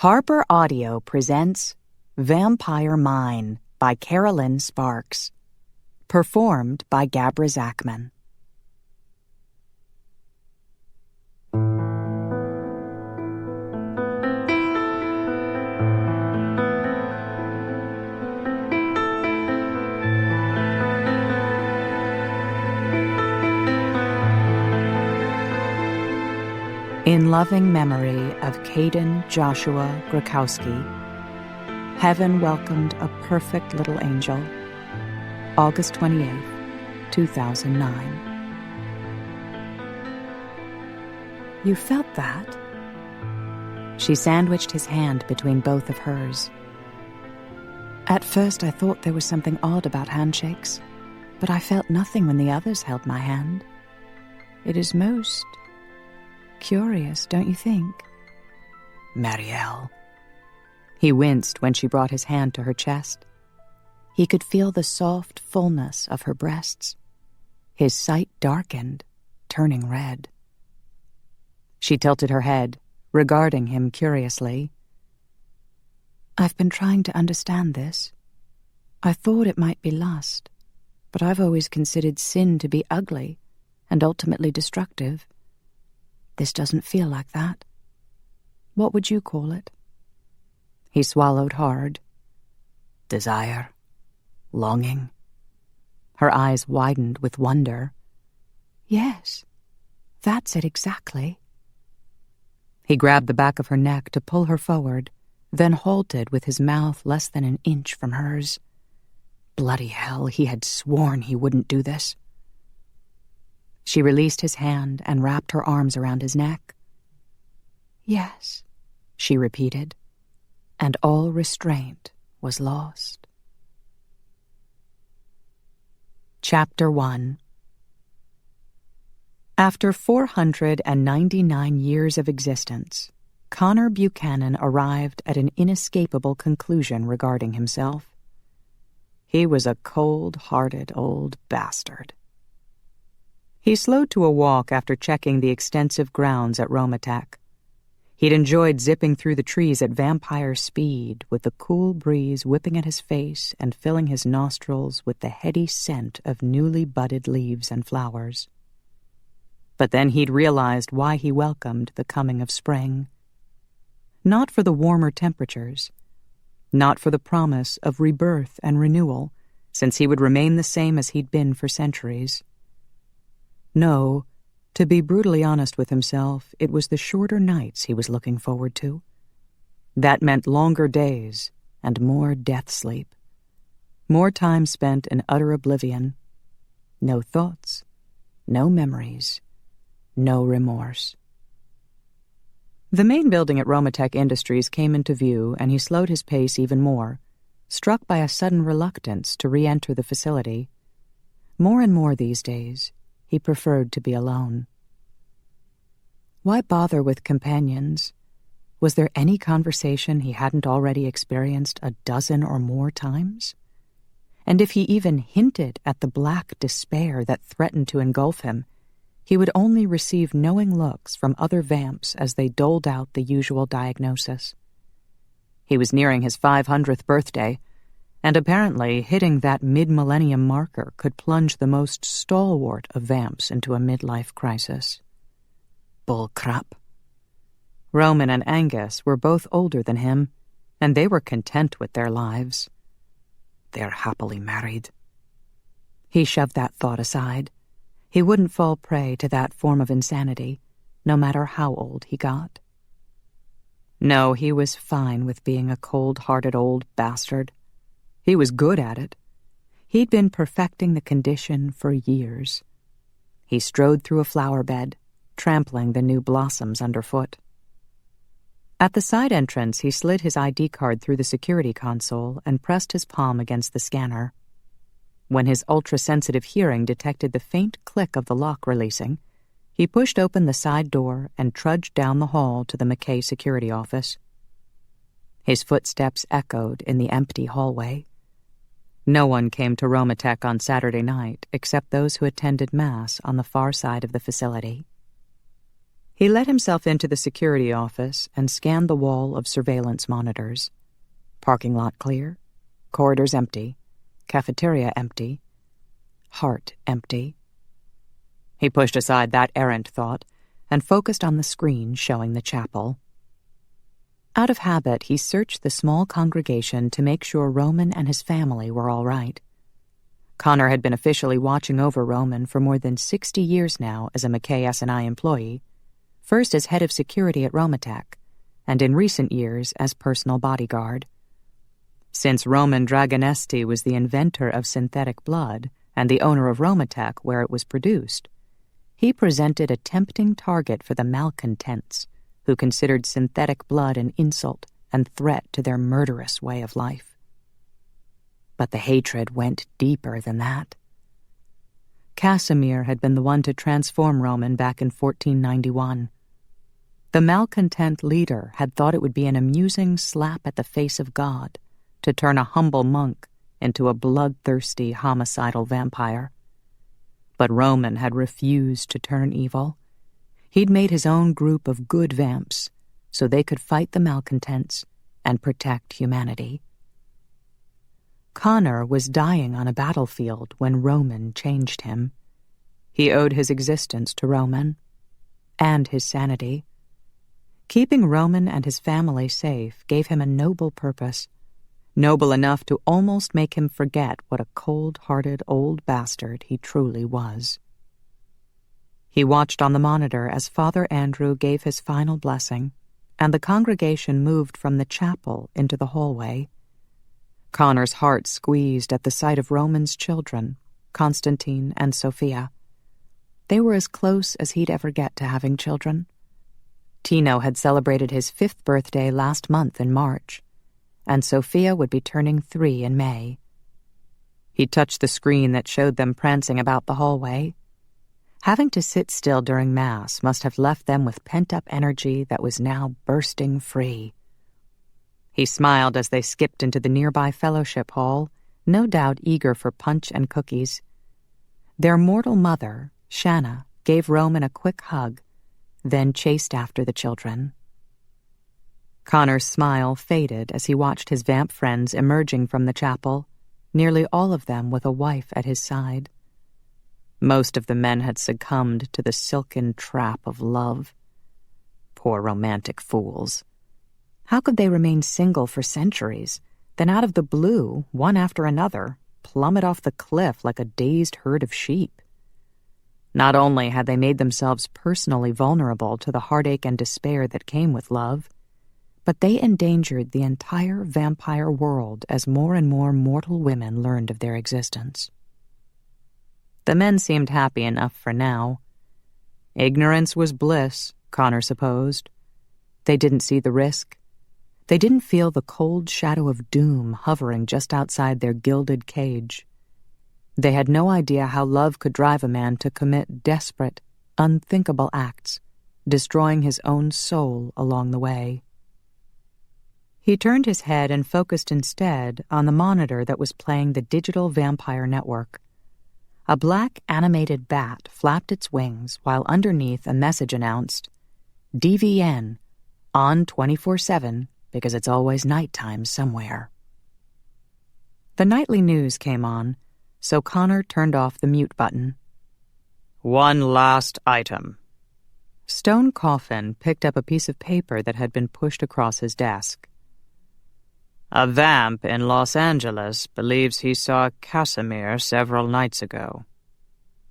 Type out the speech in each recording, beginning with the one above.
Harper Audio presents Vampire Mine by Carolyn Sparks. Performed by Gabra Zachman. In loving memory of Caden Joshua Grakowski, heaven welcomed a perfect little angel. August 28, 2009. You felt that? She sandwiched his hand between both of hers. At first I thought there was something odd about handshakes, but I felt nothing when the others held my hand. It is most curious, don't you think? Marielle. He winced when she brought his hand to her chest. He could feel the soft fullness of her breasts. His sight darkened, turning red. She tilted her head, regarding him curiously. I've been trying to understand this. I thought it might be lust, but I've always considered sin to be ugly and ultimately destructive. This doesn't feel like that. What would you call it? He swallowed hard. Desire. Longing. Her eyes widened with wonder. Yes, that's it exactly. He grabbed the back of her neck to pull her forward, then halted with his mouth less than an inch from hers. Bloody hell, he had sworn he wouldn't do this. She released his hand and wrapped her arms around his neck. Yes, she repeated, and all restraint was lost. Chapter 1. After 499 years of existence, Connor Buchanan arrived at an inescapable conclusion regarding himself. He was a cold-hearted old bastard. He slowed to a walk after checking the extensive grounds at Romatech. He'd enjoyed zipping through the trees at vampire speed, with the cool breeze whipping at his face and filling his nostrils with the heady scent of newly budded leaves and flowers. But then he'd realized why he welcomed the coming of spring. Not for the warmer temperatures, not for the promise of rebirth and renewal, since he would remain the same as he'd been for centuries. No, to be brutally honest with himself, it was the shorter nights he was looking forward to. That meant longer days and more death sleep. More time spent in utter oblivion. No thoughts, no memories, no remorse. The main building at Romatech Industries came into view, and he slowed his pace even more, struck by a sudden reluctance to re-enter the facility. More and more these days, he preferred to be alone. Why bother with companions? Was there any conversation he hadn't already experienced a dozen or more times? And if he even hinted at the black despair that threatened to engulf him, he would only receive knowing looks from other vamps as they doled out the usual diagnosis. He was nearing his 500th birthday, and apparently hitting that mid-millennium marker could plunge the most stalwart of vamps into a midlife crisis. Bull crap. Roman and Angus were both older than him, and they were content with their lives. They're happily married. He shoved that thought aside. He wouldn't fall prey to that form of insanity, no matter how old he got. No, he was fine with being a cold-hearted old bastard. He was good at it. He'd been perfecting the condition for years. He strode through a flower bed, trampling the new blossoms underfoot. At the side entrance, he slid his ID card through the security console and pressed his palm against the scanner. When his ultra-sensitive hearing detected the faint click of the lock releasing, he pushed open the side door and trudged down the hall to the McKay security office. His footsteps echoed in the empty hallway. No one came to Romatech on Saturday night except those who attended Mass on the far side of the facility. He let himself into the security office and scanned the wall of surveillance monitors. Parking lot clear, corridors empty, cafeteria empty, heart empty. He pushed aside that errant thought and focused on the screen showing the chapel. Out of habit, he searched the small congregation to make sure Roman and his family were all right. Connor had been officially watching over Roman for more than 60 years now as a McKay S&I employee, first as head of security at Romatech, and in recent years as personal bodyguard. Since Roman Dragonesti was the inventor of synthetic blood and the owner of Romatech where it was produced, he presented a tempting target for the malcontents who considered synthetic blood an insult and threat to their murderous way of life. But the hatred went deeper than that. Casimir had been the one to transform Roman back in 1491. The malcontent leader had thought it would be an amusing slap at the face of God to turn a humble monk into a bloodthirsty, homicidal vampire. But Roman had refused to turn evil. He'd made his own group of good vamps so they could fight the malcontents and protect humanity. Connor was dying on a battlefield when Roman changed him. He owed his existence to Roman and his sanity. Keeping Roman and his family safe gave him a noble purpose, noble enough to almost make him forget what a cold-hearted old bastard he truly was. He watched on the monitor as Father Andrew gave his final blessing, and the congregation moved from the chapel into the hallway. Connor's heart squeezed at the sight of Roman's children, Constantine and Sophia. They were as close as he'd ever get to having children. Tino had celebrated his 5th birthday last month in March, and Sophia would be turning 3 in May. He touched the screen that showed them prancing about the hallway. Having to sit still during Mass must have left them with pent-up energy that was now bursting free. He smiled as they skipped into the nearby fellowship hall, no doubt eager for punch and cookies. Their mortal mother, Shanna, gave Roman a quick hug, then chased after the children. Connor's smile faded as he watched his vamp friends emerging from the chapel, nearly all of them with a wife at his side. Most of the men had succumbed to the silken trap of love. Poor romantic fools. How could they remain single for centuries, then out of the blue, one after another, plummet off the cliff like a dazed herd of sheep? Not only had they made themselves personally vulnerable to the heartache and despair that came with love, but they endangered the entire vampire world as more and more mortal women learned of their existence. The men seemed happy enough for now. Ignorance was bliss, Connor supposed. They didn't see the risk. They didn't feel the cold shadow of doom hovering just outside their gilded cage. They had no idea how love could drive a man to commit desperate, unthinkable acts, destroying his own soul along the way. He turned his head and focused instead on the monitor that was playing the digital vampire network. A black animated bat flapped its wings while underneath a message announced, DVN, on 24/7 because it's always nighttime somewhere. The nightly news came on, so Connor turned off the mute button. One last item. Stone Coffin picked up a piece of paper that had been pushed across his desk. A vamp in Los Angeles believes he saw Casimir several nights ago.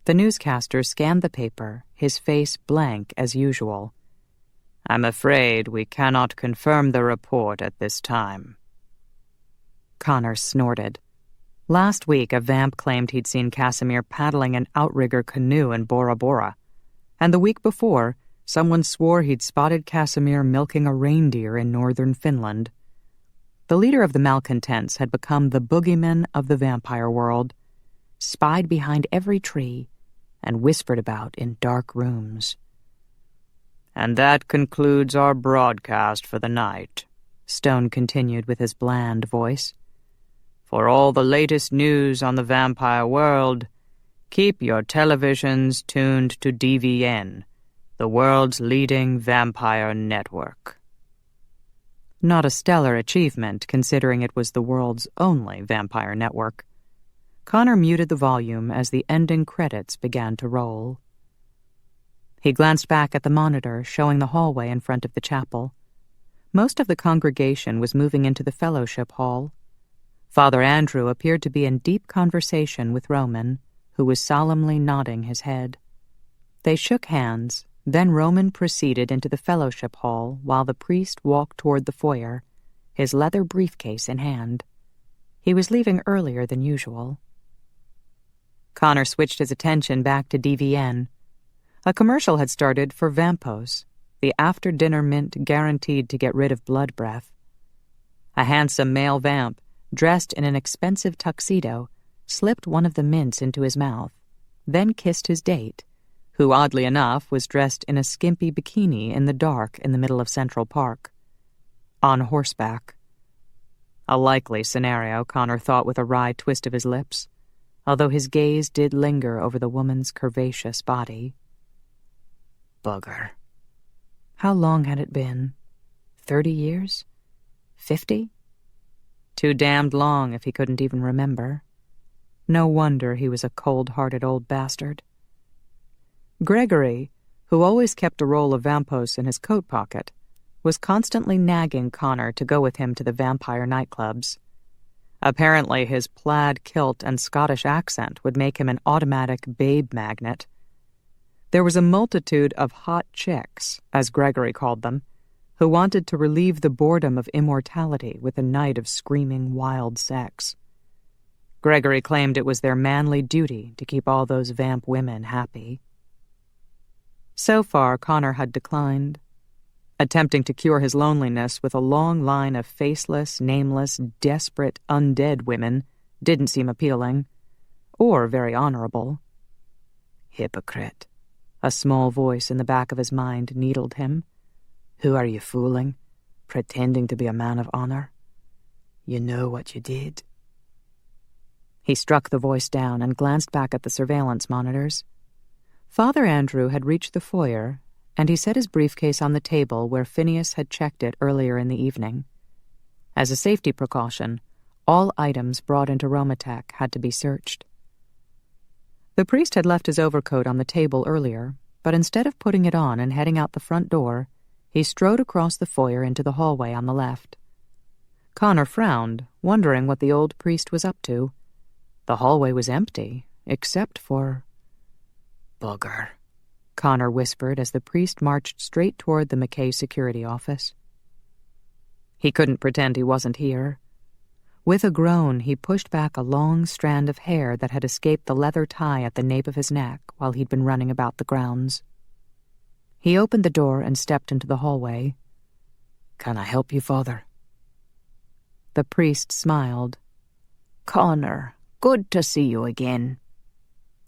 The newscaster scanned the paper, his face blank as usual. I'm afraid we cannot confirm the report at this time. Connor snorted. Last week, a vamp claimed he'd seen Casimir paddling an outrigger canoe in Bora Bora, and the week before, someone swore he'd spotted Casimir milking a reindeer in northern Finland. The leader of the malcontents had become the boogeyman of the vampire world, spied behind every tree, and whispered about in dark rooms. And that concludes our broadcast for the night, Stone continued with his bland voice. For all the latest news on the vampire world, keep your televisions tuned to DVN, The world's leading vampire network. Not a stellar achievement, considering it was the world's only vampire network. Connor muted the volume as the ending credits began to roll. He glanced back at the monitor showing the hallway in front of the chapel. Most of the congregation was moving into the fellowship hall. Father Andrew appeared to be in deep conversation with Roman, who was solemnly nodding his head. They shook hands, then Roman proceeded into the fellowship hall while the priest walked toward the foyer, his leather briefcase in hand. He was leaving earlier than usual. Connor switched his attention back to DVN. A commercial had started for Vampos, the after-dinner mint guaranteed to get rid of blood breath. A handsome male vamp, dressed in an expensive tuxedo, slipped one of the mints into his mouth, then kissed his date, who, oddly enough, was dressed in a skimpy bikini in the dark in the middle of Central Park. On horseback. A likely scenario, Connor thought with a wry twist of his lips, although his gaze did linger over the woman's curvaceous body. Bugger. How long had it been? 30 years? 50? Too damned long if he couldn't even remember. No wonder he was a cold-hearted old bastard. Gregory, who always kept a roll of Vampos in his coat pocket, was constantly nagging Connor to go with him to the vampire nightclubs. Apparently his plaid kilt and Scottish accent would make him an automatic babe magnet. There was a multitude of hot chicks, as Gregory called them, who wanted to relieve the boredom of immortality with a night of screaming wild sex. Gregory claimed it was their manly duty to keep all those vamp women happy. So far, Connor had declined. Attempting to cure his loneliness with a long line of faceless, nameless, desperate, undead women didn't seem appealing, or very honorable. Hypocrite. A small voice in the back of his mind needled him. Who are you fooling? Pretending to be a man of honor? You know what you did. He struck the voice down and glanced back at the surveillance monitors. Father Andrew had reached the foyer, and he set his briefcase on the table where Phineas had checked it earlier in the evening. As a safety precaution, all items brought into Romatech had to be searched. The priest had left his overcoat on the table earlier, but instead of putting it on and heading out the front door, he strode across the foyer into the hallway on the left. Connor frowned, wondering what the old priest was up to. The hallway was empty, except for... Bugger, Connor whispered as the priest marched straight toward the McKay security office. He couldn't pretend he wasn't here. With a groan, he pushed back a long strand of hair that had escaped the leather tie at the nape of his neck while he'd been running about the grounds. He opened the door and stepped into the hallway. "Can I help you, Father?" The priest smiled. "Connor, good to see you again."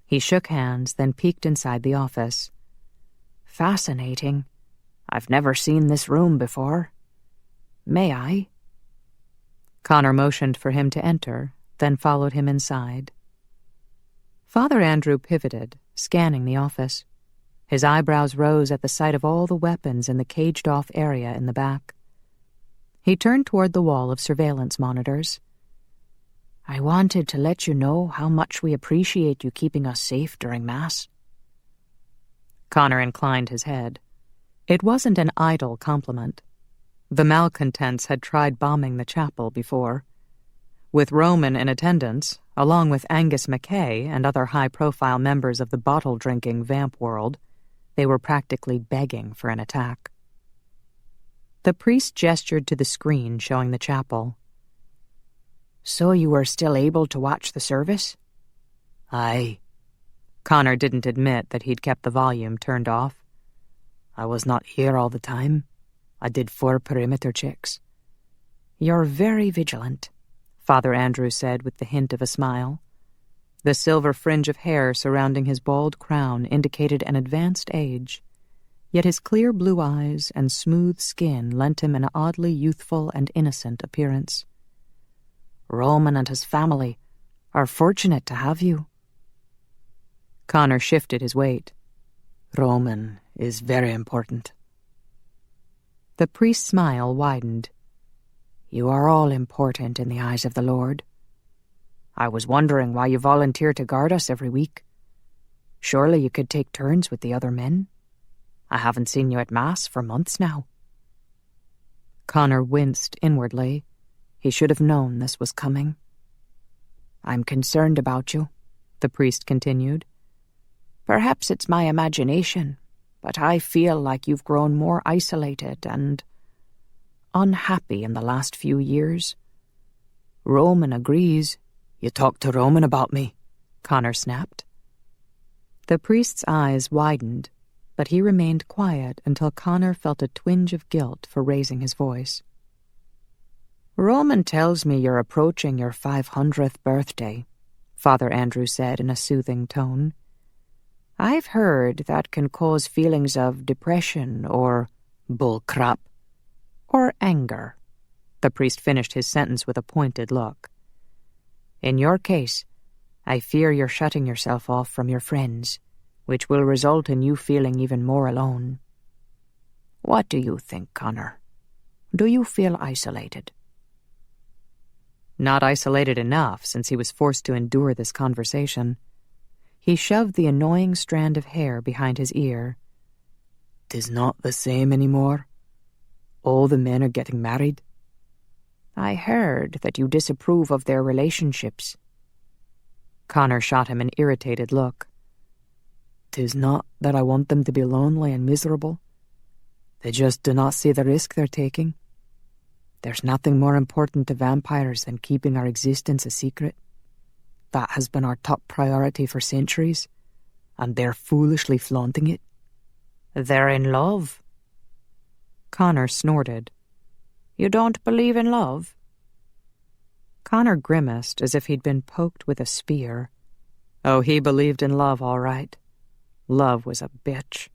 He shook hands, then peeked inside the office. "Fascinating. I've never seen this room before. May I?" Connor motioned for him to enter, then followed him inside. Father Andrew pivoted, scanning the office. His eyebrows rose at the sight of all the weapons in the caged-off area in the back. He turned toward the wall of surveillance monitors. "I wanted to let you know how much we appreciate you keeping us safe during Mass." Connor inclined his head. It wasn't an idle compliment. The malcontents had tried bombing the chapel before. With Roman in attendance, along with Angus McKay and other high-profile members of the bottle-drinking vamp world, they were practically begging for an attack. The priest gestured to the screen showing the chapel. "So you were still able to watch the service?" "Aye." Connor didn't admit that he'd kept the volume turned off. "I was not here all the time. I did 4 perimeter checks." "You're very vigilant," Father Andrew said with the hint of a smile. The silver fringe of hair surrounding his bald crown indicated an advanced age, yet his clear blue eyes and smooth skin lent him an oddly youthful and innocent appearance. "Roman and his family are fortunate to have you." Connor shifted his weight. "Roman is very important." The priest's smile widened. "You are all important in the eyes of the Lord. I was wondering why you volunteer to guard us every week. Surely you could take turns with the other men. I haven't seen you at Mass for months now." Connor winced inwardly. He should have known this was coming. "I'm concerned about you," the priest continued. "Perhaps it's my imagination, but I feel like you've grown more isolated and unhappy in the last few years. Roman agrees." "You talked to Roman about me," Connor snapped. The priest's eyes widened, but he remained quiet until Connor felt a twinge of guilt for raising his voice. "Roman tells me you're approaching your 500th birthday," Father Andrew said in a soothing tone. "I've heard that can cause feelings of depression or bull crap, or anger." The priest finished his sentence with a pointed look. "In your case, I fear you're shutting yourself off from your friends, which will result in you feeling even more alone. What do you think, Connor? Do you feel isolated?" Not isolated enough, since he was forced to endure this conversation. He shoved the annoying strand of hair behind his ear. "'Tis not the same anymore. All the men are getting married." "I heard that you disapprove of their relationships." Connor shot him an irritated look. "'Tis not that I want them to be lonely and miserable. They just do not see the risk they're taking. There's nothing more important to vampires than keeping our existence a secret. That has been our top priority for centuries, and they're foolishly flaunting it." "They're in love." Connor snorted. "You don't believe in love?" Connor grimaced as if he'd been poked with a spear. Oh, he believed in love, all right. Love was a bitch.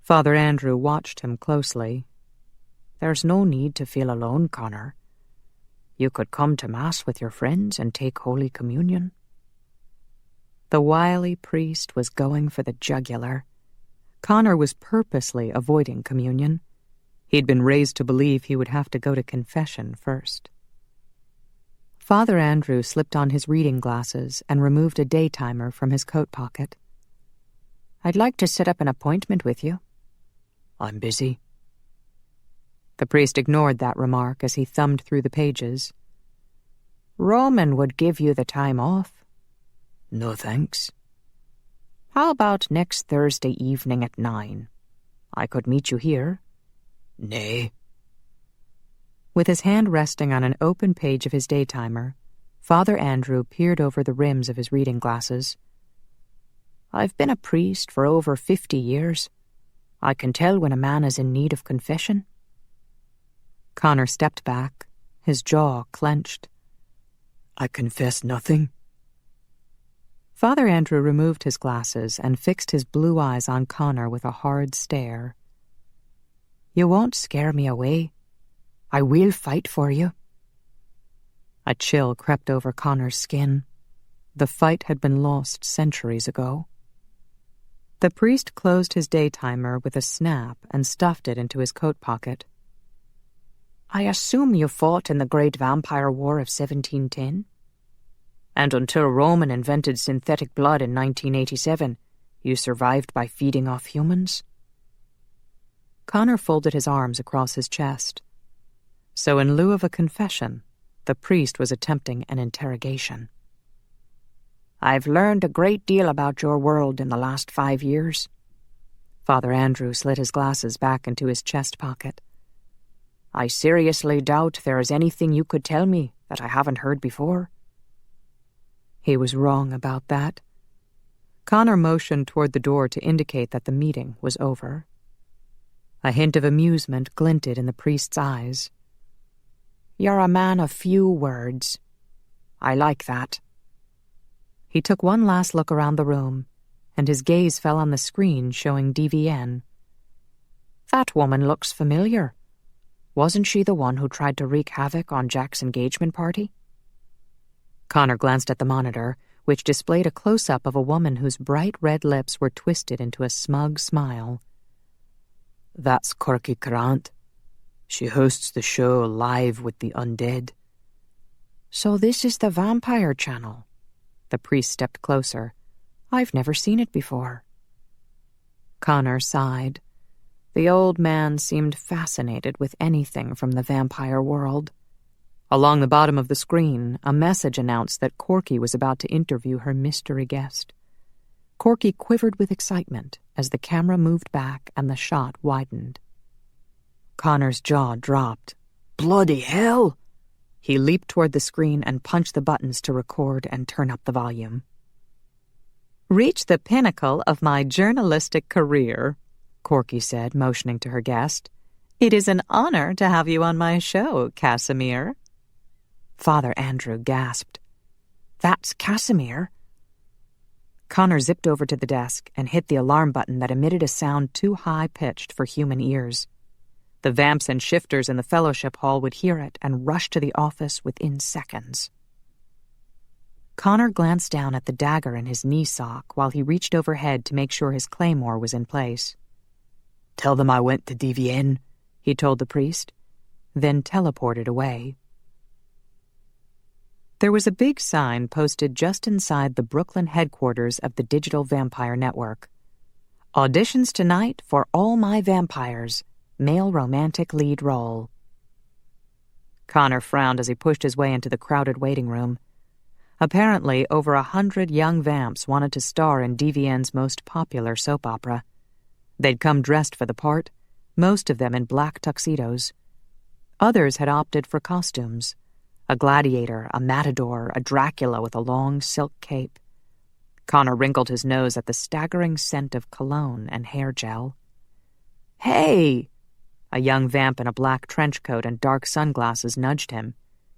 Father Andrew watched him closely. "There's no need to feel alone, Connor. You could come to Mass with your friends and take Holy Communion." The wily priest was going for the jugular. Connor was purposely avoiding communion. He'd been raised to believe he would have to go to confession first. Father Andrew slipped on his reading glasses and removed a day timer from his coat pocket. "I'd like to set up an appointment with you." "I'm busy." The priest ignored that remark as he thumbed through the pages. "Roman would give you the time off." "No thanks." "How about next Thursday evening at 9? I could meet you here." "Nay." With his hand resting on an open page of his day timer, Father Andrew peered over the rims of his reading glasses. "I've been a priest for over 50 years. I can tell when a man is in need of confession." Connor stepped back, his jaw clenched. "I confess nothing." Father Andrew removed his glasses and fixed his blue eyes on Connor with a hard stare. "You won't scare me away. I will fight for you." A chill crept over Connor's skin. The fight had been lost centuries ago. The priest closed his day timer with a snap and stuffed it into his coat pocket. "I assume you fought in the Great Vampire War of 1710? And until Roman invented synthetic blood in 1987, you survived by feeding off humans?" Connor folded his arms across his chest. So in lieu of a confession, the priest was attempting an interrogation. "I've learned a great deal about your world in the last 5 years." Father Andrew slid his glasses back into his chest pocket. "I seriously doubt there is anything you could tell me that I haven't heard before." He was wrong about that. Connor motioned toward the door to indicate that the meeting was over. A hint of amusement glinted in the priest's eyes. "You're a man of few words. I like that." He took one last look around the room, and his gaze fell on the screen showing DVN. "That woman looks familiar. Wasn't she the one who tried to wreak havoc on Jack's engagement party?" Connor glanced at the monitor, which displayed a close-up of a woman whose bright red lips were twisted into a smug smile. That's Corky Grant. She hosts the show Live with the Undead. So this is the Vampire Channel. The priest stepped closer. I've never seen it before. Connor sighed. The old man seemed fascinated with anything from the vampire world. Along the bottom of the screen, a message announced that Corky was about to interview her mystery guest. Corky quivered with excitement as the camera moved back and the shot widened. Connor's jaw dropped. Bloody hell! He leaped toward the screen and punched the buttons to record and turn up the volume. "Reach the pinnacle of my journalistic career," Corky said, motioning to her guest. "It is an honor to have you on my show, Casimir." Father Andrew gasped. That's Casimir? Connor zipped over to the desk and hit the alarm button that emitted a sound too high-pitched for human ears. The vamps and shifters in the fellowship hall would hear it and rush to the office within seconds. Connor glanced down at the dagger in his knee sock while he reached overhead to make sure his claymore was in place. Tell them I went to DVN, he told the priest, then teleported away. There was a big sign posted just inside the Brooklyn headquarters of the Digital Vampire Network. Auditions tonight for All My Vampires, male romantic lead role. Connor frowned as he pushed his way into the crowded waiting room. Apparently, over 100 young vamps wanted to star in DVN's most popular soap opera. They'd come dressed for the part, most of them in black tuxedos. Others had opted for costumes. A gladiator, a matador, a Dracula with a long silk cape. Connor wrinkled his nose at the staggering scent of cologne and hair gel. "Hey!" A young vamp in a black trench coat and dark sunglasses nudged him.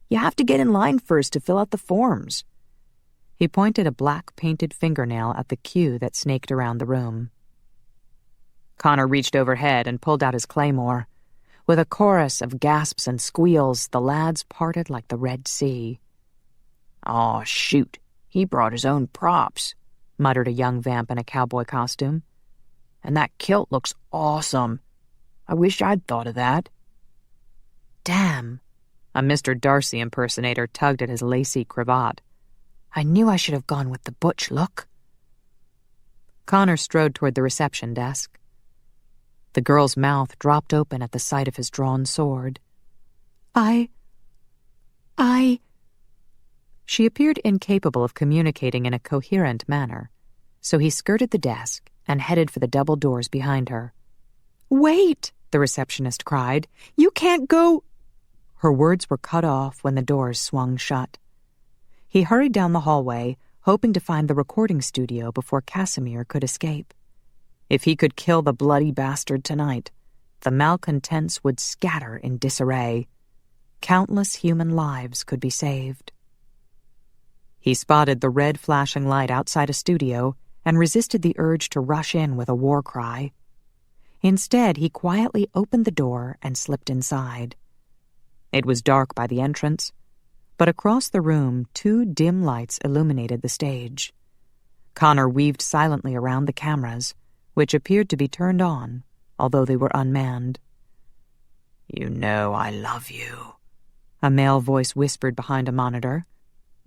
"You have to get in line first to fill out the forms." He pointed a black painted fingernail at the queue that snaked around the room. Connor reached overhead and pulled out his claymore. With a chorus of gasps and squeals, the lads parted like the Red Sea. "Aw, shoot, he brought his own props," muttered a young vamp in a cowboy costume. "And that kilt looks awesome. I wish I'd thought of that." "Damn," a Mr. Darcy impersonator tugged at his lacy cravat. "I knew I should have gone with the butch look." Connor strode toward the reception desk. The girl's mouth dropped open at the sight of his drawn sword. I... She appeared incapable of communicating in a coherent manner, so he skirted the desk and headed for the double doors behind her. "Wait!" the receptionist cried. "You can't go—" Her words were cut off when the doors swung shut. He hurried down the hallway, hoping to find the recording studio before Casimir could escape. If he could kill the bloody bastard tonight, the malcontents would scatter in disarray. Countless human lives could be saved. He spotted the red flashing light outside a studio and resisted the urge to rush in with a war cry. Instead, he quietly opened the door and slipped inside. It was dark by the entrance, but across the room 2 dim lights illuminated the stage. Connor weaved silently around the cameras, which appeared to be turned on, although they were unmanned. "You know I love you," a male voice whispered behind a monitor.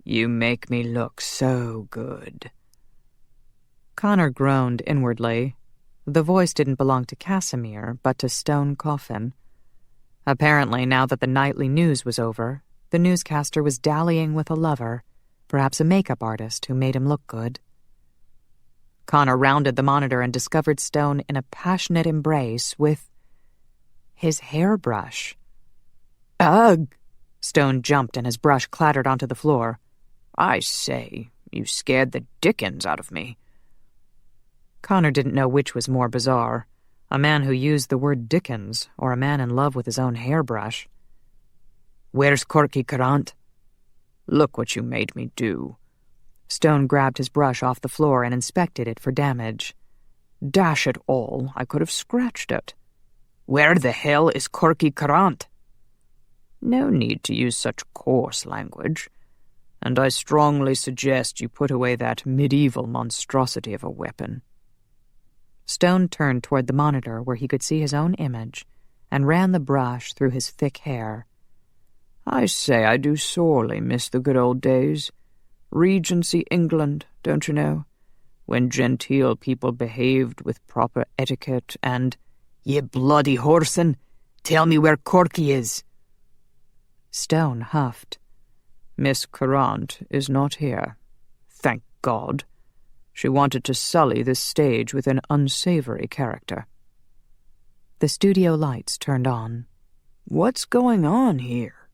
"You make me look so good." Connor groaned inwardly. The voice didn't belong to Casimir, but to Stone Coffin. Apparently, now that the nightly news was over, the newscaster was dallying with a lover, perhaps a makeup artist who made him look good. Connor rounded the monitor and discovered Stone in a passionate embrace with his hairbrush. "Ugh!" Stone jumped and his brush clattered onto the floor. "I say, you scared the dickens out of me." Connor didn't know which was more bizarre, a man who used the word dickens or a man in love with his own hairbrush. "Where's Corky Grant?" "Look what you made me do." Stone grabbed his brush off the floor and inspected it for damage. "Dash it all, I could have scratched it." "Where the hell is Corky Grant?" "No need to use such coarse language. and I strongly suggest you put away that medieval monstrosity of a weapon." Stone turned toward the monitor where he could see his own image and ran the brush through his thick hair. "I say I do sorely miss the good old days. Regency England, don't you know? When genteel people behaved with proper etiquette and— "Ye bloody whoreson! Tell me where Corky is!" Stone huffed. "Miss Courant is not here. Thank God. She wanted to sully this stage with an unsavory character." The studio lights turned on. "What's going on here?"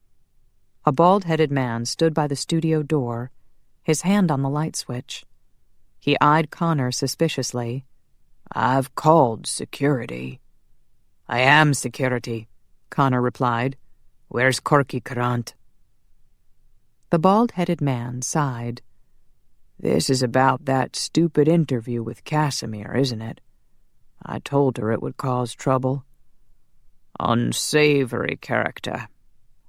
A bald-headed man stood by the studio door, his hand on the light switch. He eyed Connor suspiciously. "I've called security." "I am security," Connor replied. "Where's Corky Courant?" The bald-headed man sighed. "This is about that stupid interview with Casimir, isn't it? I told her it would cause trouble." "Unsavory character."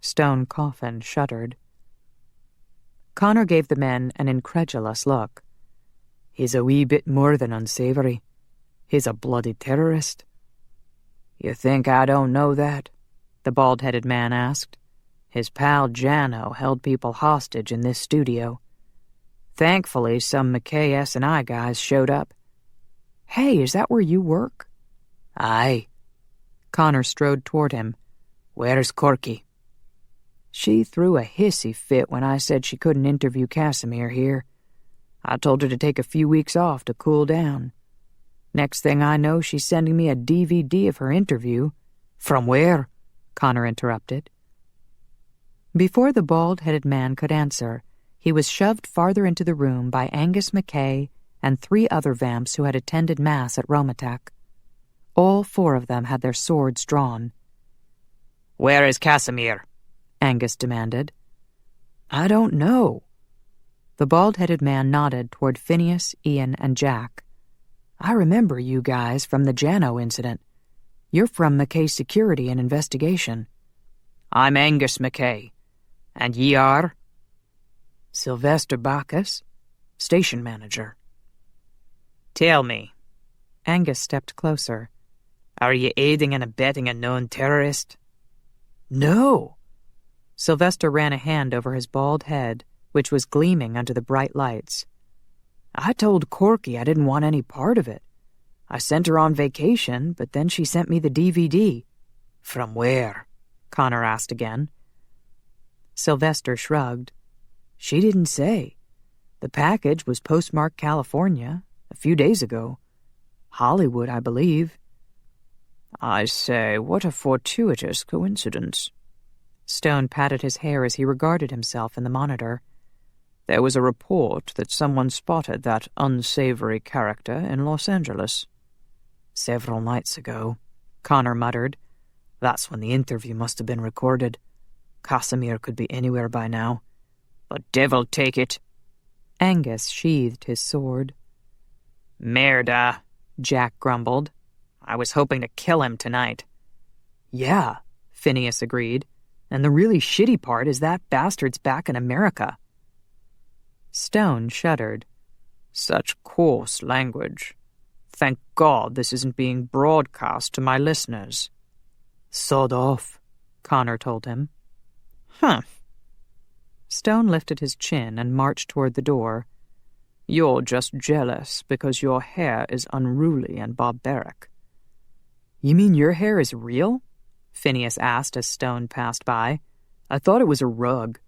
Stone Coffin shuddered. Connor gave the men an incredulous look. "He's a wee bit more than unsavory. He's a bloody terrorist." "You think I don't know that?" the bald-headed man asked. "His pal Jano held people hostage in this studio. Thankfully, some McKay S&I guys showed up." "Hey, is that where you work?" "Aye." Connor strode toward him. "Where's Corky?" "She threw a hissy fit when I said she couldn't interview Casimir here. I told her to take a few weeks off to cool down. Next thing I know, she's sending me a DVD of her interview." "From where?" Connor interrupted. Before the bald-headed man could answer, he was shoved farther into the room by Angus McKay and 3 other vamps who had attended Mass at Romatek. All 4 of them had their swords drawn. "Where is Casimir?" Angus demanded. "I don't know." The bald-headed man nodded toward Phineas, Ian, and Jack. "I remember you guys from the Jano incident. You're from McKay Security and Investigation." "I'm Angus McKay. And ye are?" "Sylvester Bacchus, Station Manager." "Tell me." Angus stepped closer. "Are ye aiding and abetting a known terrorist?" "No." Sylvester ran a hand over his bald head, which was gleaming under the bright lights. "I told Corky I didn't want any part of it. I sent her on vacation, but then she sent me the DVD." "From where?" Connor asked again. Sylvester shrugged. "She didn't say. The package was postmarked California a few days ago. Hollywood, I believe." "I say, what a fortuitous coincidence." Stone patted his hair as he regarded himself in the monitor. "There was a report that someone spotted that unsavory character in Los Angeles." "Several nights ago," Connor muttered. "That's when the interview must have been recorded. Casimir could be anywhere by now. But devil take it." Angus sheathed his sword. "Merda," Jack grumbled. "I was hoping to kill him tonight." "Yeah," Phineas agreed. "And the really shitty part is that bastard's back in America." Stone shuddered. "Such coarse language. Thank God this isn't being broadcast to my listeners." "Sod off," Connor told him. "Huh." Stone lifted his chin and marched toward the door. "You're just jealous because your hair is unruly and barbaric." "You mean your hair is real?" Phineas asked as Stone passed by. "I thought it was a rug."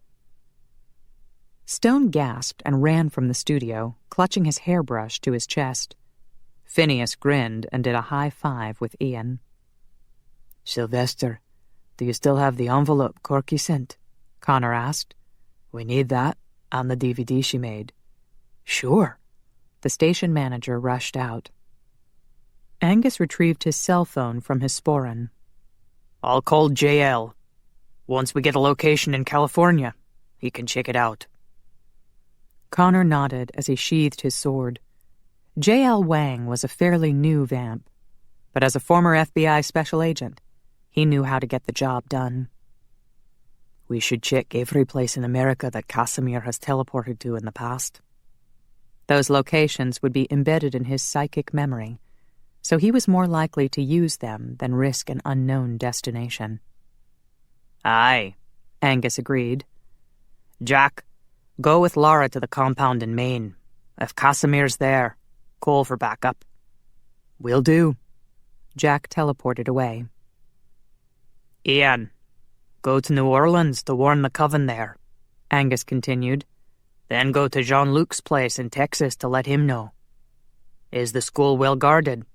Stone gasped and ran from the studio, clutching his hairbrush to his chest. Phineas grinned and did a high five with Ian. "Sylvester, do you still have the envelope Corky sent?" Connor asked. "We need that and the DVD she made." "Sure." The station manager rushed out. Angus retrieved his cell phone from his sporran. "I'll call JL. Once we get a location in California, he can check it out." Connor nodded as he sheathed his sword. J.L. Wang was a fairly new vamp, but as a former FBI special agent, he knew how to get the job done. We should check every place in America that Casimir has teleported to in the past. Those locations would be embedded in his psychic memory, so he was more likely to use them than risk an unknown destination. Aye, Angus agreed. Jack, go with Laura to the compound in Maine. If Casimir's there, call for backup. Will do. Jack teleported away. Ian, go to New Orleans to warn the coven there, Angus continued. Then go to Jean-Luc's place in Texas to let him know. Is the school well guarded?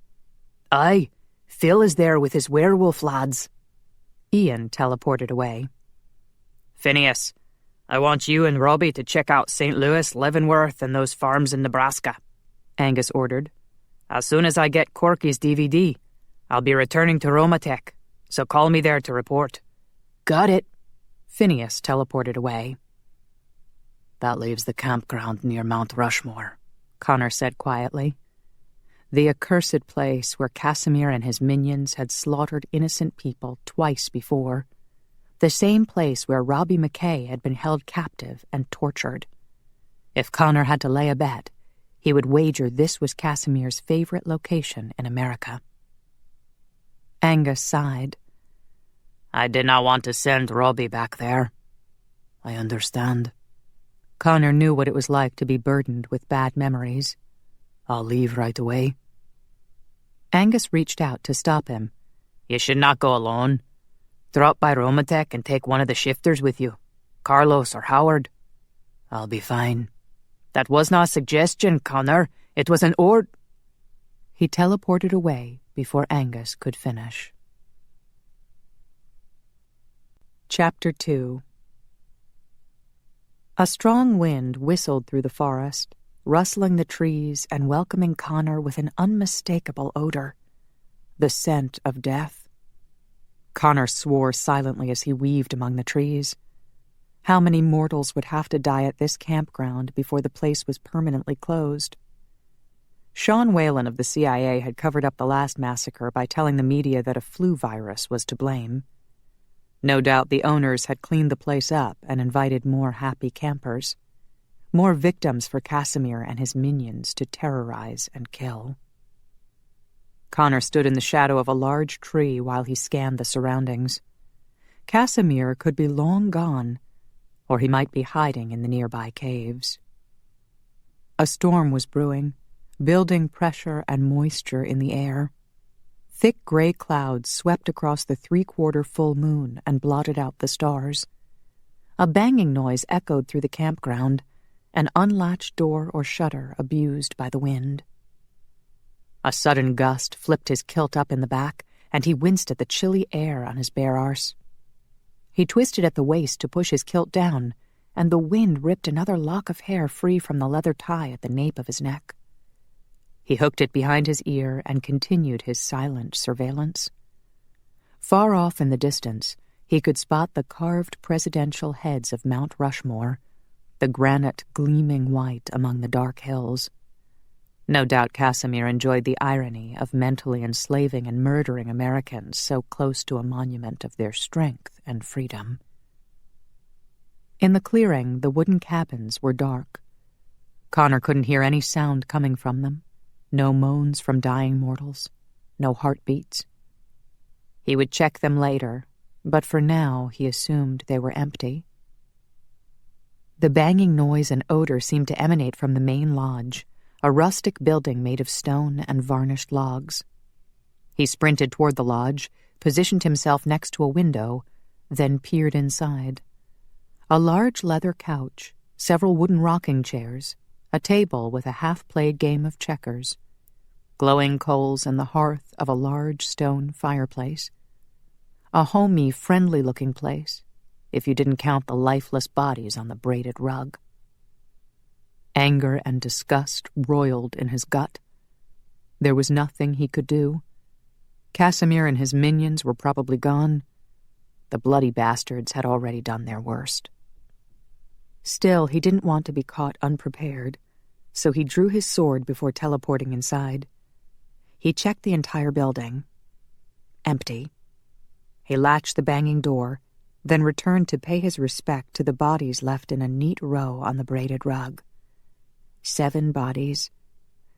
Aye, Phil is there with his werewolf lads. Ian teleported away. Phineas, I want you and Robbie to check out St. Louis, Leavenworth, and those farms in Nebraska, Angus ordered. As soon as I get Corky's DVD, I'll be returning to Romatech, so call me there to report. Got it. Phineas teleported away. That leaves the campground near Mount Rushmore, Connor said quietly. The accursed place where Casimir and his minions had slaughtered innocent people twice before. The same place where Robbie McKay had been held captive and tortured. If Connor had to lay a bet, he would wager this was Casimir's favorite location in America. Angus sighed. I did not want to send Robbie back there. I understand. Connor knew what it was like to be burdened with bad memories. I'll leave right away. Angus reached out to stop him. You should not go alone. Drop by Romatech and take one of the shifters with you. Carlos or Howard. I'll be fine. That was not a suggestion, Connor. It was an order. He teleported away before Angus could finish. Chapter 2. A strong wind whistled through the forest, rustling the trees and welcoming Connor with an unmistakable odor. The scent of death. Connor swore silently as he weaved among the trees. How many mortals would have to die at this campground before the place was permanently closed? Sean Whalen of the CIA had covered up the last massacre by telling the media that a flu virus was to blame. No doubt the owners had cleaned the place up and invited more happy campers. More victims for Casimir and his minions to terrorize and kill. Connor stood in the shadow of a large tree while he scanned the surroundings. Casimir could be long gone, or he might be hiding in the nearby caves. A storm was brewing, building pressure and moisture in the air. Thick gray clouds swept across the 3/4 full moon and blotted out the stars. A banging noise echoed through the campground, an unlatched door or shutter abused by the wind. A sudden gust flipped his kilt up in the back, and he winced at the chilly air on his bare arse. He twisted at the waist to push his kilt down, and the wind ripped another lock of hair free from the leather tie at the nape of his neck. He hooked it behind his ear and continued his silent surveillance. Far off in the distance, he could spot the carved presidential heads of Mount Rushmore, the granite gleaming white among the dark hills. No doubt Casimir enjoyed the irony of mentally enslaving and murdering Americans so close to a monument of their strength and freedom. In the clearing, the wooden cabins were dark. Connor couldn't hear any sound coming from them. No moans from dying mortals, no heartbeats. He would check them later, but for now he assumed they were empty. The banging noise and odor seemed to emanate from the main lodge, a rustic building made of stone and varnished logs. He sprinted toward the lodge, positioned himself next to a window, then peered inside. A large leather couch, several wooden rocking chairs, a table with a half-played game of checkers, glowing coals in the hearth of a large stone fireplace. A homey, friendly-looking place, if you didn't count the lifeless bodies on the braided rug. Anger and disgust roiled in his gut. There was nothing he could do. Casimir and his minions were probably gone. The bloody bastards had already done their worst. Still, he didn't want to be caught unprepared, so he drew his sword before teleporting inside. He checked the entire building. Empty. He latched the banging door, then returned to pay his respect to the bodies left in a neat row on the braided rug. 7 bodies,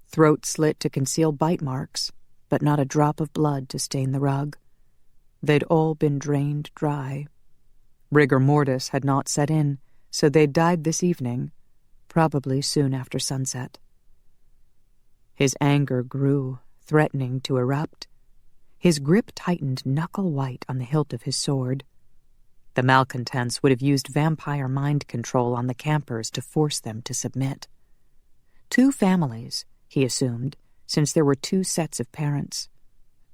throats slit to conceal bite marks, but not a drop of blood to stain the rug. They'd all been drained dry. Rigor mortis had not set in, so they'd died this evening, probably soon after sunset. His anger grew, threatening to erupt. His grip tightened knuckle-white on the hilt of his sword. The malcontents would have used vampire mind control on the campers to force them to submit. 2 families, he assumed, since there were 2 sets of parents.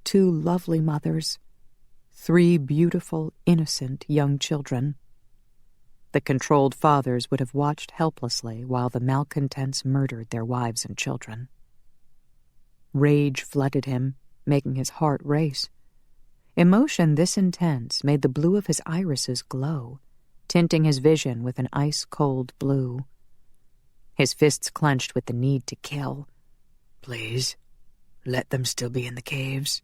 2 lovely mothers. 3 beautiful, innocent young children. The controlled fathers would have watched helplessly while the malcontents murdered their wives and children. Rage flooded him, making his heart race. Emotion this intense made the blue of his irises glow, tinting his vision with an ice-cold blue. His fists clenched with the need to kill. Please, let them still be in the caves.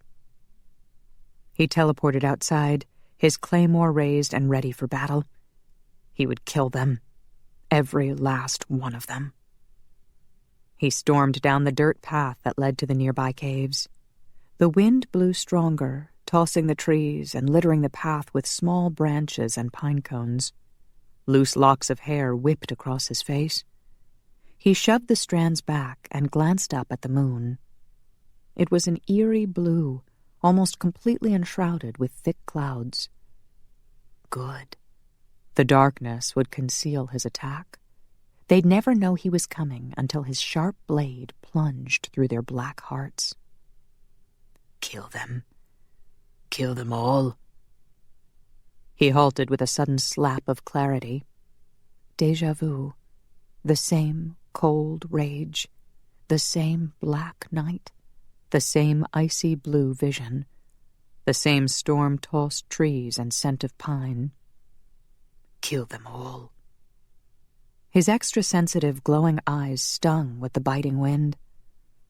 He teleported outside, his claymore raised and ready for battle. He would kill them, every last one of them. He stormed down the dirt path that led to the nearby caves. The wind blew stronger, tossing the trees and littering the path with small branches and pine cones. Loose locks of hair whipped across his face. He shoved the strands back and glanced up at the moon. It was an eerie blue, almost completely enshrouded with thick clouds. Good. The darkness would conceal his attack. They'd never know he was coming until his sharp blade plunged through their black hearts. Kill them. Kill them all. He halted with a sudden slap of clarity. Déjà vu. The same cold rage. The same black night. The same icy blue vision. The same storm-tossed trees and scent of pine. Kill them all. His extra-sensitive, glowing eyes stung with the biting wind.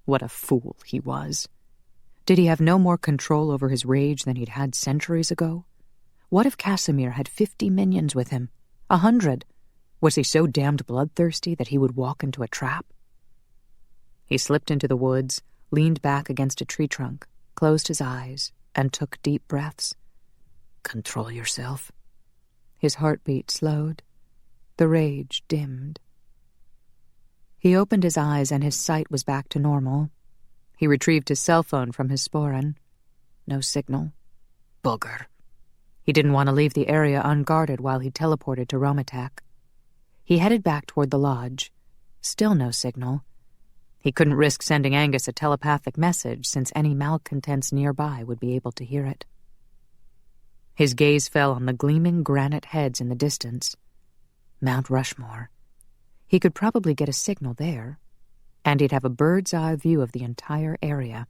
What a fool he was. Did he have no more control over his rage than he'd had centuries ago? What if Casimir had 50 minions with him? 100? Was he so damned bloodthirsty that he would walk into a trap? He slipped into the woods, leaned back against a tree trunk, closed his eyes, and took deep breaths. Control yourself. His heartbeat slowed. The rage dimmed. He opened his eyes and his sight was back to normal. He retrieved his cell phone from his sporran. No signal. Bugger. He didn't want to leave the area unguarded while he teleported to Romatek. He headed back toward the lodge. Still no signal. He couldn't risk sending Angus a telepathic message since any malcontents nearby would be able to hear it. His gaze fell on the gleaming granite heads in the distance. Mount Rushmore. He could probably get a signal there, and he'd have a bird's-eye view of the entire area.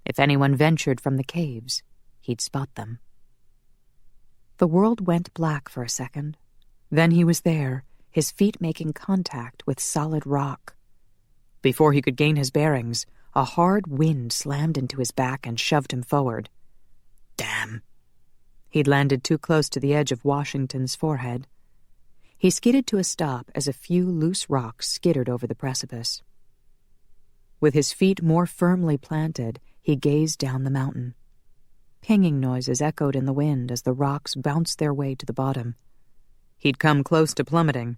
If anyone ventured from the caves, he'd spot them. The world went black for a second. Then he was there, his feet making contact with solid rock. Before he could gain his bearings, a hard wind slammed into his back and shoved him forward. Damn. He'd landed too close to the edge of Washington's forehead. He skidded to a stop as a few loose rocks skittered over the precipice. With his feet more firmly planted, he gazed down the mountain. Pinging noises echoed in the wind as the rocks bounced their way to the bottom. He'd come close to plummeting,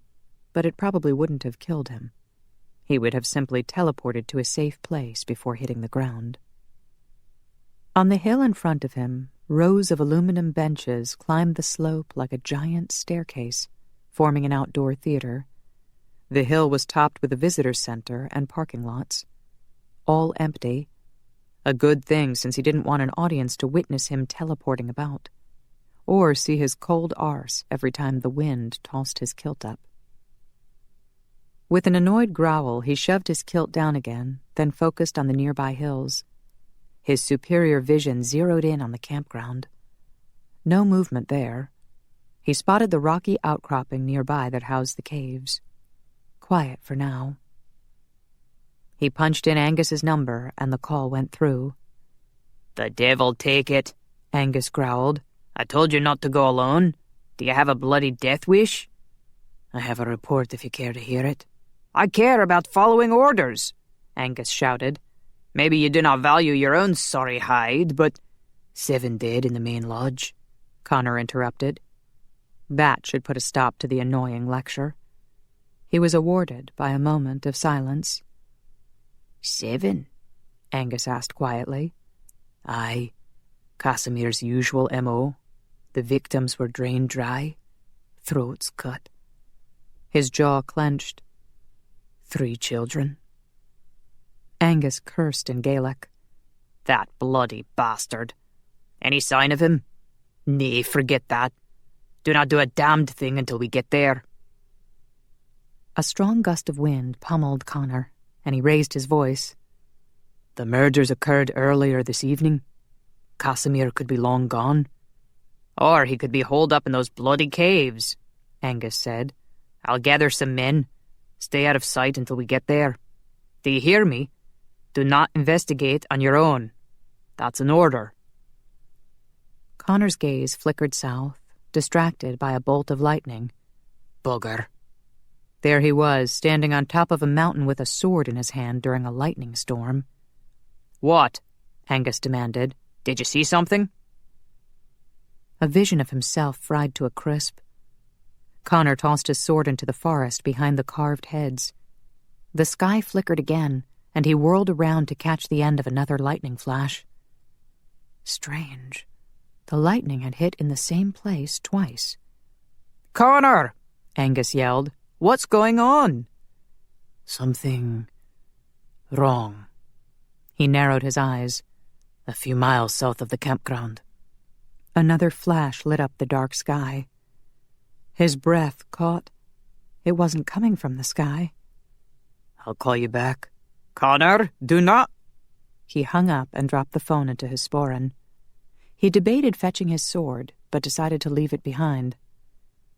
but it probably wouldn't have killed him. He would have simply teleported to a safe place before hitting the ground. On the hill in front of him, rows of aluminum benches climbed the slope like a giant staircase, forming an outdoor theater. The hill was topped with a visitor center and parking lots. All empty. A good thing, since he didn't want an audience to witness him teleporting about, or see his cold arse every time the wind tossed his kilt up. With an annoyed growl, he shoved his kilt down again, then focused on the nearby hills. His superior vision zeroed in on the campground. No movement there. He spotted the rocky outcropping nearby that housed the caves. Quiet for now. He punched in Angus's number, and the call went through. "The devil take it," Angus growled. "I told you not to go alone." Do you have a bloody death wish? I have a report if you care to hear it. I care about following orders, Angus shouted. Maybe you do not value your own sorry hide, but— 7 dead in the main lodge, Connor interrupted. That should put a stop to the annoying lecture. He was awarded by a moment of silence. 7? Angus asked quietly. Aye. Casimir's usual M.O. The victims were drained dry, throats cut. His jaw clenched. 3 children. Angus cursed in Gaelic. That bloody bastard. Any sign of him? Nay, forget that. Do not do a damned thing until we get there. A strong gust of wind pummeled Connor, and he raised his voice. The murders occurred earlier this evening. Casimir could be long gone. Or he could be holed up in those bloody caves, Angus said. I'll gather some men. Stay out of sight until we get there. Do you hear me? Do not investigate on your own. That's an order. Connor's gaze flickered south, distracted by a bolt of lightning. Bugger. There he was, standing on top of a mountain with a sword in his hand during a lightning storm. What? Angus demanded. Did you see something? A vision of himself fried to a crisp. Connor tossed his sword into the forest behind the carved heads. The sky flickered again, and he whirled around to catch the end of another lightning flash. Strange. The lightning had hit in the same place twice. Connor! Angus yelled. What's going on? Something wrong. He narrowed his eyes. A few miles south of the campground. Another flash lit up the dark sky. His breath caught. It wasn't coming from the sky. I'll call you back. Connor, do not— He hung up and dropped the phone into his sporran. He debated fetching his sword, but decided to leave it behind.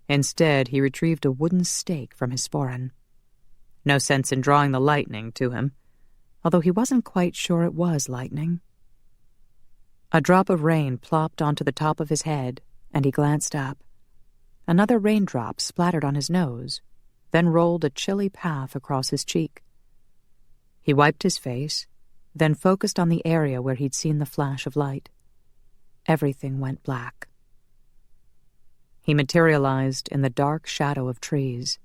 Instead, he retrieved a wooden stake from his sporran. No sense in drawing the lightning to him, although he wasn't quite sure it was lightning. A drop of rain plopped onto the top of his head, and he glanced up. Another raindrop splattered on his nose, then rolled a chilly path across his cheek. He wiped his face, then focused on the area where he'd seen the flash of light. Everything went black. He materialized in the dark shadow of trees,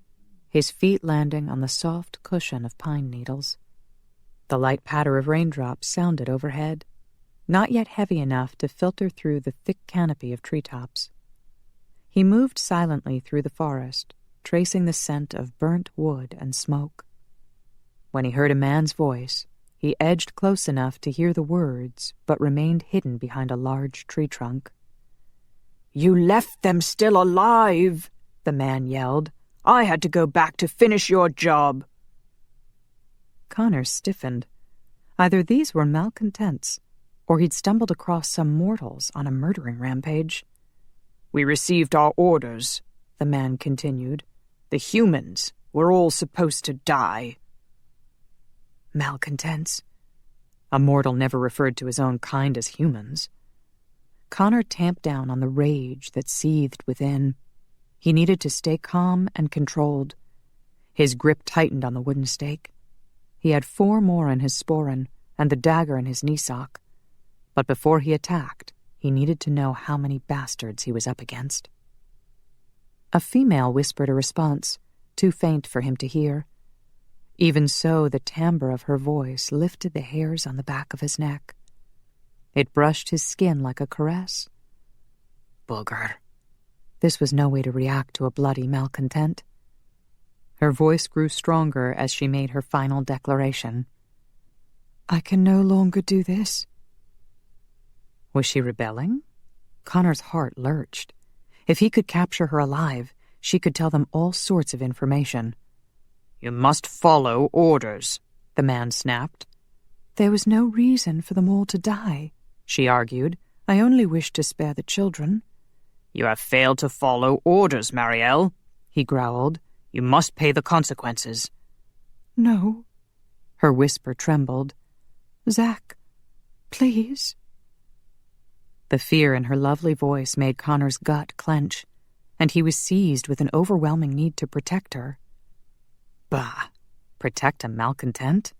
his feet landing on the soft cushion of pine needles. The light patter of raindrops sounded overhead, not yet heavy enough to filter through the thick canopy of treetops. He moved silently through the forest, tracing the scent of burnt wood and smoke. When he heard a man's voice, he edged close enough to hear the words, but remained hidden behind a large tree trunk. You left them still alive, the man yelled. I had to go back to finish your job. Connor stiffened. Either these were malcontents, or he'd stumbled across some mortals on a murdering rampage. We received our orders, the man continued. The humans were all supposed to die. Malcontents? A mortal never referred to his own kind as humans. Connor tamped down on the rage that seethed within. He needed to stay calm and controlled. His grip tightened on the wooden stake. He had 4 more in his sporran and the dagger in his knee sock. But before he attacked, he needed to know how many bastards he was up against. A female whispered a response, too faint for him to hear. Even so, the timbre of her voice lifted the hairs on the back of his neck. It brushed his skin like a caress. Bugger. This was no way to react to a bloody malcontent. Her voice grew stronger as she made her final declaration. I can no longer do this. Was she rebelling? Connor's heart lurched. If he could capture her alive, she could tell them all sorts of information. You must follow orders, the man snapped. There was no reason for them all to die, she argued. I only wished to spare the children. You have failed to follow orders, Marielle, he growled. You must pay the consequences. No. Her whisper trembled. Zach, please. The fear in her lovely voice made Connor's gut clench, and he was seized with an overwhelming need to protect her. Bah! Protect a malcontent?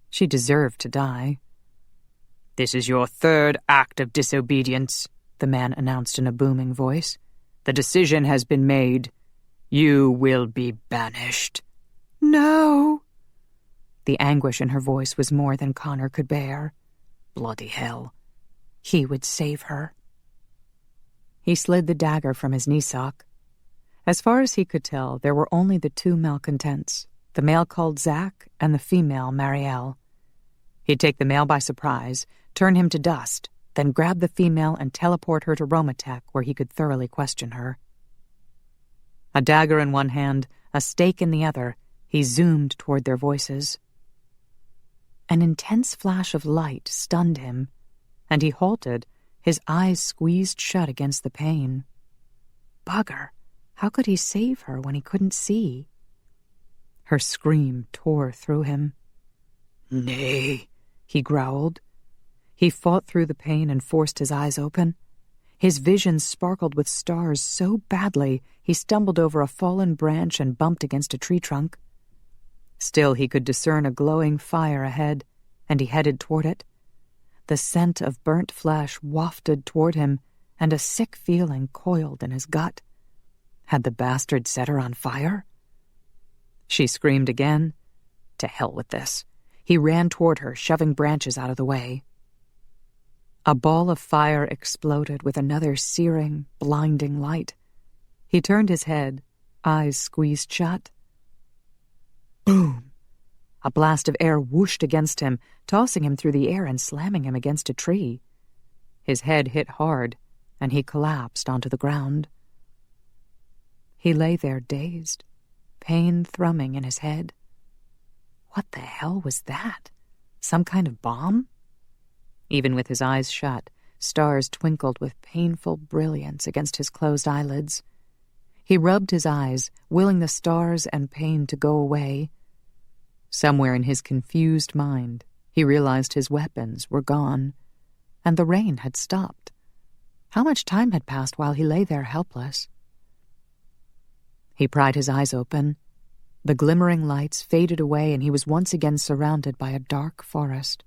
She deserved to die. "This is your third act of disobedience," the man announced in a booming voice. "The decision has been made. You will be banished." No! The anguish in her voice was more than Connor could bear. Bloody hell. He would save her. He slid the dagger from his knee sock. As far as he could tell, there were only the two malcontents, the male called Zack and the female Marielle. He'd take the male by surprise, turn him to dust, then grab the female and teleport her to Romatech where he could thoroughly question her. A dagger in one hand, a stake in the other, he zoomed toward their voices. An intense flash of light stunned him, and he halted, his eyes squeezed shut against the pain. Bugger, how could he save her when he couldn't see? Her scream tore through him. "Nay," he growled. He fought through the pain and forced his eyes open. His vision sparkled with stars so badly he stumbled over a fallen branch and bumped against a tree trunk. Still he could discern a glowing fire ahead, and he headed toward it. The scent of burnt flesh wafted toward him, and a sick feeling coiled in his gut. Had the bastard set her on fire? She screamed again. To hell with this. He ran toward her, shoving branches out of the way. A ball of fire exploded with another searing, blinding light. He turned his head, eyes squeezed shut. Boom! A blast of air whooshed against him, tossing him through the air and slamming him against a tree. His head hit hard, and he collapsed onto the ground. He lay there dazed, pain thrumming in his head. What the hell was that? Some kind of bomb? Even with his eyes shut, stars twinkled with painful brilliance against his closed eyelids. He rubbed his eyes, willing the stars and pain to go away. Somewhere in his confused mind, he realized his weapons were gone, and the rain had stopped. How much time had passed while he lay there helpless? He pried his eyes open. The glimmering lights faded away, and he was once again surrounded by a dark forest.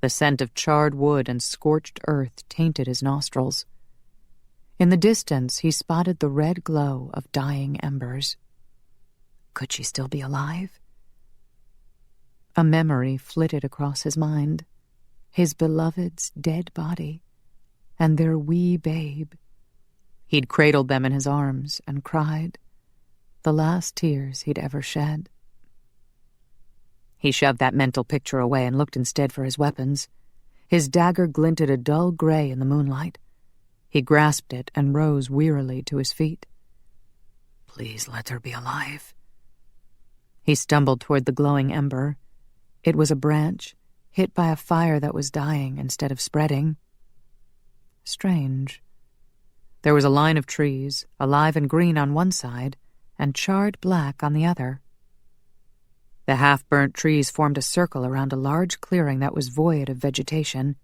The scent of charred wood and scorched earth tainted his nostrils. In the distance, he spotted the red glow of dying embers. Could she still be alive? A memory flitted across his mind, his beloved's dead body, and their wee babe. He'd cradled them in his arms and cried, the last tears he'd ever shed. He shoved that mental picture away and looked instead for his weapons. His dagger glinted a dull gray in the moonlight. He grasped it and rose wearily to his feet. Please let her be alive. He stumbled toward the glowing ember. It was a branch, hit by a fire that was dying instead of spreading. Strange. There was a line of trees, alive and green on one side, and charred black on the other. The half-burnt trees formed a circle around a large clearing that was void of vegetation.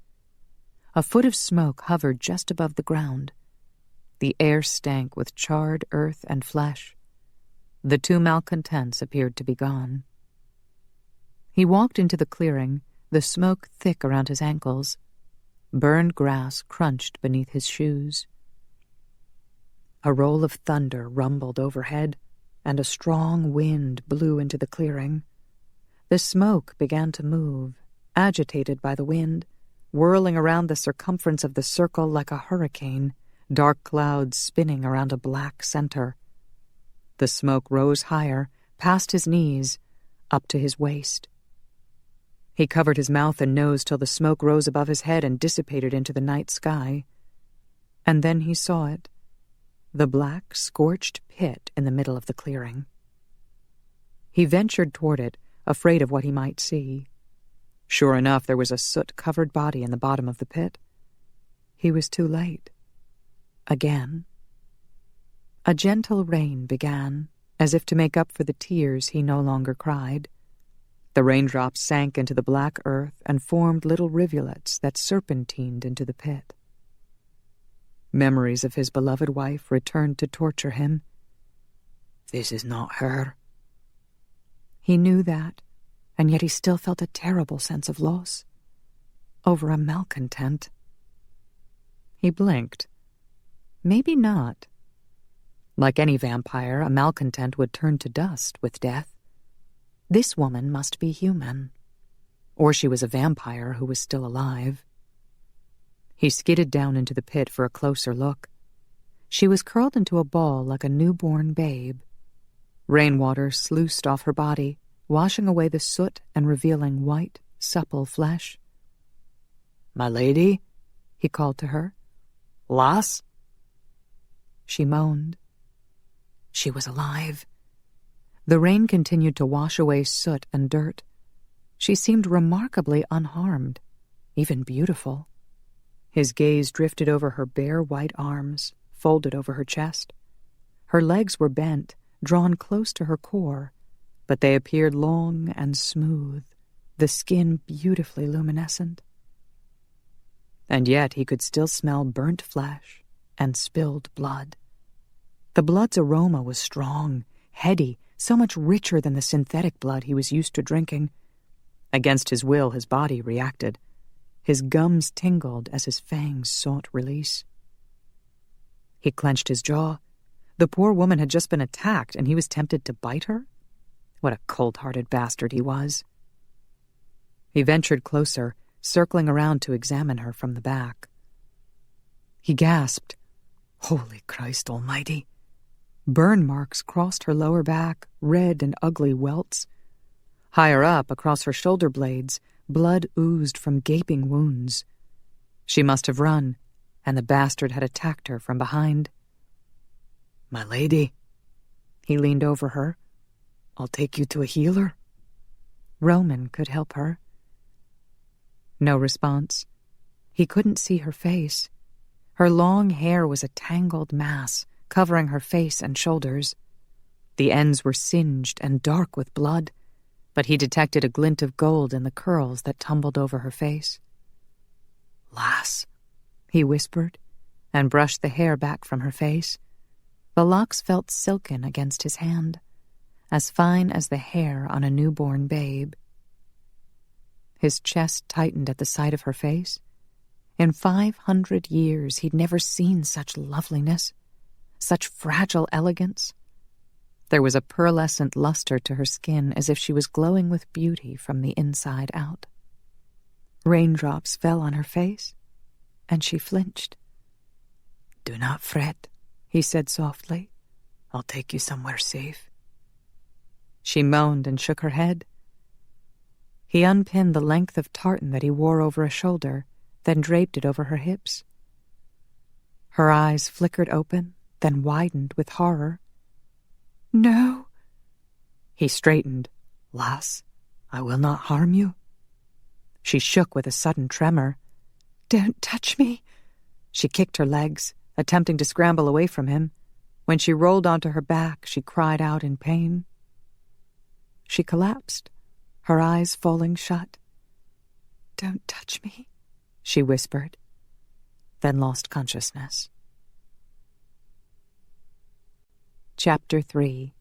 A foot of smoke hovered just above the ground. The air stank with charred earth and flesh. The two malcontents appeared to be gone. He walked into the clearing, the smoke thick around his ankles. Burned grass crunched beneath his shoes. A roll of thunder rumbled overhead, and a strong wind blew into the clearing. The smoke began to move, agitated by the wind, whirling around the circumference of the circle like a hurricane, dark clouds spinning around a black center. The smoke rose higher, past his knees, up to his waist. He covered his mouth and nose till the smoke rose above his head and dissipated into the night sky. And then he saw it, the black, scorched pit in the middle of the clearing. He ventured toward it, afraid of what he might see. Sure enough, there was a soot-covered body in the bottom of the pit. He was too late. Again. A gentle rain began, as if to make up for the tears he no longer cried. The raindrops sank into the black earth and formed little rivulets that serpentined into the pit. Memories of his beloved wife returned to torture him. This is not her. He knew that, and yet he still felt a terrible sense of loss. Over a malcontent. He blinked. Maybe not. Like any vampire, a malcontent would turn to dust with death. This woman must be human. Or she was a vampire who was still alive. He skidded down into the pit for a closer look. She was curled into a ball like a newborn babe. Rainwater sluiced off her body, washing away the soot and revealing white, supple flesh. "My lady," he called to her. "Lass?" She moaned. She was alive. The rain continued to wash away soot and dirt. She seemed remarkably unharmed, even beautiful. His gaze drifted over her bare white arms, folded over her chest. Her legs were bent, drawn close to her core, but they appeared long and smooth, the skin beautifully luminescent. And yet he could still smell burnt flesh and spilled blood. The blood's aroma was strong, heady, so much richer than the synthetic blood he was used to drinking. Against his will, his body reacted. His gums tingled as his fangs sought release. He clenched his jaw. The poor woman had just been attacked, and he was tempted to bite her? What a cold-hearted bastard he was. He ventured closer, circling around to examine her from the back. He gasped. Holy Christ Almighty! Burn marks crossed her lower back, red and ugly welts. Higher up, across her shoulder blades, blood oozed from gaping wounds. She must have run, and the bastard had attacked her from behind. "My lady." He leaned over her. "I'll take you to a healer." Roman could help her. No response. He couldn't see her face. Her long hair was a tangled mass, covering her face and shoulders. The ends were singed and dark with blood, but he detected a glint of gold in the curls that tumbled over her face. "Lass," he whispered, and brushed the hair back from her face. The locks felt silken against his hand, as fine as the hair on a newborn babe. His chest tightened at the sight of her face. In 500 years, he'd never seen such loveliness, such fragile elegance. There was a pearlescent luster to her skin, as if she was glowing with beauty from the inside out. Raindrops fell on her face, and she flinched. "Do not fret," he said softly. "I'll take you somewhere safe." She moaned and shook her head. He unpinned the length of tartan that he wore over a shoulder, then draped it over her hips. Her eyes flickered open, then widened with horror. "No." He straightened. "Lass, I will not harm you." She shook with a sudden tremor. "Don't touch me." She kicked her legs, attempting to scramble away from him. When she rolled onto her back, she cried out in pain. She collapsed, her eyes falling shut. "Don't touch me," she whispered, then lost consciousness. Chapter 3.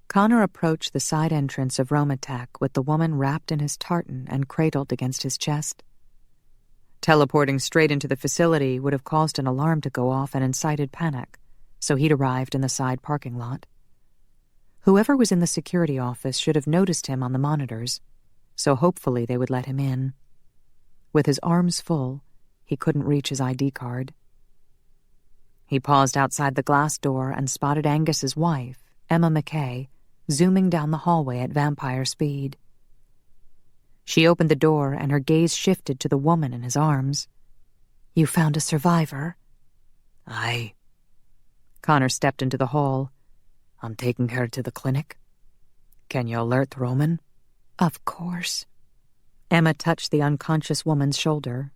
Connor approached the side entrance of Romatek with the woman wrapped in his tartan and cradled against his chest. Teleporting straight into the facility would have caused an alarm to go off and incited panic, so he'd arrived in the side parking lot. Whoever was in the security office should have noticed him on the monitors, so hopefully they would let him in. With his arms full, he couldn't reach his ID card. He paused outside the glass door and spotted Angus's wife, Emma McKay, zooming down the hallway at vampire speed. She opened the door and her gaze shifted to the woman in his arms. "You found a survivor?" "Aye." Connor stepped into the hall. "I'm taking her to the clinic. Can you alert Roman?" "Of course." Emma touched the unconscious woman's shoulder.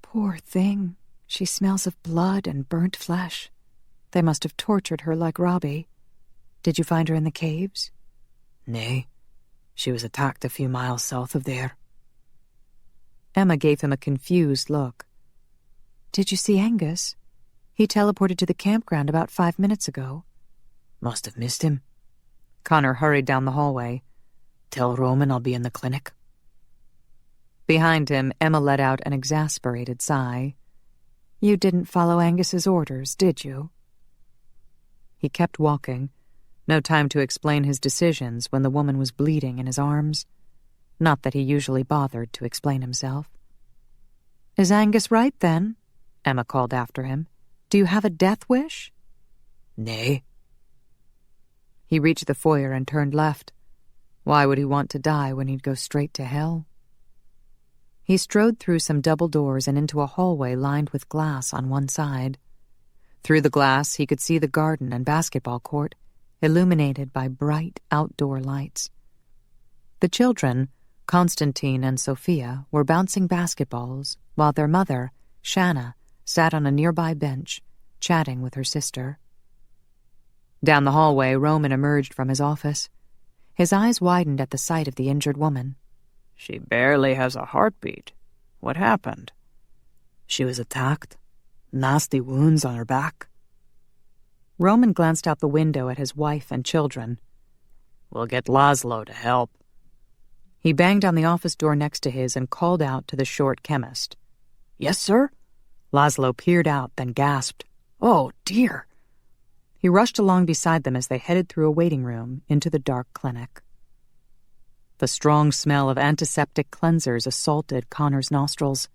"Poor thing. She smells of blood and burnt flesh. They must have tortured her like Robbie. Did you find her in the caves?" "Nay. She was attacked a few miles south of there." Emma gave him a confused look. Did you see Angus? He teleported to the campground about 5 minutes ago. Must have missed him. Connor hurried down the hallway. Tell Roman I'll be in the clinic. Behind him, Emma let out an exasperated sigh. You didn't follow Angus's orders, did you? He kept walking. No time to explain his decisions when the woman was bleeding in his arms. Not that he usually bothered to explain himself. Is Angus right, then? Emma called after him. Do you have a death wish? Nay. He reached the foyer and turned left. Why would he want to die when he'd go straight to hell? He strode through some double doors and into a hallway lined with glass on one side. Through the glass, he could see the garden and basketball court, illuminated by bright outdoor lights. The children, Constantine and Sophia, were bouncing basketballs, while their mother, Shanna, sat on a nearby bench, chatting with her sister. Down the hallway, Roman emerged from his office. His eyes widened at the sight of the injured woman. She barely has a heartbeat. What happened? She was attacked. Nasty wounds on her back. Roman glanced out the window at his wife and children. We'll get Laszlo to help. He banged on the office door next to his and called out to the short chemist. Yes, sir? Laszlo peered out, then gasped. Oh, dear. He rushed along beside them as they headed through a waiting room into the dark clinic. The strong smell of antiseptic cleansers assaulted Connor's nostrils.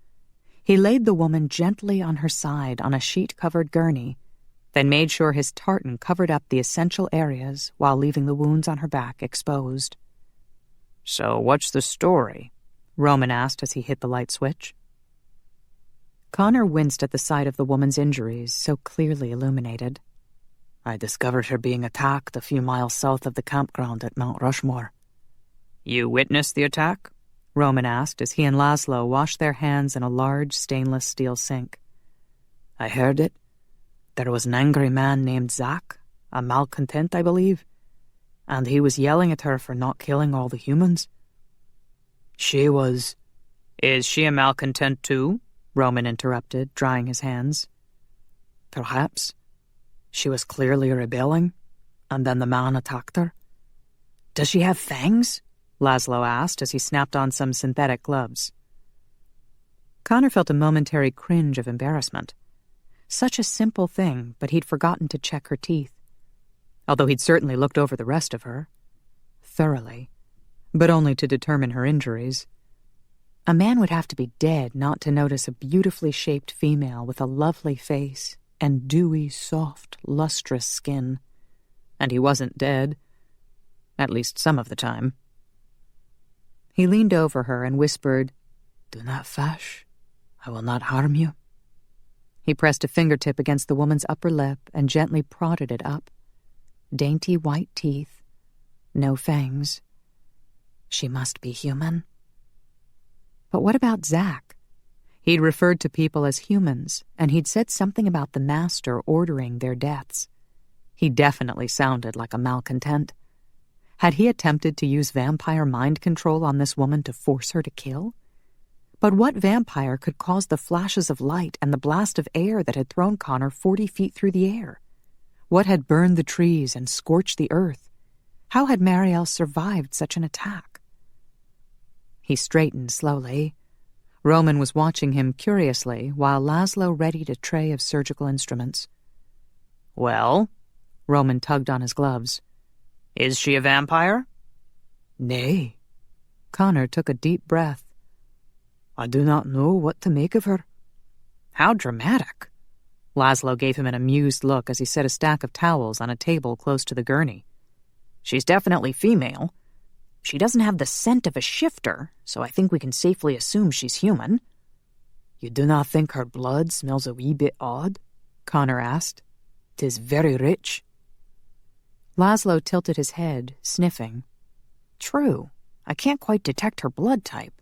He laid the woman gently on her side on a sheet-covered gurney, then made sure his tartan covered up the essential areas while leaving the wounds on her back exposed. So what's the story? Roman asked as he hit the light switch. Connor winced at the sight of the woman's injuries, so clearly illuminated. I discovered her being attacked a few miles south of the campground at Mount Rushmore. You witnessed the attack? Roman asked as he and Laszlo washed their hands in a large stainless steel sink. I heard it. There was an angry man named Zach, a malcontent, I believe, and he was yelling at her for not killing all the humans. She was... Is she a malcontent too? Roman interrupted, drying his hands. Perhaps. She was clearly rebelling, and then the man attacked her. Does she have fangs? Laszlo asked as he snapped on some synthetic gloves. Connor felt a momentary cringe of embarrassment. Such a simple thing, but he'd forgotten to check her teeth. Although he'd certainly looked over the rest of her. Thoroughly. But only to determine her injuries. A man would have to be dead not to notice a beautifully shaped female with a lovely face and dewy, soft, lustrous skin. And he wasn't dead. At least some of the time. He leaned over her and whispered, Do not fash. I will not harm you. He pressed a fingertip against the woman's upper lip and gently prodded it up. Dainty white teeth. No fangs. She must be human. But what about Zach? He'd referred to people as humans, and he'd said something about the master ordering their deaths. He definitely sounded like a malcontent. Had he attempted to use vampire mind control on this woman to force her to kill? But what vampire could cause the flashes of light and the blast of air that had thrown Connor 40 feet through the air? What had burned the trees and scorched the earth? How had Marielle survived such an attack? He straightened slowly. Roman was watching him curiously while Laszlo readied a tray of surgical instruments. Well? Roman tugged on his gloves. Is she a vampire? Nay. Connor took a deep breath. I do not know what to make of her. How dramatic. Laszlo gave him an amused look as he set a stack of towels on a table close to the gurney. She's definitely female. She doesn't have the scent of a shifter, so I think we can safely assume she's human. You do not think her blood smells a wee bit odd? Connor asked. 'Tis very rich. Laszlo tilted his head, sniffing. True. I can't quite detect her blood type,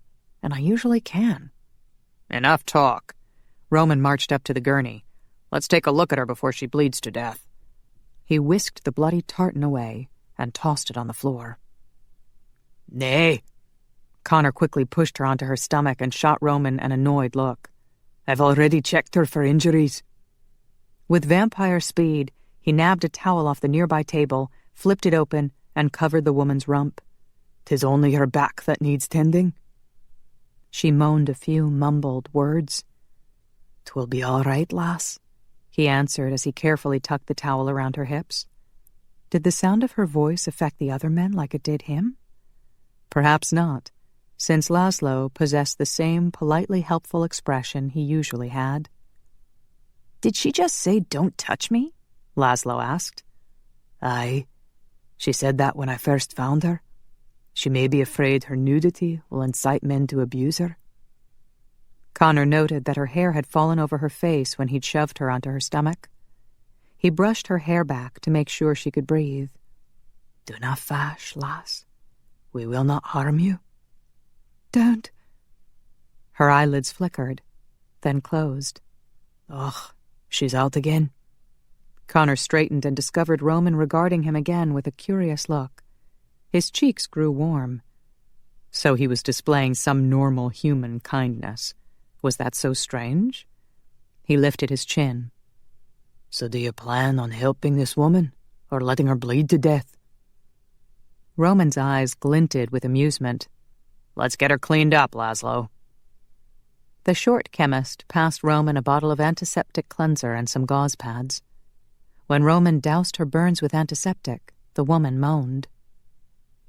and I usually can. Enough talk. Roman marched up to the gurney. Let's take a look at her before she bleeds to death. He whisked the bloody tartan away and tossed it on the floor. Nay. Connor quickly pushed her onto her stomach and shot Roman an annoyed look. I've already checked her for injuries. With vampire speed, he nabbed a towel off the nearby table, flipped it open, and covered the woman's rump. 'Tis only her back that needs tending. She moaned a few mumbled words. 'Twill be all right, lass, he answered as he carefully tucked the towel around her hips. Did the sound of her voice affect the other men like it did him? Perhaps not, since Laszlo possessed the same politely helpful expression he usually had. "Did she just say, 'Don't touch me'?" Laszlo asked. Aye. She said that when I first found her. She may be afraid her nudity will incite men to abuse her. Connor noted that her hair had fallen over her face when he'd shoved her onto her stomach. He brushed her hair back to make sure she could breathe. Do not fash, lass. We will not harm you. Don't. Her eyelids flickered, then closed. Ugh, she's out again. Connor straightened and discovered Roman regarding him again with a curious look. His cheeks grew warm. So he was displaying some normal human kindness. Was that so strange? He lifted his chin. So do you plan on helping this woman, or letting her bleed to death? Roman's eyes glinted with amusement. Let's get her cleaned up, Laszlo. The short chemist passed Roman a bottle of antiseptic cleanser and some gauze pads. When Roman doused her burns with antiseptic, the woman moaned.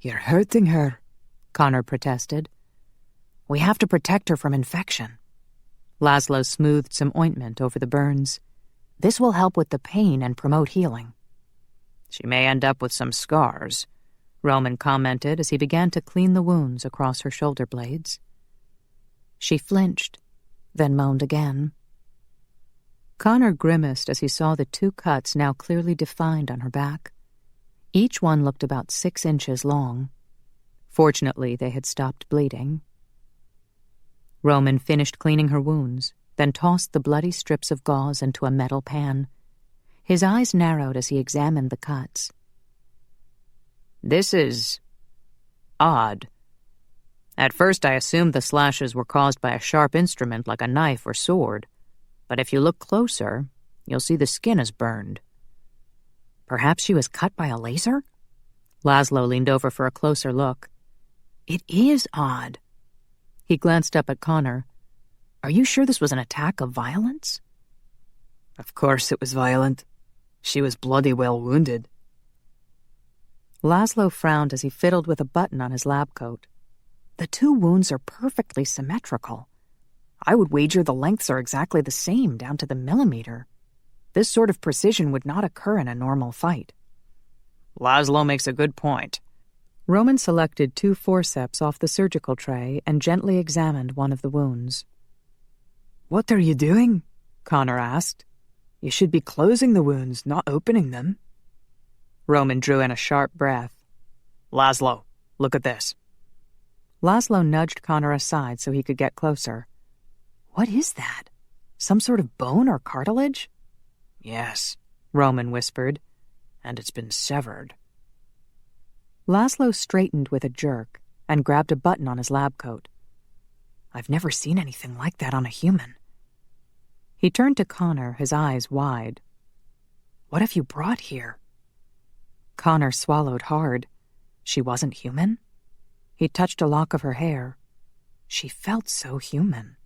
You're hurting her, Connor protested. We have to protect her from infection. Laszlo smoothed some ointment over the burns. This will help with the pain and promote healing. She may end up with some scars, Roman commented as he began to clean the wounds across her shoulder blades. She flinched, then moaned again. Connor grimaced as he saw the 2 cuts now clearly defined on her back. Each one looked about 6 inches long. Fortunately, they had stopped bleeding. Roman finished cleaning her wounds, then tossed the bloody strips of gauze into a metal pan. His eyes narrowed as he examined the cuts. This is odd. At first I assumed the slashes were caused by a sharp instrument like a knife or sword, but if you look closer, you'll see the skin is burned. Perhaps she was cut by a laser? Laszlo leaned over for a closer look. It is odd. He glanced up at Connor. Are you sure this was an attack of violence? Of course it was violent. She was bloody well wounded. Laszlo frowned as he fiddled with a button on his lab coat. The 2 wounds are perfectly symmetrical. I would wager the lengths are exactly the same down to the millimeter. This sort of precision would not occur in a normal fight. Laszlo makes a good point. Roman selected 2 forceps off the surgical tray and gently examined one of the wounds. What are you doing? Connor asked. You should be closing the wounds, not opening them. Roman drew in a sharp breath. Laszlo, look at this. Laszlo nudged Connor aside so he could get closer. What is that? Some sort of bone or cartilage? Yes, Roman whispered, and it's been severed. Laszlo straightened with a jerk and grabbed a button on his lab coat. I've never seen anything like that on a human. He turned to Connor, his eyes wide. What have you brought here? Connor swallowed hard. She wasn't human? He touched a lock of her hair. She felt so human.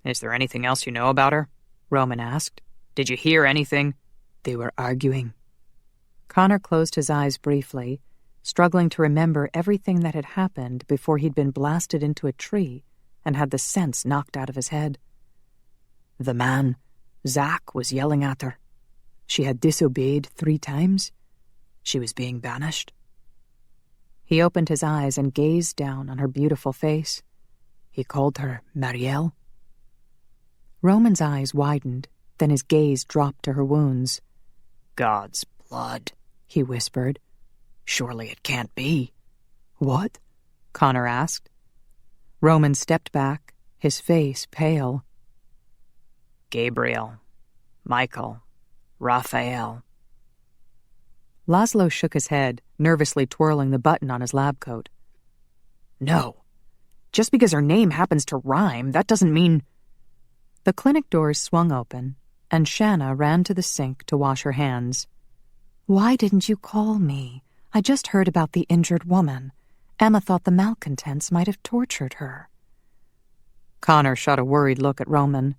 Is there anything else you know about her? Roman asked. Did you hear anything? They were arguing. Connor closed his eyes briefly, struggling to remember everything that had happened before he'd been blasted into a tree and had the sense knocked out of his head. The man, Zach, was yelling at her. She had disobeyed 3 times. She was being banished. He opened his eyes and gazed down on her beautiful face. He called her Marielle. Roman's eyes widened, then his gaze dropped to her wounds. God's blood, he whispered. Surely it can't be. What? Connor asked. Roman stepped back, his face pale. Gabriel, Michael, Raphael. Laszlo shook his head, nervously twirling the button on his lab coat. No. Just because her name happens to rhyme, that doesn't mean... The clinic doors swung open, and Shanna ran to the sink to wash her hands. "Why didn't you call me? I just heard about the injured woman. Emma thought the malcontents might have tortured her." Connor shot a worried look at Roman.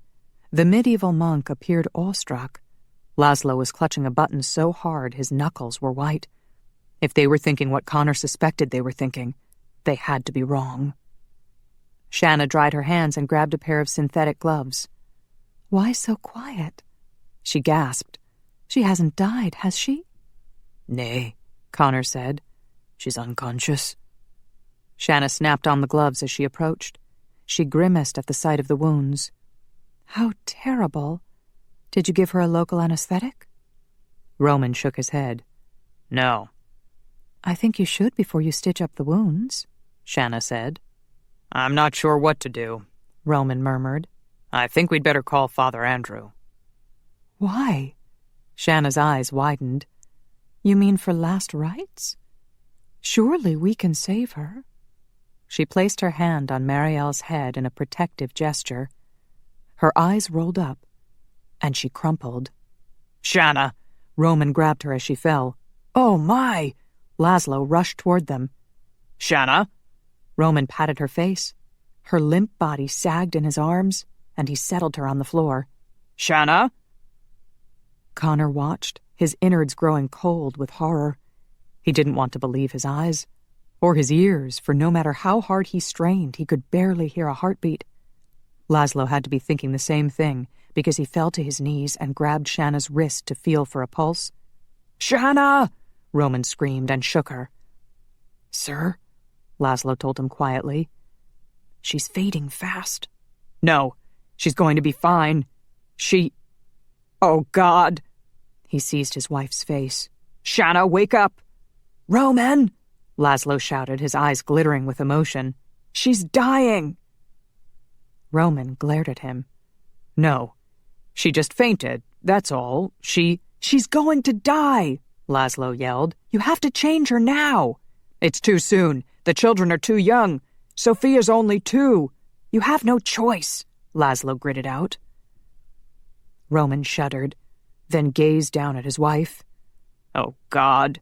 The medieval monk appeared awestruck. Laszlo was clutching a button so hard his knuckles were white. If they were thinking what Connor suspected they were thinking, they had to be wrong. Shanna dried her hands and grabbed a pair of synthetic gloves. "Why so quiet?" She gasped. "She hasn't died, has she?" "Nay," Connor said. "She's unconscious." Shanna snapped on the gloves as she approached. She grimaced at the sight of the wounds. "How terrible. Did you give her a local anesthetic?" Roman shook his head. "No." "I think you should before you stitch up the wounds," Shanna said. "I'm not sure what to do," Roman murmured. "I think we'd better call Father Andrew." "Why?" Shanna's eyes widened. "You mean for last rites? Surely we can save her." She placed her hand on Marielle's head in a protective gesture. Her eyes rolled up, and she crumpled. "Shanna!" Roman grabbed her as she fell. "Oh, my!" Laszlo rushed toward them. "Shanna!" Roman patted her face. Her limp body sagged in his arms, and he settled her on the floor. "Shanna!" Connor watched, his innards growing cold with horror. He didn't want to believe his eyes, or his ears, for no matter how hard he strained, he could barely hear a heartbeat. Laszlo had to be thinking the same thing, because he fell to his knees and grabbed Shanna's wrist to feel for a pulse. "Shanna!" Roman screamed and shook her. "Sir?" Laszlo told him quietly. "She's fading fast." "No, she's going to be fine. Oh, God!" He seized his wife's face. "Shanna, wake up!" "Roman!" Laszlo shouted, his eyes glittering with emotion. "She's dying!" Roman glared at him. "No, she just fainted, that's all. She's going to die!" Laszlo yelled. "You have to change her now!" "It's too soon. The children are too young. Sophia's only 2. "You have no choice," Laszlo gritted out. Roman shuddered, then gazed down at his wife. "Oh, God.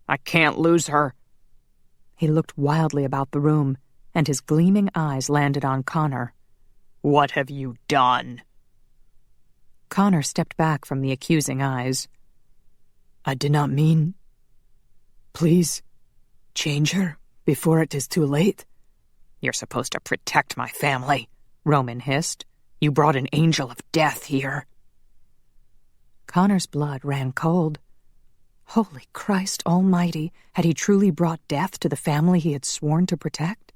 I can't lose her." He looked wildly about the room, and his gleaming eyes landed on Connor. "What have you done?" Connor stepped back from the accusing eyes. "I did not mean. Please, change her before it is too late." "You're supposed to protect my family," Roman hissed. "You brought an angel of death here." Connor's blood ran cold. Holy Christ almighty, had he truly brought death to the family he had sworn to protect?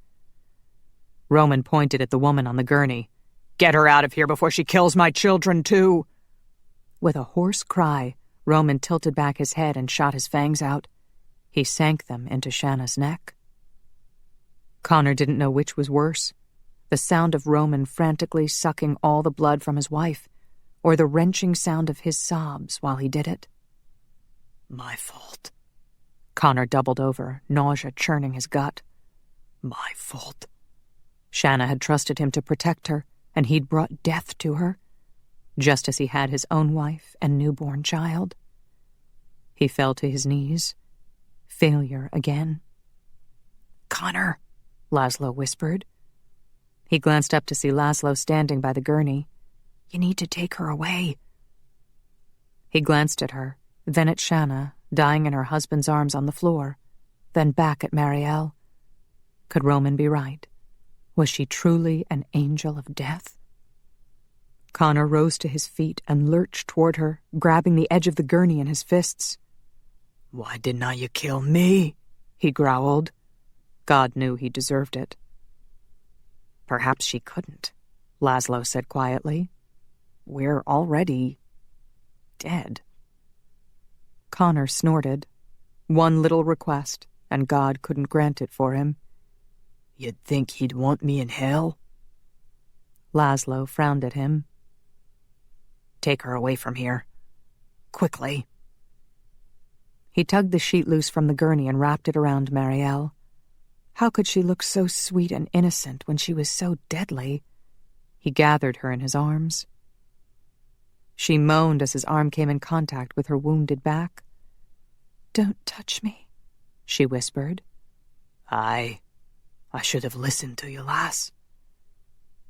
Roman pointed at the woman on the gurney. "Get her out of here before she kills my children, too." With a hoarse cry, Roman tilted back his head and shot his fangs out. He sank them into Shanna's neck. Connor didn't know which was worse, the sound of Roman frantically sucking all the blood from his wife, or the wrenching sound of his sobs while he did it. "My fault." Connor doubled over, nausea churning his gut. "My fault." Shanna had trusted him to protect her, and he'd brought death to her, just as he had his own wife and newborn child. He fell to his knees. Failure again. "Connor," Laszlo whispered. He glanced up to see Laszlo standing by the gurney. "You need to take her away." He glanced at her, then at Shanna, dying in her husband's arms on the floor, then back at Marielle. Could Roman be right? Was she truly an angel of death? Connor rose to his feet and lurched toward her, grabbing the edge of the gurney in his fists. "Why did not you kill me?" he growled. God knew he deserved it. "Perhaps she couldn't," Laszlo said quietly. "We're already dead." Connor snorted. One little request, and God couldn't grant it for him. "You'd think he'd want me in hell?" Laszlo frowned at him. "Take her away from here. Quickly." He tugged the sheet loose from the gurney and wrapped it around Marielle. How could she look so sweet and innocent when she was so deadly? He gathered her in his arms. She moaned as his arm came in contact with her wounded back. "Don't touch me," she whispered. I should have listened to you, lass.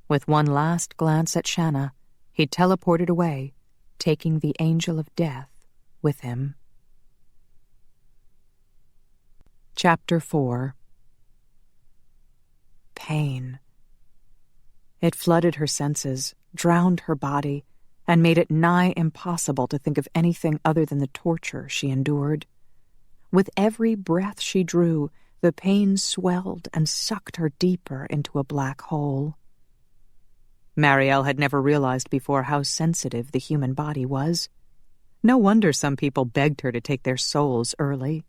With one last glance at Shanna, he teleported away, taking the angel of death with him. Chapter 4. Pain. It flooded her senses, drowned her body, and made it nigh impossible to think of anything other than the torture she endured. With every breath she drew, the pain swelled and sucked her deeper into a black hole. Marielle had never realized before how sensitive the human body was. No wonder some people begged her to take their souls early.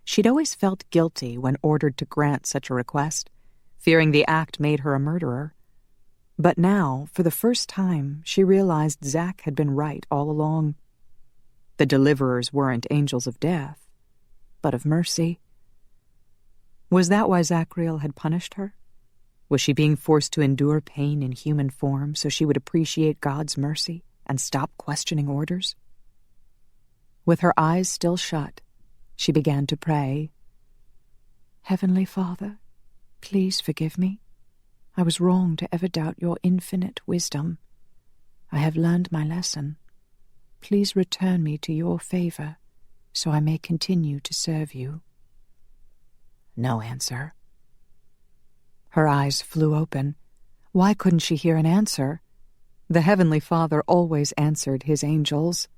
She'd always felt guilty when ordered to grant such a request, fearing the act made her a murderer. But now, for the first time, she realized Zack had been right all along. The deliverers weren't angels of death, but of mercy. Was that why Zachriel had punished her? Was she being forced to endure pain in human form so she would appreciate God's mercy and stop questioning orders? With her eyes still shut, she began to pray. "Heavenly Father, please forgive me. I was wrong to ever doubt your infinite wisdom. I have learned my lesson. Please return me to your favor, so I may continue to serve you." No answer. Her eyes flew open. Why couldn't she hear an answer? The Heavenly Father always answered his angels,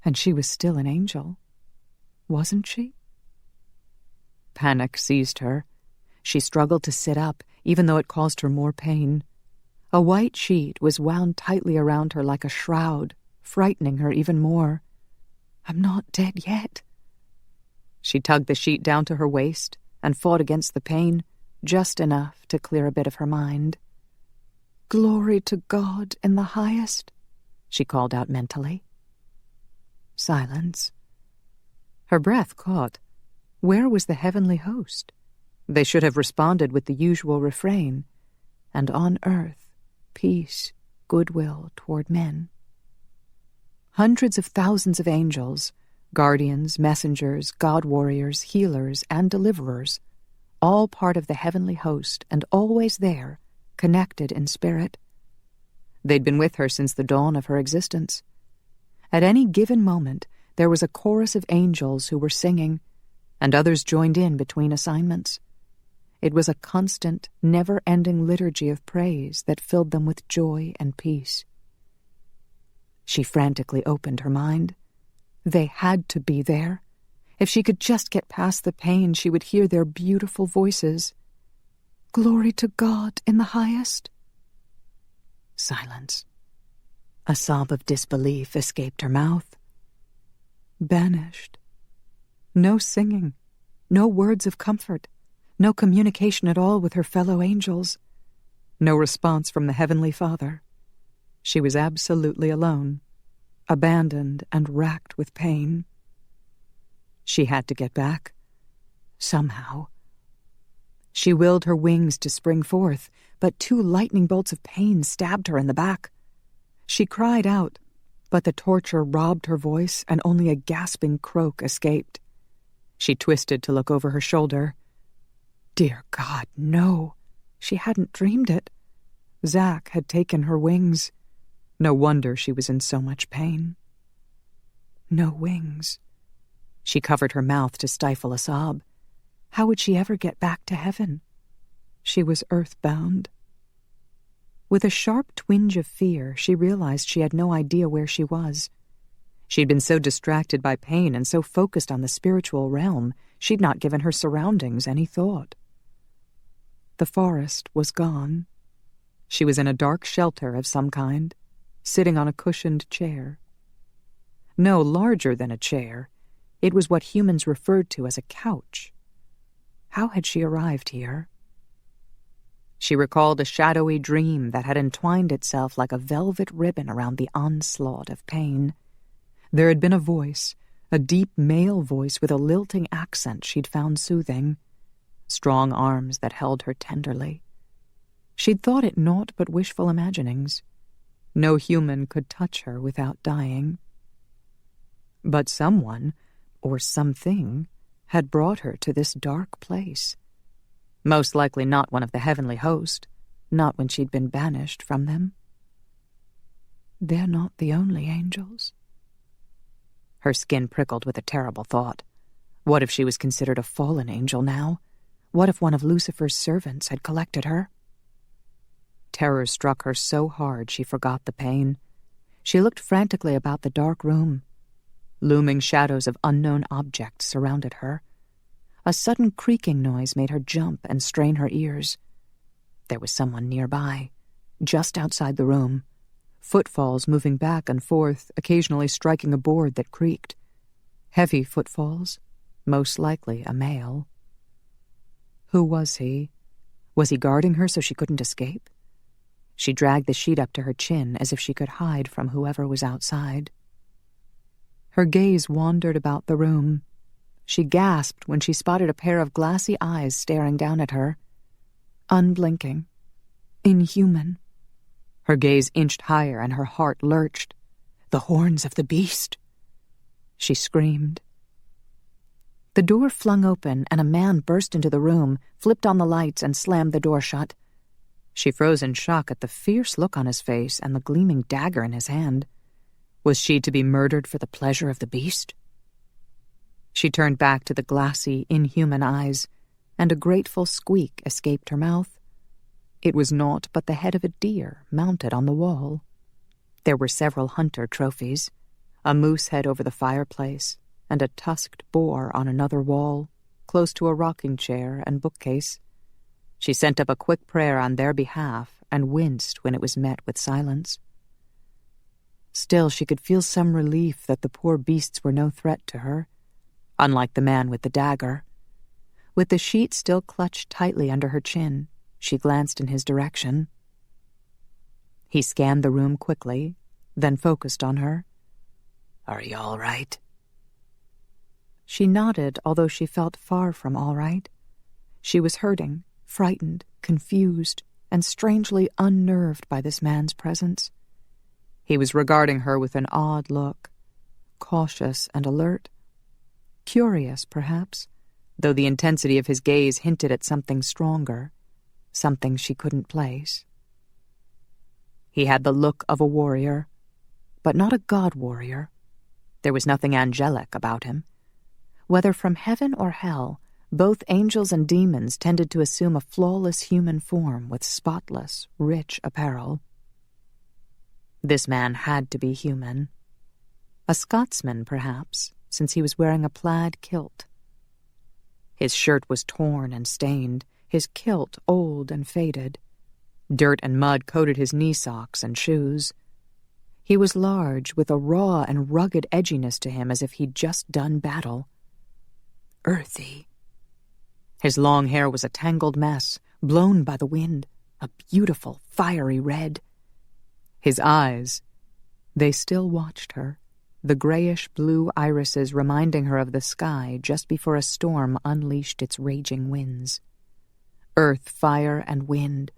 and she was still an angel. Wasn't she? Panic seized her. She struggled to sit up, even though it caused her more pain. A white sheet was wound tightly around her like a shroud, frightening her even more. "I'm not dead yet." She tugged the sheet down to her waist and fought against the pain, just enough to clear a bit of her mind. "Glory to God in the highest," she called out mentally. Silence. Her breath caught. Where was the heavenly host? They should have responded with the usual refrain, "And on earth, peace, goodwill toward men." Hundreds of thousands of angels, guardians, messengers, God warriors, healers, and deliverers, all part of the heavenly host and always there, connected in spirit. They'd been with her since the dawn of her existence. At any given moment, there was a chorus of angels who were singing, and others joined in between assignments. It was a constant, never-ending liturgy of praise that filled them with joy and peace. She frantically opened her mind. They had to be there. If she could just get past the pain, she would hear their beautiful voices. "Glory to God in the highest." Silence. A sob of disbelief escaped her mouth. Banished. No singing, no words of comfort, no communication at all with her fellow angels, no response from the Heavenly Father. She was absolutely alone, abandoned and racked with pain. She had to get back. Somehow. She willed her wings to spring forth, but 2 lightning bolts of pain stabbed her in the back. She cried out, but the torture robbed her voice and only a gasping croak escaped. She twisted to look over her shoulder. Dear God, no. She hadn't dreamed it. Zack had taken her wings. No wonder she was in so much pain. No wings. She covered her mouth to stifle a sob. How would she ever get back to heaven? She was earthbound. With a sharp twinge of fear, she realized she had no idea where she was. She'd been so distracted by pain and so focused on the spiritual realm, she'd not given her surroundings any thought. The forest was gone. She was in a dark shelter of some kind, sitting on a cushioned chair. No larger than a chair. It was what humans referred to as a couch. How had she arrived here? She recalled a shadowy dream that had entwined itself like a velvet ribbon around the onslaught of pain. There had been a voice, a deep male voice with a lilting accent she'd found soothing, strong arms that held her tenderly. She'd thought it naught but wishful imaginings. No human could touch her without dying. But someone, or something, had brought her to this dark place. Most likely not one of the heavenly host, not when she'd been banished from them. They're not the only angels. Her skin prickled with a terrible thought. What if she was considered a fallen angel now? What if one of Lucifer's servants had collected her? Terror struck her so hard she forgot the pain. She looked frantically about the dark room. Looming shadows of unknown objects surrounded her. A sudden creaking noise made her jump and strain her ears. There was someone nearby, just outside the room. Footfalls moving back and forth, occasionally striking a board that creaked. Heavy footfalls, most likely a male. Who was he? Was he guarding her so she couldn't escape? She dragged the sheet up to her chin as if she could hide from whoever was outside. Her gaze wandered about the room. She gasped when she spotted a pair of glassy eyes staring down at her. Unblinking. Inhuman. Her gaze inched higher and her heart lurched. The horns of the beast. She screamed. The door flung open and a man burst into the room, flipped on the lights, and slammed the door shut. She froze in shock at the fierce look on his face and the gleaming dagger in his hand. Was she to be murdered for the pleasure of the beast? She turned back to the glassy, inhuman eyes, and a grateful squeak escaped her mouth. It was naught but the head of a deer mounted on the wall. There were several hunter trophies, a moose head over the fireplace, and a tusked boar on another wall, close to a rocking chair and bookcase. She sent up a quick prayer on their behalf and winced when it was met with silence. Still, she could feel some relief that the poor beasts were no threat to her, unlike the man with the dagger. With the sheet still clutched tightly under her chin, she glanced in his direction. He scanned the room quickly, then focused on her. "Are you all right?" She nodded, although she felt far from all right. She was hurting, frightened, confused, and strangely unnerved by this man's presence. He was regarding her with an odd look, cautious and alert. Curious, perhaps, though the intensity of his gaze hinted at something stronger, something she couldn't place. He had the look of a warrior, but not a god warrior. There was nothing angelic about him. Whether from heaven or hell, both angels and demons tended to assume a flawless human form with spotless, rich apparel. This man had to be human. A Scotsman, perhaps, since he was wearing a plaid kilt. His shirt was torn and stained, his kilt old and faded. Dirt and mud coated his knee socks and shoes. He was large, with a raw and rugged edginess to him as if he'd just done battle. Earthy. His long hair was a tangled mess, blown by the wind, a beautiful, fiery red. His eyes, they still watched her, the grayish-blue irises reminding her of the sky just before a storm unleashed its raging winds. Earth, fire, and wind,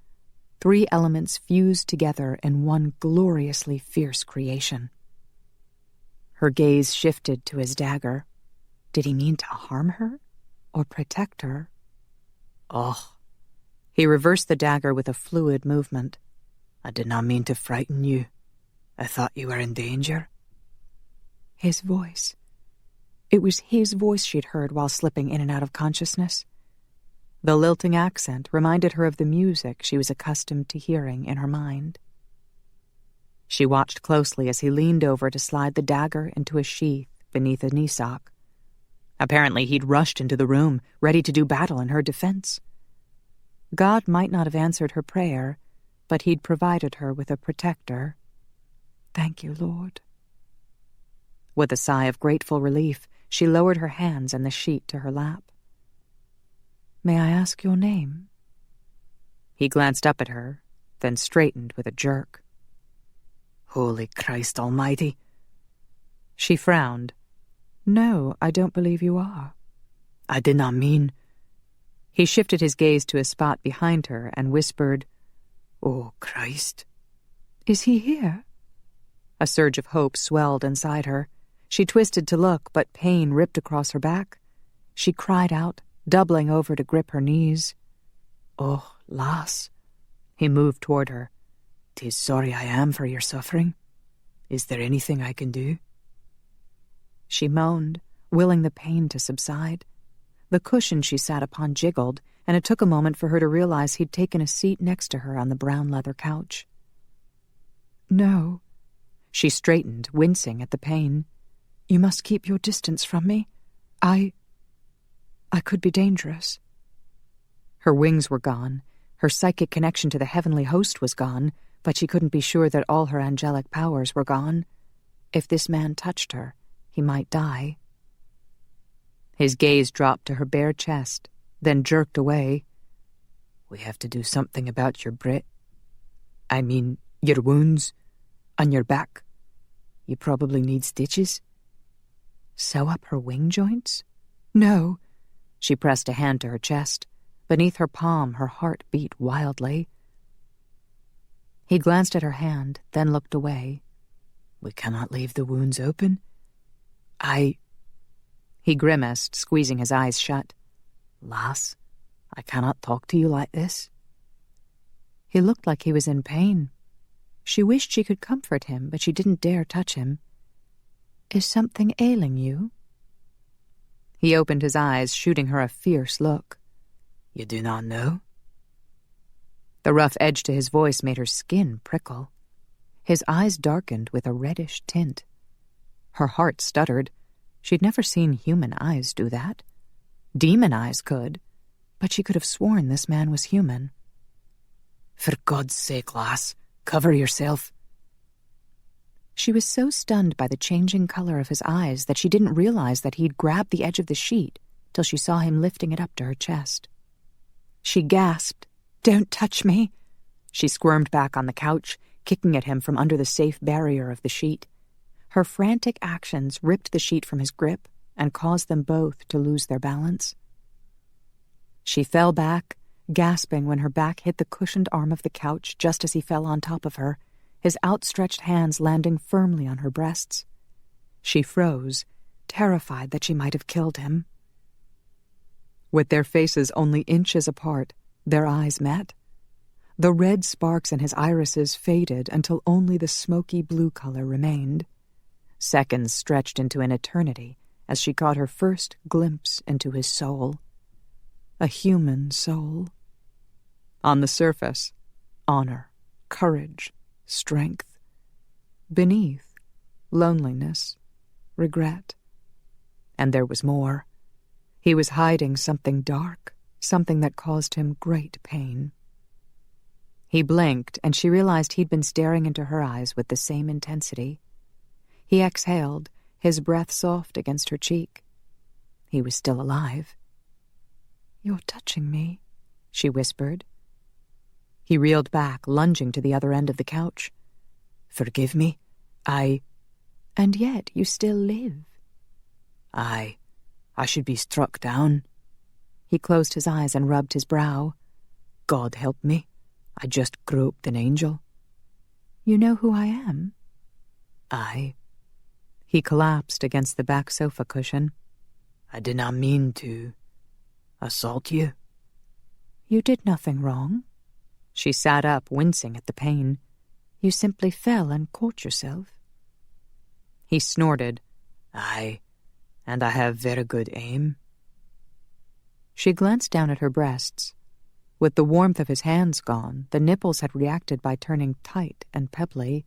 three elements fused together in one gloriously fierce creation. Her gaze shifted to his dagger. Did he mean to harm her or protect her? Oh. He reversed the dagger with a fluid movement. "I did not mean to frighten you. I thought you were in danger." His voice. It was his voice she'd heard while slipping in and out of consciousness. The lilting accent reminded her of the music she was accustomed to hearing in her mind. She watched closely as he leaned over to slide the dagger into a sheath beneath a knee sock. Apparently he'd rushed into the room, ready to do battle in her defense. God might not have answered her prayer, but he'd provided her with a protector. Thank you, Lord. With a sigh of grateful relief, she lowered her hands and the sheet to her lap. May I ask your name? He glanced up at her, then straightened with a jerk. Holy Christ Almighty! She frowned. No, I don't believe you are. I did not mean... He shifted his gaze to a spot behind her and whispered, Oh, Christ. Is he here? A surge of hope swelled inside her. She twisted to look, but pain ripped across her back. She cried out, doubling over to grip her knees. Oh, lass. He moved toward her. "'Tis sorry I am for your suffering. Is there anything I can do?" She moaned, willing the pain to subside. The cushion she sat upon jiggled, and it took a moment for her to realize he'd taken a seat next to her on the brown leather couch. "No." She straightened, wincing at the pain. "You must keep your distance from me. I could be dangerous." Her wings were gone. Her psychic connection to the heavenly host was gone, but she couldn't be sure that all her angelic powers were gone. If this man touched her, he might die. His gaze dropped to her bare chest, then jerked away. "We have to do something about your your wounds on your back. You probably need stitches." Sew up her wing joints? "No." She pressed a hand to her chest. Beneath her palm, her heart beat wildly. He glanced at her hand, then looked away. "We cannot leave the wounds open. He grimaced, squeezing his eyes shut. "Lass, I cannot talk to you like this." He looked like he was in pain. She wished she could comfort him, but she didn't dare touch him. "Is something ailing you?" He opened his eyes, shooting her a fierce look. "You do not know?" The rough edge to his voice made her skin prickle. His eyes darkened with a reddish tint. Her heart stuttered. She'd never seen human eyes do that. Demon eyes could, but she could have sworn this man was human. "For God's sake, lass, cover yourself." She was so stunned by the changing color of his eyes that she didn't realize that he'd grabbed the edge of the sheet till she saw him lifting it up to her chest. She gasped. "Don't touch me!" She squirmed back on the couch, kicking at him from under the safe barrier of the sheet. Her frantic actions ripped the sheet from his grip and caused them both to lose their balance. She fell back, gasping when her back hit the cushioned arm of the couch just as he fell on top of her, his outstretched hands landing firmly on her breasts. She froze, terrified that she might have killed him. With their faces only inches apart, their eyes met. The red sparks in his irises faded until only the smoky blue color remained. Seconds stretched into an eternity as she caught her first glimpse into his soul. A human soul. On the surface, honor, courage, strength. Beneath, loneliness, regret. And there was more. He was hiding something dark, something that caused him great pain. He blinked, and she realized he'd been staring into her eyes with the same intensity. He exhaled, his breath soft against her cheek. He was still alive. "You're touching me," she whispered. He reeled back, lunging to the other end of the couch. "Forgive me. And yet you still live." I should be struck down." He closed his eyes and rubbed his brow. "God help me. I just groped an angel." "You know who I am?" "Aye." He collapsed against the back sofa cushion. "I did not mean to assault you." "You did nothing wrong." She sat up, wincing at the pain. "You simply fell and caught yourself." He snorted. "Aye, and I have very good aim." She glanced down at her breasts. With the warmth of his hands gone, the nipples had reacted by turning tight and pebbly.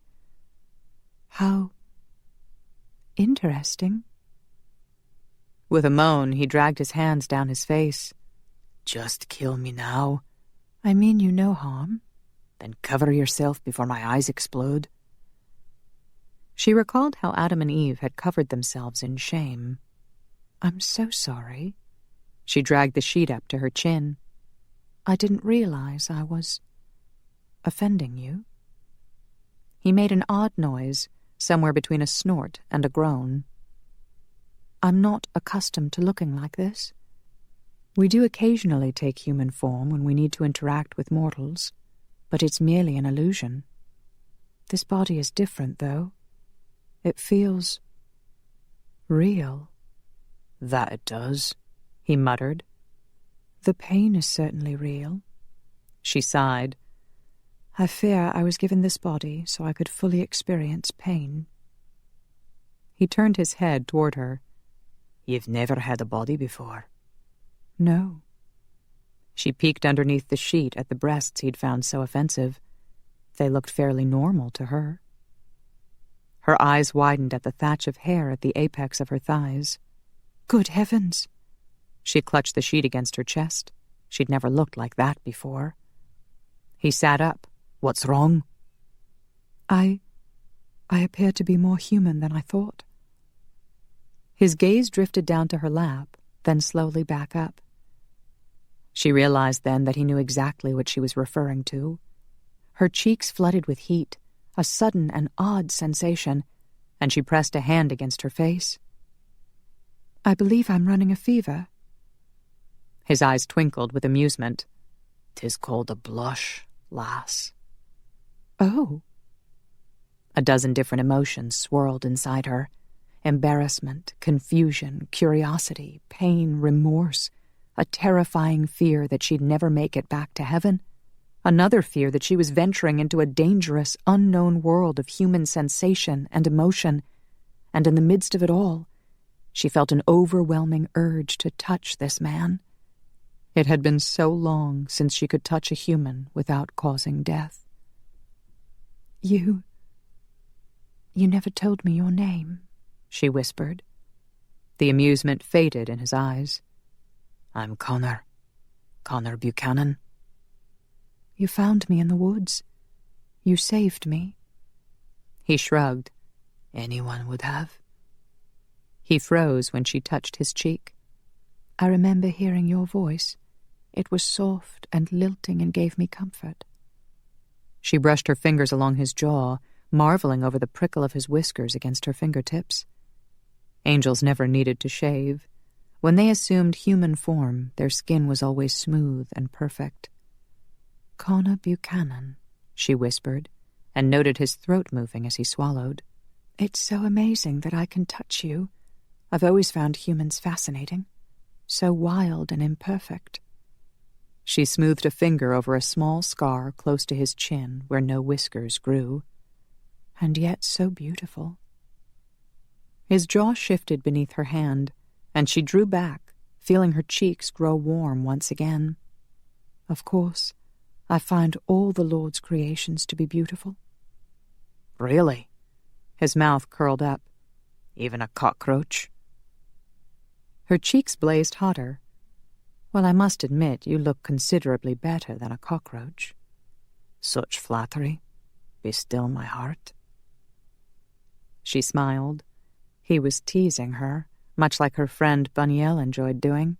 "How interesting." With a moan, he dragged his hands down his face. "Just kill me now." "I mean you no harm." "Then cover yourself before my eyes explode." She recalled how Adam and Eve had covered themselves in shame. "I'm so sorry." She dragged the sheet up to her chin. "I didn't realize I was offending you." He made an odd noise, somewhere between a snort and a groan. "I'm not accustomed to looking like this. We do occasionally take human form when we need to interact with mortals, but it's merely an illusion. This body is different, though. It feels real. That it does, he muttered. The pain is certainly real. She sighed. I fear I was given this body so I could fully experience pain. He turned his head toward her. You've never had a body before? No. She peeked underneath the sheet at the breasts he'd found so offensive. They looked fairly normal to her. Her eyes widened at the thatch of hair at the apex of her thighs. Good heavens! She clutched the sheet against her chest. She'd never looked like that before. He sat up. What's wrong? I appear to be more human than I thought. His gaze drifted down to her lap, then slowly back up. She realized then that he knew exactly what she was referring to. Her cheeks flooded with heat, a sudden and odd sensation, and she pressed a hand against her face. I believe I'm running a fever. His eyes twinkled with amusement. 'Tis called a blush, lass. Oh. A dozen different emotions swirled inside her. Embarrassment, confusion, curiosity, pain, remorse, a terrifying fear that she'd never make it back to heaven, another fear that she was venturing into a dangerous, unknown world of human sensation and emotion, and in the midst of it all, she felt an overwhelming urge to touch this man. It had been so long since she could touch a human without causing death. You never told me your name, she whispered. The amusement faded in his eyes. I'm Connor Buchanan. You found me in the woods. You saved me. He shrugged. Anyone would have. He froze when she touched his cheek. I remember hearing your voice. It was soft and lilting and gave me comfort. She brushed her fingers along his jaw, marveling over the prickle of his whiskers against her fingertips. Angels never needed to shave. When they assumed human form, their skin was always smooth and perfect. Connor Buchanan, she whispered, and noted his throat moving as he swallowed. It's so amazing that I can touch you. I've always found humans fascinating, so wild and imperfect. She smoothed a finger over a small scar close to his chin where no whiskers grew. And yet so beautiful. His jaw shifted beneath her hand, and she drew back, feeling her cheeks grow warm once again. Of course, I find all the Lord's creations to be beautiful. Really? His mouth curled up. Even a cockroach? Her cheeks blazed hotter. Well, I must admit, you look considerably better than a cockroach. Such flattery. Be still my heart. She smiled. He was teasing her, much like her friend Buniel enjoyed doing.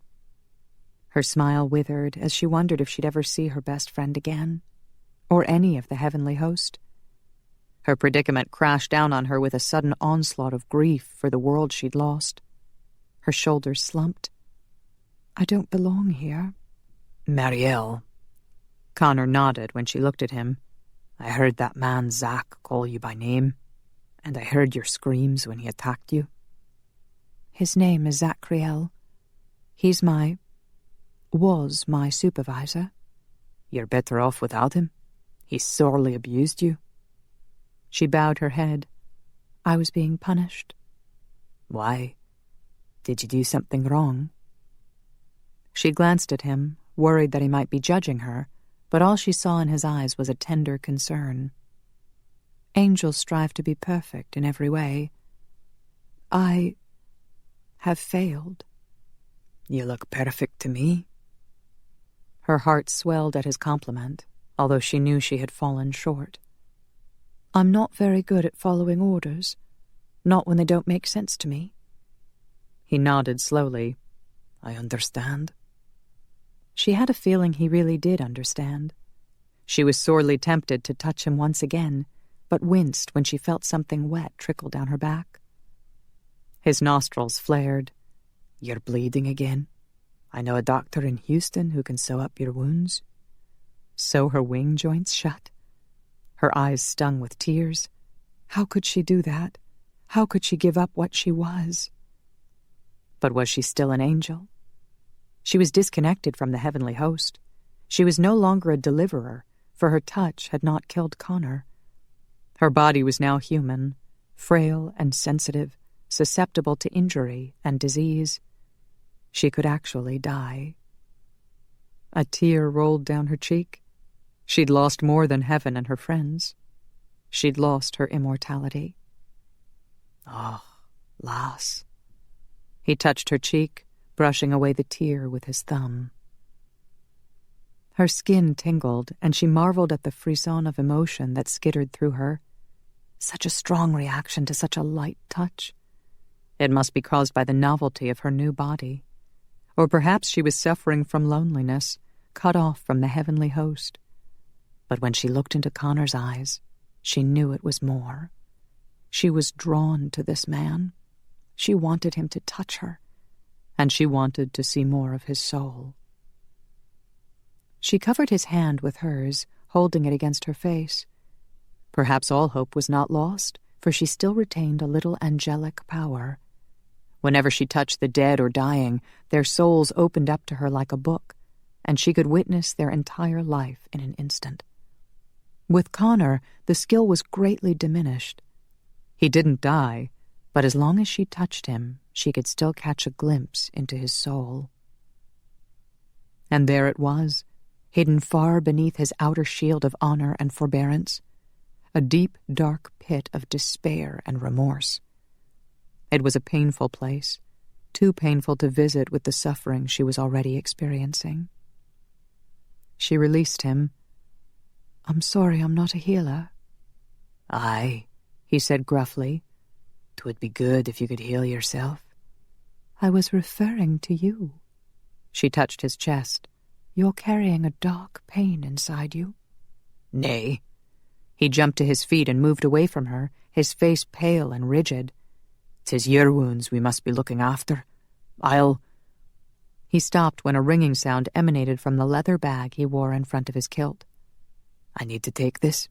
Her smile withered as she wondered if she'd ever see her best friend again, or any of the heavenly host. Her predicament crashed down on her with a sudden onslaught of grief for the world she'd lost. Her shoulders slumped. I don't belong here. Marielle. Connor nodded when she looked at him. I heard that man Zach call you by name, and I heard your screams when he attacked you. His name is Zachriel. Was my supervisor. You're better off without him. He sorely abused you. She bowed her head. I was being punished. Why? Did you do something wrong? She glanced at him, worried that he might be judging her, but all she saw in his eyes was a tender concern. Angels strive to be perfect in every way. I have failed. You look perfect to me. Her heart swelled at his compliment, although she knew she had fallen short. I'm not very good at following orders, not when they don't make sense to me. He nodded slowly. I understand. She had a feeling he really did understand. She was sorely tempted to touch him once again, but winced when she felt something wet trickle down her back. His nostrils flared. You're bleeding again. I know a doctor in Houston who can sew up your wounds. Sew her wing joints shut? Her eyes stung with tears. How could she do that? How could she give up what she was? But was she still an angel? She was disconnected from the heavenly host. She was no longer a deliverer, for her touch had not killed Connor. Her body was now human, frail and sensitive, susceptible to injury and disease. She could actually die. A tear rolled down her cheek. She'd lost more than heaven and her friends. She'd lost her immortality. Oh, lass. He touched her cheek, brushing away the tear with his thumb. Her skin tingled, and she marveled at the frisson of emotion that skittered through her. Such a strong reaction to such a light touch. It must be caused by the novelty of her new body. Or perhaps she was suffering from loneliness, cut off from the heavenly host. But when she looked into Connor's eyes, she knew it was more. She was drawn to this man. She wanted him to touch her, and she wanted to see more of his soul. She covered his hand with hers, holding it against her face. Perhaps all hope was not lost, for she still retained a little angelic power. Whenever she touched the dead or dying, their souls opened up to her like a book, and she could witness their entire life in an instant. With Connor, the skill was greatly diminished. He didn't die, but as long as she touched him, she could still catch a glimpse into his soul. And there it was, hidden far beneath his outer shield of honor and forbearance, a deep, dark pit of despair and remorse. It was a painful place, too painful to visit with the suffering she was already experiencing. She released him. "I'm sorry I'm not a healer." "Aye," he said gruffly. "'Twould be good if you could heal yourself." "I was referring to you." She touched his chest. "You're carrying a dark pain inside you." "Nay." He jumped to his feet and moved away from her, his face pale and rigid. "'Tis your wounds we must be looking after. I'll—" He stopped when a ringing sound emanated from the leather bag he wore in front of his kilt. "I need to take this."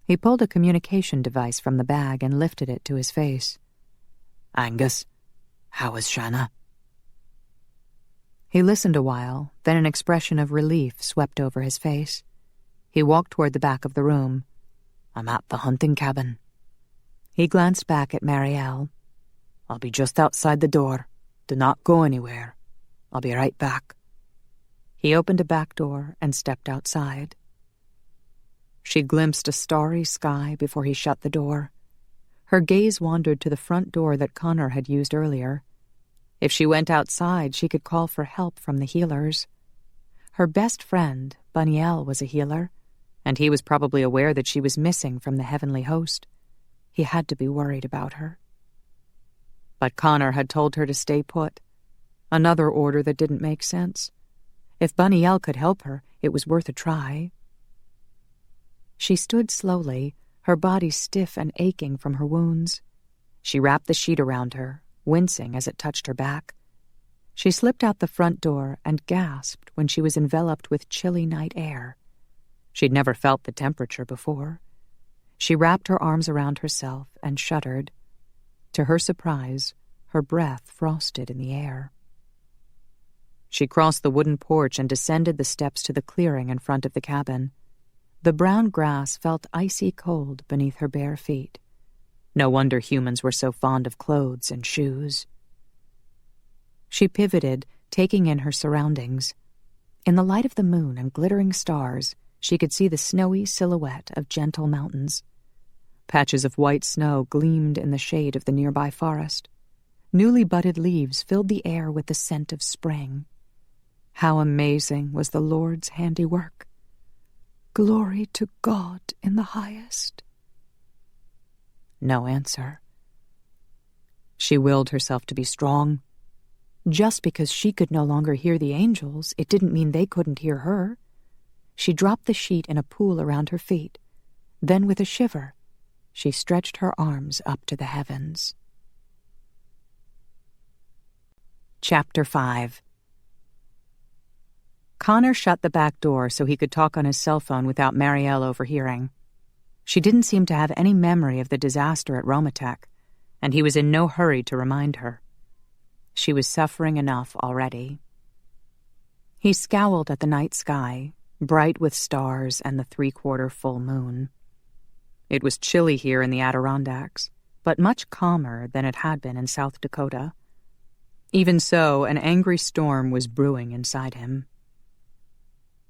He pulled a communication device from the bag and lifted it to his face. "Angus, how is Shanna?" He listened a while, then an expression of relief swept over his face. He walked toward the back of the room. "I'm at the hunting cabin." He glanced back at Marielle. "I'll be just outside the door. Do not go anywhere. I'll be right back." He opened a back door and stepped outside. She glimpsed a starry sky before he shut the door. Her gaze wandered to the front door that Connor had used earlier. If she went outside, she could call for help from the healers. Her best friend, Banielle, was a healer, and he was probably aware that she was missing from the heavenly host. He had to be worried about her. But Connor had told her to stay put. Another order that didn't make sense. If Banielle could help her, it was worth a try. She stood slowly, her body stiff and aching from her wounds. She wrapped the sheet around her, wincing as it touched her back. She slipped out the front door and gasped when she was enveloped with chilly night air. She'd never felt the temperature before. She wrapped her arms around herself and shuddered. To her surprise, her breath frosted in the air. She crossed the wooden porch and descended the steps to the clearing in front of the cabin. The brown grass felt icy cold beneath her bare feet. No wonder humans were so fond of clothes and shoes. She pivoted, taking in her surroundings. In the light of the moon and glittering stars, she could see the snowy silhouette of gentle mountains. Patches of white snow gleamed in the shade of the nearby forest. Newly budded leaves filled the air with the scent of spring. How amazing was the Lord's handiwork! Glory to God in the highest. No answer. She willed herself to be strong. Just because she could no longer hear the angels, it didn't mean they couldn't hear her. She dropped the sheet in a pool around her feet. Then, with a shiver, she stretched her arms up to the heavens. Chapter 5. Connor shut the back door so he could talk on his cell phone without Marielle overhearing. She didn't seem to have any memory of the disaster at Romatech, and he was in no hurry to remind her. She was suffering enough already. He scowled at the night sky, bright with stars and the 3/4 full moon. It was chilly here in the Adirondacks, but much calmer than it had been in South Dakota. Even so, an angry storm was brewing inside him.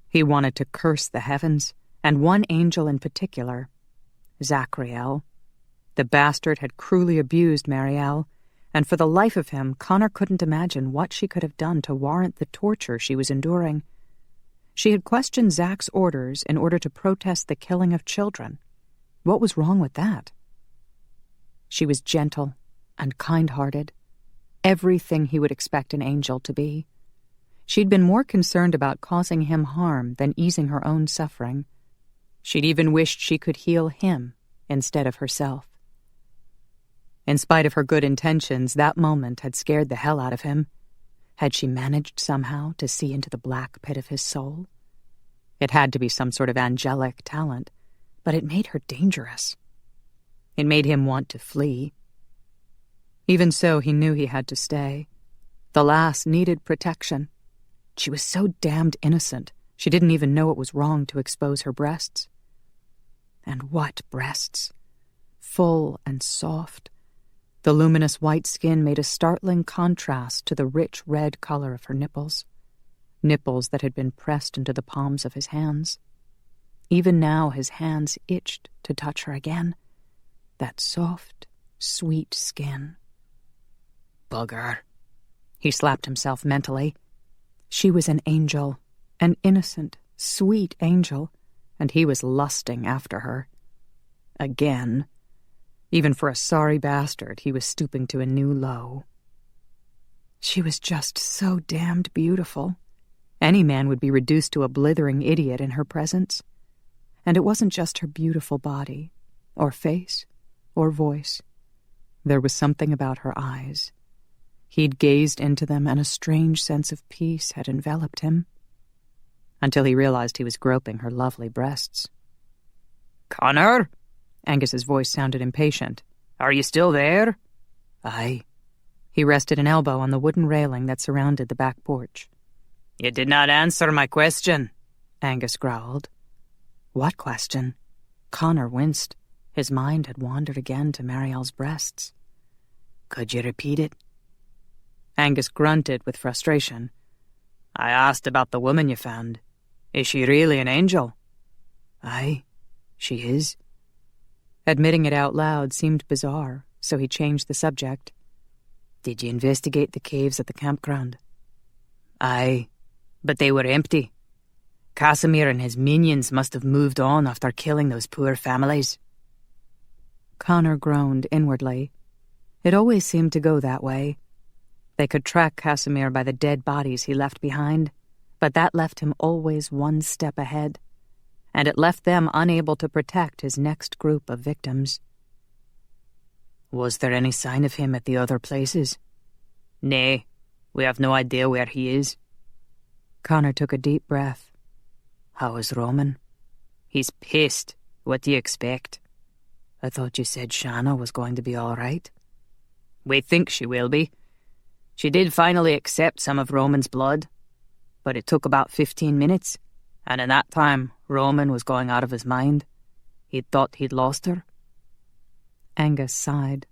He wanted to curse the heavens, and one angel in particular, Zachriel. The bastard had cruelly abused Marielle, and for the life of him, Connor couldn't imagine what she could have done to warrant the torture she was enduring. She had questioned Zach's orders in order to protest the killing of children. What was wrong with that? She was gentle and kind-hearted, everything he would expect an angel to be. She'd been more concerned about causing him harm than easing her own suffering. She'd even wished she could heal him instead of herself. In spite of her good intentions, that moment had scared the hell out of him. Had she managed somehow to see into the black pit of his soul? It had to be some sort of angelic talent, but it made her dangerous. It made him want to flee. Even so, he knew he had to stay. The lass needed protection. She was so damned innocent, she didn't even know it was wrong to expose her breasts. And what breasts! Full and soft. The luminous white skin made a startling contrast to the rich red color of her nipples that had been pressed into the palms of his hands. Even now his hands itched to touch her again. That soft, sweet skin. Bugger. He slapped himself mentally. She was an angel, an innocent, sweet angel, and he was lusting after her. Again. Even for a sorry bastard, he was stooping to a new low. She was just so damned beautiful. Any man would be reduced to a blithering idiot in her presence. And it wasn't just her beautiful body, or face, or voice. There was something about her eyes. He'd gazed into them, and a strange sense of peace had enveloped him, until he realized he was groping her lovely breasts. "Connor?" Angus's voice sounded impatient. "Are you still there?" "Aye." He rested an elbow on the wooden railing that surrounded the back porch. "You did not answer my question," Angus growled. What question? Connor winced. His mind had wandered again to Marielle's breasts. "Could you repeat it?" Angus grunted with frustration. "I asked about the woman you found. Is she really an angel?" "Aye, she is." Admitting it out loud seemed bizarre, so he changed the subject. "Did you investigate the caves at the campground?" "Aye, but they were empty. Casimir and his minions must have moved on after killing those poor families." Connor groaned inwardly. It always seemed to go that way. They could track Casimir by the dead bodies he left behind, but that left him always one step ahead, and it left them unable to protect his next group of victims. "Was there any sign of him at the other places?" "Nay, we have no idea where he is." Connor took a deep breath. "How is Roman?" "He's pissed. What do you expect?" "I thought you said Shanna was going to be all right." "We think she will be. She did finally accept some of Roman's blood, but it took about 15 minutes, and in that time, Roman was going out of his mind. He'd thought he'd lost her." Angus sighed.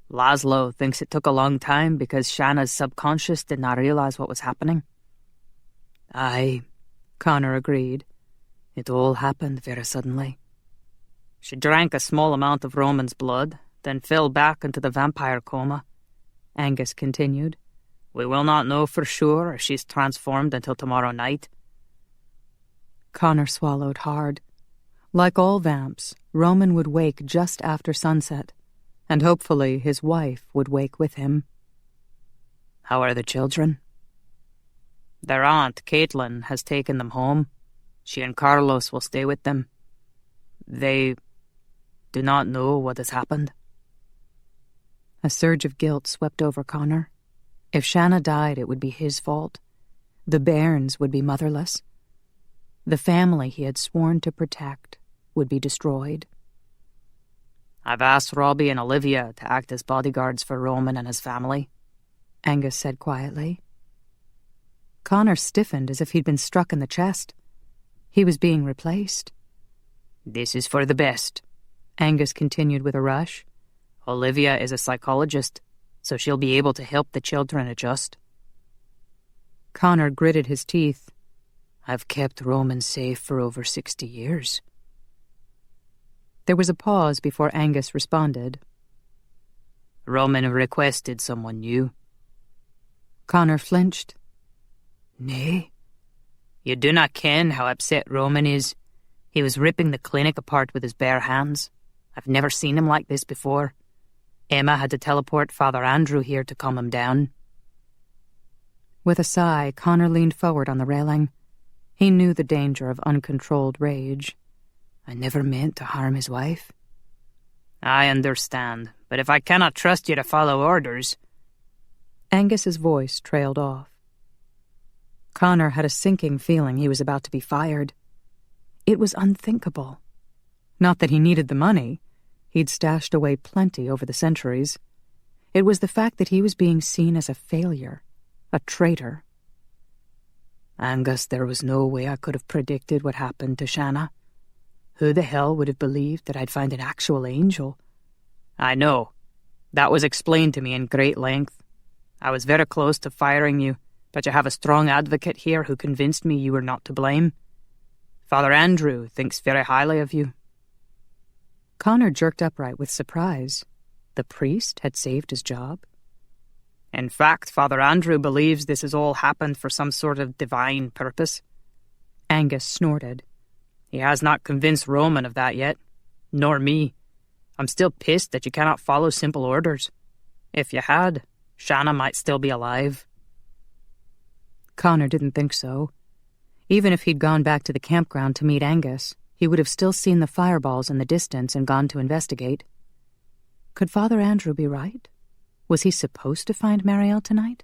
"Laszlo thinks it took a long time because Shanna's subconscious did not realize what was happening." "Aye," Connor agreed. "It all happened very suddenly." "She drank a small amount of Roman's blood, then fell back into the vampire coma," Angus continued. "We will not know for sure if she's transformed until tomorrow night." Connor swallowed hard. Like all vamps, Roman would wake just after sunset, and hopefully his wife would wake with him. "How are the children?" "Their aunt, Caitlin, has taken them home. She and Carlos will stay with them. They do not know what has happened." A surge of guilt swept over Connor. If Shanna died, it would be his fault. The bairns would be motherless. The family he had sworn to protect would be destroyed. I've asked Robbie and Olivia to act as bodyguards for Roman and his family, Angus said quietly. Connor stiffened as if he'd been struck in the chest. He was being replaced. This is for the best, Angus continued with a rush. Olivia is a psychologist, so she'll be able to help the children adjust. Connor gritted his teeth. I've kept Roman safe for over 60 years. There was a pause before Angus responded. Roman requested someone new. Connor flinched. Nay? You do not ken how upset Roman is. He was ripping the clinic apart with his bare hands. I've never seen him like this before. Emma had to teleport Father Andrew here to calm him down. With a sigh, Connor leaned forward on the railing. He knew the danger of uncontrolled rage. I never meant to harm his wife. I understand, but if I cannot trust you to follow orders... Angus's voice trailed off. Connor had a sinking feeling he was about to be fired. It was unthinkable. Not that he needed the money. He'd stashed away plenty over the centuries. It was the fact that he was being seen as a failure, a traitor. Angus, there was no way I could have predicted what happened to Shanna. Who the hell would have believed that I'd find an actual angel? I know. That was explained to me in great length. I was very close to firing you, but you have a strong advocate here who convinced me you were not to blame. Father Andrew thinks very highly of you. Connor jerked upright with surprise. The priest had saved his job? In fact, Father Andrew believes this has all happened for some sort of divine purpose. Angus snorted. He has not convinced Roman of that yet, nor me. I'm still pissed that you cannot follow simple orders. If you had, Shanna might still be alive. Connor didn't think so. Even if he'd gone back to the campground to meet Angus, he would have still seen the fireballs in the distance and gone to investigate. Could Father Andrew be right? Was he supposed to find Marielle tonight?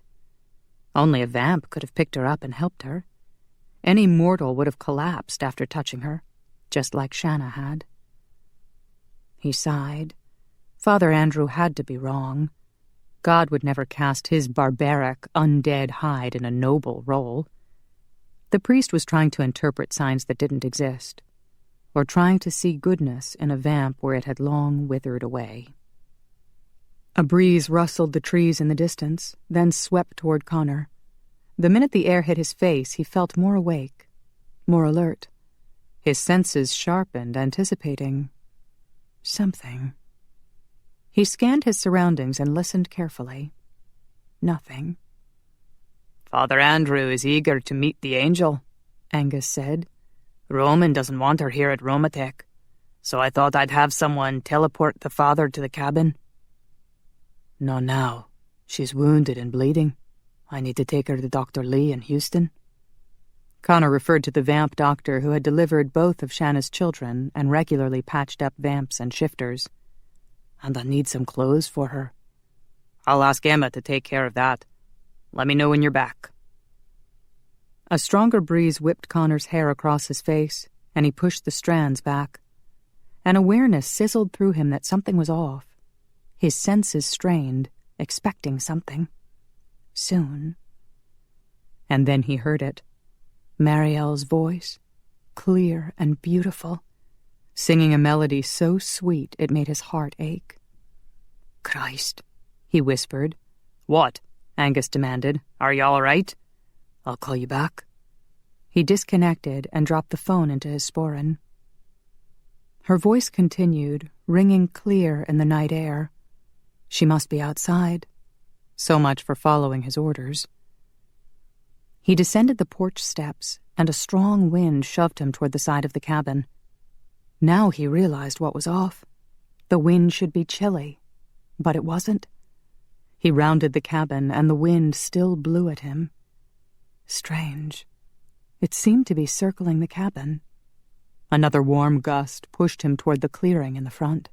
Only a vamp could have picked her up and helped her. Any mortal would have collapsed after touching her, just like Shanna had. He sighed. Father Andrew had to be wrong. God would never cast his barbaric, undead hide in a noble role. The priest was trying to interpret signs that didn't exist, or trying to see goodness in a vamp where it had long withered away. A breeze rustled the trees in the distance, then swept toward Connor. The minute the air hit his face, he felt more awake, more alert. His senses sharpened, anticipating something. He scanned his surroundings and listened carefully. Nothing. Father Andrew is eager to meet the angel, Angus said. Roman doesn't want her here at Romatech, so I thought I'd have someone teleport the father to the cabin. Not now. She's wounded and bleeding. I need to take her to Dr. Lee in Houston. Connor referred to the vamp doctor who had delivered both of Shanna's children and regularly patched up vamps and shifters. And I need some clothes for her. I'll ask Emma to take care of that. Let me know when you're back. A stronger breeze whipped Connor's hair across his face, and he pushed the strands back. An awareness sizzled through him that something was off. His senses strained, expecting something. Soon. And then he heard it. Marielle's voice, clear and beautiful, singing a melody so sweet it made his heart ache. Christ, he whispered. What? Angus demanded. Are you all right? I'll call you back. He disconnected and dropped the phone into his sporran. Her voice continued, ringing clear in the night air. She must be outside. So much for following his orders. He descended the porch steps, and a strong wind shoved him toward the side of the cabin. Now he realized what was off. The wind should be chilly, but it wasn't. He rounded the cabin, and the wind still blew at him. Strange. It seemed to be circling the cabin. Another warm gust pushed him toward the clearing in the front.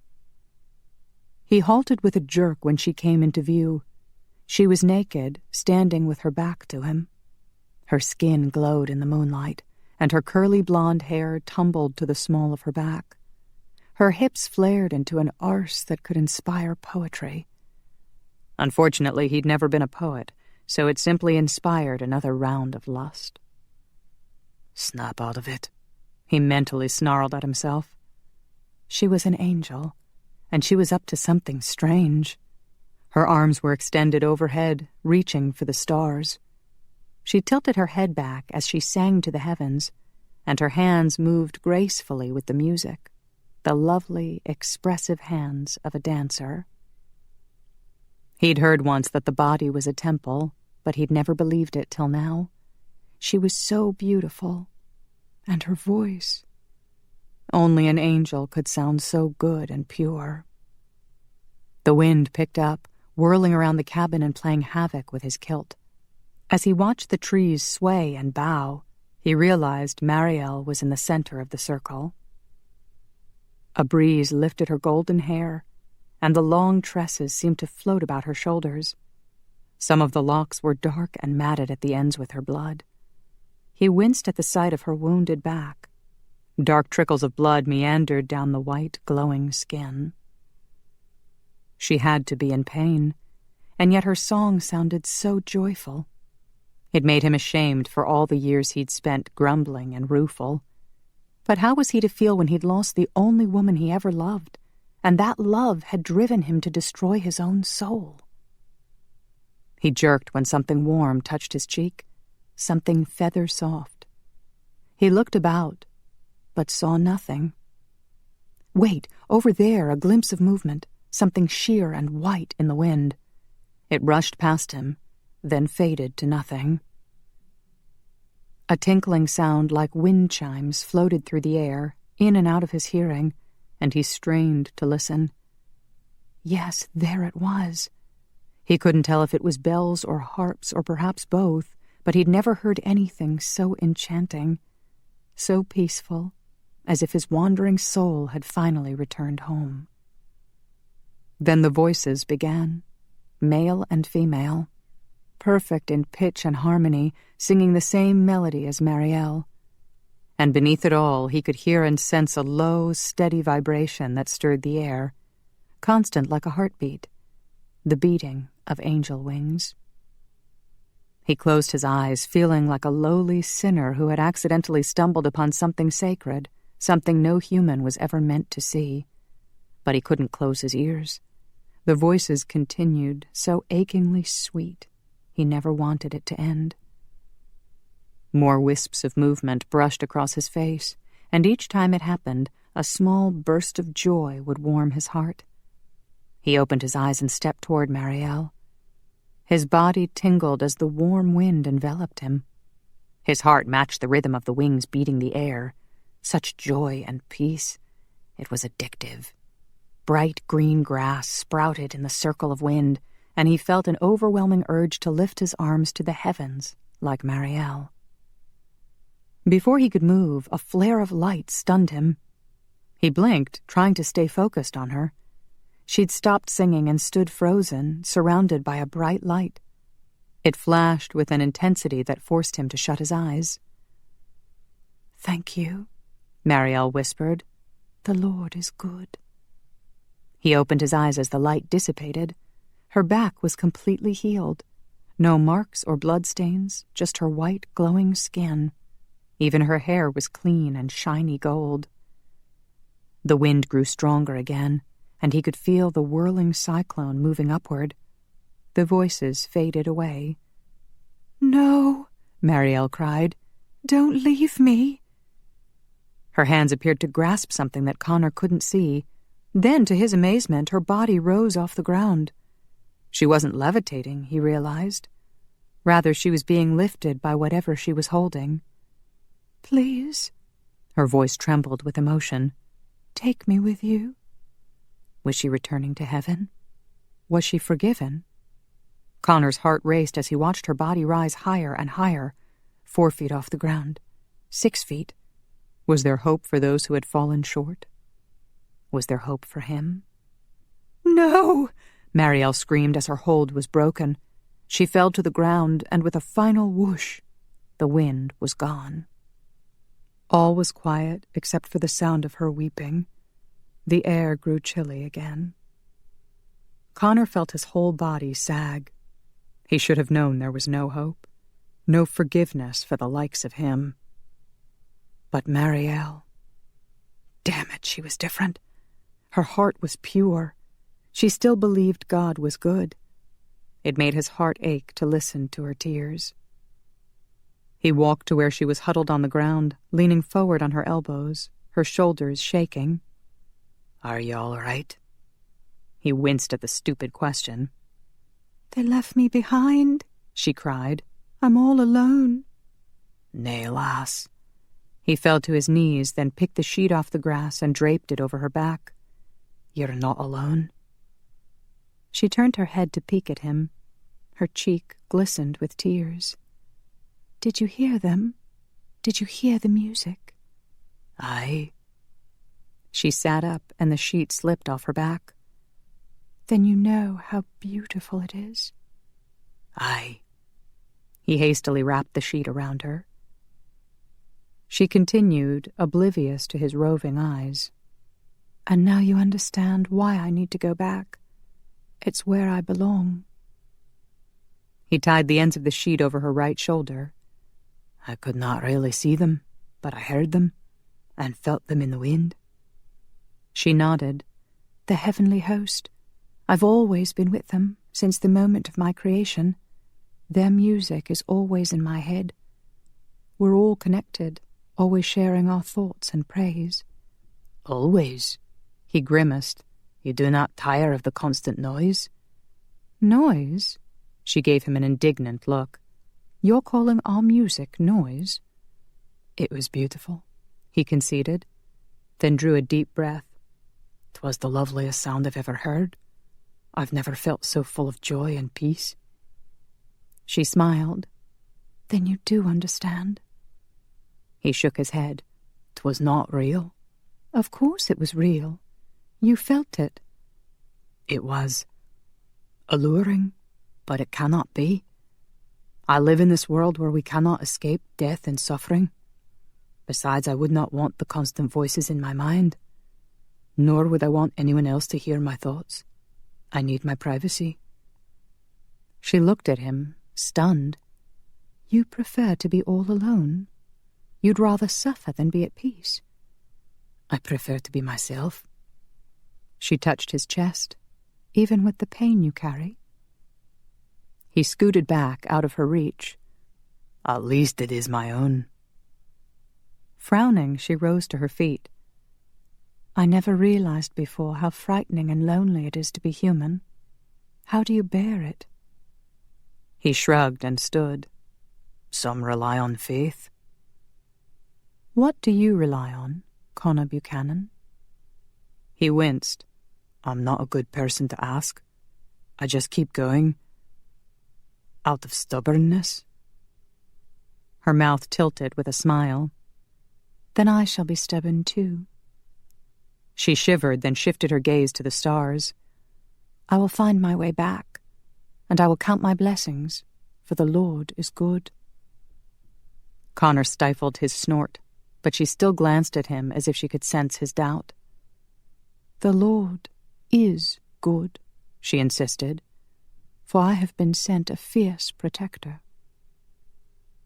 He halted with a jerk when she came into view. She was naked, standing with her back to him. Her skin glowed in the moonlight, and her curly blonde hair tumbled to the small of her back. Her hips flared into an arse that could inspire poetry. Unfortunately, he'd never been a poet, so it simply inspired another round of lust. Snap out of it, he mentally snarled at himself. She was an angel, and she was up to something strange. Her arms were extended overhead, reaching for the stars. She tilted her head back as she sang to the heavens, and her hands moved gracefully with the music, the lovely, expressive hands of a dancer. He'd heard once that the body was a temple, but he'd never believed it till now. She was so beautiful, and her voice. Only an angel could sound so good and pure. The wind picked up, whirling around the cabin and playing havoc with his kilt. As he watched the trees sway and bow, he realized Marielle was in the center of the circle. A breeze lifted her golden hair, and the long tresses seemed to float about her shoulders. Some of the locks were dark and matted at the ends with her blood. He winced at the sight of her wounded back. Dark trickles of blood meandered down the white, glowing skin. She had to be in pain, and yet her song sounded so joyful. It made him ashamed for all the years he'd spent grumbling and rueful. But how was he to feel when he'd lost the only woman he ever loved, and that love had driven him to destroy his own soul? He jerked when something warm touched his cheek, something feather-soft. He looked about, but saw nothing. Wait, over there, a glimpse of movement, something sheer and white in the wind. It rushed past him, then faded to nothing. A tinkling sound like wind chimes floated through the air, in and out of his hearing, and he strained to listen. Yes, there it was. He couldn't tell if it was bells or harps or perhaps both, but he'd never heard anything so enchanting, so peaceful, as if his wandering soul had finally returned home. Then the voices began, male and female, perfect in pitch and harmony, singing the same melody as Marielle. And beneath it all, he could hear and sense a low, steady vibration that stirred the air, constant like a heartbeat, the beating of angel wings. He closed his eyes, feeling like a lowly sinner who had accidentally stumbled upon something sacred, something no human was ever meant to see. But he couldn't close his ears. The voices continued, so achingly sweet, he never wanted it to end. More wisps of movement brushed across his face, and each time it happened, a small burst of joy would warm his heart. He opened his eyes and stepped toward Marielle. His body tingled as the warm wind enveloped him. His heart matched the rhythm of the wings beating the air. Such joy and peace. It was addictive. Bright green grass sprouted in the circle of wind, and he felt an overwhelming urge to lift his arms to the heavens, like Marielle. Before he could move, a flare of light stunned him. He blinked, trying to stay focused on her. She'd stopped singing and stood frozen, surrounded by a bright light. It flashed with an intensity that forced him to shut his eyes. "Thank you," Marielle whispered. "The Lord is good." He opened his eyes as the light dissipated. Her back was completely healed. No marks or bloodstains, just her white, glowing skin. Even her hair was clean and shiny gold. The wind grew stronger again, and he could feel the whirling cyclone moving upward. The voices faded away. "No," Marielle cried. "Don't leave me." Her hands appeared to grasp something that Connor couldn't see. Then, to his amazement, her body rose off the ground. She wasn't levitating, he realized. Rather, she was being lifted by whatever she was holding. "Please," her voice trembled with emotion, "take me with you." Was she returning to heaven? Was she forgiven? Connor's heart raced as he watched her body rise higher and higher, 4 feet off the ground, 6 feet. Was there hope for those who had fallen short? Was there hope for him? "No!" Marielle screamed as her hold was broken. She fell to the ground, and with a final whoosh, The wind was gone. All was quiet except for the sound of her weeping. The air grew chilly again. Connor felt his whole body sag. He should have known there was no hope, no forgiveness for the likes of him. But Marielle... Damn it, she was different. Her heart was pure. She still believed God was good. It made his heart ache to listen to her tears. He walked to where she was huddled on the ground, leaning forward on her elbows, her shoulders shaking. "Are you all right?" He winced at the stupid question. "They left me behind," she cried. "I'm all alone." "Nay, lass." He fell to his knees, then picked the sheet off the grass and draped it over her back. "You're not alone." She turned her head to peek at him. Her cheek glistened with tears. "Did you hear them? Did you hear the music?" "Aye." She sat up and the sheet slipped off her back. "Then you know how beautiful it is?" "Aye." He hastily wrapped the sheet around her. She continued, oblivious to his roving eyes. "And now you understand why I need to go back. It's where I belong." He tied the ends of the sheet over her right shoulder. "I could not really see them, but I heard them, and felt them in the wind." She nodded. "The heavenly host. I've always been with them, since the moment of my creation. Their music is always in my head. We're all connected, always sharing our thoughts and praise." "Always?" He grimaced. "You do not tire of the constant noise?" "Noise?" She gave him an indignant look. "You're calling our music noise?" "It was beautiful," he conceded, then drew a deep breath. "'Twas the loveliest sound I've ever heard. I've never felt so full of joy and peace." She smiled. "Then you do understand." He shook his head. "'Twas not real." "Of course it was real. You felt it." "It was alluring, but it cannot be. I live in this world where we cannot escape death and suffering. Besides, I would not want the constant voices in my mind, nor would I want anyone else to hear my thoughts. I need my privacy." She looked at him, stunned. "You prefer to be all alone? You'd rather suffer than be at peace?" "I prefer to be myself." She touched his chest. "Even with the pain you carry?" He scooted back out of her reach. "At least it is my own." Frowning, she rose to her feet. "I never realized before how frightening and lonely it is to be human. How do you bear it?" He shrugged and stood. "Some rely on faith." "What do you rely on, Connor Buchanan?" He winced. "I'm not a good person to ask. I just keep going. Out of stubbornness." Her mouth tilted with a smile. "Then I shall be stubborn too." She shivered, then shifted her gaze to the stars. "I will find my way back, and I will count my blessings, for the Lord is good." Connor stifled his snort, but she still glanced at him as if she could sense his doubt. "The Lord is good," she insisted, "for I have been sent a fierce protector."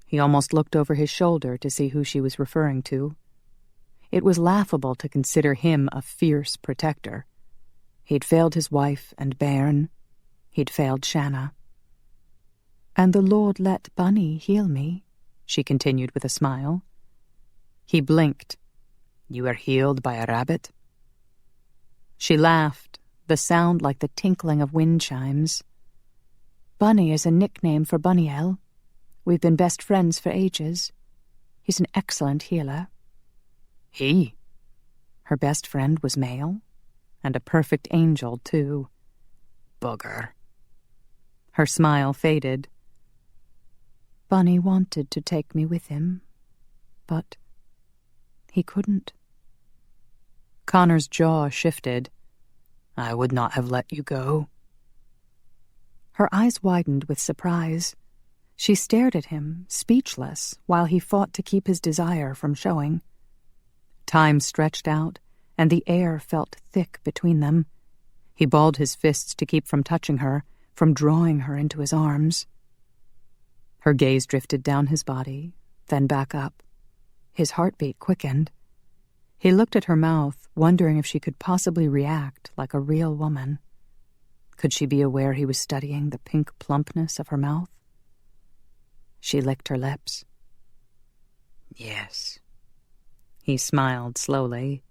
He almost looked over his shoulder to see who she was referring to. It was laughable to consider him a fierce protector. He'd failed his wife and bairn. He'd failed Shanna. "And the Lord let Bunny heal me," she continued with a smile. He blinked. "You were healed by a rabbit?" She laughed, the sound like the tinkling of wind chimes. "Bunny is a nickname for Bunnyelle. We've been best friends for ages. He's an excellent healer." "He?" Her best friend was male, and a perfect angel, too. Bugger. Her smile faded. "Bunny wanted to take me with him, but he couldn't." Connor's jaw shifted. "I would not have let you go." Her eyes widened with surprise. She stared at him, speechless, while he fought to keep his desire from showing. Time stretched out, and the air felt thick between them. He balled his fists to keep from touching her, from drawing her into his arms. Her gaze drifted down his body, then back up. His heartbeat quickened. He looked at her mouth, wondering if she could possibly react like a real woman. Could she be aware he was studying the pink plumpness of her mouth? She licked her lips. Yes. He smiled slowly.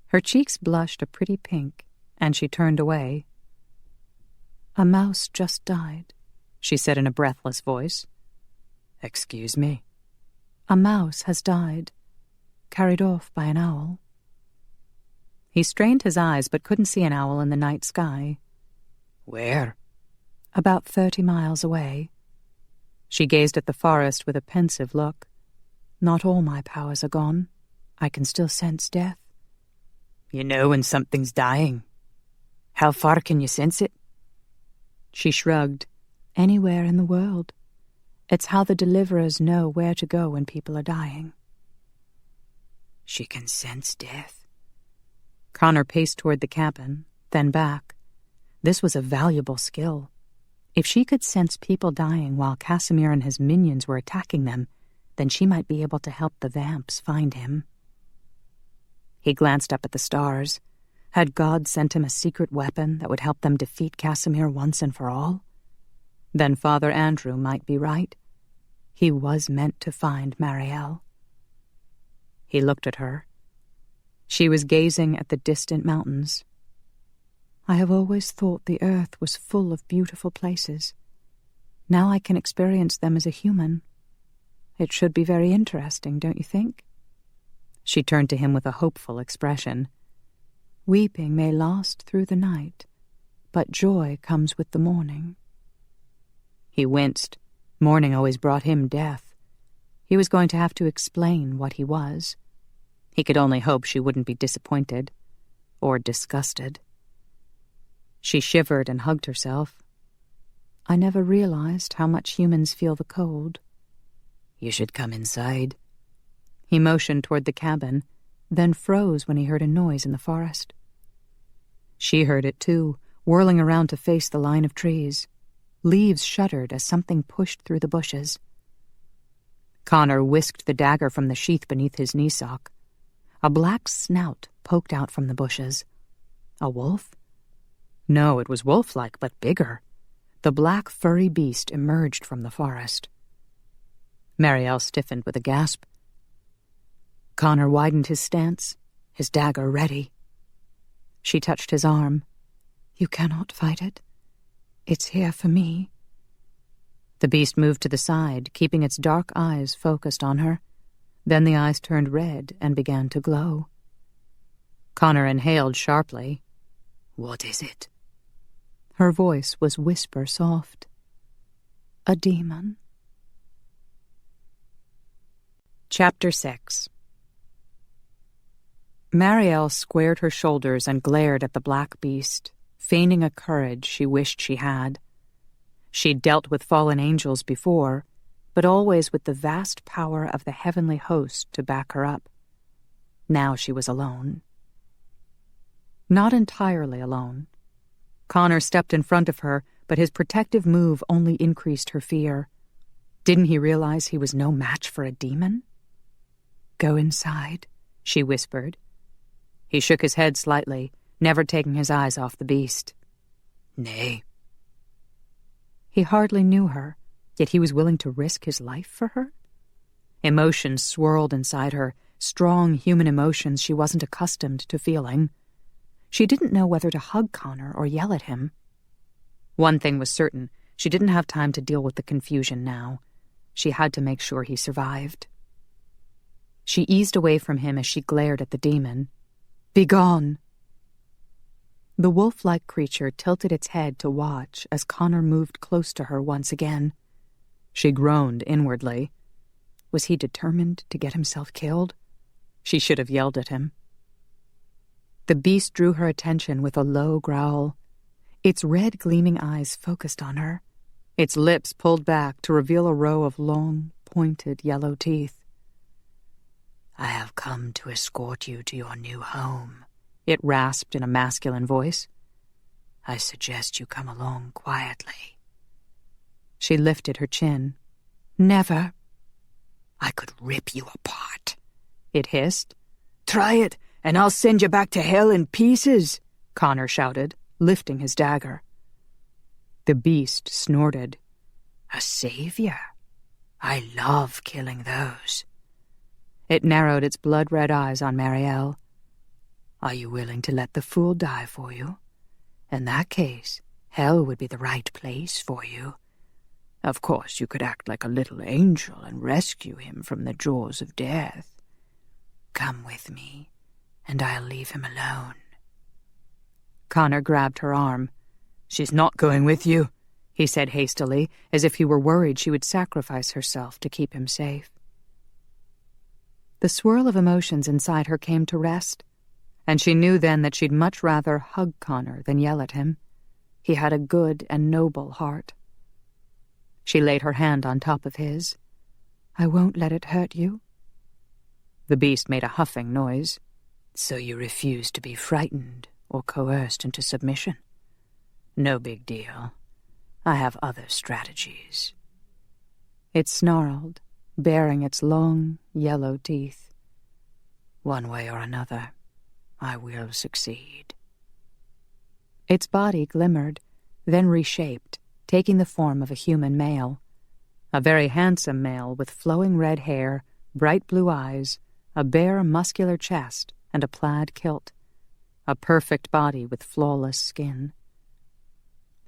Her cheeks blushed a pretty pink, and she turned away. "A mouse just died," she said in a breathless voice. Excuse me? "A mouse has died, carried off by an owl." He strained his eyes but couldn't see an owl in the night sky. Where? "About 30 miles away." She gazed at the forest with a pensive look. "Not all my powers are gone. I can still sense death." You know when something's dying. How far can you sense it? She shrugged. "Anywhere in the world. It's how the deliverers know where to go when people are dying." She can sense death. Connor paced toward the cabin, then back. This was a valuable skill. If she could sense people dying while Casimir and his minions were attacking them, then she might be able to help the vamps find him. He glanced up at the stars. Had God sent him a secret weapon that would help them defeat Casimir once and for all? Then Father Andrew might be right. He was meant to find Marielle. He looked at her. She was gazing at the distant mountains. "I have always thought the earth was full of beautiful places. Now I can experience them as a human. It should be very interesting, don't you think?" She turned to him with a hopeful expression. "Weeping may last through the night, but joy comes with the morning." He winced. Morning always brought him death. He was going to have to explain what he was. He could only hope she wouldn't be disappointed or disgusted. She shivered and hugged herself. "I never realized how much humans feel the cold." You should come inside. He motioned toward the cabin, then froze when he heard a noise in the forest. She heard it too, whirling around to face the line of trees. Leaves shuddered as something pushed through the bushes. Connor whisked the dagger from the sheath beneath his knee sock. A black snout poked out from the bushes. A wolf? No, it was wolf-like, but bigger. The black, furry beast emerged from the forest. Marielle stiffened with a gasp. Connor widened his stance, his dagger ready. She touched his arm. "You cannot fight it. It's here for me." The beast moved to the side, keeping its dark eyes focused on her. Then the eyes turned red and began to glow. Connor inhaled sharply. What is it? Her voice was whisper soft. "A demon." Chapter 6. Marielle squared her shoulders and glared at the black beast, feigning a courage she wished she had. She'd dealt with fallen angels before, but always with the vast power of the heavenly host to back her up. Now she was alone. Not entirely alone. Connor stepped in front of her, but his protective move only increased her fear. Didn't he realize he was no match for a demon? "Go inside," she whispered. He shook his head slightly, never taking his eyes off the beast. Nay. He hardly knew her, yet he was willing to risk his life for her? Emotions swirled inside her, strong human emotions she wasn't accustomed to feeling. She didn't know whether to hug Connor or yell at him. One thing was certain, she didn't have time to deal with the confusion now. She had to make sure he survived. She eased away from him as she glared at the demon. "Begone!" The wolf-like creature tilted its head to watch as Connor moved close to her once again. She groaned inwardly. Was he determined to get himself killed? She should have yelled at him. The beast drew her attention with a low growl. Its red gleaming eyes focused on her. its lips pulled back to reveal a row of long, pointed yellow teeth. "I have come to escort you to your new home," it rasped in a masculine voice. "I suggest you come along quietly." She lifted her chin. "Never." "I could rip you apart," it hissed. "Try it, and I'll send you back to hell in pieces," Connor shouted, lifting his dagger. The beast snorted. "A savior? I love killing those." It narrowed its blood-red eyes on Marielle. "Are you willing to let the fool die for you? In that case, hell would be the right place for you. Of course, you could act like a little angel and rescue him from the jaws of death. Come with me, and I'll leave him alone." Connor grabbed her arm. "She's not going with you," he said hastily, as if he were worried she would sacrifice herself to keep him safe. The swirl of emotions inside her came to rest, and she knew then that she'd much rather hug Connor than yell at him. He had a good and noble heart. She laid her hand on top of his. "I won't let it hurt you." The beast made a huffing noise. "So you refuse to be frightened or coerced into submission? No big deal. I have other strategies." It snarled, baring its long, yellow teeth. "One way or another, I will succeed." Its body glimmered, then reshaped, taking the form of a human male. A very handsome male with flowing red hair, bright blue eyes, a bare, muscular chest, and a plaid kilt. A perfect body with flawless skin.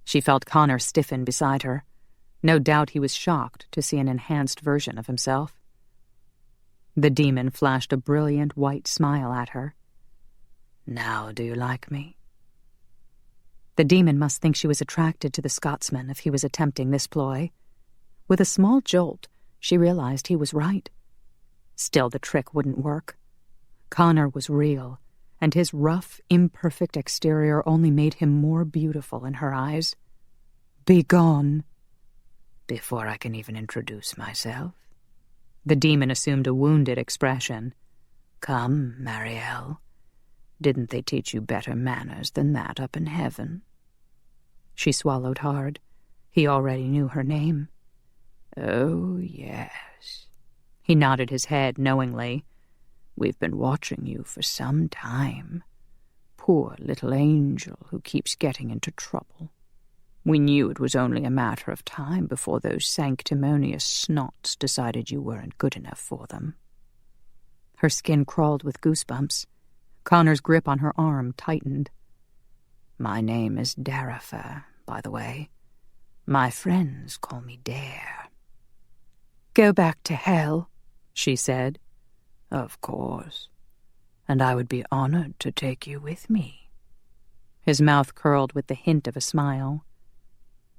She felt Connor stiffen beside her. No doubt he was shocked to see an enhanced version of himself. The demon flashed a brilliant white smile at her. "Now do you like me?" The demon must think she was attracted to the Scotsman if he was attempting this ploy. With a small jolt, she realized he was right. Still, the trick wouldn't work. Connor was real, and his rough, imperfect exterior only made him more beautiful in her eyes. "Begone." "Before I can even introduce myself?" The demon assumed a wounded expression. "Come, Marielle. Didn't they teach you better manners than that up in heaven?" She swallowed hard. He already knew her name. "Oh, yes." He nodded his head knowingly. "We've been watching you for some time. Poor little angel who keeps getting into trouble. We knew it was only a matter of time before those sanctimonious snots decided you weren't good enough for them." Her skin crawled with goosebumps. Connor's grip on her arm tightened. "My name is Darifer, by the way. My friends call me Dare." "Go back to hell," she said. "Of course. And I would be honored to take you with me." His mouth curled with the hint of a smile.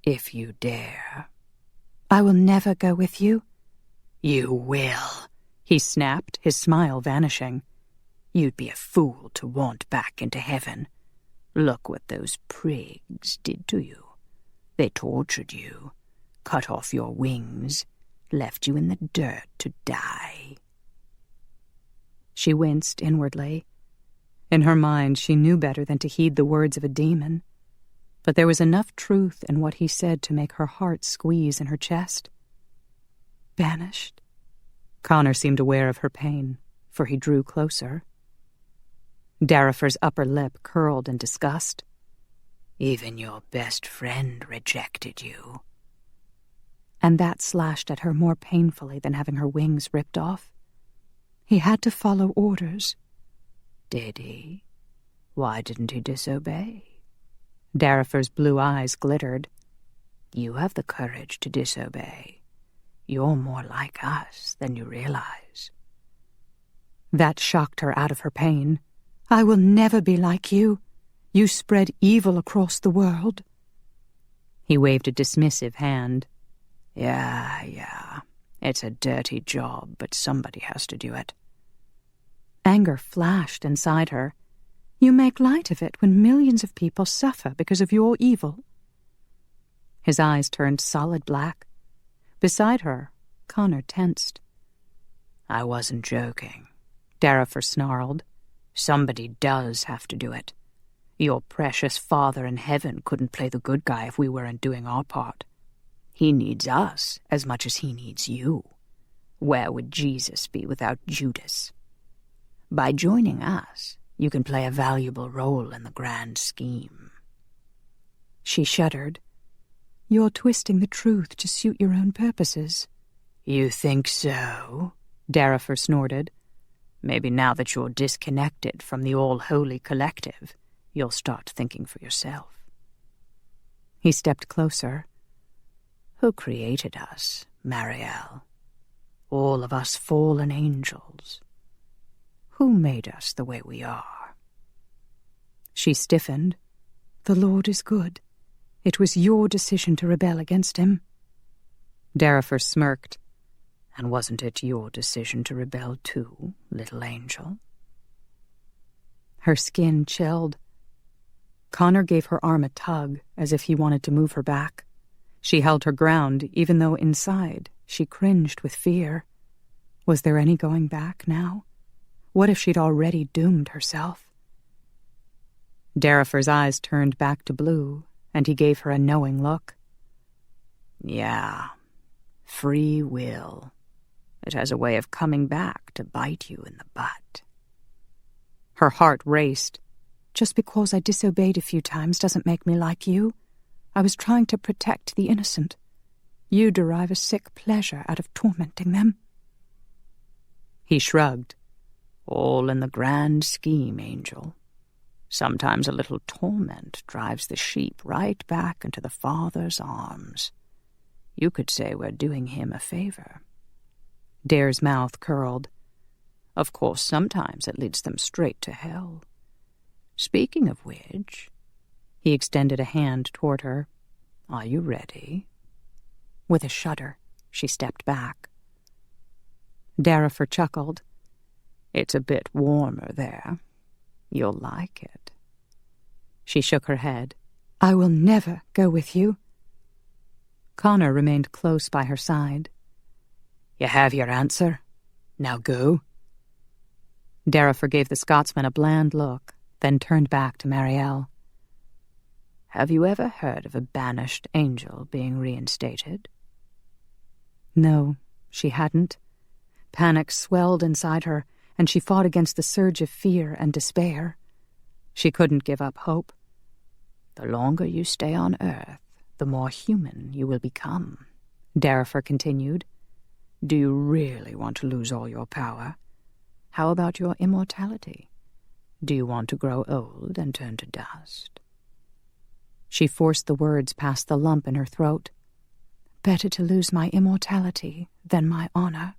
"If you dare." "I will never go with you." "You will," he snapped, his smile vanishing. "You'd be a fool to want back into heaven. Look what those prigs did to you. They tortured you, cut off your wings, left you in the dirt to die." She winced inwardly. In her mind, she knew better than to heed the words of a demon. But there was enough truth in what he said to make her heart squeeze in her chest. "Banished?" Connor seemed aware of her pain, for he drew closer. Darifer's upper lip curled in disgust. "Even your best friend rejected you." And that slashed at her more painfully than having her wings ripped off. He had to follow orders. "Did he? Why didn't he disobey?" Darifer's blue eyes glittered. "You have the courage to disobey. You're more like us than you realize." That shocked her out of her pain. "I will never be like you. You spread evil across the world." He waved a dismissive hand. Yeah. It's a dirty job, but somebody has to do it." Anger flashed inside her. "You make light of it when millions of people suffer because of your evil." His eyes turned solid black. Beside her, Connor tensed. I wasn't joking, Darifer snarled. Somebody does have to do it. Your precious Father in heaven couldn't play the good guy if we weren't doing our part. He needs us as much as he needs you. Where would Jesus be without Judas? By joining us, you can play a valuable role in the grand scheme. She shuddered. You're twisting the truth to suit your own purposes. You think so? Darifer snorted. Maybe now that you're disconnected from the all-holy collective, you'll start thinking for yourself. He stepped closer. Who created us, Marielle? All of us fallen angels. Who made us the way we are? She stiffened. The Lord is good. It was your decision to rebel against him. Darifer smirked. And wasn't it your decision to rebel too, little angel? Her skin chilled. Connor gave her arm a tug, as if he wanted to move her back. She held her ground, even though inside she cringed with fear. Was there any going back now? What if she'd already doomed herself? Darifer's eyes turned back to blue, and he gave her a knowing look. Yeah, free will. It has a way of coming back to bite you in the butt. Her heart raced. Just because I disobeyed a few times doesn't make me like you. I was trying to protect the innocent. You derive a sick pleasure out of tormenting them. He shrugged. All in the grand scheme, Angel. Sometimes a little torment drives the sheep right back into the Father's arms. You could say we're doing him a favor. Dare's mouth curled. Of course, sometimes it leads them straight to hell. Speaking of which, he extended a hand toward her. Are you ready? With a shudder, she stepped back. Darifer chuckled. It's a bit warmer there. You'll like it. She shook her head. I will never go with you. Connor remained close by her side. You have your answer. Now go. Darifer gave the Scotsman a bland look, then turned back to Marielle. Have you ever heard of a banished angel being reinstated? No, she hadn't. Panic swelled inside her, and she fought against the surge of fear and despair. She couldn't give up hope. The longer you stay on Earth, the more human you will become, Darifer continued. Do you really want to lose all your power? How about your immortality? Do you want to grow old and turn to dust? She forced the words past the lump in her throat. Better to lose my immortality than my honor.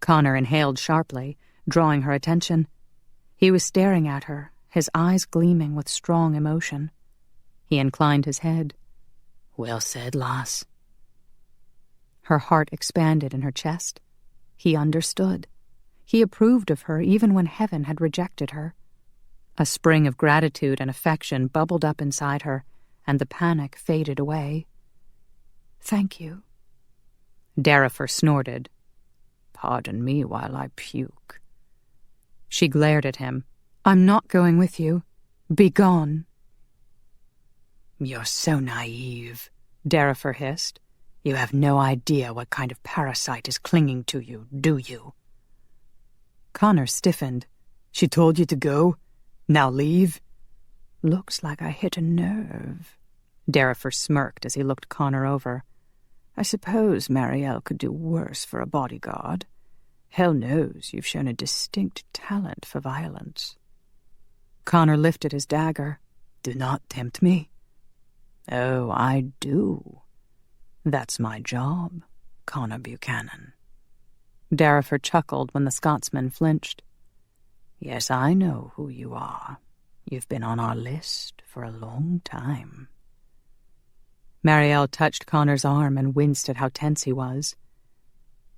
Connor inhaled sharply, drawing her attention. He was staring at her, his eyes gleaming with strong emotion. He inclined his head. Well said, lass. Her heart expanded in her chest. He understood. He approved of her even when heaven had rejected her. A spring of gratitude and affection bubbled up inside her, and the panic faded away. Thank you. Darifer snorted. Pardon me while I puke. She glared at him. I'm not going with you. Be gone. You're so naive, Darifer hissed. You have no idea what kind of parasite is clinging to you, do you? Connor stiffened. She told you to go? Now leave? Looks like I hit a nerve. Darifer smirked as he looked Connor over. I suppose Marielle could do worse for a bodyguard. Hell knows you've shown a distinct talent for violence. Connor lifted his dagger. Do not tempt me. Oh, I do. That's my job, Connor Buchanan. Darifer chuckled when the Scotsman flinched. Yes, I know who you are. You've been on our list for a long time. Marielle touched Connor's arm and winced at how tense he was.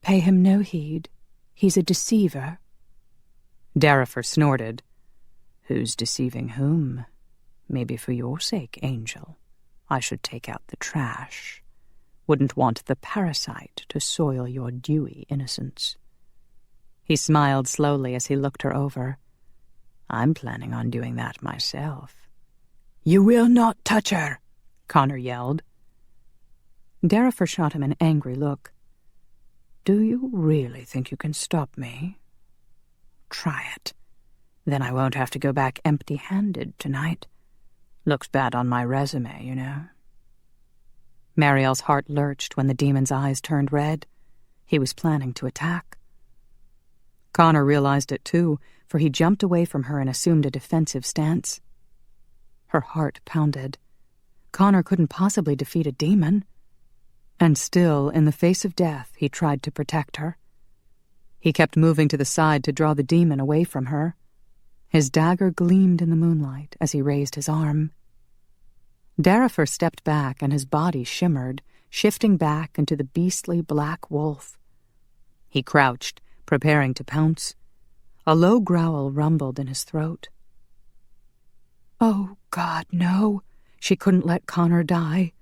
Pay him no heed. He's a deceiver. Darifer snorted. Who's deceiving whom? Maybe for your sake, Angel. I should take out the trash. Wouldn't want the parasite to soil your dewy innocence." He smiled slowly as he looked her over. "I'm planning on doing that myself." "You will not touch her," Connor yelled. Darifer shot him an angry look. "Do you really think you can stop me? Try it. Then I won't have to go back empty-handed tonight. Looks bad on my resume, you know." Mariel's heart lurched when the demon's eyes turned red. He was planning to attack. Connor realized it too, for he jumped away from her and assumed a defensive stance. Her heart pounded. Connor couldn't possibly defeat a demon. And still, in the face of death, he tried to protect her. He kept moving to the side to draw the demon away from her. His dagger gleamed in the moonlight as he raised his arm. Darifer stepped back and his body shimmered, shifting back into the beastly black wolf. He crouched, preparing to pounce. A low growl rumbled in his throat. Oh, God, no. She couldn't let Connor die.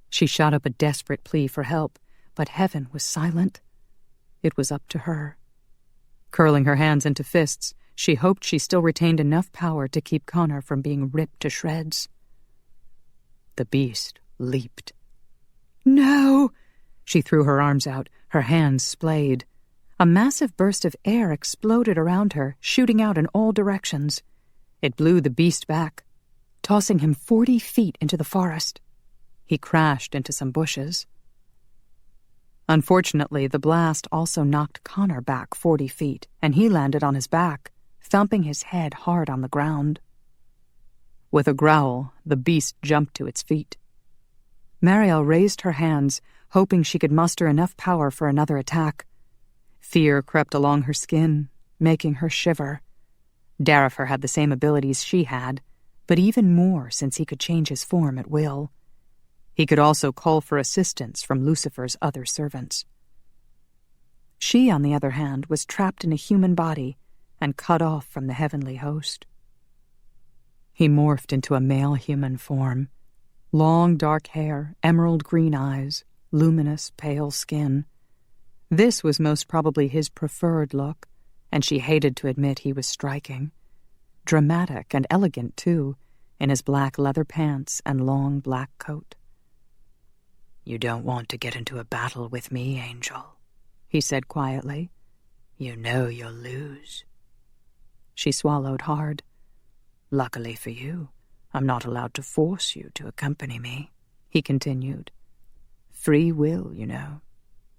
She shot up a desperate plea for help, but heaven was silent. It was up to her. Curling her hands into fists, she hoped she still retained enough power to keep Connor from being ripped to shreds. The beast leaped. "No!" She threw her arms out, her hands splayed. A massive burst of air exploded around her, shooting out in all directions. It blew the beast back, tossing him 40 feet into the forest. He crashed into some bushes. Unfortunately, the blast also knocked Connor back 40 feet, and he landed on his back, thumping his head hard on the ground. With a growl, the beast jumped to its feet. Mariel raised her hands, hoping she could muster enough power for another attack. Fear crept along her skin, making her shiver. Darifer had the same abilities she had, but even more since he could change his form at will. He could also call for assistance from Lucifer's other servants. She, on the other hand, was trapped in a human body and cut off from the heavenly host. He morphed into a male human form. Long dark hair, emerald green eyes, luminous pale skin. This was most probably his preferred look, and she hated to admit he was striking. Dramatic and elegant, too, in his black leather pants and long black coat. "You don't want to get into a battle with me, Angel," he said quietly. "You know you'll lose." She swallowed hard. "Luckily for you, I'm not allowed to force you to accompany me," he continued. "Free will, you know.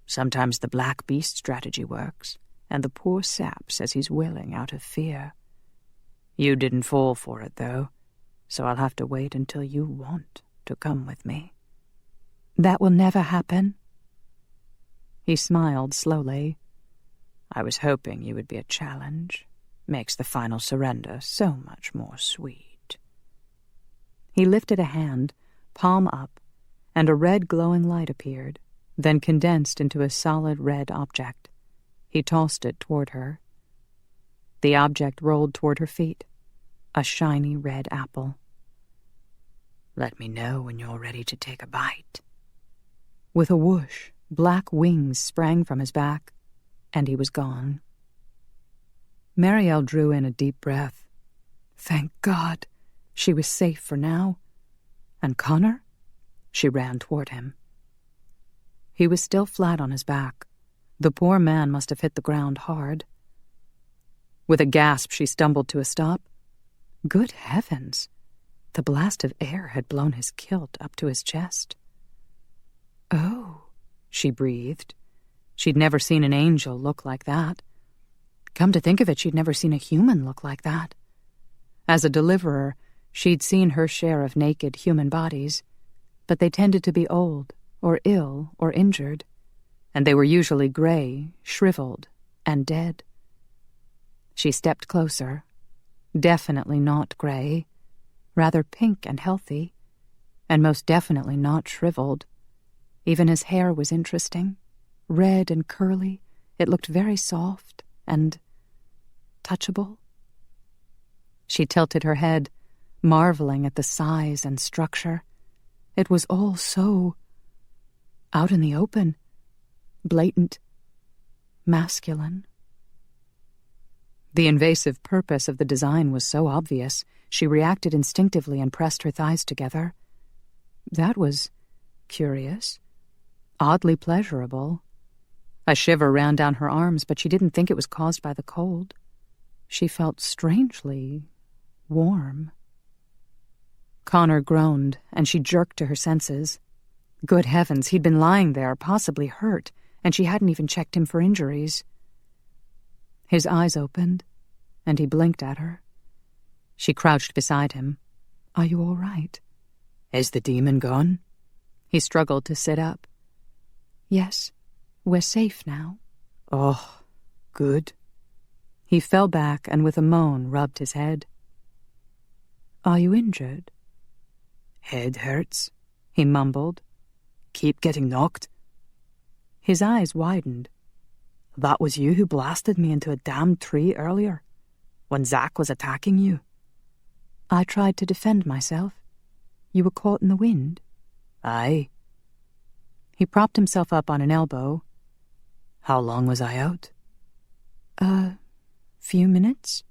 Sometimes the black beast strategy works, and the poor sap says he's willing out of fear. You didn't fall for it, though, so I'll have to wait until you want to come with me." "That will never happen." He smiled slowly. "I was hoping you would be a challenge. Makes the final surrender so much more sweet." He lifted a hand, palm up, and a red glowing light appeared, then condensed into a solid red object. He tossed it toward her. The object rolled toward her feet, a shiny red apple. "Let me know when you're ready to take a bite." With a whoosh, black wings sprang from his back, and he was gone. Mariel drew in a deep breath. Thank God, she was safe for now. And Connor? She ran toward him. He was still flat on his back. The poor man must have hit the ground hard. With a gasp, she stumbled to a stop. Good heavens! The blast of air had blown his kilt up to his chest. "Oh," she breathed. She'd never seen an angel look like that. Come to think of it, she'd never seen a human look like that. As a deliverer, she'd seen her share of naked human bodies, but they tended to be old, or ill, or injured, and they were usually gray, shriveled, and dead. She stepped closer. Definitely not gray, rather pink and healthy, and most definitely not shriveled. Even his hair was interesting. Red and curly, it looked very soft and touchable. She tilted her head, marveling at the size and structure. It was all so out in the open, blatant, masculine. The invasive purpose of the design was so obvious, she reacted instinctively and pressed her thighs together. That was curious, oddly pleasurable. A shiver ran down her arms, but she didn't think it was caused by the cold. She felt strangely warm. Connor groaned, and she jerked to her senses. Good heavens, he'd been lying there, possibly hurt, and she hadn't even checked him for injuries. His eyes opened, and he blinked at her. She crouched beside him. "Are you all right?" "Is the demon gone?" He struggled to sit up. "Yes, we're safe now." "Oh, good." He fell back and with a moan rubbed his head. "Are you injured?" "Head hurts," he mumbled. "Keep getting knocked." His eyes widened. "That was you who blasted me into a damned tree earlier, when Zack was attacking you?" "I tried to defend myself. You were caught in the wind." "Aye." He propped himself up on an elbow. "How long was I out?" "A few minutes."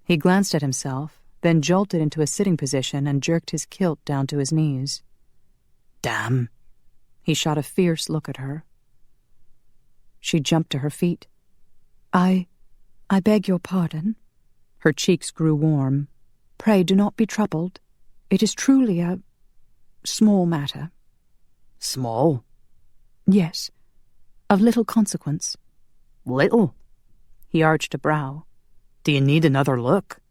He glanced at himself, then jolted into a sitting position and jerked his kilt down to his knees. "Damn." He shot a fierce look at her. She jumped to her feet. I beg your pardon." Her cheeks grew warm. "Pray do not be troubled. It is truly a small matter." "Small?" "Yes, of little consequence." "Little?" He arched a brow. "Do you need another look?"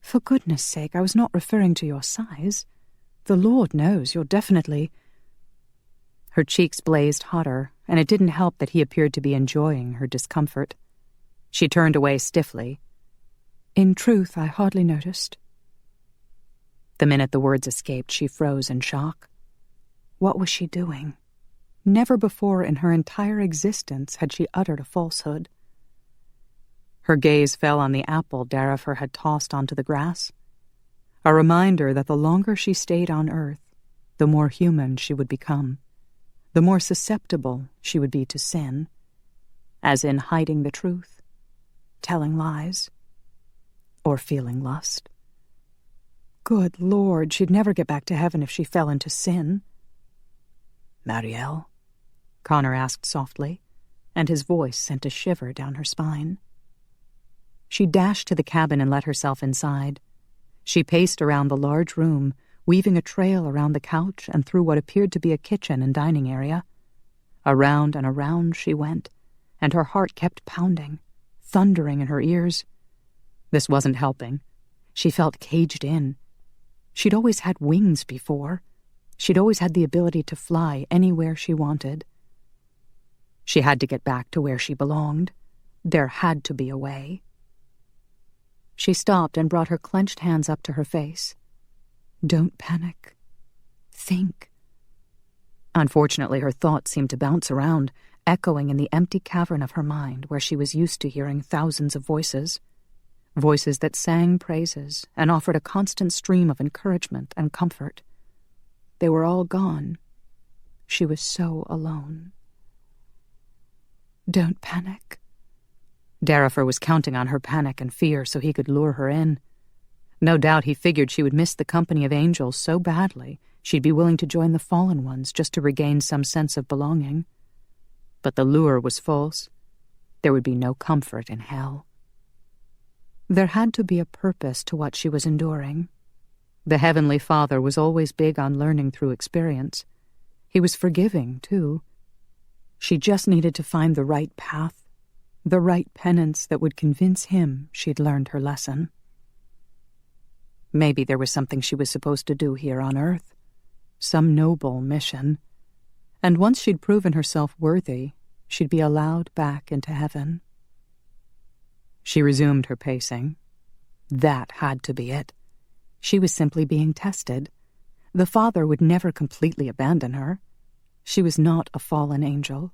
"For goodness sake, I was not referring to your size. The Lord knows you're definitely—" Her cheeks blazed hotter, and it didn't help that he appeared to be enjoying her discomfort. She turned away stiffly. "In truth, I hardly noticed." The minute the words escaped, she froze in shock. What was she doing? Never before in her entire existence had she uttered a falsehood. Her gaze fell on the apple Darifer had tossed onto the grass, a reminder that the longer she stayed on earth, the more human she would become, the more susceptible she would be to sin, as in hiding the truth, telling lies, or feeling lust. Good Lord, she'd never get back to heaven if she fell into sin. "Marielle?" Connor asked softly, and his voice sent a shiver down her spine. She dashed to the cabin and let herself inside. She paced around the large room, weaving a trail around the couch and through what appeared to be a kitchen and dining area. Around and around she went, and her heart kept pounding, thundering in her ears. This wasn't helping. She felt caged in. She'd always had wings before. She'd always had the ability to fly anywhere she wanted. She had to get back to where she belonged. There had to be a way. She stopped and brought her clenched hands up to her face. Don't panic. Think. Unfortunately, her thoughts seemed to bounce around, echoing in the empty cavern of her mind where she was used to hearing thousands of voices. Voices that sang praises and offered a constant stream of encouragement and comfort. They were all gone. She was so alone. Don't panic. Darifer was counting on her panic and fear so he could lure her in. No doubt he figured she would miss the company of angels so badly she'd be willing to join the fallen ones just to regain some sense of belonging. But the lure was false. There would be no comfort in hell. There had to be a purpose to what she was enduring. The Heavenly Father was always big on learning through experience. He was forgiving, too. She just needed to find the right path, the right penance that would convince him she'd learned her lesson. Maybe there was something she was supposed to do here on Earth, some noble mission, and once she'd proven herself worthy, she'd be allowed back into heaven. She resumed her pacing. That had to be it. She was simply being tested. The Father would never completely abandon her. She was not a fallen angel,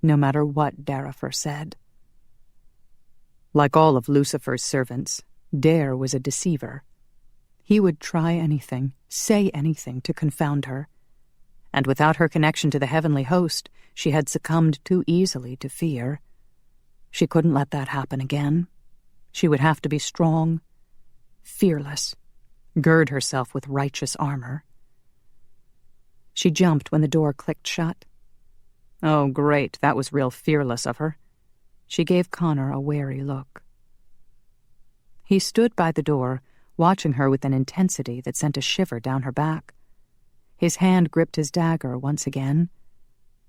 no matter what Darifer said. Like all of Lucifer's servants, Dare was a deceiver. He would try anything, say anything to confound her. And without her connection to the heavenly host, she had succumbed too easily to fear. She couldn't let that happen again. She would have to be strong, fearless, gird herself with righteous armor. She jumped when the door clicked shut. Oh, great, that was real fearless of her. She gave Connor a wary look. He stood by the door, watching her with an intensity that sent a shiver down her back. His hand gripped his dagger once again.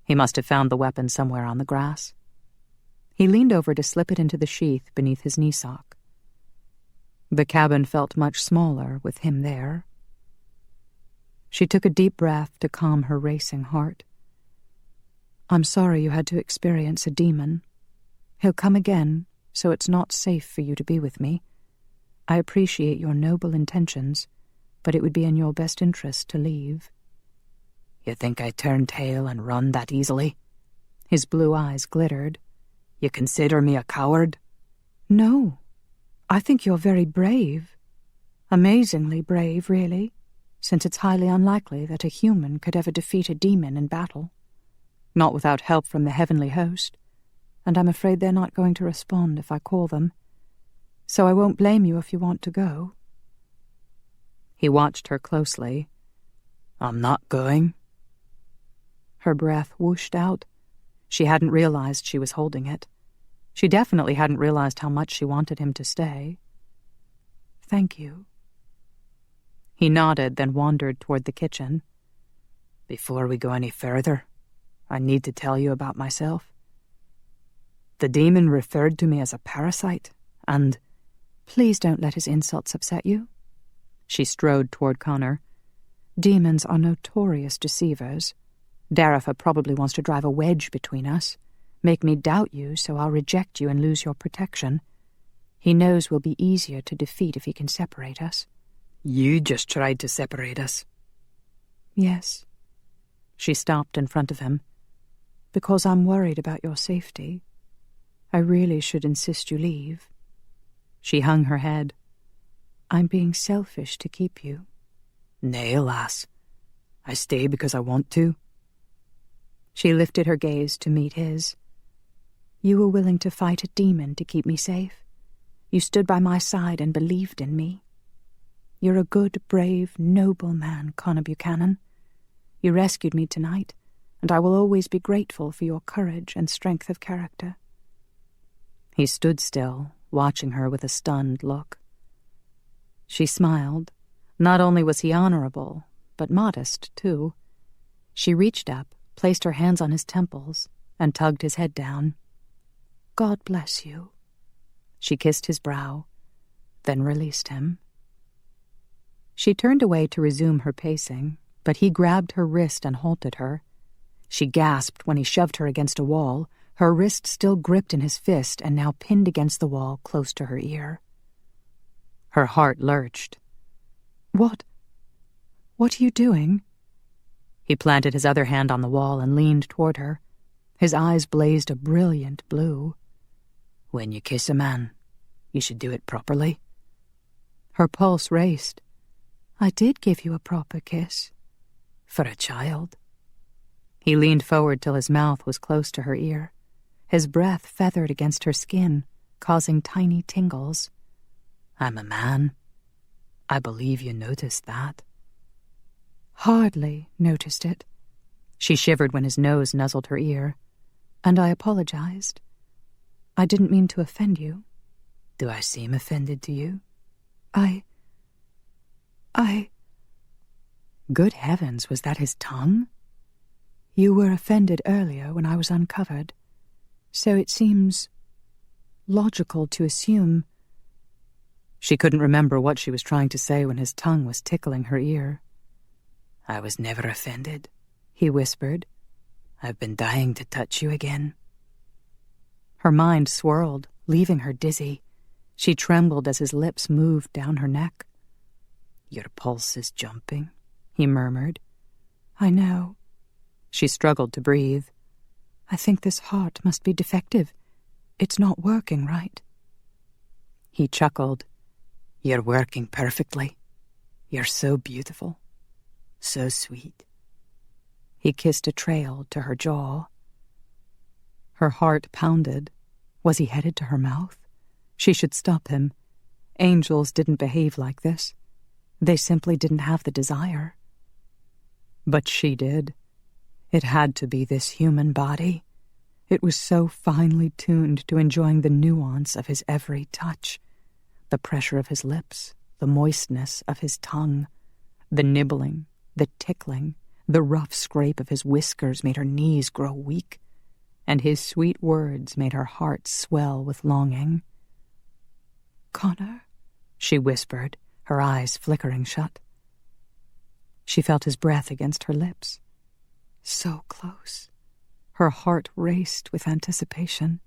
He must have found the weapon somewhere on the grass. He leaned over to slip it into the sheath beneath his knee sock. The cabin felt much smaller with him there. She took a deep breath to calm her racing heart. I'm sorry you had to experience a demon. He'll come again, so it's not safe for you to be with me. I appreciate your noble intentions, but it would be in your best interest to leave. You think I turn tail and run that easily? His blue eyes glittered. You consider me a coward? No. I think you're very brave. Amazingly brave, really, since it's highly unlikely that a human could ever defeat a demon in battle. Not without help from the heavenly host, and I'm afraid they're not going to respond if I call them. So I won't blame you if you want to go. He watched her closely. I'm not going. Her breath whooshed out. She hadn't realized she was holding it. She definitely hadn't realized how much she wanted him to stay. Thank you. He nodded, then wandered toward the kitchen. Before we go any further, I need to tell you about myself. The demon referred to me as a parasite, and... Please don't let his insults upset you. She strode toward Connor. Demons are notorious deceivers. Darafa probably wants to drive a wedge between us, make me doubt you so I'll reject you and lose your protection. He knows we'll be easier to defeat if he can separate us. You just tried to separate us. Yes. She stopped in front of him. Because I'm worried about your safety. I really should insist you leave. She hung her head. I'm being selfish to keep you. Nay, lass. I stay because I want to. She lifted her gaze to meet his. You were willing to fight a demon to keep me safe. You stood by my side and believed in me. You're a good, brave, noble man, Connor Buchanan. You rescued me tonight, and I will always be grateful for your courage and strength of character. He stood still, watching her with a stunned look. She smiled. Not only was he honorable, but modest, too. She reached up, placed her hands on his temples, and tugged his head down. God bless you. She kissed his brow, then released him. She turned away to resume her pacing, but he grabbed her wrist and halted her. She gasped when he shoved her against a wall, her wrist still gripped in his fist and now pinned against the wall close to her ear. Her heart lurched. What are you doing? He planted his other hand on the wall and leaned toward her. His eyes blazed a brilliant blue. When you kiss a man, you should do it properly. Her pulse raced. I did give you a proper kiss. For a child. He leaned forward till his mouth was close to her ear. His breath feathered against her skin, causing tiny tingles. I'm a man. I believe you noticed that. Hardly noticed it. She shivered when his nose nuzzled her ear. And I apologized. I didn't mean to offend you. Do I seem offended to you? I... Good heavens, was that his tongue? You were offended earlier when I was uncovered, so it seems logical to assume... She couldn't remember what she was trying to say when his tongue was tickling her ear. I was never offended, he whispered. I've been dying to touch you again. Her mind swirled, leaving her dizzy. She trembled as his lips moved down her neck. Your pulse is jumping, he murmured. I know. She struggled to breathe. I think this heart must be defective. It's not working right. He chuckled. You're working perfectly. You're so beautiful. So sweet. He kissed a trail to her jaw. Her heart pounded. Was he headed to her mouth? She should stop him. Angels didn't behave like this. They simply didn't have the desire. But she did. It had to be this human body. It was so finely tuned to enjoying the nuance of his every touch, the pressure of his lips, the moistness of his tongue, the nibbling, the tickling, the rough scrape of his whiskers made her knees grow weak, and his sweet words made her heart swell with longing. "Connor," she whispered, her eyes flickering shut. She felt his breath against her lips. So close. Her heart raced with anticipation.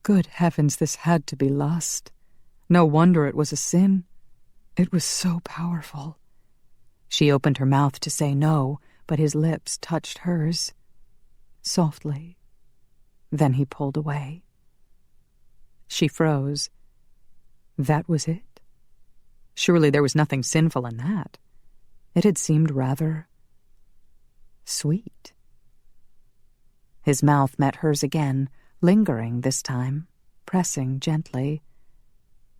Good heavens, this had to be lust. No wonder it was a sin. It was so powerful. She opened her mouth to say no, but his lips touched hers. Softly. Then he pulled away. She froze. That was it? Surely there was nothing sinful in that. It had seemed rather sweet. His mouth met hers again, lingering this time, pressing gently.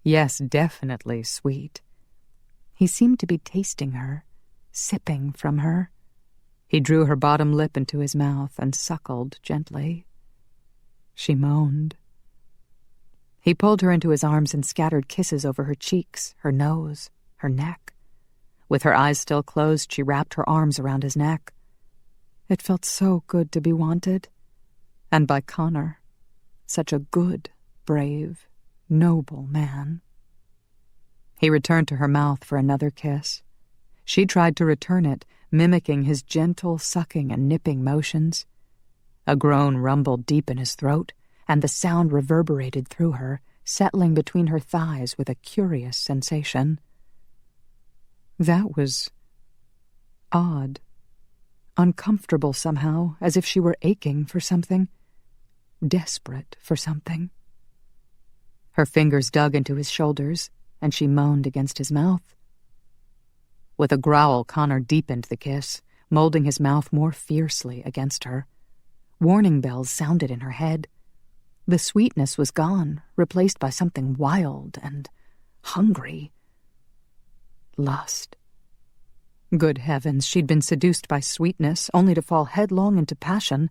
Yes, definitely sweet. He seemed to be tasting her, sipping from her. He drew her bottom lip into his mouth and suckled gently. She moaned. He pulled her into his arms and scattered kisses over her cheeks, her nose, her neck. With her eyes still closed, she wrapped her arms around his neck. It felt so good to be wanted. And by Connor. Such a good, brave, noble man. He returned to her mouth for another kiss. She tried to return it, mimicking his gentle sucking and nipping motions. A groan rumbled deep in his throat, and the sound reverberated through her, settling between her thighs with a curious sensation. That was odd. Uncomfortable somehow, as if she were aching for something. Desperate for something. Her fingers dug into his shoulders, and she moaned against his mouth. With a growl, Connor deepened the kiss, molding his mouth more fiercely against her. Warning bells sounded in her head. The sweetness was gone, replaced by something wild and hungry. Lust. Good heavens, she'd been seduced by sweetness, only to fall headlong into passion,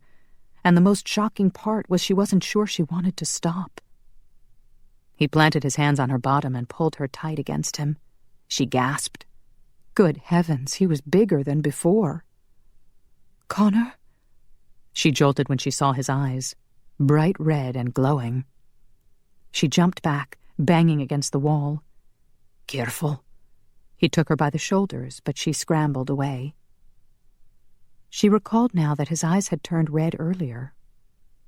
and the most shocking part was she wasn't sure she wanted to stop. He planted his hands on her bottom and pulled her tight against him. She gasped. Good heavens, he was bigger than before. "Connor?" She jolted when she saw his eyes, bright red and glowing. She jumped back, banging against the wall. "Careful." He took her by the shoulders, but she scrambled away. She recalled now that his eyes had turned red earlier.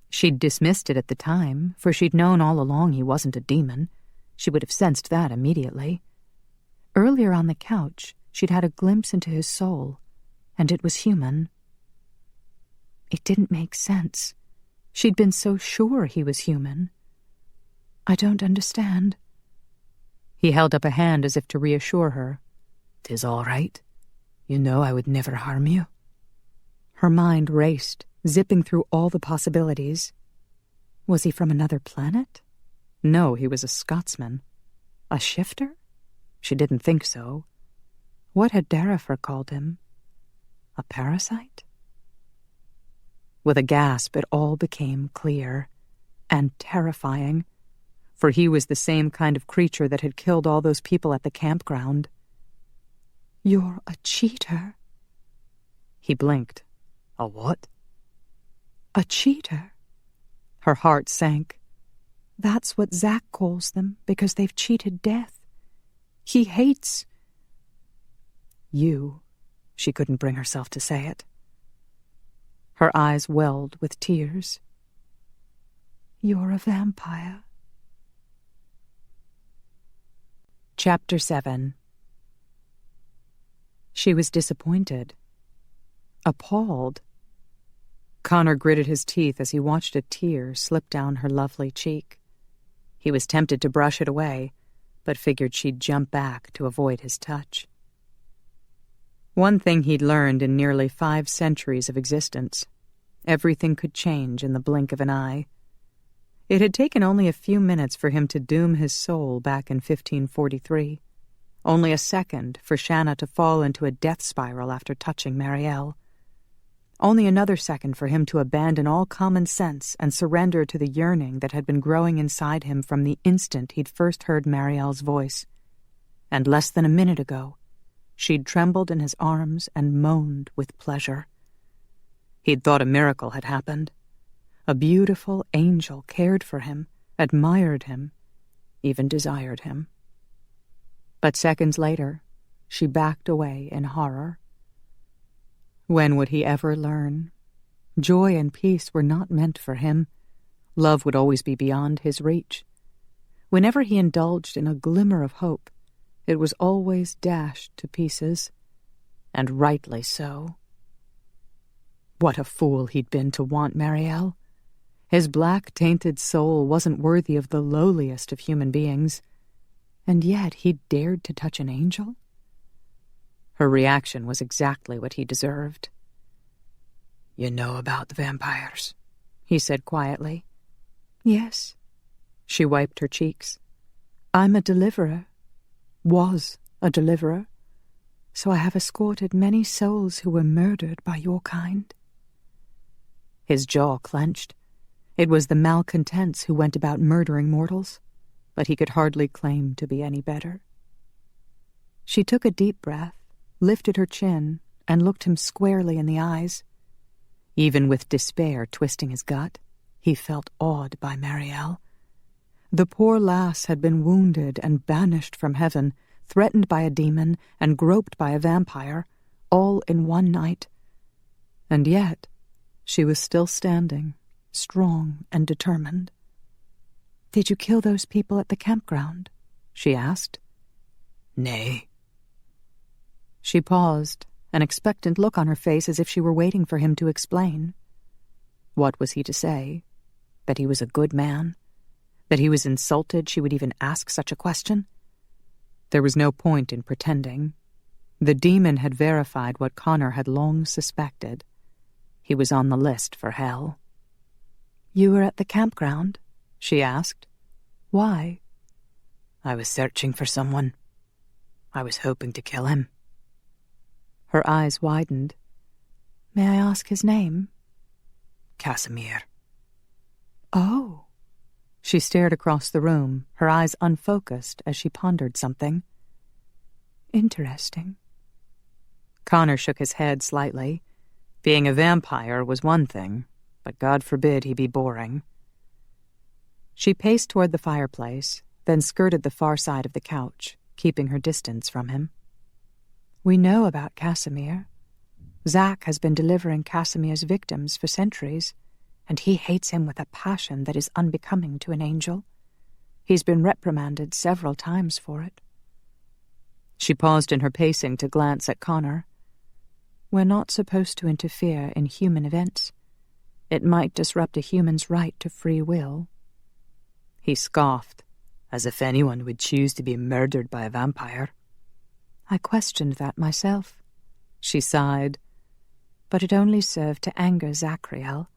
She'd dismissed it at the time, for she'd known all along he wasn't a demon. She would have sensed that immediately. Earlier on the couch, she'd had a glimpse into his soul, and it was human. It didn't make sense. She'd been so sure he was human. "I don't understand." He held up a hand as if to reassure her. "'Tis all right. You know I would never harm you." Her mind raced, zipping through all the possibilities. Was he from another planet? No, he was a Scotsman. A shifter? She didn't think so. What had Darifer called him? A parasite? With a gasp, it all became clear and terrifying, for he was the same kind of creature that had killed all those people at the campground. "You're a cheater." He blinked. "A what?" "A cheater." Her heart sank. "That's what Zack calls them, because they've cheated death. He hates—" "You." She couldn't bring herself to say it. Her eyes welled with tears. "You're a vampire." Chapter 7. She was disappointed. Appalled. Connor gritted his teeth as he watched a tear slip down her lovely cheek. He was tempted to brush it away, but figured she'd jump back to avoid his touch. One thing he'd learned in nearly 5 centuries of existence: everything could change in the blink of an eye. It had taken only a few minutes for him to doom his soul back in 1543, only a second for Shanna to fall into a death spiral after touching Marielle, only another second for him to abandon all common sense and surrender to the yearning that had been growing inside him from the instant he'd first heard Marielle's voice. And less than a minute ago, she'd trembled in his arms and moaned with pleasure. He'd thought a miracle had happened. A beautiful angel cared for him, admired him, even desired him. But seconds later, she backed away in horror. When would he ever learn? Joy and peace were not meant for him. Love would always be beyond his reach. Whenever he indulged in a glimmer of hope, it was always dashed to pieces, and rightly so. What a fool he'd been to want Marielle. His black, tainted soul wasn't worthy of the lowliest of human beings, and yet he'd dared to touch an angel? Her reaction was exactly what he deserved. "You know about the vampires?" he said quietly. "Yes." She wiped her cheeks. "I'm a deliverer. Was a deliverer. So I have escorted many souls who were murdered by your kind." His jaw clenched. It was the malcontents who went about murdering mortals, but he could hardly claim to be any better. She took a deep breath, lifted her chin, and looked him squarely in the eyes. Even with despair twisting his gut, he felt awed by Marielle. The poor lass had been wounded and banished from heaven, threatened by a demon and groped by a vampire, all in one night. And yet, she was still standing, strong and determined. "Did you kill those people at the campground?" she asked. "Nay." She paused, an expectant look on her face as if she were waiting for him to explain. What was he to say? That he was a good man? That he was insulted she would even ask such a question? There was no point in pretending. The demon had verified what Connor had long suspected. He was on the list for hell. "You were at the campground?" she asked. "Why?" "I was searching for someone. I was hoping to kill him." Her eyes widened. "May I ask his name?" "Casimir." "Oh." She stared across the room, her eyes unfocused as she pondered something. "Interesting." Connor shook his head slightly. Being a vampire was one thing, but God forbid he be boring. She paced toward the fireplace, then skirted the far side of the couch, keeping her distance from him. "We know about Casimir. Zach has been delivering Casimir's victims for centuries, and he hates him with a passion that is unbecoming to an angel. He's been reprimanded several times for it." She paused in her pacing to glance at Connor. "We're not supposed to interfere in human events. It might disrupt a human's right to free will." He scoffed, as if anyone would choose to be murdered by a vampire. "I questioned that myself," she sighed. "But it only served to anger Zachriel.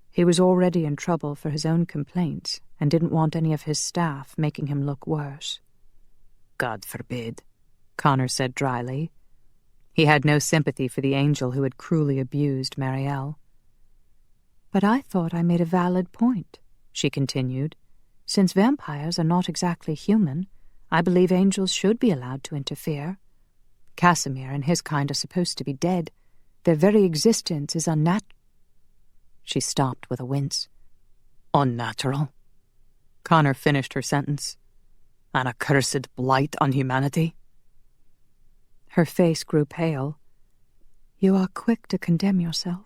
He was already in trouble for his own complaints and didn't want any of his staff making him look worse." "God forbid," Connor said dryly. He had no sympathy for the angel who had cruelly abused Marielle. "But I thought I made a valid point," she continued. "Since vampires are not exactly human, I believe angels should be allowed to interfere. Casimir and his kind are supposed to be dead. Their very existence is unnatural." She stopped with a wince. "Unnatural?" Connor finished her sentence. "An accursed blight on humanity?" Her face grew pale. "You are quick to condemn yourself."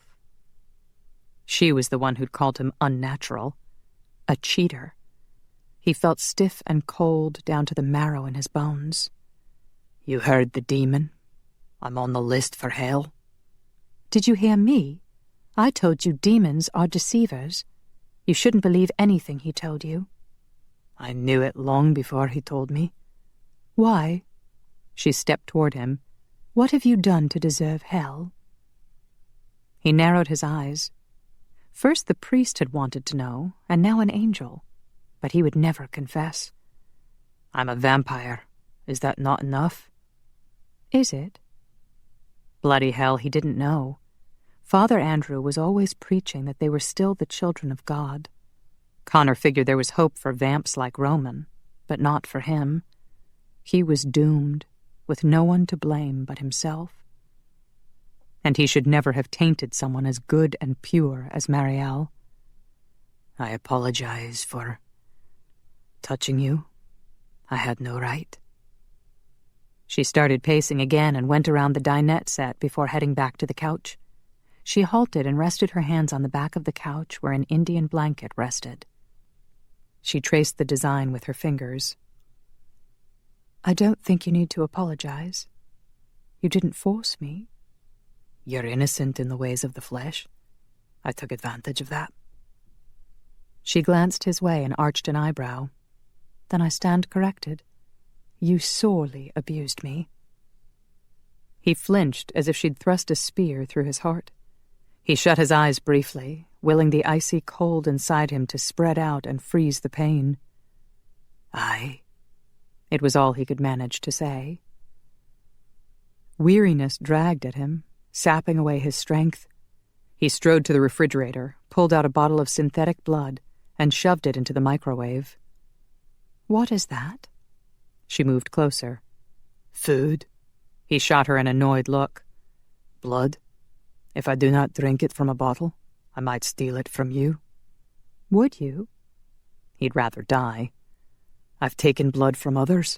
She was the one who'd called him unnatural. A cheater. He felt stiff and cold down to the marrow in his bones. "You heard the demon? I'm on the list for hell." "Did you hear me? I told you demons are deceivers. You shouldn't believe anything he told you." "I knew it long before he told me. Why? She stepped toward him. What have you done to deserve hell? He narrowed his eyes. First the priest had wanted to know, and now an angel. But he would never confess. I'm a vampire. Is that not enough? Is it? Bloody hell, he didn't know. Father Andrew was always preaching that they were still the children of God. Connor figured there was hope for vamps like Roman, but not for him. He was doomed, with no one to blame but himself. And he should never have tainted someone as good and pure as Marielle. I apologize for touching you. I had no right. She started pacing again and went around the dinette set before heading back to the couch. She halted and rested her hands on the back of the couch where an Indian blanket rested. She traced the design with her fingers. I don't think you need to apologize. You didn't force me. You're innocent in the ways of the flesh. I took advantage of that. She glanced his way and arched an eyebrow. Then I stand corrected. You sorely abused me. He flinched as if she'd thrust a spear through his heart. He shut his eyes briefly, willing the icy cold inside him to spread out and freeze the pain. Aye. It was all he could manage to say. Weariness dragged at him, sapping away his strength. He strode to the refrigerator, pulled out a bottle of synthetic blood, and shoved it into the microwave. What is that? She moved closer. Food. He shot her an annoyed look. Blood. If I do not drink it from a bottle, I might steal it from you. Would you? He'd rather die. I've taken blood from others.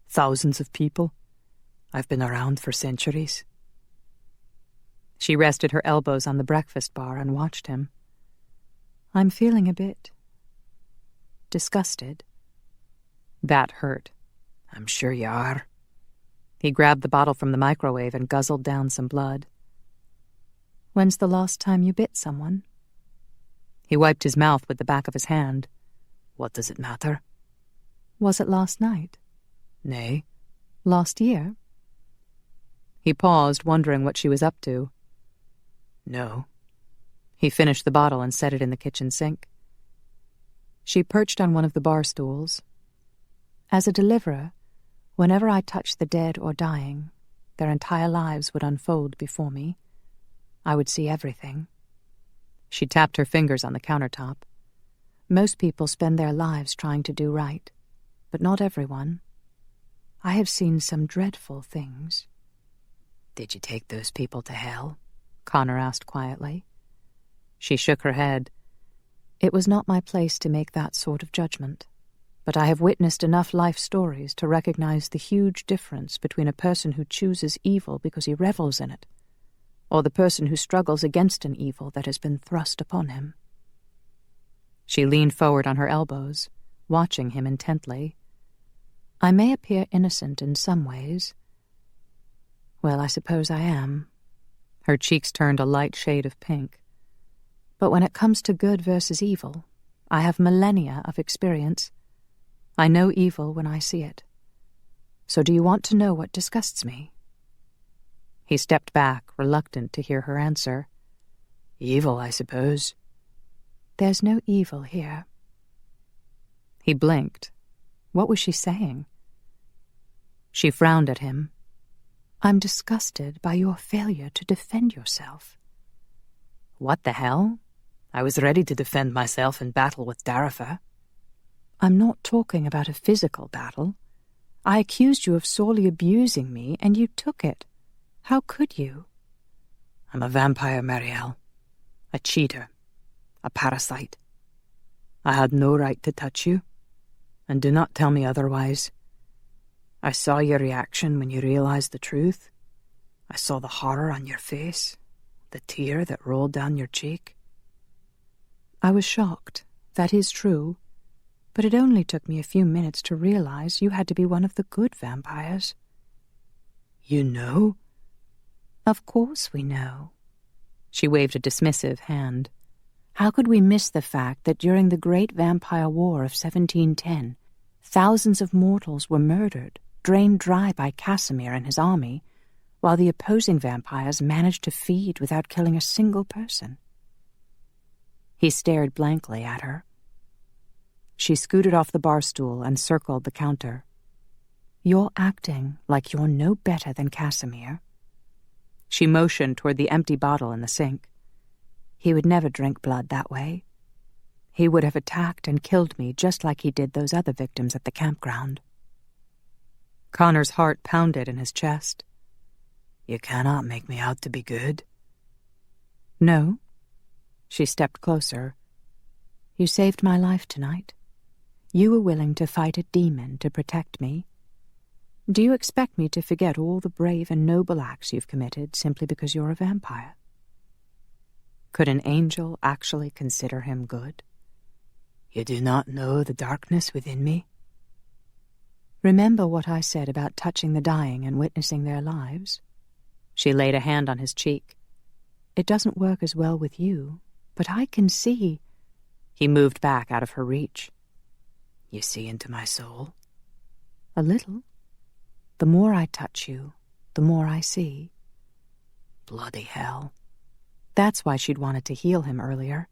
Thousands of people. I've been around for centuries. She rested her elbows on the breakfast bar and watched him. I'm feeling a bit disgusted. That hurt. I'm sure you are. He grabbed the bottle from the microwave and guzzled down some blood. When's the last time you bit someone? He wiped his mouth with the back of his hand. What does it matter? Was it last night? Nay. Last year? He paused, wondering what she was up to. No. He finished the bottle and set it in the kitchen sink. She perched on one of the bar stools. As a deliverer, whenever I touched the dead or dying, their entire lives would unfold before me. I would see everything. She tapped her fingers on the countertop. Most people spend their lives trying to do right, but not everyone. I have seen some dreadful things. Did you take those people to hell? Connor asked quietly. She shook her head. It was not my place to make that sort of judgment, but I have witnessed enough life stories to recognize the huge difference between a person who chooses evil because he revels in it, or the person who struggles against an evil that has been thrust upon him. She leaned forward on her elbows, watching him intently. I may appear innocent in some ways. Well, I suppose I am. Her cheeks turned a light shade of pink. But when it comes to good versus evil, I have millennia of experience. I know evil when I see it. So do you want to know what disgusts me? He stepped back, reluctant to hear her answer. Evil, I suppose. There's no evil here. He blinked. What was she saying? She frowned at him. I'm disgusted by your failure to defend yourself. What the hell? I was ready to defend myself in battle with Darifa. I'm not talking about a physical battle. I accused you of sorely abusing me, and you took it. How could you? I'm a vampire, Marielle. A cheater. A parasite. I had no right to touch you, and do not tell me otherwise. I saw your reaction when you realized the truth. I saw the horror on your face, the tear that rolled down your cheek. I was shocked, that is true, but it only took me a few minutes to realize you had to be one of the good vampires. You know? Of course we know. She waved a dismissive hand. How could we miss the fact that during the Great Vampire War of 1710, thousands of mortals were murdered, drained dry by Casimir and his army, while the opposing vampires managed to feed without killing a single person. He stared blankly at her. She scooted off the bar stool and circled the counter. "You're acting like you're no better than Casimir." She motioned toward the empty bottle in the sink. "He would never drink blood that way. He would have attacked and killed me just like he did those other victims at the campground." Connor's heart pounded in his chest. "You cannot make me out to be good." "No." She stepped closer. "You saved my life tonight. You were willing to fight a demon to protect me. Do you expect me to forget all the brave and noble acts you've committed simply because you're a vampire?" Could an angel actually consider him good? "You do not know the darkness within me?" "Remember what I said about touching the dying and witnessing their lives?" She laid a hand on his cheek. "It doesn't work as well with you, but I can see—" He moved back out of her reach. "You see into my soul?" "A little. The more I touch you, the more I see." Bloody hell. That's why she'd wanted to heal him earlier.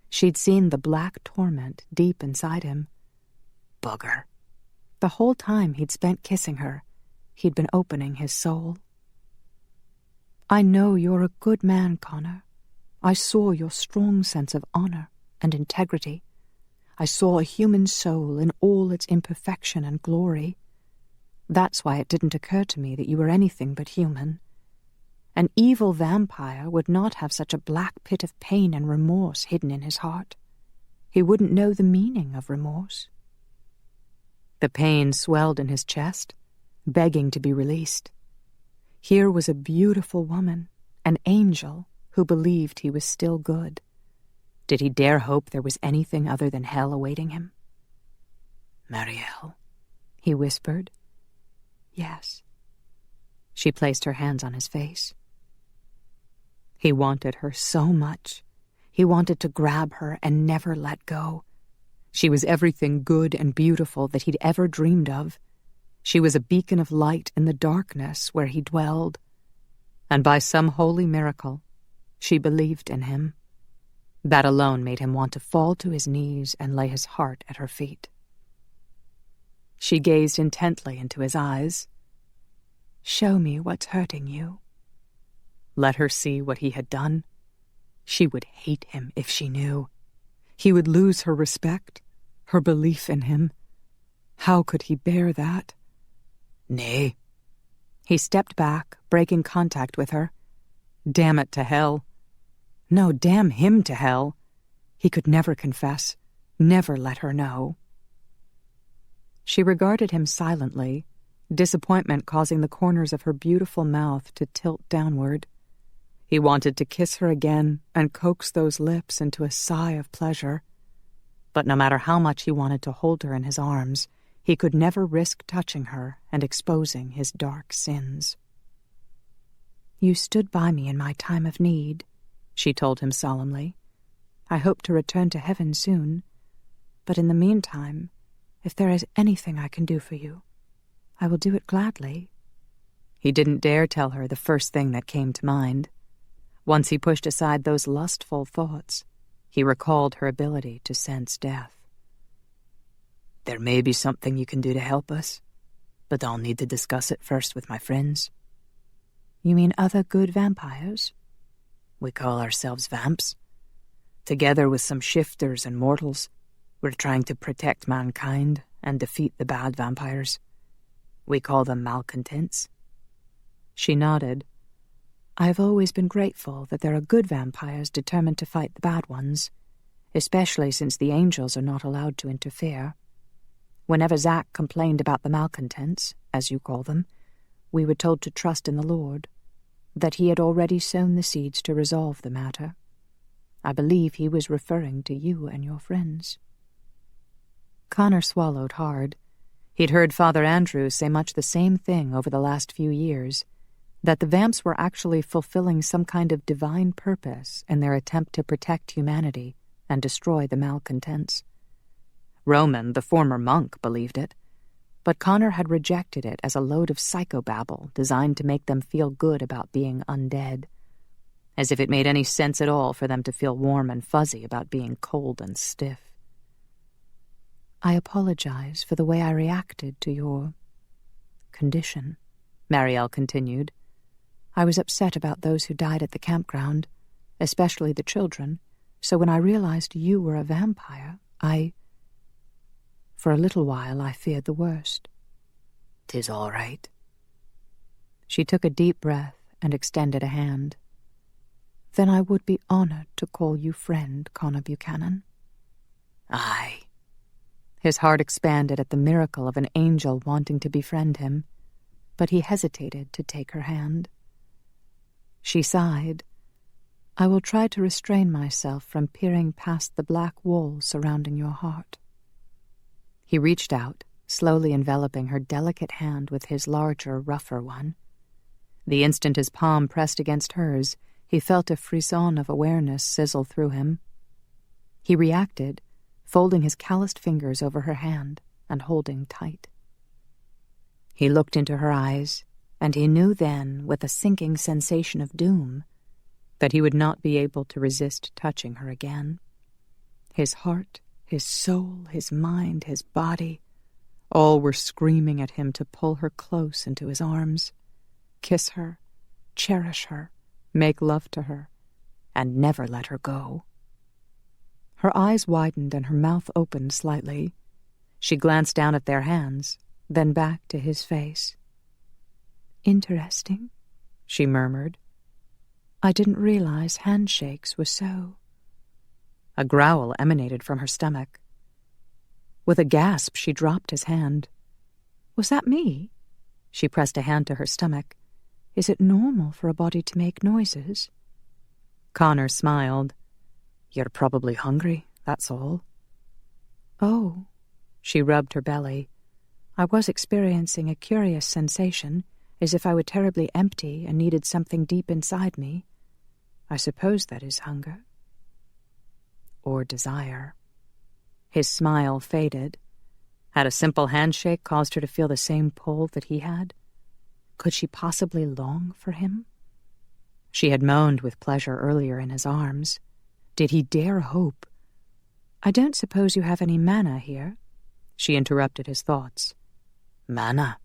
She'd seen the black torment deep inside him. Bugger. The whole time he'd spent kissing her, he'd been opening his soul. "I know you're a good man, Connor. I saw your strong sense of honor and integrity. I saw a human soul in all its imperfection and glory. That's why it didn't occur to me that you were anything but human. An evil vampire would not have such a black pit of pain and remorse hidden in his heart. He wouldn't know the meaning of remorse." The pain swelled in his chest, begging to be released. Here was a beautiful woman, an angel, who believed he was still good. Did he dare hope there was anything other than hell awaiting him? "Marielle," he whispered. "Yes." She placed her hands on his face. He wanted her so much. He wanted to grab her and never let go. She was everything good and beautiful that he'd ever dreamed of. She was a beacon of light in the darkness where he dwelled. And by some holy miracle, she believed in him. That alone made him want to fall to his knees and lay his heart at her feet. She gazed intently into his eyes. "Show me what's hurting you." Let her see what he had done. She would hate him if she knew. He would lose her respect, her belief in him. How could he bear that? "Nay." He stepped back, breaking contact with her. Damn it to hell. No, damn him to hell. He could never confess, never let her know. She regarded him silently, disappointment causing the corners of her beautiful mouth to tilt downward. He wanted to kiss her again and coax those lips into a sigh of pleasure. But no matter how much he wanted to hold her in his arms, he could never risk touching her and exposing his dark sins. "You stood by me in my time of need," she told him solemnly. "I hope to return to heaven soon. But in the meantime, if there is anything I can do for you, I will do it gladly." He didn't dare tell her the first thing that came to mind. Once he pushed aside those lustful thoughts, he recalled her ability to sense death. "There may be something you can do to help us, but I'll need to discuss it first with my friends." "You mean other good vampires?" "We call ourselves vamps. Together with some shifters and mortals, we're trying to protect mankind and defeat the bad vampires. We call them malcontents." She nodded. "I've always been grateful that there are good vampires determined to fight the bad ones, especially since the angels are not allowed to interfere. Whenever Zack complained about the malcontents, as you call them, we were told to trust in the Lord, that he had already sown the seeds to resolve the matter. I believe he was referring to you and your friends." Connor swallowed hard. He'd heard Father Andrew say much the same thing over the last few years, that the vamps were actually fulfilling some kind of divine purpose in their attempt to protect humanity and destroy the malcontents. Roman, the former monk, believed it. but Connor had rejected it as a load of psychobabble designed to make them feel good about being undead, as if it made any sense at all for them to feel warm and fuzzy about being cold and stiff. I apologize for the way I reacted to your condition, Marielle continued. I was upset about those who died at the campground, especially the children, so when I realized you were a vampire, for a little while I feared the worst. 'Tis all right. She took a deep breath and extended a hand. Then I would be honored to call you friend, Connor Buchanan. Aye. His heart expanded at the miracle of an angel wanting to befriend him, but he hesitated to take her hand. She sighed. I will try to restrain myself from peering past the black wall surrounding your heart. He reached out, slowly enveloping her delicate hand with his larger, rougher one. The instant his palm pressed against hers, he felt a frisson of awareness sizzle through him. He reacted, folding his calloused fingers over her hand and holding tight. He looked into her eyes, and he knew then, with a sinking sensation of doom, that he would not be able to resist touching her again. His heart, his soul, his mind, his body, all were screaming at him to pull her close into his arms, kiss her, cherish her, make love to her, and never let her go. Her eyes widened and her mouth opened slightly. She glanced down at their hands, then back to his face. Interesting, she murmured. I didn't realize handshakes were so. A growl emanated from her stomach. With a gasp, she dropped his hand. Was that me? She pressed a hand to her stomach. Is it normal for a body to make noises? Connor smiled. You're probably hungry, that's all. Oh, she rubbed her belly. I was experiencing a curious sensation, as if I were terribly empty and needed something deep inside me. I suppose that is hunger. Or desire. His smile faded. Had a simple handshake caused her to feel the same pull that he had? Could she possibly long for him? She had moaned with pleasure earlier in his arms. Did he dare hope? I don't suppose you have any mana here? She interrupted his thoughts. Mana?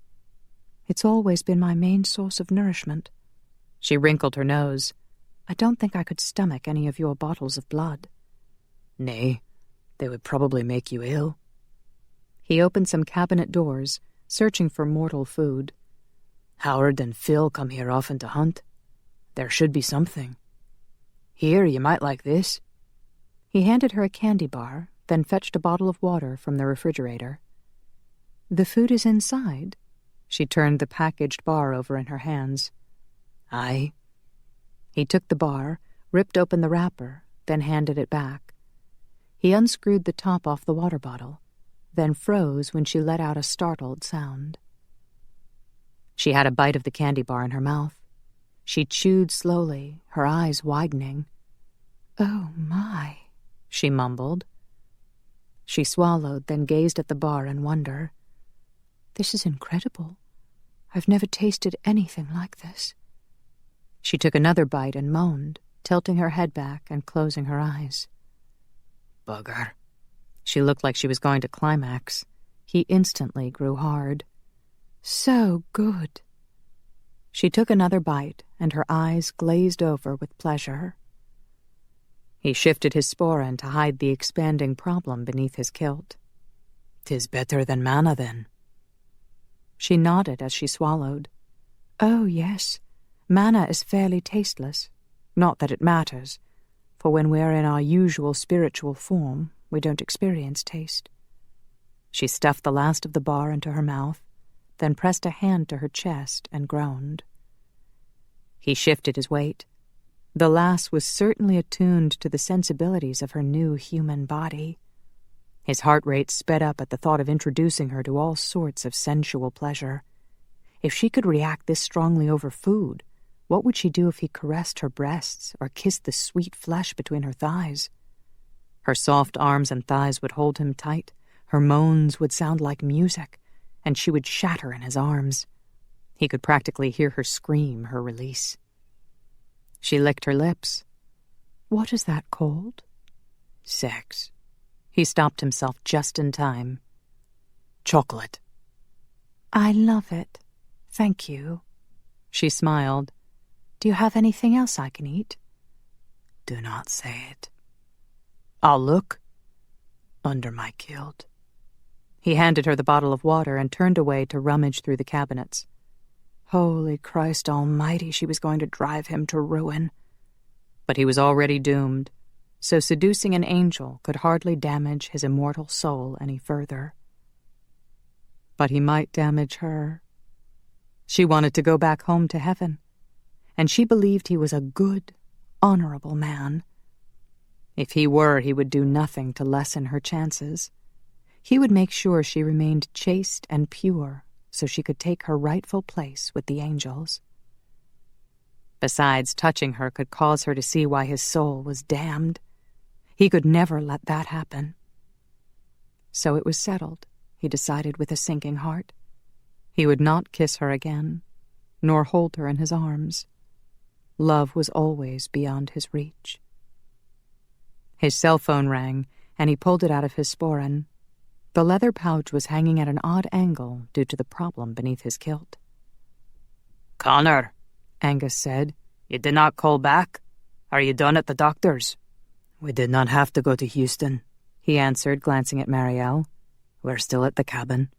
It's always been my main source of nourishment. She wrinkled her nose. I don't think I could stomach any of your bottles of blood. Nay, they would probably make you ill. He opened some cabinet doors, searching for mortal food. Howard and Phil come here often to hunt. There should be something. Here, you might like this. He handed her a candy bar, then fetched a bottle of water from the refrigerator. The food is inside. She turned the packaged bar over in her hands. Aye. He took the bar, ripped open the wrapper, then handed it back. He unscrewed the top off the water bottle, then froze when she let out a startled sound. She had a bite of the candy bar in her mouth. She chewed slowly, her eyes widening. Oh, my, she mumbled. She swallowed, then gazed at the bar in wonder. This is incredible. I've never tasted anything like this. She took another bite and moaned, tilting her head back and closing her eyes. Bugger. She looked like she was going to climax. He instantly grew hard. So good. She took another bite, and her eyes glazed over with pleasure. He shifted his sporin to hide the expanding problem beneath his kilt. 'Tis better than mana, then. She nodded as she swallowed. Oh, yes. Mana is fairly tasteless. Not that it matters, for when we're in our usual spiritual form, we don't experience taste. She stuffed the last of the bar into her mouth, then pressed a hand to her chest and groaned. He shifted his weight. The lass was certainly attuned to the sensibilities of her new human body. His heart rate sped up at the thought of introducing her to all sorts of sensual pleasure. If she could react this strongly over food, what would she do if he caressed her breasts or kissed the sweet flesh between her thighs? Her soft arms and thighs would hold him tight. Her moans would sound like music, and she would shatter in his arms. He could practically hear her scream her release. She licked her lips. What is that called? Sex. He stopped himself just in time. Chocolate. I love it. Thank you. She smiled. Do you have anything else I can eat? Do not say it. I'll look. Under my kilt. He handed her the bottle of water and turned away to rummage through the cabinets. Holy Christ almighty, she was going to drive him to ruin. But he was already doomed, so seducing an angel could hardly damage his immortal soul any further. But he might damage her. She wanted to go back home to heaven, and she believed he was a good, honorable man. If he were, he would do nothing to lessen her chances. He would make sure she remained chaste and pure so she could take her rightful place with the angels. Besides, touching her could cause her to see why his soul was damned. He could never let that happen. So it was settled, he decided with a sinking heart. He would not kiss her again, nor hold her in his arms. Love was always beyond his reach. His cell phone rang, and he pulled it out of his sporran. The leather pouch was hanging at an odd angle due to the problem beneath his kilt. "Connor," Angus said. "you did not call back? Are you done at the doctor's?" We did not have to go to Houston, he answered, glancing at Marielle. We're still at the cabin,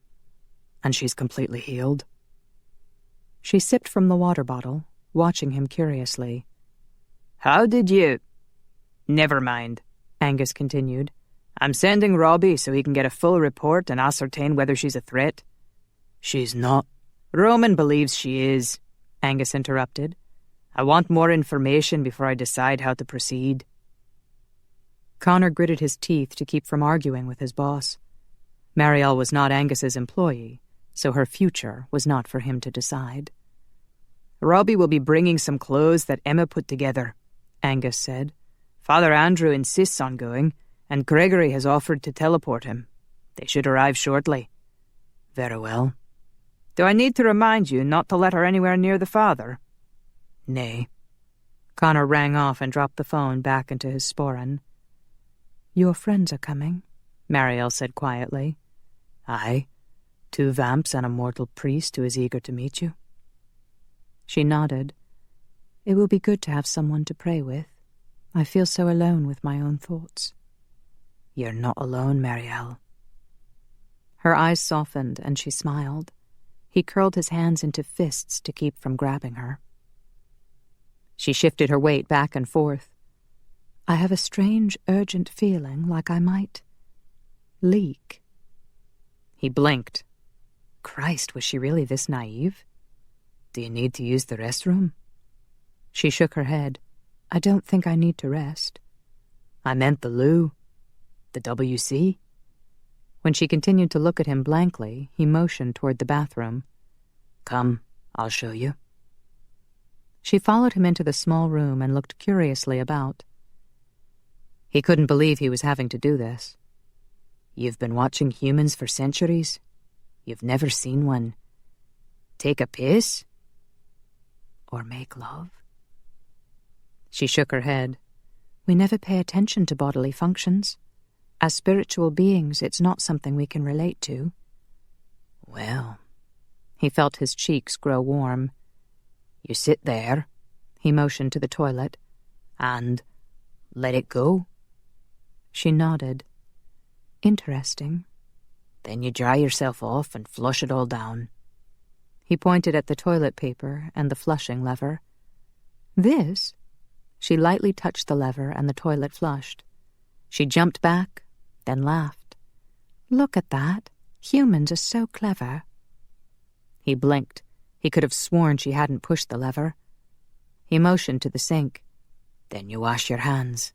and she's completely healed. She sipped from the water bottle, watching him curiously. "How did you—" "Never mind," Angus continued. "I'm sending Robbie so he can get a full report and ascertain whether she's a threat." She's not. "Roman believes she is," Angus interrupted. "I want more information before I decide how to proceed." Connor gritted his teeth to keep from arguing with his boss. Marielle was not Angus's employee, so her future was not for him to decide. "Robbie will be bringing some clothes that Emma put together," Angus said. "Father Andrew insists on going, and Gregory has offered to teleport him. They should arrive shortly." Very well. "Do I need to remind you not to let her anywhere near the father?" Nay. Connor rang off and dropped the phone back into his sporran. Your friends are coming, Marielle said quietly. Aye. 2 vamps and a mortal priest who is eager to meet you. She nodded. It will be good to have someone to pray with. I feel so alone with my own thoughts. You're not alone, Marielle. Her eyes softened and she smiled. He curled his hands into fists to keep from grabbing her. She shifted her weight back and forth. I have a strange, urgent feeling like I might leak. He blinked. Christ, was she really this naive? Do you need to use the restroom? She shook her head. I don't think I need to rest. I meant the loo. The WC. When she continued to look at him blankly, he motioned toward the bathroom. Come, I'll show you. She followed him into the small room and looked curiously about. He couldn't believe he was having to do this. You've been watching humans for centuries. You've never seen one take a piss? Or make love? She shook her head. We never pay attention to bodily functions. As spiritual beings, it's not something we can relate to. Well, he felt his cheeks grow warm. You sit there, he motioned to the toilet, and let it go. She nodded. Interesting. Then you dry yourself off and flush it all down. He pointed at the toilet paper and the flushing lever. This? She lightly touched the lever and the toilet flushed. She jumped back, then laughed. Look at that. Humans are so clever. He blinked. He could have sworn she hadn't pushed the lever. He motioned to the sink. Then you wash your hands.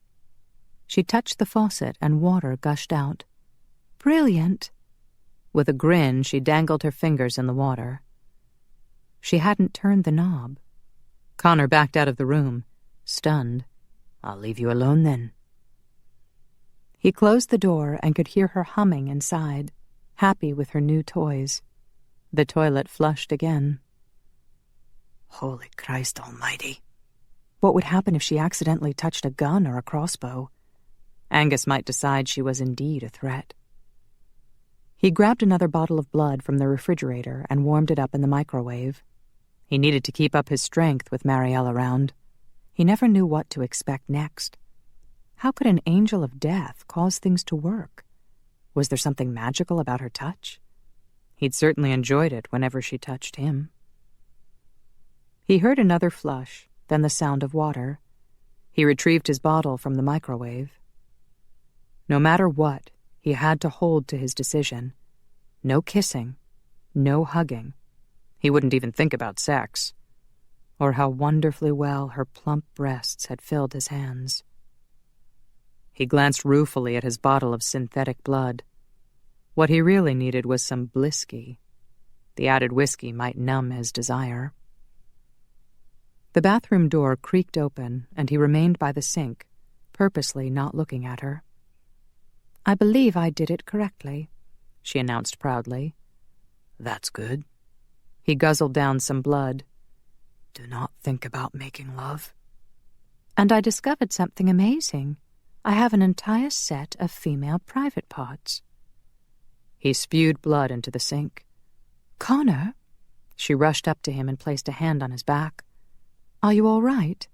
She touched the faucet and water gushed out. Brilliant. With a grin, she dangled her fingers in the water. She hadn't turned the knob. Connor backed out of the room, stunned. I'll leave you alone then. He closed the door and could hear her humming inside, happy with her new toys. The toilet flushed again. Holy Christ almighty. What would happen if she accidentally touched a gun or a crossbow? Angus might decide she was indeed a threat. He grabbed another bottle of blood from the refrigerator and warmed it up in the microwave. He needed to keep up his strength with Marielle around. He never knew what to expect next. How could an angel of death cause things to work? Was there something magical about her touch? He'd certainly enjoyed it whenever she touched him. He heard another flush, then the sound of water. He retrieved his bottle from the microwave. No matter what, he had to hold to his decision. No kissing, no hugging. He wouldn't even think about sex, or how wonderfully well her plump breasts had filled his hands. He glanced ruefully at his bottle of synthetic blood. What he really needed was some blisky. The added whiskey might numb his desire. The bathroom door creaked open, and he remained by the sink, purposely not looking at her. "I believe I did it correctly," she announced proudly. That's good. He guzzled down some blood. Do not think about making love. "And I discovered something amazing. I have an entire set of female private parts." He spewed blood into the sink. "Connor?" She rushed up to him and placed a hand on his back. "Are you all right?"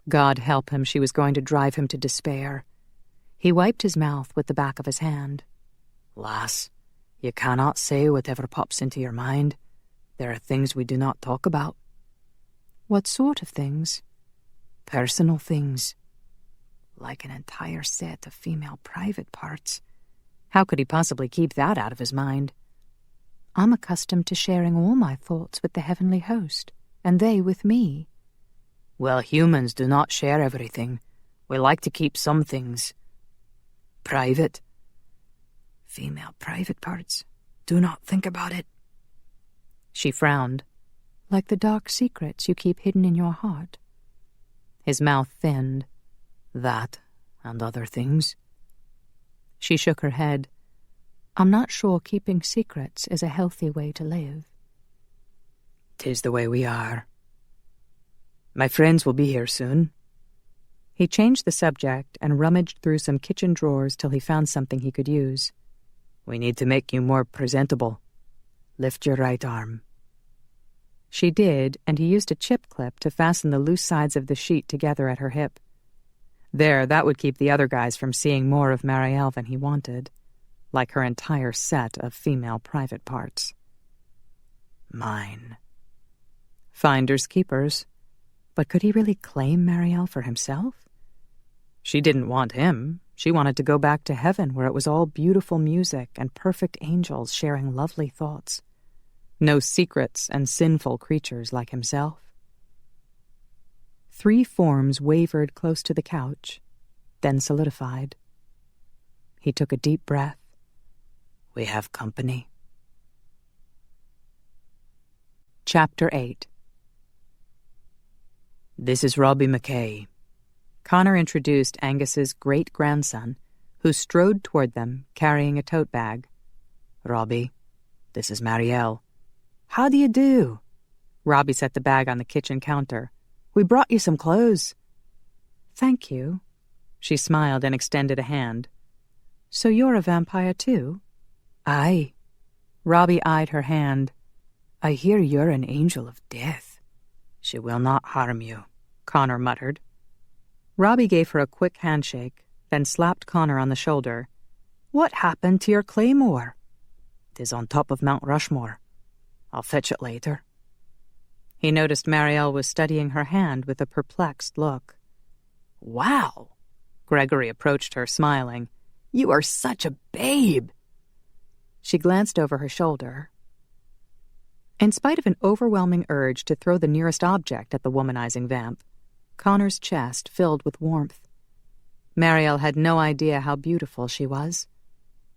God help him, she was going to drive him to despair. He wiped his mouth with the back of his hand. Lass, you cannot say whatever pops into your mind. There are things we do not talk about. "What sort of things?" Personal things. Like an entire set of female private parts. How could he possibly keep that out of his mind? "I'm accustomed to sharing all my thoughts with the heavenly host, and they with me." Well, humans do not share everything. We like to keep some things private. Female private parts. Do not think about it. She frowned. "Like the dark secrets you keep hidden in your heart." His mouth thinned. That and other things. She shook her head. "I'm not sure keeping secrets is a healthy way to live." "'Tis the way we are. My friends will be here soon." He changed the subject and rummaged through some kitchen drawers till he found something he could use. "We need to make you more presentable. Lift your right arm." She did, and he used a chip clip to fasten the loose sides of the sheet together at her hip. There, that would keep the other guys from seeing more of Marielle than he wanted, like her entire set of female private parts. Mine. Finders keepers. But could he really claim Marielle for himself? She didn't want him. She wanted to go back to heaven where it was all beautiful music and perfect angels sharing lovely thoughts. No secrets and sinful creatures like himself. 3 forms wavered close to the couch, then solidified. He took a deep breath. We have company. Chapter 8. This is Robbie McKay. Connor introduced Angus's great-grandson, who strode toward them, carrying a tote bag. Robbie, this is Marielle. How do you do? Robbie set the bag on the kitchen counter. We brought you some clothes. Thank you. She smiled and extended a hand. So you're a vampire too? Aye. Robbie eyed her hand. I hear you're an angel of death. She will not harm you, Connor muttered. Robbie gave her a quick handshake, then slapped Connor on the shoulder. What happened to your claymore? 'Tis on top of Mount Rushmore. I'll fetch it later. He noticed Marielle was studying her hand with a perplexed look. Wow! Gregory approached her, smiling. You are such a babe! She glanced over her shoulder. In spite of an overwhelming urge to throw the nearest object at the womanizing vamp, Connor's chest filled with warmth. Marielle had no idea how beautiful she was.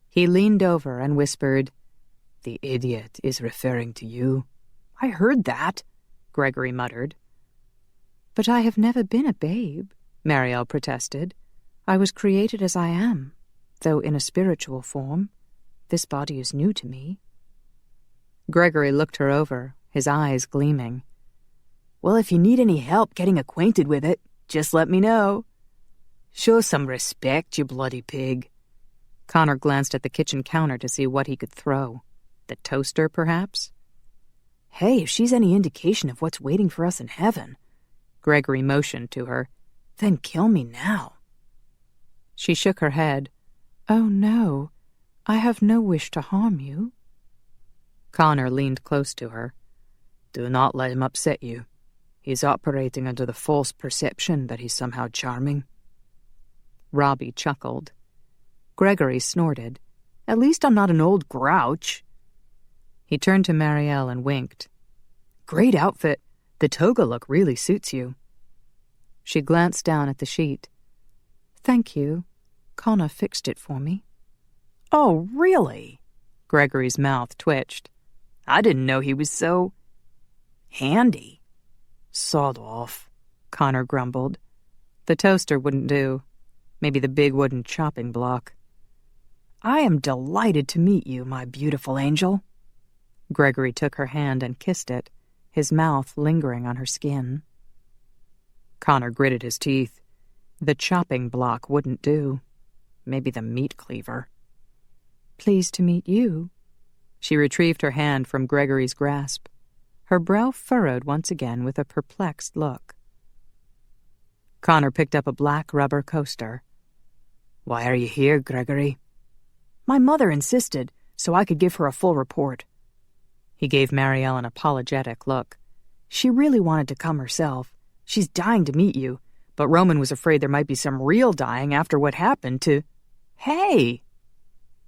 He leaned over and whispered, The idiot is referring to you. I heard that, Gregory muttered. But I have never been a babe, Marielle protested. I was created as I am, though in a spiritual form. This body is new to me. Gregory looked her over, his eyes gleaming. Well, if you need any help getting acquainted with it, just let me know. Show some respect, you bloody pig. Connor glanced at the kitchen counter to see what he could throw. The toaster, perhaps? Hey, if she's any indication of what's waiting for us in heaven, Gregory motioned to her, then kill me now. She shook her head. Oh, no, I have no wish to harm you. Connor leaned close to her. Do not let him upset you. He's operating under the false perception that he's somehow charming. Robbie chuckled. Gregory snorted. At least I'm not an old grouch. He turned to Marielle and winked. Great outfit. The toga look really suits you. She glanced down at the sheet. Thank you. Connor fixed it for me. Oh, really? Gregory's mouth twitched. I didn't know he was so handy. Sod off, Connor grumbled. The toaster wouldn't do. Maybe the big wooden chopping block. I am delighted to meet you, my beautiful angel. Gregory took her hand and kissed it, his mouth lingering on her skin. Connor gritted his teeth. The chopping block wouldn't do. Maybe the meat cleaver. Pleased to meet you. She retrieved her hand from Gregory's grasp, her brow furrowed once again with a perplexed look. Connor picked up a black rubber coaster. Why are you here, Gregory? My mother insisted, so I could give her a full report. He gave Marielle an apologetic look. She really wanted to come herself. She's dying to meet you, but Roman was afraid there might be some real dying after what happened to... Hey!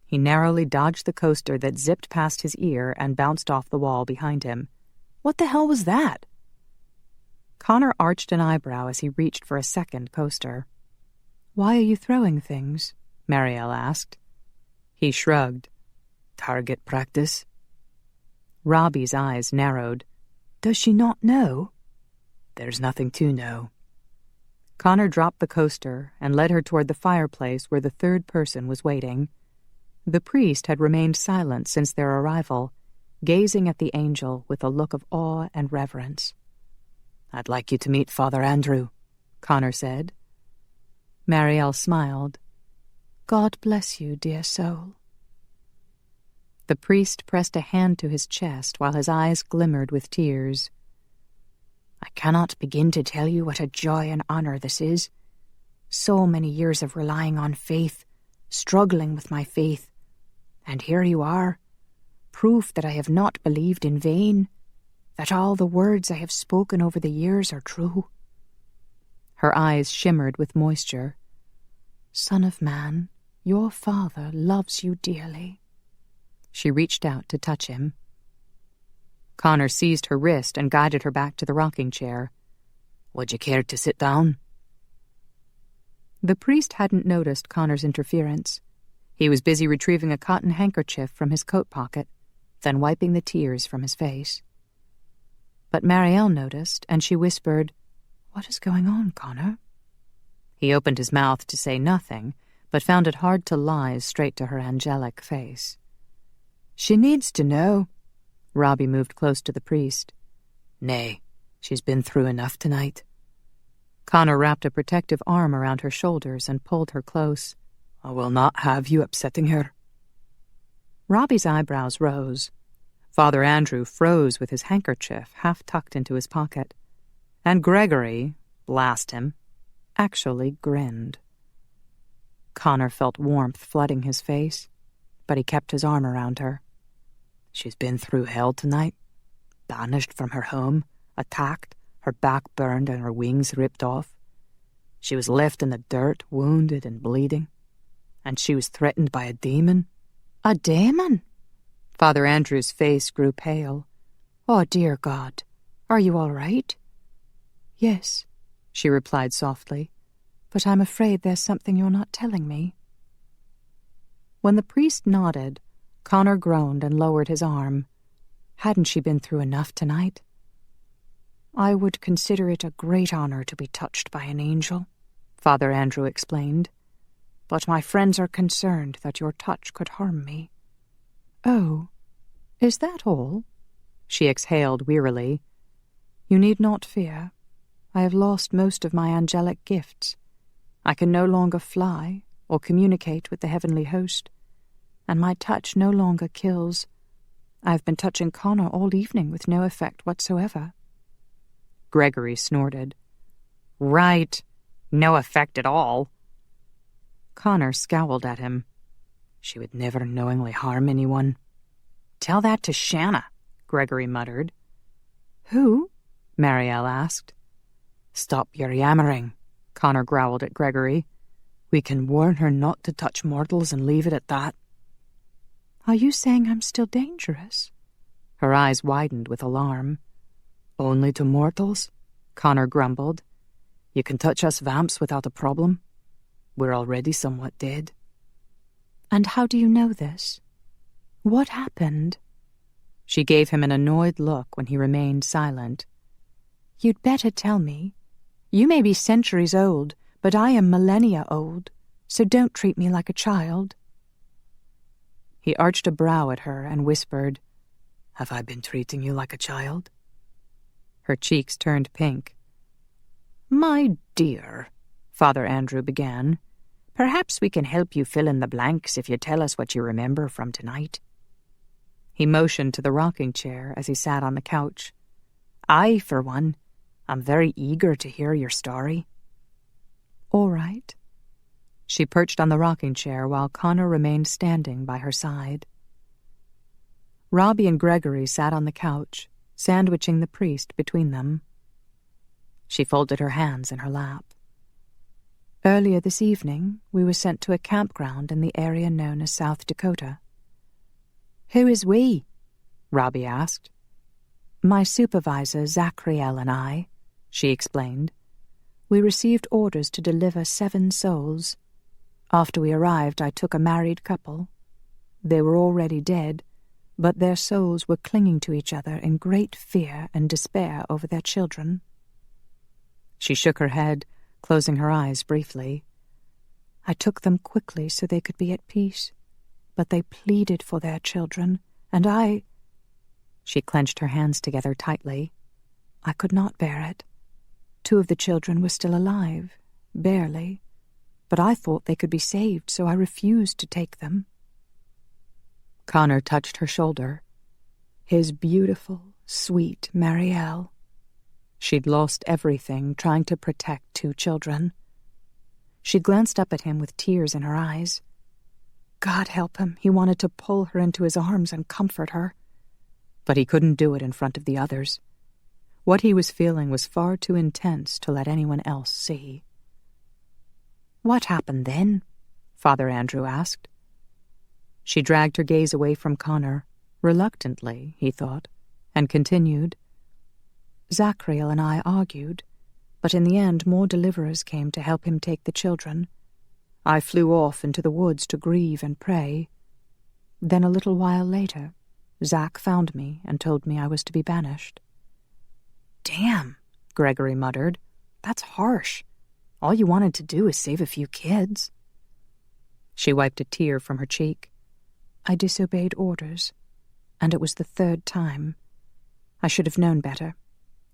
He narrowly dodged the coaster that zipped past his ear and bounced off the wall behind him. What the hell was that? Connor arched an eyebrow as he reached for a second coaster. Why are you throwing things? Marielle asked. He shrugged. Target practice? Robbie's eyes narrowed. Does she not know? There's nothing to know. Connor dropped the coaster and led her toward the fireplace where the third person was waiting. The priest had remained silent since their arrival, gazing at the angel with a look of awe and reverence. I'd like you to meet Father Andrew, Connor said. Marielle smiled. God bless you, dear soul. The priest pressed a hand to his chest while his eyes glimmered with tears. I cannot begin to tell you what a joy and honor this is. So many years of relying on faith, struggling with my faith. And here you are, proof that I have not believed in vain, that all the words I have spoken over the years are true. Her eyes shimmered with moisture. Son of man, your father loves you dearly. She reached out to touch him. Connor seized her wrist and guided her back to the rocking chair. Would you care to sit down? The priest hadn't noticed Connor's interference. He was busy retrieving a cotton handkerchief from his coat pocket, then wiping the tears from his face. But Marielle noticed, and she whispered, What is going on, Connor? He opened his mouth to say nothing, but found it hard to lie straight to her angelic face. She needs to know. Robbie moved close to the priest. Nay, she's been through enough tonight. Connor wrapped a protective arm around her shoulders and pulled her close. I will not have you upsetting her. Robbie's eyebrows rose. Father Andrew froze with his handkerchief half tucked into his pocket. And Gregory, blast him, actually grinned. Connor felt warmth flooding his face, but he kept his arm around her. She's been through hell tonight, banished from her home, attacked, her back burned and her wings ripped off. She was left in the dirt, wounded and bleeding. And she was threatened by a demon. A demon? Father Andrew's face grew pale. Oh, dear God, are you all right? Yes, she replied softly, but I'm afraid there's something you're not telling me. When the priest nodded, Connor groaned and lowered his arm. Hadn't she been through enough tonight? I would consider it a great honor to be touched by an angel, Father Andrew explained. But my friends are concerned that your touch could harm me. Oh, "Is that all?" She exhaled wearily. "You need not fear. I have lost most of my angelic gifts. I can no longer fly or communicate with the heavenly host, and my touch no longer kills. I have been touching Connor all evening with no effect whatsoever." Gregory snorted. "Right. No effect at all." Connor scowled at him. "She would never knowingly harm anyone." "Tell that to Shanna," Gregory muttered. "Who?" Marielle asked. "Stop your yammering," Connor growled at Gregory. "We can warn her not to touch mortals and leave it at that." "Are you saying I'm still dangerous?" Her eyes widened with alarm. "Only to mortals?" Connor grumbled. "You can touch us vamps without a problem. We're already somewhat dead." "And how do you know this? What happened?" She gave him an annoyed look when he remained silent. "You'd better tell me. You may be centuries old, but I am millennia old, so don't treat me like a child." He arched a brow at her and whispered, "Have I been treating you like a child?" Her cheeks turned pink. "My dear," Father Andrew began, "perhaps we can help you fill in the blanks if you tell us what you remember from tonight." He motioned to the rocking chair as he sat on the couch. "I, for one, am very eager to hear your story." "All right." She perched on the rocking chair while Connor remained standing by her side. Robbie and Gregory sat on the couch, sandwiching the priest between them. She folded her hands in her lap. "Earlier this evening, we were sent to a campground in the area known as South Dakota." "Who is we?" Robbie asked. "My supervisor, Zachriel, and I," she explained. "We received orders to deliver 7 souls. After we arrived, I took a married couple. They were already dead, but their souls were clinging to each other in great fear and despair over their children." She shook her head, closing her eyes briefly. "I took them quickly so they could be at peace, but they pleaded for their children, and I—" She clenched her hands together tightly. "I could not bear it. 2 of the children were still alive, barely, but I thought they could be saved, so I refused to take them." Connor touched her shoulder. His beautiful, sweet Marielle. She'd lost everything trying to protect 2 children. She glanced up at him with tears in her eyes. God help him, he wanted to pull her into his arms and comfort her. But he couldn't do it in front of the others. What he was feeling was far too intense to let anyone else see. "What happened then?" Father Andrew asked. She dragged her gaze away from Connor, reluctantly, he thought, and continued. "Zachriel and I argued, but in the end more deliverers came to help him take the children. I flew off into the woods to grieve and pray. Then a little while later, Zach found me and told me I was to be banished." "Damn," Gregory muttered. "That's harsh. All you wanted to do is save a few kids." She wiped a tear from her cheek. "I disobeyed orders, and it was the 3rd time. I should have known better.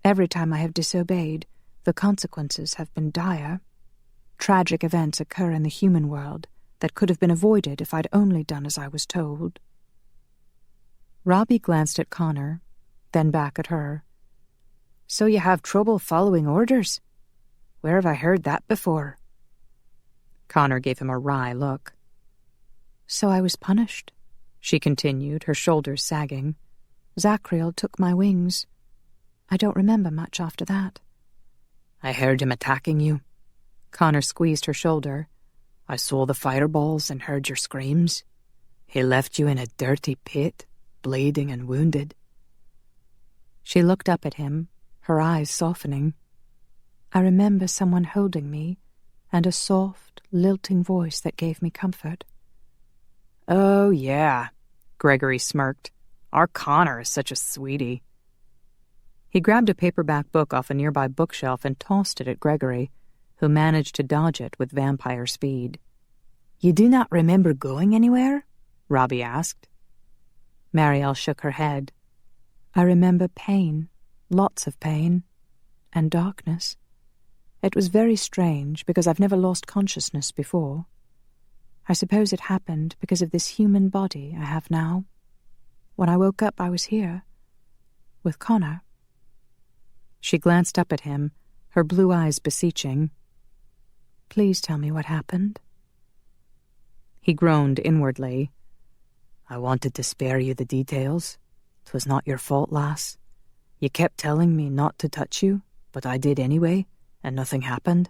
Every time I have disobeyed, the consequences have been dire. Tragic events occur in the human world that could have been avoided if I'd only done as I was told." Robbie glanced at Connor, then back at her. "So you have trouble following orders? Where have I heard that before?" Connor gave him a wry look. "So I was punished," she continued, her shoulders sagging. "Zachriel took my wings. I don't remember much after that." "I heard him attacking you." Connor squeezed her shoulder. "I saw the fireballs and heard your screams. He left you in a dirty pit, bleeding and wounded." She looked up at him, her eyes softening. "I remember someone holding me, and a soft, lilting voice that gave me comfort." "Oh, yeah," Gregory smirked. "Our Connor is such a sweetie." He grabbed a paperback book off a nearby bookshelf and tossed it at Gregory, who managed to dodge it with vampire speed. "You do not remember going anywhere?" Robbie asked. Marielle shook her head. I remember pain, lots of pain, and darkness. It was very strange because I've never lost consciousness before. I suppose it happened because of this human body I have now. When I woke up, I was here, with Connor. She glanced up at him, her blue eyes beseeching. Please tell me what happened. He groaned inwardly. I wanted to spare you the details. 'Twas not your fault, lass. You kept telling me not to touch you, but I did anyway, and nothing happened.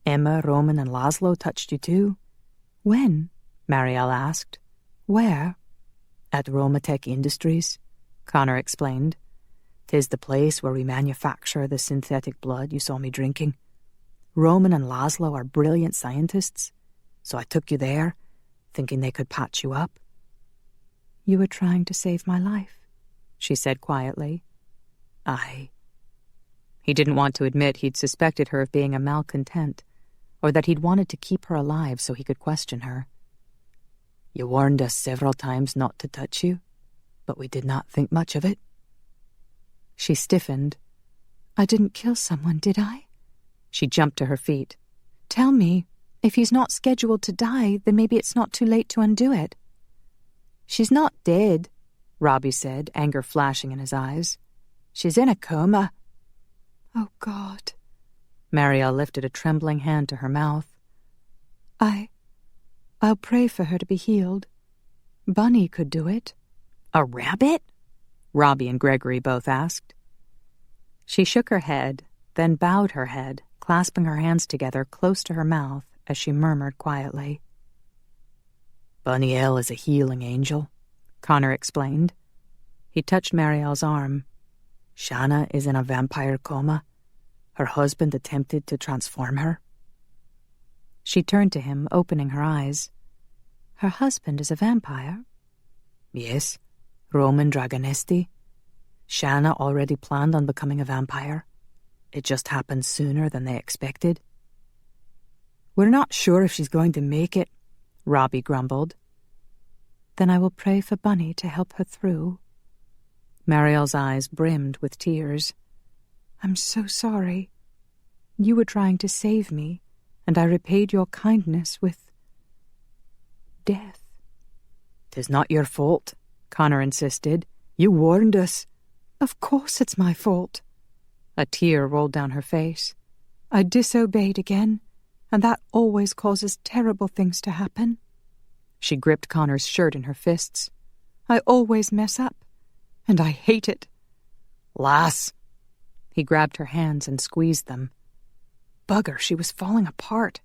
Emma, Roman, and Laszlo touched you too. When? Marielle asked. Where? At Romatech Industries, Connor explained. 'Tis the place where we manufacture the synthetic blood you saw me drinking. Roman and Laszlo are brilliant scientists, so I took you there, thinking they could patch you up. You were trying to save my life, she said quietly. Aye. He didn't want to admit he'd suspected her of being a malcontent, or that he'd wanted to keep her alive so he could question her. You warned us several times not to touch you, but we did not think much of it. She stiffened. I didn't kill someone, did I? She jumped to her feet. Tell me, if he's not scheduled to die, then maybe it's not too late to undo it. She's not dead, Robbie said, anger flashing in his eyes. She's in a coma. Oh, God. Marielle lifted a trembling hand to her mouth. I'll pray for her to be healed. Bunny could do it. A rabbit? Robbie and Gregory both asked. She shook her head, then bowed her head, clasping her hands together close to her mouth as she murmured quietly. Bunny-Elle is a healing angel, Connor explained. He touched Marielle's arm. Shanna is in a vampire coma. Her husband attempted to transform her. She turned to him, opening her eyes. Her husband is a vampire? Yes, Roman Dragonesti. Shanna already planned on becoming a vampire. It just happened sooner than they expected. We're not sure if she's going to make it, Robbie grumbled. Then I will pray for Bunny to help her through. Marielle's eyes brimmed with tears. I'm so sorry. You were trying to save me, and I repaid your kindness with death. 'Tis not your fault, Connor insisted. You warned us. Of course it's my fault. A tear rolled down her face. I disobeyed again, and that always causes terrible things to happen. She gripped Connor's shirt in her fists. I always mess up, and I hate it. Lass! He grabbed her hands and squeezed them. Bugger, she was falling apart.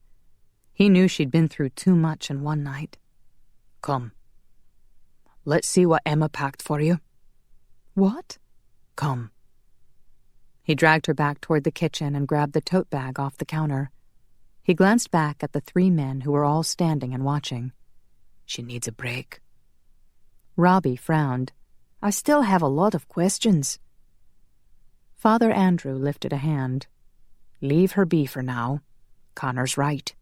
He knew she'd been through too much in one night. Come. Let's see what Emma packed for you. What? Come. He dragged her back toward the kitchen and grabbed the tote bag off the counter. He glanced back at the 3 men who were all standing and watching. She needs a break. Robbie frowned. I still have a lot of questions. Father Andrew lifted a hand. Leave her be for now. Connor's right.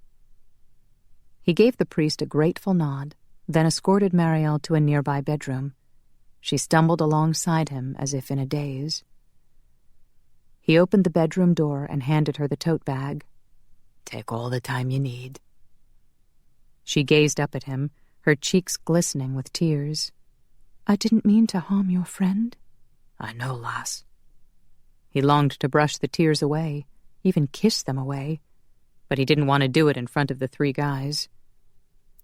He gave the priest a grateful nod, then escorted Marielle to a nearby bedroom. She stumbled alongside him as if in a daze. He opened the bedroom door and handed her the tote bag. Take all the time you need. She gazed up at him, her cheeks glistening with tears. I didn't mean to harm your friend. I know, lass. He longed to brush the tears away, even kiss them away, but he didn't want to do it in front of the 3 guys.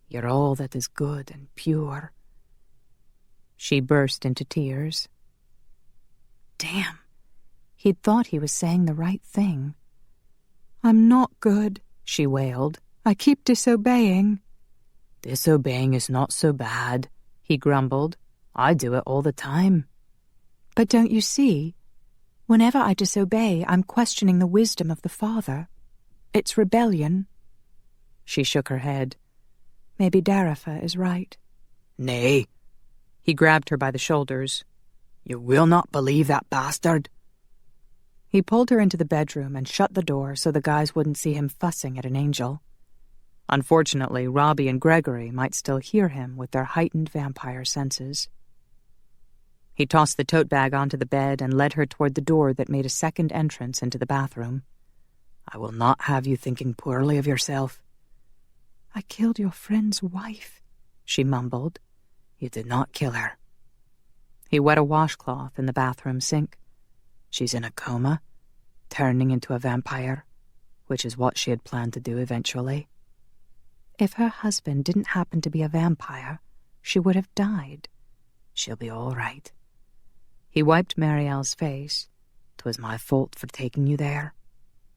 You're all that is good and pure. She burst into tears. Damn, he'd thought he was saying the right thing. I'm not good, she wailed. I keep disobeying. Disobeying is not so bad, he grumbled. I do it all the time. But don't you see? Whenever I disobey, I'm questioning the wisdom of the Father. It's rebellion. She shook her head. Maybe Darafa is right. Nay. He grabbed her by the shoulders. You will not believe that bastard. He pulled her into the bedroom and shut the door so the guys wouldn't see him fussing at an angel. Unfortunately, Robbie and Gregory might still hear him with their heightened vampire senses. He tossed the tote bag onto the bed and led her toward the door that made a second entrance into the bathroom. I will not have you thinking poorly of yourself. I killed your friend's wife, she mumbled. You did not kill her. He wet a washcloth in the bathroom sink. She's in a coma, turning into a vampire, which is what she had planned to do eventually. If her husband didn't happen to be a vampire, she would have died. She'll be all right. He wiped Marielle's face. 'Twas my fault for taking you there.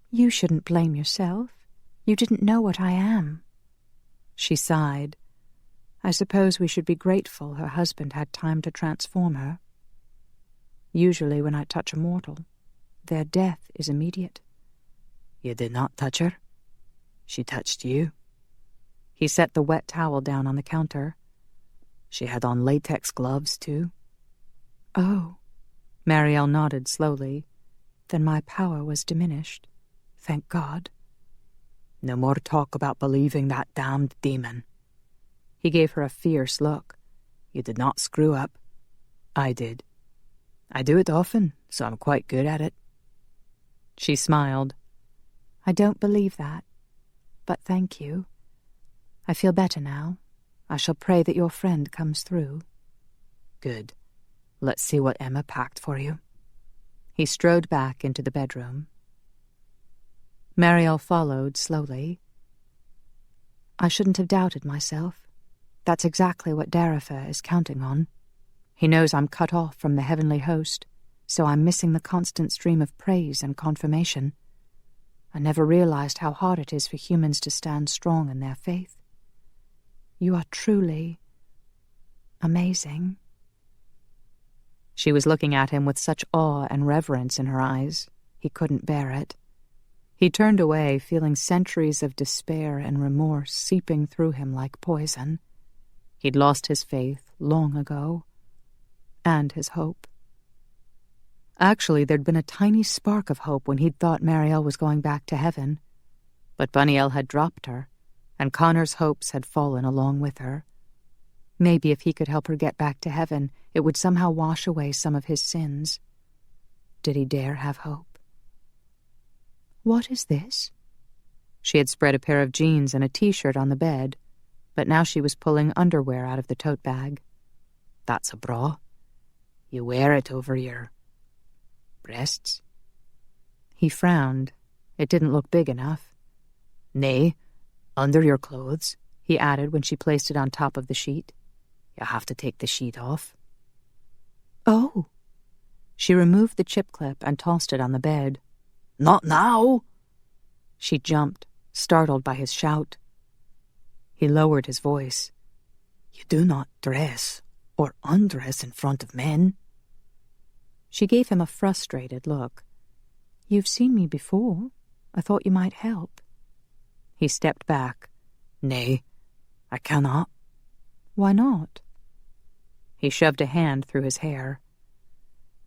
You shouldn't blame yourself. You didn't know what I am. She sighed. I suppose we should be grateful her husband had time to transform her. Usually when I touch a mortal, their death is immediate. You did not touch her. She touched you. He set the wet towel down on the counter. She had on latex gloves, too. Oh. Marielle nodded slowly. Then my power was diminished. Thank God. No more talk about believing that damned demon. He gave her a fierce look. You did not screw up. I did. I do it often, so I'm quite good at it. She smiled. I don't believe that, but thank you. I feel better now. I shall pray that your friend comes through. Good. Let's see what Emma packed for you. He strode back into the bedroom. Marielle followed slowly. I shouldn't have doubted myself. That's exactly what Darifa is counting on. He knows I'm cut off from the heavenly host, so I'm missing the constant stream of praise and confirmation. I never realized how hard it is for humans to stand strong in their faith. You are truly amazing. She was looking at him with such awe and reverence in her eyes. He couldn't bear it. He turned away, feeling centuries of despair and remorse seeping through him like poison. He'd lost his faith long ago, and his hope. Actually, there'd been a tiny spark of hope when he'd thought Marielle was going back to heaven. But Buniel had dropped her, and Connor's hopes had fallen along with her. Maybe if he could help her get back to heaven, it would somehow wash away some of his sins. Did he dare have hope? What is this? She had spread a pair of jeans and a t-shirt on the bed, but now she was pulling underwear out of the tote bag. That's a bra. You wear it over your breasts? He frowned. It didn't look big enough. Nay, under your clothes, he added when she placed it on top of the sheet. You have to take the sheet off. Oh. She removed the chip clip and tossed it on the bed. Not now! She jumped, startled by his shout. He lowered his voice. You do not dress or undress in front of men. She gave him a frustrated look. You've seen me before. I thought you might help. He stepped back. Nay, I cannot. Why not? He shoved a hand through his hair.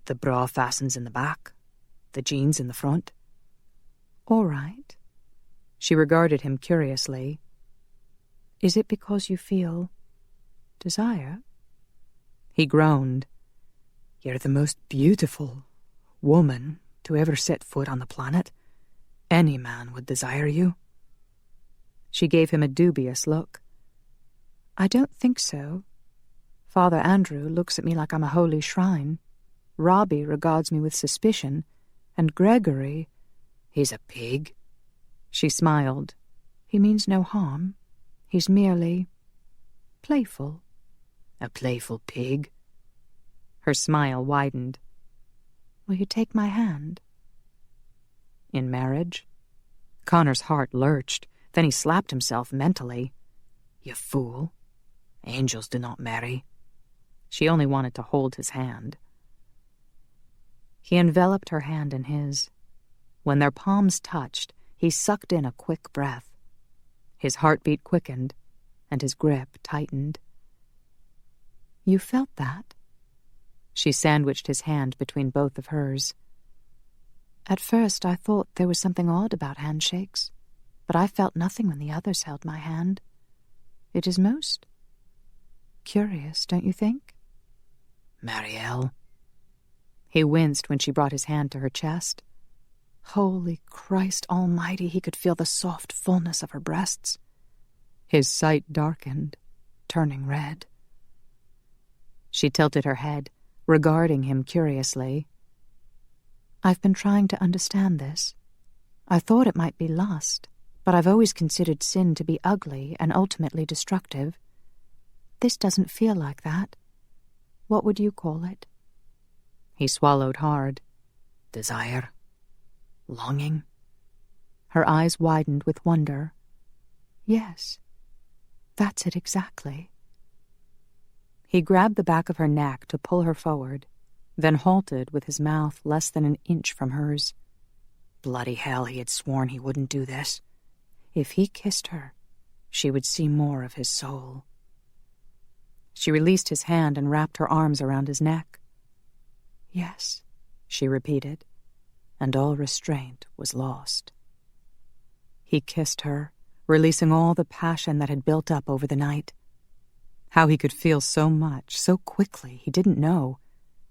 The bra fastens in the back, the jeans in the front. All right. She regarded him curiously. Is it because you feel desire? He groaned. You're the most beautiful woman to ever set foot on the planet. Any man would desire you. She gave him a dubious look. I don't think so. Father Andrew looks at me like I'm a holy shrine. Robbie regards me with suspicion, and Gregory... He's a pig. She smiled. He means no harm. He's merely playful. A playful pig. Her smile widened. Will you take my hand? In marriage? Connor's heart lurched. Then he slapped himself mentally. You fool. Angels do not marry. She only wanted to hold his hand. He enveloped her hand in his. When their palms touched, he sucked in a quick breath. His heartbeat quickened, and his grip tightened. You felt that? She sandwiched his hand between both of hers. At first I thought there was something odd about handshakes, but I felt nothing when the others held my hand. It is most curious, don't you think? Marielle, He winced when she brought his hand to her chest. Holy Christ Almighty, he could feel the soft fullness of her breasts. His sight darkened, turning red. She tilted her head, regarding him curiously. I've been trying to understand this. I thought it might be lust, but I've always considered sin to be ugly and ultimately destructive. This doesn't feel like that. What would you call it? He swallowed hard. Desire. Longing. Her eyes widened with wonder. Yes, that's it exactly. He grabbed the back of her neck to pull her forward, then halted with his mouth less than an inch from hers. Bloody hell, he had sworn he wouldn't do this. If he kissed her, she would see more of his soul. She released his hand and wrapped her arms around his neck. Yes, she repeated, and all restraint was lost. He kissed her, releasing all the passion that had built up over the night. How he could feel so much, so quickly, he didn't know,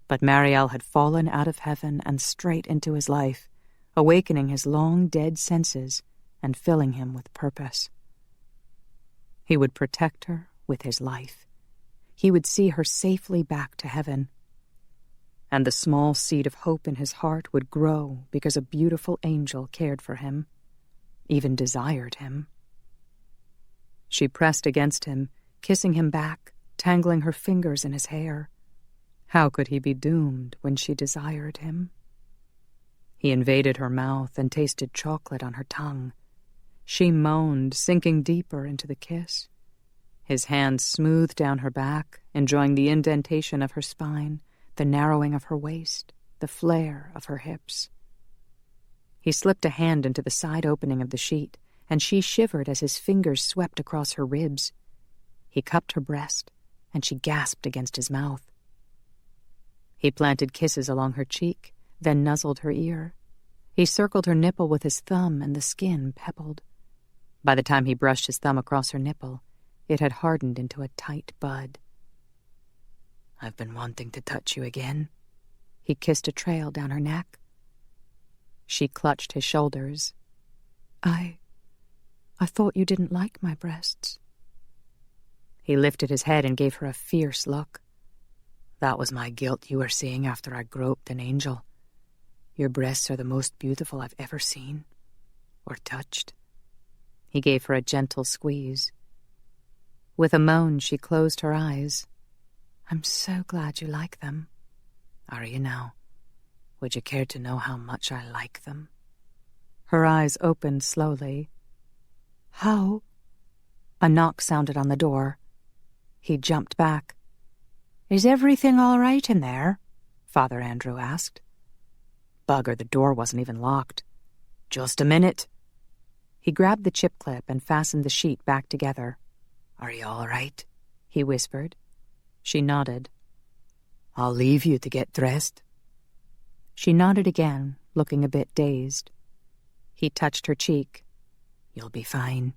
but Marielle had fallen out of heaven and straight into his life, awakening his long-dead senses and filling him with purpose. He would protect her with his life. He would see her safely back to heaven. And the small seed of hope in his heart would grow because a beautiful angel cared for him, even desired him. She pressed against him, kissing him back, tangling her fingers in his hair. How could he be doomed when she desired him? He invaded her mouth and tasted chocolate on her tongue. She moaned, sinking deeper into the kiss. His hands smoothed down her back, enjoying the indentation of her spine, the narrowing of her waist, the flare of her hips. He slipped a hand into the side opening of the sheet, and she shivered as his fingers swept across her ribs. He cupped her breast, and she gasped against his mouth. He planted kisses along her cheek, then nuzzled her ear. He circled her nipple with his thumb, and the skin pebbled. By the time he brushed his thumb across her nipple, it had hardened into a tight bud. I've been wanting to touch you again. He kissed a trail down her neck. She clutched his shoulders. I thought you didn't like my breasts. He lifted his head and gave her a fierce look. That was my guilt you were seeing after I groped an angel. Your breasts are the most beautiful I've ever seen or touched. He gave her a gentle squeeze. With a moan, she closed her eyes. I'm so glad you like them. Are you now? Would you care to know how much I like them? Her eyes opened slowly. How? A knock sounded on the door. He jumped back. Is everything all right in there? Father Andrew asked. Bugger, the door wasn't even locked. Just a minute. He grabbed the chip clip and fastened the sheet back together. Are you all right? He whispered. She nodded. I'll leave you to get dressed. She nodded again, looking a bit dazed. He touched her cheek. You'll be fine.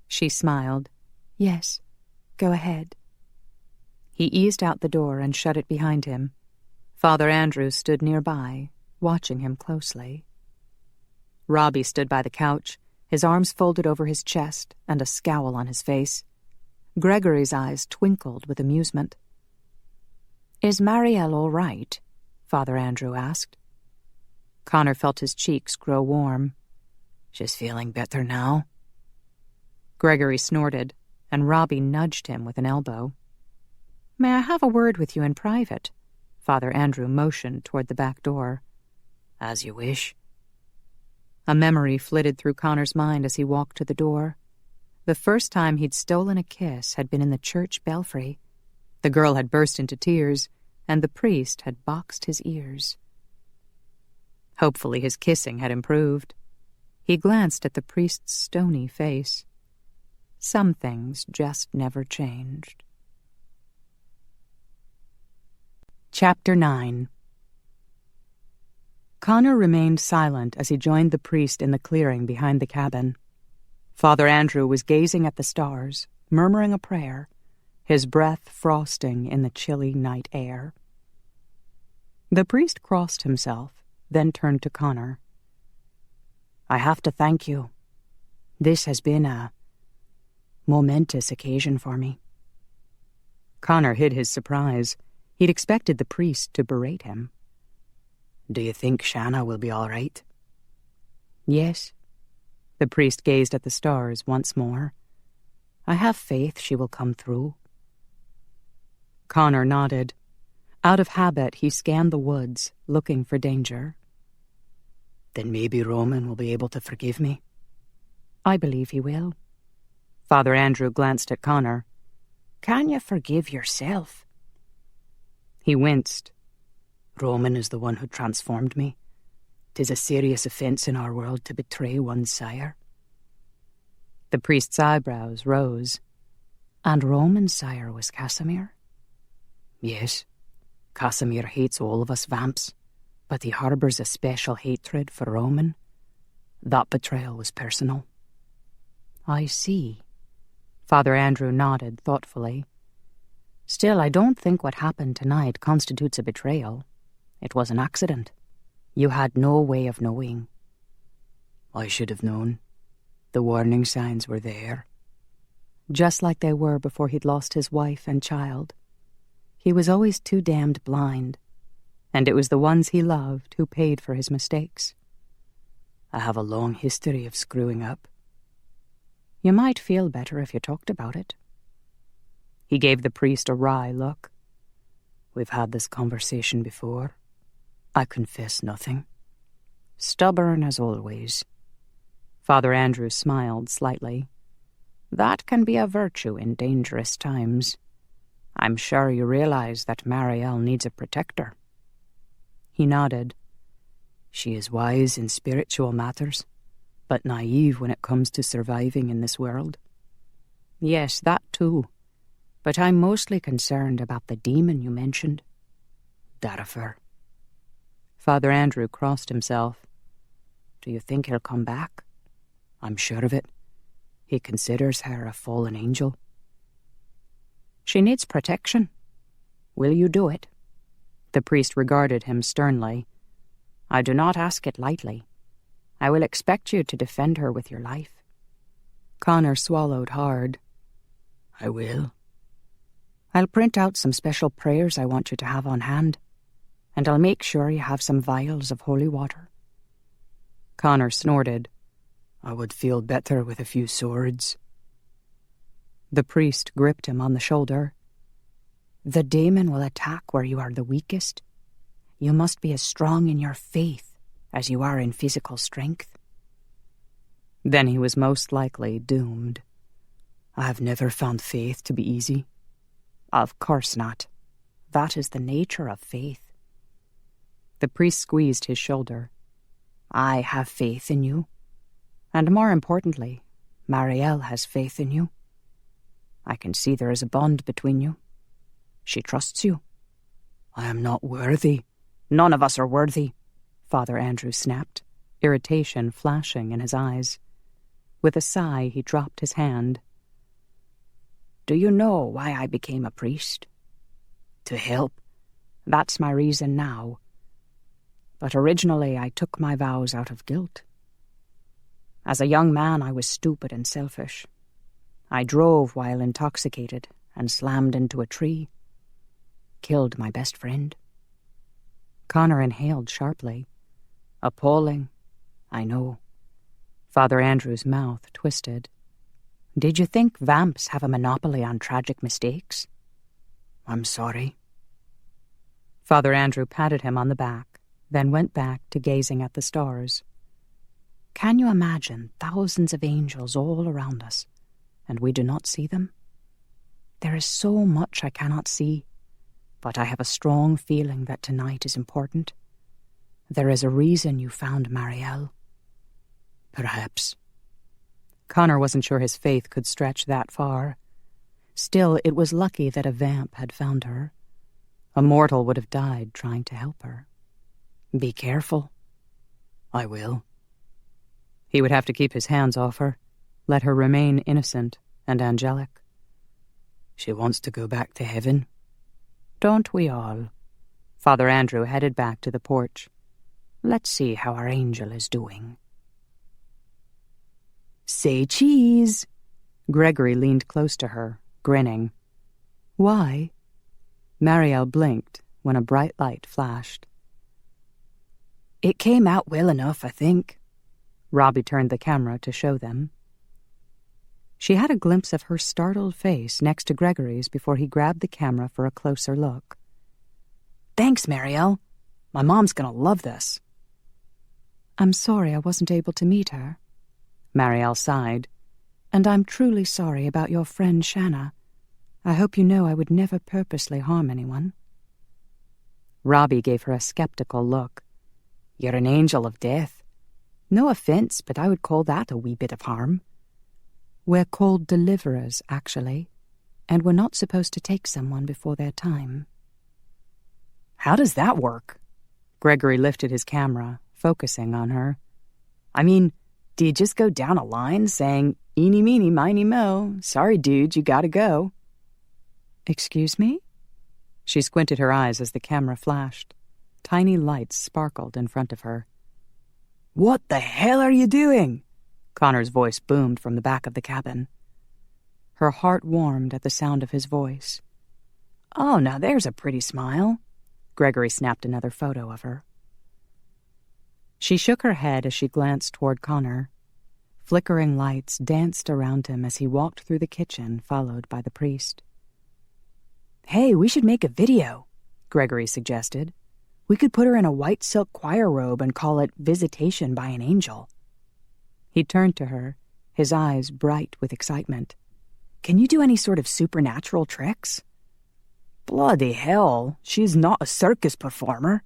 She smiled. Yes, go ahead. He eased out the door and shut it behind him. Father Andrew stood nearby, watching him closely. Robbie stood by the couch, his arms folded over his chest and a scowl on his face. Gregory's eyes twinkled with amusement. Is Marielle all right? Father Andrew asked. Connor felt his cheeks grow warm. She's feeling better now? Gregory snorted, and Robbie nudged him with an elbow. May I have a word with you in private? Father Andrew motioned toward the back door. As you wish. A memory flitted through Connor's mind as he walked to the door. The first time he'd stolen a kiss had been in the church belfry. The girl had burst into tears, and the priest had boxed his ears. Hopefully his kissing had improved. He glanced at the priest's stony face. Some things just never changed. Chapter 9. Connor remained silent as he joined the priest in the clearing behind the cabin. Father Andrew was gazing at the stars, murmuring a prayer, his breath frosting in the chilly night air. The priest crossed himself, then turned to Connor. I have to thank you. This has been a momentous occasion for me. Connor hid his surprise. He'd expected the priest to berate him. Do you think Shanna will be all right? Yes. The priest gazed at the stars once more. I have faith she will come through. Connor nodded. Out of habit, he scanned the woods, looking for danger. Then maybe Roman will be able to forgive me. I believe he will. Father Andrew glanced at Connor. Can you forgive yourself? He winced. Roman is the one who transformed me. 'Tis a serious offence in our world to betray one's sire. The priest's eyebrows rose. And Roman's sire was Casimir? Yes. Casimir hates all of us vamps, but he harbours a special hatred for Roman. That betrayal was personal. I see. Father Andrew nodded thoughtfully. Still, I don't think what happened tonight constitutes a betrayal. It was an accident. You had no way of knowing. I should have known. The warning signs were there. Just like they were before he'd lost his wife and child. He was always too damned blind, and it was the ones he loved who paid for his mistakes. I have a long history of screwing up. You might feel better if you talked about it. He gave the priest a wry look. We've had this conversation before. I confess nothing. Stubborn as always. Father Andrew smiled slightly. That can be a virtue in dangerous times. I'm sure you realize that Marielle needs a protector. He nodded. She is wise in spiritual matters, but naive when it comes to surviving in this world. Yes, that too. But I'm mostly concerned about the demon you mentioned. Darifer. Father Andrew crossed himself. Do you think he'll come back? I'm sure of it. He considers her a fallen angel. She needs protection. Will you do it? The priest regarded him sternly. I do not ask it lightly. I will expect you to defend her with your life. Connor swallowed hard. I will. I'll print out some special prayers I want you to have on hand, and I'll make sure you have some vials of holy water. Connor snorted. I would feel better with a few swords. The priest gripped him on the shoulder. The demon will attack where you are the weakest. You must be as strong in your faith as you are in physical strength. Then he was most likely doomed. I have never found faith to be easy. Of course not. That is the nature of faith. The priest squeezed his shoulder. I have faith in you. And more importantly, Marielle has faith in you. I can see there is a bond between you. She trusts you. I am not worthy. None of us are worthy, Father Andrew snapped, irritation flashing in his eyes. With a sigh, he dropped his hand. Do you know why I became a priest? To help. That's my reason now. But originally I took my vows out of guilt. As a young man, I was stupid and selfish. I drove while intoxicated and slammed into a tree. Killed my best friend. Connor inhaled sharply. Appalling, I know. Father Andrew's mouth twisted. Did you think vamps have a monopoly on tragic mistakes? I'm sorry. Father Andrew patted him on the back, then went back to gazing at the stars. Can you imagine thousands of angels all around us, and we do not see them? There is so much I cannot see, but I have a strong feeling that tonight is important. There is a reason you found Marielle. Perhaps. Connor wasn't sure his faith could stretch that far. Still, it was lucky that a vamp had found her. A mortal would have died trying to help her. Be careful. I will. He would have to keep his hands off her, let her remain innocent and angelic. She wants to go back to heaven. Don't we all? Father Andrew headed back to the porch. Let's see how our angel is doing. Say cheese! Gregory leaned close to her, grinning. Why? Marielle blinked when a bright light flashed. It came out well enough, I think. Robbie turned the camera to show them. She had a glimpse of her startled face next to Gregory's before he grabbed the camera for a closer look. Thanks, Marielle. My mom's gonna love this. I'm sorry I wasn't able to meet her. Marielle sighed. And I'm truly sorry about your friend Shanna. I hope you know I would never purposely harm anyone. Robbie gave her a skeptical look. You're an angel of death. No offense, but I would call that a wee bit of harm. We're called deliverers, actually, and we're not supposed to take someone before their time. How does that work? Gregory lifted his camera, focusing on her. I mean, do you just go down a line saying, eeny, meeny, miny, mo, sorry, dude, you gotta go? Excuse me? She squinted her eyes as the camera flashed. Tiny lights sparkled in front of her. What the hell are you doing? Connor's voice boomed from the back of the cabin. Her heart warmed at the sound of his voice. Oh, now there's a pretty smile. Gregory snapped another photo of her. She shook her head as she glanced toward Connor. Flickering lights danced around him as he walked through the kitchen, followed by the priest. Hey, we should make a video, Gregory suggested. We could put her in a white silk choir robe and call it Visitation by an Angel. He turned to her, his eyes bright with excitement. Can you do any sort of supernatural tricks? Bloody hell, she's not a circus performer.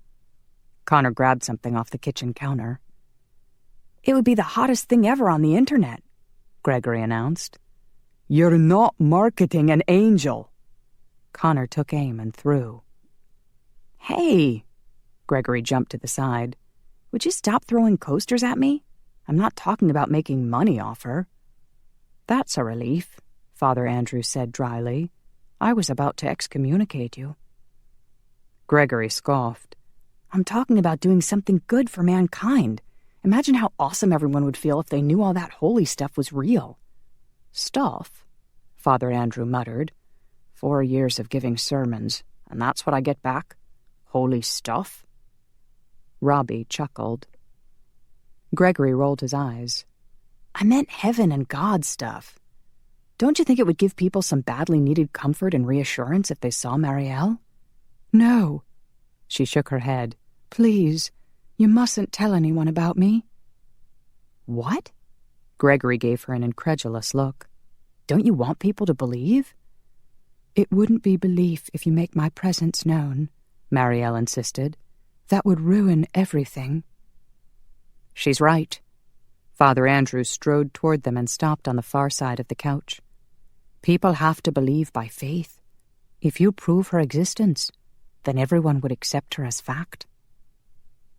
Connor grabbed something off the kitchen counter. It would be the hottest thing ever on the internet, Gregory announced. You're not marketing an angel. Connor took aim and threw. Hey! Gregory jumped to the side. Would you stop throwing coasters at me? I'm not talking about making money off her. That's a relief, Father Andrew said dryly. I was about to excommunicate you. Gregory scoffed. I'm talking about doing something good for mankind. Imagine how awesome everyone would feel if they knew all that holy stuff was real. Stuff? Father Andrew muttered. 4 years of giving sermons, and that's what I get back? Holy stuff? Robbie chuckled. Gregory rolled his eyes. I meant heaven and God stuff. Don't you think it would give people some badly needed comfort and reassurance if they saw Marielle? No. She shook her head. Please, you mustn't tell anyone about me. What? Gregory gave her an incredulous look. Don't you want people to believe? It wouldn't be belief if you make my presence known, Marielle insisted. That would ruin everything. She's right. Father Andrew strode toward them and stopped on the far side of the couch. People have to believe by faith. If you prove her existence, then everyone would accept her as fact.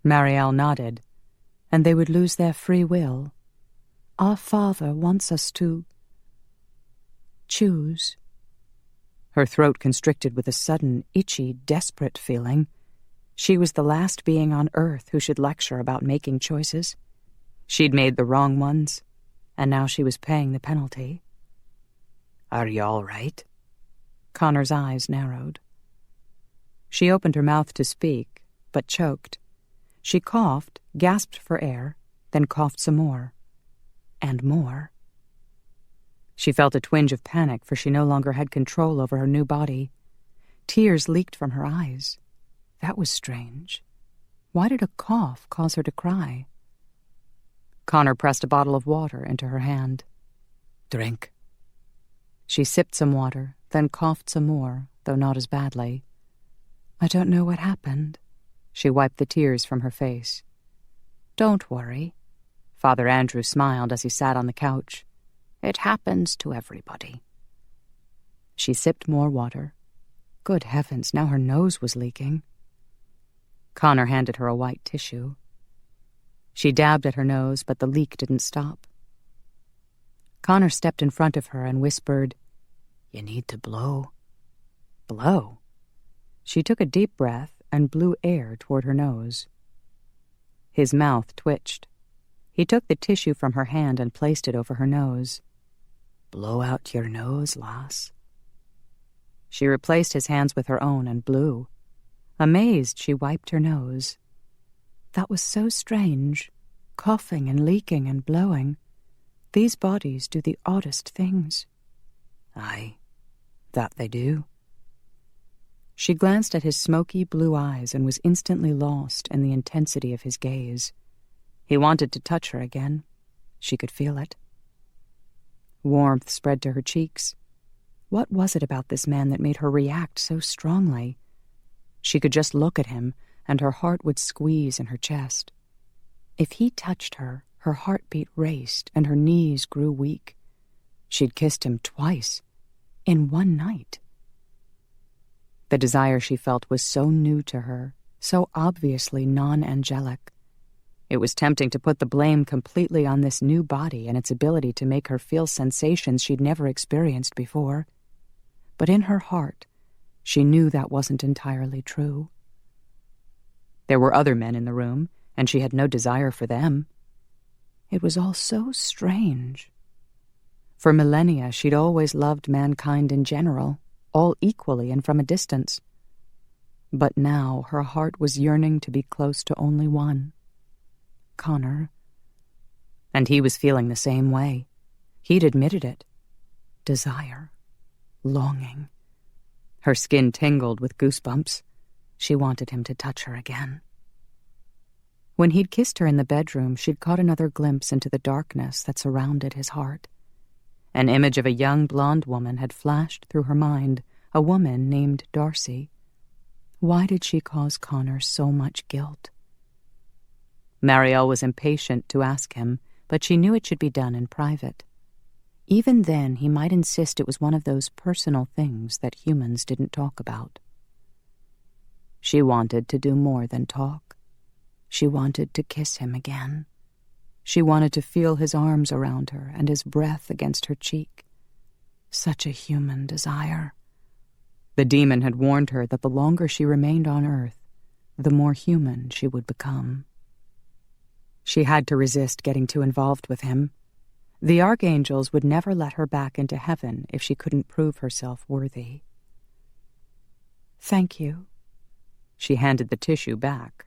Marielle nodded, and they would lose their free will. Our Father wants us to choose. Her throat constricted with a sudden, itchy, desperate feeling. She was the last being on earth who should lecture about making choices. She'd made the wrong ones, and now she was paying the penalty. Are you all right? Connor's eyes narrowed. She opened her mouth to speak, but choked. She coughed, gasped for air, then coughed some more. And more. She felt a twinge of panic, for she no longer had control over her new body. Tears leaked from her eyes. That was strange. Why did a cough cause her to cry? Connor pressed a bottle of water into her hand. Drink. She sipped some water, then coughed some more, though not as badly. I don't know what happened. She wiped the tears from her face. Don't worry. Father Andrew smiled as he sat on the couch. It happens to everybody. She sipped more water. Good heavens, now her nose was leaking. Connor handed her a white tissue. She dabbed at her nose, but the leak didn't stop. Connor stepped in front of her and whispered, You need to blow. Blow? She took a deep breath and blew air toward her nose. His mouth twitched. He took the tissue from her hand and placed it over her nose. "Blow out your nose, lass." She replaced his hands with her own and blew. Amazed, she wiped her nose. That was so strange, coughing and leaking and blowing. These bodies do the oddest things. "Aye, that they do." She glanced at his smoky blue eyes and was instantly lost in the intensity of his gaze. He wanted to touch her again. She could feel it. Warmth spread to her cheeks. What was it about this man that made her react so strongly? She could just look at him, and her heart would squeeze in her chest. If he touched her, her heartbeat raced and her knees grew weak. She'd kissed him twice, in one night. The desire she felt was so new to her, so obviously non-angelic. It was tempting to put the blame completely on this new body and its ability to make her feel sensations she'd never experienced before. But in her heart, she knew that wasn't entirely true. There were other men in the room, and she had no desire for them. It was all so strange. For millennia, she'd always loved mankind in general, all equally and from a distance. But now her heart was yearning to be close to only one, Connor. And he was feeling the same way. He'd admitted it. Desire. Longing. Her skin tingled with goosebumps. She wanted him to touch her again. When he'd kissed her in the bedroom, she'd caught another glimpse into the darkness that surrounded his heart. An image of a young blonde woman had flashed through her mind, a woman named Darcy. Why did she cause Connor so much guilt? Marielle was impatient to ask him, but she knew it should be done in private. Even then, he might insist it was one of those personal things that humans didn't talk about. She wanted to do more than talk. She wanted to kiss him again. She wanted to feel his arms around her and his breath against her cheek. Such a human desire. The demon had warned her that the longer she remained on Earth, the more human she would become. She had to resist getting too involved with him. The archangels would never let her back into heaven if she couldn't prove herself worthy. "Thank you." She handed the tissue back.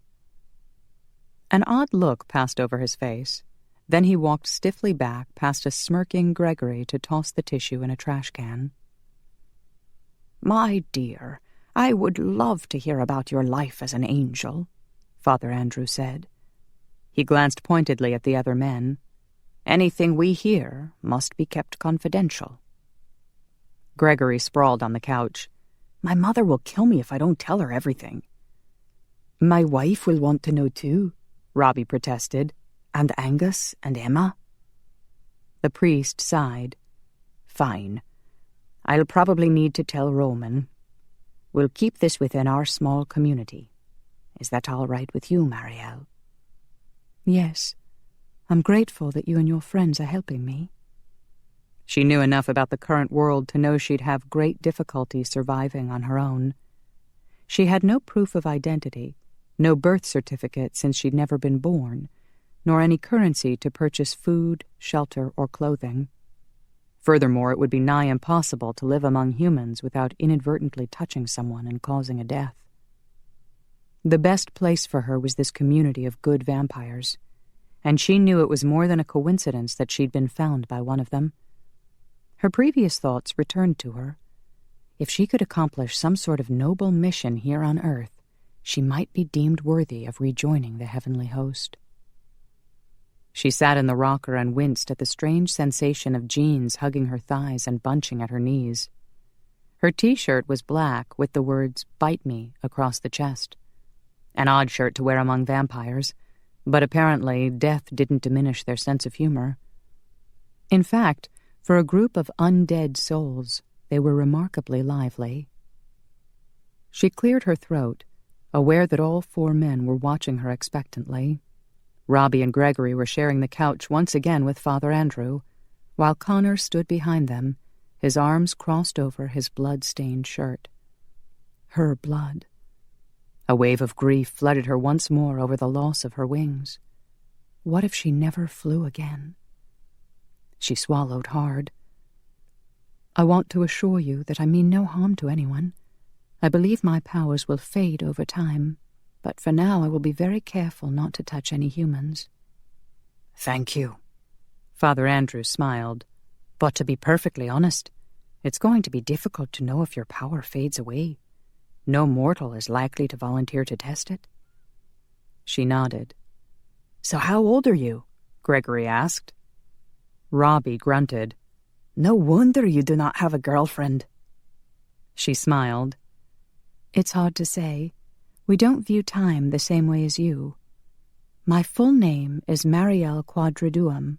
An odd look passed over his face. Then he walked stiffly back past a smirking Gregory to toss the tissue in a trash can. "My dear, I would love to hear about your life as an angel," Father Andrew said. He glanced pointedly at the other men. "Anything we hear must be kept confidential." Gregory sprawled on the couch. "My mother will kill me if I don't tell her everything." "My wife will want to know too," Robbie protested. "And Angus and Emma?" The priest sighed. "Fine. I'll probably need to tell Roman. We'll keep this within our small community. Is that all right with you, Marielle?" "Yes. I'm grateful that you and your friends are helping me." She knew enough about the current world to know she'd have great difficulty surviving on her own. She had no proof of identity, no birth certificate since she'd never been born, nor any currency to purchase food, shelter, or clothing. Furthermore, it would be nigh impossible to live among humans without inadvertently touching someone and causing a death. The best place for her was this community of good vampires, and she knew it was more than a coincidence that she'd been found by one of them. Her previous thoughts returned to her. If she could accomplish some sort of noble mission here on Earth, she might be deemed worthy of rejoining the heavenly host. She sat in the rocker and winced at the strange sensation of jeans hugging her thighs and bunching at her knees. Her T-shirt was black with the words, "Bite me," across the chest. An odd shirt to wear among vampires, but apparently death didn't diminish their sense of humor. In fact, for a group of undead souls, they were remarkably lively. She cleared her throat, aware that all 4 men were watching her expectantly. Robbie and Gregory were sharing the couch once again with Father Andrew, while Connor stood behind them, his arms crossed over his blood-stained shirt. Her blood. A wave of grief flooded her once more over the loss of her wings. What if she never flew again? She swallowed hard. I want to assure you that I mean no harm to anyone. I believe my powers will fade over time, but for now I will be very careful not to touch any humans. Thank you. Father Andrew smiled. But to be perfectly honest, it's going to be difficult to know if your power fades away. No mortal is likely to volunteer to test it. She nodded. So how old are you? Gregory asked. Robbie grunted. No wonder you do not have a girlfriend. She smiled. It's hard to say. We don't view time the same way as you. My full name is Mariel Quadriduum.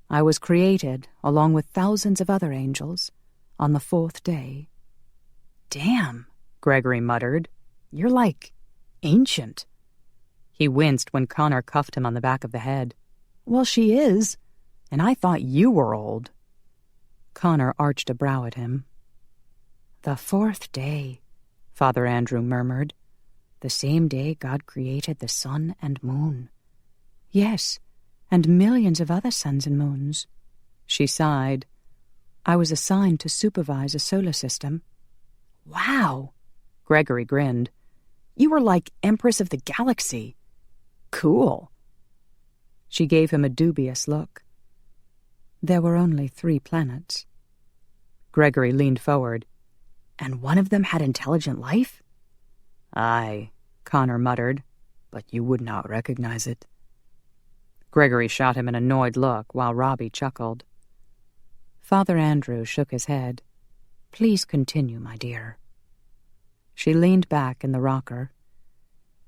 I was created, along with thousands of other angels, on the 4th day. Damn, Gregory muttered. You're like ancient. He winced when Connor cuffed him on the back of the head. Well, she is, and I thought you were old. Connor arched a brow at him. The 4th day, Father Andrew murmured. The same day God created the sun and moon. Yes, and millions of other suns and moons. She sighed. I was assigned to supervise a solar system. Wow! Gregory grinned. You were like Empress of the Galaxy. Cool. She gave him a dubious look. There were only 3 planets. Gregory leaned forward. And one of them had intelligent life? Aye, Connor muttered, but you would not recognize it. Gregory shot him an annoyed look while Robbie chuckled. Father Andrew shook his head. Please continue, my dear. She leaned back in the rocker.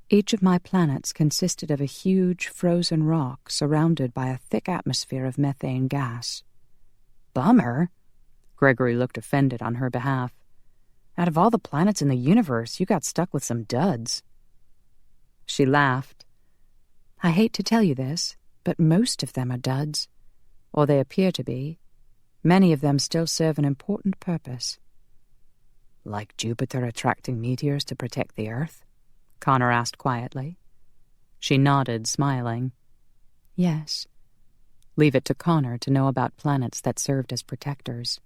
Each of my planets consisted of a huge frozen rock surrounded by a thick atmosphere of methane gas. Bummer. Gregory looked offended on her behalf. Out of all the planets in the universe, you got stuck with some duds. She laughed. I hate to tell you this, but most of them are duds. Or they appear to be. Many of them still serve an important purpose. Like Jupiter attracting meteors to protect the Earth? Connor asked quietly. She nodded, smiling. Yes. Leave it to Connor to know about planets that served as protectors.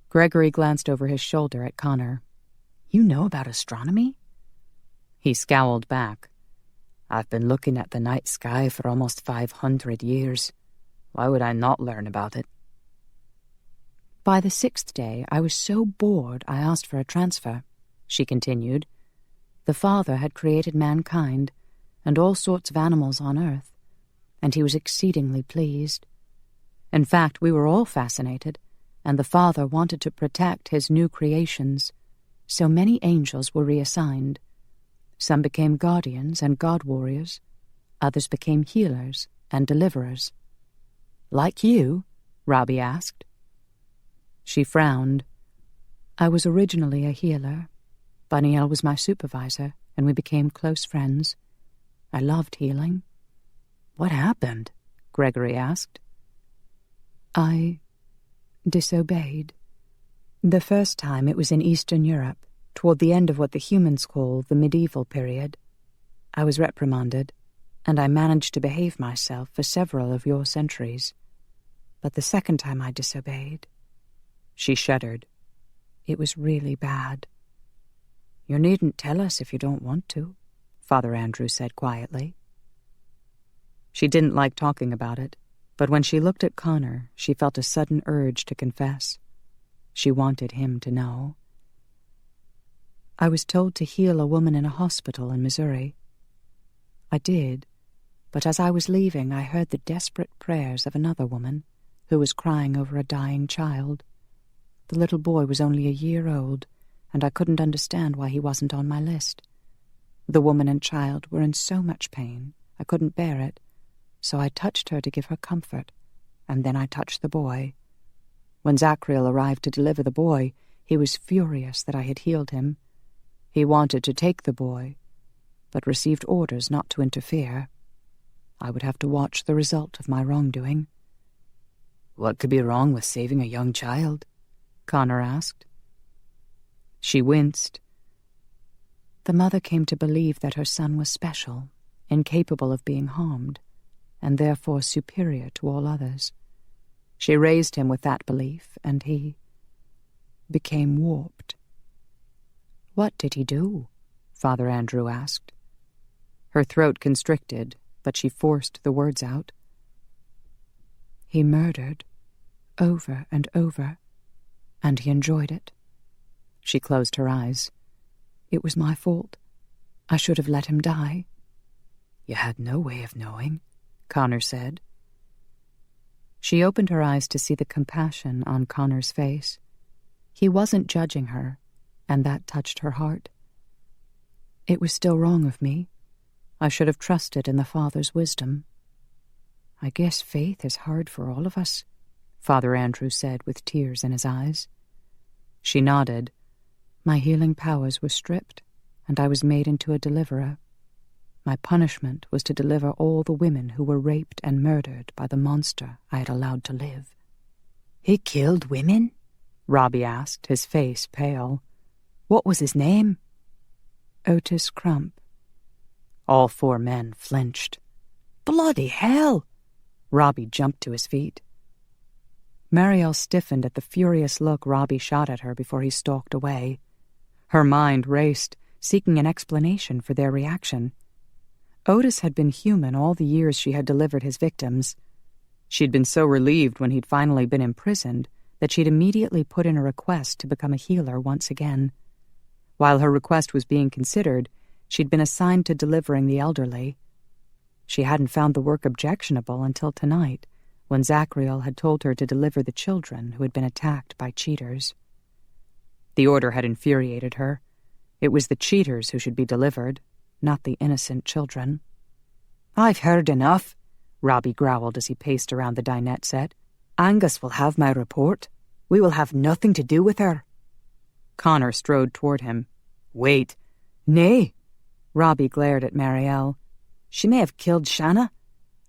Gregory glanced over his shoulder at Connor. You know about astronomy? He scowled back. I've been looking at the night sky for almost 500 years. Why would I not learn about it? By the 6th day, I was so bored I asked for a transfer, she continued. The Father had created mankind and all sorts of animals on Earth, and he was exceedingly pleased. In fact, we were all fascinated, and the Father wanted to protect his new creations, so many angels were reassigned. Some became guardians and god-warriors. Others became healers and deliverers. Like you? Robbie asked. She frowned. I was originally a healer. Baniel was my supervisor, and we became close friends. I loved healing. What happened? Gregory asked. I disobeyed. The first time it was in Eastern Europe, toward the end of what the humans call the medieval period. I was reprimanded, and I managed to behave myself for several of your centuries. But the second time I disobeyed, she shuddered. It was really bad. You needn't tell us if you don't want to, Father Andrew said quietly. She didn't like talking about it, but when she looked at Connor, she felt a sudden urge to confess. She wanted him to know. I was told to heal a woman in a hospital in Missouri. I did, but as I was leaving, I heard the desperate prayers of another woman who was crying over a dying child. The little boy was only a year old, and I couldn't understand why he wasn't on my list. The woman and child were in so much pain, I couldn't bear it, so I touched her to give her comfort, and then I touched the boy. When Zachriel arrived to deliver the boy, he was furious that I had healed him. He wanted to take the boy, but received orders not to interfere. I would have to watch the result of my wrongdoing. What could be wrong with saving a young child? Connor asked. She winced. The mother came to believe that her son was special, incapable of being harmed, and therefore superior to all others. She raised him with that belief, and he became warped. "What did he do?" Father Andrew asked. Her throat constricted, but she forced the words out. He murdered, over and over, and he enjoyed it. She closed her eyes. It was my fault. I should have let him die. "You had no way of knowing," Connor said. She opened her eyes to see the compassion on Connor's face. He wasn't judging her, and that touched her heart. It was still wrong of me. I should have trusted in the Father's wisdom. "I guess faith is hard for all of us," Father Andrew said with tears in his eyes. She nodded. My healing powers were stripped, and I was made into a deliverer. My punishment was to deliver all the women who were raped and murdered by the monster I had allowed to live. "He killed women?" Robbie asked, his face pale. "What was his name?" Otis Crump. All 4 men flinched. "Bloody hell!" Robbie jumped to his feet. Marielle stiffened at the furious look Robbie shot at her before he stalked away. Her mind raced, seeking an explanation for their reaction. Otis had been human all the years she had delivered his victims. She'd been so relieved when he'd finally been imprisoned that she'd immediately put in a request to become a healer once again. While her request was being considered, she'd been assigned to delivering the elderly. She hadn't found the work objectionable until tonight, when Zachriel had told her to deliver the children who had been attacked by cheaters. The order had infuriated her. It was the cheaters who should be delivered, not the innocent children. "I've heard enough," Robbie growled as he paced around the dinette set. "Angus will have my report. We will have nothing to do with her." Connor strode toward him. "Wait." "Nay." Robbie glared at Marielle. "She may have killed Shanna,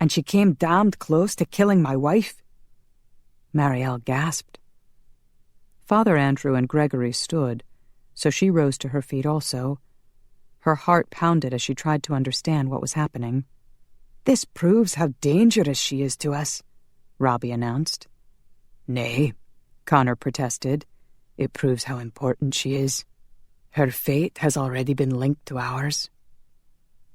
and she came damned close to killing my wife." Marielle gasped. Father Andrew and Gregory stood, so she rose to her feet also. Her heart pounded as she tried to understand what was happening. "This proves how dangerous she is to us," Robbie announced. "Nay," Connor protested. "It proves how important she is. Her fate has already been linked to ours."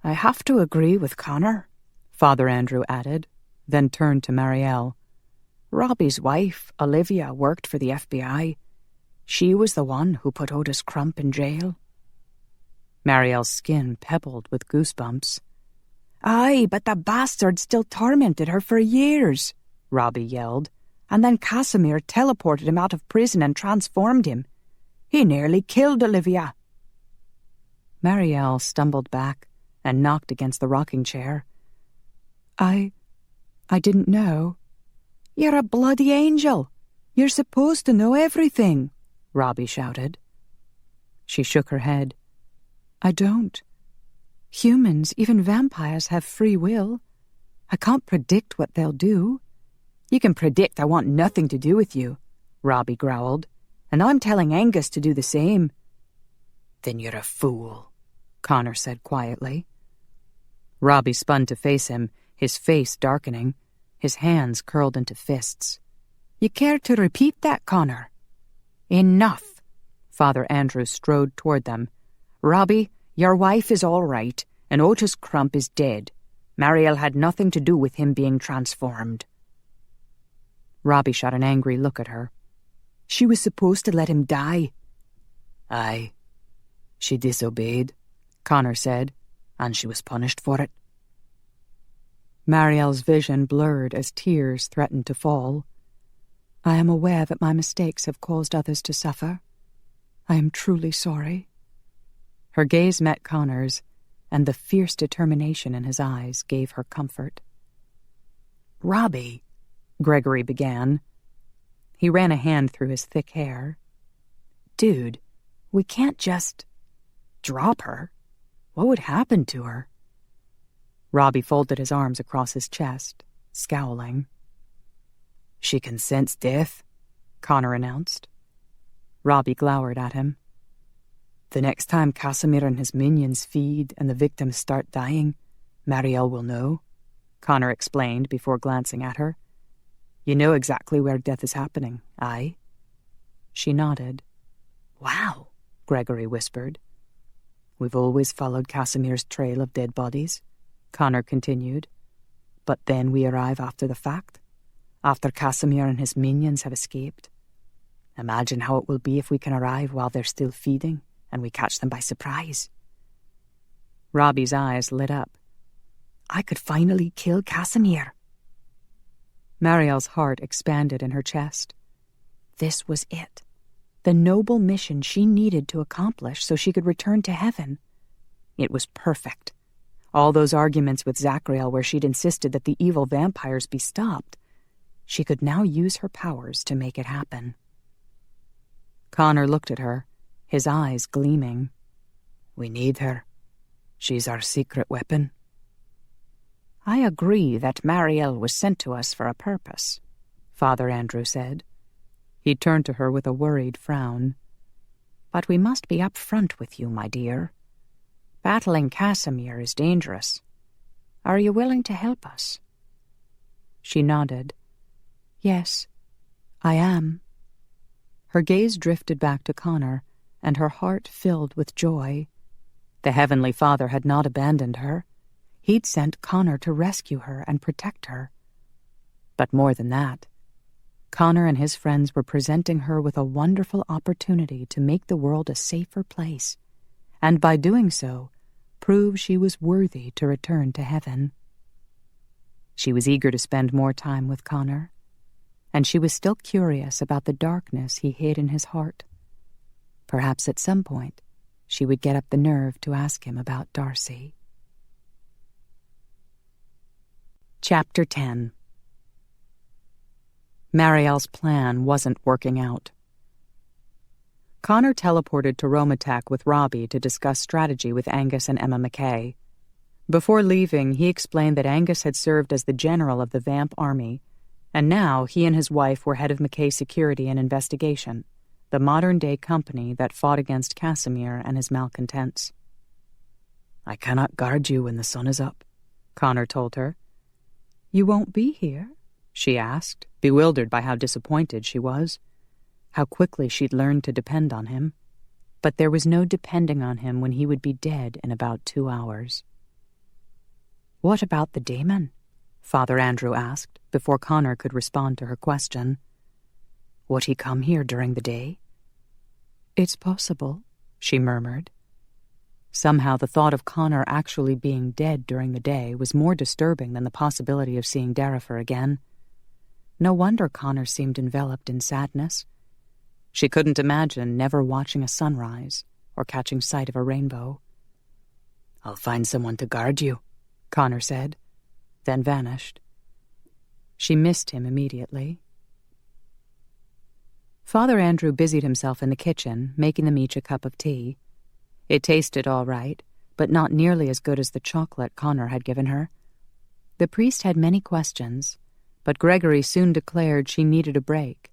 "I have to agree with Connor," Father Andrew added, then turned to Marielle. "Robbie's wife, Olivia, worked for the FBI. She was the one who put Otis Crump in jail." Marielle's skin pebbled with goosebumps. "Aye, but the bastard still tormented her for years," Robbie yelled. "And then Casimir teleported him out of prison and transformed him. He nearly killed Olivia." Marielle stumbled back and knocked against the rocking chair. I didn't know." "You're a bloody angel. You're supposed to know everything," Robbie shouted. She shook her head. "I don't. Humans, even vampires, have free will. I can't predict what they'll do." "You can predict I want nothing to do with you," Robbie growled. "And I'm telling Angus to do the same." "Then you're a fool," Connor said quietly. Robbie spun to face him, his face darkening, his hands curled into fists. "You care to repeat that, Connor?" "Enough!" Father Andrew strode toward them. "Robbie, your wife is all right, and Otis Crump is dead. Marielle had nothing to do with him being transformed." Robbie shot an angry look at her. "She was supposed to let him die." "Aye. She disobeyed," Connor said, "and she was punished for it." Marielle's vision blurred as tears threatened to fall. "I am aware that my mistakes have caused others to suffer. I am truly sorry." Her gaze met Connor's, and the fierce determination in his eyes gave her comfort. "Robbie," Gregory began. He ran a hand through his thick hair. "Dude, we can't just drop her. What would happen to her?" Robbie folded his arms across his chest, scowling. "She can sense death," Connor announced. Robbie glowered at him. The next time Casimir and his minions feed and the victims start dying, Marielle will know, Connor explained before glancing at her. You know exactly where death is happening, aye? She nodded. Wow, Gregory whispered. We've always followed Casimir's trail of dead bodies, Connor continued. But then we arrive after the fact, after Casimir and his minions have escaped. Imagine how it will be if we can arrive while they're still feeding and we catch them by surprise. Robbie's eyes lit up. I could finally kill Casimir. Marielle's heart expanded in her chest. This was it. The noble mission she needed to accomplish so she could return to heaven. It was perfect. All those arguments with Zachriel where she'd insisted that the evil vampires be stopped. She could now use her powers to make it happen. Connor looked at her, his eyes gleaming. We need her. She's our secret weapon. I agree that Marielle was sent to us for a purpose, Father Andrew said. He turned to her with a worried frown. But we must be up front with you, my dear. Battling Casimir is dangerous. Are you willing to help us? She nodded. Yes, I am. Her gaze drifted back to Connor, and her heart filled with joy. The Heavenly Father had not abandoned her. He'd sent Connor to rescue her and protect her. But more than that, Connor and his friends were presenting her with a wonderful opportunity to make the world a safer place, and by doing so, prove she was worthy to return to heaven. She was eager to spend more time with Connor, and she was still curious about the darkness he hid in his heart. Perhaps at some point, she would get up the nerve to ask him about Darcy. Chapter 10. Marielle's plan wasn't working out. Connor teleported to Romatech with Robbie to discuss strategy with Angus and Emma McKay. Before leaving, he explained that Angus had served as the general of the Vamp Army, and now he and his wife were head of McKay Security and Investigation, the modern-day company that fought against Casimir and his malcontents. I cannot guard you when the sun is up, Connor told her. You won't be here? She asked, bewildered by how disappointed she was. How quickly she'd learned to depend on him. But there was no depending on him when he would be dead in about 2 hours. What about the daemon? Father Andrew asked, before Connor could respond to her question. Would he come here during the day? It's possible, she murmured. Somehow the thought of Connor actually being dead during the day was more disturbing than the possibility of seeing Darifer again. No wonder Connor seemed enveloped in sadness. She couldn't imagine never watching a sunrise or catching sight of a rainbow. I'll find someone to guard you, Connor said, then vanished. She missed him immediately. Father Andrew busied himself in the kitchen, making them each a cup of tea. It tasted all right, but not nearly as good as the chocolate Connor had given her. The priest had many questions, but Gregory soon declared she needed a break,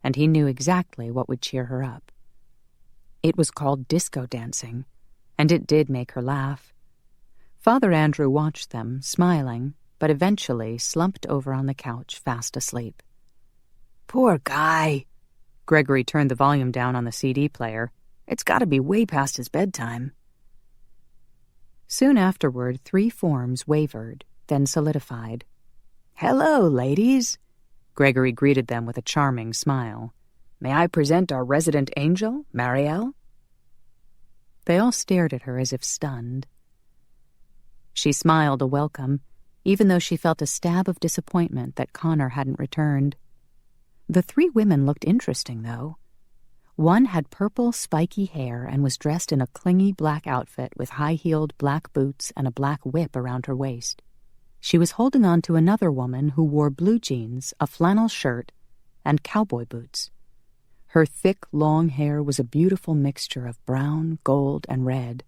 and he knew exactly what would cheer her up. It was called disco dancing, and it did make her laugh. Father Andrew watched them, smiling, but eventually slumped over on the couch, fast asleep. Poor guy. Gregory turned the volume down on the CD player. It's got to be way past his bedtime. Soon afterward, 3 forms wavered, then solidified. Hello, ladies. Gregory greeted them with a charming smile. May I present our resident angel, Marielle? They all stared at her as if stunned. She smiled a welcome, even though she felt a stab of disappointment that Connor hadn't returned. The 3 women looked interesting, though. One had purple, spiky hair and was dressed in a clingy black outfit with high-heeled black boots and a black whip around her waist. She was holding on to another woman who wore blue jeans, a flannel shirt, and cowboy boots. Her thick, long hair was a beautiful mixture of brown, gold, and red.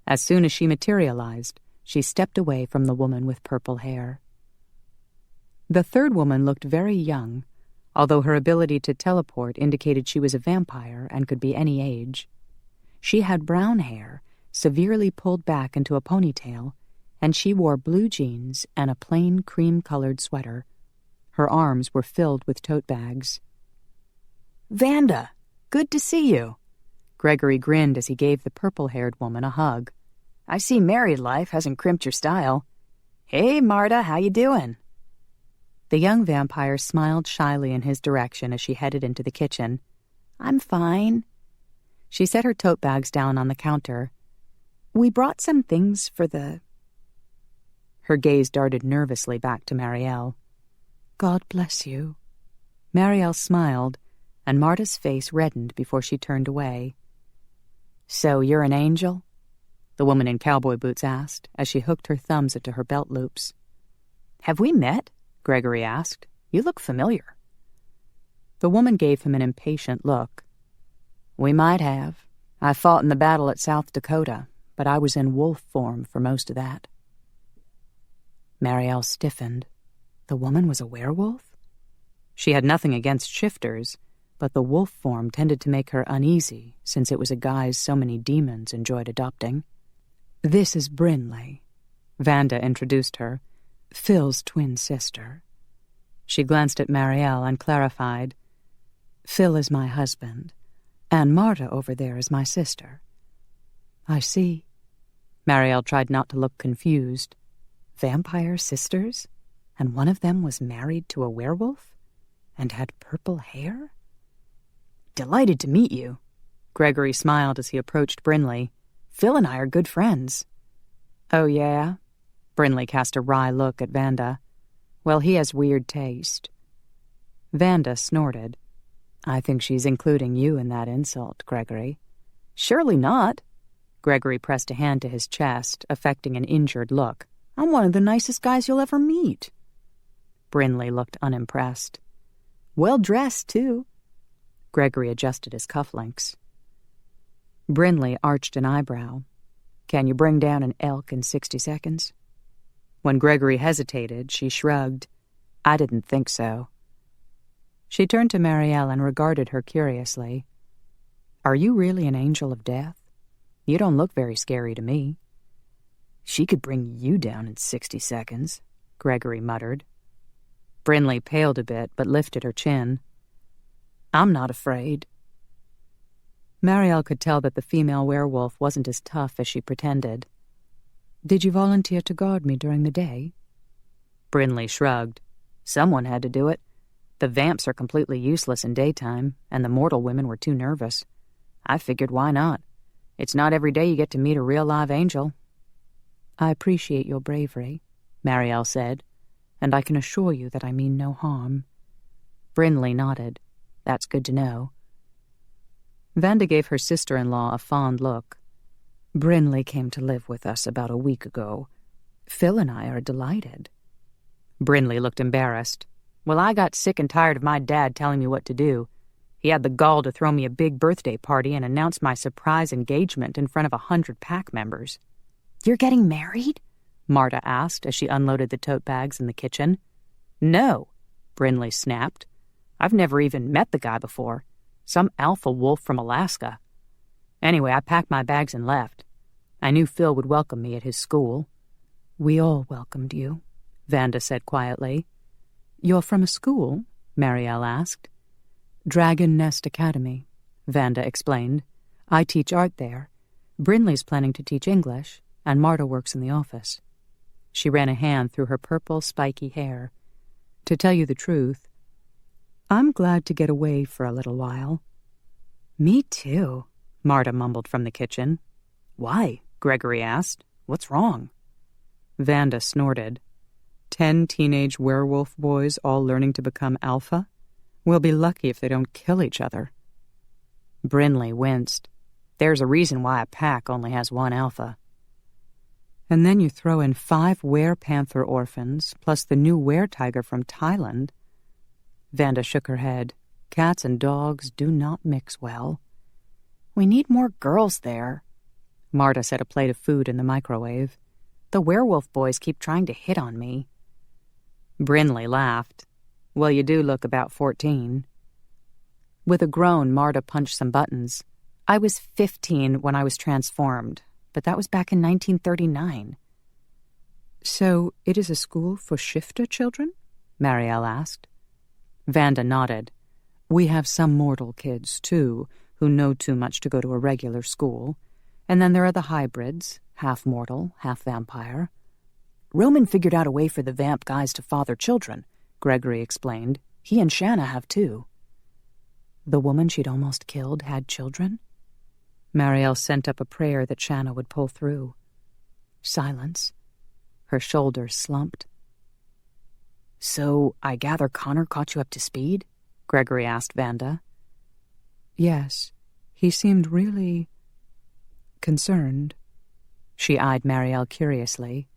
As soon as she materialized, she stepped away from the woman with purple hair. The third woman looked very young, although her ability to teleport indicated she was a vampire and could be any age. She had brown hair, severely pulled back into a ponytail, and she wore blue jeans and a plain cream-colored sweater. Her arms were filled with tote bags. "Vanda, good to see you." Gregory grinned as he gave the purple-haired woman a hug. "I see married life hasn't crimped your style. Hey, Marta, how you doing?" The young vampire smiled shyly in his direction as she headed into the kitchen. "I'm fine." She set her tote bags down on the counter. "We brought some things for the—" Her gaze darted nervously back to Marielle. "God bless you." Marielle smiled, and Marta's face reddened before she turned away. "So you're an angel?" the woman in cowboy boots asked, as she hooked her thumbs into her belt loops. "Have we met?" Gregory asked. "You look familiar." The woman gave him an impatient look. "We might have. I fought in the battle at South Dakota, but I was in wolf form for most of that." Marielle stiffened. The woman was a werewolf? She had nothing against shifters, but the wolf form tended to make her uneasy, since it was a guise so many demons enjoyed adopting. "This is Brinley," Vanda introduced her. "Phil's twin sister." She glanced at Marielle and clarified. "Phil is my husband, and Marta over there is my sister." "I see." Marielle tried not to look confused. Vampire sisters? And one of them was married to a werewolf? And had purple hair? "Delighted to meet you." Gregory smiled as he approached Brinley. "Phil and I are good friends." "Oh, yeah?" Brinley cast a wry look at Vanda. "Well, he has weird taste." Vanda snorted. "I think she's including you in that insult, Gregory." "Surely not." Gregory pressed a hand to his chest, affecting an injured look. "I'm one of the nicest guys you'll ever meet." Brinley looked unimpressed. "Well dressed, too." Gregory adjusted his cufflinks. Brinley arched an eyebrow. "Can you bring down an elk in 60 seconds? When Gregory hesitated, she shrugged. "I didn't think so." She turned to Marielle and regarded her curiously. "Are you really an angel of death? You don't look very scary to me." "She could bring you down in 60 seconds, Gregory muttered. Brinley paled a bit, but lifted her chin. "I'm not afraid." Marielle could tell that the female werewolf wasn't as tough as she pretended. "Did you volunteer to guard me during the day?" Brinley shrugged. "Someone had to do it. The vamps are completely useless in daytime, and the mortal women were too nervous. I figured, why not? It's not every day you get to meet a real live angel." "I appreciate your bravery," Marielle said, "and I can assure you that I mean no harm." Brinley nodded. "That's good to know." Vanda gave her sister-in-law a fond look. "Brinley came to live with us about a week ago. Phil and I are delighted." Brinley looked embarrassed. "Well, I got sick and tired of my dad telling me what to do. He had the gall to throw me a big birthday party and announce my surprise engagement in front of 100 pack members." "You're getting married?" Marta asked as she unloaded the tote bags in the kitchen. "No," Brinley snapped. "I've never even met the guy before. Some alpha wolf from Alaska. Anyway, I packed my bags and left. I knew Phil would welcome me at his school." "We all welcomed you," Vanda said quietly. "You're from a school?" Marielle asked. "Dragon Nest Academy," Vanda explained. "I teach art there. Brinley's planning to teach English, and Marta works in the office." She ran a hand through her purple, spiky hair. "To tell you the truth, I'm glad to get away for a little while." "Me too," Marta mumbled from the kitchen. "Why?" Gregory asked. "What's wrong?" Vanda snorted. 10 teenage werewolf boys all learning to become alpha? We'll be lucky if they don't kill each other. Brinley winced. "There's a reason why a pack only has one alpha." And then you throw in 5 were-panther orphans, plus the new were-tiger from Thailand. Vanda shook her head. "Cats and dogs do not mix well." "We need more girls there." Marta set a plate of food in the microwave. "The werewolf boys keep trying to hit on me." Brinley laughed. "Well, you do look about 14. With a groan, Marta punched some buttons. I was 15 when I was transformed, but that was back in 1939. So it is a school for shifter children? Marielle asked. Vanda nodded. We have some mortal kids, too, who know too much to go to a regular school. And then there are the hybrids, half mortal, half vampire. Roman figured out a way for the vamp guys to father children, Gregory explained. He and Shanna have too. The woman she'd almost killed had children? Marielle sent up a prayer that Shanna would pull through. Silence. Her shoulders slumped. So, I gather Connor caught you up to speed? Gregory asked Vanda. Yes. He seemed really concerned. She eyed Marielle curiously.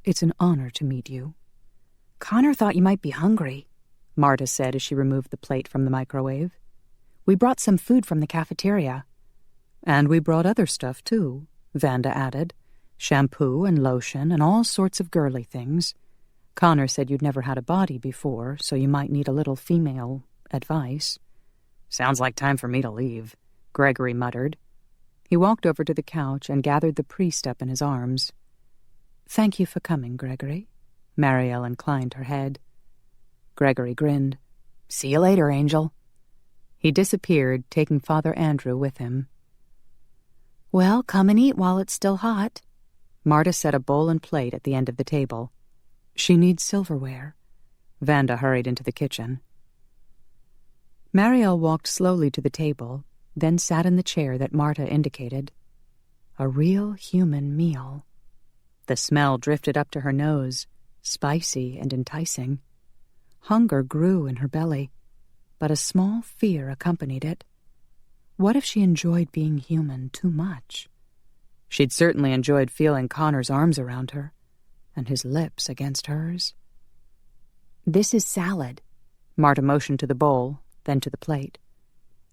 It's an honor to meet you. Connor thought you might be hungry, Marta said as she removed the plate from the microwave. We brought some food from the cafeteria. And we brought other stuff, too, Vanda added. Shampoo and lotion and all sorts of girly things. Connor said you'd never had a body before, so you might need a little female advice. Sounds like time for me to leave, Gregory muttered. He walked over to the couch and gathered the priest up in his arms. Thank you for coming, Gregory. Marielle inclined her head. Gregory grinned. See you later, Angel. He disappeared, taking Father Andrew with him. Well, come and eat while it's still hot. Marta set a bowl and plate at the end of the table. She needs silverware. Vanda hurried into the kitchen. Marielle walked slowly to the table, then sat in the chair that Marta indicated. A real human meal. The smell drifted up to her nose, spicy and enticing. Hunger grew in her belly, but a small fear accompanied it. What if she enjoyed being human too much? She'd certainly enjoyed feeling Connor's arms around her, and his lips against hers. This is salad. Marta motioned to the bowl, then to the plate.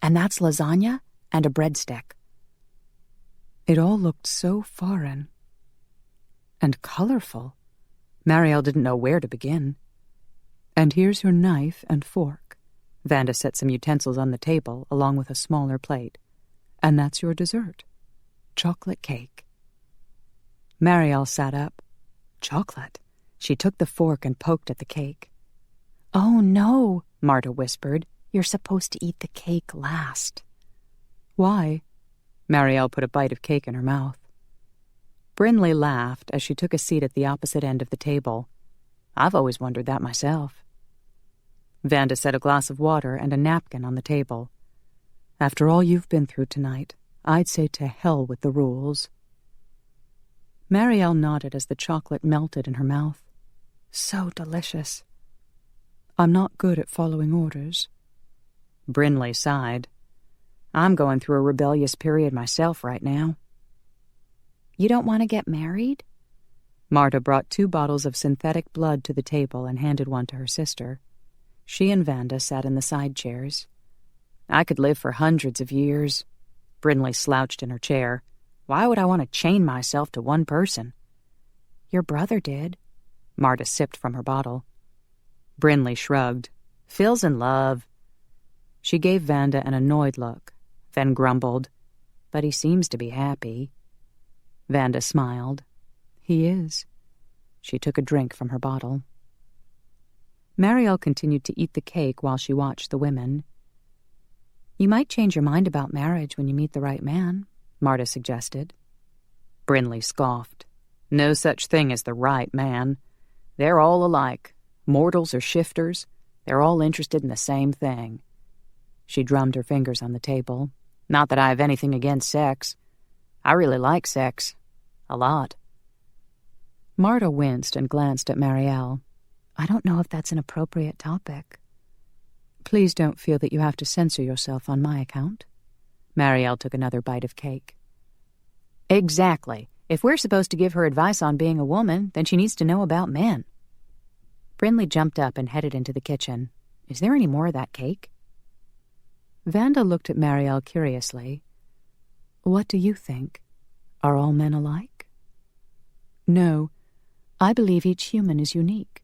And that's lasagna and a breadstick. It all looked so foreign. And colorful. Marielle didn't know where to begin. And here's your knife and fork. Vanda set some utensils on the table, along with a smaller plate. And that's your dessert. Chocolate cake. Marielle sat up. Chocolate. She took the fork and poked at the cake. Oh, no, Marta whispered. You're supposed to eat the cake last. Why? Marielle put a bite of cake in her mouth. Brinley laughed as she took a seat at the opposite end of the table. I've always wondered that myself. Vanda set a glass of water and a napkin on the table. After all you've been through tonight, I'd say to hell with the rules. Marielle nodded as the chocolate melted in her mouth. So delicious. I'm not good at following orders. Brinley sighed. I'm going through a rebellious period myself right now. You don't want to get married? Marta brought 2 bottles of synthetic blood to the table and handed one to her sister. She and Vanda sat in the side chairs. I could live for hundreds of years. Brinley slouched in her chair. Why would I want to chain myself to one person? Your brother did. Marta sipped from her bottle. Brinley shrugged. Phil's in love. She gave Vanda an annoyed look, then grumbled. But he seems to be happy. Vanda smiled. He is. She took a drink from her bottle. Marielle continued to eat the cake while she watched the women. You might change your mind about marriage when you meet the right man, Marta suggested. Brinley scoffed. No such thing as the right man. They're all alike. Mortals or shifters. They're all interested in the same thing. She drummed her fingers on the table. Not that I have anything against sex. I really like sex. A lot. Marta winced and glanced at Marielle. I don't know if that's an appropriate topic. Please don't feel that you have to censor yourself on my account. Marielle took another bite of cake. Exactly. If we're supposed to give her advice on being a woman, then she needs to know about men. Brinley jumped up and headed into the kitchen. Is there any more of that cake? Vanda looked at Marielle curiously. What do you think? Are all men alike? No. I believe each human is unique.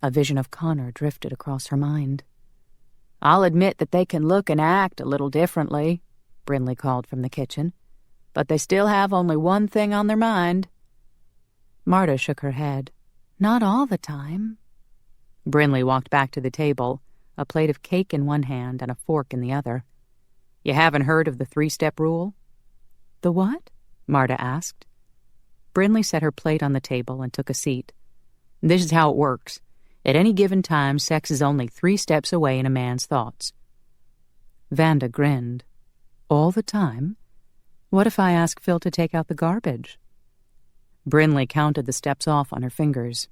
A vision of Connor drifted across her mind. I'll admit that they can look and act a little differently. Brinley called from the kitchen. "But they still have only one thing on their mind." Marta shook her head. "Not all the time." Brinley walked back to the table, a plate of cake in one hand and a fork in the other. "You haven't heard of the 3-step rule?" "The what?" Marta asked. Brinley set her plate on the table and took a seat. "This is how it works. At any given time, sex is only 3 steps away in a man's thoughts." Vanda grinned. "All the time? What if I ask Phil to take out the garbage?" Brinley counted the steps off on her fingers.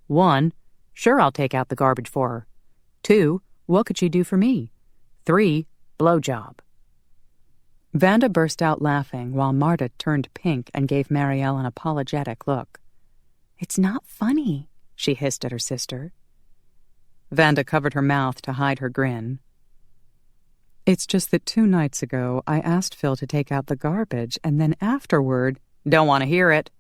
1, sure, I'll take out the garbage for her. 2, what could she do for me? 3, blowjob. Vanda burst out laughing while Marta turned pink and gave Marielle an apologetic look. "It's not funny," she hissed at her sister. Vanda covered her mouth to hide her grin. "It's just that 2 nights ago I asked Phil to take out the garbage, and then afterward—" "Don't want to hear it."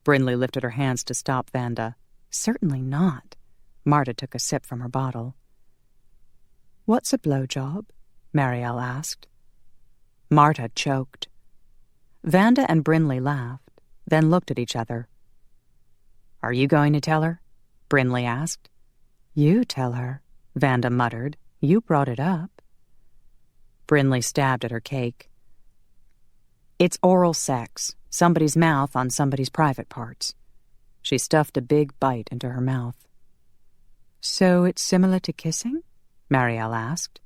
Brinley lifted her hands to stop Vanda. "Certainly not." Marta took a sip from her bottle. "What's a blowjob?" Marielle asked. Marta choked. Vanda and Brinley laughed, then looked at each other. "Are you going to tell her?" Brinley asked. "You tell her," Vanda muttered. "You brought it up." Brinley stabbed at her cake. "It's oral sex, somebody's mouth on somebody's private parts." She stuffed a big bite into her mouth. "So it's similar to kissing?" Marielle asked.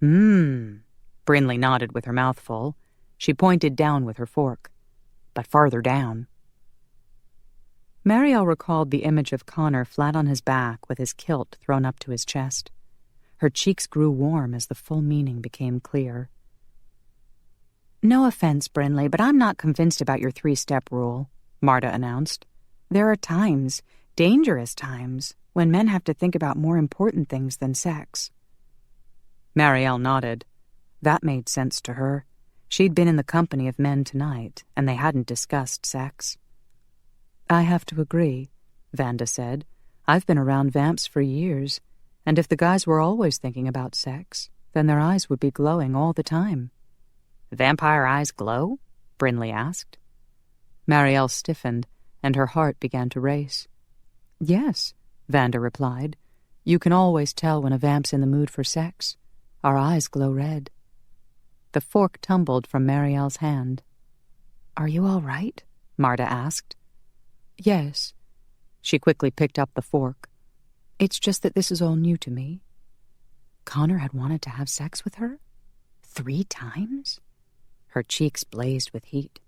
Brinley nodded with her mouth full. She pointed down with her fork. "But farther down." Marielle recalled the image of Connor flat on his back with his kilt thrown up to his chest. Her cheeks grew warm as the full meaning became clear. "No offense, Brinley, but I'm not convinced about your 3-step rule," Marta announced. "There are times, dangerous times, when men have to think about more important things than sex." Marielle nodded. That made sense to her. She'd been in the company of men tonight, and they hadn't discussed sex. "I have to agree," Vanda said. "I've been around vamps for years, and if the guys were always thinking about sex, then their eyes would be glowing all the time." "Vampire eyes glow?" Brinley asked. Marielle stiffened, and her heart began to race. "Yes," Vanda replied. "You can always tell when a vamp's in the mood for sex. Our eyes glow red." The fork tumbled from Marielle's hand. "Are you all right?" Marta asked. "Yes." She quickly picked up the fork. "It's just that this is all new to me." Connor had wanted to have sex with her? 3 times? Her cheeks blazed with heat.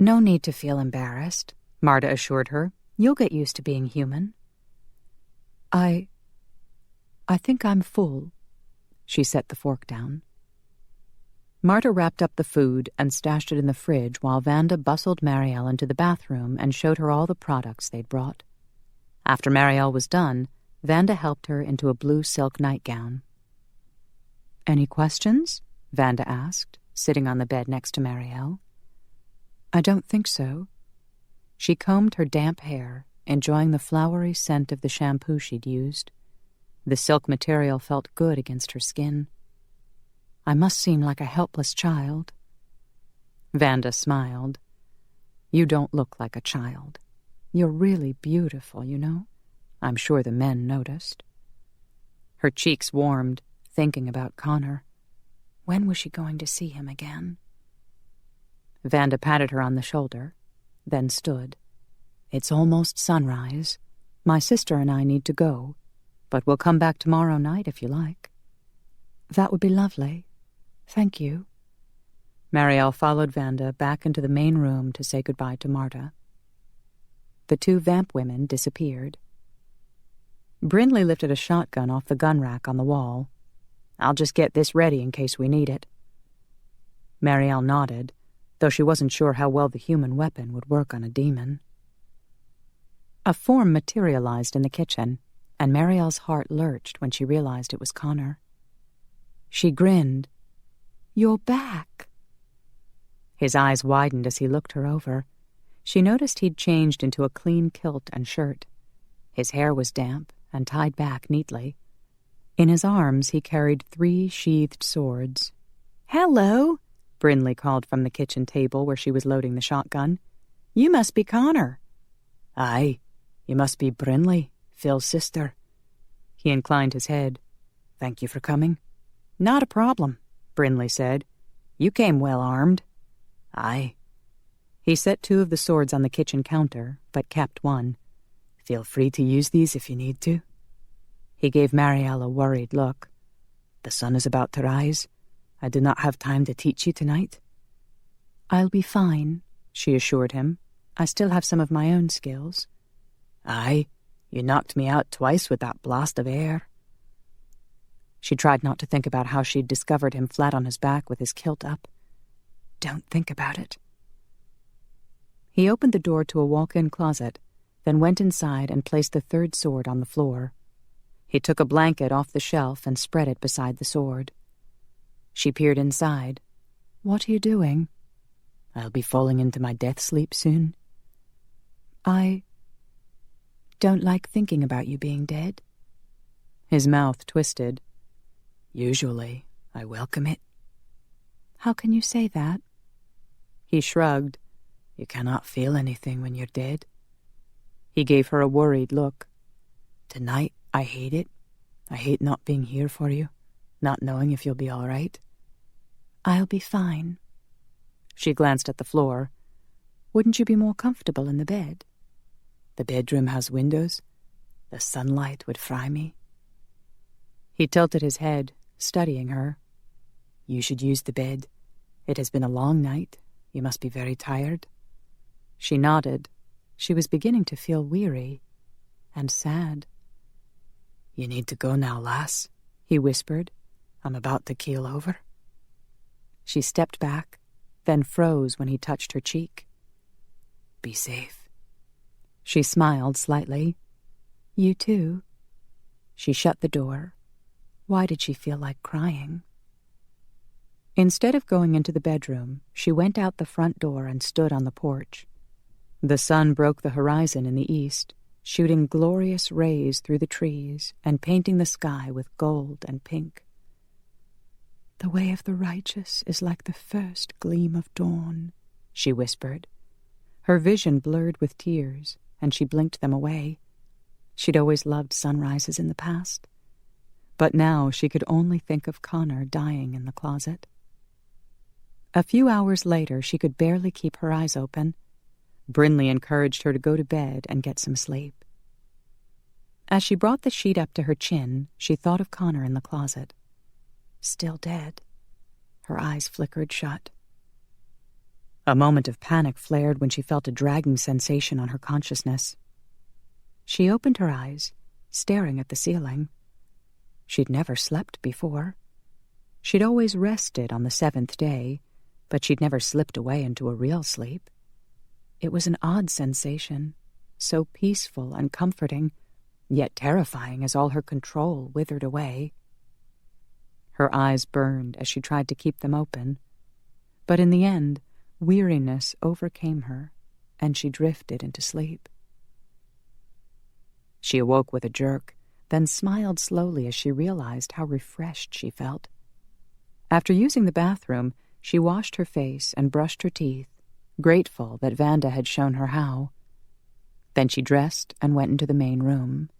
"No need to feel embarrassed," Marta assured her. "You'll get used to being human." I think I'm full." She set the fork down. Marta wrapped up the food and stashed it in the fridge while Vanda bustled Marielle into the bathroom and showed her all the products they'd brought. After Marielle was done, Vanda helped her into a blue silk nightgown. "Any questions?" Vanda asked, sitting on the bed next to Marielle. "I don't think so." She combed her damp hair, enjoying the flowery scent of the shampoo she'd used. The silk material felt good against her skin. "I must seem like a helpless child." Vanda smiled. "You don't look like a child. You're really beautiful, you know. I'm sure the men noticed." Her cheeks warmed, thinking about Connor. When was she going to see him again? Vanda patted her on the shoulder, then stood. "It's almost sunrise. My sister and I need to go, but we'll come back tomorrow night if you like." "That would be lovely. Thank you." Marielle followed Vanda back into the main room to say goodbye to Marta. The 2 vamp women disappeared. Brinley lifted a shotgun off the gun rack on the wall. "I'll just get this ready in case we need it." Marielle nodded, though she wasn't sure how well the human weapon would work on a demon. A form materialized in the kitchen, and Marielle's heart lurched when she realized it was Connor. She grinned. "You're back." His eyes widened as he looked her over. She noticed he'd changed into a clean kilt and shirt. His hair was damp and tied back neatly. In his arms he carried 3 sheathed swords. "Hello," Brinley called from the kitchen table where she was loading the shotgun. "You must be Connor." "Aye, you must be Brinley, Phil's sister." He inclined his head. "Thank you for coming." "Not a problem," Brinley said. "You came well armed." "Aye." He set 2 of the swords on the kitchen counter, but kept one. "Feel free to use these if you need to." He gave Marielle a worried look. "The sun is about to rise. I did not have time to teach you tonight." "I'll be fine," she assured him. "I still have some of my own skills." "Aye, you knocked me out twice with that blast of air." She tried not to think about how she'd discovered him flat on his back with his kilt up. "Don't think about it." He opened the door to a walk-in closet, then went inside and placed the 3rd sword on the floor. He took a blanket off the shelf and spread it beside the sword. She peered inside. "What are you doing?" "I'll be falling into my death sleep soon." "I don't like thinking about you being dead." His mouth twisted. "Usually, I welcome it." "How can you say that?" He shrugged. "You cannot feel anything when you're dead." He gave her a worried look. "Tonight, I hate it. I hate not being here for you, not knowing if you'll be all right." "I'll be fine." She glanced at the floor. "Wouldn't you be more comfortable in the bed?" "The bedroom has windows. The sunlight would fry me." He tilted his head, studying her. "You should use the bed. It has been a long night. You must be very tired." She nodded. She was beginning to feel weary and sad. "You need to go now, lass," he whispered. "I'm about to keel over." She stepped back, then froze when he touched her cheek. "Be safe." She smiled slightly. "You too." She shut the door. Why did she feel like crying? Instead of going into the bedroom, she went out the front door and stood on the porch. The sun broke the horizon in the east, shooting glorious rays through the trees and painting the sky with gold and pink. "The way of the righteous is like the first gleam of dawn," she whispered. Her vision blurred with tears, and she blinked them away. She'd always loved sunrises in the past, but now she could only think of Connor dying in the closet. A few hours later, she could barely keep her eyes open. Brinley encouraged her to go to bed and get some sleep. As she brought the sheet up to her chin, she thought of Connor in the closet. Still dead. Her eyes flickered shut. A moment of panic flared when she felt a dragging sensation on her consciousness. She opened her eyes, staring at the ceiling. She'd never slept before. She'd always rested on the 7th day, but she'd never slipped away into a real sleep. It was an odd sensation, so peaceful and comforting, yet terrifying as all her control withered away. Her eyes burned as she tried to keep them open, but in the end, weariness overcame her, and she drifted into sleep. She awoke with a jerk, then smiled slowly as she realized how refreshed she felt. After using the bathroom, she washed her face and brushed her teeth, grateful that Vanda had shown her how. Then she dressed and went into the main room.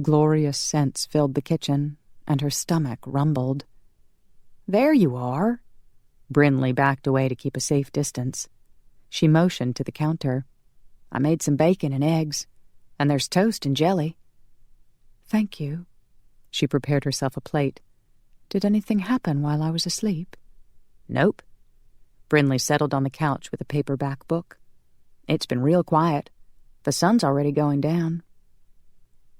Glorious scents filled the kitchen, and her stomach rumbled. "There you are." Brinley backed away to keep a safe distance. She motioned to the counter. "I made some bacon and eggs, and there's toast and jelly." "Thank you." She prepared herself a plate. "Did anything happen while I was asleep?" "Nope." Brinley settled on the couch with a paperback book. "It's been real quiet. The sun's already going down."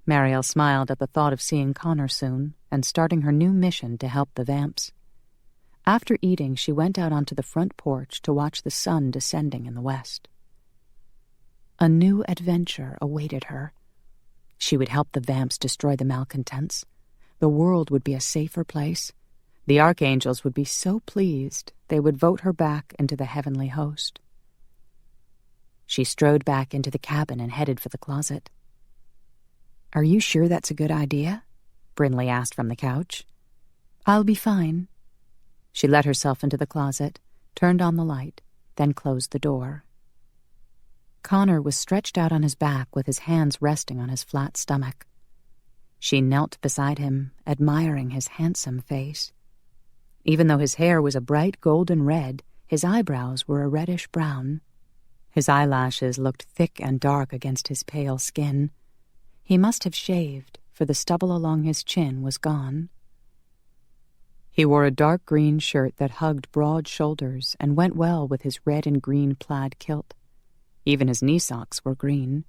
Marielle smiled at the thought of seeing Connor soon and starting her new mission to help the vamps. After eating, she went out onto the front porch to watch the sun descending in the west. A new adventure awaited her. She would help the vamps destroy the malcontents. The world would be a safer place. The archangels would be so pleased they would vote her back into the heavenly host. She strode back into the cabin and headed for the closet. "Are you sure that's a good idea?" Brinley asked from the couch. "I'll be fine." She let herself into the closet, turned on the light, then closed the door. Connor was stretched out on his back with his hands resting on his flat stomach. She knelt beside him, admiring his handsome face. Even though his hair was a bright golden red, his eyebrows were a reddish brown. His eyelashes looked thick and dark against his pale skin. He must have shaved, for the stubble along his chin was gone. He wore a dark green shirt that hugged broad shoulders and went well with his red and green plaid kilt. Even his knee socks were green.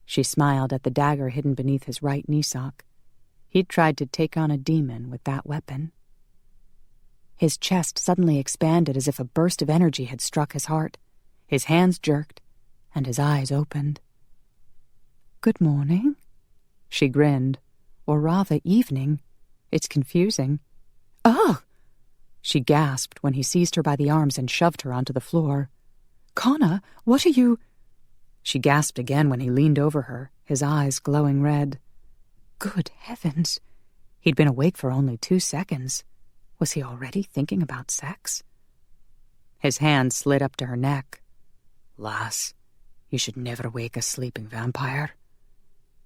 She smiled at the dagger hidden beneath his right knee sock. He'd tried to take on a demon with that weapon. His chest suddenly expanded as if a burst of energy had struck his heart. His hands jerked, and his eyes opened. "Good morning," she grinned. "Or rather, evening. It's confusing." "Ugh!" she gasped when he seized her by the arms and shoved her onto the floor. "Connor, what are you—" She gasped again when he leaned over her, his eyes glowing red. Good heavens! He'd been awake for only 2 seconds. Was he already thinking about sex? His hand slid up to her neck. "Lass, you should never wake a sleeping vampire."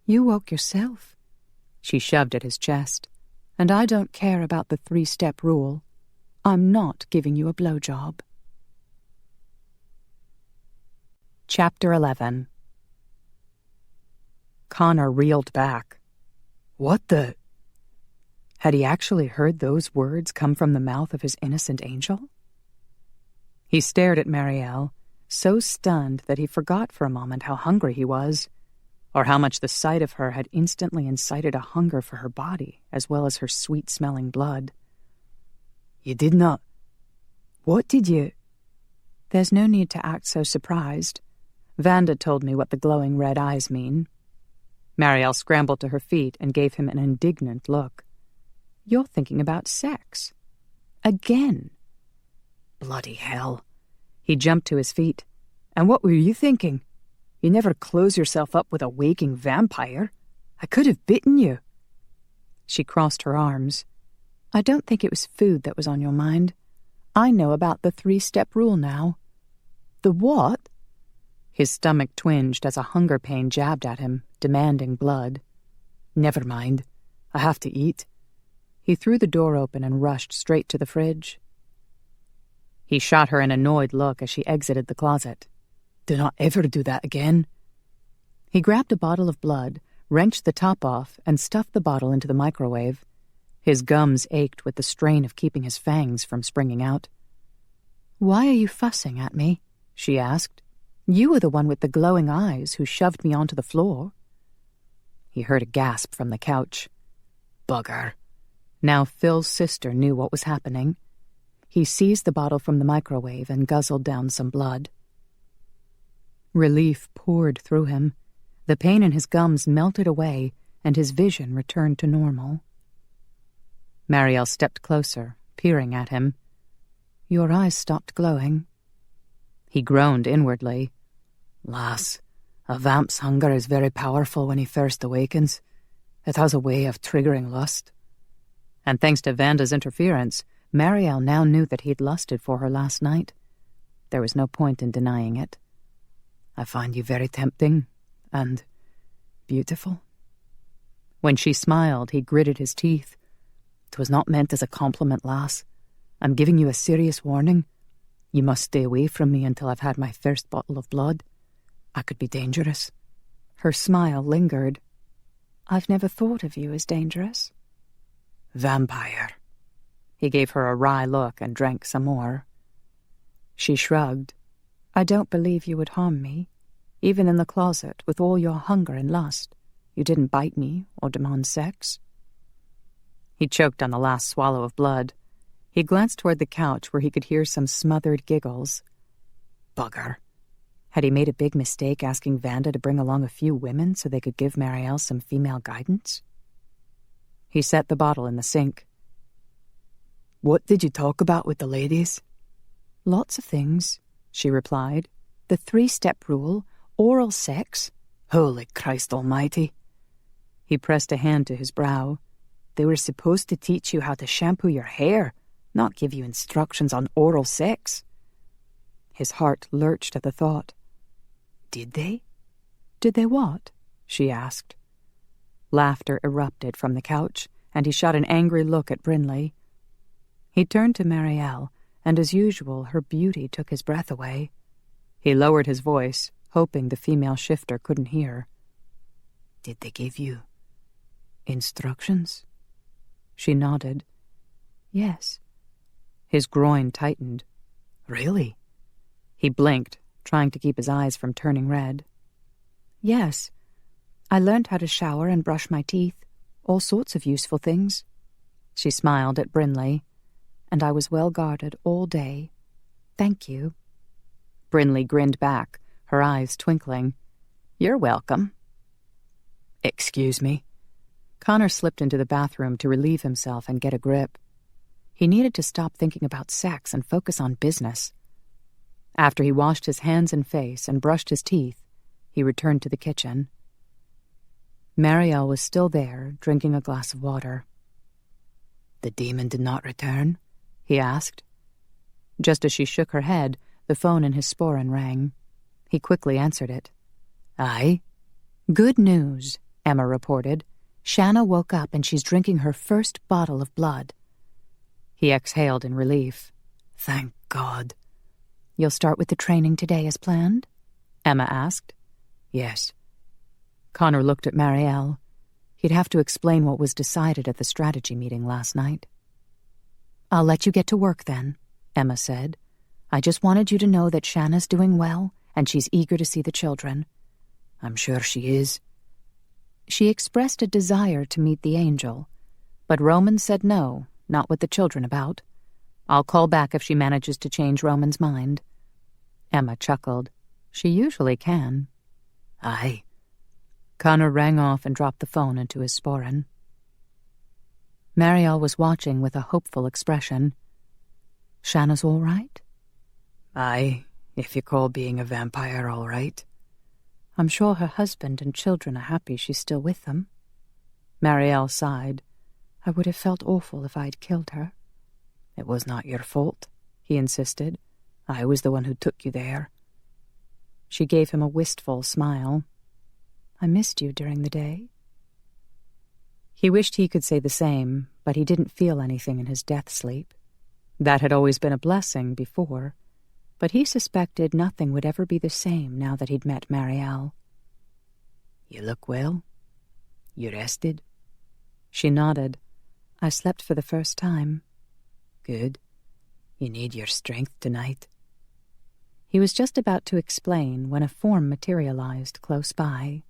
"You woke yourself." She shoved at his chest. "And I don't care about the 3-step rule. I'm not giving you a blowjob." Chapter 11. Connor reeled back. What the— Had he actually heard those words come from the mouth of his innocent angel? He stared at Marielle, so stunned that he forgot for a moment how hungry he was, or how much the sight of her had instantly incited a hunger for her body as well as her sweet-smelling blood. "You did not— What did you—" "There's no need to act so surprised. Vanda told me what the glowing red eyes mean." Marielle scrambled to her feet and gave him an indignant look. "You're thinking about sex. Again." Bloody hell. He jumped to his feet. "And what were you thinking? You never close yourself up with a waking vampire. I could have bitten you." She crossed her arms. "I don't think it was food that was on your mind. I know about the 3-step rule now." "The what?" His stomach twinged as a hunger pain jabbed at him, demanding blood. "Never mind. I have to eat." He threw the door open and rushed straight to the fridge. He shot her an annoyed look as she exited the closet. "Do not ever do that again." He grabbed a bottle of blood, wrenched the top off, and stuffed the bottle into the microwave. His gums ached with the strain of keeping his fangs from springing out. "Why are you fussing at me?" she asked. "You were the one with the glowing eyes who shoved me onto the floor." He heard a gasp from the couch. Bugger. Now Phil's sister knew what was happening. He seized the bottle from the microwave and guzzled down some blood. Relief poured through him. The pain in his gums melted away, and his vision returned to normal. Marielle stepped closer, peering at him. "Your eyes stopped glowing." He groaned inwardly. "Lass, a vamp's hunger is very powerful when he first awakens. It has a way of triggering lust." And thanks to Vanda's interference, Marielle now knew that he'd lusted for her last night. There was no point in denying it. "I find you very tempting and beautiful." When she smiled, he gritted his teeth. "'Twas not meant as a compliment, lass. I'm giving you a serious warning. You must stay away from me until I've had my first bottle of blood. I could be dangerous." Her smile lingered. "I've never thought of you as dangerous." "Vampire." He gave her a wry look and drank some more. She shrugged. "I don't believe you would harm me. Even in the closet, with all your hunger and lust, you didn't bite me or demand sex." He choked on the last swallow of blood. He glanced toward the couch where he could hear some smothered giggles. Bugger. Had he made a big mistake asking Vanda to bring along a few women so they could give Marielle some female guidance? He set the bottle in the sink. "What did you talk about with the ladies?" "Lots of things," she replied. "The 3-step rule, oral sex." "Holy Christ almighty." He pressed a hand to his brow. "They were supposed to teach you how to shampoo your hair. not give you instructions on oral sex." His heart lurched at the thought. "Did they?" "Did they what?" she asked. Laughter erupted from the couch, and he shot an angry look at Brinley. He turned to Marielle, and as usual her beauty took his breath away. He lowered his voice, hoping the female shifter couldn't hear. "Did they give you instructions?" She nodded. "Yes." His groin tightened. "Really?" He blinked, trying to keep his eyes from turning red. "Yes. I learned how to shower and brush my teeth, all sorts of useful things." She smiled at Brinley. "And I was well guarded all day. Thank you." Brinley grinned back, her eyes twinkling. "You're welcome." "Excuse me." Connor slipped into the bathroom to relieve himself and get a grip. He needed to stop thinking about sex and focus on business. After he washed his hands and face and brushed his teeth, he returned to the kitchen. Marielle was still there, drinking a glass of water. "The demon did not return?" he asked. Just as she shook her head, the phone in his sporran rang. He quickly answered it. "Aye?" "Good news," Emma reported. "Shanna woke up and she's drinking her first bottle of blood." He exhaled in relief. "Thank God." "You'll start with the training today as planned?" Emma asked. "Yes." Connor looked at Marielle. He'd have to explain what was decided at the strategy meeting last night. "I'll let you get to work then," Emma said. "I just wanted you to know that Shanna's doing well and she's eager to see the children." "I'm sure she is." She expressed a desire to meet the angel, but Roman said no, not with the children about. "I'll call back if she manages to change Roman's mind." Emma chuckled. "She usually can." "Aye." Connor rang off and dropped the phone into his sporran. Marielle was watching with a hopeful expression. "Shanna's all right?" "Aye, if you call being a vampire all right." "I'm sure her husband and children are happy she's still with them." Marielle sighed. "I would have felt awful if I'd killed her." "It was not your fault," he insisted. "I was the one who took you there." She gave him a wistful smile. "I missed you during the day." He wished he could say the same, but he didn't feel anything in his death sleep. That had always been a blessing before, but he suspected nothing would ever be the same now that he'd met Marielle. "You look well. You rested?" She nodded. "I slept for the first time." "Good. You need your strength tonight." He was just about to explain when a form materialized close by.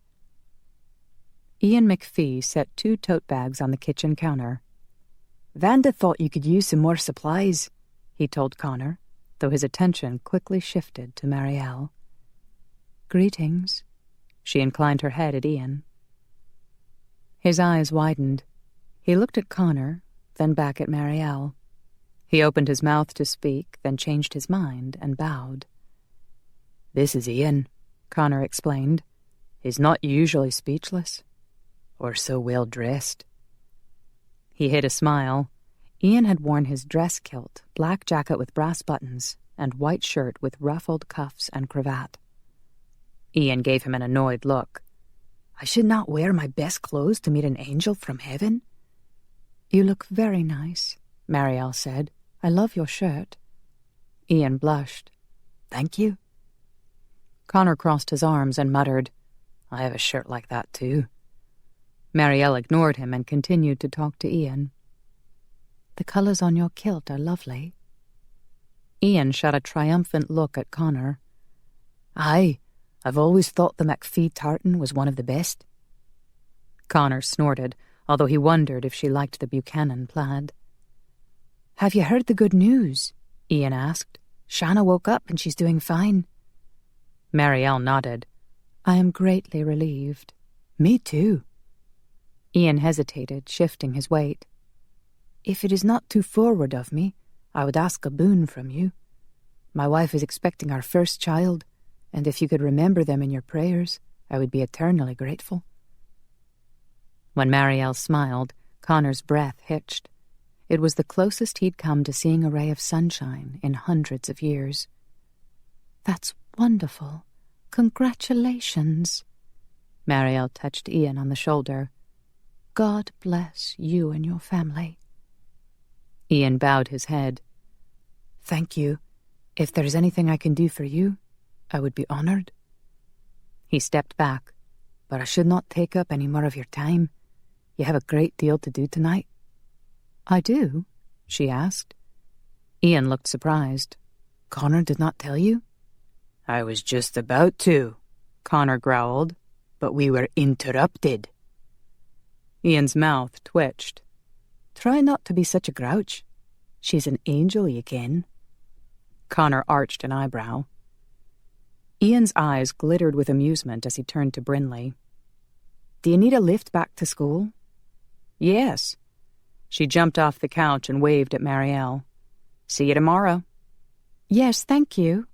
Ian McPhee set 2 tote bags on the kitchen counter. "Vanda thought you could use some more supplies," he told Connor, though his attention quickly shifted to Marielle. "Greetings." She inclined her head at Ian. His eyes widened. He looked at Connor, then back at Marielle. He opened his mouth to speak, then changed his mind and bowed. "This is Ian," Connor explained. "He's not usually speechless, or so well dressed." He hid a smile. Ian had worn his dress kilt, black jacket with brass buttons, and white shirt with ruffled cuffs and cravat. Ian gave him an annoyed look. "I should not wear my best clothes to meet an angel from heaven." "You look very nice," Marielle said. "I love your shirt." Ian blushed. "Thank you." Connor crossed his arms and muttered, "I have a shirt like that too." Marielle ignored him and continued to talk to Ian. "The colors on your kilt are lovely." Ian shot a triumphant look at Connor. "Aye, I've always thought the McPhee tartan was one of the best." Connor snorted, although he wondered if she liked the Buchanan plaid. "Have you heard the good news?" Ian asked. "Shanna woke up and she's doing fine." Marielle nodded. "I am greatly relieved." "Me too." Ian hesitated, shifting his weight. "If it is not too forward of me, I would ask a boon from you. My wife is expecting our first child, and if you could remember them in your prayers, I would be eternally grateful." When Marielle smiled, Connor's breath hitched. It was the closest he'd come to seeing a ray of sunshine in hundreds of years. "That's wonderful. Congratulations." Marielle touched Ian on the shoulder. "God bless you and your family." Ian bowed his head. "Thank you. If there's anything I can do for you, I would be honored." He stepped back. "But I should not take up any more of your time. You have a great deal to do tonight." "I do?" she asked. Ian looked surprised. "Connor did not tell you?" "I was just about to," Connor growled, "but we were interrupted." Ian's mouth twitched. "Try not to be such a grouch. She's an angel, you ken." Connor arched an eyebrow. Ian's eyes glittered with amusement as he turned to Brinley. "Do you need a lift back to school?" "Yes." She jumped off the couch and waved at Marielle. "See you tomorrow." "Yes, thank you."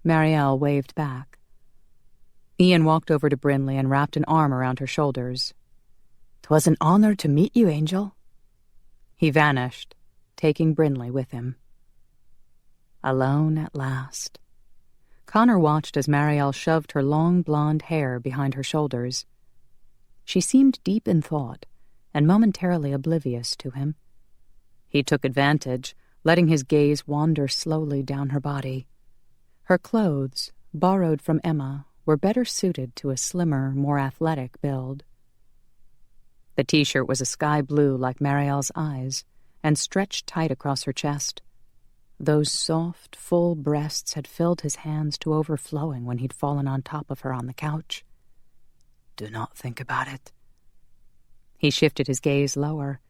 Marielle waved back. Ian walked over to Brinley and wrapped an arm around her shoulders. "'Twas an honor to meet you, Angel." He vanished, taking Brinley with him. Alone at last. Connor watched as Marielle shoved her long blonde hair behind her shoulders. She seemed deep in thought and momentarily oblivious to him. He took advantage, letting his gaze wander slowly down her body. Her clothes, borrowed from Emma, were better suited to a slimmer, more athletic build. The t-shirt was a sky blue like Marielle's eyes and stretched tight across her chest. Those soft, full breasts had filled his hands to overflowing when he'd fallen on top of her on the couch. "Do not think about it." He shifted his gaze lower.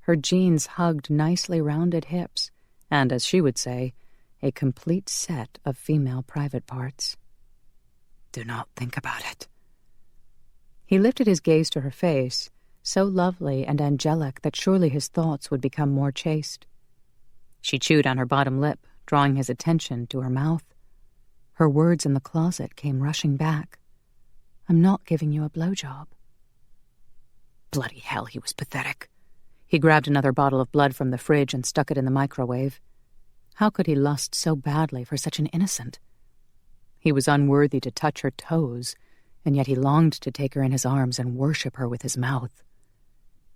Her jeans hugged nicely rounded hips and, as she would say, a complete set of female private parts. "Do not think about it." He lifted his gaze to her face, so lovely and angelic that surely his thoughts would become more chaste. She chewed on her bottom lip, drawing his attention to her mouth. Her words in the closet came rushing back. "I'm not giving you a blowjob." Bloody hell, he was pathetic. He grabbed another bottle of blood from the fridge and stuck it in the microwave. How could he lust so badly for such an innocent? He was unworthy to touch her toes, and yet he longed to take her in his arms and worship her with his mouth.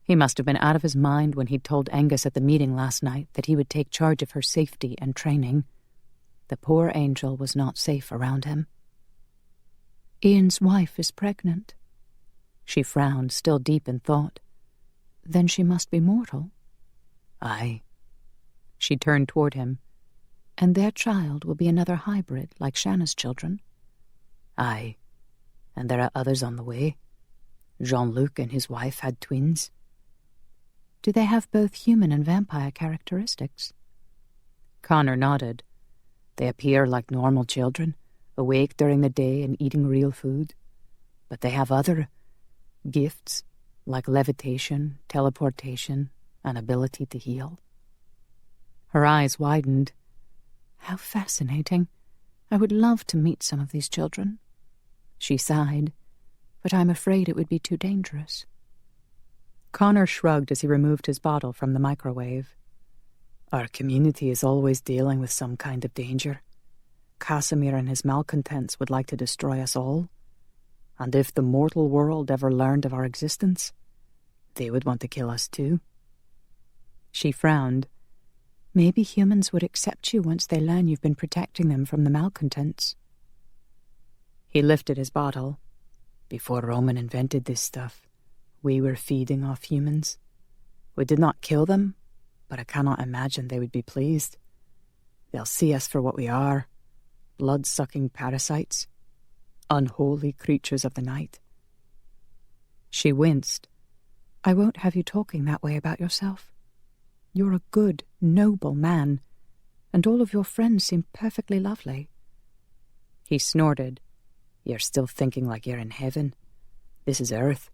He must have been out of his mind when he'd told Angus at the meeting last night that he would take charge of her safety and training. The poor angel was not safe around him. "Ian's wife is pregnant." She frowned, still deep in thought. "Then she must be mortal." "Aye." She turned toward him. "And their child will be another hybrid like Shanna's children." "Aye. And there are others on the way. Jean-Luc and his wife had twins." "Do they have both human and vampire characteristics?" Connor nodded. "They appear like normal children, awake during the day and eating real food. But they have other gifts, like levitation, teleportation, and ability to heal." Her eyes widened. "How fascinating. I would love to meet some of these children." She sighed. "But I'm afraid it would be too dangerous." Connor shrugged as he removed his bottle from the microwave. "Our community is always dealing with some kind of danger. Casimir and his malcontents would like to destroy us all. And if the mortal world ever learned of our existence, they would want to kill us too." She frowned. "Maybe humans would accept you once they learn you've been protecting them from the malcontents." He lifted his bottle. "Before Roman invented this stuff, we were feeding off humans. We did not kill them, but I cannot imagine they would be pleased. They'll see us for what we are, blood-sucking parasites, unholy creatures of the night." She winced. "I won't have you talking that way about yourself. You're a good, noble man, and all of your friends seem perfectly lovely." He snorted. "You're still thinking like you're in heaven. This is Earth,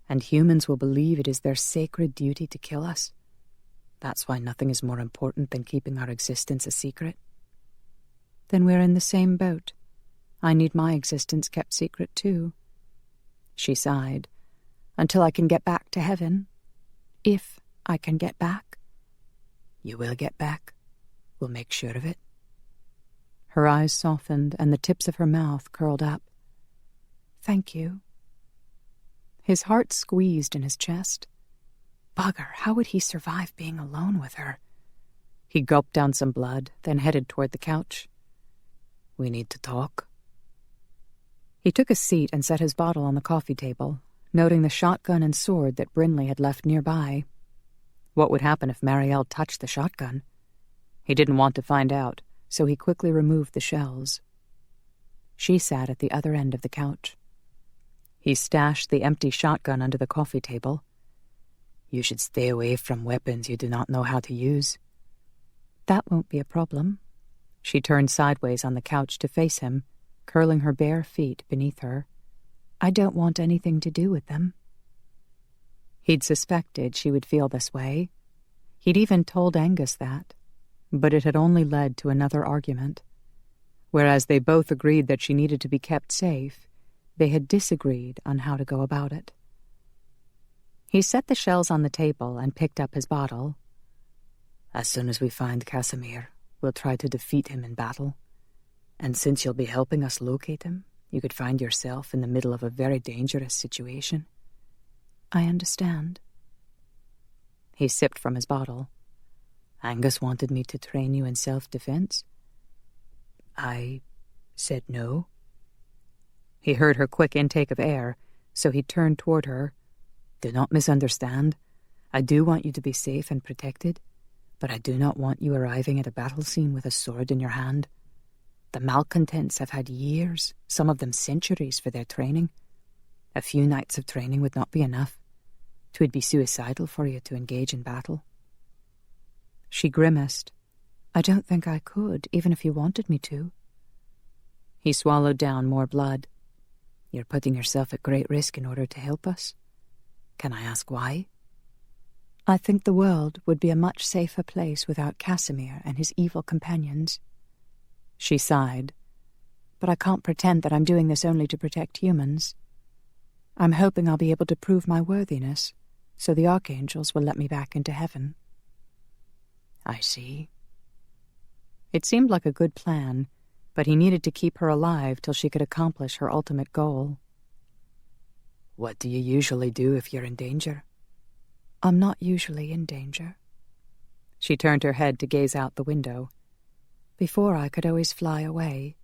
and humans will believe it is their sacred duty to kill us. That's why nothing is more important than keeping our existence a secret." "Then we're in the same boat. I need my existence kept secret too." She sighed. "Until I can get back to heaven. If I can get back." You will get back. We'll make sure of it. Her eyes softened and the tips of her mouth curled up. Thank you. His heart squeezed in his chest. Bugger, how would he survive being alone with her? He gulped down some blood, then headed toward the couch. We need to talk. He took a seat and set his bottle on the coffee table, noting the shotgun and sword that Brinley had left nearby. What would happen if Marielle touched the shotgun? He didn't want to find out, so he quickly removed the shells. She sat at the other end of the couch. He stashed the empty shotgun under the coffee table. You should stay away from weapons you do not know how to use. That won't be a problem. She turned sideways on the couch to face him, curling her bare feet beneath her. I don't want anything to do with them. He'd suspected she would feel this way. He'd even told Angus that, but it had only led to another argument. Whereas they both agreed that she needed to be kept safe, they had disagreed on how to go about it. He set the shells on the table and picked up his bottle. As soon as we find Casimir, we'll try to defeat him in battle. And since you'll be helping us locate him, you could find yourself in the middle of a very dangerous situation. I understand. He sipped from his bottle. Angus wanted me to train you in self-defense. I said no. He heard her quick intake of air, so he turned toward her. Do not misunderstand. I do want you to be safe and protected, but I do not want you arriving at a battle scene with a sword in your hand. The malcontents have had years, some of them centuries, for their training. A few nights of training would not be enough. 'Twould be suicidal for you to engage in battle. She grimaced. I don't think I could, even if you wanted me to. He swallowed down more blood. You're putting yourself at great risk in order to help us. Can I ask why? I think the world would be a much safer place without Casimir and his evil companions. She sighed. But I can't pretend that I'm doing this only to protect humans. I'm hoping I'll be able to prove my worthiness, so the archangels will let me back into heaven. I see. It seemed like a good plan, but he needed to keep her alive till she could accomplish her ultimate goal. What do you usually do if you're in danger? I'm not usually in danger. She turned her head to gaze out the window. Before I could always fly away.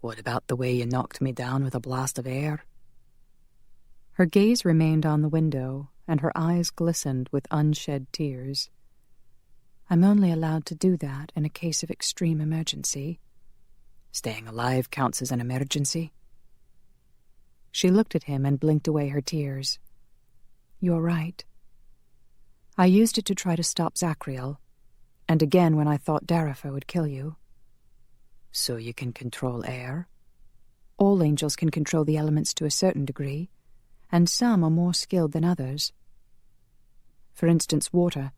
What about the way you knocked me down with a blast of air? Her gaze remained on the window, and her eyes glistened with unshed tears. I'm only allowed to do that in a case of extreme emergency. Staying alive counts as an emergency? She looked at him and blinked away her tears. You're right. I used it to try to stop Zachriel, and again when I thought Darifa would kill you. So you can control air? All angels can control the elements to a certain degree, and some are more skilled than others. For instance, water.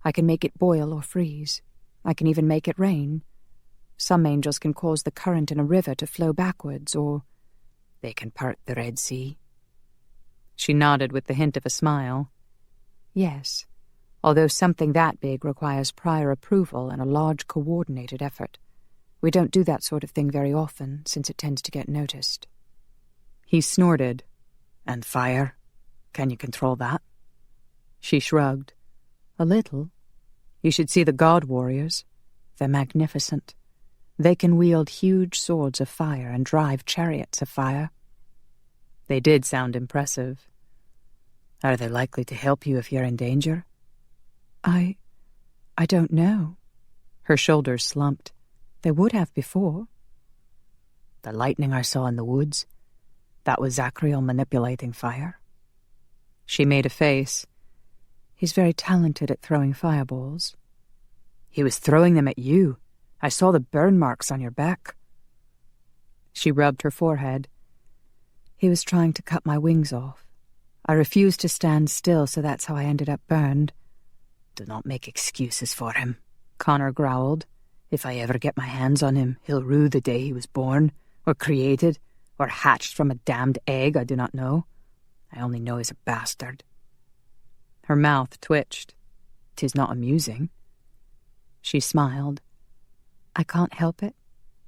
I can make it boil or freeze. I can even make it rain. Some angels can cause the current in a river to flow backwards, or they can part the Red Sea. She nodded with the hint of a smile. Yes, although something that big requires prior approval and a large coordinated effort. We don't do that sort of thing very often, since it tends to get noticed. He snorted. And fire? Can you control that? She shrugged. A little. You should see the god warriors. They're magnificent. They can wield huge swords of fire and drive chariots of fire. They did sound impressive. Are they likely to help you if you're in danger? I don't know. Her shoulders slumped. They would have before. The lightning I saw in the woods, that was Zachriel manipulating fire? She made a face. He's very talented at throwing fireballs. He was throwing them at you. I saw the burn marks on your back. She rubbed her forehead. He was trying to cut my wings off. I refused to stand still, so that's how I ended up burned. Do not make excuses for him, Connor growled. If I ever get my hands on him, he'll rue the day he was born, or created, or hatched from a damned egg I do not know. I only know he's a bastard. Her mouth twitched. 'Tis not amusing. She smiled. I can't help it.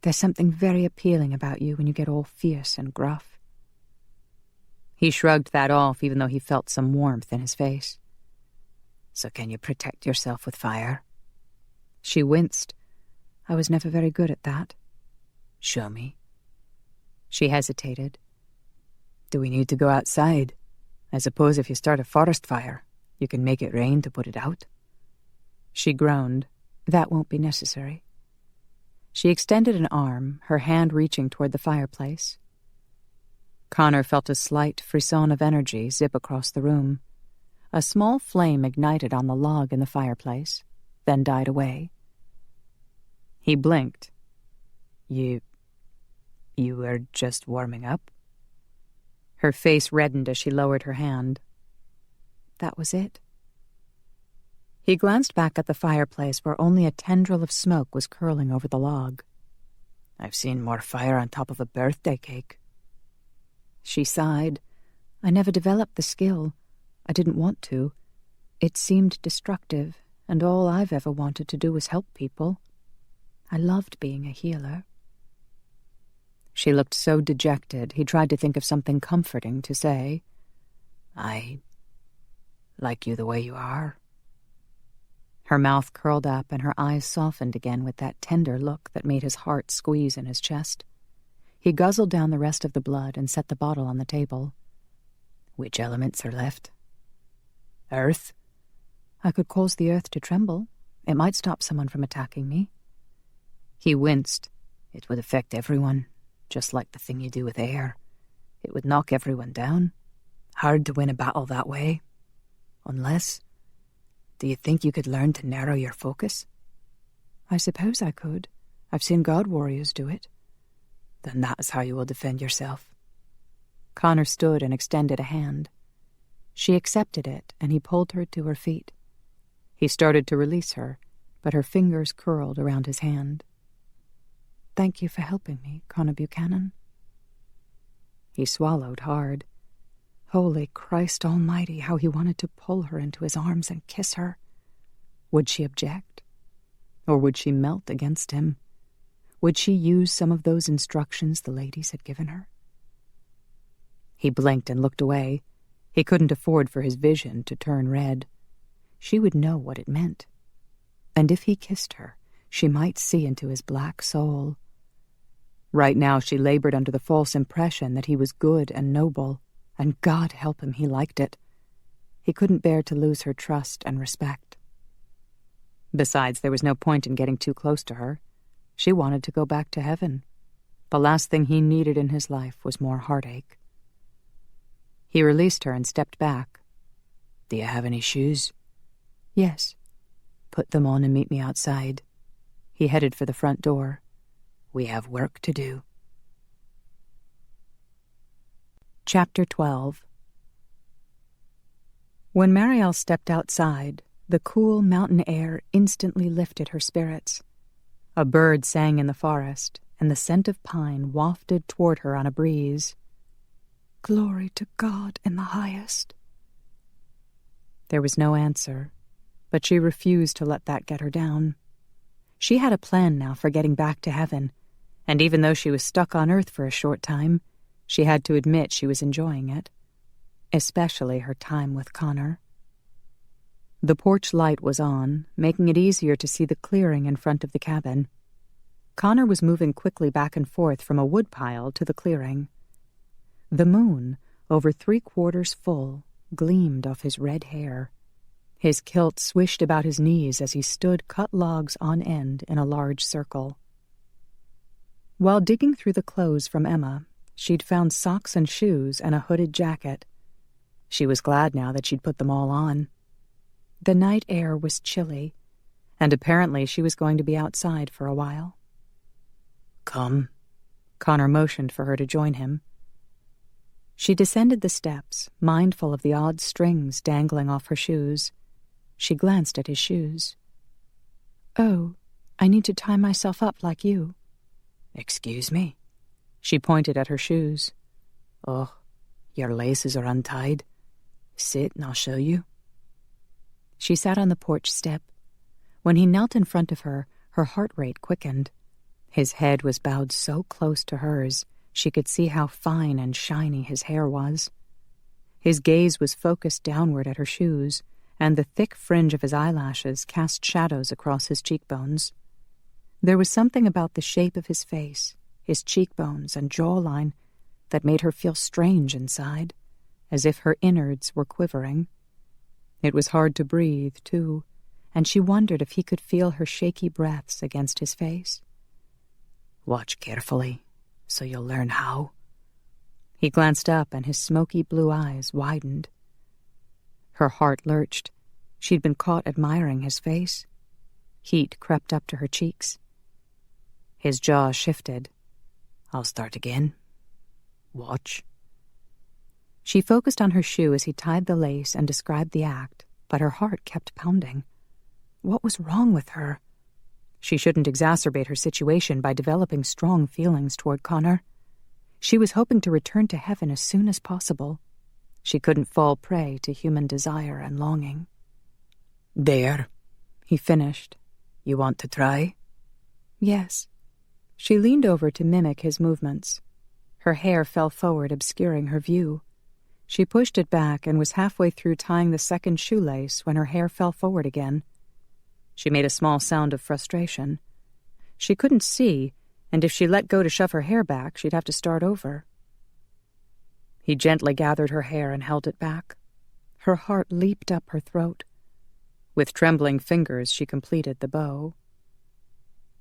There's something very appealing about you when you get all fierce and gruff. He shrugged that off, even though he felt some warmth in his face. So can you protect yourself with fire? She winced. I was never very good at that. Show me. She hesitated. Do we need to go outside? I suppose if you start a forest fire, you can make it rain to put it out. She groaned. That won't be necessary. She extended an arm, her hand reaching toward the fireplace. Connor felt a slight frisson of energy zip across the room. A small flame ignited on the log in the fireplace, then died away. He blinked. You were just warming up? Her face reddened as she lowered her hand. That was it. He glanced back at the fireplace where only a tendril of smoke was curling over the log. I've seen more fire on top of a birthday cake. She sighed. I never developed the skill. I didn't want to. It seemed destructive, and all I've ever wanted to do was help people. I loved being a healer. She looked so dejected, he tried to think of something comforting to say. I like you the way you are. Her mouth curled up and her eyes softened again with that tender look that made his heart squeeze in his chest. He guzzled down the rest of the blood and set the bottle on the table. Which elements are left? Earth? I could cause the earth to tremble. It might stop someone from attacking me. He winced. It would affect everyone, just like the thing you do with air. It would knock everyone down. Hard to win a battle that way. Unless... Do you think you could learn to narrow your focus? I suppose I could. I've seen god warriors do it. Then that is how you will defend yourself. Connor stood and extended a hand. She accepted it, and he pulled her to her feet. He started to release her, but her fingers curled around his hand. Thank you for helping me, Connor Buchanan. He swallowed hard. Holy Christ Almighty, how he wanted to pull her into his arms and kiss her. Would she object? Or would she melt against him? Would she use some of those instructions the ladies had given her? He blinked and looked away. He couldn't afford for his vision to turn red. She would know what it meant. And if he kissed her, she might see into his black soul. Right now she labored under the false impression that he was good and noble, and God help him, he liked it. He couldn't bear to lose her trust and respect. Besides, there was no point in getting too close to her. She wanted to go back to heaven. The last thing he needed in his life was more heartache. He released her and stepped back. Do you have any shoes? Yes. Put them on and meet me outside. He headed for the front door. We have work to do. Chapter 12. When Marielle stepped outside, the cool mountain air instantly lifted her spirits. A bird sang in the forest, and the scent of pine wafted toward her on a breeze. Glory to God in the highest. There was no answer, but she refused to let that get her down. She had a plan now for getting back to heaven, and even though she was stuck on Earth for a short time, she had to admit she was enjoying it, especially her time with Connor. The porch light was on, making it easier to see the clearing in front of the cabin. Connor was moving quickly back and forth from a woodpile to the clearing. The moon, over 3/4 full, gleamed off his red hair. His kilt swished about his knees as he stood cut logs on end in a large circle. While digging through the clothes from Emma, she'd found socks and shoes and a hooded jacket. She was glad now that she'd put them all on. The night air was chilly, and apparently she was going to be outside for a while. Come. Connor motioned for her to join him. She descended the steps, mindful of the odd strings dangling off her shoes. She glanced at his shoes. Oh, I need to tie myself up like you. Excuse me? She pointed at her shoes. Oh, your laces are untied. Sit and I'll show you. She sat on the porch step. When he knelt in front of her, her heart rate quickened. His head was bowed so close to hers, she could see how fine and shiny his hair was. His gaze was focused downward at her shoes, and the thick fringe of his eyelashes cast shadows across his cheekbones. There was something about the shape of his face, his cheekbones and jawline, that made her feel strange inside, as if her innards were quivering. It was hard to breathe, too, and she wondered if he could feel her shaky breaths against his face. "Watch carefully, so you'll learn how." He glanced up, and his smoky blue eyes widened. Her heart lurched. She'd been caught admiring his face. Heat crept up to her cheeks. His jaw shifted. "I'll start again. Watch." She focused on her shoe as he tied the lace and described the act, but her heart kept pounding. What was wrong with her? She shouldn't exacerbate her situation by developing strong feelings toward Connor. She was hoping to return to heaven as soon as possible. She couldn't fall prey to human desire and longing. "There," he finished. "You want to try?" "Yes." She leaned over to mimic his movements. Her hair fell forward, obscuring her view. She pushed it back and was halfway through tying the second shoelace when her hair fell forward again. She made a small sound of frustration. She couldn't see, and if she let go to shove her hair back, she'd have to start over. He gently gathered her hair and held it back. Her heart leaped up her throat. With trembling fingers, she completed the bow.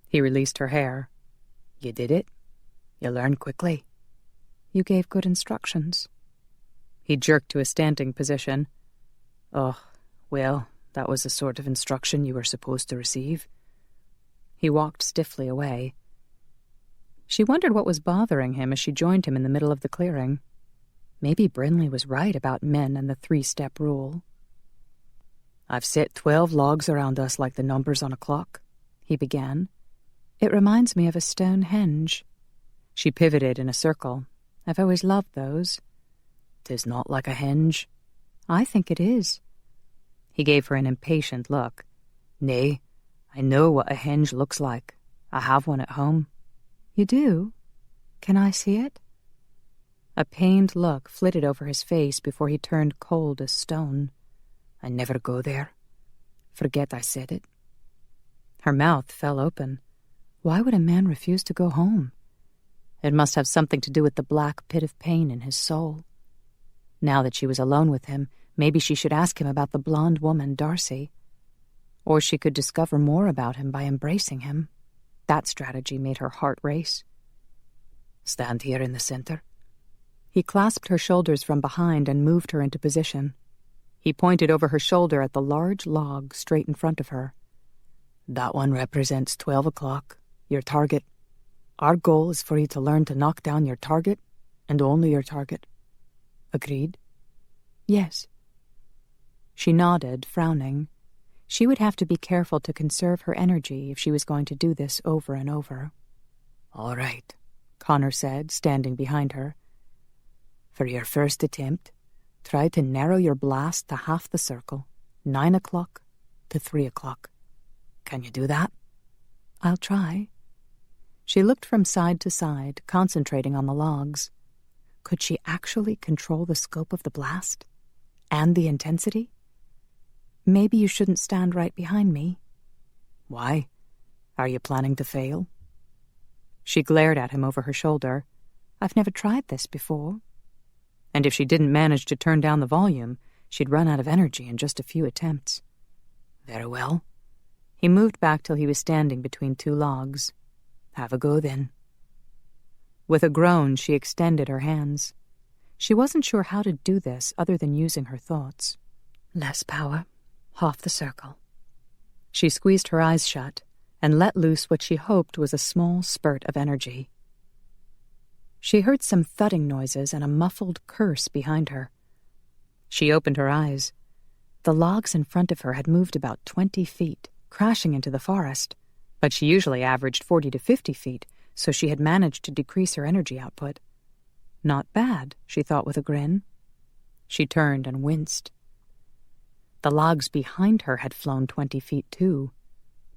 He released her hair. "You did it? You learned quickly." "You gave good instructions." He jerked to a standing position. "Oh, well, that was the sort of instruction you were supposed to receive." He walked stiffly away. She wondered what was bothering him as she joined him in the middle of the clearing. Maybe Brinley was right about men and the 3-step rule. "I've set 12 logs around us like the numbers on a clock," he began. "It reminds me of a Stonehenge." She pivoted in a circle. "I've always loved those." "'Tis not like a henge." "I think it is." He gave her an impatient look. "Nay, I know what a henge looks like. I have one at home." "You do? Can I see it?" A pained look flitted over his face before he turned cold as stone. "I never go there. Forget I said it." Her mouth fell open. Why would a man refuse to go home? It must have something to do with the black pit of pain in his soul. Now that she was alone with him, maybe she should ask him about the blonde woman, Darcy. Or she could discover more about him by embracing him. That strategy made her heart race. "Stand here in the center." He clasped her shoulders from behind and moved her into position. He pointed over her shoulder at the large log straight in front of her. "That one represents 12 o'clock, your target. Our goal is for you to learn to knock down your target, and only your target. Agreed?" "Yes." She nodded, frowning. She would have to be careful to conserve her energy if she was going to do this over and over. "All right," Connor said, standing behind her. "For your first attempt, try to narrow your blast to half the circle, 9 o'clock to 3 o'clock. Can you do that?" "I'll try." She looked from side to side, concentrating on the logs. Could she actually control the scope of the blast? And the intensity? "Maybe you shouldn't stand right behind me." "Why? Are you planning to fail?" She glared at him over her shoulder. "I've never tried this before." And if she didn't manage to turn down the volume, she'd run out of energy in just a few attempts. "Very well." He moved back till he was standing between 2 logs. "Have a go, then." With a groan, she extended her hands. She wasn't sure how to do this other than using her thoughts. Less power, half the circle. She squeezed her eyes shut and let loose what she hoped was a small spurt of energy. She heard some thudding noises and a muffled curse behind her. She opened her eyes. The logs in front of her had moved about 20 feet, crashing into the forest, but she usually averaged 40 to 50 feet, so she had managed to decrease her energy output. Not bad, she thought with a grin. She turned and winced. The logs behind her had flown 20 feet too.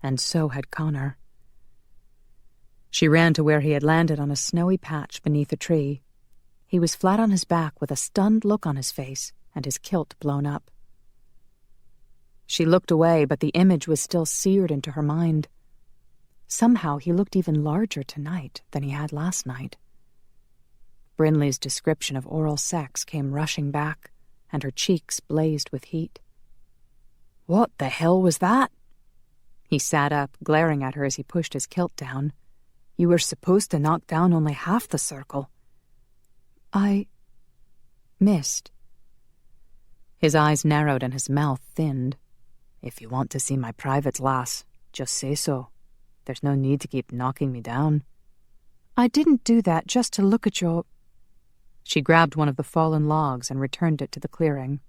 and so had Connor. She ran to where he had landed on a snowy patch beneath a tree. He was flat on his back with a stunned look on his face and his kilt blown up. She looked away, but the image was still seared into her mind. Somehow he looked even larger tonight than he had last night. Brinley's description of oral sex came rushing back, and her cheeks blazed with heat. "What the hell was that?" He sat up, glaring at her as he pushed his kilt down. "You were supposed to knock down only half the circle." "I missed." His eyes narrowed and his mouth thinned. "If you want to see my privates, lass, just say so. There's no need to keep knocking me down." "I didn't do that just to look at your—" She grabbed one of the fallen logs and returned it to the clearing.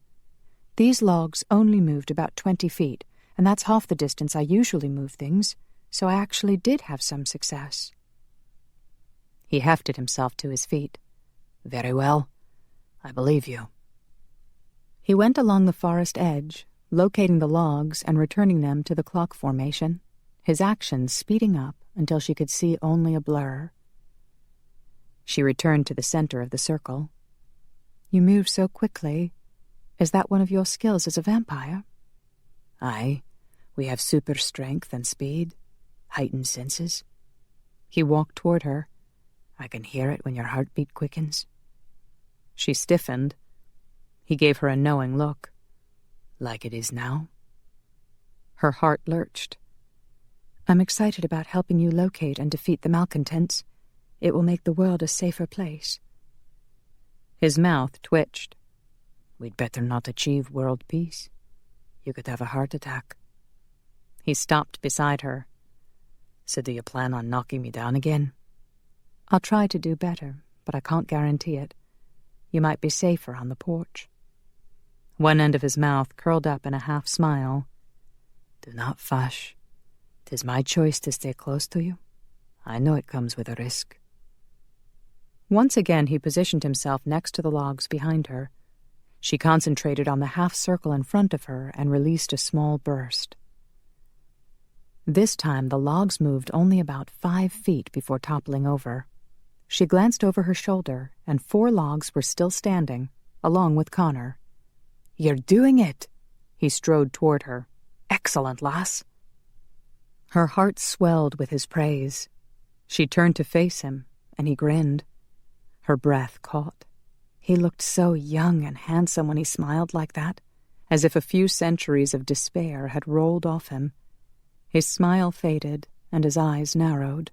"These logs only moved about 20 feet, and that's half the distance I usually move things, so I actually did have some success." He hefted himself to his feet. "Very well. I believe you." He went along the forest edge, locating the logs and returning them to the clock formation, his actions speeding up until she could see only a blur. She returned to the center of the circle. "You move so quickly. Is that one of your skills as a vampire?" "Aye. We have super strength and speed, heightened senses." He walked toward her. "I can hear it when your heartbeat quickens." She stiffened. He gave her a knowing look. "Like it is now?" Her heart lurched. "I'm excited about helping you locate and defeat the malcontents. It will make the world a safer place." His mouth twitched. "We'd better not achieve world peace. You could have a heart attack." He stopped beside her. "So do you plan on knocking me down again?" "I'll try to do better, but I can't guarantee it. You might be safer on the porch." One end of his mouth curled up in a half-smile. "Do not fash. 'Tis my choice to stay close to you. I know it comes with a risk." Once again he positioned himself next to the logs behind her. She concentrated on the half-circle in front of her and released a small burst. This time the logs moved only about 5 feet before toppling over. She glanced over her shoulder, and 4 logs were still standing, along with Connor. "You're doing it!" He strode toward her. "Excellent, lass." Her heart swelled with his praise. She turned to face him, and he grinned. Her breath caught. He looked so young and handsome when he smiled like that, as if a few centuries of despair had rolled off him. His smile faded, and his eyes narrowed.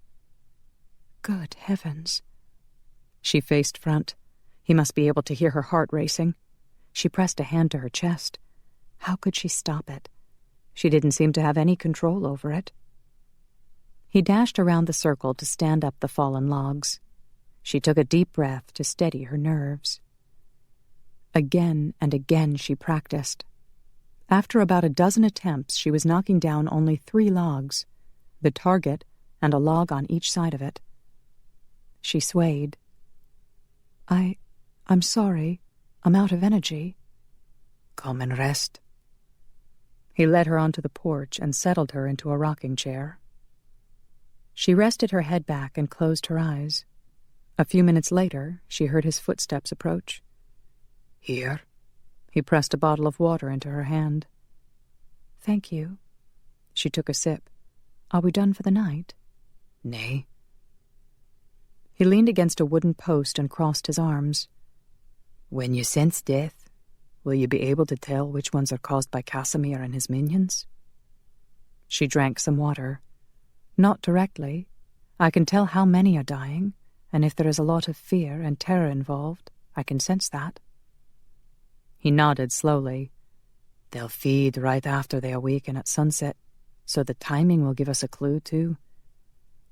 Good heavens. She faced front. He must be able to hear her heart racing. She pressed a hand to her chest. How could she stop it? She didn't seem to have any control over it. He dashed around the circle to stand up the fallen logs. She took a deep breath to steady her nerves. Again and again she practiced. After about a dozen attempts, she was knocking down only 3 logs, the target and a log on each side of it. She swayed. I'm sorry. I'm out of energy." "Come and rest." He led her onto the porch and settled her into a rocking chair. She rested her head back and closed her eyes. A few minutes later, she heard his footsteps approach. "Here." He pressed a bottle of water into her hand. "Thank you." She took a sip. "Are we done for the night?" "Nay." He leaned against a wooden post and crossed his arms. "When you sense death, will you be able to tell which ones are caused by Casimir and his minions?" She drank some water. "Not directly. I can tell how many are dying, and if there is a lot of fear and terror involved, I can sense that." He nodded slowly. "They'll feed right after they awaken at sunset, so the timing will give us a clue, too.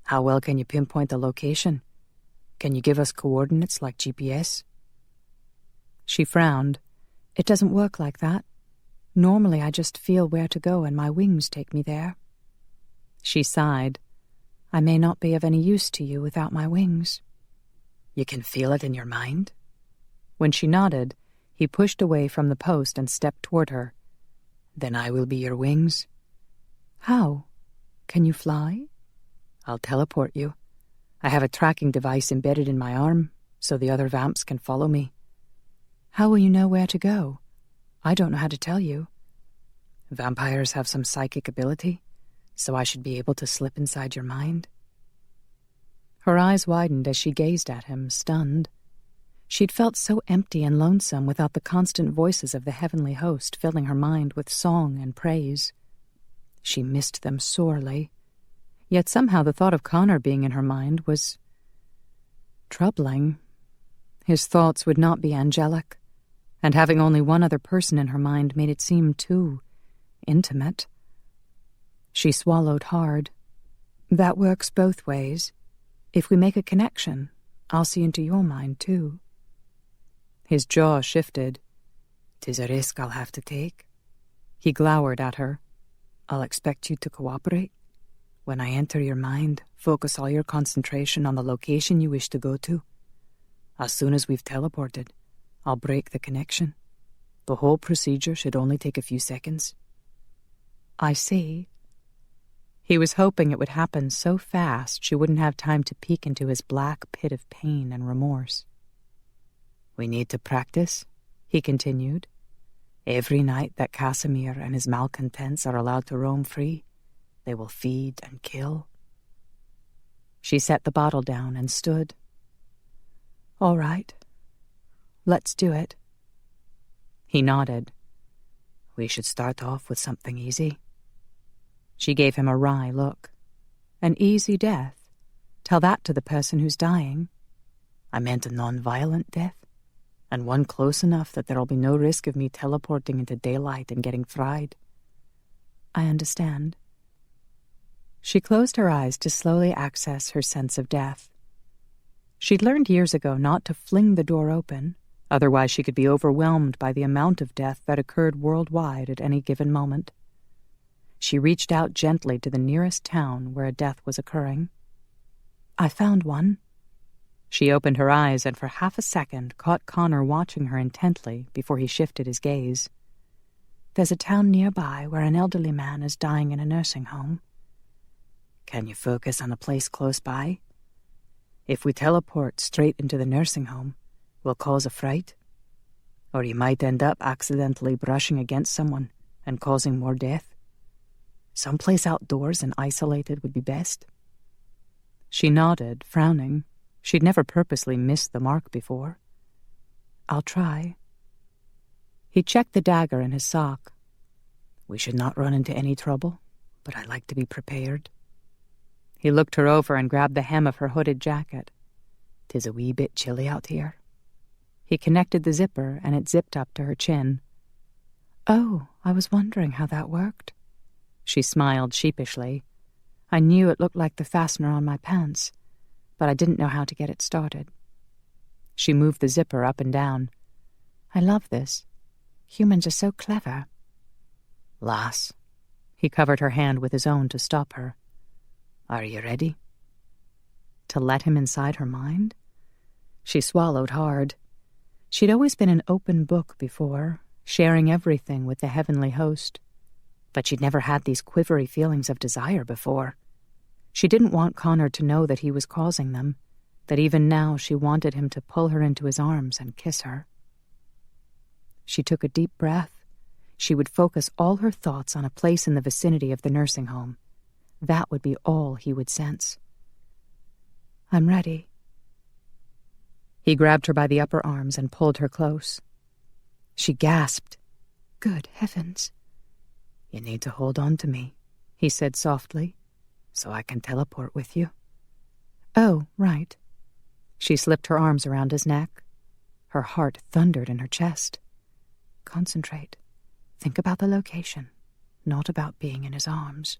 How well can you pinpoint the location? Can you give us coordinates like GPS?" She frowned. "It doesn't work like that. Normally I just feel where to go and my wings take me there." She sighed. "I may not be of any use to you without my wings." "You can feel it in your mind?" When she nodded, he pushed away from the post and stepped toward her. "Then I will be your wings." "How?" Can you fly? I'll teleport you. I have a tracking device embedded in my arm, so the other vamps can follow me. How will you know where to go? I don't know how to tell you. Vampires have some psychic ability, so I should be able to slip inside your mind. Her eyes widened as she gazed at him, stunned. She'd felt so empty and lonesome without the constant voices of the heavenly host filling her mind with song and praise. She missed them sorely, yet somehow the thought of Connor being in her mind was troubling. His thoughts would not be angelic, and having only one other person in her mind made it seem too intimate. She swallowed hard. That works both ways. If we make a connection, I'll see into your mind, too. His jaw shifted. 'Tis a risk I'll have to take. He glowered at her. I'll expect you to cooperate. When I enter your mind, focus all your concentration on the location you wish to go to. As soon as we've teleported, I'll break the connection. The whole procedure should only take a few seconds. I see. He was hoping it would happen so fast she wouldn't have time to peek into his black pit of pain and remorse. We need to practice, he continued. Every night that Casimir and his malcontents are allowed to roam free, they will feed and kill. She set the bottle down and stood. All right. Let's do it. He nodded. We should start off with something easy. She gave him a wry look. An easy death? Tell that to the person who's dying. I meant a non-violent death, and one close enough that there'll be no risk of me teleporting into daylight and getting fried. I understand. She closed her eyes to slowly access her sense of death. She'd learned years ago not to fling the door open, otherwise she could be overwhelmed by the amount of death that occurred worldwide at any given moment. She reached out gently to the nearest town where a death was occurring. I found one. She opened her eyes and for half a second caught Connor watching her intently before he shifted his gaze. There's a town nearby where an elderly man is dying in a nursing home. Can you focus on a place close by? If we teleport straight into the nursing home, we'll cause a fright. Or you might end up accidentally brushing against someone and causing more death. Someplace outdoors and isolated would be best. She nodded, frowning. She'd never purposely missed the mark before. I'll try. He checked the dagger in his sock. We should not run into any trouble, but I'd like to be prepared. He looked her over and grabbed the hem of her hooded jacket. 'Tis a wee bit chilly out here. He connected the zipper, and it zipped up to her chin. Oh, I was wondering how that worked. She smiled sheepishly. I knew it looked like the fastener on my pants, but I didn't know how to get it started. She moved the zipper up and down. I love this. Humans are so clever. Lass. He covered her hand with his own to stop her. Are you ready? To let him inside her mind? She swallowed hard. She'd always been an open book before, sharing everything with the heavenly host. But she'd never had these quivery feelings of desire before. She didn't want Connor to know that he was causing them, that even now she wanted him to pull her into his arms and kiss her. She took a deep breath. She would focus all her thoughts on a place in the vicinity of the nursing home. That would be all he would sense. I'm ready. He grabbed her by the upper arms and pulled her close. She gasped. Good heavens. You need to hold on to me, he said softly, so I can teleport with you. Oh, right. She slipped her arms around his neck. Her heart thundered in her chest. Concentrate. Think about the location, not about being in his arms.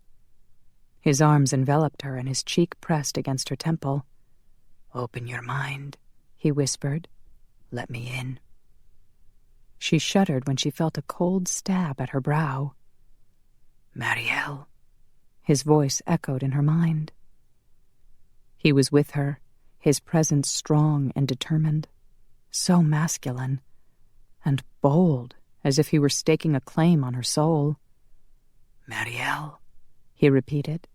His arms enveloped her and his cheek pressed against her temple. Open your mind, he whispered. Let me in. She shuddered when she felt a cold stab at her brow. Marielle. His voice echoed in her mind. He was with her, his presence strong and determined, so masculine, and bold, as if he were staking a claim on her soul. Marielle, he repeated.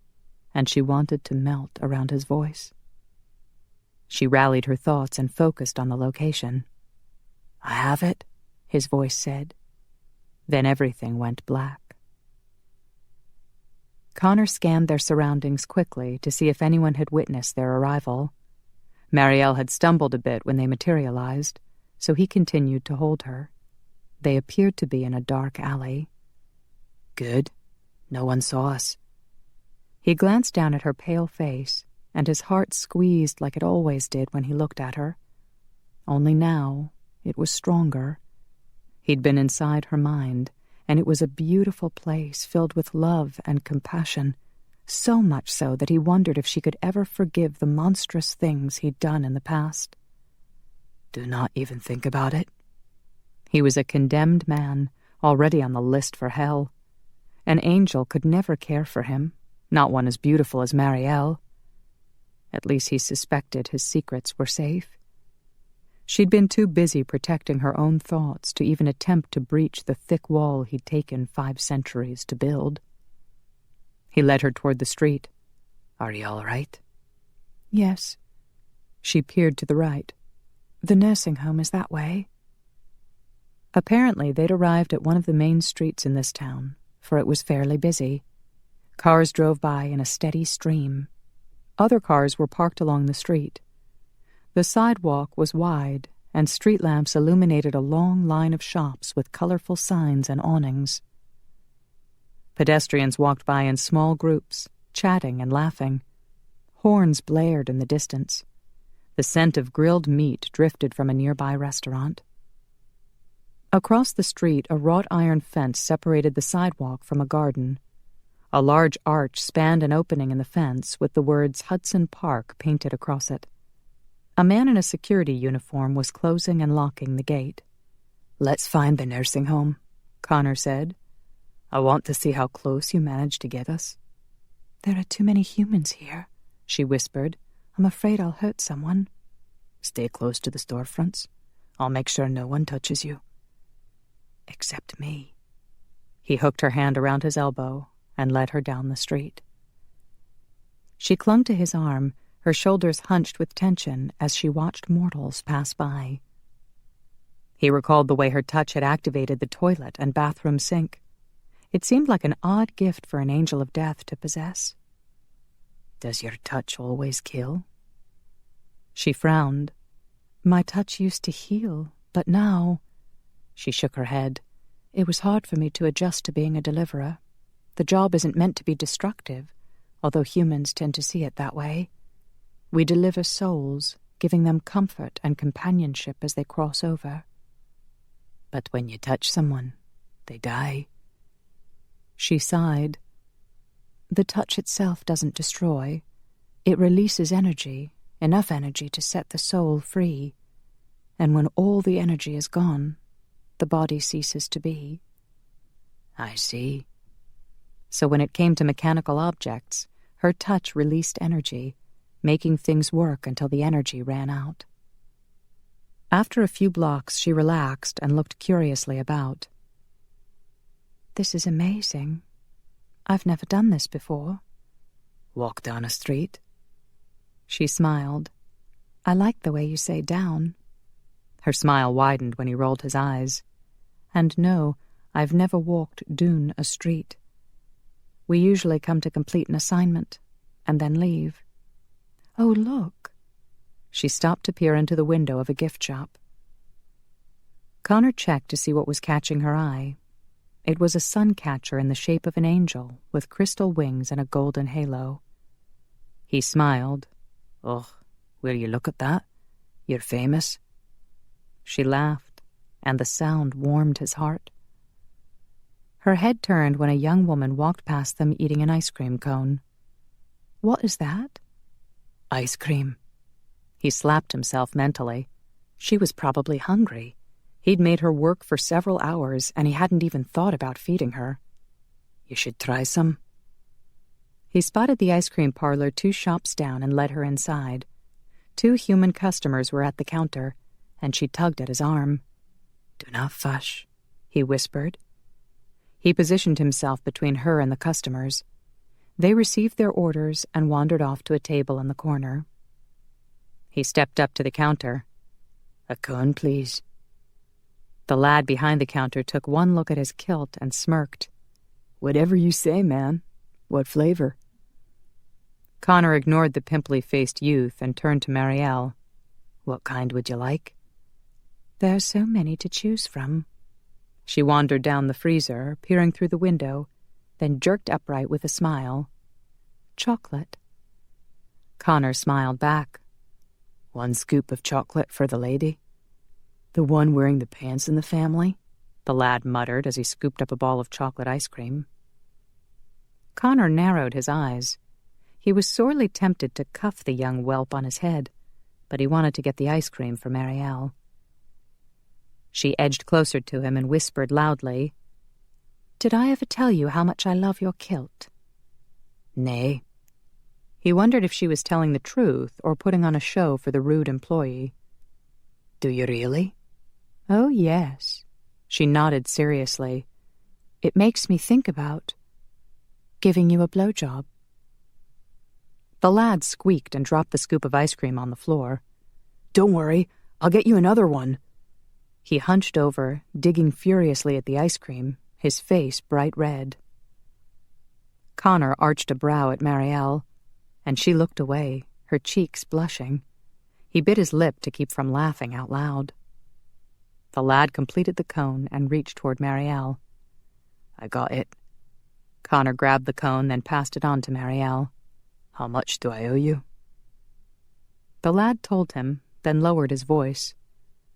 and she wanted to melt around his voice. She rallied her thoughts and focused on the location. "I have it," his voice said. Then everything went black. Connor scanned their surroundings quickly to see if anyone had witnessed their arrival. Marielle had stumbled a bit when they materialized, so he continued to hold her. They appeared to be in a dark alley. "Good. No one saw us." He glanced down at her pale face, and his heart squeezed like it always did when he looked at her. Only now, it was stronger. He'd been inside her mind, and it was a beautiful place filled with love and compassion, so much so that he wondered if she could ever forgive the monstrous things he'd done in the past. "Do not even think about it." He was a condemned man, already on the list for hell. An angel could never care for him, not one as beautiful as Marielle. At least he suspected his secrets were safe. She'd been too busy protecting her own thoughts to even attempt to breach the thick wall he'd taken 5 centuries to build. He led her toward the street. "Are you all right?" "Yes." She peered to the right. "The nursing home is that way." Apparently, they'd arrived at one of the main streets in this town, for it was fairly busy. Cars drove by in a steady stream. Other cars were parked along the street. The sidewalk was wide, and street lamps illuminated a long line of shops with colorful signs and awnings. Pedestrians walked by in small groups, chatting and laughing. Horns blared in the distance. The scent of grilled meat drifted from a nearby restaurant. Across the street, a wrought iron fence separated the sidewalk from a garden. A large arch spanned an opening in the fence with the words Hudson Park painted across it. A man in a security uniform was closing and locking the gate. "Let's find the nursing home," Connor said. "I want to see how close you managed to get us." "There are too many humans here," she whispered. "I'm afraid I'll hurt someone." "Stay close to the storefronts. I'll make sure no one touches you." "Except me." He hooked her hand around his elbow and led her down the street. She clung to his arm, her shoulders hunched with tension as she watched mortals pass by. He recalled the way her touch had activated the toilet and bathroom sink. It seemed like an odd gift for an angel of death to possess. "Does your touch always kill?" She frowned. "My touch used to heal, but now—" She shook her head. "It was hard for me to adjust to being a deliverer. The job isn't meant to be destructive, although humans tend to see it that way. We deliver souls, giving them comfort and companionship as they cross over." "But when you touch someone, they die." She sighed. "The touch itself doesn't destroy. It releases energy, enough energy to set the soul free. And when all the energy is gone, the body ceases to be." "I see." So when it came to mechanical objects, her touch released energy, making things work until the energy ran out. After a few blocks, she relaxed and looked curiously about. "This is amazing. I've never done this before." "Walk down a street?" She smiled. "I like the way you say down." Her smile widened when he rolled his eyes. "And no, I've never walked down a street. We usually come to complete an assignment and then leave." "Oh, look." She stopped to peer into the window of a gift shop. Connor checked to see what was catching her eye. It was a sun catcher in the shape of an angel with crystal wings and a golden halo. He smiled. "Oh, will you look at that? You're famous." She laughed, and the sound warmed his heart. Her head turned when a young woman walked past them eating an ice cream cone. "What is that?" "Ice cream." He slapped himself mentally. She was probably hungry. He'd made her work for several hours, and he hadn't even thought about feeding her. "You should try some." He spotted the ice cream parlor 2 shops down and led her inside. 2 human customers were at the counter, and she tugged at his arm. "Do not fuss," he whispered. He positioned himself between her and the customers. They received their orders and wandered off to a table in the corner. He stepped up to the counter. "A cone, please." The lad behind the counter took one look at his kilt and smirked. "Whatever you say, man. What flavor?" Connor ignored the pimply-faced youth and turned to Marielle. "What kind would you like?" "There are so many to choose from." She wandered down the freezer, peering through the window, then jerked upright with a smile. "Chocolate." Connor smiled back. "One scoop of chocolate for the lady." "The one wearing the pants in the family?" the lad muttered as he scooped up a ball of chocolate ice cream. Connor narrowed his eyes. He was sorely tempted to cuff the young whelp on his head, but he wanted to get the ice cream for Marielle. She edged closer to him and whispered loudly, "Did I ever tell you how much I love your kilt?" "Nay." He wondered if she was telling the truth or putting on a show for the rude employee. "Do you really?" "Oh, yes." She nodded seriously. "It makes me think about giving you a blowjob." The lad squeaked and dropped the scoop of ice cream on the floor. "Don't worry, I'll get you another one." He hunched over, digging furiously at the ice cream, his face bright red. Connor arched a brow at Marielle, and she looked away, her cheeks blushing. He bit his lip to keep from laughing out loud. The lad completed the cone and reached toward Marielle. "I got it." Connor grabbed the cone, then passed it on to Marielle. "How much do I owe you?" The lad told him, then lowered his voice.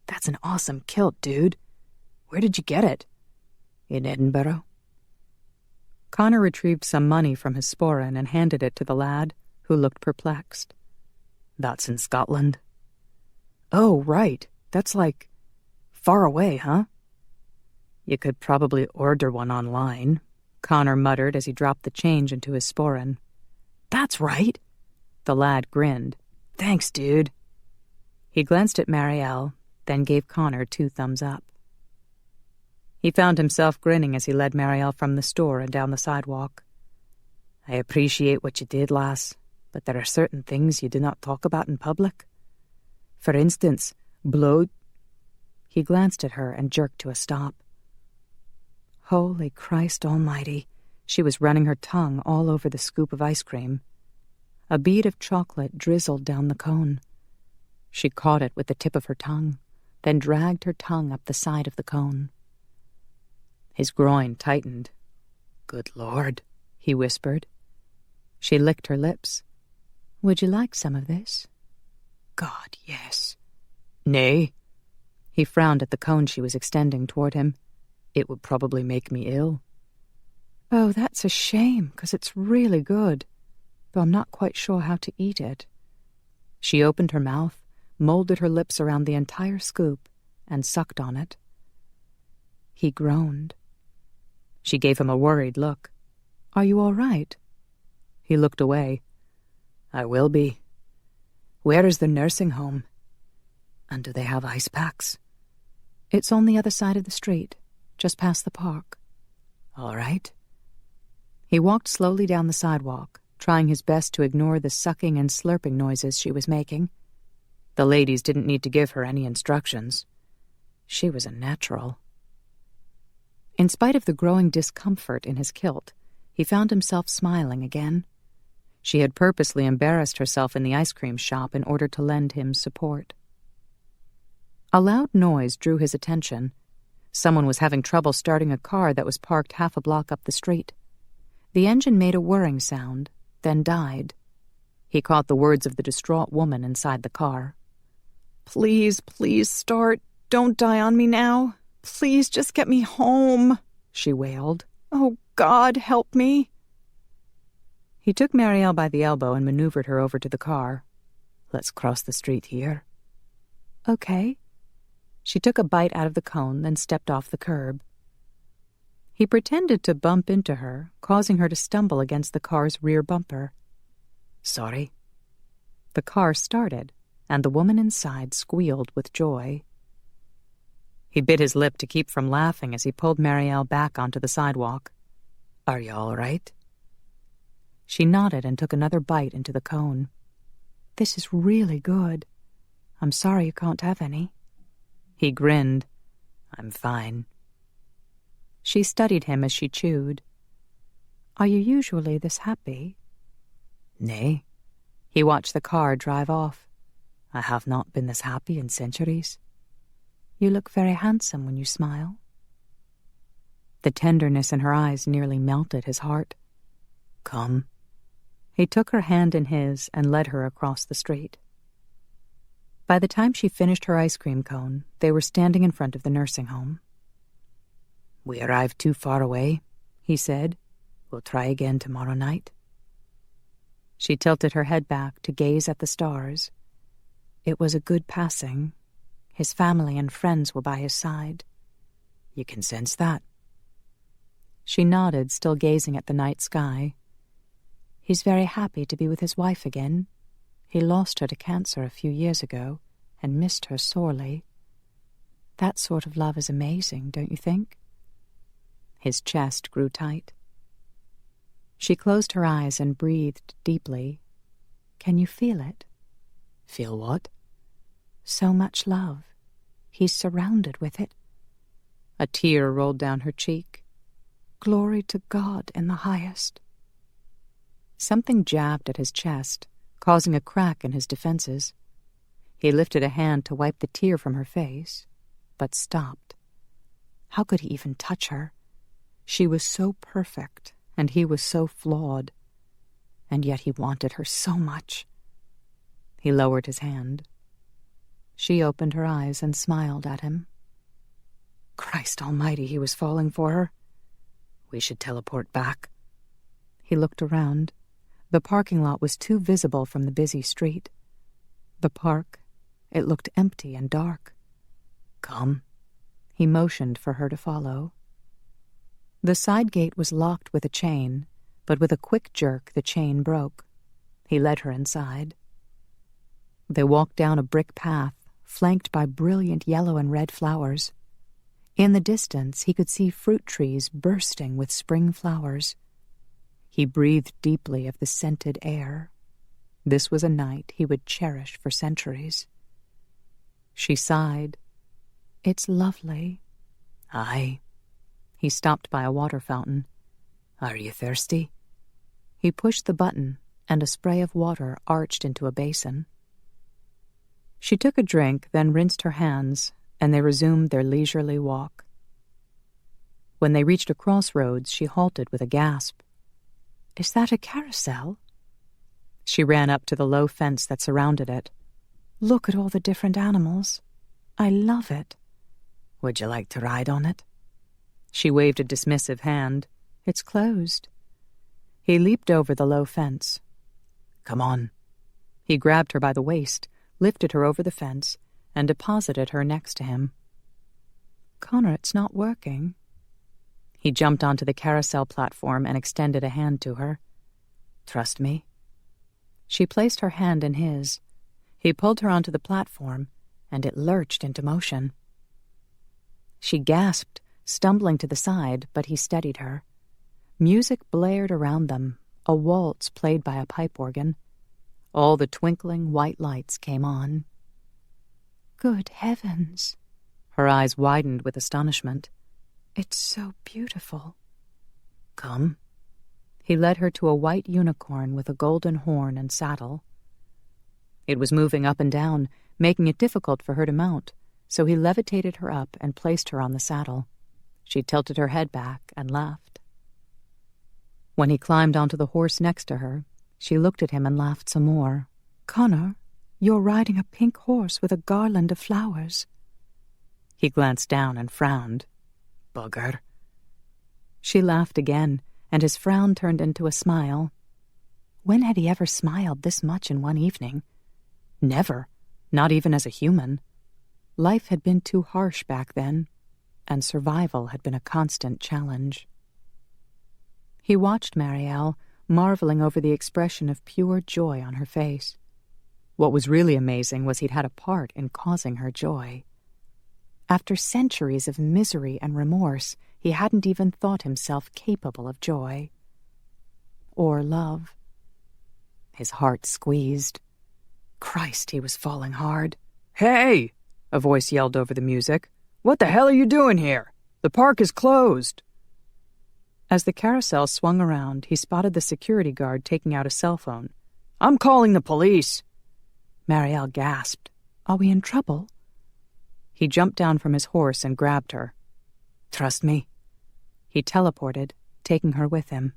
"That's an awesome kilt, dude. Where did you get it?" "In Edinburgh." Connor retrieved some money from his sporran and handed it to the lad, who looked perplexed. "That's in Scotland." "Oh, right. That's like far away, huh?" "You could probably order one online," Connor muttered as he dropped the change into his sporran. "That's right." The lad grinned. "Thanks, dude." He glanced at Marielle, then gave Connor 2 thumbs up. He found himself grinning as he led Marielle from the store and down the sidewalk. "I appreciate what you did, lass, but there are certain things you do not talk about in public. For instance, blow..." He glanced at her and jerked to a stop. Holy Christ almighty, she was running her tongue all over the scoop of ice cream. A bead of chocolate drizzled down the cone. She caught it with the tip of her tongue, then dragged her tongue up the side of the cone. His groin tightened. "Good Lord," he whispered. She licked her lips. "Would you like some of this?" "God, yes." "Nay." He frowned at the cone she was extending toward him. "It would probably make me ill." "Oh, that's a shame, 'cause it's really good, though I'm not quite sure how to eat it." She opened her mouth, molded her lips around the entire scoop, and sucked on it. He groaned. She gave him a worried look. "Are you all right?" He looked away. "I will be. Where is the nursing home? And do they have ice packs?" "It's on the other side of the street, just past the park." "All right." He walked slowly down the sidewalk, trying his best to ignore the sucking and slurping noises she was making. The ladies didn't need to give her any instructions. She was a natural. In spite of the growing discomfort in his kilt, he found himself smiling again. She had purposely embarrassed herself in the ice cream shop in order to lend him support. A loud noise drew his attention. Someone was having trouble starting a car that was parked half a block up the street. The engine made a whirring sound, then died. He caught the words of the distraught woman inside the car. "Please, please start. Don't die on me now. Please just get me home," she wailed. "Oh, God, help me." He took Marielle by the elbow and maneuvered her over to the car. "Let's cross the street here." "Okay." She took a bite out of the cone, then stepped off the curb. He pretended to bump into her, causing her to stumble against the car's rear bumper. "Sorry." The car started, and the woman inside squealed with joy. He bit his lip to keep from laughing as he pulled Marielle back onto the sidewalk. "Are you all right?" She nodded and took another bite into the cone. This is really good. I'm sorry you can't have any. He grinned. I'm fine. She studied him as she chewed. Are you usually this happy? Nay. He watched the car drive off. I have not been this happy in centuries. You look very handsome when you smile. The tenderness in her eyes nearly melted his heart. Come. He took her hand in his and led her across the street. By the time she finished her ice cream cone, they were standing in front of the nursing home. We arrived too far away, he said. We'll try again tomorrow night. She tilted her head back to gaze at the stars. It was a good passing. His family and friends were by his side. You can sense that. She nodded, still gazing at the night sky. He's very happy to be with his wife again. He lost her to cancer a few years ago and missed her sorely. That sort of love is amazing, don't you think? His chest grew tight. She closed her eyes and breathed deeply. Can you feel it? Feel what? So much love. He's surrounded with it. A tear rolled down her cheek. Glory to God in the highest. Something jabbed at his chest, causing a crack in his defenses. He lifted a hand to wipe the tear from her face, but stopped. How could he even touch her? She was so perfect, and he was so flawed. And yet he wanted her so much. He lowered his hand. She opened her eyes and smiled at him. Christ almighty, he was falling for her. We should teleport back. He looked around. The parking lot was too visible from the busy street. The park, it looked empty and dark. Come. He motioned for her to follow. The side gate was locked with a chain, but with a quick jerk the chain broke. He led her inside. They walked down a brick path, flanked by brilliant yellow and red flowers. In the distance, he could see fruit trees bursting with spring flowers. He breathed deeply of the scented air. This was a night he would cherish for centuries. She sighed. It's lovely. Aye. He stopped by a water fountain. Are you thirsty? He pushed the button, and a spray of water arched into a basin. She took a drink, then rinsed her hands, and they resumed their leisurely walk. When they reached a crossroads, she halted with a gasp. Is that a carousel? She ran up to the low fence that surrounded it. Look at all the different animals. I love it. Would you like to ride on it? She waved a dismissive hand. It's closed. He leaped over the low fence. Come on. He grabbed her by the waist, lifted her over the fence, and deposited her next to him. Connor, it's not working. He jumped onto the carousel platform and extended a hand to her. Trust me. She placed her hand in his. He pulled her onto the platform, and it lurched into motion. She gasped, stumbling to the side, but he steadied her. Music blared around them, a waltz played by a pipe organ. All the twinkling white lights came on. Good heavens! Her eyes widened with astonishment. It's so beautiful. Come. He led her to a white unicorn with a golden horn and saddle. It was moving up and down, making it difficult for her to mount, so he levitated her up and placed her on the saddle. She tilted her head back and laughed. When he climbed onto the horse next to her, she looked at him and laughed some more. Connor, you're riding a pink horse with a garland of flowers. He glanced down and frowned. Bugger. She laughed again, and his frown turned into a smile. When had he ever smiled this much in one evening? Never, not even as a human. Life had been too harsh back then, and survival had been a constant challenge. He watched Marielle, marveling over the expression of pure joy on her face. What was really amazing was he'd had a part in causing her joy. After centuries of misery and remorse, he hadn't even thought himself capable of joy. Or love. His heart squeezed. Christ, he was falling hard. "Hey!" a voice yelled over the music. "What the hell are you doing here? The park is closed." As the carousel swung around, he spotted the security guard taking out a cell phone. "I'm calling the police." Marielle gasped. Are we in trouble? He jumped down from his horse and grabbed her. Trust me. He teleported, taking her with him.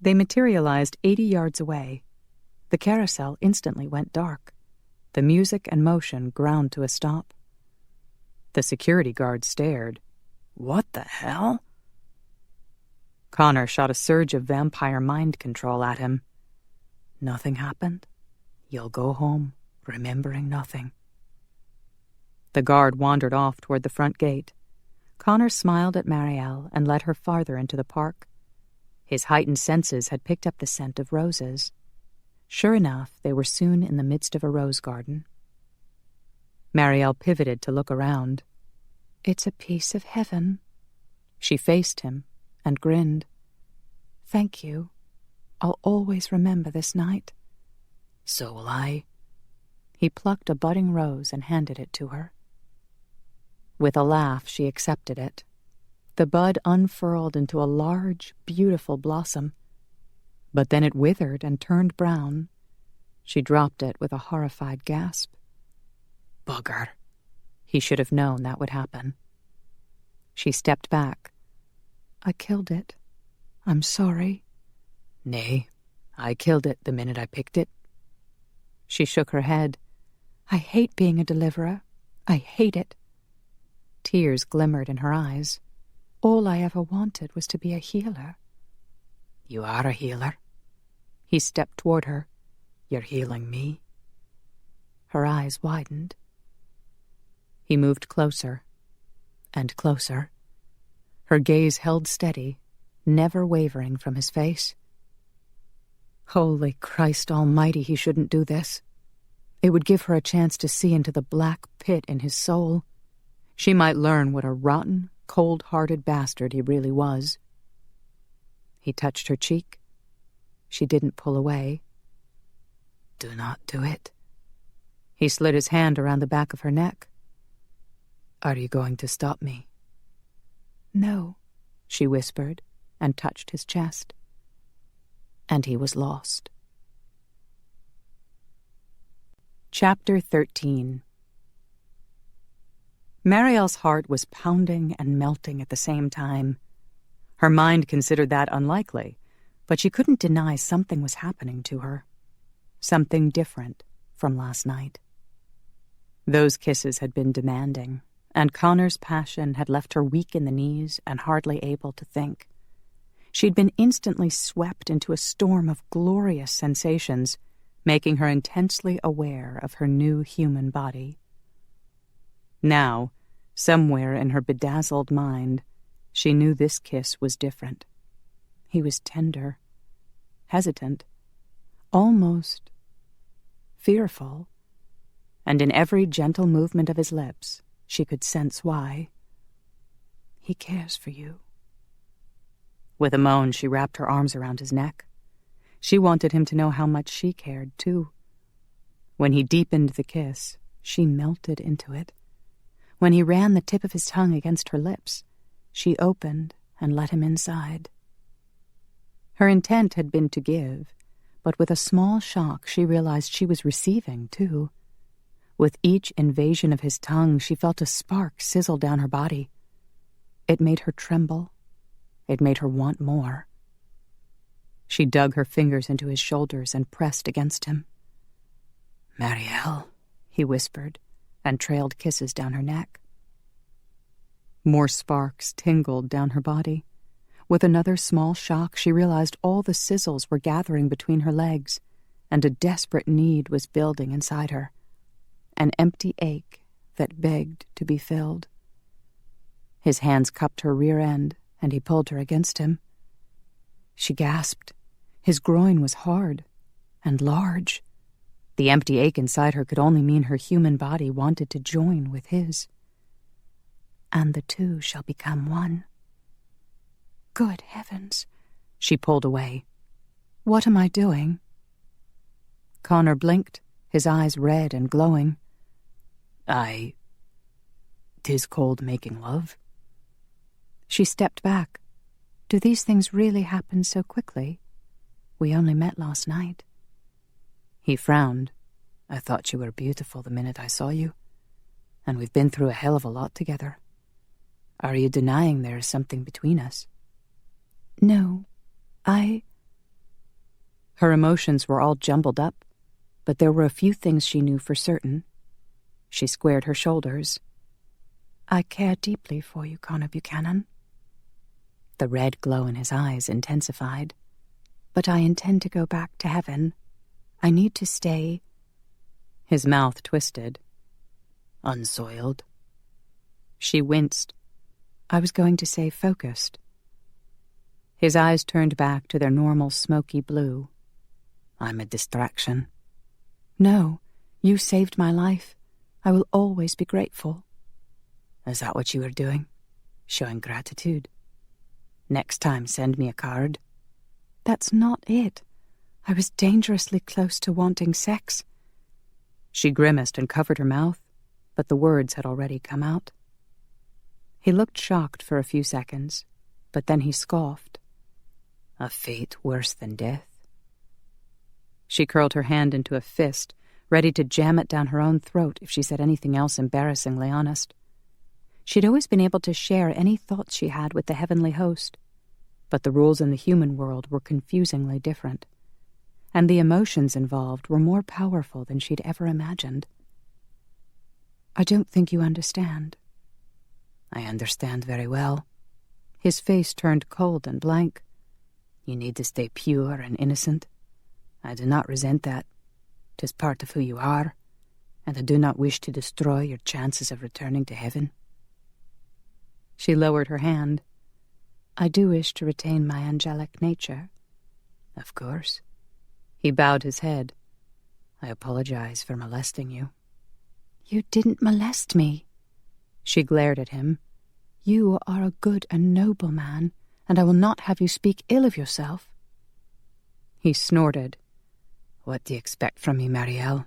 They materialized 80 yards away. The carousel instantly went dark. The music and motion ground to a stop. The security guard stared. "What the hell?" Connor shot a surge of vampire mind control at him. Nothing happened. You'll go home, remembering nothing. The guard wandered off toward the front gate. Connor smiled at Marielle and led her farther into the park. His heightened senses had picked up the scent of roses. Sure enough, they were soon in the midst of a rose garden. Marielle pivoted to look around. It's a piece of heaven. She faced him and grinned. Thank you. I'll always remember this night. So will I. He plucked a budding rose and handed it to her. With a laugh, she accepted it. The bud unfurled into a large, beautiful blossom. But then it withered and turned brown. She dropped it with a horrified gasp. Bugger. He should have known that would happen. She stepped back. I killed it. I'm sorry. Nay, I killed it the minute I picked it. She shook her head. I hate being a deliverer. I hate it. Tears glimmered in her eyes. All I ever wanted was to be a healer. You are a healer. He stepped toward her. You're healing me. Her eyes widened. He moved closer and closer. Her gaze held steady, never wavering from his face. Holy Christ almighty, he shouldn't do this. It would give her a chance to see into the black pit in his soul. She might learn what a rotten, cold-hearted bastard he really was. He touched her cheek. She didn't pull away. Do not do it. He slid his hand around the back of her neck. Are you going to stop me? No, she whispered and touched his chest. And he was lost. Chapter 13. Marielle's heart was pounding and melting at the same time. Her mind considered that unlikely, but she couldn't deny something was happening to her. Something different from last night. Those kisses had been demanding, and Connor's passion had left her weak in the knees and hardly able to think. She'd been instantly swept into a storm of glorious sensations, making her intensely aware of her new human body. Now, somewhere in her bedazzled mind, she knew this kiss was different. He was tender, hesitant, almost fearful, and in every gentle movement of his lips, she could sense why. He cares for you. With a moan, she wrapped her arms around his neck. She wanted him to know how much she cared, too. When he deepened the kiss, she melted into it. When he ran the tip of his tongue against her lips, she opened and let him inside. Her intent had been to give, but with a small shock she realized she was receiving, too. With each invasion of his tongue, she felt a spark sizzle down her body. It made her tremble. It made her want more. She dug her fingers into his shoulders and pressed against him. Marielle, he whispered, and trailed kisses down her neck. More sparks tingled down her body. With another small shock, she realized all the sizzles were gathering between her legs, and a desperate need was building inside her. An empty ache that begged to be filled. His hands cupped her rear end, and he pulled her against him. She gasped. His groin was hard and large. The empty ache inside her could only mean her human body wanted to join with his. And the two shall become one. Good heavens. She pulled away. What am I doing? Connor blinked, his eyes red and glowing. 'Tis called making love. She stepped back. Do these things really happen so quickly? We only met last night. He frowned. I thought you were beautiful the minute I saw you, and we've been through a hell of a lot together. Are you denying there is something between us? No, Her emotions were all jumbled up, but there were a few things she knew for certain. She squared her shoulders. I care deeply for you, Connor Buchanan. The red glow in his eyes intensified. But I intend to go back to heaven. I need to stay. His mouth twisted. Unsoiled. She winced. I was going to say focused. His eyes turned back to their normal smoky blue. I'm a distraction. No, you saved my life. I will always be grateful. Is that what you were doing? Showing gratitude? Next time, send me a card. That's not it. I was dangerously close to wanting sex. She grimaced and covered her mouth, but the words had already come out. He looked shocked for a few seconds, but then he scoffed. A fate worse than death. She curled her hand into a fist, ready to jam it down her own throat if she said anything else embarrassingly honest. She'd always been able to share any thoughts she had with the heavenly host, but the rules in the human world were confusingly different, and the emotions involved were more powerful than she'd ever imagined. I don't think you understand. I understand very well. His face turned cold and blank. You need to stay pure and innocent. I do not resent that. 'Tis part of who you are, and I do not wish to destroy your chances of returning to heaven. She lowered her hand. I do wish to retain my angelic nature. Of course. He bowed his head. I apologize for molesting you. You didn't molest me. She glared at him. You are a good and noble man, and I will not have you speak ill of yourself. He snorted. What do you expect from me, Marielle?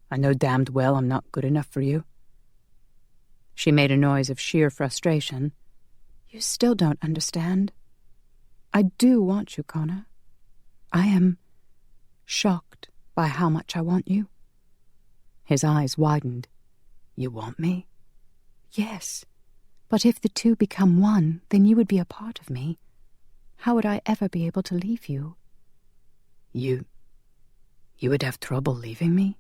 I know damned well I'm not good enough for you. She made a noise of sheer frustration. You still don't understand. I do want you, Connor. I am shocked by how much I want you. His eyes widened. You want me? Yes, but if the two become one, then you would be a part of me. How would I ever be able to leave you? You would have trouble leaving me?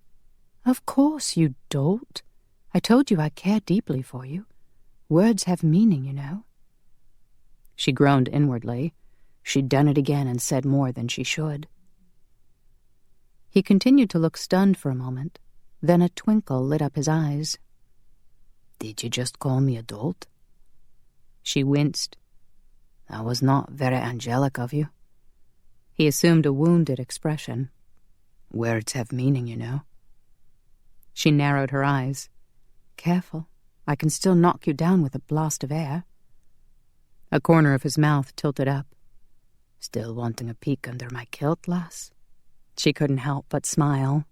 Of course, you dolt. I told you I care deeply for you. Words have meaning, you know. She groaned inwardly. She'd done it again and said more than she should. He continued to look stunned for a moment. Then a twinkle lit up his eyes. Did you just call me a dolt? She winced. That was not very angelic of you. He assumed a wounded expression. Words have meaning, you know. She narrowed her eyes. Careful. I can still knock you down with a blast of air. A corner of his mouth tilted up. Still wanting a peek under my kilt, lass? She couldn't help but smile.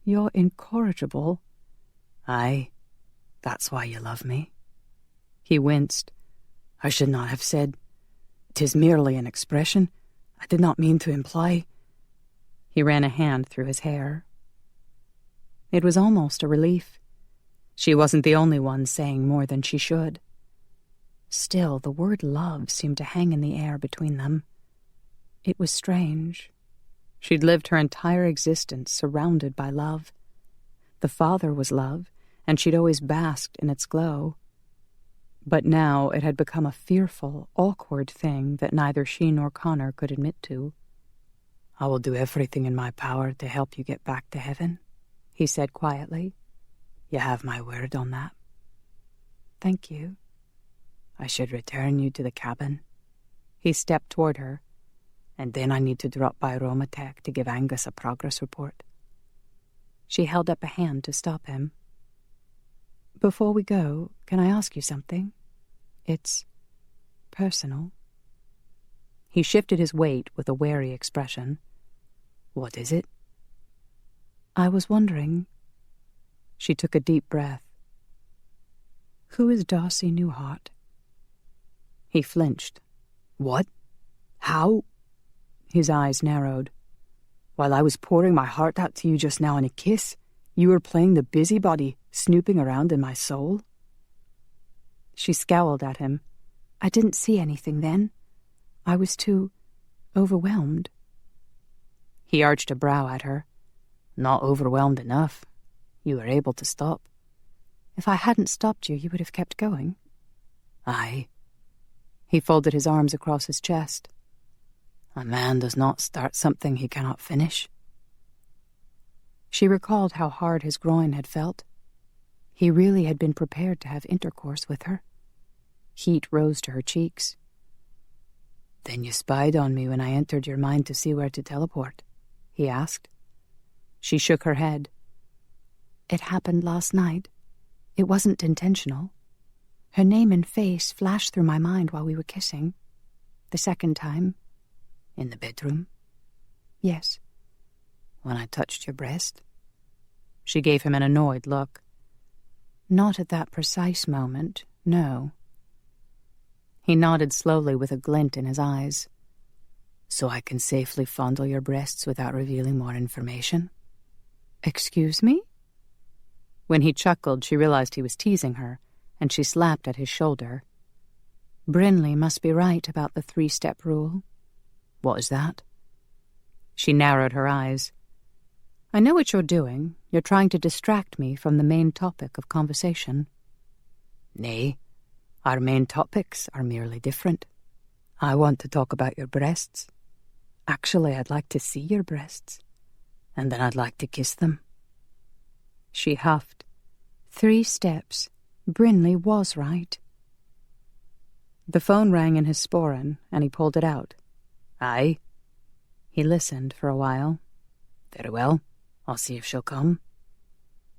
You're incorrigible. Aye, that's why you love me. He winced. I should not have said. 'Tis merely an expression. I did not mean to imply. He ran a hand through his hair. It was almost a relief. She wasn't the only one saying more than she should. Still, the word love seemed to hang in the air between them. It was strange. She'd lived her entire existence surrounded by love. The father was love, and she'd always basked in its glow. But now it had become a fearful, awkward thing that neither she nor Connor could admit to. I will do everything in my power to help you get back to heaven, he said quietly. You have my word on that. Thank you. I should return you to the cabin. He stepped toward her, and then I need to drop by Romatech to give Angus a progress report. She held up a hand to stop him. Before we go, can I ask you something? It's personal. He shifted his weight with a wary expression. What is it? I was wondering. She took a deep breath. Who is Darcy Newhart? He flinched. What? How? His eyes narrowed. While I was pouring my heart out to you just now in a kiss, you were playing the busybody, snooping around in my soul? She scowled at him. I didn't see anything then. I was too overwhelmed. He arched a brow at her. Not overwhelmed enough. You were able to stop. If I hadn't stopped you, you would have kept going. Aye. He folded his arms across his chest. A man does not start something he cannot finish. She recalled how hard his groin had felt. He really had been prepared to have intercourse with her. Heat rose to her cheeks. Then you spied on me when I entered your mind to see where to teleport, he asked. She shook her head. It happened last night. It wasn't intentional. Her name and face flashed through my mind while we were kissing. The second time. In the bedroom? Yes. When I touched your breast? She gave him an annoyed look. Not at that precise moment, no. He nodded slowly with a glint in his eyes. So I can safely fondle your breasts without revealing more information? Excuse me? When he chuckled, she realized he was teasing her, and she slapped at his shoulder. Brinley must be right about the 3-step rule. What is that? She narrowed her eyes. I know what you're doing. You're trying to distract me from the main topic of conversation. Nay, our main topics are merely different. I want to talk about your breasts. Actually, I'd like to see your breasts. And then I'd like to kiss them. She huffed. 3 steps. Brinley was right. The phone rang in his sporran, and he pulled it out. Aye. He listened for a while. Very well. I'll see if she'll come.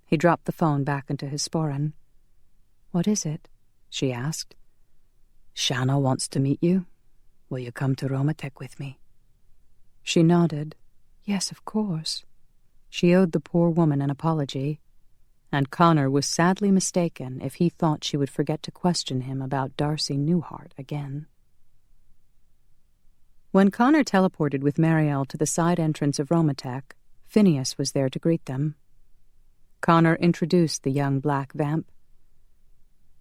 He dropped the phone back into his sporran. What is it? She asked. Shanna wants to meet you. Will you come to Romatech with me? She nodded. Yes, of course. She owed the poor woman an apology, and Connor was sadly mistaken if he thought she would forget to question him about Darcy Newhart again. When Connor teleported with Marielle to the side entrance of Romatech, Phineas was there to greet them. Connor introduced the young black vamp.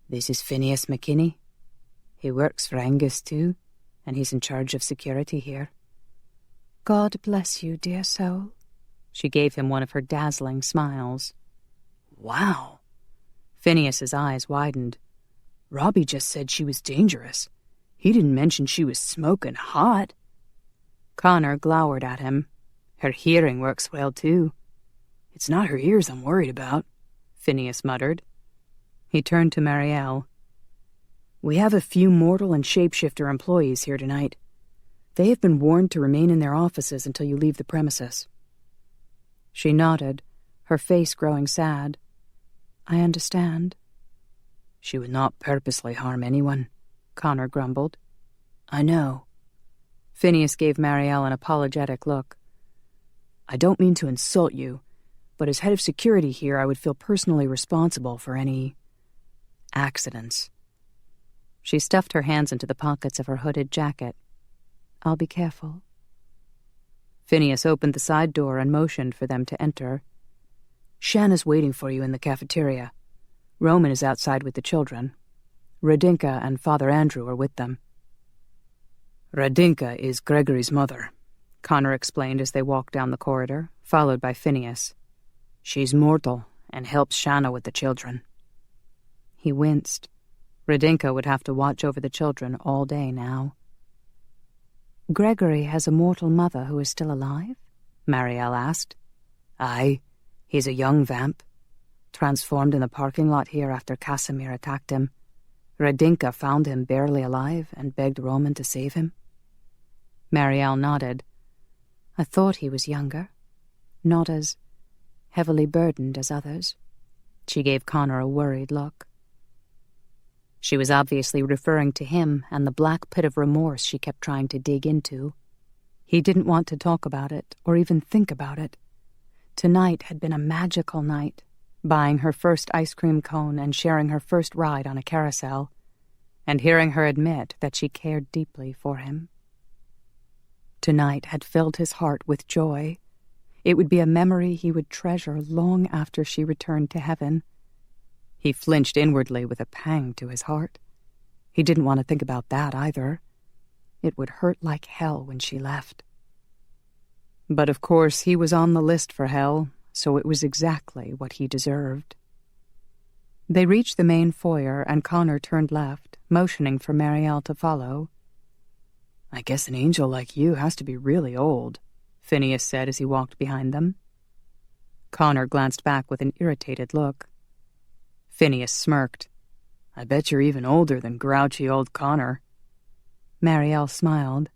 This is Phineas McKinney. He works for Angus, too, and he's in charge of security here. God bless you, dear soul. She gave him one of her dazzling smiles. Wow. Phineas's eyes widened. Robbie just said she was dangerous. He didn't mention she was smoking hot. Connor glowered at him. Her hearing works well, too. It's not her ears I'm worried about, Phineas muttered. He turned to Marielle. We have a few mortal and shapeshifter employees here tonight. They have been warned to remain in their offices until you leave the premises. She nodded, her face growing sad. I understand. She would not purposely harm anyone, Connor grumbled. I know. Phineas gave Marielle an apologetic look. I don't mean to insult you, but as head of security here, I would feel personally responsible for any accidents. She stuffed her hands into the pockets of her hooded jacket. I'll be careful. Phineas opened the side door and motioned for them to enter. Shanna's waiting for you in the cafeteria. Roman is outside with the children. Radinka and Father Andrew are with them. Radinka is Gregory's mother, Connor explained as they walked down the corridor, followed by Phineas. She's mortal and helps Shanna with the children. He winced. Radinka would have to watch over the children all day now. Gregory has a mortal mother who is still alive? Marielle asked. Aye, he's a young vamp. Transformed in the parking lot here after Casimir attacked him. Radinka found him barely alive and begged Roman to save him. Marielle nodded. I thought he was younger. Not as heavily burdened as others. She gave Connor a worried look. She was obviously referring to him and the black pit of remorse she kept trying to dig into. He didn't want to talk about it or even think about it. Tonight had been a magical night, buying her first ice cream cone and sharing her first ride on a carousel, and hearing her admit that she cared deeply for him. Tonight had filled his heart with joy. It would be a memory he would treasure long after she returned to heaven. He flinched inwardly with a pang to his heart. He didn't want to think about that either. It would hurt like hell when she left. But of course he was on the list for hell, so it was exactly what he deserved. They reached the main foyer, and Connor turned left, motioning for Marielle to follow. "I guess an angel like you has to be really old," Phineas said as he walked behind them. Connor glanced back with an irritated look. Phineas smirked. "I bet you're even older than grouchy old Connor." Marielle smiled.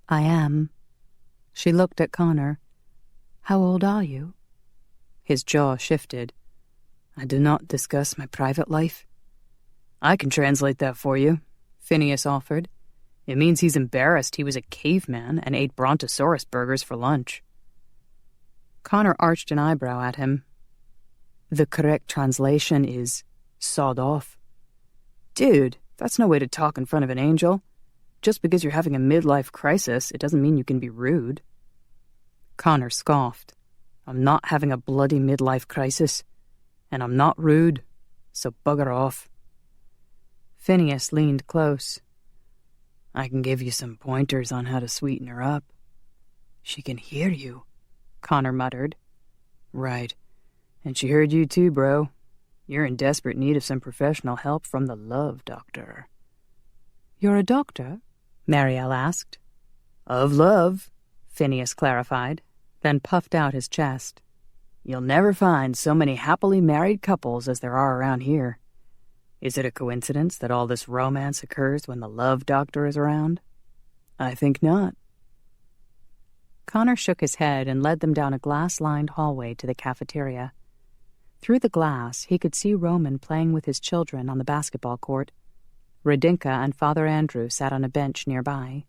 "I am." She looked at Connor. "How old are you?" His jaw shifted. "I do not discuss my private life." "I can translate that for you," Phineas offered. "It means he's embarrassed he was a caveman and ate brontosaurus burgers for lunch." Connor arched an eyebrow at him. "The correct translation is sawed off." "Dude, that's no way to talk in front of an angel. Just because you're having a midlife crisis, it doesn't mean you can be rude." Connor scoffed. "I'm not having a bloody midlife crisis, and I'm not rude, so bugger off." Phineas leaned close. "I can give you some pointers on how to sweeten her up." "She can hear you," Connor muttered. "Right. And she heard you too, bro. You're in desperate need of some professional help from the love doctor." "You're a doctor?" Marielle asked. "Of love," Phineas clarified, then puffed out his chest. "You'll never find so many happily married couples as there are around here. Is it a coincidence that all this romance occurs when the love doctor is around? I think not." Connor shook his head and led them down a glass-lined hallway to the cafeteria. Through the glass, he could see Roman playing with his children on the basketball court. Radinka and Father Andrew sat on a bench nearby.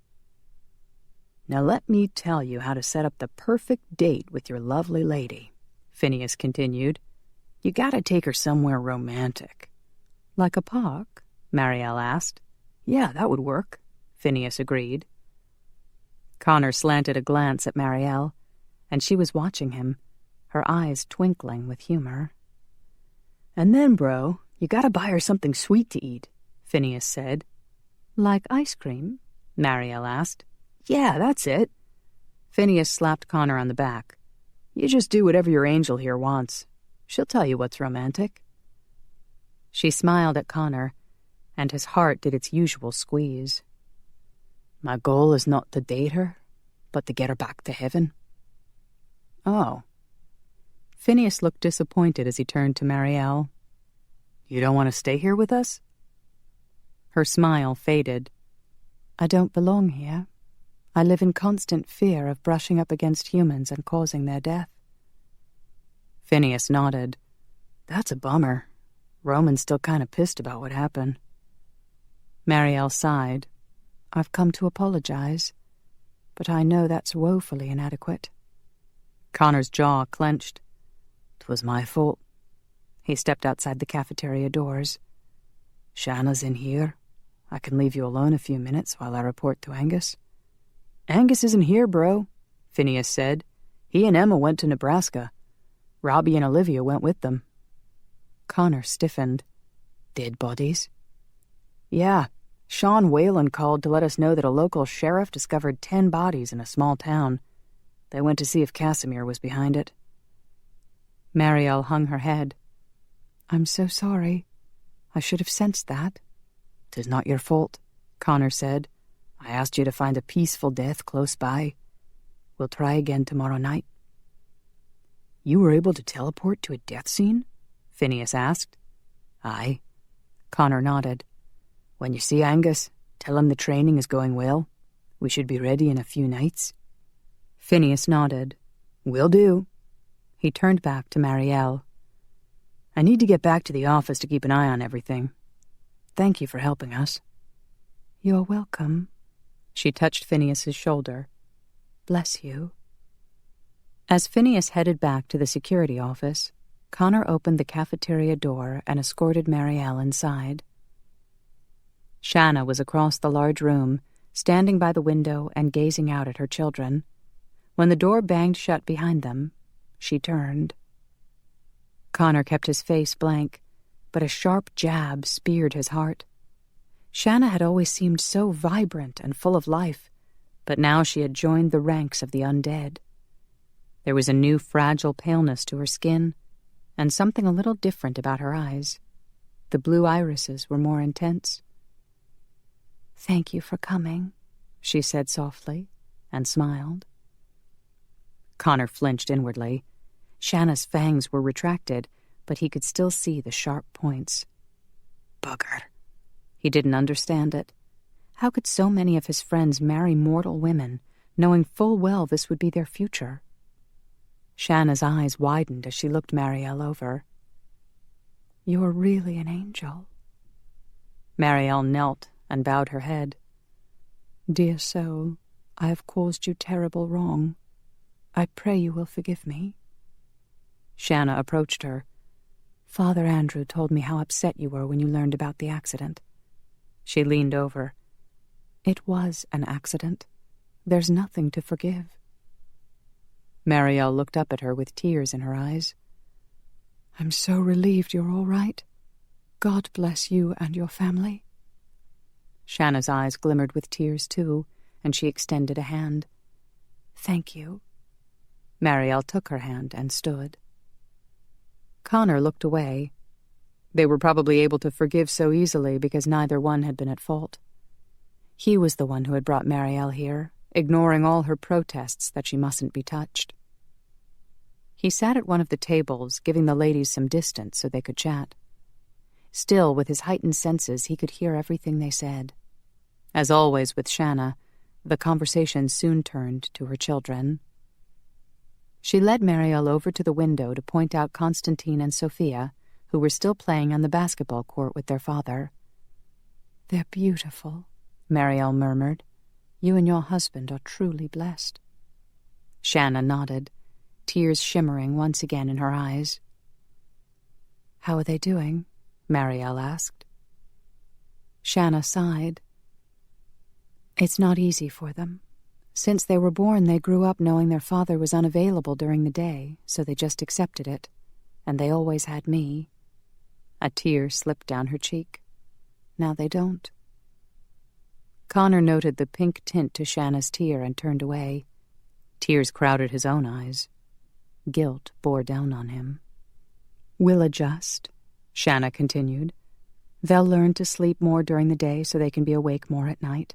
"Now let me tell you how to set up the perfect date with your lovely lady," Phineas continued. "You gotta take her somewhere romantic." "Like a park?" Marielle asked. "Yeah, that would work," Phineas agreed. Connor slanted a glance at Marielle, and she was watching him, her eyes twinkling with humor. "And then, bro, you gotta buy her something sweet to eat," Phineas said. "Like ice cream?" Marielle asked. "Yeah, that's it." Phineas slapped Connor on the back. "You just do whatever your angel here wants. She'll tell you what's romantic." She smiled at Connor, and his heart did its usual squeeze. "My goal is not to date her, but to get her back to heaven." "Oh." Phineas looked disappointed as he turned to Marielle. "You don't want to stay here with us?" Her smile faded. "I don't belong here. I live in constant fear of brushing up against humans and causing their death." Phineas nodded. "That's a bummer. Roman's still kind of pissed about what happened." Marielle sighed. "I've come to apologize, but I know that's woefully inadequate." Connor's jaw clenched. "'Twas my fault." He stepped outside the cafeteria doors. "Shanna's in here. I can leave you alone a few minutes while I report to Angus." "Angus isn't here, bro," Phineas said. "He and Emma went to Nebraska. Robbie and Olivia went with them." Connor stiffened. "Dead bodies?" "Yeah. Sean Whalen called to let us know that a local sheriff discovered 10 bodies in a small town. They went to see if Casimir was behind it." Marielle hung her head. "I'm so sorry. I should have sensed that." "'Tis not your fault," Connor said. "I asked you to find a peaceful death close by. We'll try again tomorrow night." "You were able to teleport to a death scene?" Phineas asked. "Aye." Connor nodded. "When you see Angus, tell him the training is going well. We should be ready in a few nights." Phineas nodded. "Will do." He turned back to Marielle. "I need to get back to the office to keep an eye on everything. Thank you for helping us." "You're welcome." She touched Phineas's shoulder. "Bless you." As Phineas headed back to the security office, Connor opened the cafeteria door and escorted Marielle inside. Shanna was across the large room, standing by the window and gazing out at her children. When the door banged shut behind them, she turned. Connor kept his face blank, but a sharp jab speared his heart. Shanna had always seemed so vibrant and full of life, but now she had joined the ranks of the undead. There was a new fragile paleness to her skin, and something a little different about her eyes. The blue irises were more intense. "Thank you for coming," she said softly, and smiled. Connor flinched inwardly. Shanna's fangs were retracted, but he could still see the sharp points. Bugger. He didn't understand it. How could so many of his friends marry mortal women, knowing full well this would be their future? Shanna's eyes widened as she looked Marielle over. "You're really an angel." Marielle knelt and bowed her head. "Dear soul, I have caused you terrible wrong. I pray you will forgive me." Shanna approached her. "Father Andrew told me how upset you were when you learned about the accident." She leaned over. "It was an accident. There's nothing to forgive." Marielle looked up at her with tears in her eyes. "I'm so relieved you're all right. God bless you and your family." Shanna's eyes glimmered with tears, too, and she extended a hand. "Thank you." Marielle took her hand and stood. Connor looked away. They were probably able to forgive so easily because neither one had been at fault. He was the one who had brought Marielle here, ignoring all her protests that she mustn't be touched. He sat at one of the tables, giving the ladies some distance so they could chat. Still, with his heightened senses, he could hear everything they said. As always with Shanna, the conversation soon turned to her children. She led Marielle over to the window to point out Constantine and Sophia, who were still playing on the basketball court with their father. "They're beautiful," Marielle murmured. "You and your husband are truly blessed." Shanna nodded, tears shimmering once again in her eyes. "How are they doing?" Marielle asked. Shanna sighed. "It's not easy for them. Since they were born, they grew up knowing their father was unavailable during the day, so they just accepted it, and they always had me." A tear slipped down her cheek. "Now they don't." Connor noted the pink tint to Shanna's tear and turned away. Tears crowded his own eyes. Guilt bore down on him. "We'll adjust," Shanna continued. "They'll learn to sleep more during the day so they can be awake more at night.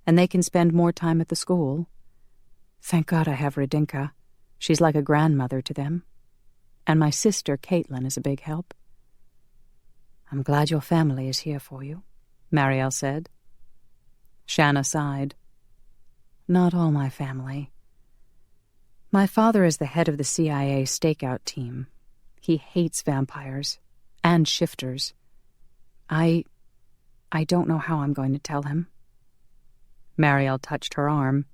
And they can spend more time at the school. Thank God I have Radinka. She's like a grandmother to them. And my sister, Caitlin, is a big help." "I'm glad your family is here for you," Marielle said. Shanna sighed. "Not all my family. My father is the head of the CIA stakeout team. He hates vampires and shifters. I don't know how I'm going to tell him." Marielle touched her arm.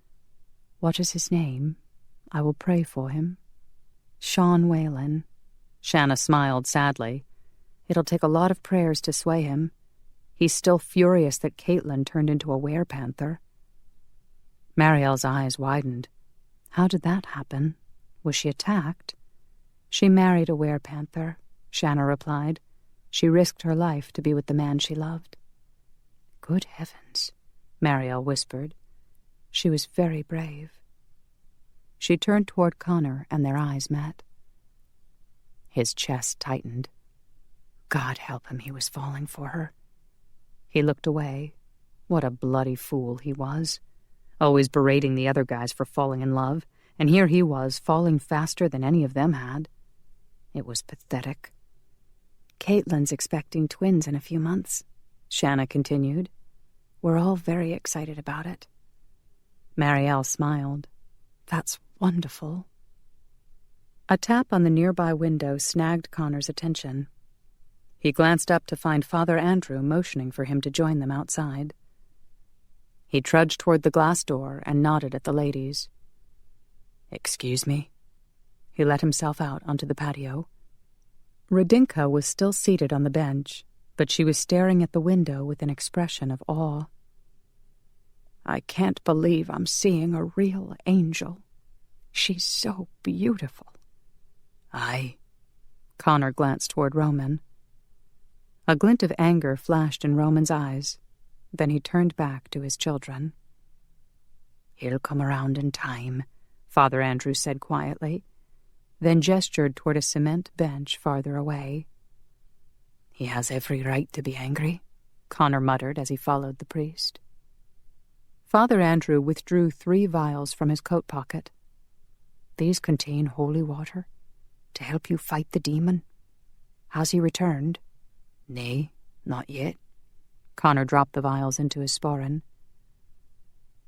"What is his name? I will pray for him." "Sean Whalen." Shanna smiled sadly. "It'll take a lot of prayers to sway him. He's still furious that Caitlin turned into a werepanther." Marielle's eyes widened. "How did that happen? Was she attacked?" "She married a werepanther," Shanna replied. "She risked her life to be with the man she loved." "Good heavens," Marielle whispered. "She was very brave." She turned toward Connor, and their eyes met. His chest tightened. God help him, he was falling for her. He looked away. What a bloody fool he was. Always berating the other guys for falling in love, and here he was, falling faster than any of them had. It was pathetic. "Caitlin's expecting twins in a few months," Shanna continued. "We're all very excited about it." Marielle smiled. "That's wonderful." A tap on the nearby window snagged Connor's attention. He glanced up to find Father Andrew motioning for him to join them outside. He trudged toward the glass door and nodded at the ladies. "Excuse me?" He let himself out onto the patio. Radinka was still seated on the bench, but she was staring at the window with an expression of awe. "I can't believe I'm seeing a real angel. She's so beautiful." "Aye." Connor glanced toward Roman. A glint of anger flashed in Roman's eyes. Then he turned back to his children. "He'll come around in time," Father Andrew said quietly, then gestured toward a cement bench farther away. "He has every right to be angry," Connor muttered as he followed the priest. Father Andrew withdrew 3 vials from his coat pocket. "These contain holy water to help you fight the demon. Has he returned?" "Nay, not yet." Connor dropped the vials into his sporran.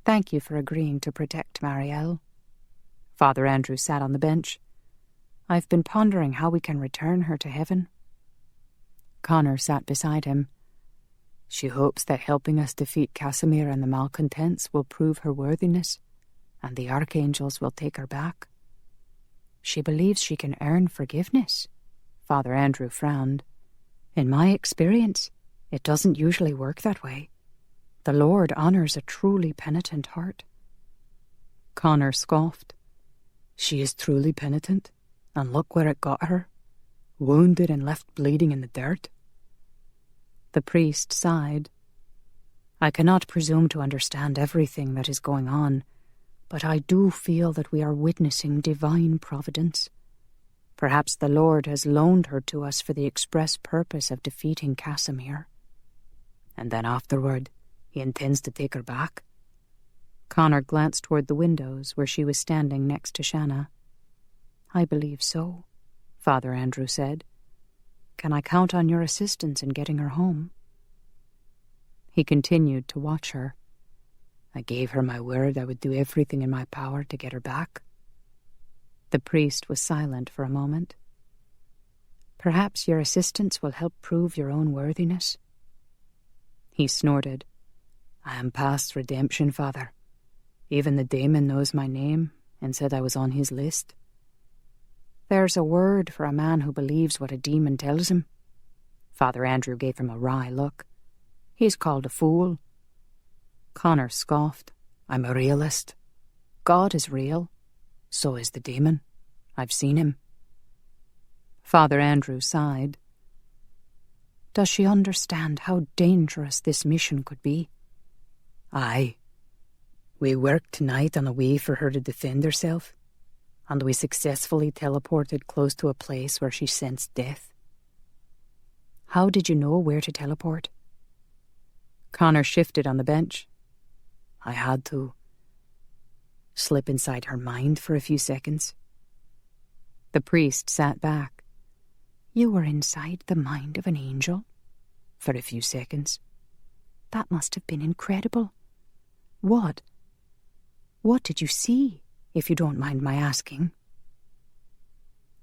"Thank you for agreeing to protect Marielle." Father Andrew sat on the bench. "I've been pondering how we can return her to heaven." Connor sat beside him. "She hopes that helping us defeat Casimir and the malcontents will prove her worthiness, and the archangels will take her back." "She believes she can earn forgiveness." Father Andrew frowned. "In my experience, it doesn't usually work that way. The Lord honors a truly penitent heart." Connor scoffed. "She is truly penitent, and look where it got her, wounded and left bleeding in the dirt." The priest sighed. "I cannot presume to understand everything that is going on, but I do feel that we are witnessing divine providence. Perhaps the Lord has loaned her to us for the express purpose of defeating Casimir. And then afterward, he intends to take her back." Connor glanced toward the windows where she was standing next to Shanna. "I believe so," Father Andrew said. "Can I count on your assistance in getting her home?" He continued to watch her. "I gave her my word I would do everything in my power to get her back." The priest was silent for a moment. "Perhaps your assistance will help prove your own worthiness." He snorted. "I am past redemption, Father. Even the daemon knows my name and said I was on his list." "There's a word for a man who believes what a demon tells him." Father Andrew gave him a wry look. "He's called a fool." Connor scoffed. "I'm a realist. God is real. So is the demon. I've seen him." Father Andrew sighed. "Does she understand how dangerous this mission could be?" "Aye. We worked tonight on a way for her to defend herself, and we successfully teleported close to a place where she sensed death." "How did you know where to teleport?" Connor shifted on the bench. "I had to slip inside her mind for a few seconds." The priest sat back. "You were inside the mind of an angel?" "For a few seconds." "That must have been incredible. What did you see, if you don't mind my asking?"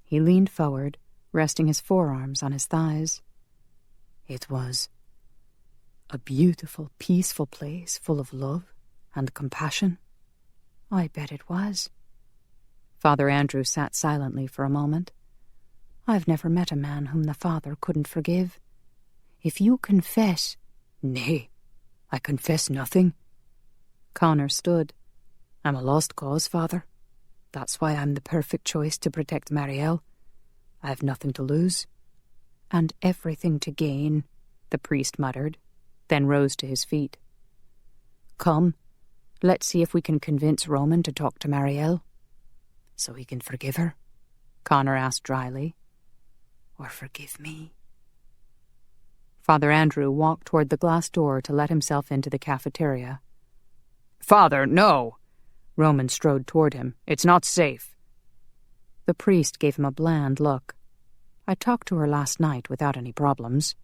He leaned forward, resting his forearms on his thighs. "It was a beautiful, peaceful place full of love and compassion." "I bet it was." Father Andrew sat silently for a moment. "I've never met a man whom the Father couldn't forgive. If you confess—" "Nay, I confess nothing." Connor stood. "I'm a lost cause, Father. That's why I'm the perfect choice to protect Marielle. I have nothing to lose." "And everything to gain," the priest muttered, then rose to his feet. "Come, let's see if we can convince Roman to talk to Marielle." "So he can forgive her?" Connor asked dryly. "Or forgive me?" Father Andrew walked toward the glass door to let himself into the cafeteria. "Father, no!" Roman strode toward him. "It's not safe." The priest gave him a bland look. "I talked to her last night without any problems."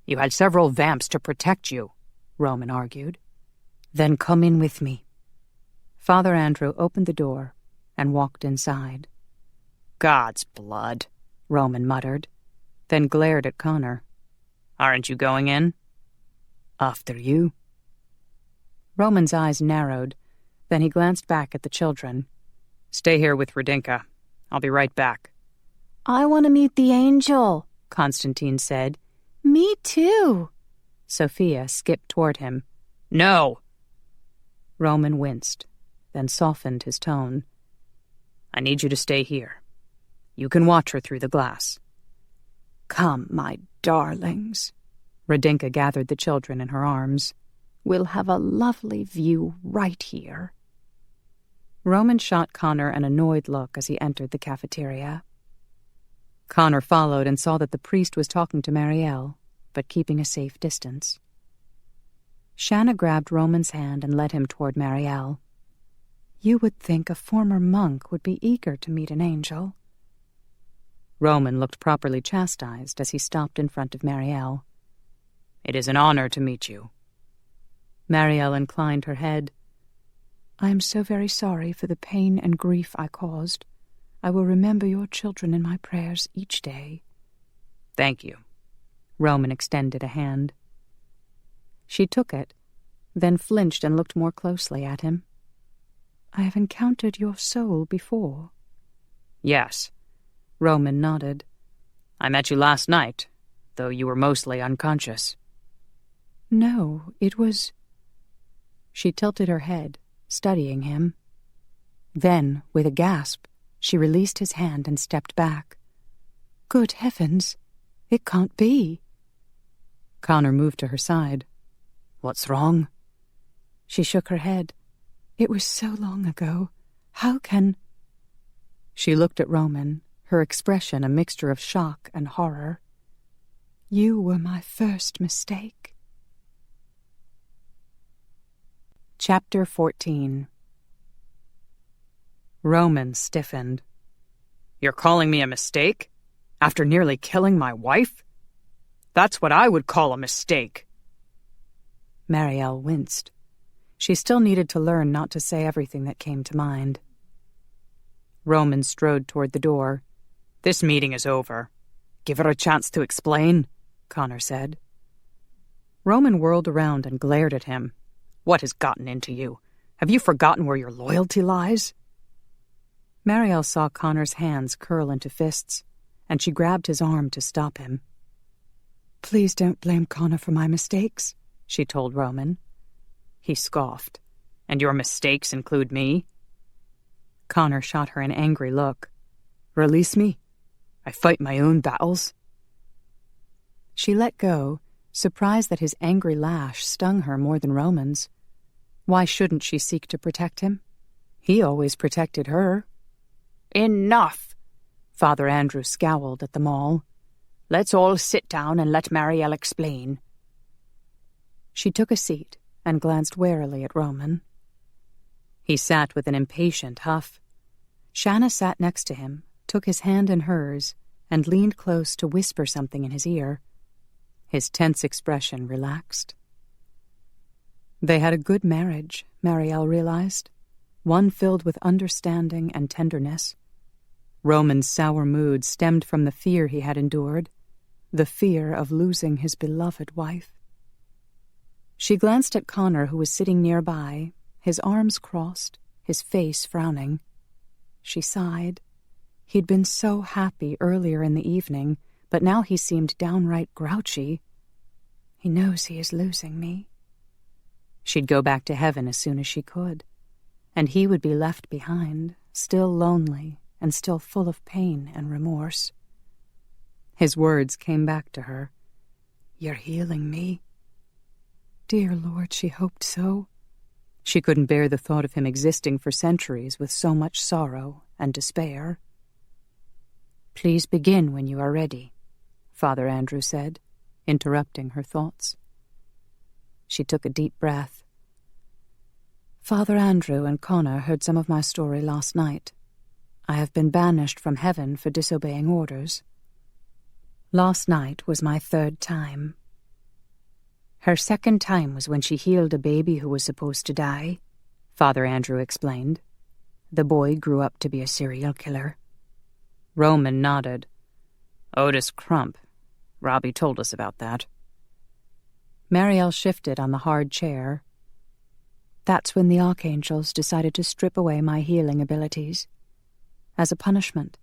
"You had several vamps to protect you," Roman argued. "Then come in with me." Father Andrew opened the door and walked inside. "God's blood," Roman muttered, then glared at Connor. "Aren't you going in?" "After you." Roman's eyes narrowed, then he glanced back at the children. "Stay here with Radinka. I'll be right back. I want to meet the angel, Constantine said. Me too. Sophia skipped toward him. No! Roman winced, then softened his tone. I need you to stay here. You can watch her through the glass. Come, my darlings. Radinka gathered the children in her arms. We'll have a lovely view right here. Roman shot Connor an annoyed look as he entered the cafeteria. Connor followed and saw that the priest was talking to Marielle, but keeping a safe distance. Shanna grabbed Roman's hand and led him toward Marielle. You would think a former monk would be eager to meet an angel. Roman looked properly chastised as he stopped in front of Marielle. It is an honor to meet you. Marielle inclined her head. I am so very sorry for the pain and grief I caused. I will remember your children in my prayers each day. Thank you. Roman extended a hand. She took it, then flinched and looked more closely at him. I have encountered your soul before. Yes. Roman nodded. I met you last night, though you were mostly unconscious. No, it was... She tilted her head, studying him. Then, with a gasp, she released his hand and stepped back. Good heavens, it can't be. Connor moved to her side. What's wrong? She shook her head. It was so long ago. How can... She looked at Roman, her expression a mixture of shock and horror. You were my first mistake. Chapter 14. Roman stiffened. You're calling me a mistake? After nearly killing my wife? That's what I would call a mistake. Marielle winced. She still needed to learn not to say everything that came to mind. Roman strode toward the door. This meeting is over. Give her a chance to explain, Connor said. Roman whirled around and glared at him. What has gotten into you? Have you forgotten where your loyalty lies? Marielle saw Connor's hands curl into fists, and she grabbed his arm to stop him. Please don't blame Connor for my mistakes, she told Roman. He scoffed. And your mistakes include me? Connor shot her an angry look. Release me? I fight my own battles. She let go, surprised that his angry lash stung her more than Roman's. Why shouldn't she seek to protect him? He always protected her. Enough! Father Andrew scowled at them all. Let's all sit down and let Marielle explain. She took a seat and glanced warily at Roman. He sat with an impatient huff. Shanna sat next to him, took his hand in hers, and leaned close to whisper something in his ear. His tense expression relaxed. They had a good marriage, Marielle realized, one filled with understanding and tenderness. Roman's sour mood stemmed from the fear he had endured, the fear of losing his beloved wife. She glanced at Connor, who was sitting nearby, his arms crossed, his face frowning. She sighed. He'd been so happy earlier in the evening, but now he seemed downright grouchy. He knows he is losing me. She'd go back to heaven as soon as she could, and he would be left behind, still lonely and still full of pain and remorse. His words came back to her. You're healing me. Dear Lord, she hoped so. She couldn't bear the thought of him existing for centuries with so much sorrow and despair. Please begin when you are ready, Father Andrew said, interrupting her thoughts. She took a deep breath. Father Andrew and Connor heard some of my story last night. I have been banished from heaven for disobeying orders. Last night was my third time. Her second time was when she healed a baby who was supposed to die, Father Andrew explained. The boy grew up to be a serial killer. Roman nodded. Otis Crump. Robbie told us about that. Marielle shifted on the hard chair. That's when the archangels decided to strip away my healing abilities. As a punishment,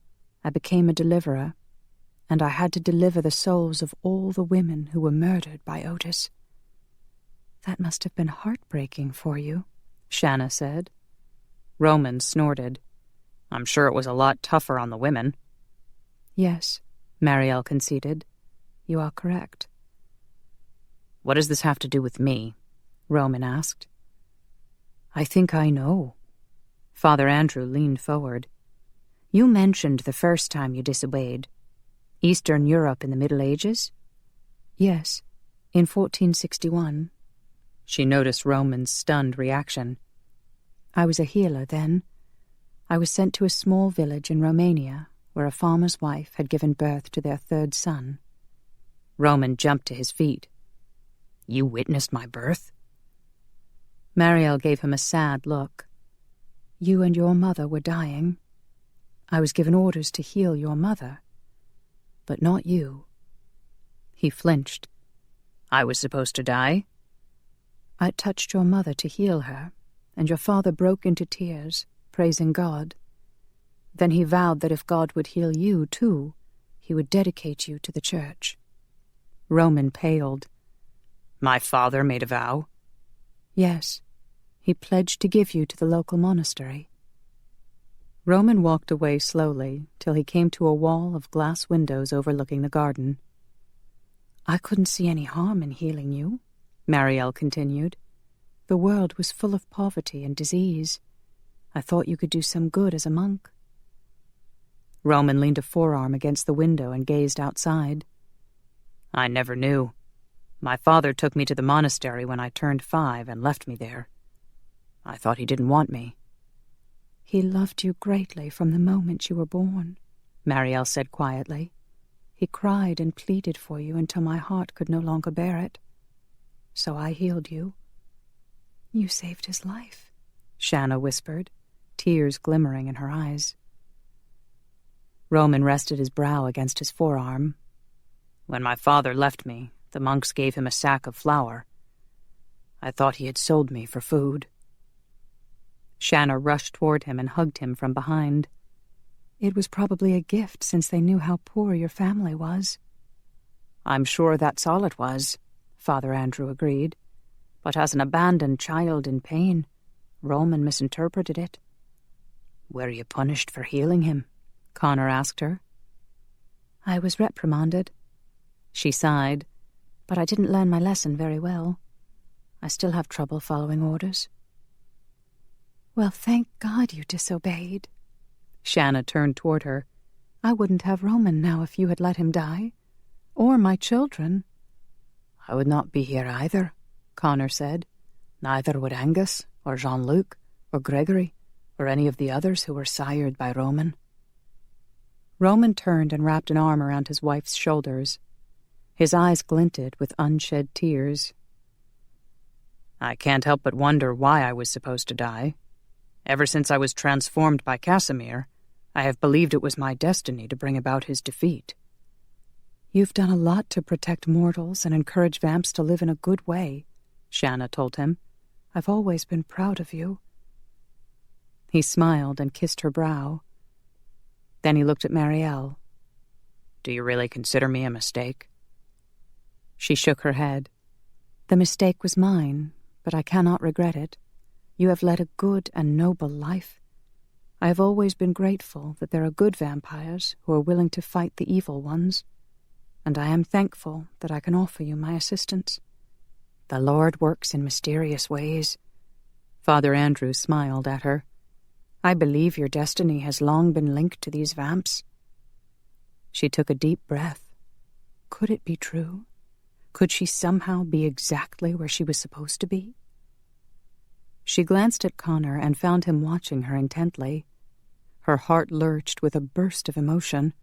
I became a deliverer, and I had to deliver the souls of all the women who were murdered by Otis. That must have been heartbreaking for you, Shanna said. Roman snorted. I'm sure it was a lot tougher on the women. Yes, Marielle conceded. You are correct. What does this have to do with me? Roman asked. I think I know. Father Andrew leaned forward. You mentioned the first time you disobeyed. Eastern Europe in the Middle Ages? Yes, in 1461. She noticed Roman's stunned reaction. I was a healer then. I was sent to a small village in Romania where a farmer's wife had given birth to their third son. Roman jumped to his feet. You witnessed my birth? Marielle gave him a sad look. You and your mother were dying. I was given orders to heal your mother, but not you. He flinched. I was supposed to die? I touched your mother to heal her, and your father broke into tears, praising God. Then he vowed that if God would heal you, too, he would dedicate you to the church. Roman paled. My father made a vow? Yes. He pledged to give you to the local monastery. Roman walked away slowly till he came to a wall of glass windows overlooking the garden. I couldn't see any harm in healing you, Marielle continued. The world was full of poverty and disease. I thought you could do some good as a monk. Roman leaned a forearm against the window and gazed outside. I never knew. My father took me to the monastery when I turned 5 and left me there. I thought he didn't want me. He loved you greatly from the moment you were born, Marielle said quietly. He cried and pleaded for you until my heart could no longer bear it. So I healed you. You saved his life, Shanna whispered, tears glimmering in her eyes. Roman rested his brow against his forearm. When my father left me, the monks gave him a sack of flour. I thought he had sold me for food. Shanna rushed toward him and hugged him from behind. It was probably a gift since they knew how poor your family was. I'm sure that's all it was, Father Andrew agreed. But as an abandoned child in pain, Roman misinterpreted it. Were you punished for healing him? Connor asked her. I was reprimanded. She sighed, but I didn't learn my lesson very well. I still have trouble following orders. Well, thank God you disobeyed. Shanna turned toward her. I wouldn't have Roman now if you had let him die. Or my children. I would not be here either, Connor said. Neither would Angus, or Jean-Luc, or Gregory, or any of the others who were sired by Roman. Roman turned and wrapped an arm around his wife's shoulders. His eyes glinted with unshed tears. I can't help but wonder why I was supposed to die. Ever since I was transformed by Casimir, I have believed it was my destiny to bring about his defeat. You've done a lot to protect mortals and encourage vamps to live in a good way, Shanna told him. I've always been proud of you. He smiled and kissed her brow. Then he looked at Marielle. Do you really consider me a mistake? She shook her head. The mistake was mine, but I cannot regret it. You have led a good and noble life. I have always been grateful that there are good vampires who are willing to fight the evil ones, and I am thankful that I can offer you my assistance. The Lord works in mysterious ways. Father Andrew smiled at her. I believe your destiny has long been linked to these vamps. She took a deep breath. Could it be true? Could she somehow be exactly where she was supposed to be? She glanced at Connor and found him watching her intently. Her heart lurched with a burst of emotion.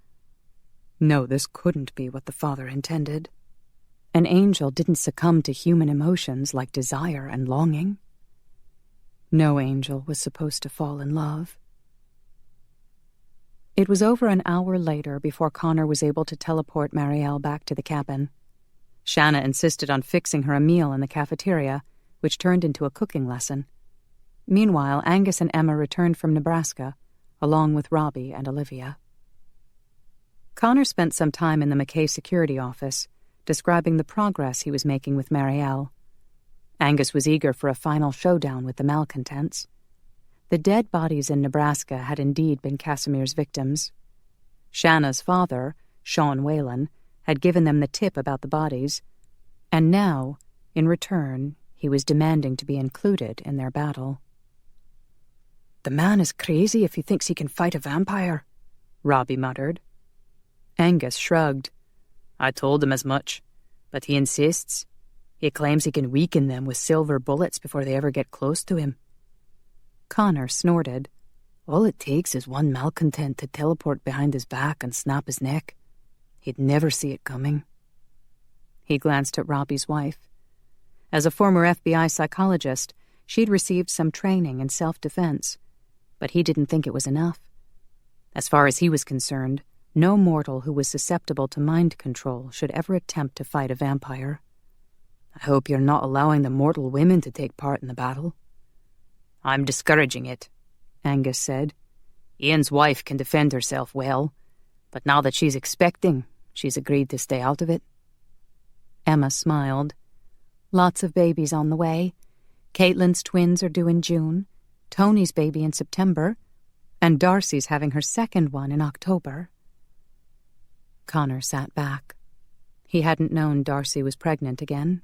No, this couldn't be what the father intended. An angel didn't succumb to human emotions like desire and longing. No angel was supposed to fall in love. It was over an hour later before Connor was able to teleport Marielle back to the cabin. Shanna insisted on fixing her a meal in the cafeteria, which turned into a cooking lesson. Meanwhile, Angus and Emma returned from Nebraska, along with Robbie and Olivia. Connor spent some time in the McKay security office, describing the progress he was making with Marielle. Angus was eager for a final showdown with the malcontents. The dead bodies in Nebraska had indeed been Casimir's victims. Shanna's father, Sean Whalen, had given them the tip about the bodies, and now, in return, he was demanding to be included in their battle. "The man is crazy if he thinks he can fight a vampire," Robbie muttered. Angus shrugged. "I told him as much, but he insists. He claims he can weaken them with silver bullets before they ever get close to him." Connor snorted. "All it takes is one malcontent to teleport behind his back and snap his neck. He'd never see it coming." He glanced at Robbie's wife. As a former FBI psychologist, she'd received some training in self-defense, but he didn't think it was enough. As far as he was concerned, no mortal who was susceptible to mind control should ever attempt to fight a vampire. "I hope you're not allowing the mortal women to take part in the battle." "I'm discouraging it," Angus said. "Ian's wife can defend herself well, but now that she's expecting, she's agreed to stay out of it." Emma smiled. "Lots of babies on the way. Caitlin's twins are due in June, Tony's baby in September, and Darcy's having her second one in October." Connor sat back. He hadn't known Darcy was pregnant again.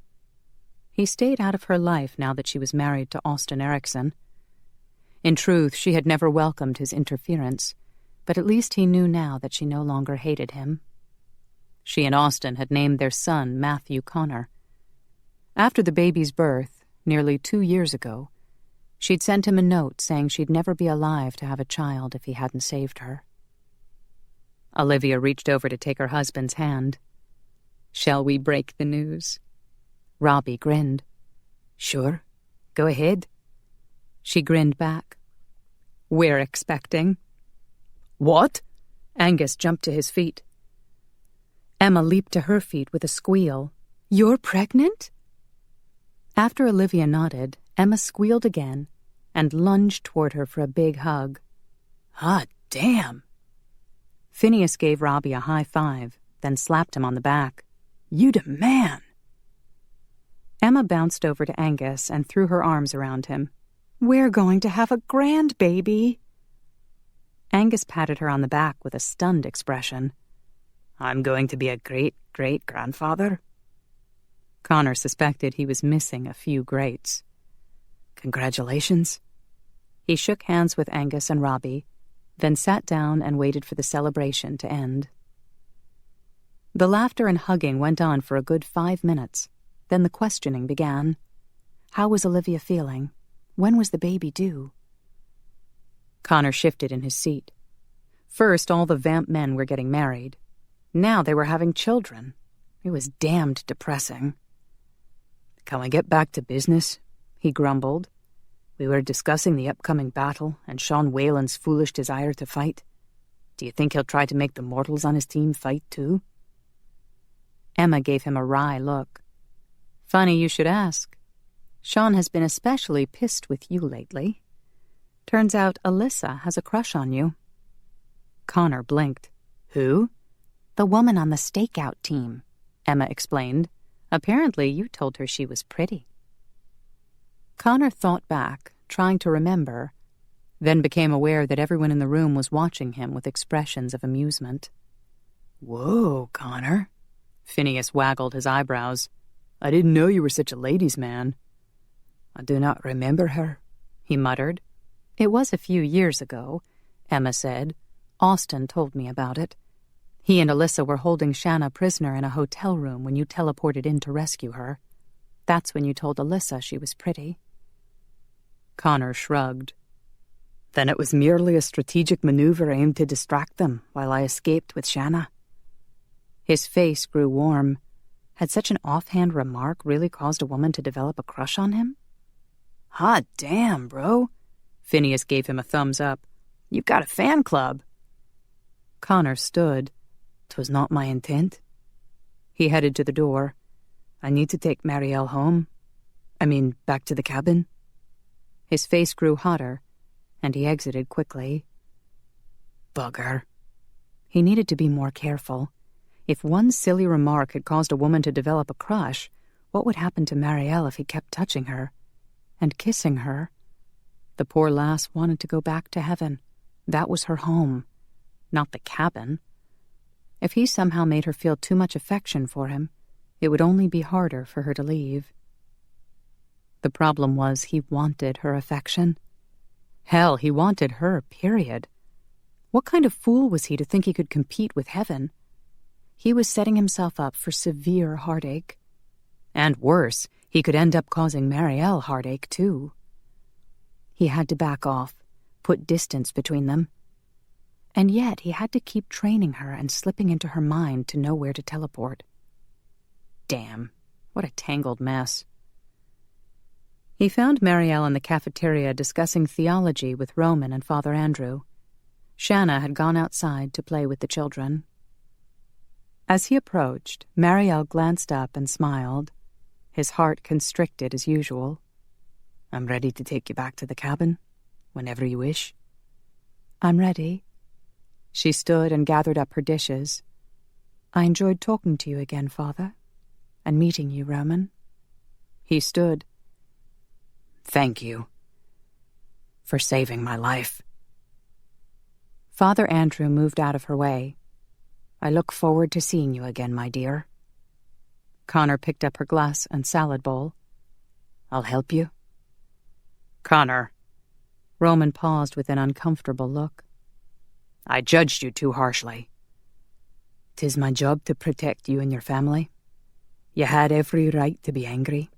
He stayed out of her life now that she was married to Austin Erickson. In truth, she had never welcomed his interference, but at least he knew now that she no longer hated him. She and Austin had named their son Matthew Connor. After the baby's birth, nearly 2 years ago, she'd sent him a note saying she'd never be alive to have a child if he hadn't saved her. Olivia reached over to take her husband's hand. "Shall we break the news?" Robbie grinned. "Sure. Go ahead." She grinned back. "We're expecting." "What?" Angus jumped to his feet. Emma leaped to her feet with a squeal. "You're pregnant?" After Olivia nodded, Emma squealed again and lunged toward her for a big hug. "Ah, damn." Phineas gave Robbie a high five, then slapped him on the back. "You the man." Emma bounced over to Angus and threw her arms around him. "We're going to have a grandbaby." Angus patted her on the back with a stunned expression. "I'm going to be a great-great-grandfather?" Connor suspected he was missing a few greats. "Congratulations." He shook hands with Angus and Robbie, then sat down and waited for the celebration to end. The laughter and hugging went on for a good 5 minutes. Then the questioning began. How was Olivia feeling? When was the baby due? Connor shifted in his seat. First, all the vamp men were getting married. Now they were having children. It was damned depressing. "Can we get back to business?" he grumbled. "We were discussing the upcoming battle and Sean Whalen's foolish desire to fight. Do you think he'll try to make the mortals on his team fight too?" Emma gave him a wry look. "Funny you should ask. Sean has been especially pissed with you lately. Turns out Alyssa has a crush on you." Connor blinked. "Who?" "The woman on the stakeout team," Emma explained. "Apparently you told her she was pretty." Connor thought back, trying to remember, then became aware that everyone in the room was watching him with expressions of amusement. "Whoa, Connor." Phineas waggled his eyebrows. "I didn't know you were such a ladies' man." "I do not remember her," he muttered. "It was a few years ago," Emma said. "Austin told me about it. He and Alyssa were holding Shanna prisoner in a hotel room when you teleported in to rescue her. That's when you told Alyssa she was pretty." Connor shrugged. "Then it was merely a strategic maneuver aimed to distract them while I escaped with Shanna." His face grew warm. Had such an offhand remark really caused a woman to develop a crush on him? "Hot damn, bro." Phineas gave him a thumbs up. "You've got a fan club." Connor stood. "'Twas not my intent." He headed to the door. "I need to take Marielle home. Back to the cabin." His face grew hotter, and he exited quickly. Bugger. He needed to be more careful. If one silly remark had caused a woman to develop a crush, what would happen to Marielle if he kept touching her and kissing her? The poor lass wanted to go back to heaven. That was her home, not the cabin. If he somehow made her feel too much affection for him, it would only be harder for her to leave. The problem was he wanted her affection. Hell, he wanted her, period. What kind of fool was he to think he could compete with heaven? He was setting himself up for severe heartache. And worse, he could end up causing Marielle heartache, too. He had to back off, put distance between them. And yet he had to keep training her and slipping into her mind to know where to teleport. Damn, what a tangled mess. He found Marielle in the cafeteria discussing theology with Roman and Father Andrew. Shanna had gone outside to play with the children. As he approached, Marielle glanced up and smiled, his heart constricted as usual. "I'm ready to take you back to the cabin, whenever you wish." "I'm ready." She stood and gathered up her dishes. "I enjoyed talking to you again, Father, and meeting you, Roman." He stood. "Thank you for saving my life." Father Andrew moved out of her way. "I look forward to seeing you again, my dear." Connor picked up her glass and salad bowl. "I'll help you." "Connor." Roman paused with an uncomfortable look. "I judged you too harshly." "'Tis my job to protect you and your family. You had every right to be angry."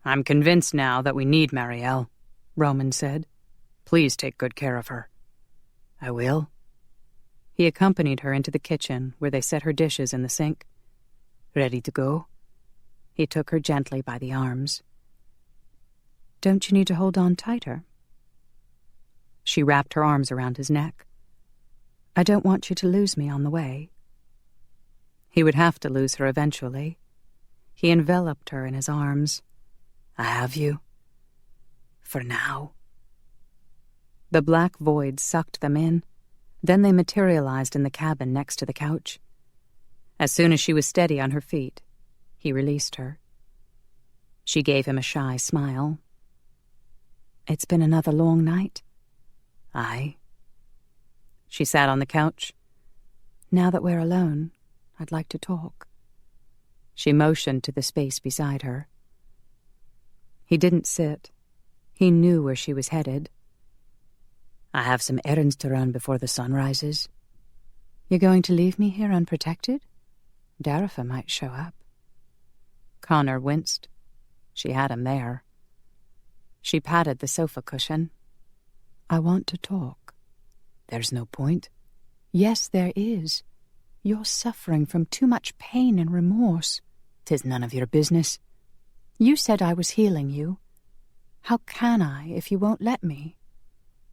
"I'm convinced now that we need Marielle," Roman said. "Please take good care of her." "I will." He accompanied her into the kitchen, where they set her dishes in the sink. "Ready to go?" He took her gently by the arms. "Don't you need to hold on tighter?" She wrapped her arms around his neck. "I don't want you to lose me on the way." He would have to lose her eventually. He enveloped her in his arms. "I have you. For now." The black void sucked them in. Then they materialized in the cabin next to the couch. As soon as she was steady on her feet, he released her. She gave him a shy smile. "It's been another long night." "Aye." She sat on the couch. "Now that we're alone, I'd like to talk." She motioned to the space beside her. He didn't sit. He knew where she was headed. "I have some errands to run before the sun rises." "You're going to leave me here unprotected? Darifa might show up." Connor winced. She had him there. She patted the sofa cushion. "I want to talk." "There's no point." "Yes, there is. You're suffering from too much pain and remorse." "'Tis none of your business." "You said I was healing you. How can I if you won't let me?"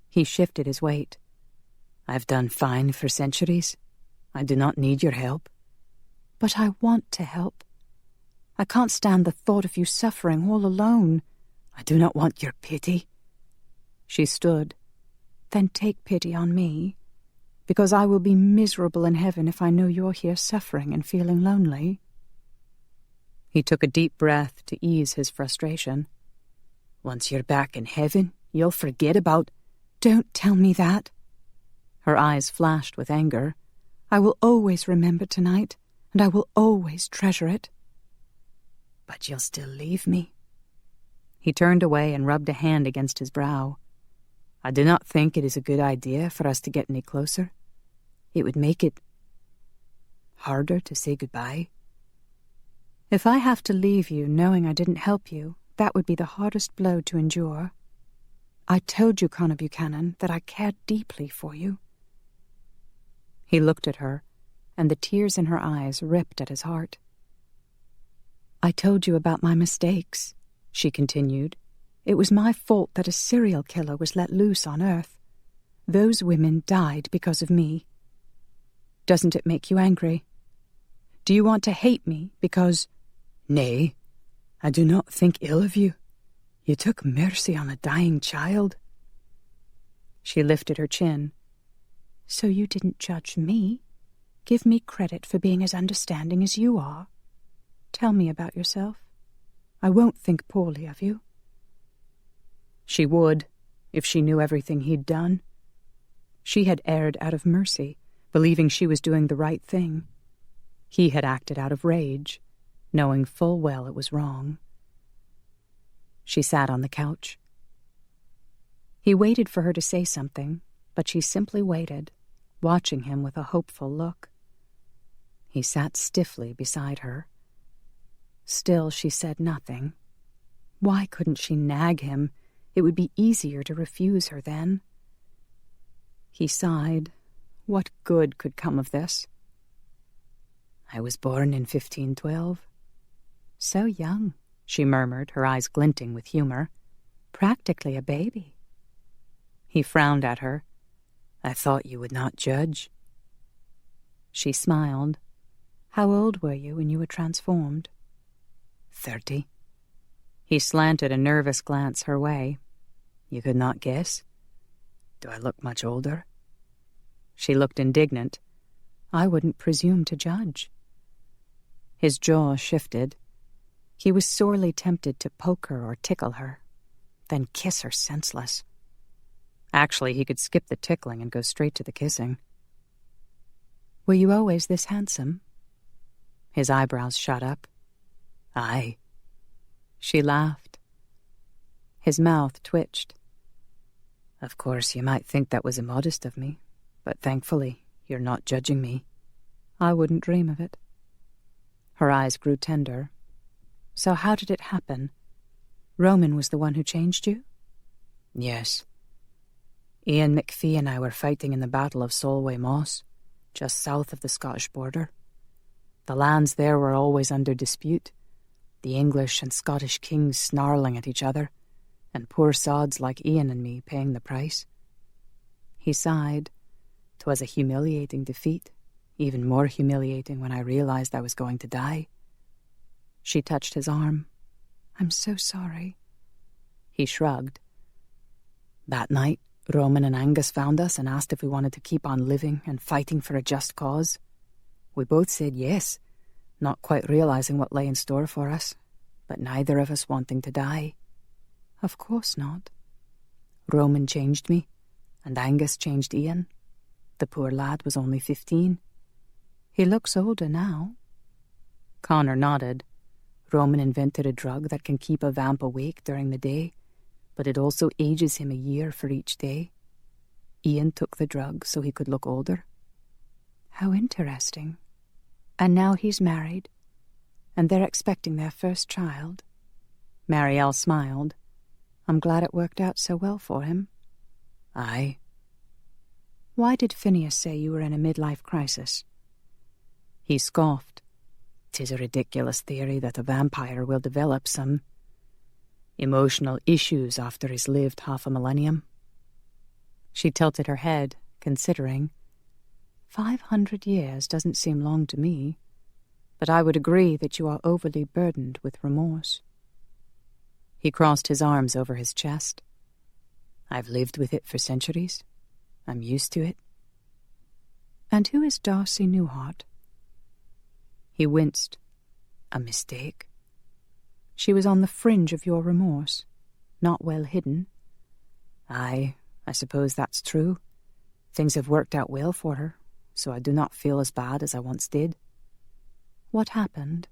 He shifted his weight. "I've done fine for centuries. I do not need your help." "But I want to help. I can't stand the thought of you suffering all alone." "I do not want your pity." She stood. "Then take pity on me, because I will be miserable in heaven if I know you're here suffering and feeling lonely." He took a deep breath to ease his frustration. "Once you're back in heaven, you'll forget about—" "Don't tell me that." Her eyes flashed with anger. "I will always remember tonight, and I will always treasure it." "But you'll still leave me." He turned away and rubbed a hand against his brow. "I do not think it is a good idea for us to get any closer. It would make it harder to say goodbye." "If I have to leave you knowing I didn't help you, that would be the hardest blow to endure. I told you, Connor Buchanan, that I cared deeply for you." He looked at her, and the tears in her eyes ripped at his heart. "I told you about my mistakes," she continued. "It was my fault that a serial killer was let loose on Earth. Those women died because of me. Doesn't it make you angry? Do you want to hate me because—" "Nay, I do not think ill of you. You took mercy on a dying child." She lifted her chin. So you didn't judge me. Give me credit for being as understanding as you are. Tell me about yourself. I won't think poorly of you. She would, if she knew everything he'd done. She had erred out of mercy, believing she was doing the right thing. He had acted out of rage, knowing full well it was wrong. She sat on the couch. He waited for her to say something, but she simply waited, watching him with a hopeful look. He sat stiffly beside her. Still she said nothing. Why couldn't she nag him? It would be easier to refuse her then. He sighed. What good could come of this? I was born in 1512. So young, she murmured, her eyes glinting with humor. Practically a baby. He frowned at her. I thought you would not judge. She smiled. How old were you when you were transformed? 30. He slanted a nervous glance her way. You could not guess? Do I look much older? She looked indignant. I wouldn't presume to judge. His jaw shifted. He was sorely tempted to poke her or tickle her, then kiss her senseless. Actually, he could skip the tickling and go straight to the kissing. Were you always this handsome? His eyebrows shot up. Aye. She laughed. His mouth twitched. Of course, you might think that was immodest of me, but thankfully, you're not judging me. I wouldn't dream of it. Her eyes grew tender. So how did it happen? Roman was the one who changed you? Yes. Ian McPhee and I were fighting in the Battle of Solway Moss, just south of the Scottish border. The lands there were always under dispute, the English and Scottish kings snarling at each other, and poor sods like Ian and me paying the price. He sighed. 'Twas a humiliating defeat, even more humiliating when I realized I was going to die. She touched his arm. I'm so sorry. He shrugged. That night, Roman and Angus found us and asked if we wanted to keep on living and fighting for a just cause. We both said yes, not quite realizing what lay in store for us, but neither of us wanting to die. Of course not. Roman changed me, and Angus changed Ian. The poor lad was only 15. He looks older now. Connor nodded. Roman invented a drug that can keep a vamp awake during the day, but it also ages him a year for each day. Ian took the drug so he could look older. How interesting. And now he's married, and they're expecting their first child. Marielle smiled. I'm glad it worked out so well for him. Aye. Why did Phineas say you were in a midlife crisis? He scoffed. 'Tis a ridiculous theory that a vampire will develop some emotional issues after he's lived half a millennium. She tilted her head, considering. 500 years doesn't seem long to me, but I would agree that you are overly burdened with remorse. He crossed his arms over his chest. I've lived with it for centuries. I'm used to it. And who is Darcy Newhart? He winced. A mistake. She was on the fringe of your remorse, not well hidden. Aye, I suppose that's true. Things have worked out well for her, so I do not feel as bad as I once did. What happened?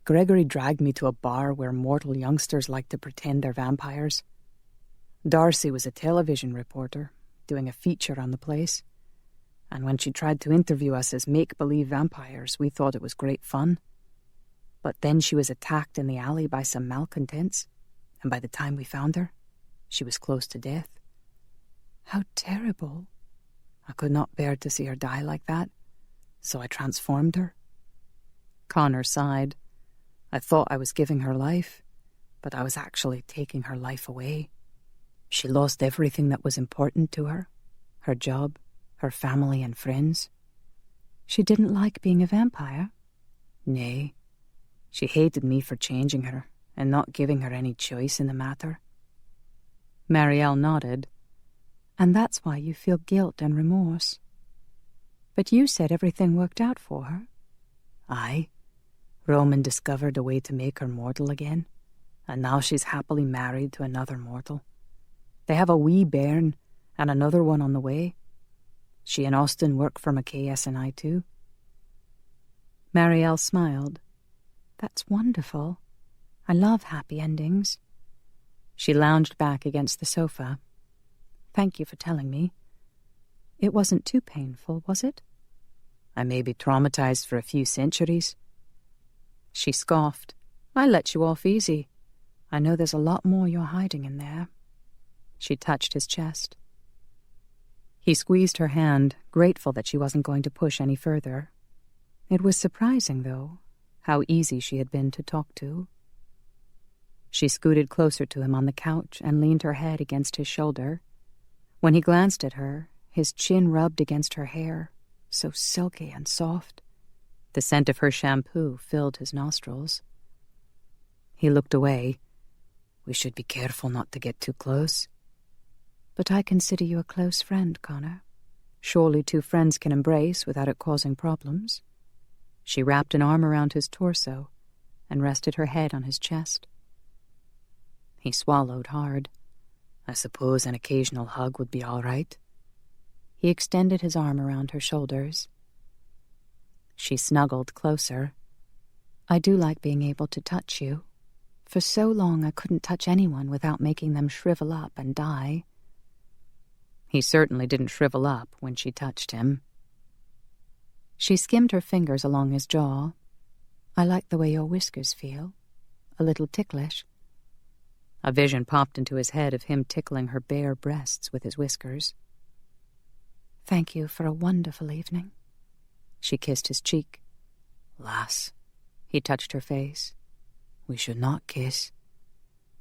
Gregory dragged me to a bar where mortal youngsters like to pretend they're vampires. Darcy was a television reporter, doing a feature on the place, and when she tried to interview us as make-believe vampires, we thought it was great fun. But then she was attacked in the alley by some malcontents, and by the time we found her, she was close to death. How terrible. I could not bear to see her die like that, so I transformed her. Connor sighed. I thought I was giving her life, but I was actually taking her life away. She lost everything that was important to her, her job, her family and friends. She didn't like being a vampire? Nay. She hated me for changing her and not giving her any choice in the matter. Marielle nodded. And that's why you feel guilt and remorse. But you said everything worked out for her. Aye. Roman discovered a way to make her mortal again, and now she's happily married to another mortal. They have a wee bairn and another one on the way. She and Austin work for McKay S&I too. Marielle smiled. That's wonderful. I love happy endings. She lounged back against the sofa. Thank you for telling me. It wasn't too painful, was it? I may be traumatized for a few centuries. She scoffed. I let you off easy. I know there's a lot more you're hiding in there. She touched his chest. He squeezed her hand, grateful that she wasn't going to push any further. It was surprising, though, how easy she had been to talk to. She scooted closer to him on the couch and leaned her head against his shoulder. When he glanced at her, his chin rubbed against her hair, so silky and soft. The scent of her shampoo filled his nostrils. He looked away. We should be careful not to get too close. But I consider you a close friend, Connor. Surely two friends can embrace without it causing problems. She wrapped an arm around his torso and rested her head on his chest. He swallowed hard. I suppose an occasional hug would be all right. He extended his arm around her shoulders. She snuggled closer. I do like being able to touch you. For so long I couldn't touch anyone without making them shrivel up and die. He certainly didn't shrivel up when she touched him. She skimmed her fingers along his jaw. I like the way your whiskers feel. A little ticklish. A vision popped into his head of him tickling her bare breasts with his whiskers. Thank you for a wonderful evening. She kissed his cheek. Lass. He touched her face. We should not kiss.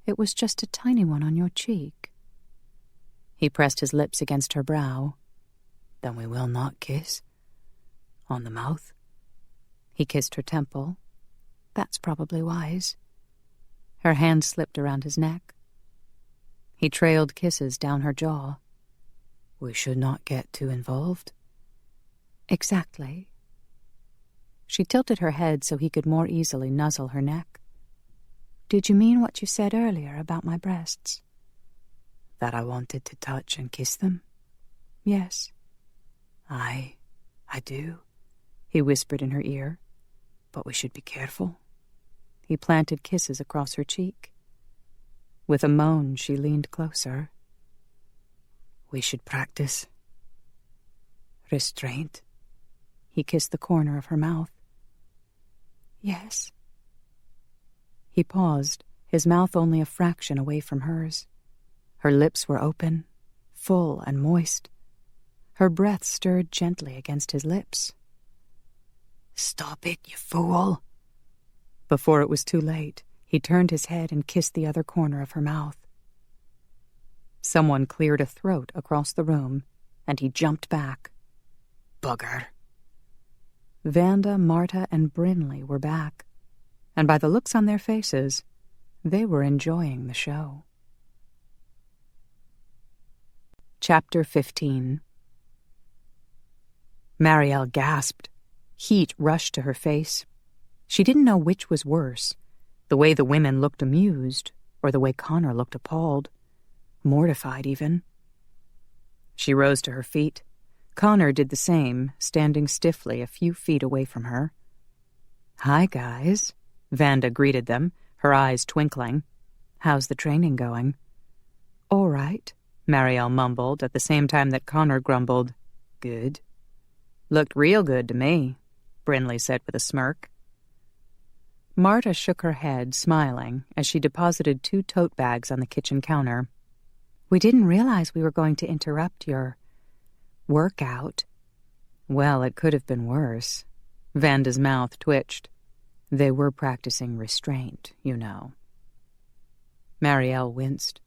It was just a tiny one on your cheek. He pressed his lips against her brow. Then we will not kiss? On the mouth? He kissed her temple. That's probably wise. Her hand slipped around his neck. He trailed kisses down her jaw. We should not get too involved. Exactly. She tilted her head so he could more easily nuzzle her neck. Did you mean what you said earlier about my breasts? That I wanted to touch and kiss them? Yes. I do, he whispered in her ear. But we should be careful. He planted kisses across her cheek. With a moan, she leaned closer. We should practice. Restraint. He kissed the corner of her mouth. Yes. He paused, his mouth only a fraction away from hers. Her lips were open, full and moist. Her breath stirred gently against his lips. Stop it, you fool! Before it was too late, he turned his head and kissed the other corner of her mouth. Someone cleared a throat across the room, and he jumped back. Bugger. Vanda, Marta, and Brinley were back, and by the looks on their faces, they were enjoying the show. Chapter 15. Marielle gasped. Heat rushed to her face. She didn't know which was worse, the way the women looked amused, or the way Connor looked appalled, mortified even. She rose to her feet. Connor did the same, standing stiffly a few feet away from her. "Hi, guys," Vanda greeted them, her eyes twinkling. "How's the training going?" "All right," Marielle mumbled at the same time that Connor grumbled. "Good." "Looked real good to me," Brinley said with a smirk. Marta shook her head, smiling, as she deposited 2 tote bags on the kitchen counter. "We didn't realize we were going to interrupt your workout." Well, it could have been worse. Vanda's mouth twitched. They were practicing restraint, you know. Marielle winced.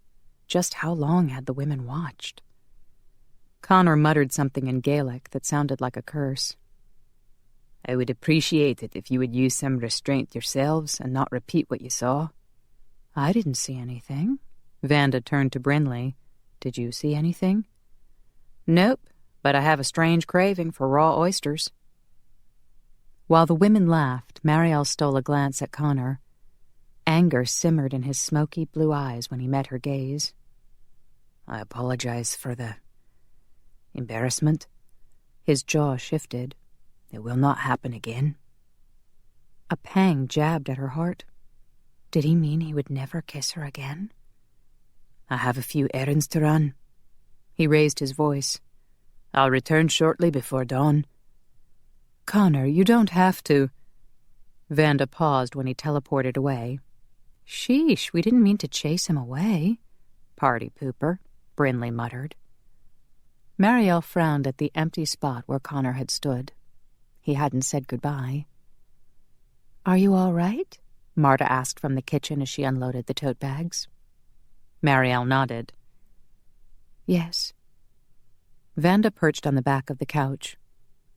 Just how long had the women watched? Connor muttered something in Gaelic that sounded like a curse. I would appreciate it if you would use some restraint yourselves and not repeat what you saw. I didn't see anything. Vanda turned to Brinley. Did you see anything? Nope, but I have a strange craving for raw oysters. While the women laughed, Marielle stole a glance at Connor. Anger simmered in his smoky blue eyes when he met her gaze. I apologize for the embarrassment. His jaw shifted. It will not happen again. A pang jabbed at her heart. Did he mean he would never kiss her again? I have a few errands to run. He raised his voice. I'll return shortly before dawn. Connor, you don't have to. Vanda paused when he teleported away. Sheesh, we didn't mean to chase him away. Party pooper, Brinley muttered. Marielle frowned at the empty spot where Connor had stood. He hadn't said goodbye. Are you all right? Marta asked from the kitchen as she unloaded the tote bags. Marielle nodded. Yes. Vanda perched on the back of the couch.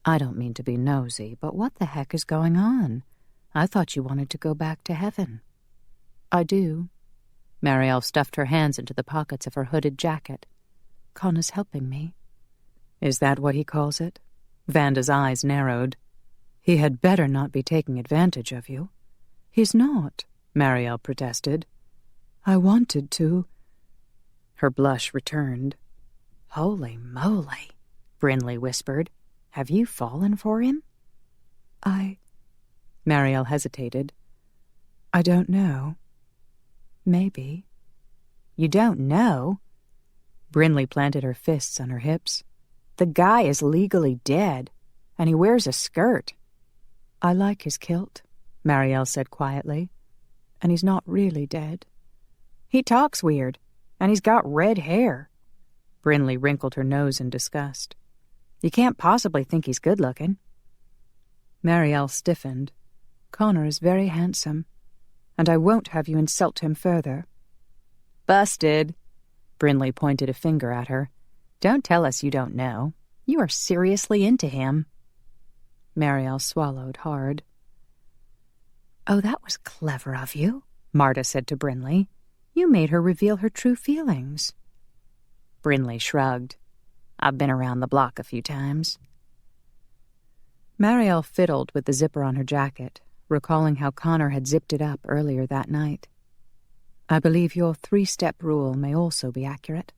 I don't mean to be nosy, but what the heck is going on? I thought you wanted to go back to heaven. I do. Marielle stuffed her hands into the pockets of her hooded jacket. Connor's helping me. Is that what he calls it? Vanda's eyes narrowed. He had better not be taking advantage of you. He's not, Marielle protested. I wanted to. Her blush returned. Holy moly, Brinley whispered. Have you fallen for him? Marielle hesitated. I don't know. Maybe. You don't know? Brinley planted her fists on her hips. The guy is legally dead, and he wears a skirt. I like his kilt, Marielle said quietly. And he's not really dead. He talks weird, and he's got red hair. Brinley wrinkled her nose in disgust. You can't possibly think he's good-looking. Marielle stiffened. Connor is very handsome, and I won't have you insult him further. Busted. Brinley pointed a finger at her. Don't tell us you don't know. You are seriously into him. Marielle swallowed hard. Oh, that was clever of you, Marta said to Brinley. You made her reveal her true feelings. Brinley shrugged. I've been around the block a few times. Marielle fiddled with the zipper on her jacket, recalling how Connor had zipped it up earlier that night. I believe your 3-step rule may also be accurate.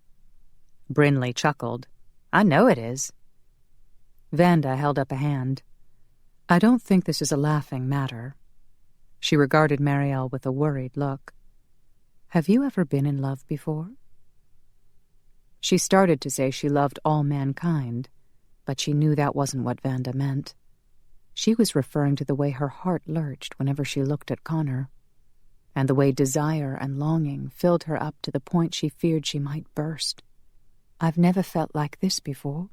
Brinley chuckled. I know it is. Vanda held up a hand. I don't think this is a laughing matter. She regarded Marielle with a worried look. Have you ever been in love before? She started to say she loved all mankind, but she knew that wasn't what Vanda meant. She was referring to the way her heart lurched whenever she looked at Connor, and the way desire and longing filled her up to the point she feared she might burst. I've never felt like this before.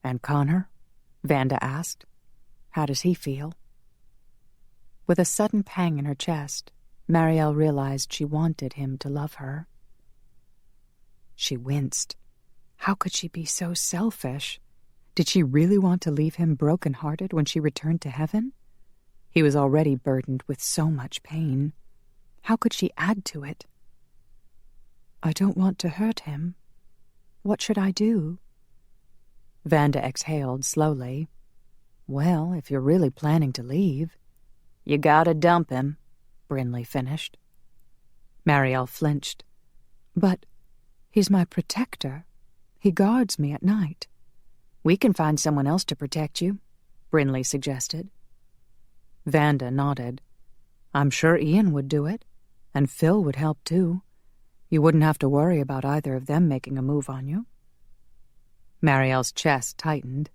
And Connor? Vanda asked. How does he feel? With a sudden pang in her chest, Marielle realized she wanted him to love her. She winced. How could she be so selfish? Did she really want to leave him broken-hearted when she returned to heaven? He was already burdened with so much pain. How could she add to it? I don't want to hurt him. What should I do? Vanda exhaled slowly. Well, if you're really planning to leave, you gotta dump him, Brinley finished. Marielle flinched. But he's my protector. He guards me at night. We can find someone else to protect you, Brinley suggested. Vanda nodded. I'm sure Ian would do it, and Phil would help too. You wouldn't have to worry about either of them making a move on you. Marielle's chest tightened.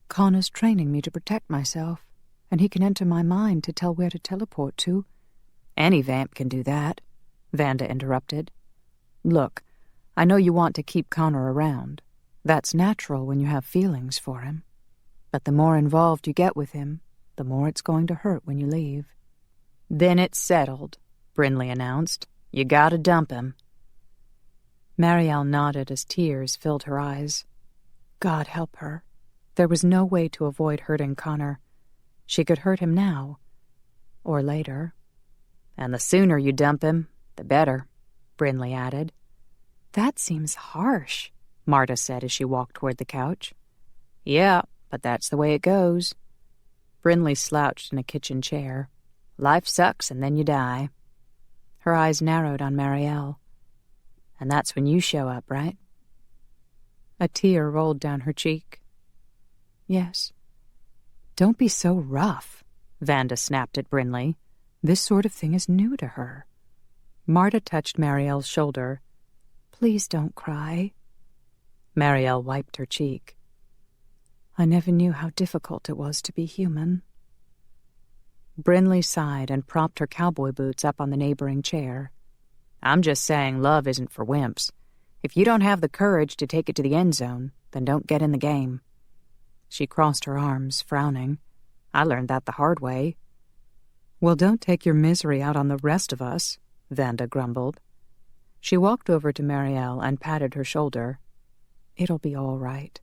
Connor's training me to protect myself, and he can enter my mind to tell where to teleport to. Any vamp can do that, Vanda interrupted. Look, I know you want to keep Connor around. That's natural when you have feelings for him. But the more involved you get with him, the more it's going to hurt when you leave. Then it's settled, Brinley announced. You gotta dump him. Marielle nodded as tears filled her eyes. God help her. There was no way to avoid hurting Connor. She could hurt him now, or later. And the sooner you dump him, the better, Brinley added. That seems harsh, Marta said as she walked toward the couch. Yeah, but that's the way it goes. Brinley slouched in a kitchen chair. Life sucks and then you die. Her eyes narrowed on Marielle. And that's when you show up, right? A tear rolled down her cheek. Yes. Don't be so rough, Vanda snapped at Brinley. This sort of thing is new to her. Marta touched Marielle's shoulder. Please don't cry. Marielle wiped her cheek. I never knew how difficult it was to be human. Brinley sighed and propped her cowboy boots up on the neighboring chair. I'm just saying love isn't for wimps. If you don't have the courage to take it to the end zone, then don't get in the game. She crossed her arms, frowning. I learned that the hard way. Well, don't take your misery out on the rest of us, Vanda grumbled. She walked over to Marielle and patted her shoulder. It'll be all right.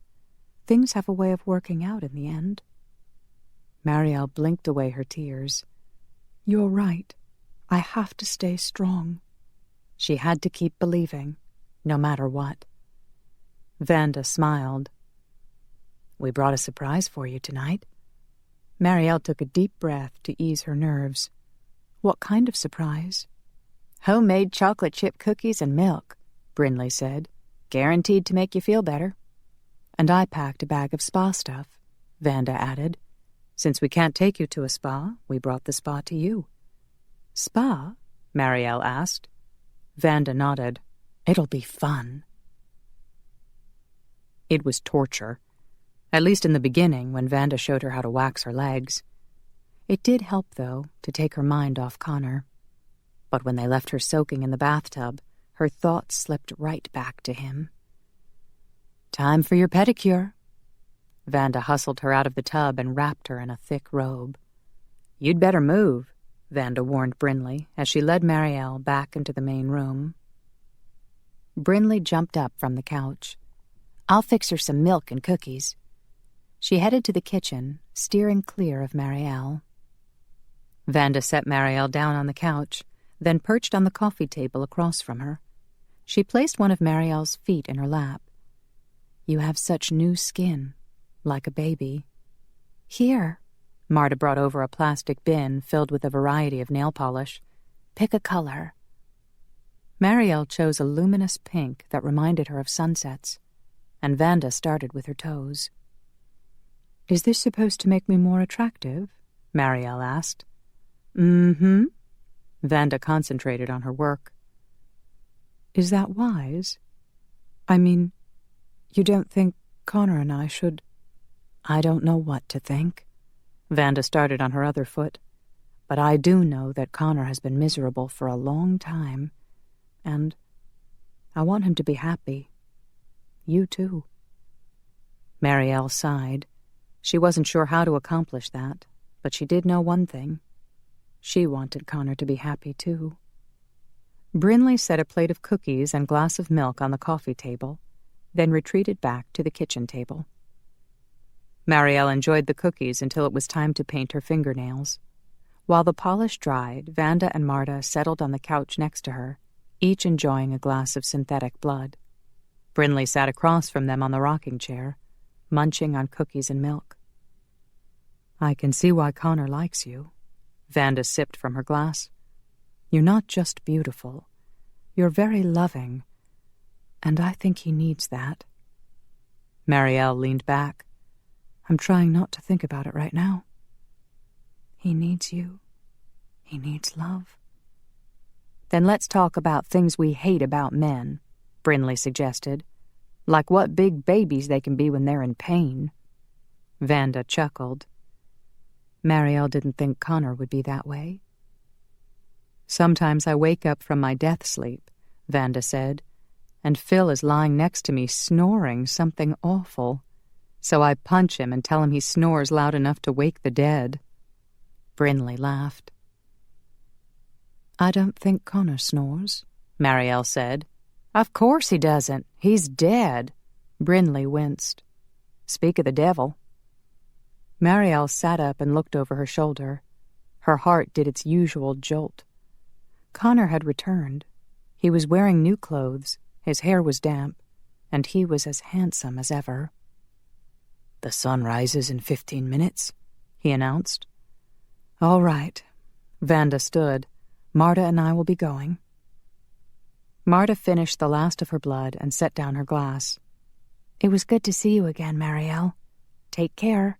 Things have a way of working out in the end. Marielle blinked away her tears. You're right. I have to stay strong. She had to keep believing, no matter what. Vanda smiled. We brought a surprise for you tonight. Marielle took a deep breath to ease her nerves. What kind of surprise? Homemade chocolate chip cookies and milk, Brinley said. Guaranteed to make you feel better. And I packed a bag of spa stuff, Vanda added. Since we can't take you to a spa, we brought the spa to you. Spa? Marielle asked. Vanda nodded. It'll be fun. It was torture. At least in the beginning, when Vanda showed her how to wax her legs. It did help, though, to take her mind off Connor. But when they left her soaking in the bathtub, her thoughts slipped right back to him. Time for your pedicure. Vanda hustled her out of the tub and wrapped her in a thick robe. You'd better move, Vanda warned Brinley as she led Marielle back into the main room. Brinley jumped up from the couch. I'll fix her some milk and cookies. She headed to the kitchen, steering clear of Marielle. Vanda set Marielle down on the couch, then perched on the coffee table across from her. She placed one of Marielle's feet in her lap. You have such new skin, like a baby. Here. Marta brought over a plastic bin filled with a variety of nail polish. Pick a color. Marielle chose a luminous pink that reminded her of sunsets, and Vanda started with her toes. Is this supposed to make me more attractive? Marielle asked. Mm-hmm. Vanda concentrated on her work. Is that wise? I mean, you don't think Connor and I should... I don't know what to think. Vanda started on her other foot. But I do know that Connor has been miserable for a long time, and I want him to be happy. You too. Marielle sighed. She wasn't sure how to accomplish that, but she did know one thing. She wanted Connor to be happy too. Brinley set a plate of cookies and glass of milk on the coffee table, then retreated back to the kitchen table. Marielle enjoyed the cookies until it was time to paint her fingernails. While the polish dried, Vanda and Marta settled on the couch next to her, each enjoying a glass of synthetic blood. Brinley sat across from them on the rocking chair, munching on cookies and milk. I can see why Connor likes you. Vanda sipped from her glass. You're not just beautiful. You're very loving, and I think he needs that. Marielle leaned back. I'm trying not to think about it right now. He needs you. He needs love. Then let's talk about things we hate about men, Brinley suggested. Like what big babies they can be when they're in pain. Vanda chuckled. Marielle didn't think Connor would be that way. Sometimes I wake up from my death sleep, Vanda said, and Phil is lying next to me snoring something awful. So I punch him and tell him he snores loud enough to wake the dead. Brinley laughed. I don't think Connor snores, Marielle said. Of course he doesn't. He's dead. Brinley winced. Speak of the devil. Marielle sat up and looked over her shoulder. Her heart did its usual jolt. Connor had returned. He was wearing new clothes, his hair was damp, and he was as handsome as ever. "The sun rises in 15 minutes," he announced. "All right." Vanda stood. "Marta and I will be going." Marta finished the last of her blood and set down her glass. "It was good to see you again, Marielle. Take care."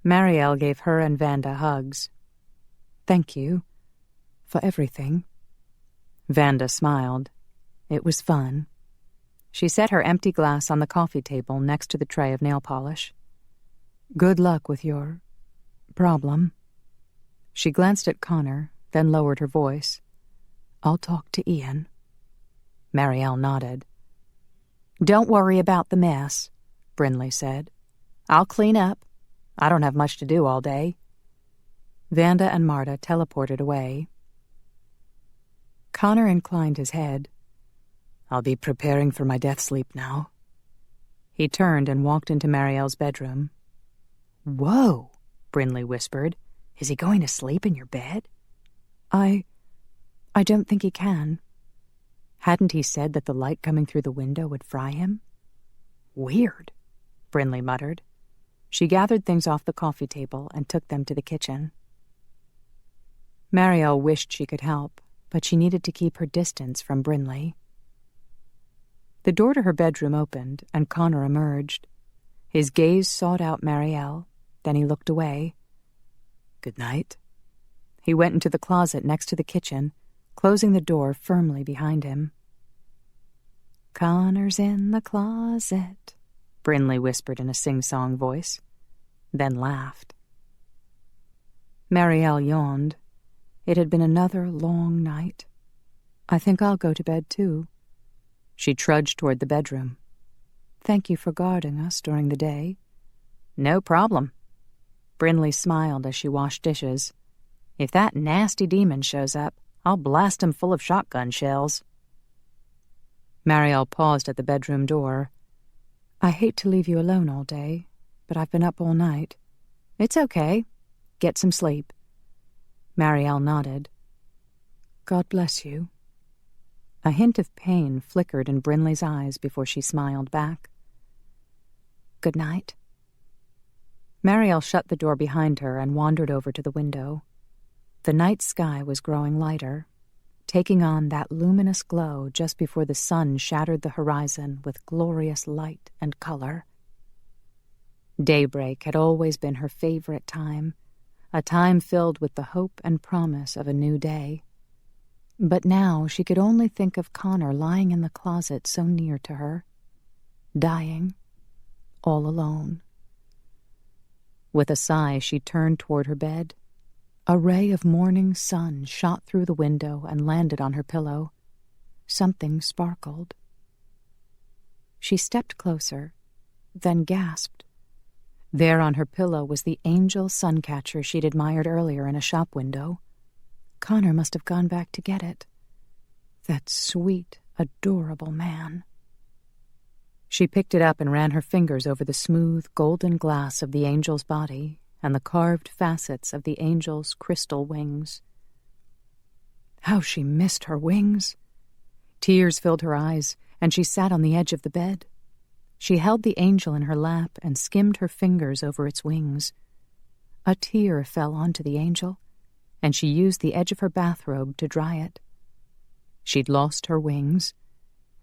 Marielle gave her and Vanda hugs. "Thank you for everything." Vanda smiled. It was fun. She set her empty glass on the coffee table next to the tray of nail polish. "Good luck with your problem." She glanced at Connor, then lowered her voice. "I'll talk to Ian." Marielle nodded. "Don't worry about the mess," Brinley said. "I'll clean up. I don't have much to do all day." Vanda and Marta teleported away. Connor inclined his head. "I'll be preparing for my death sleep now." He turned and walked into Marielle's bedroom. "Whoa," Brinley whispered. "Is he going to sleep in your bed?" I don't think he can." Hadn't he said that the light coming through the window would fry him? "Weird," Brinley muttered. She gathered things off the coffee table and took them to the kitchen. Marielle wished she could help, but she needed to keep her distance from Brinley. The door to her bedroom opened, and Connor emerged. His gaze sought out Marielle, then he looked away. "Good night." He went into the closet next to the kitchen, closing the door firmly behind him. "Connor's in the closet," Brinley whispered in a sing-song voice, then laughed. Marielle yawned. It had been another long night. "I think I'll go to bed, too." She trudged toward the bedroom. "Thank you for guarding us during the day." "No problem." Brinley smiled as she washed dishes. "If that nasty demon shows up, I'll blast him full of shotgun shells." Marielle paused at the bedroom door. "I hate to leave you alone all day, but I've been up all night." "It's okay. Get some sleep." Marielle nodded. "God bless you." A hint of pain flickered in Brinley's eyes before she smiled back. "Good night." Marielle shut the door behind her and wandered over to the window. The night sky was growing lighter, taking on that luminous glow just before the sun shattered the horizon with glorious light and color. Daybreak had always been her favorite time, a time filled with the hope and promise of a new day. But now she could only think of Connor lying in the closet so near to her, dying, all alone. With a sigh, she turned toward her bed. A ray of morning sun shot through the window and landed on her pillow. Something sparkled. She stepped closer, then gasped. There on her pillow was the angel suncatcher she'd admired earlier in a shop window. Connor must have gone back to get it. That sweet, adorable man. She picked it up and ran her fingers over the smooth, golden glass of the angel's body and the carved facets of the angel's crystal wings. How she missed her wings! Tears filled her eyes, and she sat on the edge of the bed. She held the angel in her lap and skimmed her fingers over its wings. A tear fell onto the angel, and she used the edge of her bathrobe to dry it. She'd lost her wings,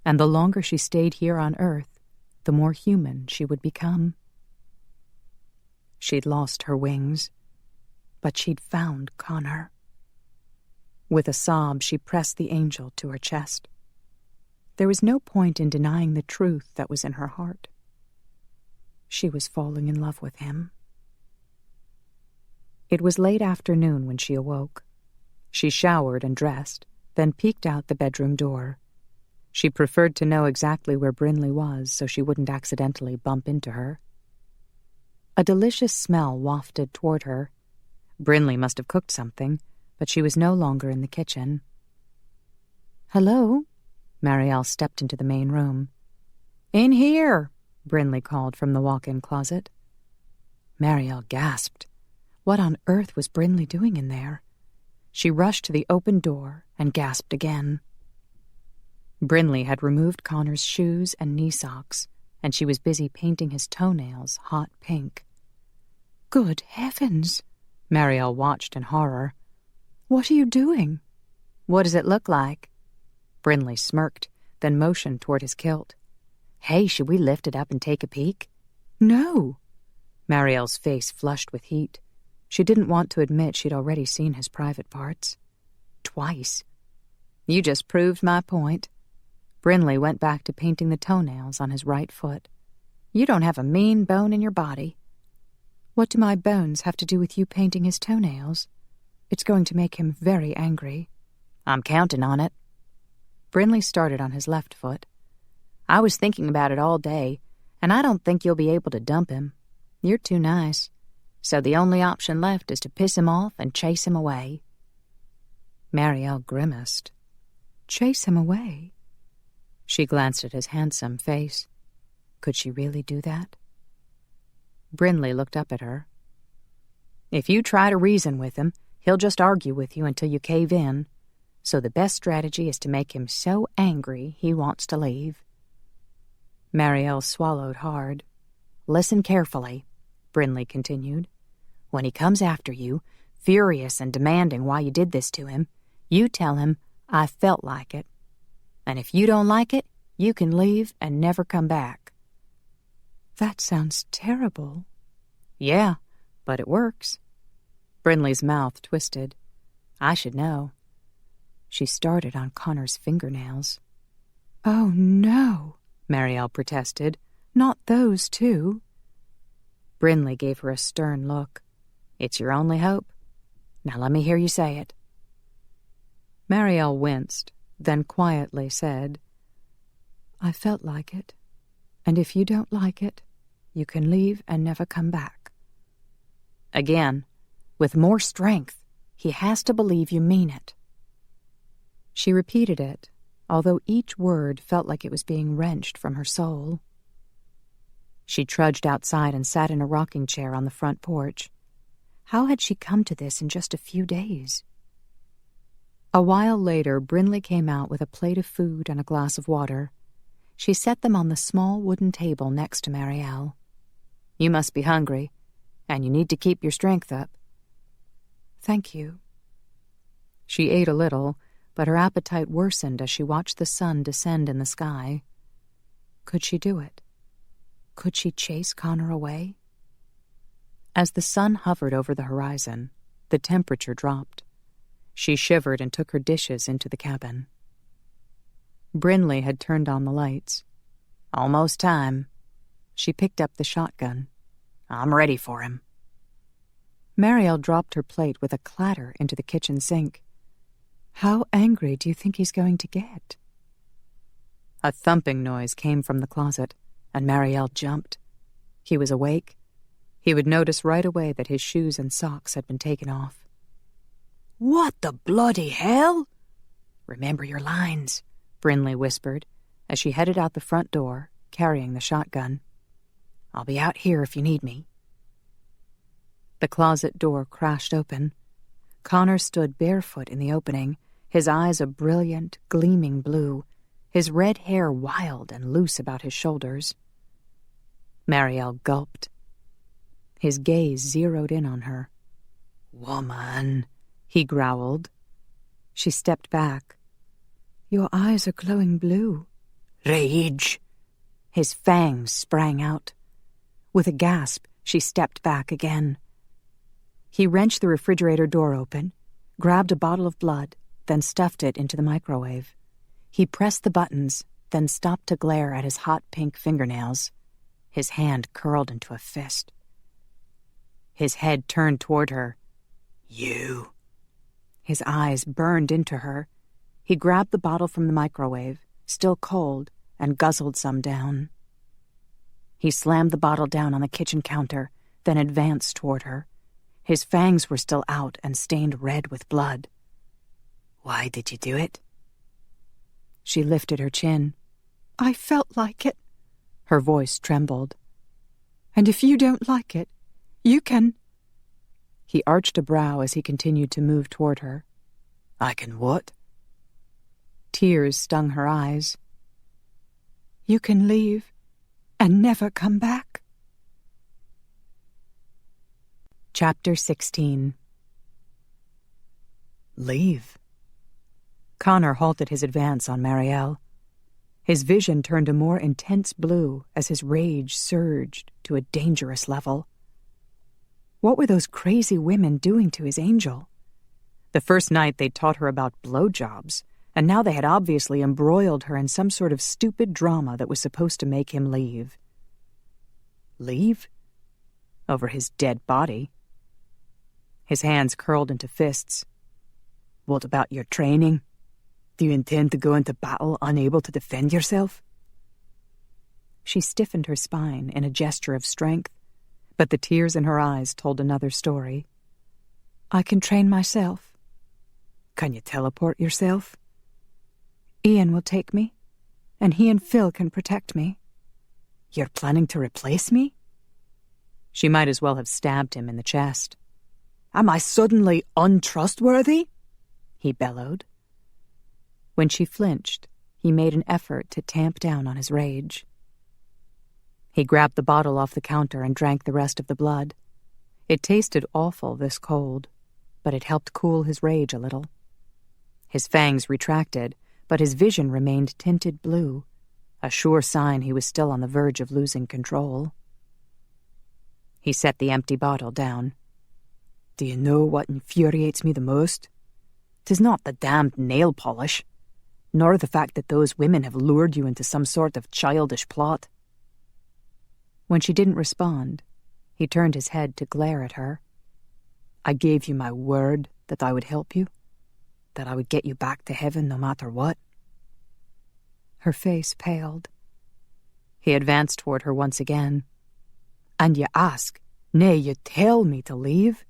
and the longer she stayed here on Earth, the more human she would become. She'd lost her wings, but she'd found Connor. With a sob, she pressed the angel to her chest. There was no point in denying the truth that was in her heart. She was falling in love with him. It was late afternoon when she awoke. She showered and dressed, then peeked out the bedroom door. She preferred to know exactly where Brinley was so she wouldn't accidentally bump into her. A delicious smell wafted toward her. Brinley must have cooked something, but she was no longer in the kitchen. "Hello?" Marielle stepped into the main room. "In here," Brinley called from the walk-in closet. Marielle gasped. What on earth was Brinley doing in there? She rushed to the open door and gasped again. Brinley had removed Connor's shoes and knee socks, and she was busy painting his toenails hot pink. Good heavens! Marielle watched in horror. What are you doing? What does it look like? Brinley smirked, then motioned toward his kilt. Hey, should we lift it up and take a peek? No. Marielle's face flushed with heat. She didn't want to admit she'd already seen his private parts. Twice. You just proved my point. Brinley went back to painting the toenails on his right foot. You don't have a mean bone in your body. What do my bones have to do with you painting his toenails? It's going to make him very angry. I'm counting on it. Brinley started on his left foot. I was thinking about it all day, and I don't think you'll be able to dump him. You're too nice. So the only option left is to piss him off and chase him away. Marielle grimaced. Chase him away? She glanced at his handsome face. Could she really do that? Brinley looked up at her. If you try to reason with him, he'll just argue with you until you cave in. So the best strategy is to make him so angry he wants to leave. Marielle swallowed hard. Listen carefully, Brinley continued. When he comes after you, furious and demanding why you did this to him, you tell him, I felt like it. And if you don't like it, you can leave and never come back. That sounds terrible. Yeah, but it works. Brinley's mouth twisted. I should know. She started on Connor's fingernails. Oh, no, Marielle protested. Not those two. Brinley gave her a stern look. It's your only hope. Now let me hear you say it. Marielle winced, then quietly said, I felt like it, and if you don't like it, you can leave and never come back. Again, with more strength, he has to believe you mean it. She repeated it, although each word felt like it was being wrenched from her soul. She trudged outside and sat in a rocking chair on the front porch. How had she come to this in just a few days? A while later, Brinley came out with a plate of food and a glass of water. She set them on the small wooden table next to Marielle. You must be hungry, and you need to keep your strength up. Thank you. She ate a little, but her appetite worsened as she watched the sun descend in the sky. Could she do it? Could she chase Connor away? As the sun hovered over the horizon, the temperature dropped. She shivered and took her dishes into the cabin. Brinley had turned on the lights. Almost time. She picked up the shotgun. I'm ready for him. Marielle dropped her plate with a clatter into the kitchen sink. How angry do you think he's going to get? A thumping noise came from the closet, and Marielle jumped. He was awake. He would notice right away that his shoes and socks had been taken off. What the bloody hell? Remember your lines, Brinley whispered, as she headed out the front door, carrying the shotgun. I'll be out here if you need me. The closet door crashed open. Connor stood barefoot in the opening, his eyes a brilliant, gleaming blue, his red hair wild and loose about his shoulders. Marielle gulped. His gaze zeroed in on her. Woman, he growled. She stepped back. Your eyes are glowing blue. Rage. His fangs sprang out. With a gasp, she stepped back again. He wrenched the refrigerator door open, grabbed a bottle of blood, then stuffed it into the microwave. He pressed the buttons, then stopped to glare at his hot pink fingernails. His hand curled into a fist. His head turned toward her. You. His eyes burned into her. He grabbed the bottle from the microwave, still cold, and guzzled some down. He slammed the bottle down on the kitchen counter, then advanced toward her. His fangs were still out and stained red with blood. Why did you do it? She lifted her chin. I felt like it. Her voice trembled. And if you don't like it, you can... He arched a brow as he continued to move toward her. I can what? Tears stung her eyes. You can leave and never come back. Chapter 16. Leave? Connor halted his advance on Marielle. His vision turned a more intense blue as his rage surged to a dangerous level. What were those crazy women doing to his angel? The first night they'd taught her about blowjobs, and now they had obviously embroiled her in some sort of stupid drama that was supposed to make him leave. Leave? Over his dead body? His hands curled into fists. What about your training? Do you intend to go into battle unable to defend yourself? She stiffened her spine in a gesture of strength, but the tears in her eyes told another story. I can train myself. Can you teleport yourself? Ian will take me, and he and Phil can protect me. You're planning to replace me? She might as well have stabbed him in the chest. Am I suddenly untrustworthy? He bellowed. When she flinched, he made an effort to tamp down on his rage. He grabbed the bottle off the counter and drank the rest of the blood. It tasted awful this cold, but it helped cool his rage a little. His fangs retracted, but his vision remained tinted blue, a sure sign he was still on the verge of losing control. He set the empty bottle down. Do you know what infuriates me the most? 'Tis not the damned nail polish, nor the fact that those women have lured you into some sort of childish plot. When she didn't respond, he turned his head to glare at her. I gave you my word that I would help you, that I would get you back to heaven no matter what. Her face paled. He advanced toward her once again. And you ask, nay, you tell me to leave?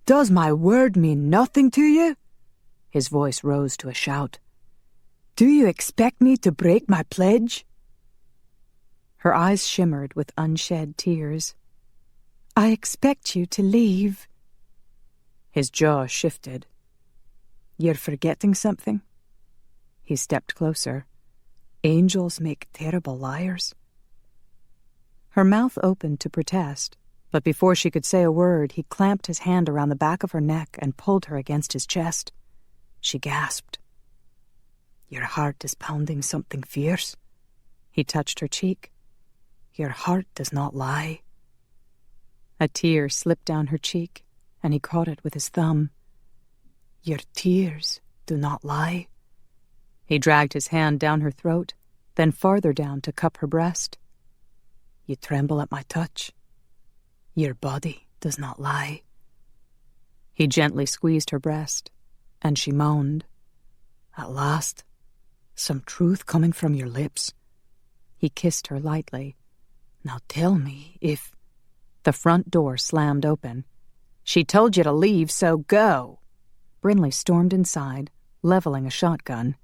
Does my word mean nothing to you? His voice rose to a shout. Do you expect me to break my pledge? Her eyes shimmered with unshed tears. I expect you to leave. His jaw shifted. You're forgetting something? He stepped closer. Angels make terrible liars. Her mouth opened to protest, but before she could say a word, he clamped his hand around the back of her neck and pulled her against his chest. She gasped. Your heart is pounding something fierce. He touched her cheek. Your heart does not lie. A tear slipped down her cheek, and he caught it with his thumb. Your tears do not lie. He dragged his hand down her throat, then farther down to cup her breast. You tremble at my touch. Your body does not lie. He gently squeezed her breast, and she moaned. At last, some truth coming from your lips. He kissed her lightly. Now tell me if... The front door slammed open. She told you to leave, so go. Brinley stormed inside, leveling a shotgun.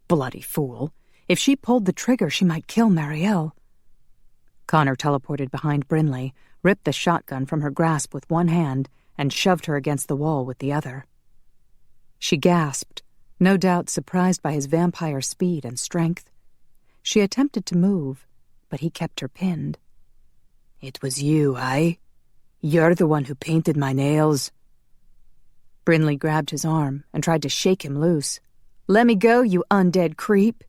Bloody fool. If she pulled the trigger, she might kill Marielle. Connor teleported behind Brinley, ripped the shotgun from her grasp with one hand, and shoved her against the wall with the other. She gasped, no doubt surprised by his vampire speed and strength. She attempted to move, but he kept her pinned. It was you, eh? You're the one who painted my nails. Brinley grabbed his arm and tried to shake him loose. Let me go, you undead creep.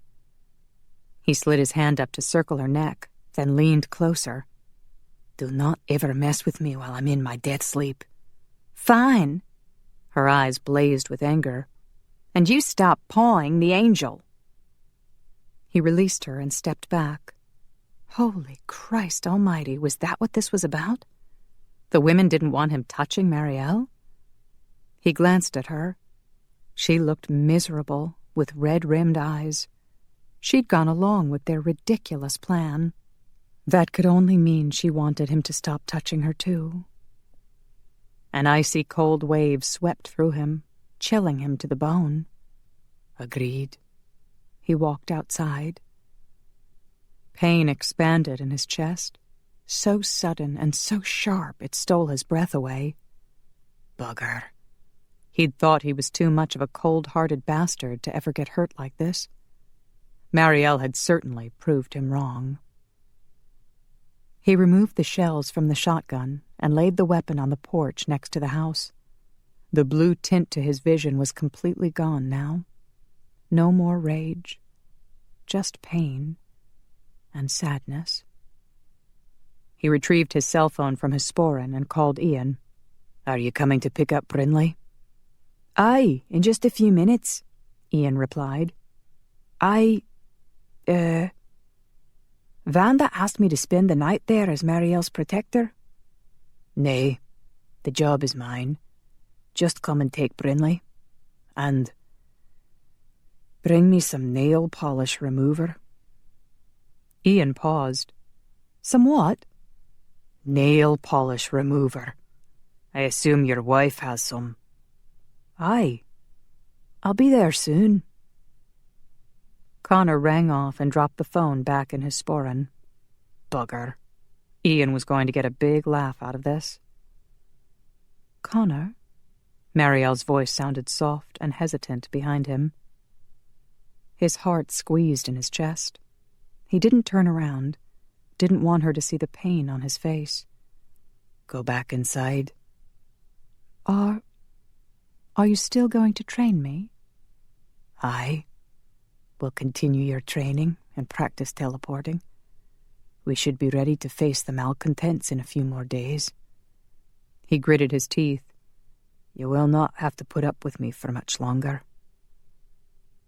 He slid his hand up to circle her neck, then leaned closer. Do not ever mess with me while I'm in my death sleep. Fine. Her eyes blazed with anger. And you stop pawing the angel. He released her and stepped back. Holy Christ almighty, was that what this was about? The women didn't want him touching Marielle? He glanced at her. She looked miserable, with red-rimmed eyes. She'd gone along with their ridiculous plan. That could only mean she wanted him to stop touching her, too. An icy cold wave swept through him, chilling him to the bone. Agreed. He walked outside. Pain expanded in his chest, so sudden and so sharp it stole his breath away. Bugger. He'd thought he was too much of a cold-hearted bastard to ever get hurt like this. Marielle had certainly proved him wrong. He removed the shells from the shotgun and laid the weapon on the porch next to the house. The blue tint to his vision was completely gone now. No more rage, just pain and sadness. He retrieved his cell phone from his sporran and called Ian. "Are you coming to pick up Brinley?" "Aye, in just a few minutes," Ian replied. Vanda asked me to spend the night there as Marielle's protector." "Nay, the job is mine. Just come and take Brinley. And bring me some nail polish remover." Ian paused. "Some what?" "Nail polish remover. I assume your wife has some." "Aye, I'll be there soon." Connor rang off and dropped the phone back in his sporran. Bugger. Ian was going to get a big laugh out of this. "Connor?" Marielle's voice sounded soft and hesitant behind him. His heart squeezed in his chest. He didn't turn around, didn't want her to see the pain on his face. "Go back inside." Are you still going to train me?" "Aye. We'll continue your training and practice teleporting. We should be ready to face the malcontents in a few more days." He gritted his teeth. "You will not have to put up with me for much longer."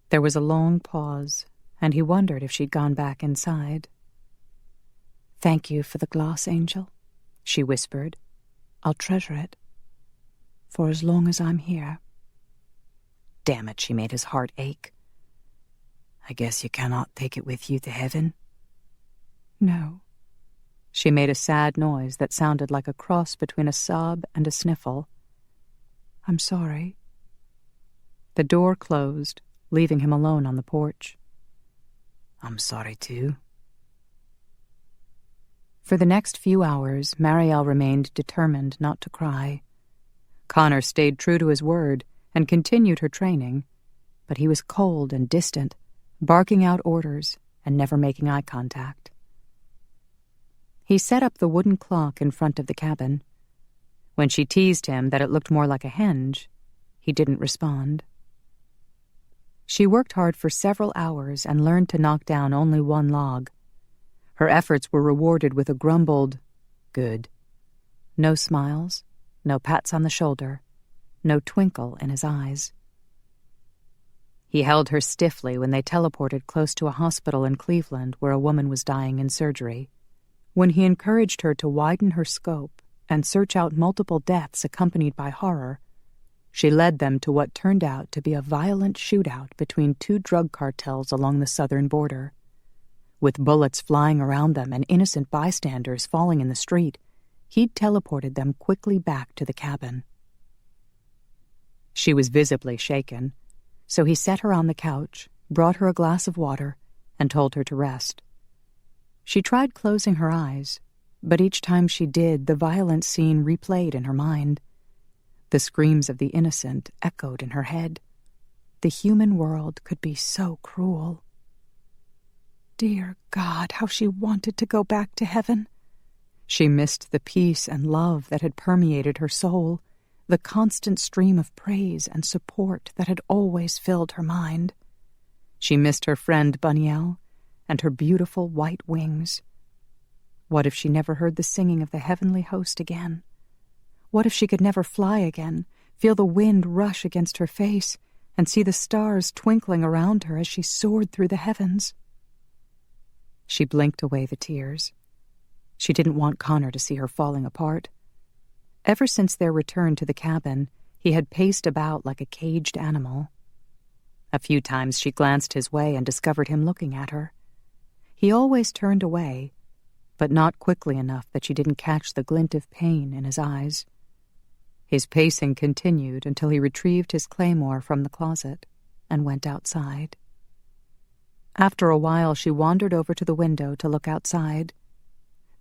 There was a long pause, and he wondered if she'd gone back inside. "Thank you for the glass, Angel," she whispered. "I'll treasure it. For as long as I'm here." Damn it, she made his heart ache. "I guess you cannot take it with you to heaven?" "No." She made a sad noise that sounded like a cross between a sob and a sniffle. "I'm sorry." The door closed, leaving him alone on the porch. "I'm sorry too." For the next few hours, Marielle remained determined not to cry. Connor stayed true to his word and continued her training, but he was cold and distant, barking out orders and never making eye contact. He set up the wooden clock in front of the cabin. When she teased him that it looked more like a henge, he didn't respond. She worked hard for several hours and learned to knock down only one log. Her efforts were rewarded with a grumbled, "Good." No smiles, no pats on the shoulder, no twinkle in his eyes. He held her stiffly when they teleported close to a hospital in Cleveland where a woman was dying in surgery. When he encouraged her to widen her scope and search out multiple deaths accompanied by horror, she led them to what turned out to be a violent shootout between two drug cartels along the southern border. With bullets flying around them and innocent bystanders falling in the street, he'd teleported them quickly back to the cabin. She was visibly shaken, so he set her on the couch, brought her a glass of water, and told her to rest. She tried closing her eyes, but each time she did, the violent scene replayed in her mind. The screams of the innocent echoed in her head. The human world could be so cruel. Dear God, how she wanted to go back to heaven. She missed the peace and love that had permeated her soul, the constant stream of praise and support that had always filled her mind. She missed her friend Buniel and her beautiful white wings. What if she never heard the singing of the heavenly host again? What if she could never fly again, feel the wind rush against her face, and see the stars twinkling around her as she soared through the heavens? She blinked away the tears. She didn't want Connor to see her falling apart. Ever since their return to the cabin, he had paced about like a caged animal. A few times she glanced his way and discovered him looking at her. He always turned away, but not quickly enough that she didn't catch the glint of pain in his eyes. His pacing continued until he retrieved his claymore from the closet and went outside. After a while, she wandered over to the window to look outside.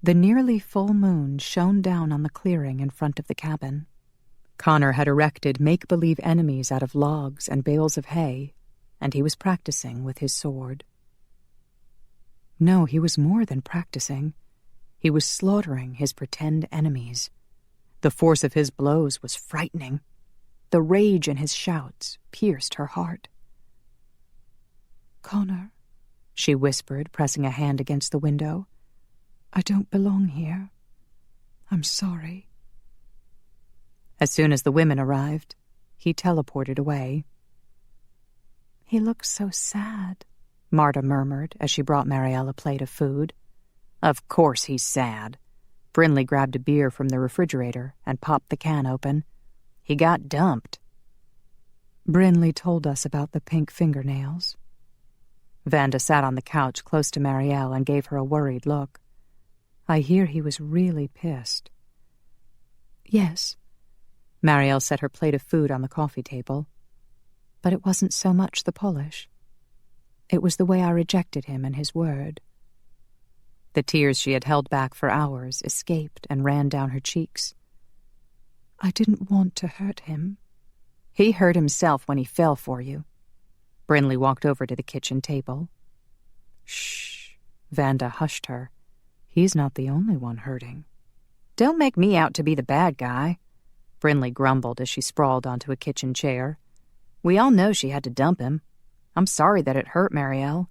The nearly full moon shone down on the clearing in front of the cabin. Connor had erected make-believe enemies out of logs and bales of hay, and he was practicing with his sword. No, he was more than practicing. He was slaughtering his pretend enemies. The force of his blows was frightening. The rage in his shouts pierced her heart. "Connor," she whispered, pressing a hand against the window, "I don't belong here. I'm sorry." As soon as the women arrived, he teleported away. "He looks so sad," Marta murmured as she brought Marielle a plate of food. "Of course he's sad." Brinley grabbed a beer from the refrigerator and popped the can open. "He got dumped." "Brinley told us about the pink fingernails." Vanda sat on the couch close to Marielle and gave her a worried look. "I hear he was really pissed." "Yes." Marielle set her plate of food on the coffee table. "But it wasn't so much the polish. It was the way I rejected him and his word." The tears she had held back for hours escaped and ran down her cheeks. "I didn't want to hurt him." "He hurt himself when he fell for you." Brinley walked over to the kitchen table. "Shh." Vanda hushed her. "He's not the only one hurting." "Don't make me out to be the bad guy," Brinley grumbled as she sprawled onto a kitchen chair. "We all know she had to dump him. I'm sorry that it hurt, Marielle,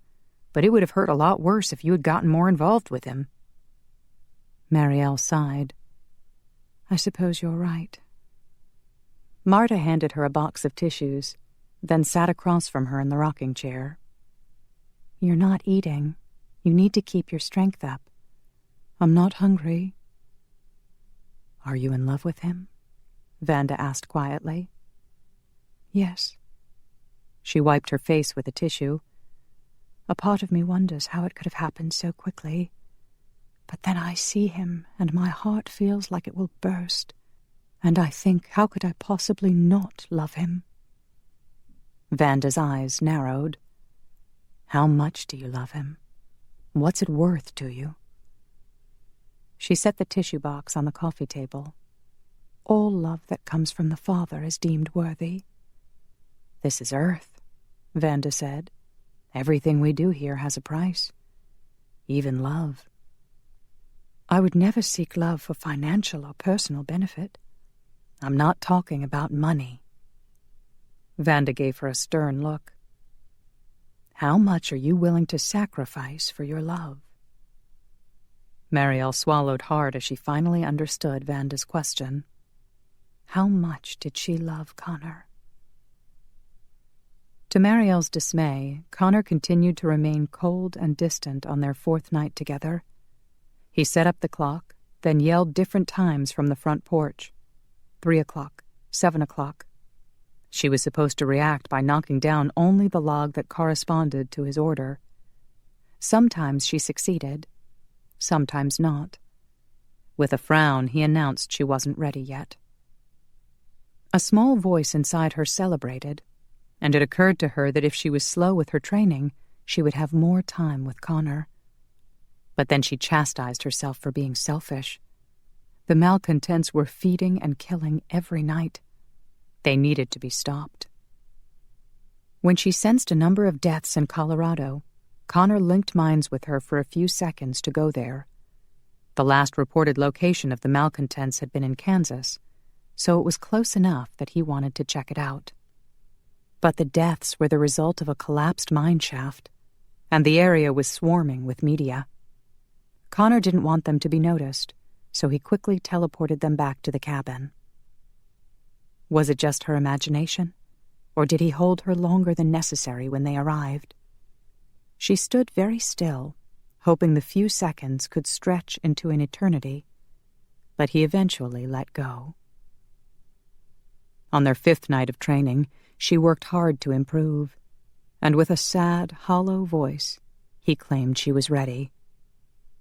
but it would have hurt a lot worse if you had gotten more involved with him." Marielle sighed. "I suppose you're right." Marta handed her a box of tissues, then sat across from her in the rocking chair. "You're not eating. You need to keep your strength up." "I'm not hungry." "Are you in love with him?" Vanda asked quietly. "Yes." She wiped her face with a tissue. "A part of me wonders how it could have happened so quickly. But then I see him, and my heart feels like it will burst. And I think, how could I possibly not love him?" Vanda's eyes narrowed. "How much do you love him? What's it worth to you?" She set the tissue box on the coffee table. "All love that comes from the Father is deemed worthy." "This is Earth," Vanda said. "Everything we do here has a price. Even love." "I would never seek love for financial or personal benefit." "I'm not talking about money." Vanda gave her a stern look. "How much are you willing to sacrifice for your love?" Marielle swallowed hard as she finally understood Vanda's question. How much did she love Connor? To Marielle's dismay, Connor continued to remain cold and distant on their fourth night together. He set up the clock, then yelled different times from the front porch. 3 o'clock, 7 o'clock. She was supposed to react by knocking down only the log that corresponded to his order. Sometimes she succeeded, sometimes not. With a frown, he announced she wasn't ready yet. A small voice inside her celebrated, and it occurred to her that if she was slow with her training, she would have more time with Connor. But then she chastised herself for being selfish. The malcontents were feeding and killing every night. They needed to be stopped. When she sensed a number of deaths in Colorado, Connor linked minds with her for a few seconds to go there. The last reported location of the malcontents had been in Kansas, so it was close enough that he wanted to check it out. But the deaths were the result of a collapsed mine shaft, and the area was swarming with media. Connor didn't want them to be noticed, so he quickly teleported them back to the cabin. Was it just her imagination, or did he hold her longer than necessary when they arrived? She stood very still, hoping the few seconds could stretch into an eternity, but he eventually let go. On their 5th night of training, she worked hard to improve, and with a sad, hollow voice, he claimed she was ready.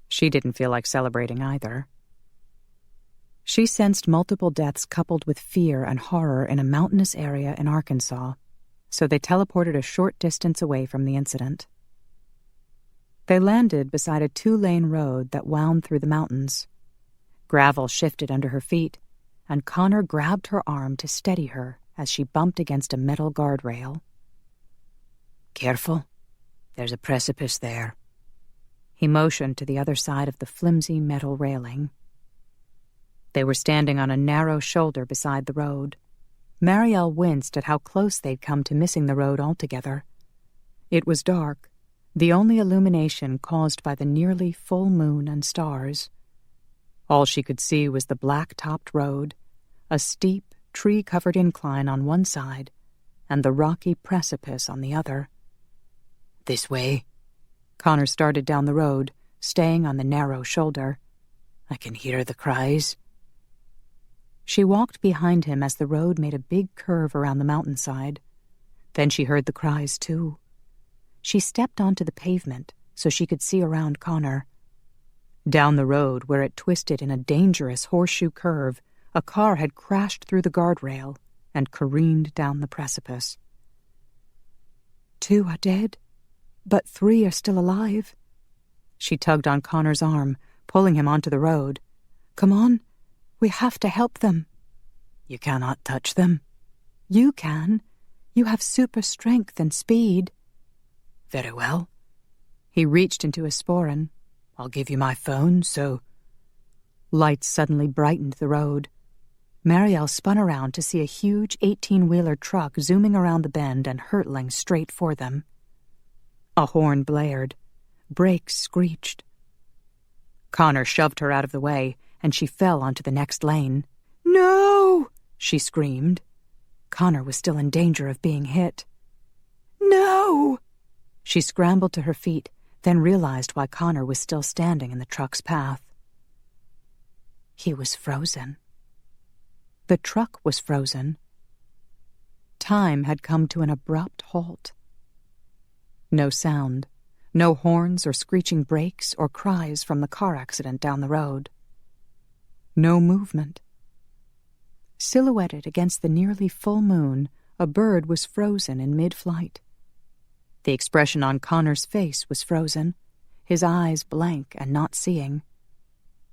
She didn't feel like celebrating either. She sensed multiple deaths coupled with fear and horror in a mountainous area in Arkansas, so they teleported a short distance away from the incident. They landed beside a 2-lane road that wound through the mountains. Gravel shifted under her feet, and Connor grabbed her arm to steady her as she bumped against a metal guardrail. "Careful. There's a precipice there." He motioned to the other side of the flimsy metal railing. They were standing on a narrow shoulder beside the road. Marielle winced at how close they'd come to missing the road altogether. It was dark, the only illumination caused by the nearly full moon and stars. All she could see was the black-topped road, a steep, tree-covered incline on one side, and the rocky precipice on the other. "This way." Connor started down the road, staying on the narrow shoulder. "I can hear the cries." She walked behind him as the road made a big curve around the mountainside. Then she heard the cries, too. She stepped onto the pavement so she could see around Connor. Down the road, where it twisted in a dangerous horseshoe curve, a car had crashed through the guardrail and careened down the precipice. 2 are dead, but 3 are still alive. She tugged on Connor's arm, pulling him onto the road. "Come on. We have to help them." "You cannot touch them." "You can. You have super strength and speed." "Very well." He reached into his sporran. "I'll give you my phone, so—" Lights suddenly brightened the road. Marielle spun around to see a huge 18-wheeler truck zooming around the bend and hurtling straight for them. A horn blared. Brakes screeched. Connor shoved her out of the way, and she fell onto the next lane. "No!" she screamed. Connor was still in danger of being hit. "No!" She scrambled to her feet, then realized why Connor was still standing in the truck's path. He was frozen. The truck was frozen. Time had come to an abrupt halt. No sound, no horns or screeching brakes or cries from the car accident down the road. No movement. Silhouetted against the nearly full moon, a bird was frozen in mid-flight. The expression on Connor's face was frozen, his eyes blank and not seeing.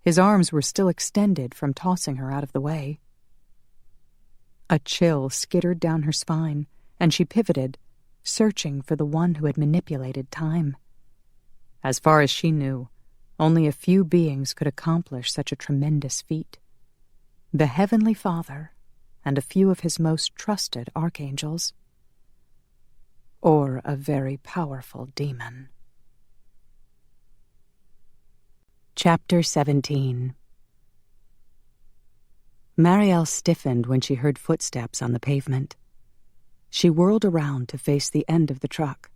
His arms were still extended from tossing her out of the way. A chill skittered down her spine, and she pivoted, searching for the one who had manipulated time. As far as she knew, only a few beings could accomplish such a tremendous feat. The Heavenly Father and a few of his most trusted archangels. Or a very powerful demon. Chapter 17. Marielle stiffened when she heard footsteps on the pavement. She whirled around to face the end of the truck.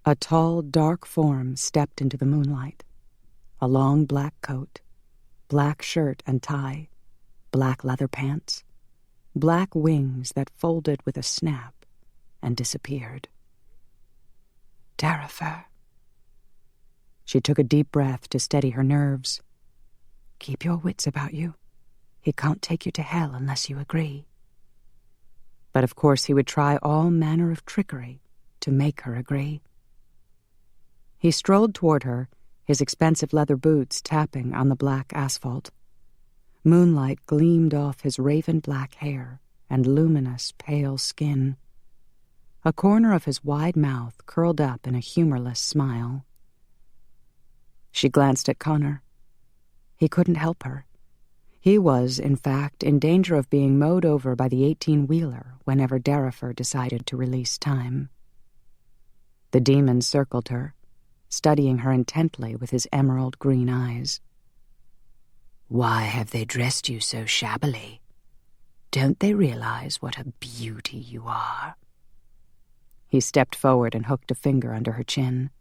A tall, dark form stepped into the moonlight. A long black coat, black shirt and tie, black leather pants, black wings that folded with a snap and disappeared. Darifer. She took a deep breath to steady her nerves. "Keep your wits about you. He can't take you to hell unless you agree." But of course he would try all manner of trickery to make her agree. He strolled toward her, his expensive leather boots tapping on the black asphalt. Moonlight gleamed off his raven-black hair and luminous, pale skin. A corner of his wide mouth curled up in a humorless smile. She glanced at Connor. He couldn't help her. He was, in fact, in danger of being mowed over by the 18-wheeler whenever Darifer decided to release time. The demon circled her, studying her intently with his emerald green eyes. "Why have they dressed you so shabbily? Don't they realize what a beauty you are?" He stepped forward and hooked a finger under her chin.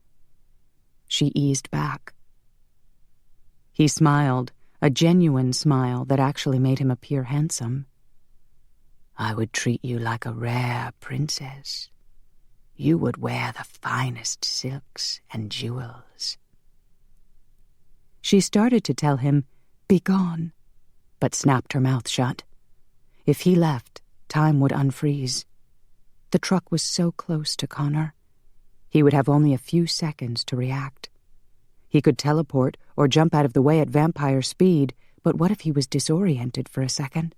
She eased back. He smiled, a genuine smile that actually made him appear handsome. "I would treat you like a rare princess. You would wear the finest silks and jewels." She started to tell him, "Be gone," but snapped her mouth shut. If he left, time would unfreeze. The truck was so close to Connor. He would have only a few seconds to react. He could teleport or jump out of the way at vampire speed, But what if he was disoriented for a second?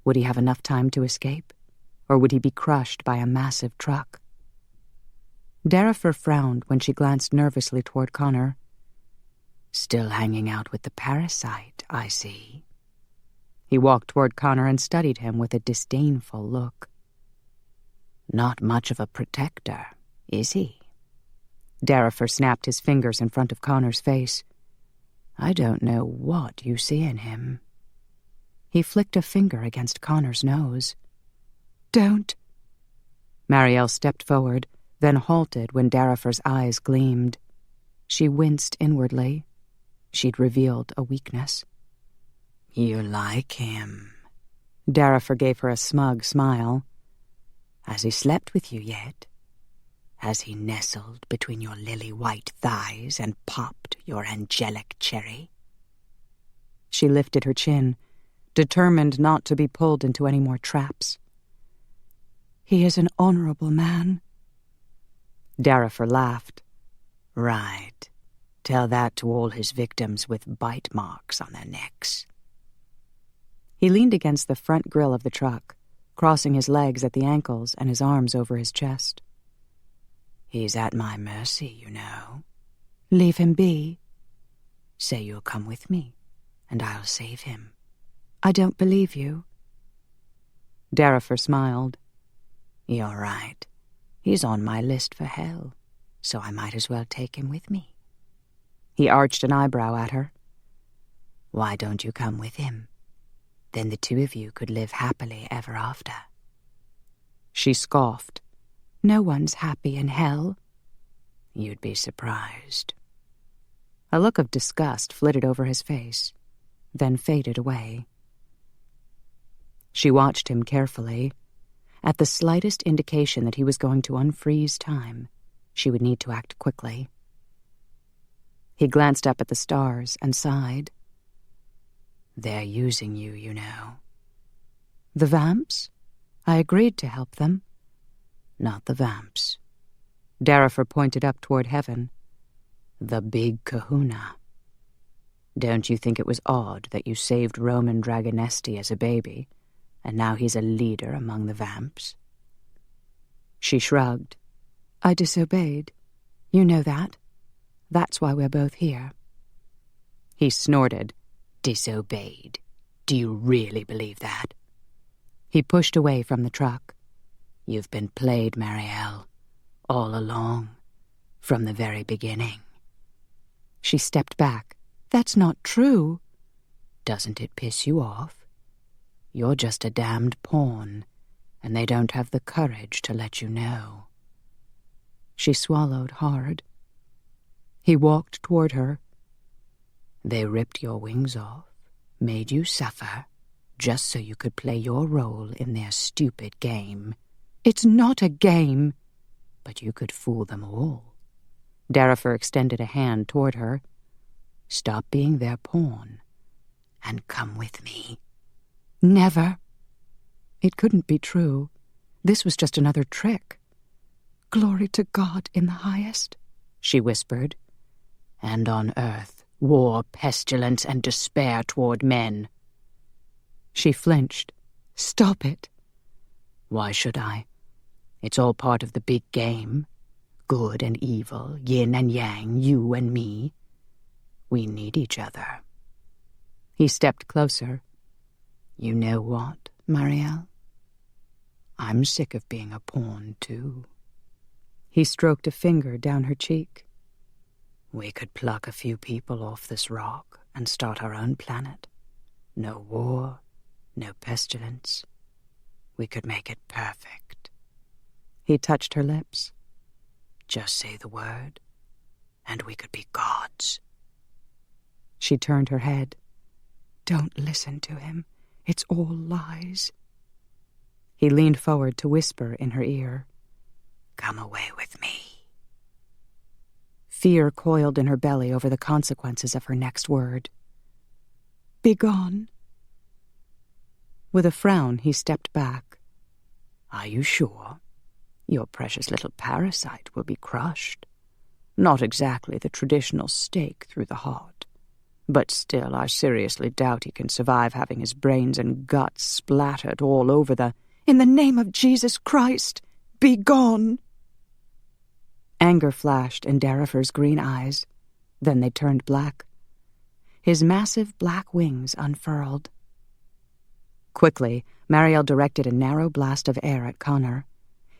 Would he have enough time to escape? Or would he be crushed by a massive truck? Darifer frowned when she glanced nervously toward Connor. Still hanging out with the parasite, I see. He walked toward Connor and studied him with a disdainful look. Not much of a protector, is he? Darifer snapped his fingers in front of Connor's face. I don't know what you see in him. He flicked a finger against Connor's nose. Don't. Marielle stepped forward, then halted when Darifer's eyes gleamed. She winced inwardly. She'd revealed a weakness. You like him. Darifer gave her a smug smile. Has he slept with you yet? Has he nestled between your lily-white thighs and popped your angelic cherry? She lifted her chin, determined not to be pulled into any more traps. He is an honorable man. Darifer laughed. Right. Tell that to all his victims with bite marks on their necks. He leaned against the front grille of the truck, crossing his legs at the ankles and his arms over his chest. He's at my mercy, you know. Leave him be. Say you'll come with me, and I'll save him. I don't believe you. Darifer smiled. You're right. He's on my list for hell, so I might as well take him with me. He arched an eyebrow at her. Why don't you come with him? Then the two of you could live happily ever after. She scoffed. No one's happy in hell. You'd be surprised. A look of disgust flitted over his face, then faded away. She watched him carefully. At the slightest indication that he was going to unfreeze time, she would need to act quickly. He glanced up at the stars and sighed. They're using you, you know. The vamps? I agreed to help them. Not the vamps. Darifer pointed up toward heaven. The big kahuna. Don't you think it was odd that you saved Roman Dragonesti as a baby, and now he's a leader among the vamps? She shrugged. I disobeyed. You know that. That's why we're both here. He snorted. Disobeyed. Do you really believe that? He pushed away from the truck. You've been played, Marielle, all along, from the very beginning. She stepped back. That's not true. Doesn't it piss you off? You're just a damned pawn, and they don't have the courage to let you know. She swallowed hard. He walked toward her. They ripped your wings off, made you suffer, just so you could play your role in their stupid game. It's not a game. But you could fool them all. Darifer extended a hand toward her. Stop being their pawn, and come with me. Never. It couldn't be true. This was just another trick. Glory to God in the highest, she whispered. And on earth, war, pestilence, and despair toward men. She flinched. Stop it. Why should I? It's all part of the big game. Good and evil, yin and yang, you and me. We need each other. He stepped closer. You know what, Marielle? I'm sick of being a pawn, too. He stroked a finger down her cheek. We could pluck a few people off this rock and start our own planet. No war, no pestilence. We could make it perfect. He touched her lips. Just say the word, and we could be gods. She turned her head. Don't listen to him. It's all lies. He leaned forward to whisper in her ear. Come away with me. Fear coiled in her belly over the consequences of her next word. Begone. With a frown, he stepped back. Are you sure? Your precious little parasite will be crushed. Not exactly the traditional stake through the heart, But still, I seriously doubt he can survive having his brains and guts splattered all over the— In the name of Jesus Christ, be gone! Anger flashed in Darifer's green eyes. Then they turned black. His massive black wings unfurled. Quickly, Mariel directed a narrow blast of air at Connor.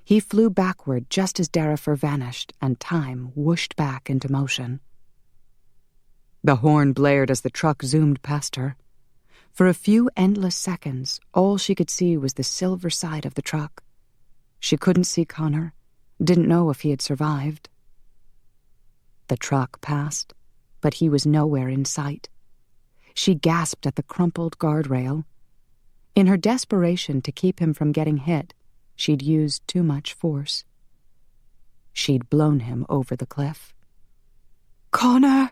He flew backward just as Darifer vanished, and time whooshed back into motion. The horn blared as the truck zoomed past her. For a few endless seconds, all she could see was the silver side of the truck. She couldn't see Connor, didn't know if he had survived. The truck passed, but he was nowhere in sight. She gasped at the crumpled guardrail. In her desperation to keep him from getting hit, she'd used too much force. She'd blown him over the cliff. Connor!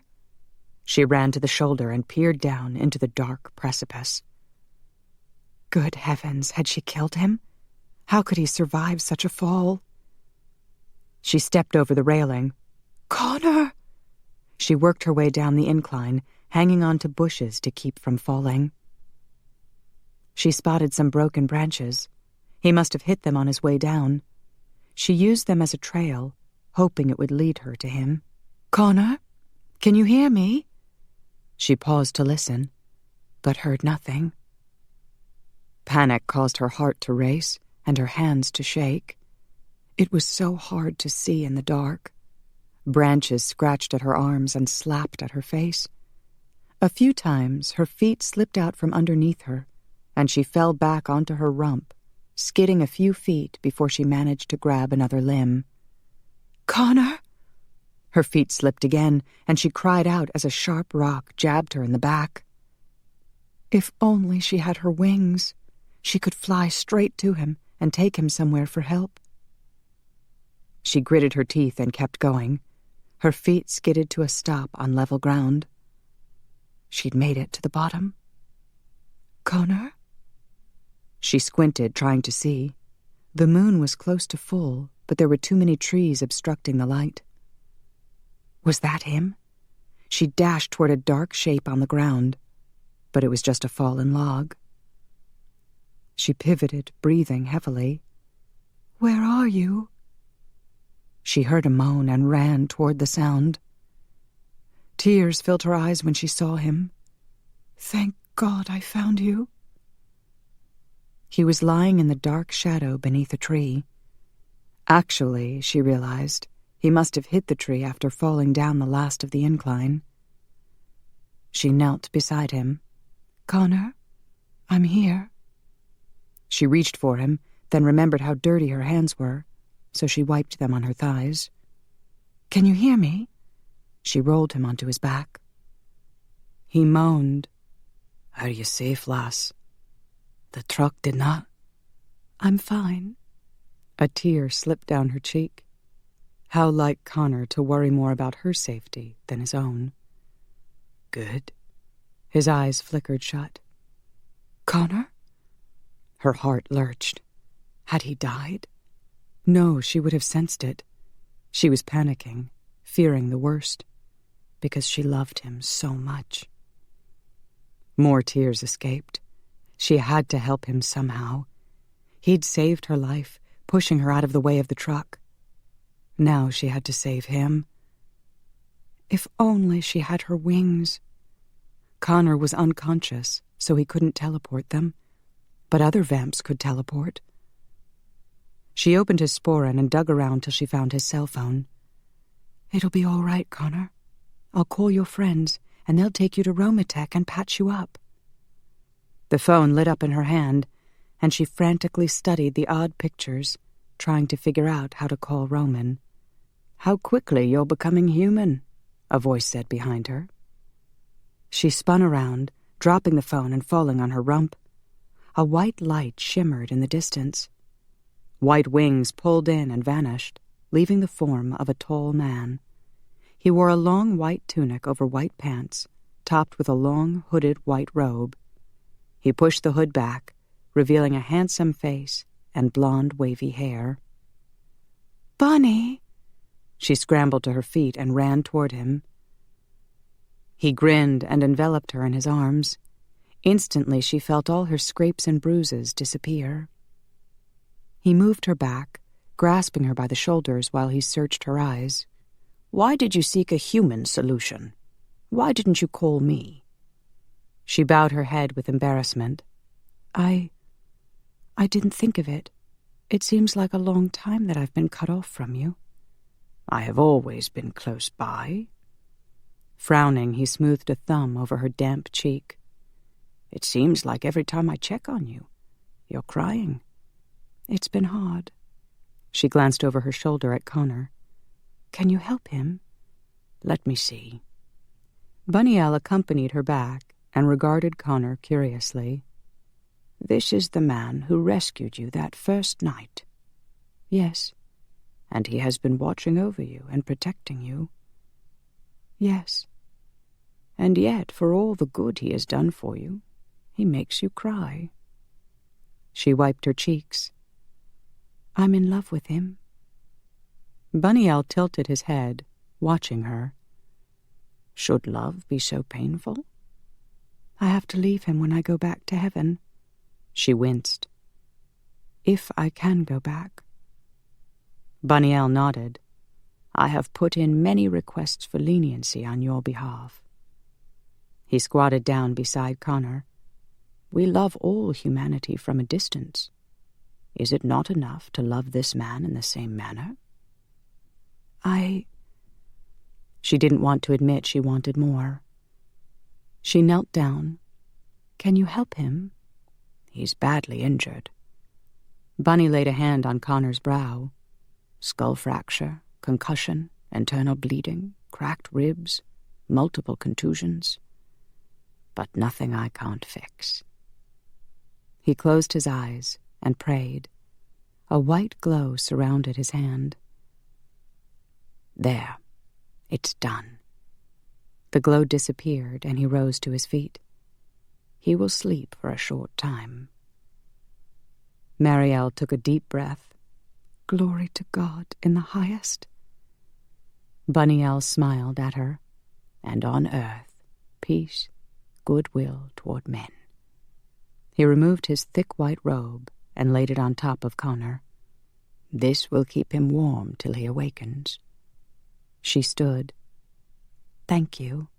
She ran to the shoulder and peered down into the dark precipice. Good heavens, had she killed him? How could he survive such a fall? She stepped over the railing. Connor! She worked her way down the incline, hanging on to bushes to keep from falling. She spotted some broken branches. He must have hit them on his way down. She used them as a trail, hoping it would lead her to him. Connor, can you hear me? She paused to listen, but heard nothing. Panic caused her heart to race and her hands to shake. It was so hard to see in the dark. Branches scratched at her arms and slapped at her face. A few times her feet slipped out from underneath her, and she fell back onto her rump, skidding a few feet before she managed to grab another limb. Connor! Her feet slipped again, and she cried out as a sharp rock jabbed her in the back. If only she had her wings, she could fly straight to him and take him somewhere for help. She gritted her teeth and kept going. Her feet skidded to a stop on level ground. She'd made it to the bottom. Connor? She squinted, trying to see. The moon was close to full, but there were too many trees obstructing the light. Was that him? She dashed toward a dark shape on the ground, but it was just a fallen log. She pivoted, breathing heavily. Where are you? She heard a moan and ran toward the sound. Tears filled her eyes when she saw him. Thank God I found you. He was lying in the dark shadow beneath a tree. Actually, she realized, he must have hit the tree after falling down the last of the incline. She knelt beside him. Connor, I'm here. She reached for him, then remembered how dirty her hands were, so she wiped them on her thighs. Can you hear me? She rolled him onto his back. He moaned. Are you safe, lass? The truck did not. I'm fine. A tear slipped down her cheek. How like Connor to worry more about her safety than his own. Good. His eyes flickered shut. Connor? Her heart lurched. Had he died? No, she would have sensed it. She was panicking, fearing the worst, because she loved him so much. More tears escaped. She had to help him somehow. He'd saved her life, pushing her out of the way of the truck. Now she had to save him. If only she had her wings. Connor was unconscious, so he couldn't teleport them, but other vamps could teleport. She opened his sporan and dug around till she found his cell phone. It'll be all right, Connor. I'll call your friends, and they'll take you to Romatech and patch you up. The phone lit up in her hand, and she frantically studied the odd pictures, trying to figure out how to call Roman. How quickly you're becoming human, a voice said behind her. She spun around, dropping the phone and falling on her rump. A white light shimmered in the distance. White wings pulled in and vanished, leaving the form of a tall man. He wore a long white tunic over white pants, topped with a long, hooded white robe. He pushed the hood back, revealing a handsome face and blonde, wavy hair. Bunny! She scrambled to her feet and ran toward him. He grinned and enveloped her in his arms. Instantly she felt all her scrapes and bruises disappear. He moved her back, grasping her by the shoulders while he searched her eyes. "Why did you seek a human solution? Why didn't you call me?" She bowed her head with embarrassment. I didn't think of it. It seems like a long time that I've been cut off from you." "I have always been close by." Frowning, he smoothed a thumb over her damp cheek. "It seems like every time I check on you, you're crying." "It's been hard." She glanced over her shoulder at Connor. "Can you help him?" "Let me see." Bunnyelle accompanied her back and regarded Connor curiously. "This is the man who rescued you that first night." "Yes." "And he has been watching over you and protecting you." "Yes." "And yet, for all the good he has done for you, he makes you cry." She wiped her cheeks. "I'm in love with him." Bunnyelle tilted his head, watching her. "Should love be so painful?" "I have to leave him when I go back to heaven." She winced. "If I can go back." Bunnyelle nodded. "I have put in many requests for leniency on your behalf." He squatted down beside Connor. "We love all humanity from a distance. Is it not enough to love this man in the same manner?" She didn't want to admit she wanted more. She knelt down. "Can you help him?" "He's badly injured." Bunny laid a hand on Connor's brow. "Skull fracture, concussion, internal bleeding, cracked ribs, multiple contusions. But nothing I can't fix." He closed his eyes and prayed. A white glow surrounded his hand. "There, it's done." The glow disappeared, and he rose to his feet. "He will sleep for a short time." Marielle took a deep breath. "Glory to God in the highest." Bunnyelle smiled at her. "And on earth, peace, goodwill toward men." He removed his thick white robe and laid it on top of Connor. "This will keep him warm till he awakens." She stood. "Thank you."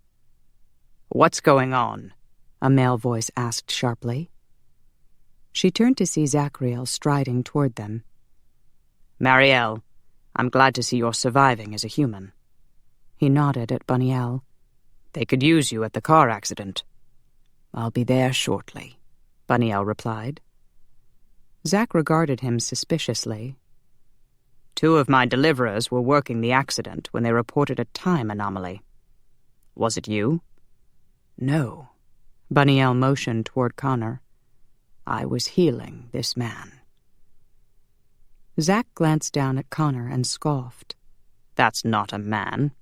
"What's going on?" a male voice asked sharply. She turned to see Zachriel striding toward them. "Marielle, I'm glad to see you're surviving as a human." He nodded at Bunnyelle. "They could use you at the car accident." "I'll be there shortly," Bunnyelle replied. Zach regarded him suspiciously. "Two of my deliverers were working the accident when they reported a time anomaly. Was it you?" "No." Bunnyelle motioned toward Connor. "I was healing this man." Zach glanced down at Connor and scoffed. "That's not a man.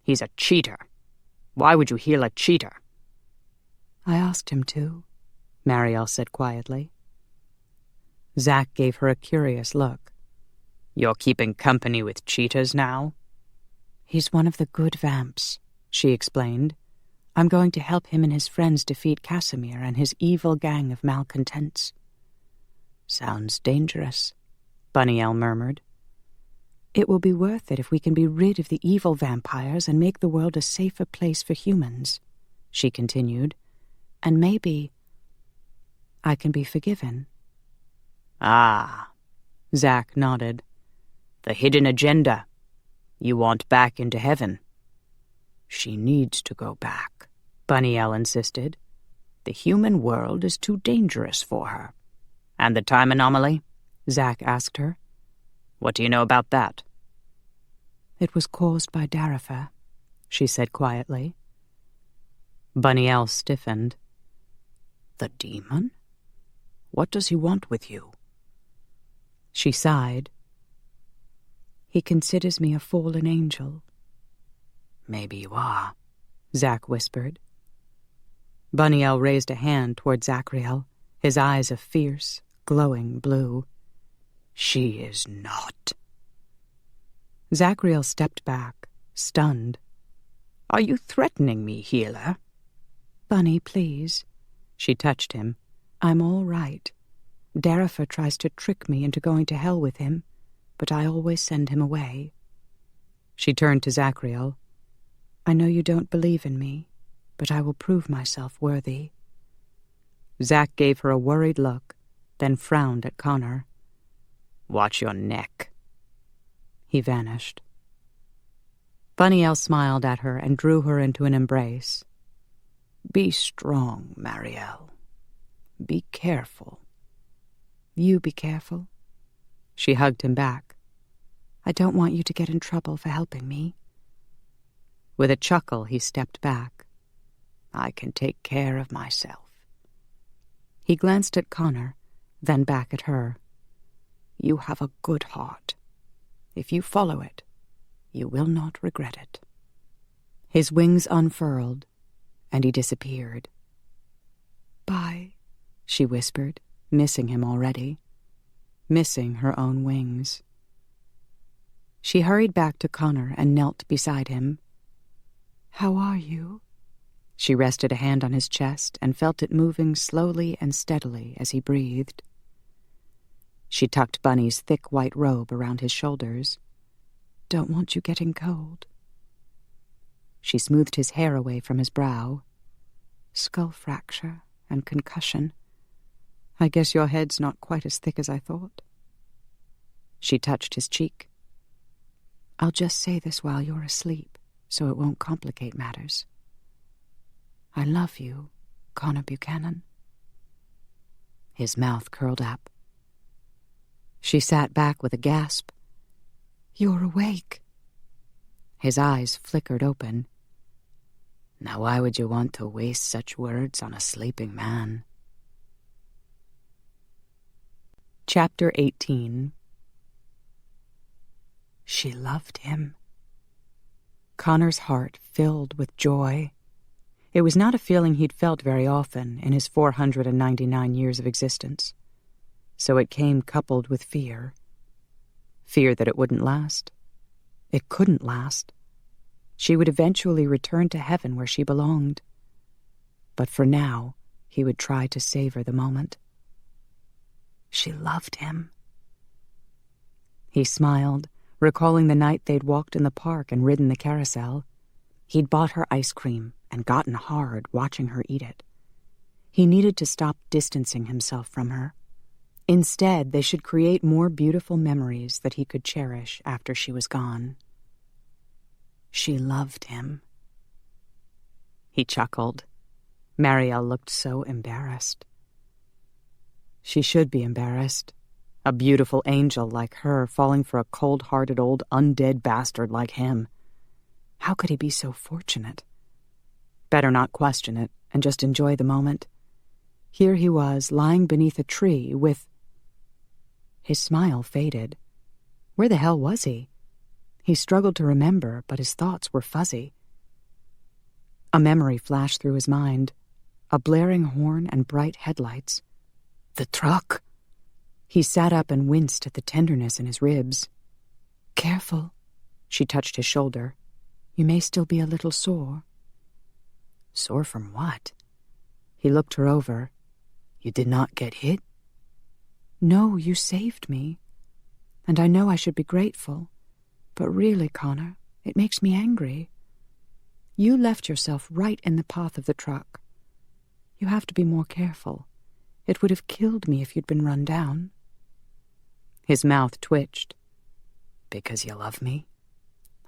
He's a cheater. Why would you heal a cheater?" "I asked him to," Marielle said quietly. Zach gave her a curious look. "You're keeping company with cheaters now?" "He's one of the good vamps," she explained. "I'm going to help him and his friends defeat Casimir and his evil gang of malcontents." "Sounds dangerous," Bunnyelle murmured. "It will be worth it if we can be rid of the evil vampires and make the world a safer place for humans," she continued. "And maybe I can be forgiven." "Ah," Zach nodded. "The hidden agenda. You want back into heaven." "She needs to go back," Bunnyelle insisted. "The human world is too dangerous for her." "And the time anomaly?" Zach asked her. "What do you know about that?" "It was caused by Darifa," she said quietly. Bunnyelle stiffened. "The demon? What does he want with you?" She sighed. "He considers me a fallen angel." "Maybe you are," Zach whispered. Bunnyelle raised a hand toward Zachriel, his eyes a fierce, glowing blue. "She is not." Zachriel stepped back, stunned. Are you threatening me, healer? Bunny, please. She touched him. I'm all right. Darifa tries to trick me into going to hell with him, but I always send him away. She turned to Zachriel. I know you don't believe in me, but I will prove myself worthy. Zach gave her a worried look, then frowned at Connor. Watch your neck. He vanished. Buniel smiled at her and drew her into an embrace. Be strong, Marielle. Be careful. You be careful. She hugged him back. I don't want you to get in trouble for helping me. With a chuckle, he stepped back. I can take care of myself. He glanced at Connor, then back at her. You have a good heart. If you follow it, you will not regret it. His wings unfurled, and he disappeared. Bye, she whispered, missing him already, missing her own wings. She hurried back to Connor and knelt beside him. How are you? She rested a hand on his chest and felt it moving slowly and steadily as he breathed. She tucked Bunny's thick white robe around his shoulders. Don't want you getting cold. She smoothed his hair away from his brow. Skull fracture and concussion. I guess your head's not quite as thick as I thought. She touched his cheek. I'll just say this while you're asleep, so it won't complicate matters. I love you, Connor Buchanan. His mouth curled up. She sat back with a gasp. You're awake. His eyes flickered open. Now why would you want to waste such words on a sleeping man? Chapter 18. She loved him. Connor's heart filled with joy. It was not a feeling he'd felt very often in his 499 years of existence. So it came coupled with fear. Fear that it wouldn't last. It couldn't last. She would eventually return to heaven where she belonged. But for now, he would try to savor the moment. She loved him. He smiled, recalling the night they'd walked in the park and ridden the carousel. He'd bought her ice cream and gotten hard watching her eat it. He needed to stop distancing himself from her. Instead, they should create more beautiful memories that he could cherish after she was gone. She loved him. He chuckled. Marielle looked so embarrassed. She should be embarrassed. A beautiful angel like her falling for a cold-hearted old undead bastard like him. How could he be so fortunate? Better not question it and just enjoy the moment. Here he was, lying beneath a tree with... His smile faded. Where the hell was he? He struggled to remember, but his thoughts were fuzzy. A memory flashed through his mind. A blaring horn and bright headlights. The truck! He sat up and winced at the tenderness in his ribs. Careful. She touched his shoulder. You may still be a little sore. Sore from what? He looked her over. You did not get hit? No, you saved me. And I know I should be grateful. But really, Connor, it makes me angry. You left yourself right in the path of the truck. You have to be more careful. It would have killed me if you'd been run down. His mouth twitched. Because you love me?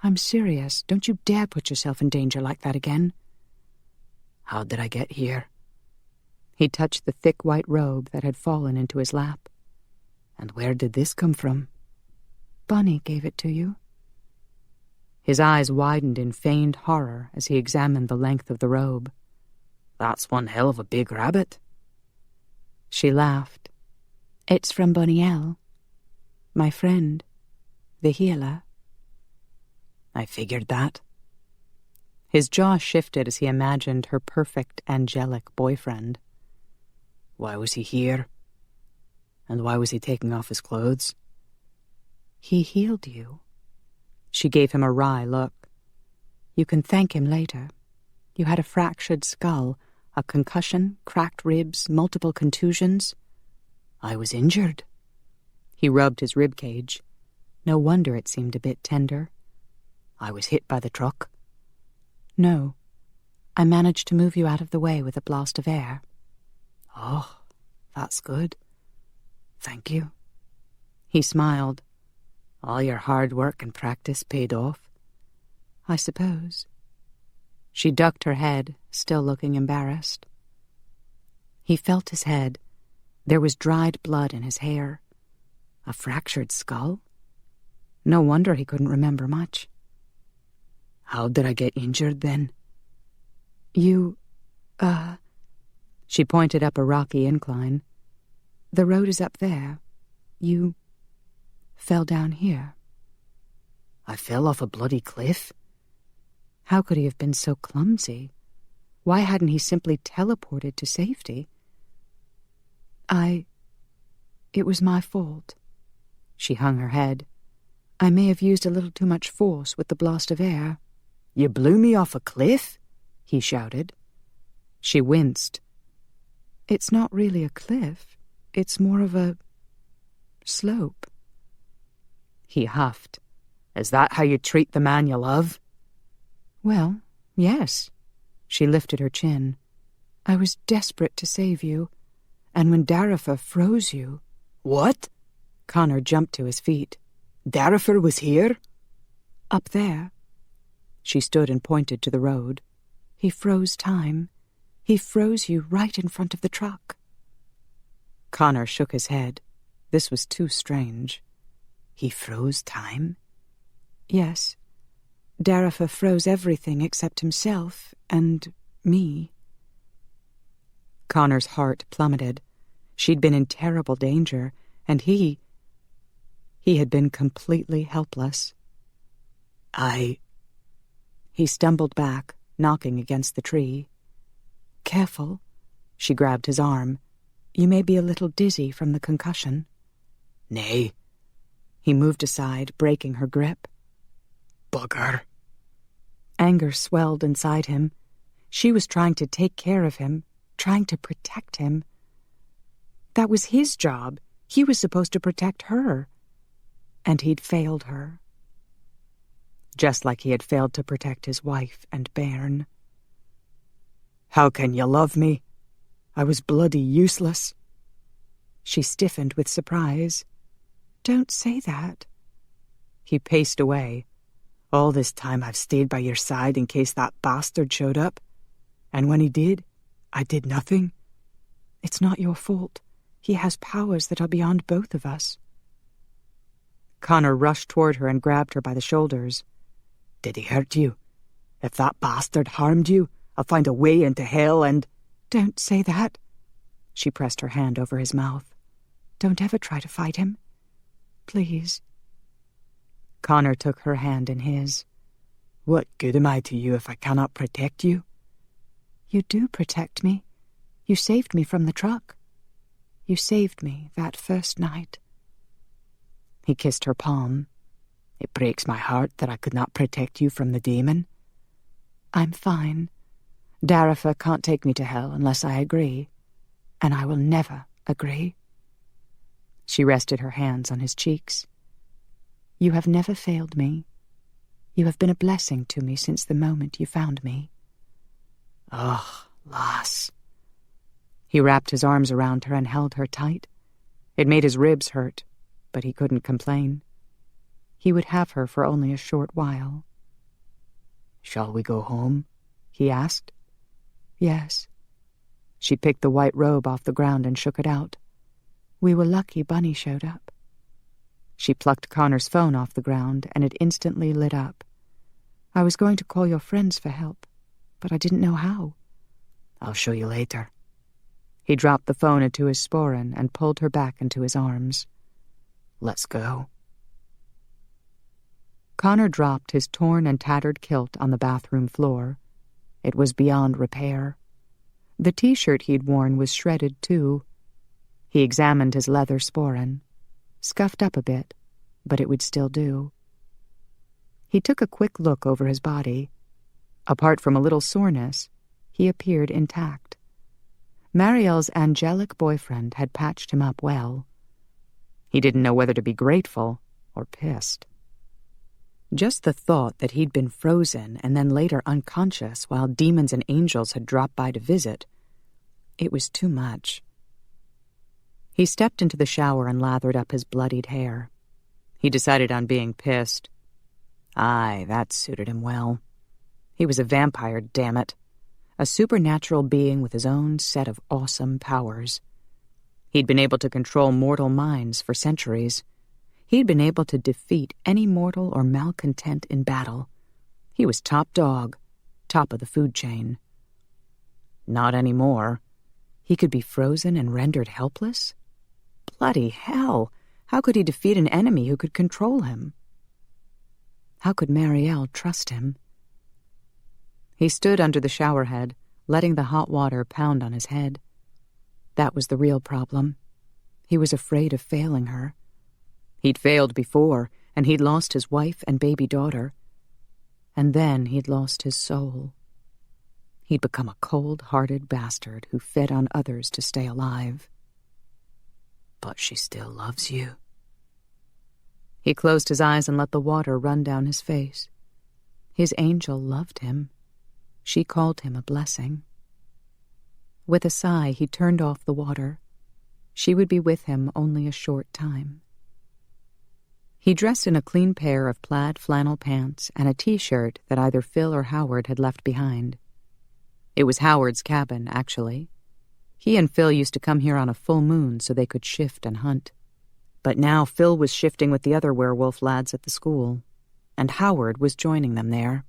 I'm serious. Don't you dare put yourself in danger like that again. How did I get here? He touched the thick white robe that had fallen into his lap. And where did this come from? Bunny gave it to you. His eyes widened in feigned horror as he examined the length of the robe. That's one hell of a big rabbit. She laughed. It's from Buniel, my friend, the healer. I figured that. His jaw shifted as he imagined her perfect, angelic boyfriend. Why was he here? And why was he taking off his clothes? He healed you. She gave him a wry look. You can thank him later. You had a fractured skull, a concussion, cracked ribs, multiple contusions. I was injured. He rubbed his rib cage. No wonder it seemed a bit tender. I was hit by the truck. No. I managed to move you out of the way with a blast of air. Oh, that's good. Thank you. He smiled. All your hard work and practice paid off. I suppose. She ducked her head, still looking embarrassed. He felt his head. There was dried blood in his hair. A fractured skull? No wonder he couldn't remember much. How did I get injured then? You, She pointed up a rocky incline. The road is up there. You fell down here. I fell off a bloody cliff? How could he have been so clumsy? Why hadn't he simply teleported to safety? It was my fault. She hung her head. I may have used a little too much force with the blast of air. You blew me off a cliff? He shouted. She winced. It's not really a cliff. It's more of a slope. He huffed. Is that how you treat the man you love? Well, yes. She lifted her chin. I was desperate to save you, and when Darifa froze you... What? Connor jumped to his feet. Darifa was here? Up there. She stood and pointed to the road. He froze time. He froze you right in front of the truck. Connor shook his head. This was too strange. He froze time? Yes. Darifa froze everything except himself and me. Connor's heart plummeted. She'd been in terrible danger, and he had been completely helpless. He stumbled back, knocking against the tree. Careful. She grabbed his arm. You may be a little dizzy from the concussion. Nay. He moved aside, breaking her grip. Bugger. Anger swelled inside him. She was trying to take care of him, trying to protect him. That was his job. He was supposed to protect her. And he'd failed her. Just like he had failed to protect his wife and bairn. How can you love me? I was bloody useless. She stiffened with surprise. Don't say that. He paced away. All this time I've stayed by your side in case that bastard showed up. And when he did, I did nothing. It's not your fault. He has powers that are beyond both of us. Connor rushed toward her and grabbed her by the shoulders. Did he hurt you? If that bastard harmed you, I'll find a way into hell and... Don't say that. She pressed her hand over his mouth. Don't ever try to fight him. Please. Connor took her hand in his. What good am I to you if I cannot protect you? You do protect me. You saved me from the truck. You saved me that first night. He kissed her palm. It breaks my heart that I could not protect you from the demon. I'm fine. Darifa can't take me to hell unless I agree. And I will never agree. She rested her hands on his cheeks. You have never failed me. You have been a blessing to me since the moment you found me. Oh, lass. He wrapped his arms around her and held her tight. It made his ribs hurt, but he couldn't complain. He would have her for only a short while. Shall we go home? He asked. Yes. She picked the white robe off the ground and shook it out. We were lucky Bunny showed up. She plucked Connor's phone off the ground, and it instantly lit up. I was going to call your friends for help, but I didn't know how. I'll show you later. He dropped the phone into his sporran and pulled her back into his arms. Let's go. Connor dropped his torn and tattered kilt on the bathroom floor. It was beyond repair. The T-shirt he'd worn was shredded, too. He examined his leather sporran. Scuffed up a bit, but it would still do. He took a quick look over his body. Apart from a little soreness, he appeared intact. Marielle's angelic boyfriend had patched him up well. He didn't know whether to be grateful or pissed. Just the thought that he'd been frozen and then later unconscious while demons and angels had dropped by to visit, it was too much. He stepped into the shower and lathered up his bloodied hair. He decided on being pissed. Aye, that suited him well. He was a vampire, damn it. A supernatural being with his own set of awesome powers. He'd been able to control mortal minds for centuries. He'd been able to defeat any mortal or malcontent in battle. He was top dog, top of the food chain. Not anymore. He could be frozen and rendered helpless? Bloody hell! How could he defeat an enemy who could control him? How could Marielle trust him? He stood under the shower head, letting the hot water pound on his head. That was the real problem. He was afraid of failing her. He'd failed before, and he'd lost his wife and baby daughter. And then he'd lost his soul. He'd become a cold-hearted bastard who fed on others to stay alive. But she still loves you. He closed his eyes and let the water run down his face. His angel loved him. She called him a blessing. With a sigh, he turned off the water. She would be with him only a short time. He dressed in a clean pair of plaid flannel pants and a T-shirt that either Phil or Howard had left behind. It was Howard's cabin, actually. He and Phil used to come here on a full moon so they could shift and hunt. But now Phil was shifting with the other werewolf lads at the school, and Howard was joining them there.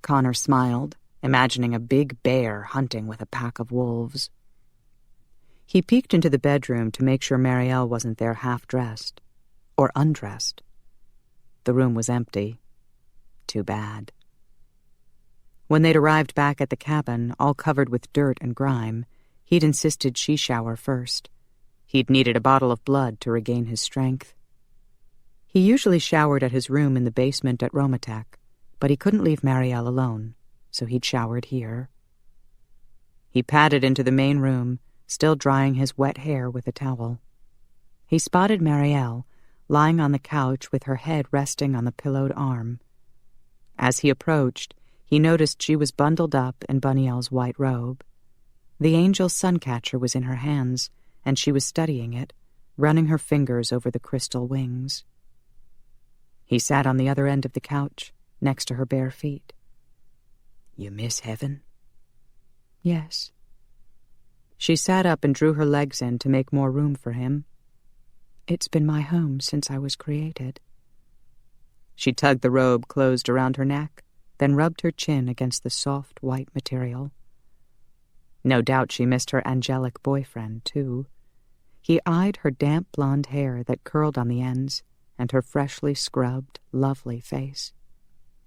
Connor smiled, imagining a big bear hunting with a pack of wolves. He peeked into the bedroom to make sure Marielle wasn't there half-dressed, or undressed. The room was empty. Too bad. When they'd arrived back at the cabin, all covered with dirt and grime, he'd insisted she shower first. He'd needed a bottle of blood to regain his strength. He usually showered at his room in the basement at Romatech, but he couldn't leave Marielle alone, so he'd showered here. He padded into the main room, still drying his wet hair with a towel. He spotted Marielle, lying on the couch with her head resting on the pillowed arm. As he approached, he noticed she was bundled up in Bunnyelle's white robe. The angel's suncatcher was in her hands, and she was studying it, running her fingers over the crystal wings. He sat on the other end of the couch, next to her bare feet. "You miss heaven?" "Yes." She sat up and drew her legs in to make more room for him. "It's been my home since I was created." She tugged the robe closed around her neck, then rubbed her chin against the soft white material. No doubt she missed her angelic boyfriend, too. He eyed her damp blonde hair that curled on the ends and her freshly scrubbed, lovely face.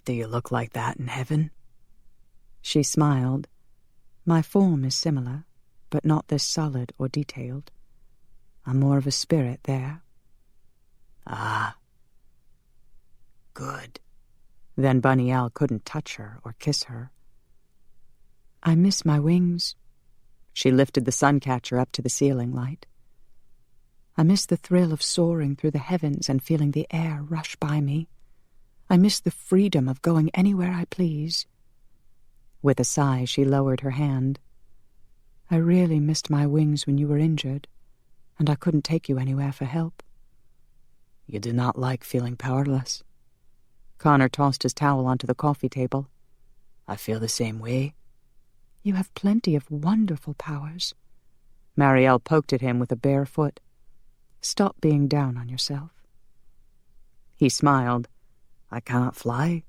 "Do you look like that in heaven?" She smiled. "My form is similar, but not this solid or detailed. I'm more of a spirit there." "Ah. Good." Then Bunnyelle couldn't touch her or kiss her. "I miss my wings." She lifted the suncatcher up to the ceiling light. "I miss the thrill of soaring through the heavens and feeling the air rush by me. I miss the freedom of going anywhere I please." With a sigh, she lowered her hand. "I really missed my wings when you were injured, and I couldn't take you anywhere for help." "You do not like feeling powerless?" Connor tossed his towel onto the coffee table. "I feel the same way." "You have plenty of wonderful powers." Marielle poked at him with a bare foot. "Stop being down on yourself." He smiled. "I cannot fly,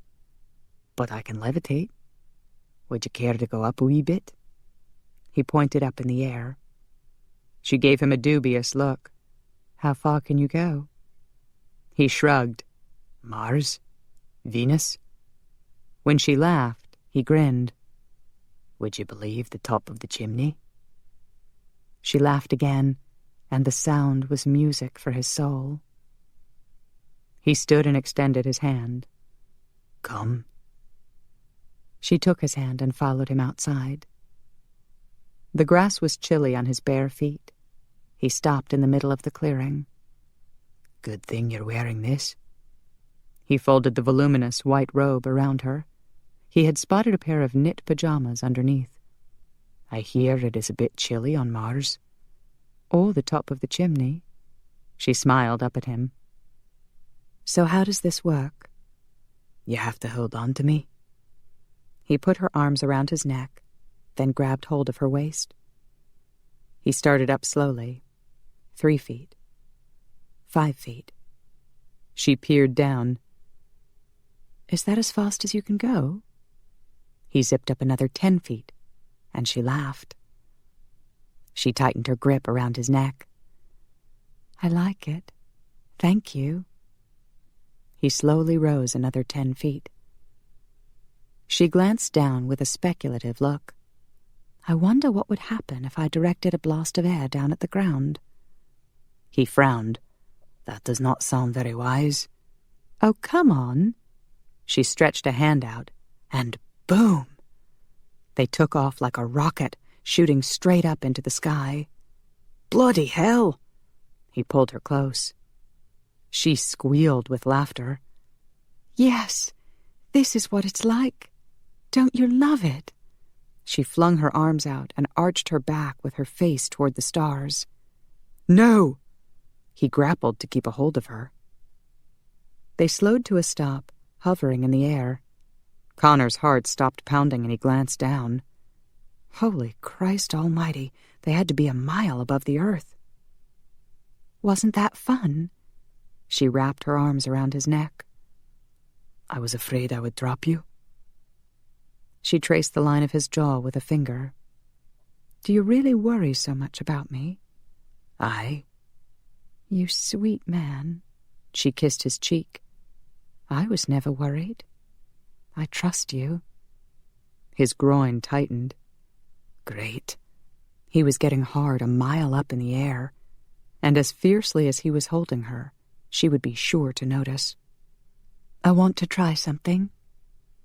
but I can levitate. Would you care to go up a wee bit?" He pointed up in the air. She gave him a dubious look. "How far can you go?" He shrugged. "Mars? Venus?" When she laughed, he grinned. "Would you believe the top of the chimney?" She laughed again, and the sound was music for his soul. He stood and extended his hand. "Come." She took his hand and followed him outside. The grass was chilly on his bare feet. He stopped in the middle of the clearing. "Good thing you're wearing this." He folded the voluminous white robe around her. He had spotted a pair of knit pajamas underneath. "I hear it is a bit chilly on Mars." "Oh, the top of the chimney." She smiled up at him. "So how does this work?" "You have to hold on to me." He put her arms around his neck, then grabbed hold of her waist. He started up slowly. 3 feet. 5 feet. She peered down. "Is that as fast as you can go?" He zipped up another 10 feet, and she laughed. She tightened her grip around his neck. "I like it. Thank you." He slowly rose another 10 feet. She glanced down with a speculative look. "I wonder what would happen if I directed a blast of air down at the ground." He frowned. "That does not sound very wise." "Oh, come on." She stretched a hand out, and boom! They took off like a rocket, shooting straight up into the sky. "Bloody hell!" He pulled her close. She squealed with laughter. "Yes, this is what it's like. Don't you love it?" She flung her arms out and arched her back with her face toward the stars. "No!" He grappled to keep a hold of her. They slowed to a stop, hovering in the air. Connor's heart stopped pounding and he glanced down. Holy Christ almighty, they had to be a mile above the earth. "Wasn't that fun?" She wrapped her arms around his neck. "I was afraid I would drop you." She traced the line of his jaw with a finger. "Do you really worry so much about me?" "Aye." "You sweet man." She kissed his cheek. "I was never worried. I trust you." His groin tightened. Great. He was getting hard a mile up in the air, and as fiercely as he was holding her, she would be sure to notice. "I want to try something."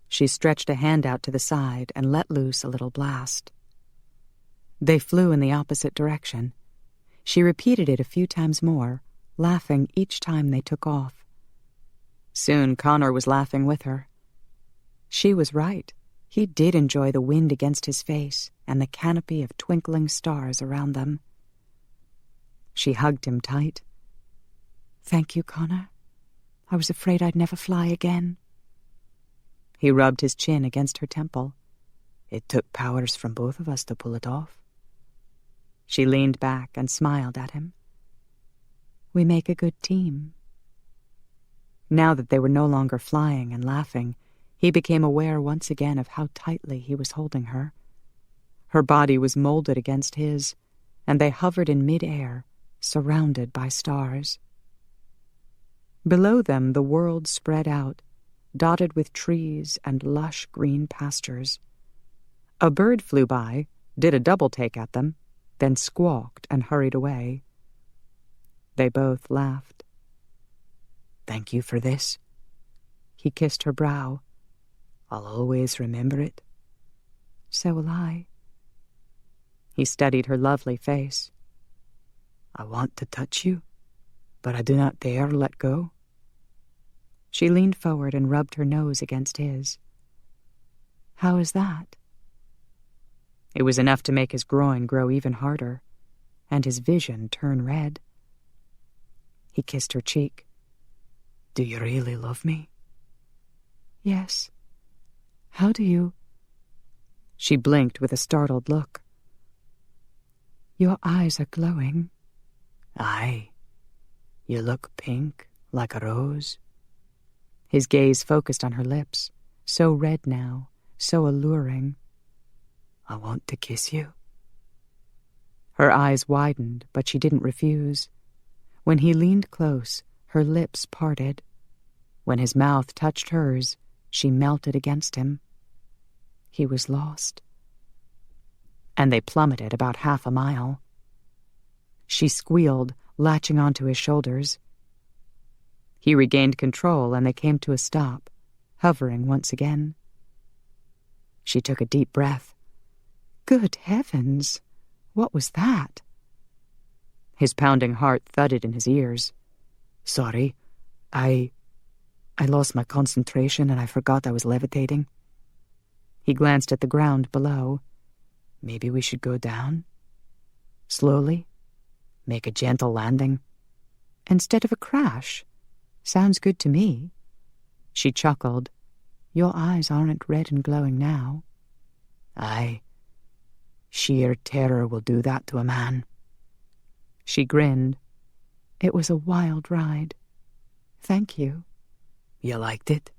She stretched a hand out to the side and let loose a little blast. They flew in the opposite direction. She repeated it a few times more, laughing each time they took off. Soon Connor was laughing with her. She was right. He did enjoy the wind against his face and the canopy of twinkling stars around them. She hugged him tight. "Thank you, Connor. I was afraid I'd never fly again." He rubbed his chin against her temple. "It took powers from both of us to pull it off." She leaned back and smiled at him. "We make a good team." Now that they were no longer flying and laughing, he became aware once again of how tightly he was holding her. Her body was molded against his, and they hovered in mid-air, surrounded by stars. Below them the world spread out, dotted with trees and lush green pastures. A bird flew by, did a double-take at them, then squawked and hurried away. They both laughed. "Thank you for this." He kissed her brow. "I'll always remember it." "So will I." He studied her lovely face. "I want to touch you, but I do not dare let go." She leaned forward and rubbed her nose against his. "How is that?" It was enough to make his groin grow even harder, and his vision turn red. He kissed her cheek. "Do you really love me?" "Yes. How do you—" She blinked with a startled look. "Your eyes are glowing." "Aye. You look pink, like a rose." His gaze focused on her lips, so red now, so alluring. "I want to kiss you." Her eyes widened, but she didn't refuse. When he leaned close, her lips parted. When his mouth touched hers, she melted against him. He was lost. And they plummeted about 1/2 mile. She squealed, latching onto his shoulders. He regained control, and they came to a stop, hovering once again. She took a deep breath. Good heavens! What was that? His pounding heart thudded in his ears. Sorry, I lost my concentration and I forgot I was levitating. He glanced at the ground below. Maybe we should go down? Slowly? Make a gentle landing? Instead of a crash? Sounds good to me. She chuckled. Your eyes aren't red and glowing now. Aye. Sheer terror will do that to a man. She grinned. It was a wild ride. Thank you. You liked it?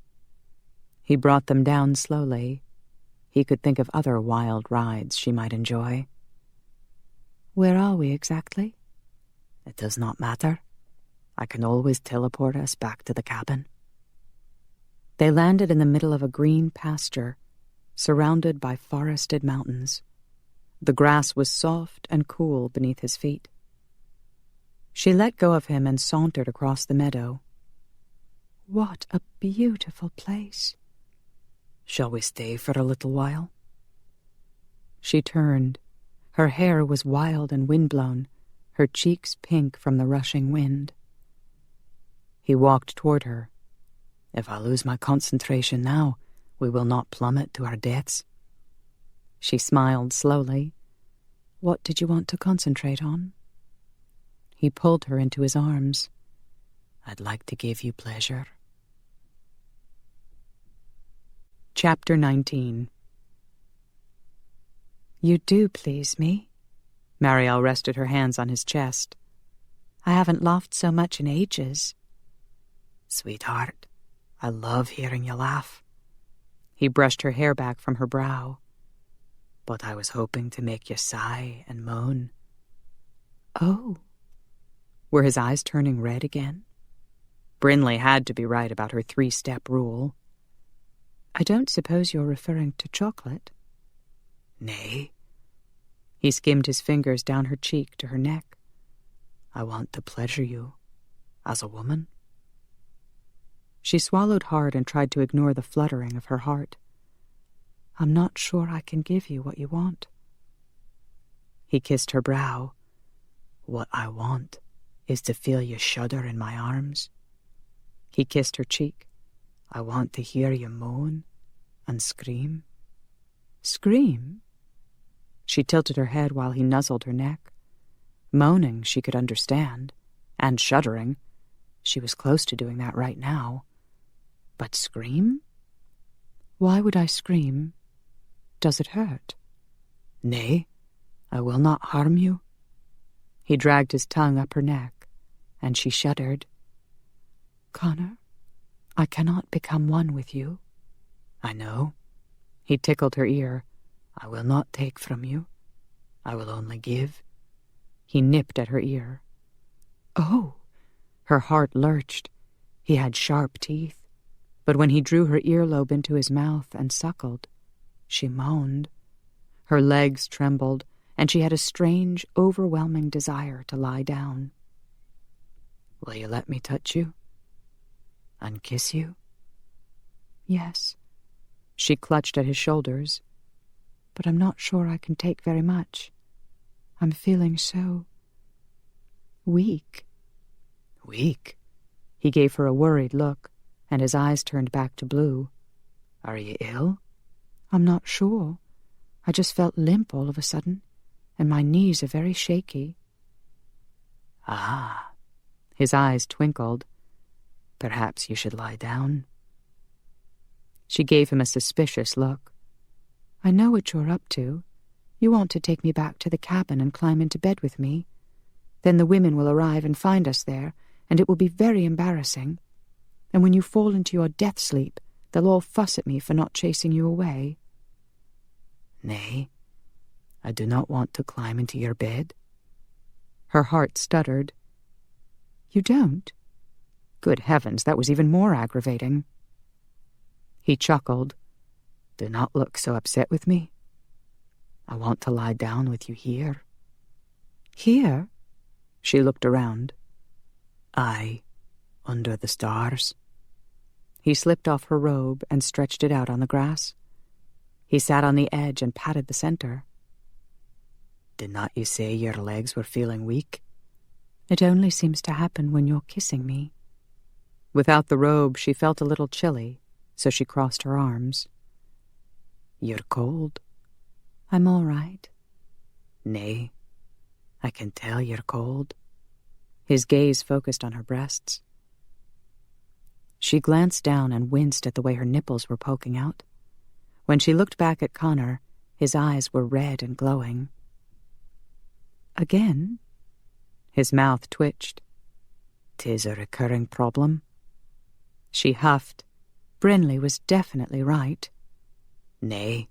He brought them down slowly. He could think of other wild rides she might enjoy. Where are we exactly? It does not matter. I can always teleport us back to the cabin. They landed in the middle of a green pasture, surrounded by forested mountains. The grass was soft and cool beneath his feet. She let go of him and sauntered across the meadow. What a beautiful place. Shall we stay for a little while? She turned. Her hair was wild and windblown, her cheeks pink from the rushing wind. He walked toward her. If I lose my concentration now, we will not plummet to our deaths. She smiled slowly. What did you want to concentrate on? He pulled her into his arms. I'd like to give you pleasure. Chapter 19. You do please me. Marielle rested her hands on his chest. I haven't laughed so much in ages. Sweetheart, I love hearing you laugh. He brushed her hair back from her brow. But I was hoping to make you sigh and moan. Oh. Were his eyes turning red again? Brinley had to be right about her 3-step rule. I don't suppose you're referring to chocolate? Nay. He skimmed his fingers down her cheek to her neck. I want to pleasure you, as a woman. She swallowed hard and tried to ignore the fluttering of her heart. I'm not sure I can give you what you want. He kissed her brow. What I want is to feel you shudder in my arms. He kissed her cheek. I want to hear you moan and scream. Scream? She tilted her head while he nuzzled her neck. Moaning she could understand, and shuddering. She was close to doing that right now. But scream? Why would I scream? Does it hurt? Nay, I will not harm you. He dragged his tongue up her neck, and she shuddered. Connor, I cannot become one with you. I know. He tickled her ear. I will not take from you. I will only give. He nipped at her ear. Oh! Her heart lurched. He had sharp teeth. But when he drew her earlobe into his mouth and suckled, she moaned. Her legs trembled, and she had a strange, overwhelming desire to lie down. Will you let me touch you? And kiss you? Yes. She clutched at his shoulders. But I'm not sure I can take very much. I'm feeling so weak. Weak? He gave her a worried look, and his eyes turned back to blue. Are you ill? I'm not sure. I just felt limp all of a sudden, and my knees are very shaky. Ah. His eyes twinkled. Perhaps you should lie down. She gave him a suspicious look. I know what you're up to. You want to take me back to the cabin and climb into bed with me. Then the women will arrive and find us there, and it will be very embarrassing. And when you fall into your death sleep, they'll all fuss at me for not chasing you away. Nay, I do not want to climb into your bed. Her heart stuttered. You don't? Good heavens, that was even more aggravating. He chuckled. Do not look so upset with me. I want to lie down with you here. Here? She looked around. Aye, under the stars. He slipped off her robe and stretched it out on the grass. He sat on the edge and patted the center. "Did not you say your legs were feeling weak?" "It only seems to happen when you're kissing me." Without the robe, she felt a little chilly, so she crossed her arms. "You're cold." "I'm all right." "Nay, I can tell you're cold." His gaze focused on her breasts. She glanced down and winced at the way her nipples were poking out. When she looked back at Connor, his eyes were red and glowing. "Again?" His mouth twitched. "'Tis a recurring problem." She huffed. Brinley was definitely right. "Nay,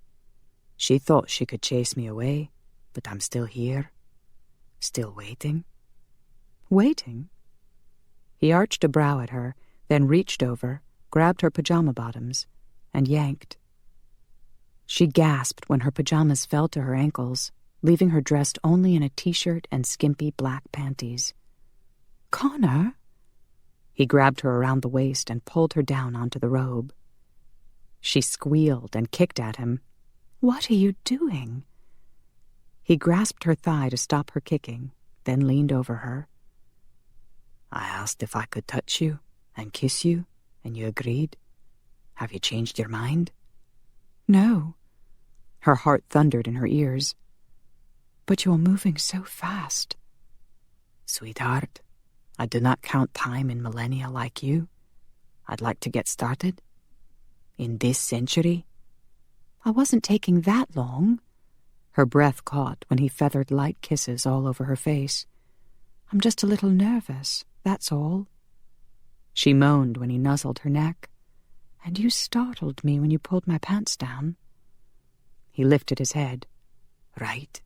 she thought she could chase me away, but I'm still here. Still waiting." "Waiting?" He arched a brow at her, then reached over, grabbed her pajama bottoms, and yanked. She gasped when her pajamas fell to her ankles, leaving her dressed only in a t-shirt and skimpy black panties. "Connor!" He grabbed her around the waist and pulled her down onto the robe. She squealed and kicked at him. "What are you doing?" He grasped her thigh to stop her kicking, then leaned over her. "I asked if I could touch you and kiss you, and you agreed. Have you changed your mind?" "No." Her heart thundered in her ears. "But you're moving so fast." "Sweetheart, I do not count time in millennia like you. I'd like to get started. In this century." "I wasn't taking that long." Her breath caught when he feathered light kisses all over her face. "I'm just a little nervous, that's all." She moaned when he nuzzled her neck. "And you startled me when you pulled my pants down." He lifted his head. "Right."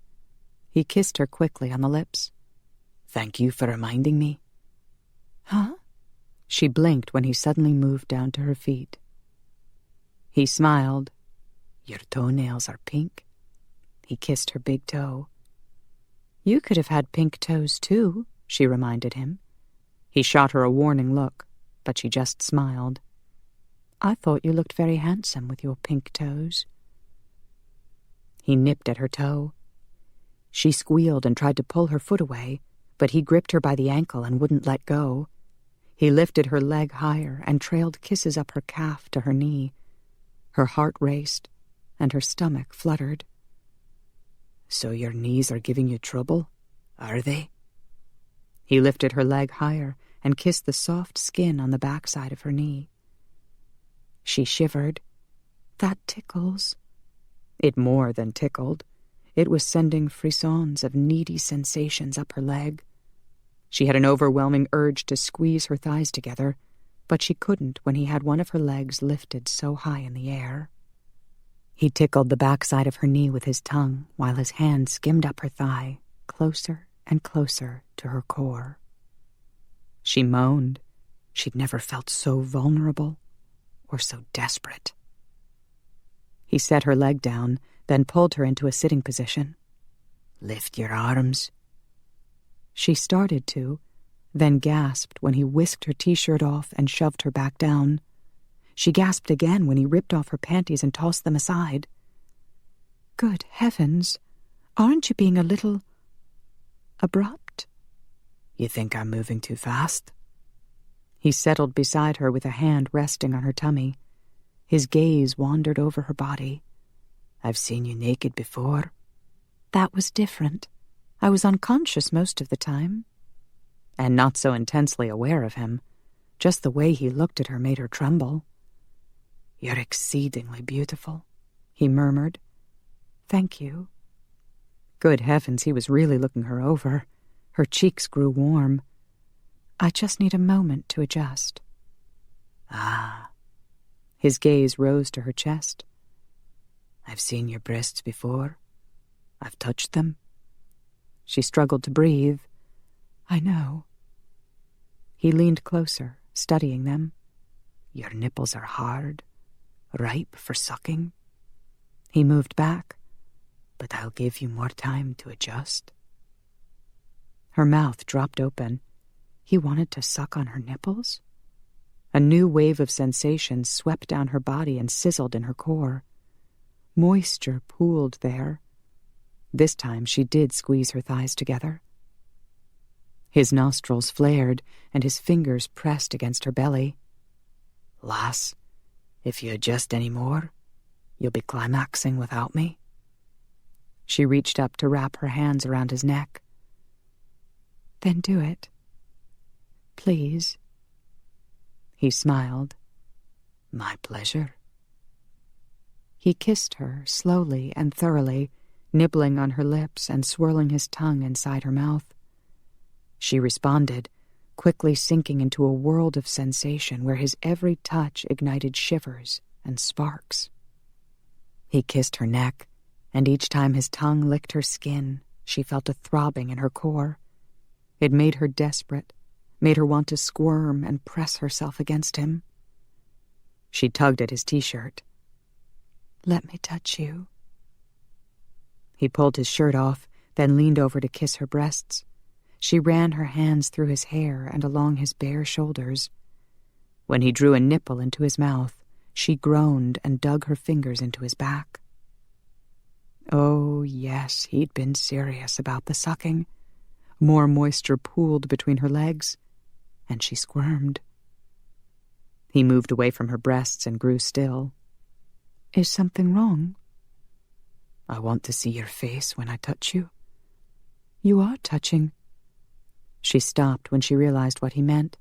He kissed her quickly on the lips. "Thank you for reminding me." "Huh?" She blinked when he suddenly moved down to her feet. He smiled. "Your toenails are pink." He kissed her big toe. "You could have had pink toes, too," she reminded him. He shot her a warning look, but she just smiled. "I thought you looked very handsome with your pink toes." He nipped at her toe. She squealed and tried to pull her foot away, but he gripped her by the ankle and wouldn't let go. He lifted her leg higher and trailed kisses up her calf to her knee. Her heart raced, and her stomach fluttered. "So your knees are giving you trouble, are they?" He lifted her leg higher and kissed the soft skin on the backside of her knee. She shivered. "That tickles." It more than tickled. It was sending frissons of needy sensations up her leg. She had an overwhelming urge to squeeze her thighs together, but she couldn't when he had one of her legs lifted so high in the air. He tickled the backside of her knee with his tongue while his hand skimmed up her thigh, closer and closer to her core. She moaned. She'd never felt so vulnerable or so desperate. He set her leg down, then pulled her into a sitting position. "Lift your arms." She started to, then gasped when he whisked her t-shirt off and shoved her back down. She gasped again when he ripped off her panties and tossed them aside. "Good heavens, aren't you being a little abrupt?" "You think I'm moving too fast?" He settled beside her with a hand resting on her tummy. His gaze wandered over her body. "I've seen you naked before." "That was different. I was unconscious most of the time." And not so intensely aware of him. Just the way he looked at her made her tremble. "You're exceedingly beautiful," he murmured. "Thank you." Good heavens, he was really looking her over. Her cheeks grew warm. "I just need a moment to adjust." "Ah." His gaze rose to her chest. "I've seen your breasts before. I've touched them." She struggled to breathe. "I know." He leaned closer, studying them. "Your nipples are hard, ripe for sucking." He moved back. "But I'll give you more time to adjust." Her mouth dropped open. He wanted to suck on her nipples? A new wave of sensation swept down her body and sizzled in her core. Moisture pooled there. This time she did squeeze her thighs together. His nostrils flared, and his fingers pressed against her belly. "Lass, if you adjust any more, you'll be climaxing without me." She reached up to wrap her hands around his neck. "Then do it. Please." He smiled. "My pleasure." He kissed her slowly and thoroughly, nibbling on her lips and swirling his tongue inside her mouth. She responded, quickly sinking into a world of sensation where his every touch ignited shivers and sparks. He kissed her neck, and each time his tongue licked her skin, she felt a throbbing in her core. It made her desperate, made her want to squirm and press herself against him. She tugged at his t-shirt. "Let me touch you." He pulled his shirt off, then leaned over to kiss her breasts. She ran her hands through his hair and along his bare shoulders. When he drew a nipple into his mouth, she groaned and dug her fingers into his back. Oh, yes, he'd been serious about the sucking. More moisture pooled between her legs, and she squirmed. He moved away from her breasts and grew still. "Is something wrong?" "I want to see your face when I touch you." "You are touching." She stopped when she realized what he meant.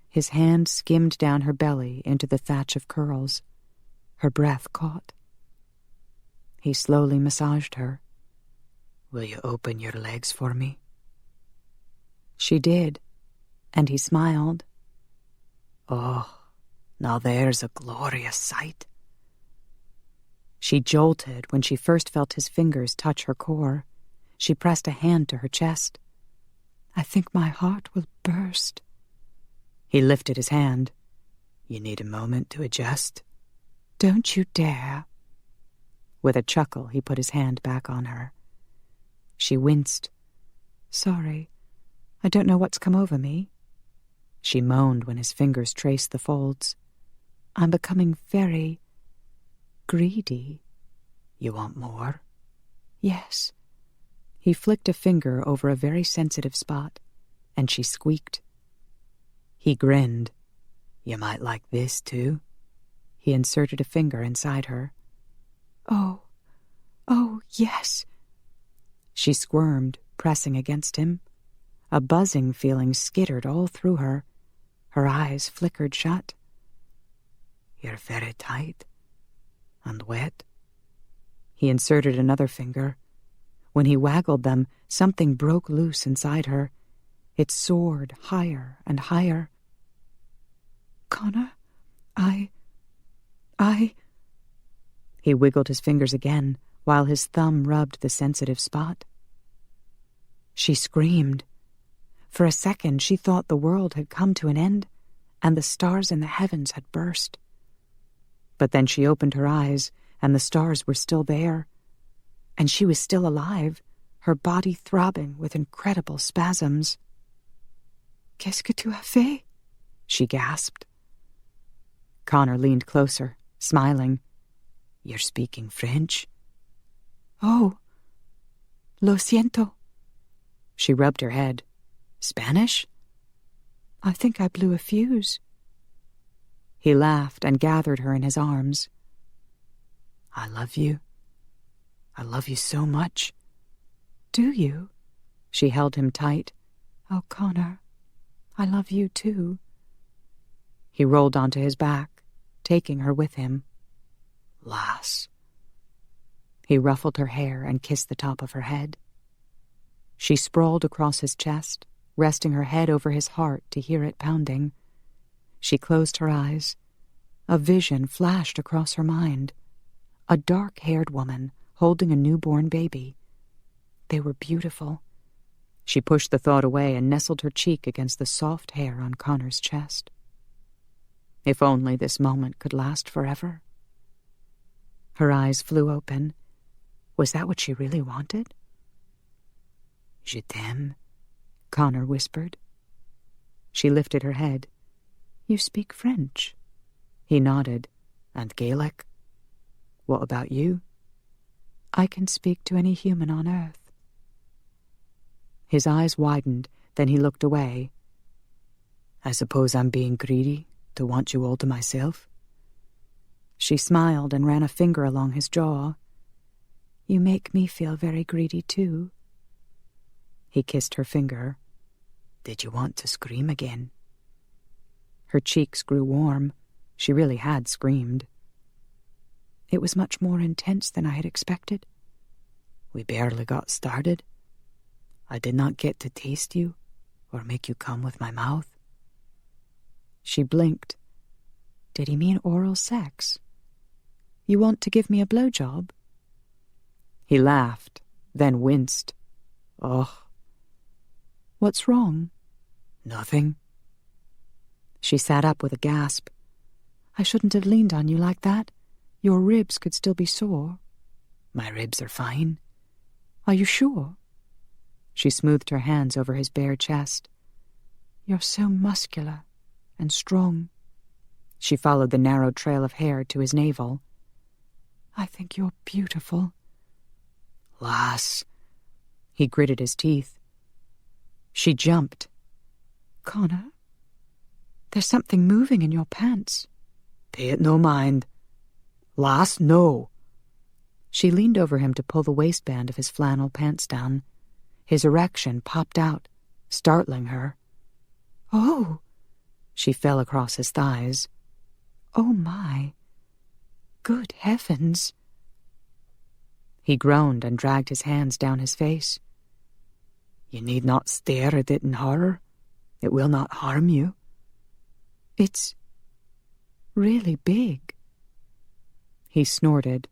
His hand skimmed down her belly into the thatch of curls. Her breath caught. He slowly massaged her. "Will you open your legs for me?" She did, and he smiled. "Oh, now there's a glorious sight." She jolted when she first felt his fingers touch her core. She pressed a hand to her chest. "I think my heart will burst." He lifted his hand. "You need a moment to adjust?" "Don't you dare." With a chuckle, he put his hand back on her. She winced. "Sorry, I don't know what's come over me." She moaned when his fingers traced the folds. "I'm becoming very greedy." "You want more?" "Yes." He flicked a finger over a very sensitive spot, and she squeaked. He grinned. "You might like this, too." He inserted a finger inside her. Oh, yes." She squirmed, pressing against him. A buzzing feeling skittered all through her. Her eyes flickered shut. "You're very tight and wet." He inserted another finger. When he waggled them, something broke loose inside her. It soared higher and higher. "Connor, I... He wiggled his fingers again, while his thumb rubbed the sensitive spot. She screamed. For a second, she thought the world had come to an end, and the stars in the heavens had burst. But then she opened her eyes, and the stars were still there. And she was still alive, her body throbbing with incredible spasms. "Qu'est-ce que tu as fait?" she gasped. Connor leaned closer, smiling. "You're speaking French?" "Oh, lo siento." She rubbed her head. "Spanish?" "I think I blew a fuse." He laughed and gathered her in his arms. "I love you. I love you so much." "Do you?" She held him tight. "Oh, Connor, I love you too." He rolled onto his back, taking her with him. "Lass." He ruffled her hair and kissed the top of her head. She sprawled across his chest, resting her head over his heart to hear it pounding. She closed her eyes. A vision flashed across her mind. A dark-haired woman holding a newborn baby. They were beautiful. She pushed the thought away and nestled her cheek against the soft hair on Connor's chest. If only this moment could last forever. Her eyes flew open. Was that what she really wanted? "Je t'aime," Connor whispered. She lifted her head. "You speak French?" He nodded. "And Gaelic?" "What about you?" I can speak to any human on earth. His eyes widened, then he looked away. I suppose I'm being greedy to want you all to myself? She smiled and ran a finger along his jaw. You make me feel very greedy, too. He kissed her finger. Did you want to scream again? Her cheeks grew warm. She really had screamed. It was much more intense than I had expected. We barely got started. I did not get to taste you or make you come with my mouth. She blinked. Did he mean oral sex? You want to give me a blowjob? He laughed, then winced. Ugh. What's wrong? Nothing. She sat up with a gasp. I shouldn't have leaned on you like that. Your ribs could still be sore. My ribs are fine. Are you sure? She smoothed her hands over his bare chest. You're so muscular and strong. She followed the narrow trail of hair to his navel. I think you're beautiful. Lass. He gritted his teeth. She jumped. Connor, there's something moving in your pants. Pay it no mind. Lass, no. She leaned over him to pull the waistband of his flannel pants down. His erection popped out, startling her. Oh! She fell across his thighs. Oh, my. Good heavens. He groaned and dragged his hands down his face. You need not stare at it in horror. It will not harm you. It's really big. He snorted.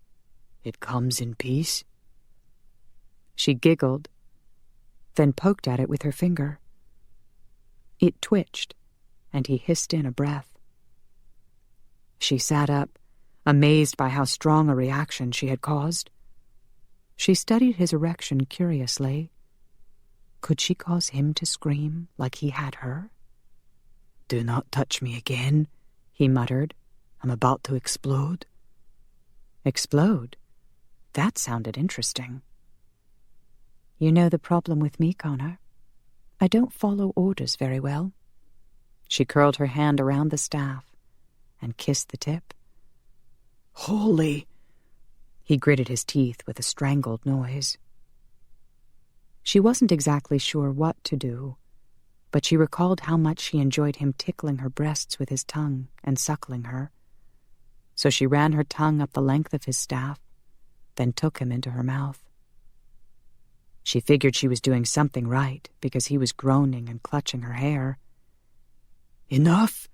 It comes in peace. She giggled, then poked at it with her finger. It twitched, and he hissed in a breath. She sat up, amazed by how strong a reaction she had caused. She studied his erection curiously. Could she cause him to scream like he had her? Do not touch me again, he muttered. I'm about to explode. Explode? That sounded interesting. You know the problem with me, Connor. I don't follow orders very well. She curled her hand around the staff and kissed the tip. Holy! He gritted his teeth with a strangled noise. She wasn't exactly sure what to do, but she recalled how much she enjoyed him tickling her breasts with his tongue and suckling her. So she ran her tongue up the length of his staff, then took him into her mouth. She figured she was doing something right because he was groaning and clutching her hair. Enough!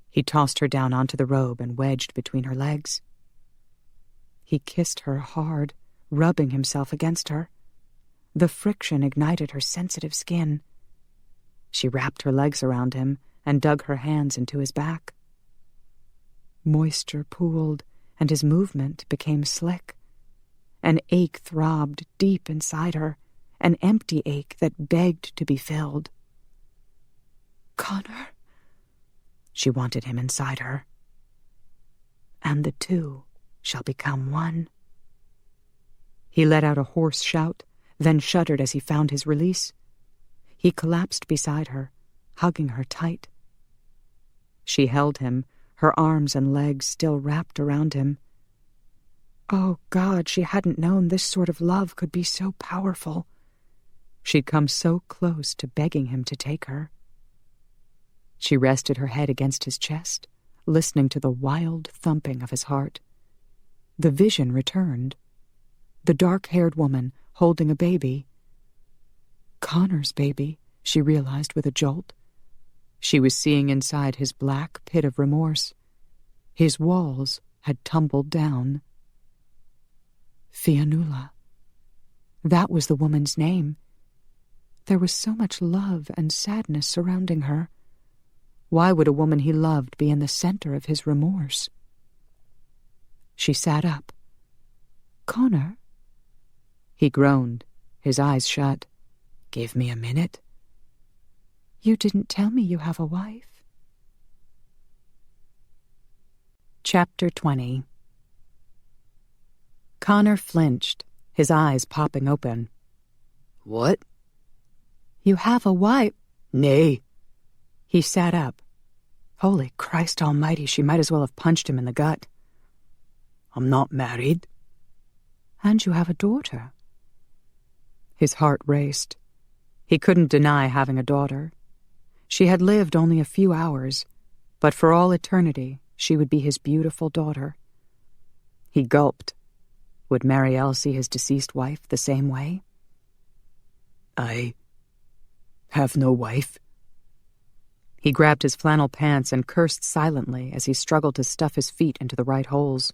He tossed her down onto the robe and wedged between her legs. He kissed her hard, rubbing himself against her. The friction ignited her sensitive skin. She wrapped her legs around him and dug her hands into his back. Moisture pooled, and his movement became slick. An ache throbbed deep inside her, an empty ache that begged to be filled. Connor. She wanted him inside her. And the two shall become one. He let out a hoarse shout, then shuddered as he found his release. He collapsed beside her, hugging her tight. She held him, her arms and legs still wrapped around him. Oh, God, she hadn't known this sort of love could be so powerful. She'd come so close to begging him to take her. She rested her head against his chest, listening to the wild thumping of his heart. The vision returned. The dark-haired woman holding a baby. Connor's baby, she realized with a jolt. She was seeing inside his black pit of remorse. His walls had tumbled down. Fionnuala. That was the woman's name. There was so much love and sadness surrounding her. Why would a woman he loved be in the center of his remorse? She sat up. Connor? He groaned, his eyes shut. Give me a minute. You didn't tell me you have a wife. Chapter 20. Connor flinched, his eyes popping open. What? You have a wife? Nay. He sat up. Holy Christ almighty, she might as well have punched him in the gut. I'm not married. And you have a daughter. His heart raced. He couldn't deny having a daughter. She had lived only a few hours, but for all eternity she would be his beautiful daughter. He gulped. Would Marielle see his deceased wife the same way? I have no wife. He grabbed his flannel pants and cursed silently as he struggled to stuff his feet into the right holes.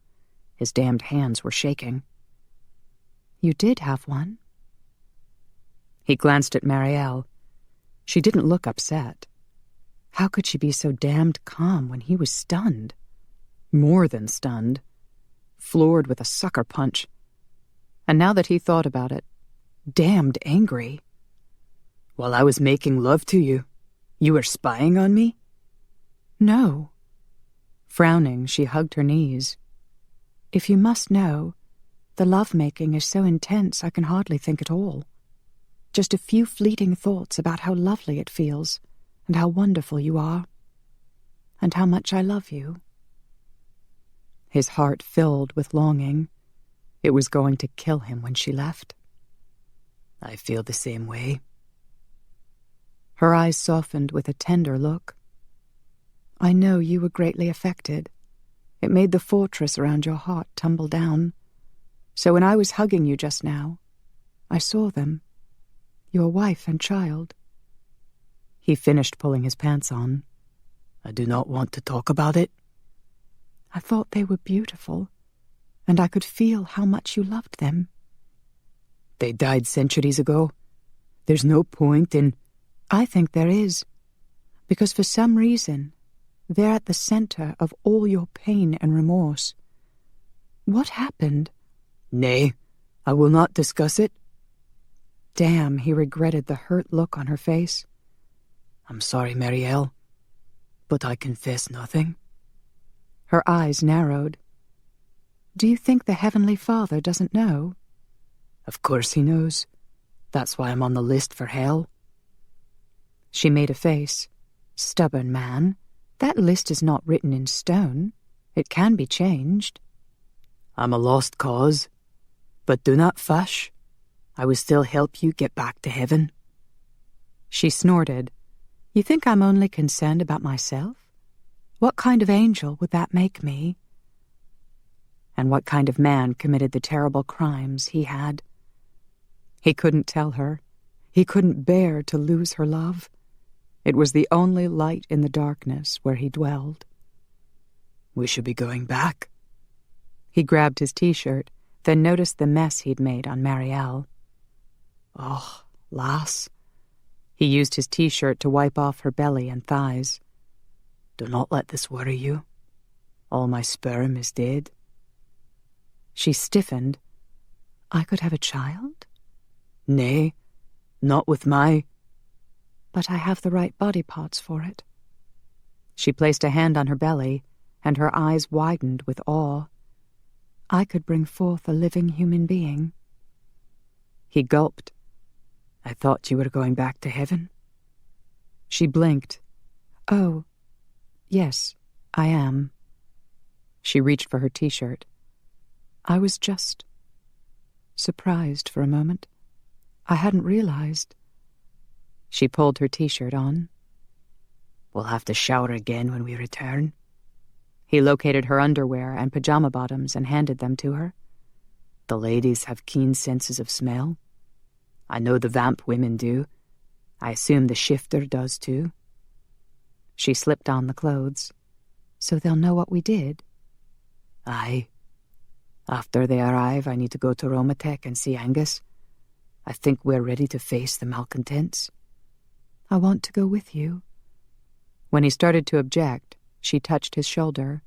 His damned hands were shaking. You did have one? He glanced at Marielle. She didn't look upset. How could she be so damned calm when he was stunned? More than stunned. Floored with a sucker punch. And now that he thought about it, damned angry. While I was making love to you, you were spying on me? No. Frowning, she hugged her knees. If you must know, the love-making is so intense I can hardly think at all. Just a few fleeting thoughts about how lovely it feels, and how wonderful you are, and how much I love you. His heart filled with longing. It was going to kill him when she left. I feel the same way. Her eyes softened with a tender look. I know you were greatly affected. It made the fortress around your heart tumble down. So when I was hugging you just now, I saw them, your wife and child. He finished pulling his pants on. I do not want to talk about it. I thought they were beautiful, and I could feel how much you loved them. They died centuries ago. There's no point in... I think there is, because for some reason, they're at the center of all your pain and remorse. What happened? Nay, I will not discuss it. Damn, he regretted the hurt look on her face. I'm sorry, Marielle, but I confess nothing. Her eyes narrowed. Do you think the Heavenly Father doesn't know? Of course he knows. That's why I'm on the list for hell. She made a face. Stubborn man. That list is not written in stone. It can be changed. I'm a lost cause, but do not fuss. I will still help you get back to heaven. She snorted. You think I'm only concerned about myself? What kind of angel would that make me? And what kind of man committed the terrible crimes he had? He couldn't tell her. He couldn't bear to lose her love. It was the only light in the darkness where he dwelled. We should be going back. He grabbed his T-shirt, then noticed the mess he'd made on Marielle. Oh, lass. He used his T-shirt to wipe off her belly and thighs. Do not let this worry you. All my sperm is dead. She stiffened. I could have a child? Nay, not with my... But I have the right body parts for it. She placed a hand on her belly, and her eyes widened with awe. I could bring forth a living human being. He gulped. I thought you were going back to heaven. She blinked. Oh, yes, I am. She reached for her T-shirt. I was just surprised for a moment. I hadn't realized. She pulled her T-shirt on. We'll have to shower again when we return. He located her underwear and pajama bottoms and handed them to her. The ladies have keen senses of smell. I know the vamp women do. I assume the shifter does too. She slipped on the clothes. So they'll know what we did? Aye. After they arrive, I need to go to Romatech and see Angus. I think we're ready to face the malcontents. I want to go with you. When he started to object, she touched his shoulder.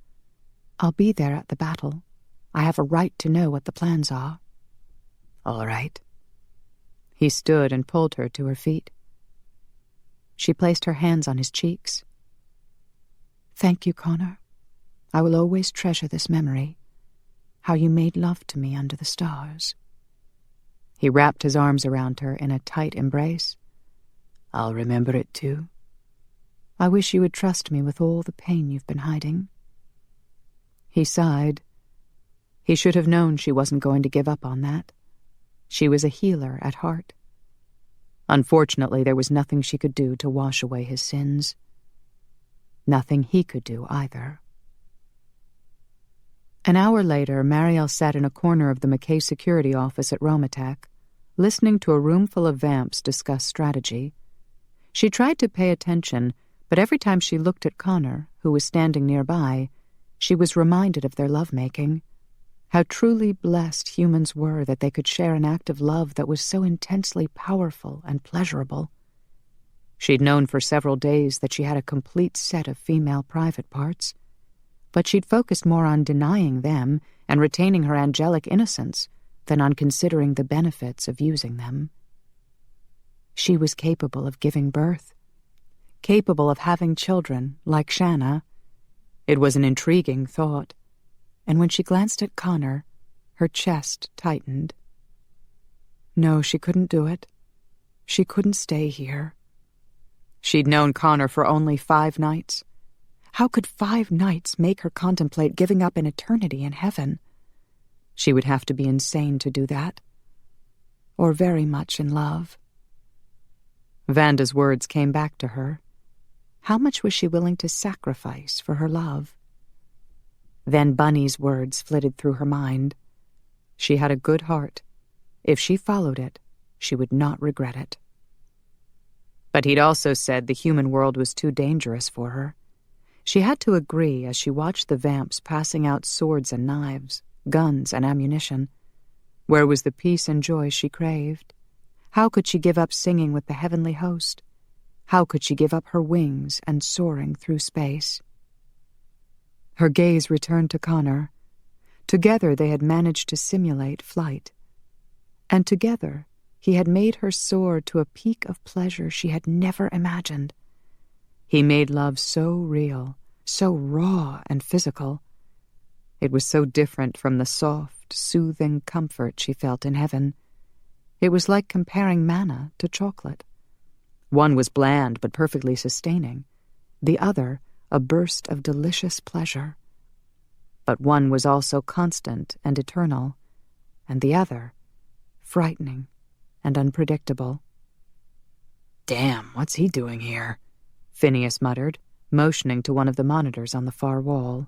I'll be there at the battle. I have a right to know what the plans are. All right. He stood and pulled her to her feet. She placed her hands on his cheeks. Thank you, Connor. I will always treasure this memory, how you made love to me under the stars. He wrapped his arms around her in a tight embrace. "I'll remember it too. I wish you would trust me with all the pain you've been hiding." He sighed. He should have known she wasn't going to give up on that. She was a healer at heart. Unfortunately, there was nothing she could do to wash away his sins. Nothing he could do either. An hour later, Marielle sat in a corner of the McKay security office at Romatak, listening to a room full of vamps discuss strategy. She tried to pay attention, but every time she looked at Connor, who was standing nearby, she was reminded of their lovemaking. How truly blessed humans were that they could share an act of love that was so intensely powerful and pleasurable. She'd known for several days that she had a complete set of female private parts, but she'd focused more on denying them and retaining her angelic innocence than on considering the benefits of using them. She was capable of giving birth, capable of having children like Shanna. It was an intriguing thought, and when she glanced at Connor, her chest tightened. No, she couldn't do it. She couldn't stay here. She'd known Connor for only 5 nights. How could 5 nights make her contemplate giving up an eternity in heaven? She would have to be insane to do that. Or very much in love. Vanda's words came back to her. How much was she willing to sacrifice for her love? Then Bunny's words flitted through her mind. She had a good heart. If she followed it, she would not regret it. But he'd also said the human world was too dangerous for her. She had to agree as she watched the vamps passing out swords and knives, guns and ammunition. Where was the peace and joy she craved? How could she give up singing with the heavenly host? How could she give up her wings and soaring through space? Her gaze returned to Connor. Together they had managed to simulate flight. And together he had made her soar to a peak of pleasure she had never imagined. He made love so real, so raw and physical. It was so different from the soft, soothing comfort she felt in heaven. It was like comparing manna to chocolate. One was bland but perfectly sustaining. The other, a burst of delicious pleasure. But one was also constant and eternal, and the other, frightening and unpredictable. "Damn, what's he doing here?" Phineas muttered, motioning to one of the monitors on the far wall.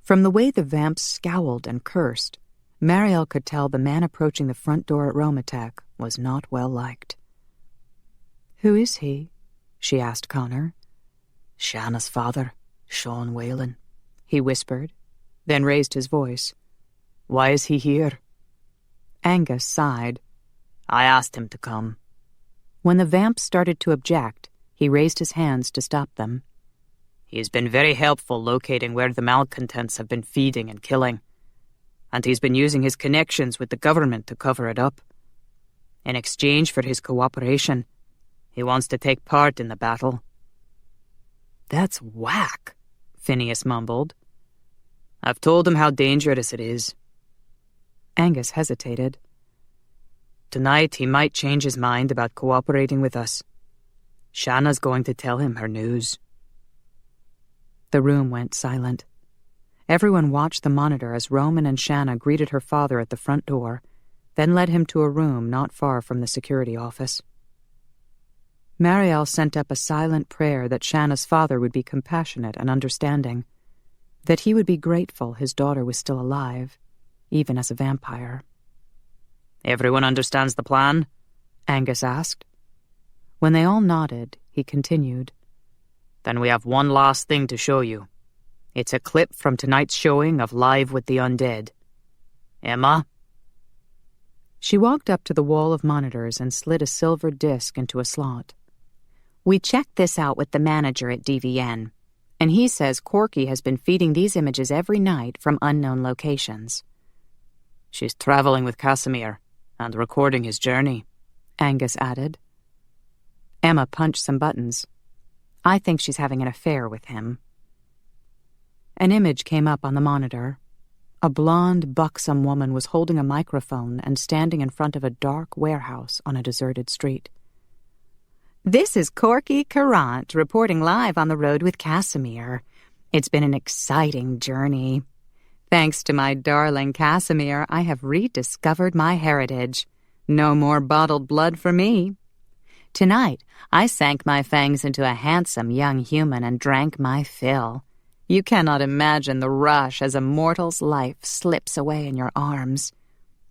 From the way the vamps scowled and cursed, Marielle could tell the man approaching the front door at Romatak was not well liked. "Who is he?" she asked Connor. "Shanna's father, Sean Whalen," he whispered, then raised his voice. "Why is he here?" Angus sighed. "I asked him to come." When the vamps started to object, he raised his hands to stop them. "He's been very helpful locating where the malcontents have been feeding and killing, and he's been using his connections with the government to cover it up. In exchange for his cooperation, he wants to take part in the battle." "That's whack," Phineas mumbled. "I've told him how dangerous it is." Angus hesitated. "Tonight he might change his mind about cooperating with us. Shanna's going to tell him her news." The room went silent. Everyone watched the monitor as Roman and Shanna greeted her father at the front door, then led him to a room not far from the security office. Marielle sent up a silent prayer that Shanna's father would be compassionate and understanding, that he would be grateful his daughter was still alive, even as a vampire. "Everyone understands the plan?" Angus asked. When they all nodded, he continued. "Then we have one last thing to show you. It's a clip from tonight's showing of Live with the Undead. Emma?" She walked up to the wall of monitors and slid a silver disc into a slot. "We checked this out with the manager at DVN, and he says Corky has been feeding these images every night from unknown locations." "She's traveling with Casimir and recording his journey," Angus added. Emma punched some buttons. "I think she's having an affair with him." An image came up on the monitor. A blonde, buxom woman was holding a microphone and standing in front of a dark warehouse on a deserted street. This is Corky Carrant reporting live on the road with Casimir. It's been an exciting journey. Thanks to my darling Casimir, I have rediscovered my heritage. No more bottled blood for me. Tonight, I sank my fangs into a handsome young human and drank my fill. You cannot imagine the rush as a mortal's life slips away in your arms.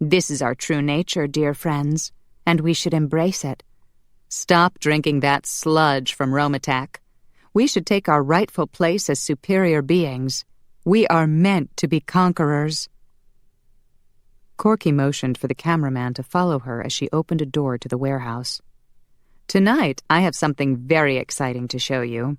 This is our true nature, dear friends, and we should embrace it. Stop drinking that sludge from Romatak. We should take our rightful place as superior beings. We are meant to be conquerors. Corky motioned for the cameraman to follow her as she opened a door to the warehouse. Tonight, I have something very exciting to show you.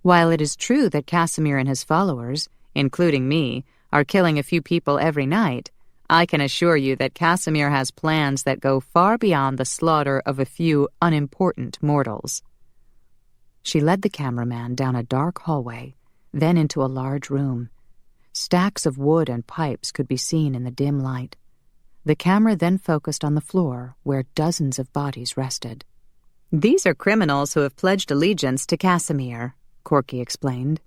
While it is true that Casimir and his followers, including me, are killing a few people every night, I can assure you that Casimir has plans that go far beyond the slaughter of a few unimportant mortals. She led the cameraman down a dark hallway, then into a large room. Stacks of wood and pipes could be seen in the dim light. The camera then focused on the floor where dozens of bodies rested. These are criminals who have pledged allegiance to Casimir, Corky explained.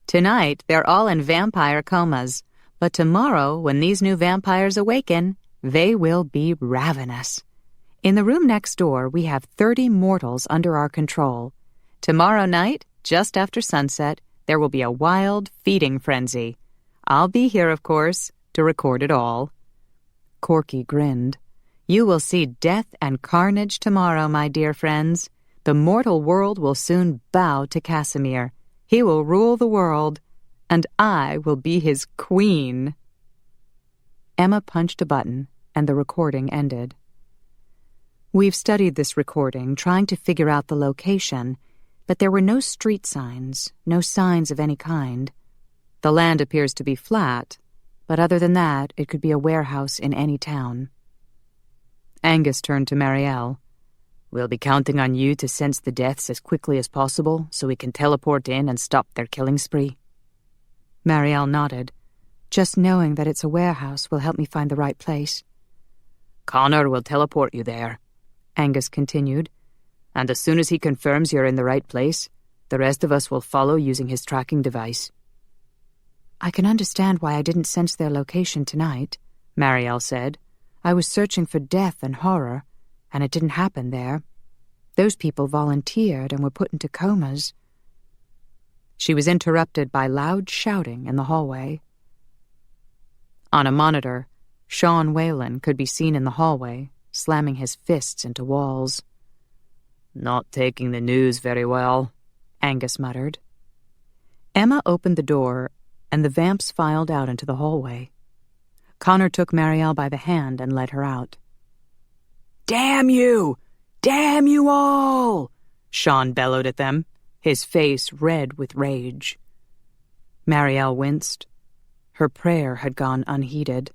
Tonight, they're all in vampire comas, but tomorrow, when these new vampires awaken, they will be ravenous. In the room next door, we have 30 mortals under our control. Tomorrow night, just after sunset, there will be a wild feeding frenzy. I'll be here, of course, to record it all. Corky grinned. You will see death and carnage tomorrow, my dear friends. The mortal world will soon bow to Casimir. He will rule the world, and I will be his queen. Emma punched a button, and the recording ended. We've studied this recording, trying to figure out the location, but there were no street signs, no signs of any kind. The land appears to be flat, but other than that, it could be a warehouse in any town. Angus turned to Marielle. We'll be counting on you to sense the deaths as quickly as possible so we can teleport in and stop their killing spree. Marielle nodded. Just knowing that it's a warehouse will help me find the right place. Connor will teleport you there, Angus continued, and as soon as he confirms you're in the right place, the rest of us will follow using his tracking device. I can understand why I didn't sense their location tonight, Marielle said. I was searching for death and horror, and it didn't happen there. Those people volunteered and were put into comas. She was interrupted by loud shouting in the hallway. On a monitor, Sean Whalen could be seen in the hallway, slamming his fists into walls. Not taking the news very well, Angus muttered. Emma opened the door, and the vamps filed out into the hallway. Connor took Marielle by the hand and led her out. Damn you! Damn you all! Sean bellowed at them, his face red with rage. Marielle winced. Her prayer had gone unheeded.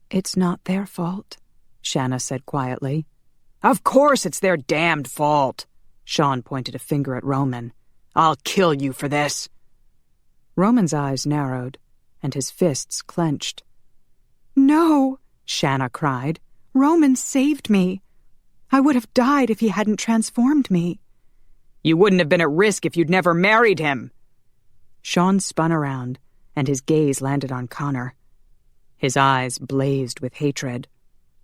It's not their fault, Shanna said quietly. Of course it's their damned fault, Sean pointed a finger at Roman. I'll kill you for this. Roman's eyes narrowed, and his fists clenched. No, Shanna cried. Roman saved me. I would have died if he hadn't transformed me. You wouldn't have been at risk if you'd never married him. Sean spun around, and his gaze landed on Connor. His eyes blazed with hatred.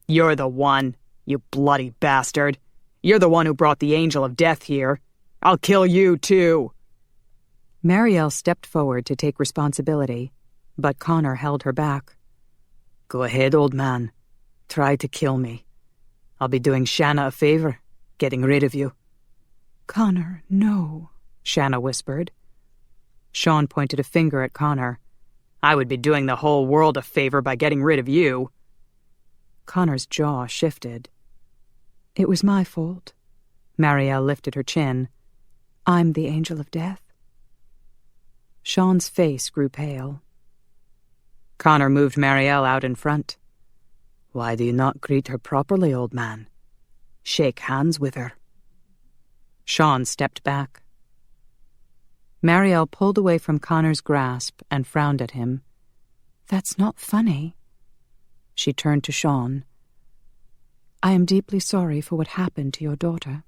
You're the one, you bloody bastard. You're the one who brought the angel of death here. I'll kill you, too. Marielle stepped forward to take responsibility, but Connor held her back. Go ahead, old man. Try to kill me. I'll be doing Shanna a favor, getting rid of you. Connor, no, Shanna whispered. Sean pointed a finger at Connor. I would be doing the whole world a favor by getting rid of you. Connor's jaw shifted. It was my fault. Marielle lifted her chin. I'm the angel of death. Sean's face grew pale. Connor moved Marielle out in front. Why do you not greet her properly, old man? Shake hands with her. Sean stepped back. Marielle pulled away from Connor's grasp and frowned at him. That's not funny. She turned to Sean. I am deeply sorry for what happened to your daughter.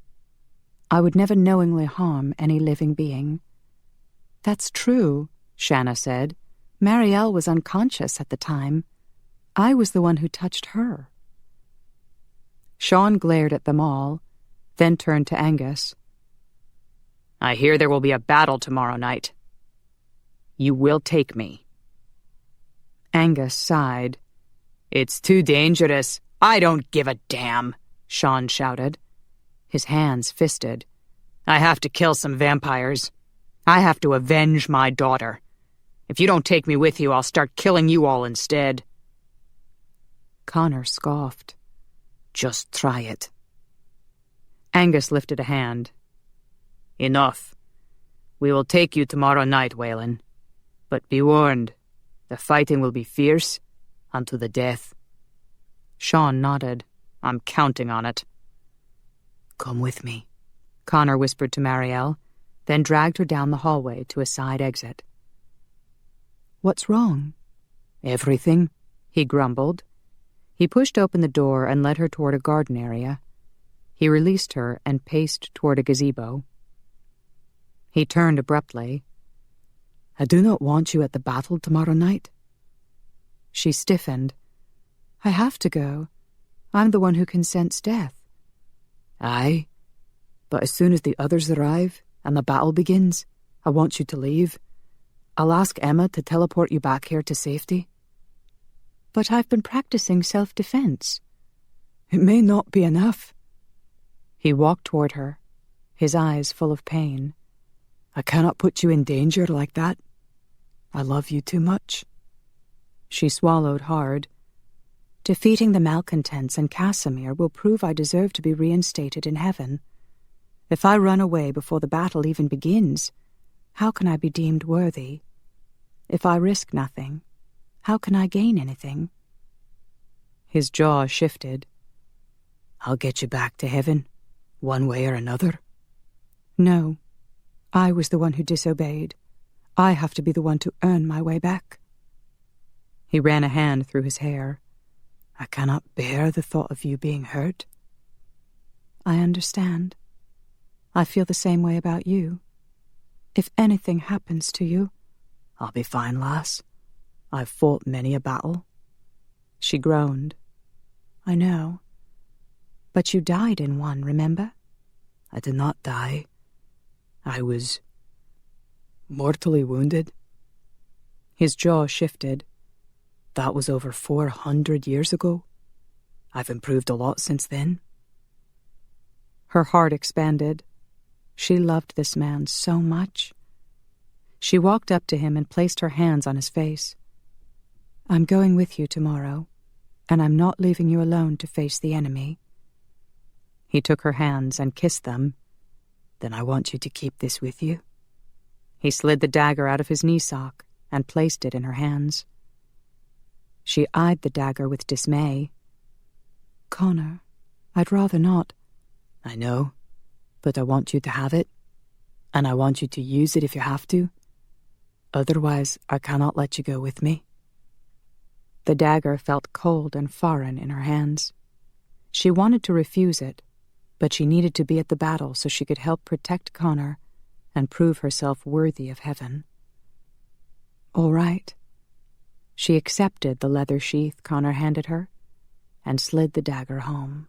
I would never knowingly harm any living being. That's true, Shanna said. Marielle was unconscious at the time. I was the one who touched her. Sean glared at them all, then turned to Angus. I hear there will be a battle tomorrow night. You will take me. Angus sighed. It's too dangerous. I don't give a damn, Sean shouted. His hands fisted. I have to kill some vampires. I have to avenge my daughter. If you don't take me with you, I'll start killing you all instead. Connor scoffed. Just try it. Angus lifted a hand. Enough. We will take you tomorrow night, Waylon. But be warned, the fighting will be fierce unto the death. Sean nodded. I'm counting on it. Come with me, Connor whispered to Marielle, then dragged her down the hallway to a side exit. What's wrong? Everything, he grumbled. He pushed open the door and led her toward a garden area. He released her and paced toward a gazebo. He turned abruptly. I do not want you at the battle tomorrow night. She stiffened. I have to go. I'm the one who can sense death. Aye, but as soon as the others arrive and the battle begins, I want you to leave. I'll ask Emma to teleport you back here to safety. But I've been practicing self-defense. It may not be enough. He walked toward her, his eyes full of pain. I cannot put you in danger like that. I love you too much. She swallowed hard. Defeating the malcontents and Casimir will prove I deserve to be reinstated in heaven. If I run away before the battle even begins, how can I be deemed worthy? If I risk nothing, how can I gain anything? His jaw shifted. I'll get you back to heaven, one way or another. No, I was the one who disobeyed. I have to be the one to earn my way back. He ran a hand through his hair. I cannot bear the thought of you being hurt. I understand. I feel the same way about you. If anything happens to you, I'll be fine, lass. I've fought many a battle. She groaned. I know. But you died in one, remember? I did not die. I was mortally wounded. His jaw shifted. That was over 400 years ago. I've improved a lot since then. Her heart expanded. She loved this man so much. She walked up to him and placed her hands on his face. I'm going with you tomorrow, and I'm not leaving you alone to face the enemy. He took her hands and kissed them. Then I want you to keep this with you. He slid the dagger out of his knee sock and placed it in her hands. She eyed the dagger with dismay. Connor, I'd rather not. I know, but I want you to have it, and I want you to use it if you have to. Otherwise, I cannot let you go with me. The dagger felt cold and foreign in her hands. She wanted to refuse it, but she needed to be at the battle so she could help protect Connor and prove herself worthy of heaven. All right. She accepted the leather sheath Connor handed her and slid the dagger home.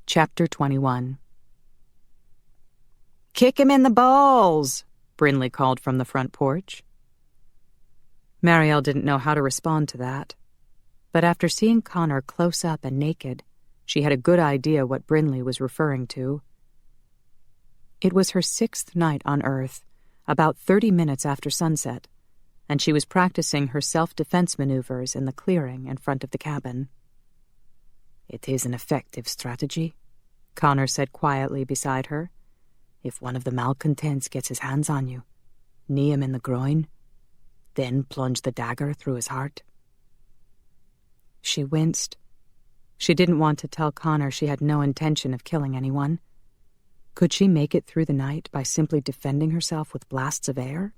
Chapter 21. Kick him in the balls, Brinley called from the front porch. Marielle didn't know how to respond to that, but after seeing Connor close up and naked, she had a good idea what Brinley was referring to. It was her 6th night on Earth, about 30 minutes after sunset, and she was practicing her self-defense maneuvers in the clearing in front of the cabin. It is an effective strategy, Connor said quietly beside her. If one of the malcontents gets his hands on you, knee him in the groin, then plunge the dagger through his heart. She winced. She didn't want to tell Connor she had no intention of killing anyone. Could she make it through the night by simply defending herself with blasts of air?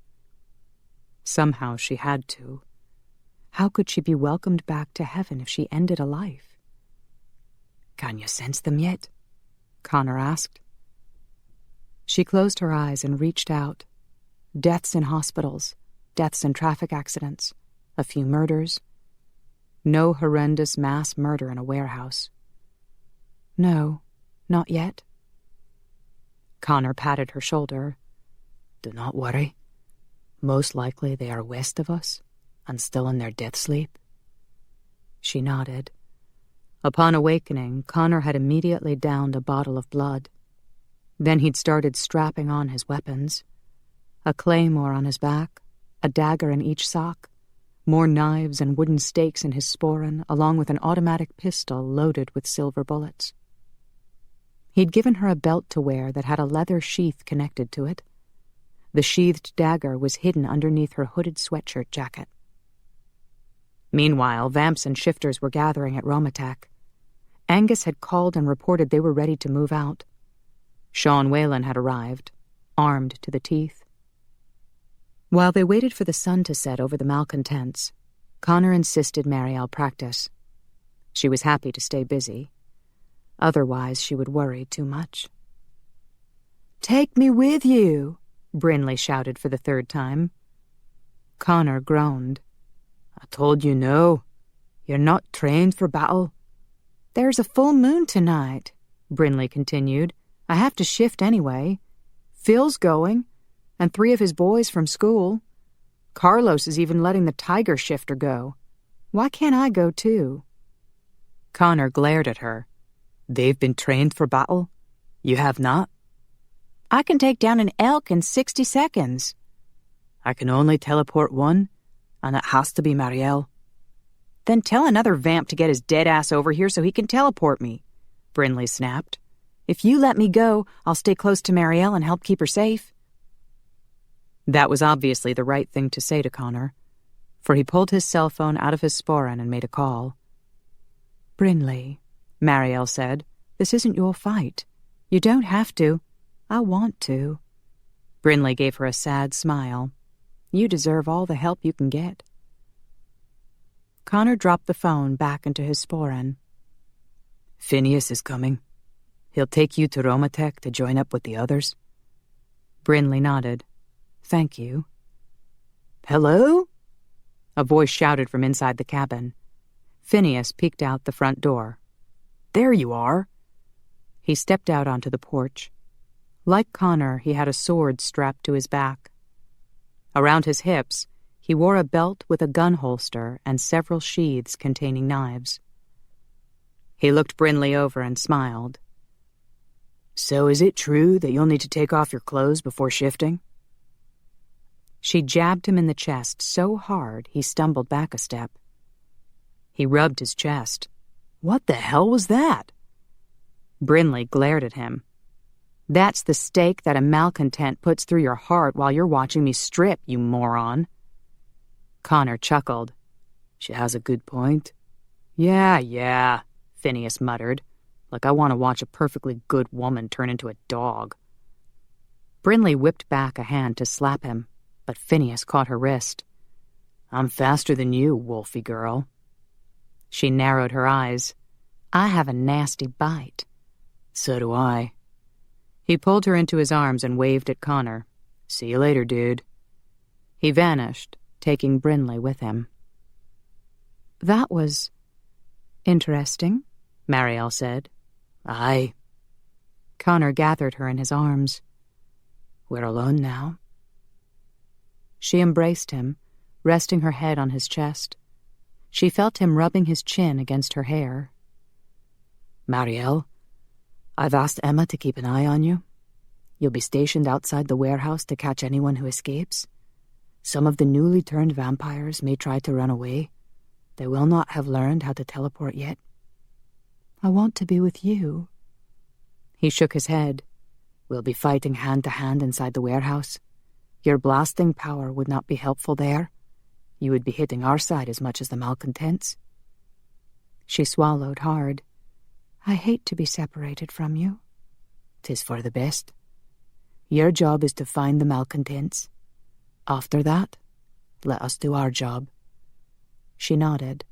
Somehow she had to. How could she be welcomed back to heaven if she ended a life? "Can you sense them yet?" Connor asked. She closed her eyes and reached out. Deaths in hospitals, deaths in traffic accidents, a few murders. No horrendous mass murder in a warehouse. No, not yet. Connor patted her shoulder. "Do not worry. Most likely they are west of us and still in their death sleep." She nodded. Upon awakening, Connor had immediately downed a bottle of blood. Then he'd started strapping on his weapons. A claymore on his back, a dagger in each sock, more knives and wooden stakes in his sporran, along with an automatic pistol loaded with silver bullets. He'd given her a belt to wear that had a leather sheath connected to it. The sheathed dagger was hidden underneath her hooded sweatshirt jacket. Meanwhile, vamps and shifters were gathering at Romatek. Angus had called and reported they were ready to move out. Sean Whalen had arrived, armed to the teeth. While they waited for the sun to set over the malcontents, Connor insisted Marielle practice. She was happy to stay busy. Otherwise, she would worry too much. "Take me with you," Brinley shouted for the third time. Connor groaned. "I told you no. You're not trained for battle." "There's a full moon tonight," Brinley continued. "I have to shift anyway. Phil's going, and 3 of his boys from school. Carlos is even letting the tiger shifter go. Why can't I go too?" Connor glared at her. "They've been trained for battle? You have not?" "I can take down an elk in 60 seconds. "I can only teleport one, and it has to be Marielle." "Then tell another vamp to get his dead ass over here so he can teleport me," Brinley snapped. "If you let me go, I'll stay close to Marielle and help keep her safe." That was obviously the right thing to say to Connor, for he pulled his cell phone out of his sporran and made a call. "Brinley," Marielle said, "this isn't your fight. You don't have to. I want to." Brinley gave her a sad smile. "You deserve all the help you can get." Connor dropped the phone back into his sporran. "Phineas is coming. He'll take you to Romatek to join up with the others." Brinley nodded. "Thank you." "Hello?" A voice shouted from inside the cabin. Phineas peeked out the front door. "There you are." He stepped out onto the porch. Like Connor, he had a sword strapped to his back. Around his hips, he wore a belt with a gun holster and several sheaths containing knives. He looked Brinley over and smiled. "So is it true that you'll need to take off your clothes before shifting?" She jabbed him in the chest so hard he stumbled back a step. He rubbed his chest. "What the hell was that?" Brinley glared at him. "That's the stake that a malcontent puts through your heart while you're watching me strip, you moron." Connor chuckled. "She has a good point." Yeah, Phineas muttered, like I want to watch a perfectly good woman turn into a dog. Brinley whipped back a hand to slap him, but Phineas caught her wrist. "I'm faster than you, wolfy girl." She narrowed her eyes. "I have a nasty bite." "So do I." He pulled her into his arms and waved at Connor. "See you later, dude." He vanished, taking Brinley with him. "That was interesting," Marielle said. "Aye." Connor gathered her in his arms. "We're alone now." She embraced him, resting her head on his chest. She felt him rubbing his chin against her hair. "Marielle, I've asked Emma to keep an eye on you. You'll be stationed outside the warehouse to catch anyone who escapes. Some of the newly turned vampires may try to run away. They will not have learned how to teleport yet." "I want to be with you." He shook his head. "We'll be fighting hand to hand inside the warehouse. Your blasting power would not be helpful there. You would be hitting our side as much as the malcontents." She swallowed hard. "I hate to be separated from you." "'Tis for the best. Your job is to find the malcontents. After that, Let us do our job." She nodded.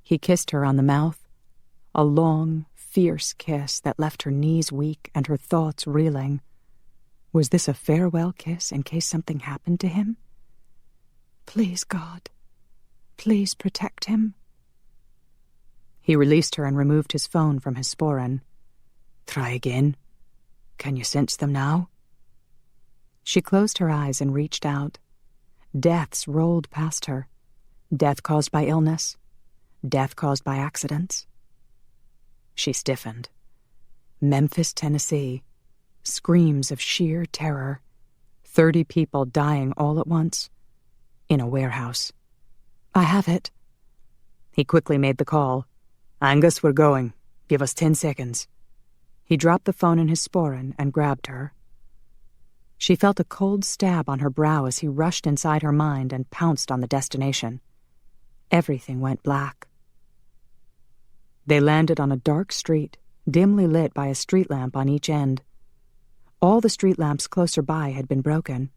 He kissed her on the mouth, a long, fierce kiss that left her knees weak and her thoughts reeling. Was this a farewell kiss in case something happened to him? Please, God, please protect him. He released her and removed his phone from his sporran. "Try again. Can you sense them now?" She closed her eyes and reached out. Deaths rolled past her. Death caused by illness. Death caused by accidents. She stiffened. Memphis, Tennessee. Screams of sheer terror. 30 people dying all at once. In a warehouse. "I have it." He quickly made the call. "Angus, we're going. Give us 10 seconds. He dropped the phone in his sporran and grabbed her. She felt a cold stab on her brow as he rushed inside her mind and pounced on the destination. Everything went black. They landed on a dark street, dimly lit by a street lamp on each end. All the street lamps closer by had been broken.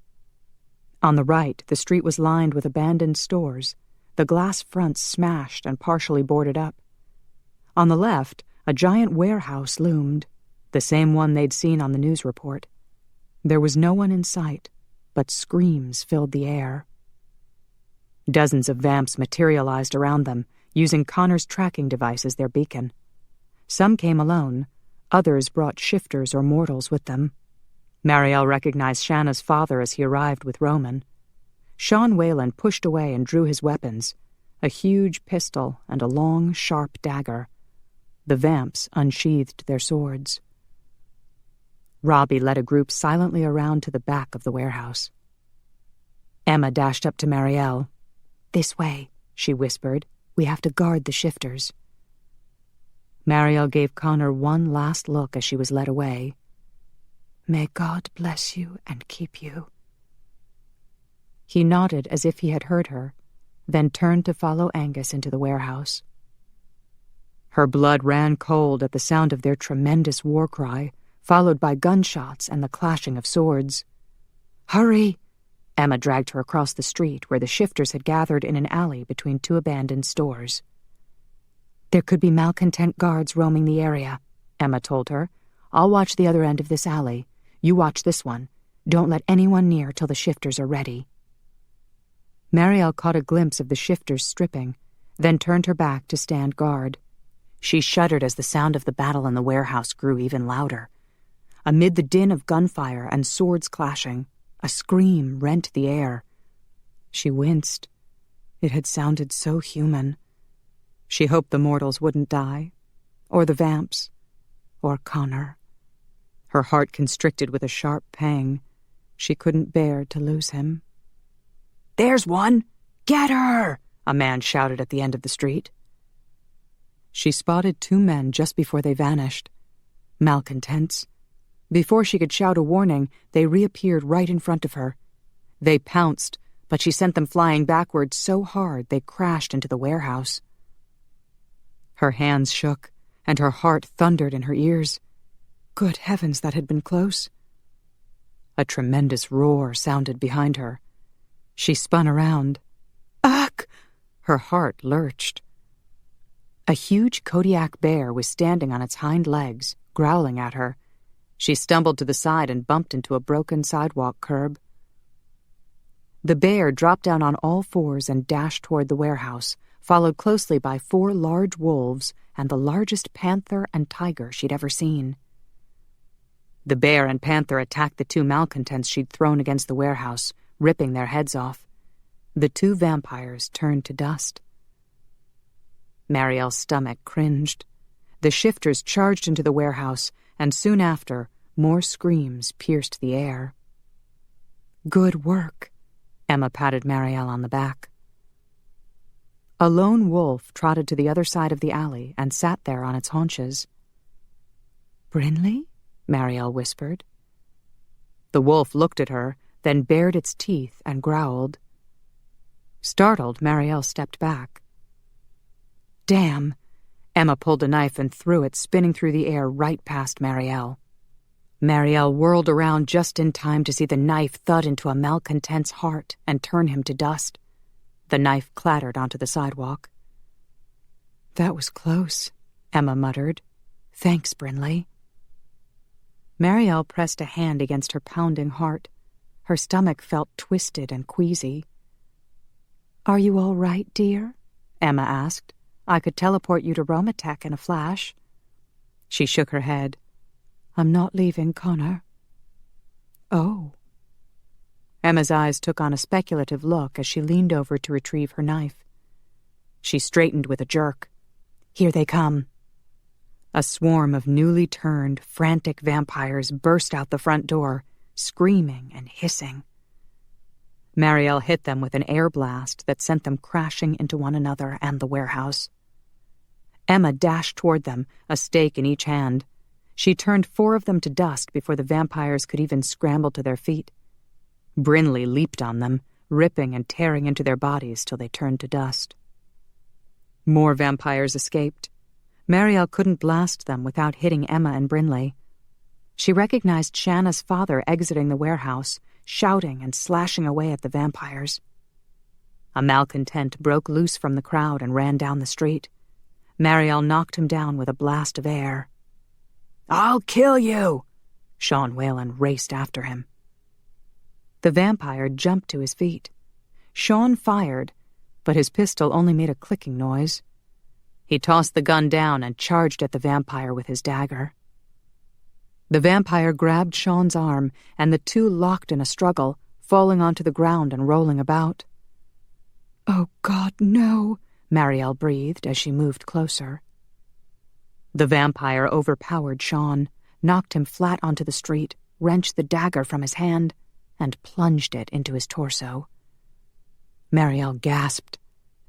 On the right, the street was lined with abandoned stores, the glass fronts smashed and partially boarded up. On the left, a giant warehouse loomed, the same one they'd seen on the news report. There was no one in sight, but screams filled the air. Dozens of vamps materialized around them, using Connor's tracking device as their beacon. Some came alone, others brought shifters or mortals with them. Marielle recognized Shanna's father as he arrived with Roman. Sean Whalen pushed away and drew his weapons, a huge pistol and a long, sharp dagger. The vamps unsheathed their swords. Robbie led a group silently around to the back of the warehouse. Emma dashed up to Marielle. "This way," she whispered. "We have to guard the shifters." Marielle gave Connor one last look as she was led away. "May God bless you and keep you." He nodded as if he had heard her, then turned to follow Angus into the warehouse. Her blood ran cold at the sound of their tremendous war cry, followed by gunshots and the clashing of swords. "Hurry!" Emma dragged her across the street where the shifters had gathered in an alley between 2 abandoned stores. "There could be malcontent guards roaming the area," Emma told her. "I'll watch the other end of this alley. You watch this one. Don't let anyone near till the shifters are ready." Marielle caught a glimpse of the shifters stripping, then turned her back to stand guard. She shuddered as the sound of the battle in the warehouse grew even louder. Amid the din of gunfire and swords clashing, a scream rent the air. She winced. It had sounded so human. She hoped the mortals wouldn't die, or the vamps, or Connor. Her heart constricted with a sharp pang. She couldn't bear to lose him. "There's one! Get her!" a man shouted at the end of the street. She spotted 2 men just before they vanished. Malcontents. Before she could shout a warning, they reappeared right in front of her. They pounced, but she sent them flying backwards so hard they crashed into the warehouse. Her hands shook, and her heart thundered in her ears. Good heavens, that had been close. A tremendous roar sounded behind her. She spun around. "Ugh!" Her heart lurched. A huge Kodiak bear was standing on its hind legs, growling at her. She stumbled to the side and bumped into a broken sidewalk curb. The bear dropped down on all 4s and dashed toward the warehouse, followed closely by 4 large wolves and the largest panther and tiger she'd ever seen. The bear and panther attacked the 2 malcontents she'd thrown against the warehouse, ripping their heads off. The 2 vampires turned to dust. Marielle's stomach cringed. The shifters charged into the warehouse, and soon after, more screams pierced the air. "Good work," Emma patted Marielle on the back. A lone wolf trotted to the other side of the alley and sat there on its haunches. "Brinley?" Marielle whispered. The wolf looked at her, then bared its teeth and growled. Startled, Marielle stepped back. "Damn!" Emma pulled a knife and threw it, spinning through the air right past Marielle. Marielle whirled around just in time to see the knife thud into a malcontent's heart and turn him to dust. The knife clattered onto the sidewalk. "That was close," Emma muttered. "Thanks, Brinley." Marielle pressed a hand against her pounding heart. Her stomach felt twisted and queasy. "Are you all right, dear?" Emma asked. "I could teleport you to Romatech in a flash." She shook her head. "I'm not leaving Connor." "Oh." Emma's eyes took on a speculative look as she leaned over to retrieve her knife. She straightened with a jerk. "Here they come." A swarm of newly turned, frantic vampires burst out the front door, screaming and hissing. Marielle hit them with an air blast that sent them crashing into one another and the warehouse. Emma dashed toward them, a stake in each hand. She turned 4 of them to dust before the vampires could even scramble to their feet. Brinley leaped on them, ripping and tearing into their bodies till they turned to dust. More vampires escaped. Marielle couldn't blast them without hitting Emma and Brinley. She recognized Shanna's father exiting the warehouse, shouting and slashing away at the vampires. A malcontent broke loose from the crowd and ran down the street. Marielle knocked him down with a blast of air. "I'll kill you!" Sean Whalen raced after him. The vampire jumped to his feet. Sean fired, but his pistol only made a clicking noise. He tossed the gun down and charged at the vampire with his dagger. The vampire grabbed Sean's arm, and the two locked in a struggle, falling onto the ground and rolling about. "Oh, God, no," Marielle breathed as she moved closer. The vampire overpowered Sean, knocked him flat onto the street, wrenched the dagger from his hand, and plunged it into his torso. Marielle gasped.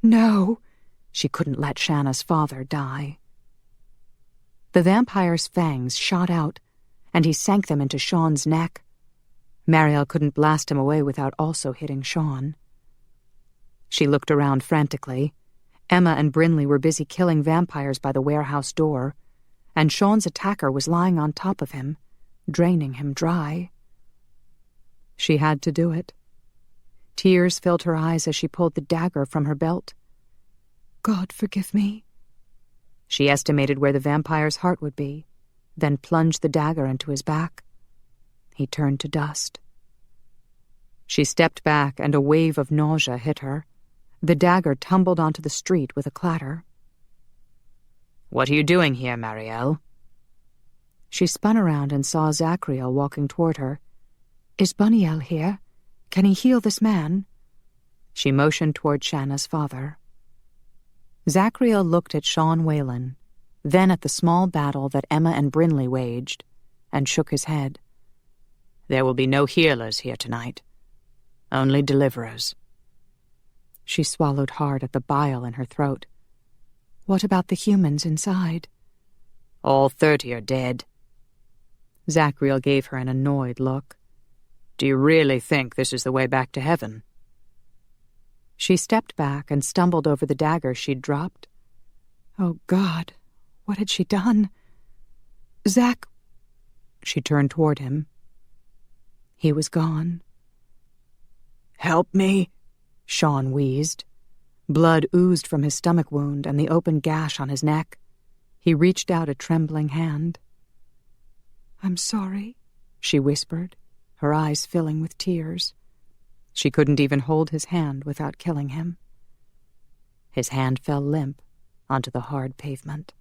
"No!" She couldn't let Shanna's father die. The vampire's fangs shot out, and he sank them into Sean's neck. Marielle couldn't blast him away without also hitting Sean. She looked around frantically. Emma and Brinley were busy killing vampires by the warehouse door, and Sean's attacker was lying on top of him, draining him dry. She had to do it. Tears filled her eyes as she pulled the dagger from her belt. "God, forgive me." She estimated where the vampire's heart would be, then plunged the dagger into his back. He turned to dust. She stepped back, and a wave of nausea hit her. The dagger tumbled onto the street with a clatter. "What are you doing here, Marielle?" She spun around and saw Zachriel walking toward her. "Is Buniel here? Can he heal this man?" She motioned toward Shanna's father. Zachriel looked at Sean Whalen, then at the small battle that Emma and Brinley waged, and shook his head. "There will be no healers here tonight. Only deliverers." She swallowed hard at the bile in her throat. "What about the humans inside?" "All 30 are dead." Zachriel gave her an annoyed look. "Do you really think this is the way back to heaven?" She stepped back and stumbled over the dagger she'd dropped. Oh, God, what had she done? "Zach—" She turned toward him. He was gone. "Help me," Sean wheezed. Blood oozed from his stomach wound and the open gash on his neck. He reached out a trembling hand. "I'm sorry," she whispered, her eyes filling with tears. She couldn't even hold his hand without killing him. His hand fell limp onto the hard pavement.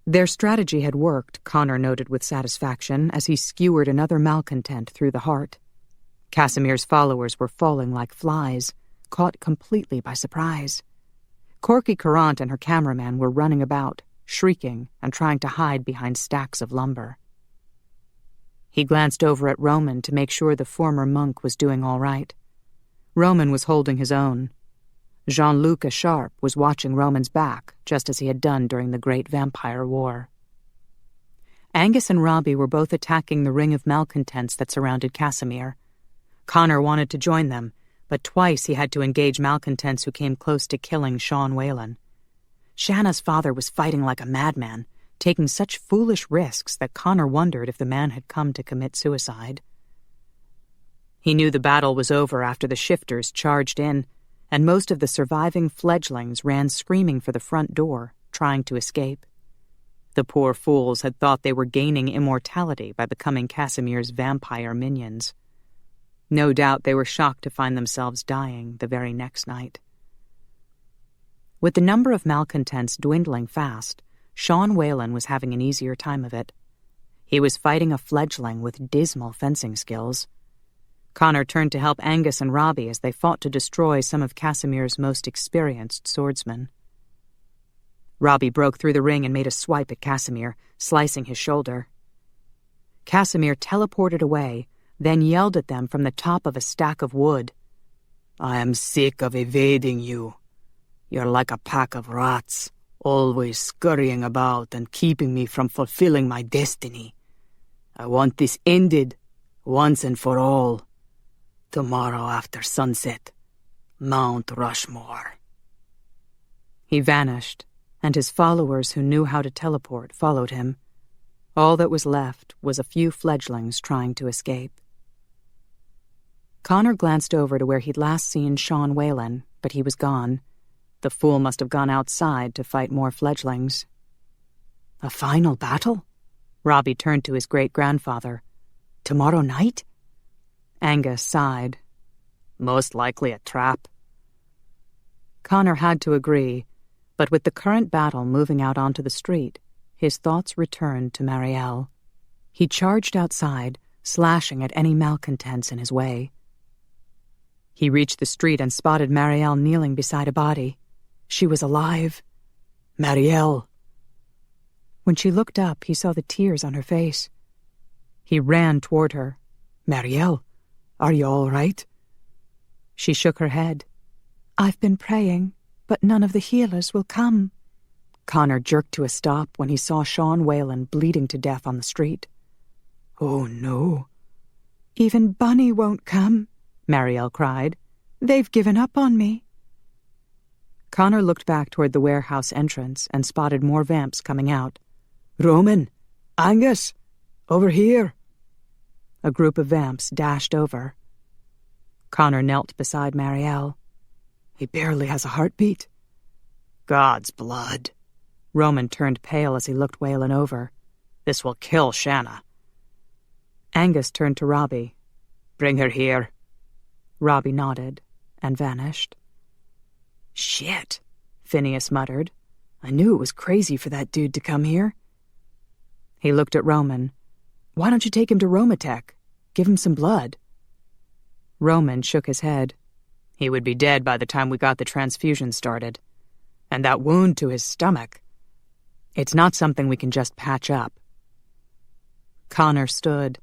Their strategy had worked, Connor noted with satisfaction as he skewered another malcontent through the heart. Casimir's followers were falling like flies, caught completely by surprise. Corky Courant and her cameraman were running about, shrieking and trying to hide behind stacks of lumber. He glanced over at Roman to make sure the former monk was doing all right. Roman was holding his own. Jean-Luc Echarpe was watching Roman's back, just as he had done during the Great Vampire War. Angus and Robbie were both attacking the ring of malcontents that surrounded Casimir. Connor wanted to join them, but twice he had to engage malcontents who came close to killing Sean Whalen. Shanna's father was fighting like a madman, taking such foolish risks that Connor wondered if the man had come to commit suicide. He knew the battle was over after the shifters charged in, and most of the surviving fledglings ran screaming for the front door, trying to escape. The poor fools had thought they were gaining immortality by becoming Casimir's vampire minions. No doubt they were shocked to find themselves dying the very next night. With the number of malcontents dwindling fast, Sean Whalen was having an easier time of it. He was fighting a fledgling with dismal fencing skills. Connor turned to help Angus and Robbie as they fought to destroy some of Casimir's most experienced swordsmen. Robbie broke through the ring and made a swipe at Casimir, slicing his shoulder. Casimir teleported away, then yelled at them from the top of a stack of wood. "I am sick of evading you. You're like a pack of rats, always scurrying about and keeping me from fulfilling my destiny. I want this ended, once and for all. Tomorrow after sunset, Mount Rushmore." He vanished, and his followers who knew how to teleport followed him. All that was left was a few fledglings trying to escape. Connor glanced over to where he'd last seen Sean Whalen, but he was gone. The fool must have gone outside to fight more fledglings. "A final battle?" Robbie turned to his great-grandfather. "Tomorrow night?" Angus sighed. "Most likely a trap." Connor had to agree, but with the current battle moving out onto the street, his thoughts returned to Marielle. He charged outside, slashing at any malcontents in his way. He reached the street and spotted Marielle kneeling beside a body. She was alive. "Marielle!" When she looked up, he saw the tears on her face. He ran toward her. "Marielle, are you all right?" She shook her head. "I've been praying, but none of the healers will come." Connor jerked to a stop when he saw Sean Whalen bleeding to death on the street. "Oh, no." "Even Bunny won't come," Marielle cried. "They've given up on me." Connor looked back toward the warehouse entrance and spotted more vamps coming out. "Roman! Angus! Over here!" A group of vamps dashed over. Connor knelt beside Marielle. "He barely has a heartbeat." "God's blood." Roman turned pale as he looked Whalen over. "This will kill Shanna." Angus turned to Robbie. "Bring her here." Robbie nodded and vanished. "Shit," Phineas muttered. "I knew it was crazy for that dude to come here." He looked at Roman. "Why don't you take him to Romatech? Give him some blood." Roman shook his head. "He would be dead by the time we got the transfusion started. And that wound to his stomach. It's not something we can just patch up." Connor stood.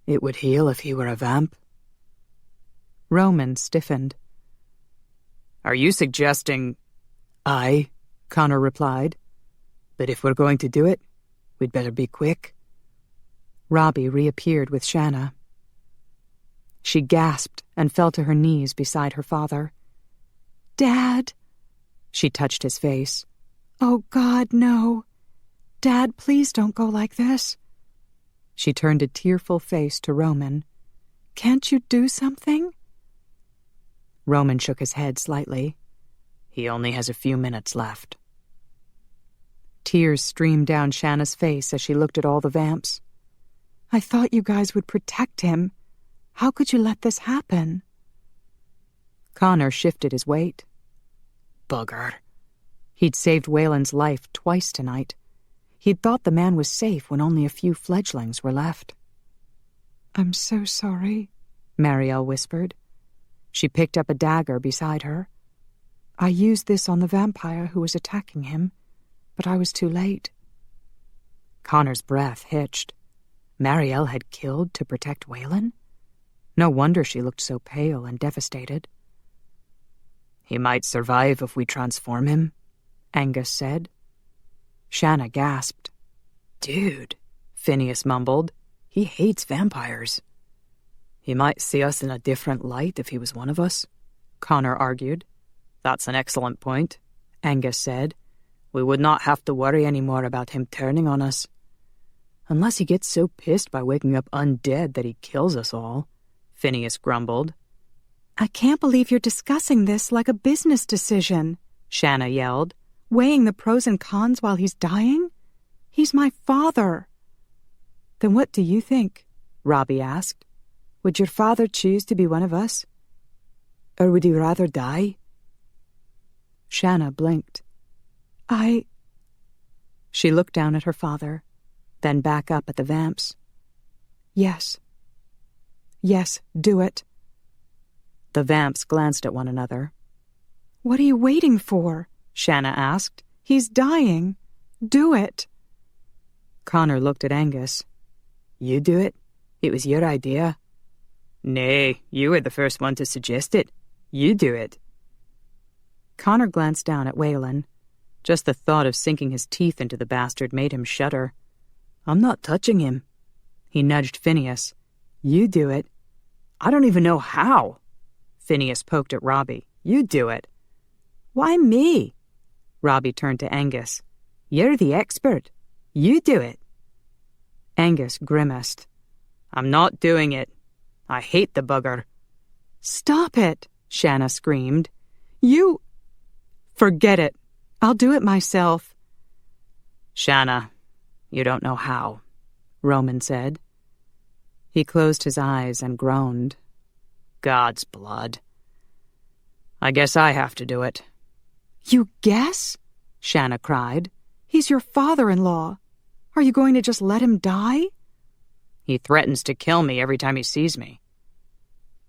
"It would heal if he were a vamp." Roman stiffened. "Are you suggesting—" "Aye," Connor replied. "But if we're going to do it, we'd better be quick." Robbie reappeared with Shanna. She gasped and fell to her knees beside her father. "Dad!" She touched his face. "Oh, God, no. Dad, please don't go like this." She turned a tearful face to Roman. "Can't you do something?" Roman shook his head slightly. "He only has a few minutes left." Tears streamed down Shanna's face as she looked at all the vamps. "I thought you guys would protect him. How could you let this happen?" Connor shifted his weight. Bugger. He'd saved Whalen's life twice tonight. He'd thought the man was safe when only a few fledglings were left. "I'm so sorry," Marielle whispered. She picked up a dagger beside her. "I used this on the vampire who was attacking him, but I was too late." Connor's breath hitched. Marielle had killed to protect Whalen? No wonder she looked so pale and devastated. "He might survive if we transform him," Angus said. Shanna gasped. "Dude," Phineas mumbled. "He hates vampires." "He might see us in a different light if he was one of us," Connor argued. "That's an excellent point," Angus said. We would not have to worry any more about him turning on us. Unless he gets so pissed by waking up undead that he kills us all, Phineas grumbled. I can't believe you're discussing this like a business decision, Shanna yelled, weighing the pros and cons while he's dying. He's my father. Then what do you think? Robbie asked. Would your father choose to be one of us? Or would he rather die? Shanna blinked. She looked down at her father, then back up at the vamps. Yes. Yes, do it. The vamps glanced at one another. What are you waiting for? Shanna asked. He's dying. Do it. Connor looked at Angus. You do it? It was your idea. Nay, you were the first one to suggest it. You do it. Connor glanced down at Waylon. Just the thought of sinking his teeth into the bastard made him shudder. I'm not touching him. He nudged Phineas. You do it. I don't even know how. Phineas poked at Robbie. You do it. Why me? Robbie turned to Angus. You're the expert. You do it. Angus grimaced. I'm not doing it. I hate the bugger. Stop it, Shanna screamed. You... Forget it. I'll do it myself. Shanna, you don't know how, Roman said. He closed his eyes and groaned. God's blood. I guess I have to do it. You guess? Shanna cried. He's your father-in-law. Are you going to just let him die? He threatens to kill me every time he sees me.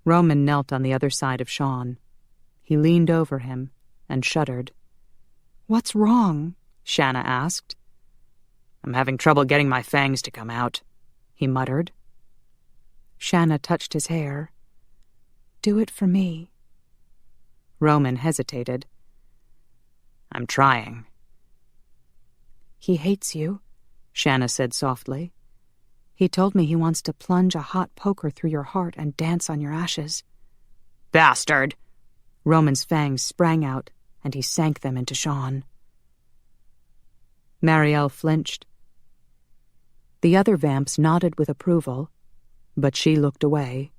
Roman knelt on the other side of Sean. He leaned over him and shuddered. What's wrong? Shanna asked. I'm having trouble getting my fangs to come out, he muttered. Shanna touched his hair. Do it for me. Roman hesitated. I'm trying. He hates you, Shanna said softly. He told me he wants to plunge a hot poker through your heart and dance on your ashes. Bastard! Roman's fangs sprang out, and he sank them into Sean. Marielle flinched. The other vamps nodded with approval, but she looked away.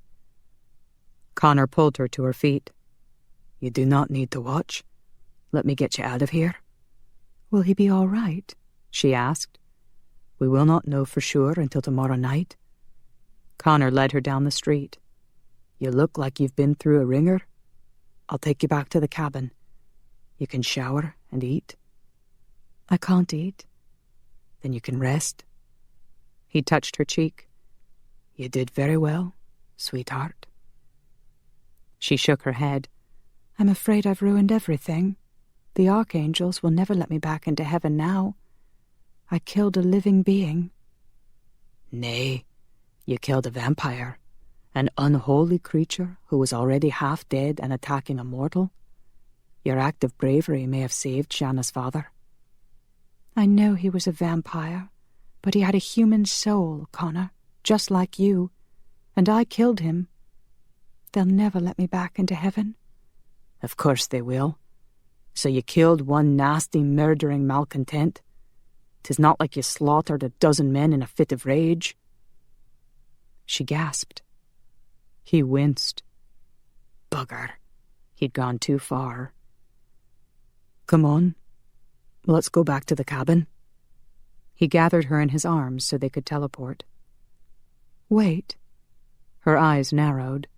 Connor pulled her to her feet. You do not need to watch. Let me get you out of here. Will he be all right? She asked. We will not know for sure until tomorrow night. Connor led her down the street. You look like you've been through a ringer. I'll take you back to the cabin. You can shower and eat. I can't eat. Then you can rest. He touched her cheek. You did very well, sweetheart. She shook her head. I'm afraid I've ruined everything. The archangels will never let me back into heaven now. I killed a living being. Nay, you killed a vampire, an unholy creature who was already half dead and attacking a mortal. Your act of bravery may have saved Shanna's father. I know he was a vampire, but he had a human soul, Connor, just like you, and I killed him. They'll never let me back into heaven. Of course they will. So you killed one nasty, murdering malcontent? 'Tis not like you slaughtered a dozen men in a fit of rage. She gasped. He winced. Bugger. He'd gone too far. Come on. Let's go back to the cabin. He gathered her in his arms so they could teleport. Wait. Her eyes narrowed.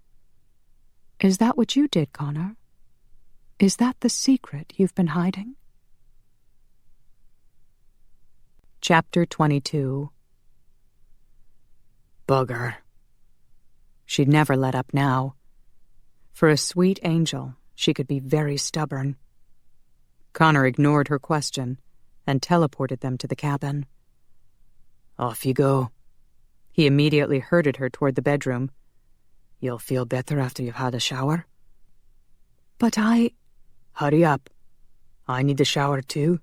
Is that what you did, Connor? Is that the secret you've been hiding? Chapter 22. Bugger. She'd never let up now. For a sweet angel, she could be very stubborn. Connor ignored her question and teleported them to the cabin. Off you go. He immediately herded her toward the bedroom. You'll feel better after you've had a shower. But Hurry up. I need a shower too.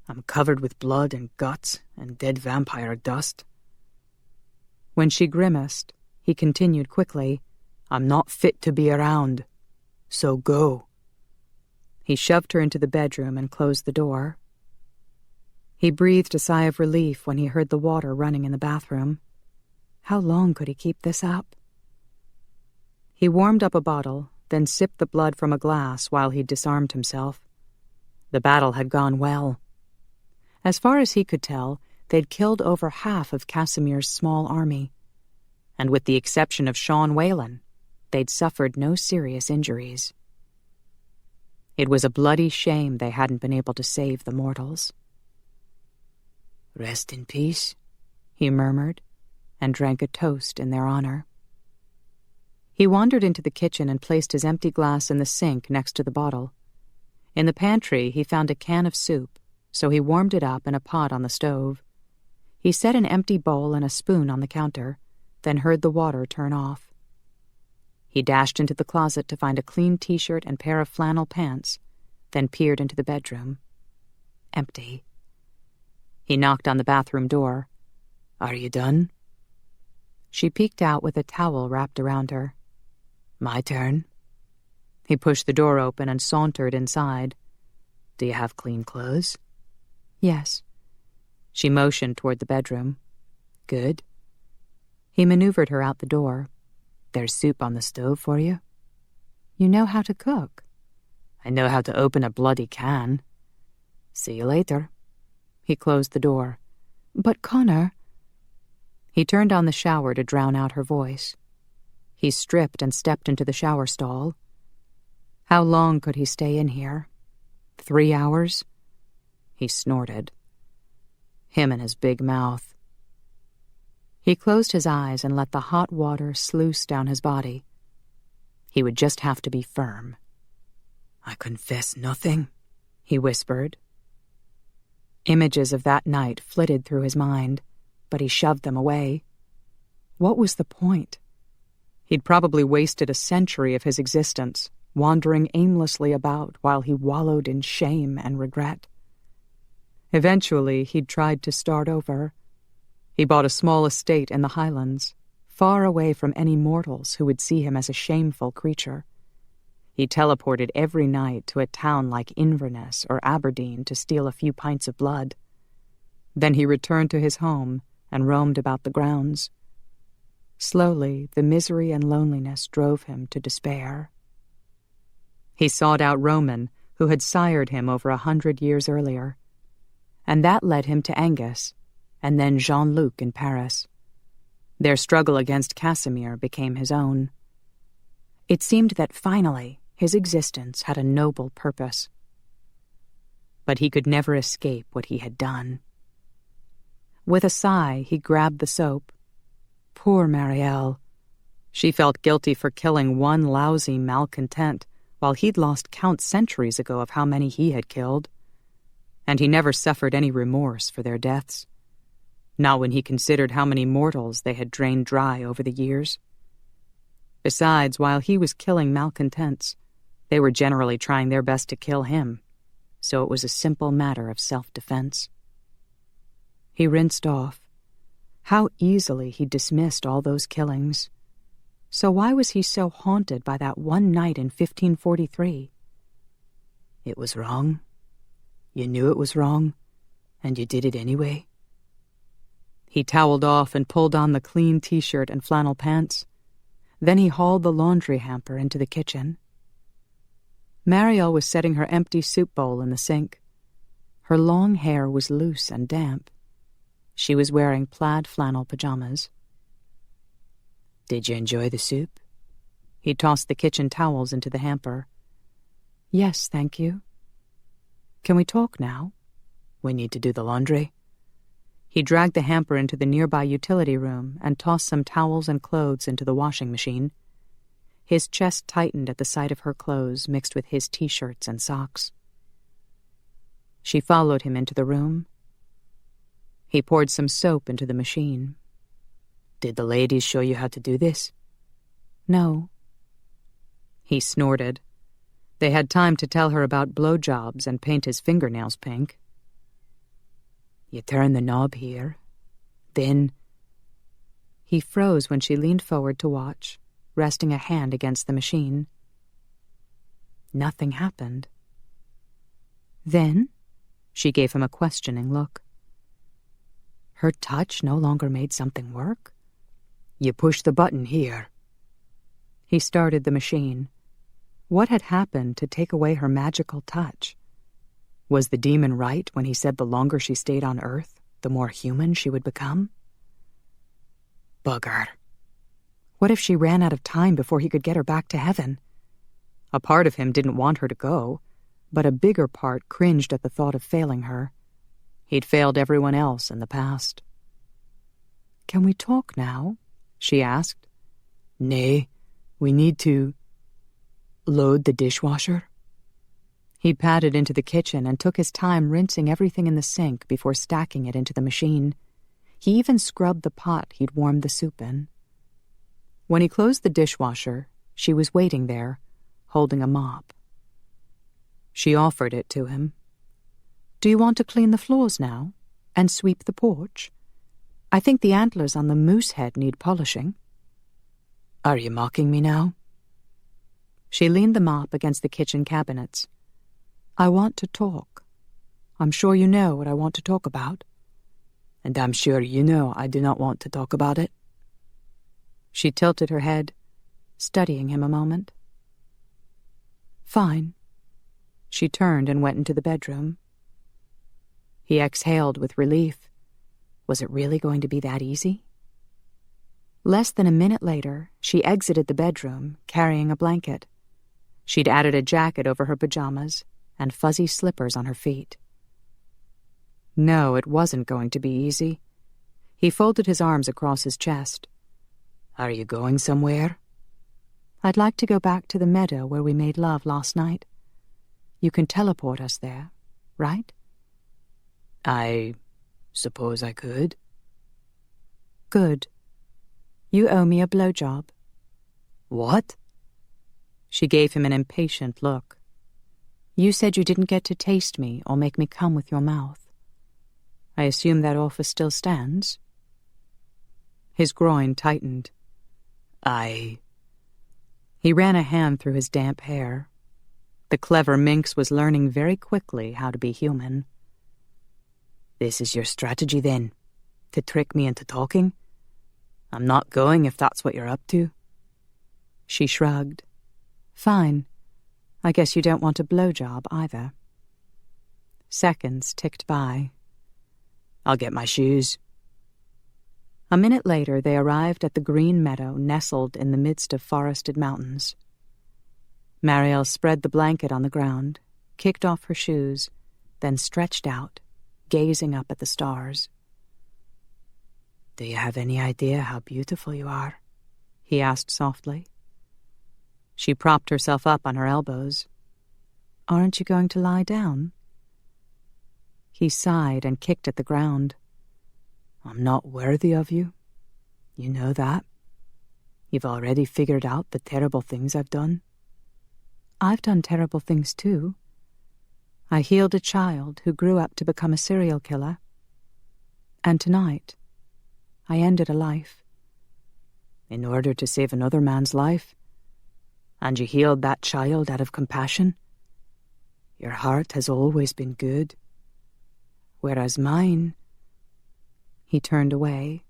I'm covered with blood and guts and dead vampire dust. When she grimaced, he continued quickly, I'm not fit to be around. So go. He shoved her into the bedroom and closed the door. He breathed a sigh of relief when he heard the water running in the bathroom. How long could he keep this up? He warmed up a bottle, then sipped the blood from a glass while he disarmed himself. The battle had gone well. As far as he could tell, they'd killed over half of Casimir's small army. And with the exception of Sean Whalen, they'd suffered no serious injuries. It was a bloody shame they hadn't been able to save the mortals. "Rest in peace," he murmured, and drank a toast in their honor. He wandered into the kitchen and placed his empty glass in the sink next to the bottle. In the pantry, he found a can of soup, so he warmed it up in a pot on the stove. He set an empty bowl and a spoon on the counter, then heard the water turn off. He dashed into the closet to find a clean t-shirt and pair of flannel pants, then peered into the bedroom. Empty. He knocked on the bathroom door. "Are you done?" She peeked out with a towel wrapped around her. "My turn." He pushed the door open and sauntered inside. "Do you have clean clothes?" "Yes." She motioned toward the bedroom. "Good." He maneuvered her out the door. "There's soup on the stove for you." "You know how to cook." "I know how to open a bloody can." "See you later." He closed the door. "But Connor..." He turned on the shower to drown out her voice. He stripped and stepped into the shower stall. How long could he stay in here? 3 hours? He snorted. Him and his big mouth. He closed his eyes and let the hot water sluice down his body. He would just have to be firm. "I confess nothing," he whispered. Images of that night flitted through his mind, but he shoved them away. What was the point? He'd probably wasted a century of his existence, wandering aimlessly about while he wallowed in shame and regret. Eventually, he'd tried to start over. He bought a small estate in the Highlands, far away from any mortals who would see him as a shameful creature. He teleported every night to a town like Inverness or Aberdeen to steal a few pints of blood. Then he returned to his home and roamed about the grounds. Slowly, the misery and loneliness drove him to despair. He sought out Roman, who had sired him over 100 years earlier. And that led him to Angus, and then Jean-Luc in Paris. Their struggle against Casimir became his own. It seemed that finally his existence had a noble purpose. But he could never escape what he had done. With a sigh, he grabbed the soap. Poor Marielle. She felt guilty for killing one lousy malcontent, while he'd lost count centuries ago of how many he had killed. And he never suffered any remorse for their deaths. Not when he considered how many mortals they had drained dry over the years. Besides, while he was killing malcontents, they were generally trying their best to kill him, so it was a simple matter of self-defense. He rinsed off. How easily he dismissed all those killings. So why was he so haunted by that one night in 1543? "It was wrong. You knew it was wrong, and you did it anyway." He toweled off and pulled on the clean t-shirt and flannel pants. Then he hauled the laundry hamper into the kitchen. Marielle was setting her empty soup bowl in the sink. Her long hair was loose and damp. She was wearing plaid flannel pajamas. "Did you enjoy the soup?" He tossed the kitchen towels into the hamper. "Yes, thank you." "Can we talk now?" "We need to do the laundry." He dragged the hamper into the nearby utility room and tossed some towels and clothes into the washing machine. His chest tightened at the sight of her clothes mixed with his t-shirts and socks. She followed him into the room. He poured some soap into the machine. "Did the ladies show you how to do this?" "No." He snorted. They had time to tell her about blowjobs and paint his fingernails pink. "You turn the knob here. Then..." He froze when she leaned forward to watch, resting a hand against the machine. Nothing happened. "Then?" She gave him a questioning look. Her touch no longer made something work? You push the button here. He started the machine. What had happened to take away her magical touch? Was the demon right when he said the longer she stayed on Earth, the more human she would become? Bugger. What if she ran out of time before he could get her back to heaven? A part of him didn't want her to go, but a bigger part cringed at the thought of failing her. He'd failed everyone else in the past. "Can we talk now?" she asked. Nay, we need to load the dishwasher. He padded into the kitchen and took his time rinsing everything in the sink before stacking it into the machine. He even scrubbed the pot he'd warmed the soup in. When he closed the dishwasher, she was waiting there, holding a mop. She offered it to him. "Do you want to clean the floors now? And sweep the porch? I think the antlers on the moose head need polishing." Are you mocking me now? She leaned the mop against the kitchen cabinets. "I want to talk. I'm sure you know what I want to talk about." And I'm sure you know I do not want to talk about it. She tilted her head, studying him a moment. "Fine." She turned and went into the bedroom. He exhaled with relief. Was it really going to be that easy? Less than a minute later, she exited the bedroom, carrying a blanket. She'd added a jacket over her pajamas and fuzzy slippers on her feet. No, it wasn't going to be easy. He folded his arms across his chest. Are you going somewhere? "I'd like to go back to the meadow where we made love last night. You can teleport us there, right?" I suppose I could. "Good. You owe me a blowjob." What? She gave him an impatient look. "You said you didn't get to taste me or make me come with your mouth. I assume that offer still stands?" His groin tightened. He ran a hand through his damp hair. The clever minx was learning very quickly how to be human. This is your strategy, then? To trick me into talking? I'm not going if that's what you're up to. She shrugged. "Fine. I guess you don't want a blowjob either." Seconds ticked by. I'll get my shoes. A minute later, they arrived at the green meadow nestled in the midst of forested mountains. Marielle spread the blanket on the ground, kicked off her shoes, then stretched out, gazing up at the stars. Do you have any idea how beautiful you are? He asked softly. She propped herself up on her elbows. "Aren't you going to lie down?" He sighed and kicked at the ground. I'm not worthy of you. You know that. You've already figured out the terrible things I've done. I've done terrible things too. I healed a child who grew up to become a serial killer. And tonight, I ended a life. In order to save another man's life? And you healed that child out of compassion? Your heart has always been good. Whereas mine... He turned away.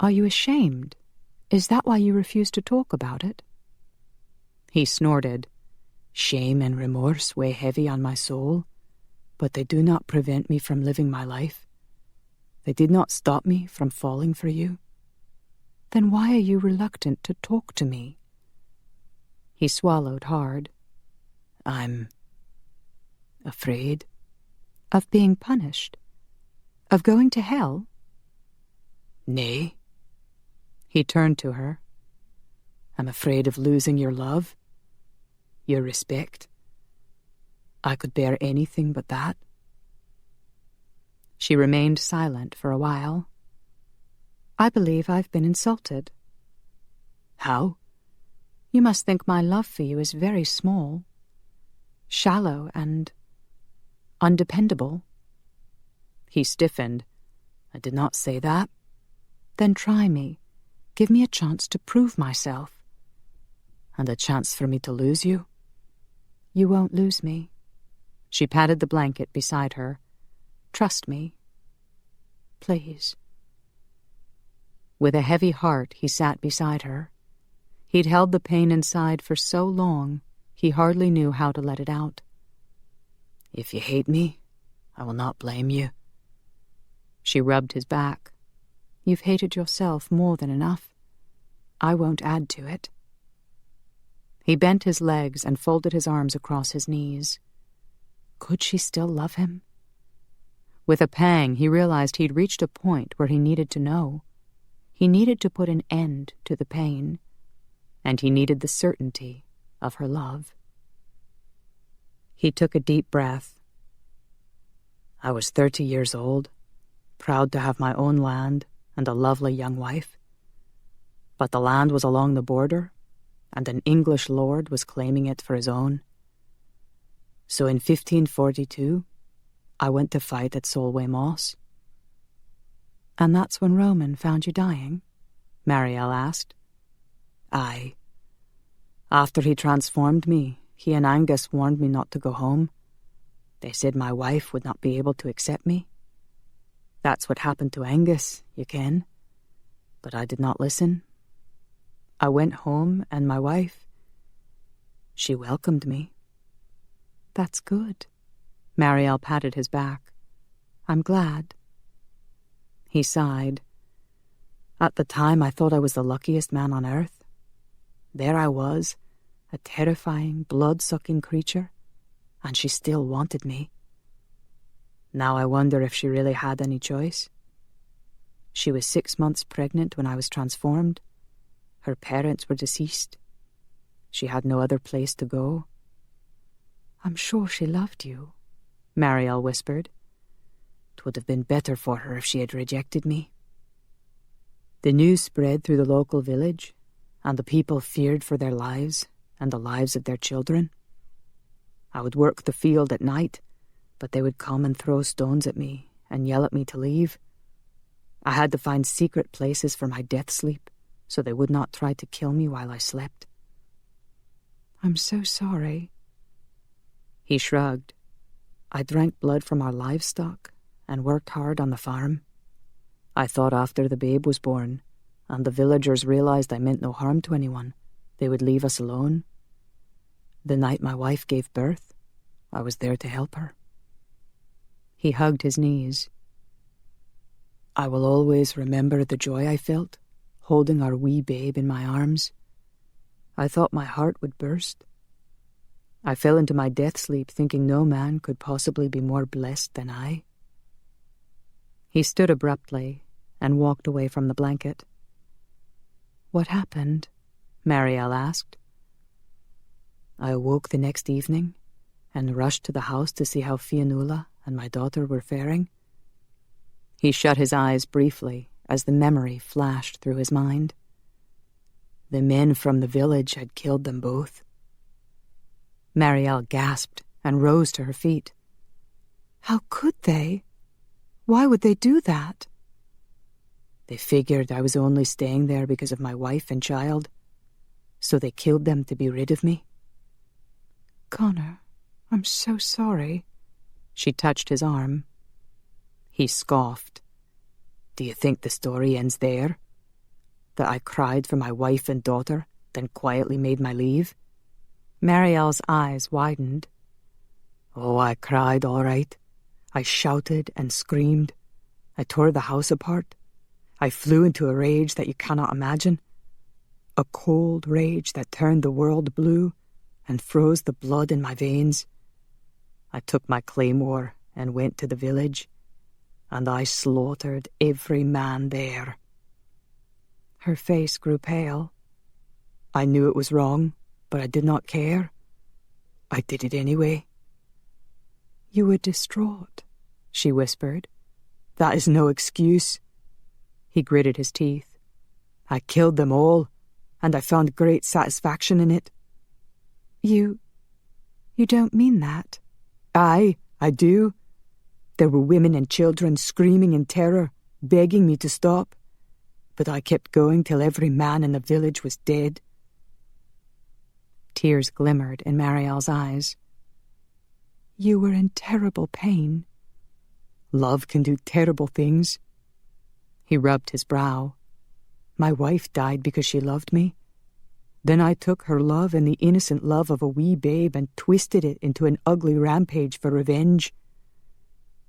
"Are you ashamed? Is that why you refuse to talk about it?" He snorted. Shame and remorse weigh heavy on my soul, but they do not prevent me from living my life. They did not stop me from falling for you. Then why are you reluctant to talk to me? He swallowed hard. I'm afraid. Of being punished? Of going to hell? Nay. He turned to her. I'm afraid of losing your love, your respect. I could bear anything but that. She remained silent for a while. "I believe I've been insulted." How? You must think my love for you is very small, shallow and undependable. He stiffened. I did not say that. Then try me. Give me a chance to prove myself. And a chance for me to lose you? You won't lose me. She patted the blanket beside her. Trust me. Please. With a heavy heart, he sat beside her. He'd held the pain inside for so long, he hardly knew how to let it out. If you hate me, I will not blame you. She rubbed his back. You've hated yourself more than enough. I won't add to it. He bent his legs and folded his arms across his knees. Could she still love him? With a pang, he realized he'd reached a point where he needed to know. He needed to put an end to the pain, and he needed the certainty of her love. He took a deep breath. I was 30 years old, proud to have my own land and a lovely young wife. But the land was along the border, and an English lord was claiming it for his own. So in 1542, I went to fight at Solway Moss. And that's when Roman found you dying? Marielle asked. Aye. After he transformed me, he and Angus warned me not to go home. They said my wife would not be able to accept me. That's what happened to Angus, you ken. But I did not listen. I went home, and my wife, she welcomed me. That's good. Marielle patted his back. I'm glad. He sighed. At the time, I thought I was the luckiest man on earth. There I was, a terrifying, blood-sucking creature, and she still wanted me. Now I wonder if she really had any choice. She was 6 months pregnant when I was transformed. Her parents were deceased. She had no other place to go. I'm sure she loved you, Marielle whispered. 'Twould have been better for her if she had rejected me. The news spread through the local village, and the people feared for their lives and the lives of their children. I would work the field at night, but they would come and throw stones at me and yell at me to leave. I had to find secret places for my death sleep, so they would not try to kill me while I slept. I'm so sorry. He shrugged. I drank blood from our livestock and worked hard on the farm. I thought after the babe was born, and the villagers realized I meant no harm to anyone, they would leave us alone. The night my wife gave birth, I was there to help her. He hugged his knees. I will always remember the joy I felt, holding our wee babe in my arms. I thought my heart would burst. I fell into my death sleep thinking no man could possibly be more blessed than I. He stood abruptly and walked away from the blanket. What happened? Marielle asked. I awoke the next evening and rushed to the house to see how Fionnuala and my daughter were faring. He shut his eyes briefly as the memory flashed through his mind. The men from the village had killed them both. Marielle gasped and rose to her feet. How could they? Why would they do that? They figured I was only staying there because of my wife and child, so they killed them to be rid of me. Connor, I'm so sorry. She touched his arm. He scoffed. Do you think the story ends there? That I cried for my wife and daughter, then quietly made my leave? Marielle's eyes widened. Oh, I cried, all right. I shouted and screamed. I tore the house apart. I flew into a rage that you cannot imagine. A cold rage that turned the world blue and froze the blood in my veins. I took my claymore and went to the village, and I slaughtered every man there. Her face grew pale. I knew it was wrong, but I did not care. I did it anyway. You were distraught, she whispered. That is no excuse. He gritted his teeth. I killed them all, and I found great satisfaction in it. You don't mean that? Aye, I do. There were women and children screaming in terror, begging me to stop. But I kept going till every man in the village was dead. Tears glimmered in Marielle's eyes. You were in terrible pain. Love can do terrible things, He rubbed his brow. My wife died because she loved me. Then I took her love and the innocent love of a wee babe and twisted it into an ugly rampage for revenge.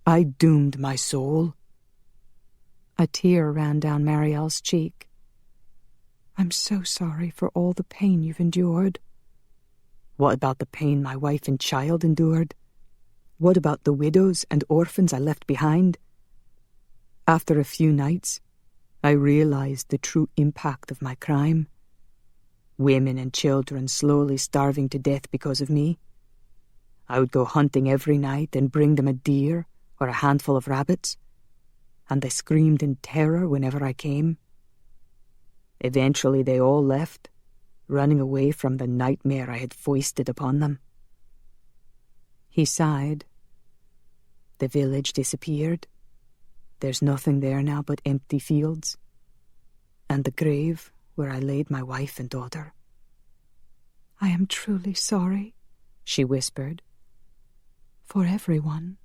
I doomed my soul. A tear ran down Marielle's cheek. I'm so sorry for all the pain you've endured. What about the pain my wife and child endured? What about the widows and orphans I left behind? After a few nights, I realized the true impact of my crime. Women and children slowly starving to death because of me. I would go hunting every night and bring them a deer or a handful of rabbits, and they screamed in terror whenever I came. Eventually they all left, running away from the nightmare I had foisted upon them. He sighed. The village disappeared. There's nothing there now but empty fields, and the grave where I laid my wife and daughter. I am truly sorry, she whispered. For everyone.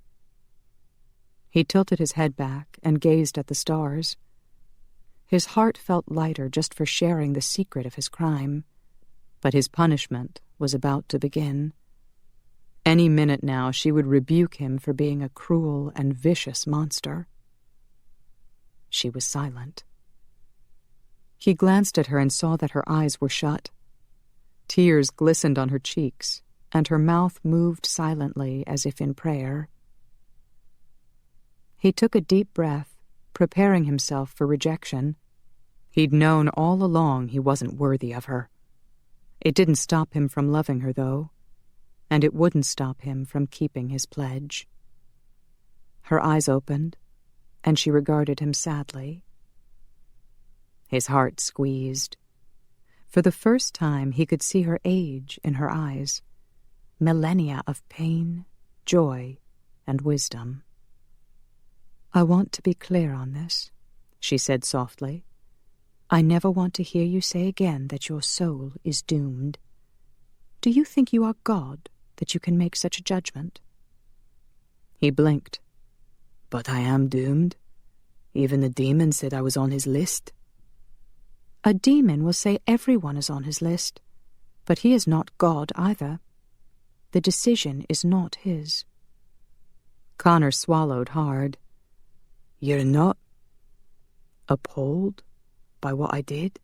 He tilted his head back and gazed at the stars. His heart felt lighter just for sharing the secret of his crime, but his punishment was about to begin. Any minute now she would rebuke him for being a cruel and vicious monster. She was silent. He glanced at her and saw that her eyes were shut. Tears glistened on her cheeks, and her mouth moved silently as if in prayer. He took a deep breath, preparing himself for rejection. He'd known all along he wasn't worthy of her. It didn't stop him from loving her, though, and it wouldn't stop him from keeping his pledge. Her eyes opened, and she regarded him sadly. His heart squeezed. For the first time he could see her age in her eyes, millennia of pain, joy, and wisdom. I want to be clear on this, she said softly. I never want to hear you say again that your soul is doomed. Do you think you are God, that you can make such a judgment? He blinked. But I am doomed. Even the demon said I was on his list. A demon will say everyone is on his list, but he is not God either. The decision is not his. Connor swallowed hard. You're not appalled by what I did?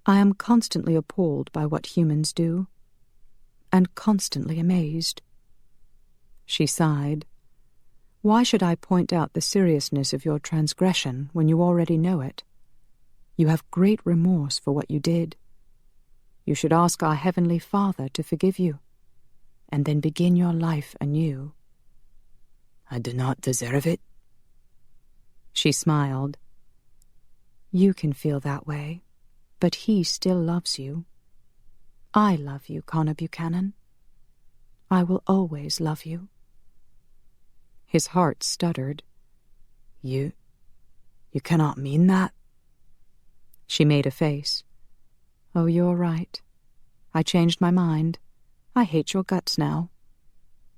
I am constantly appalled by what humans do, and constantly amazed. She sighed. Why should I point out the seriousness of your transgression when you already know it? You have great remorse for what you did. You should ask our Heavenly Father to forgive you, and then begin your life anew. I do not deserve it. She smiled. You can feel that way, but he still loves you. I love you, Connor Buchanan. I will always love you. His heart stuttered. You cannot mean that. She made a face. Oh, you're right. I changed my mind. I hate your guts now.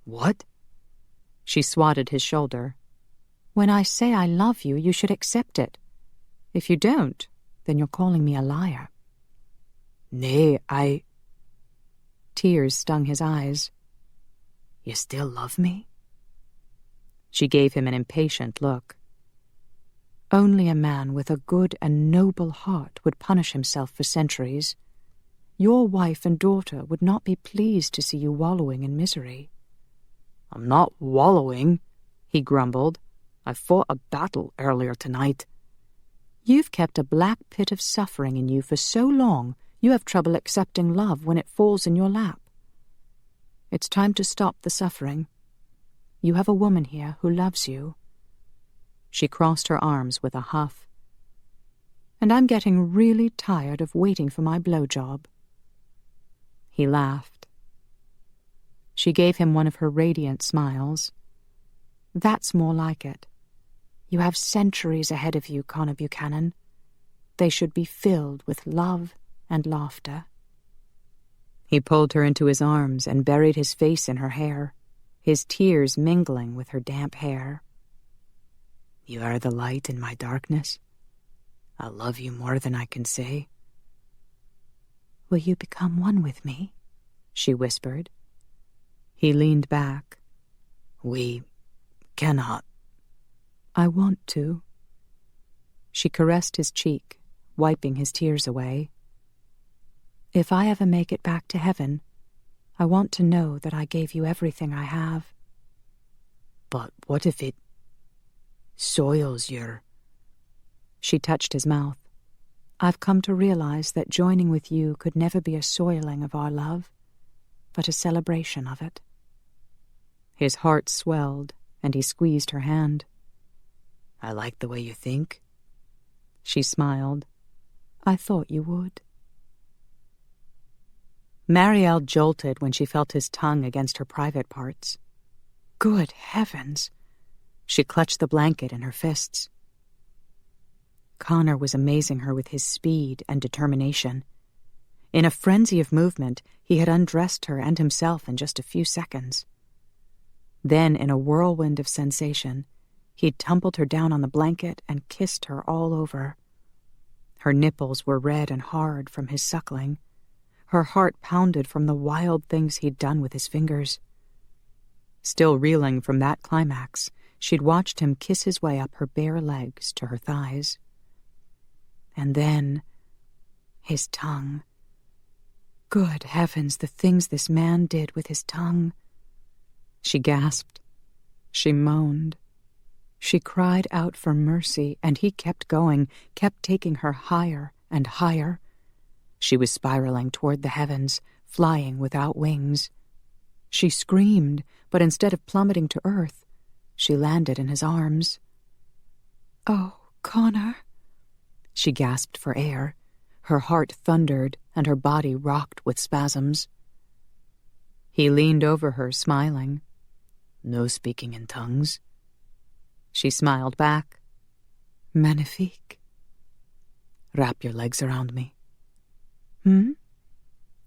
What? She swatted his shoulder. When I say I love you, you should accept it. If you don't, then you're calling me a liar. Nay, I... Tears stung his eyes. You still love me? She gave him an impatient look. Only a man with a good and noble heart would punish himself for centuries. Your wife and daughter would not be pleased to see you wallowing in misery. I'm not wallowing, he grumbled. I fought a battle earlier tonight. You've kept a black pit of suffering in you for so long, you have trouble accepting love when it falls in your lap. It's time to stop the suffering. You have a woman here who loves you. She crossed her arms with a huff. And I'm getting really tired of waiting for my blowjob. He laughed. She gave him one of her radiant smiles. That's more like it. You have centuries ahead of you, Connor Buchanan. They should be filled with love and laughter. He pulled her into his arms and buried his face in her hair, his tears mingling with her damp hair. You are the light in my darkness. I love you more than I can say. Will you become one with me? She whispered. He leaned back. We cannot. I want to. She caressed his cheek, wiping his tears away. If I ever make it back to heaven, I want to know that I gave you everything I have. But what if it soils your... She touched his mouth. I've come to realize that joining with you could never be a soiling of our love, but a celebration of it. His heart swelled, and he squeezed her hand. I like the way you think. She smiled. I thought you would. Marielle jolted when she felt his tongue against her private parts. Good heavens! She clutched the blanket in her fists. Connor was amazing her with his speed and determination. In a frenzy of movement, he had undressed her and himself in just a few seconds. Then, in a whirlwind of sensation, he'd tumbled her down on the blanket and kissed her all over. Her nipples were red and hard from his suckling. Her heart pounded from the wild things he'd done with his fingers. Still reeling from that climax, she'd watched him kiss his way up her bare legs to her thighs. And then, his tongue. Good heavens, the things this man did with his tongue. She gasped. She moaned. She cried out for mercy, and he kept going, kept taking her higher and higher. She was spiraling toward the heavens, flying without wings. She screamed, but instead of plummeting to earth, she landed in his arms. Oh, Connor! She gasped for air. Her heart thundered, and her body rocked with spasms. He leaned over her, smiling. No speaking in tongues. She smiled back. Magnifique. Wrap your legs around me.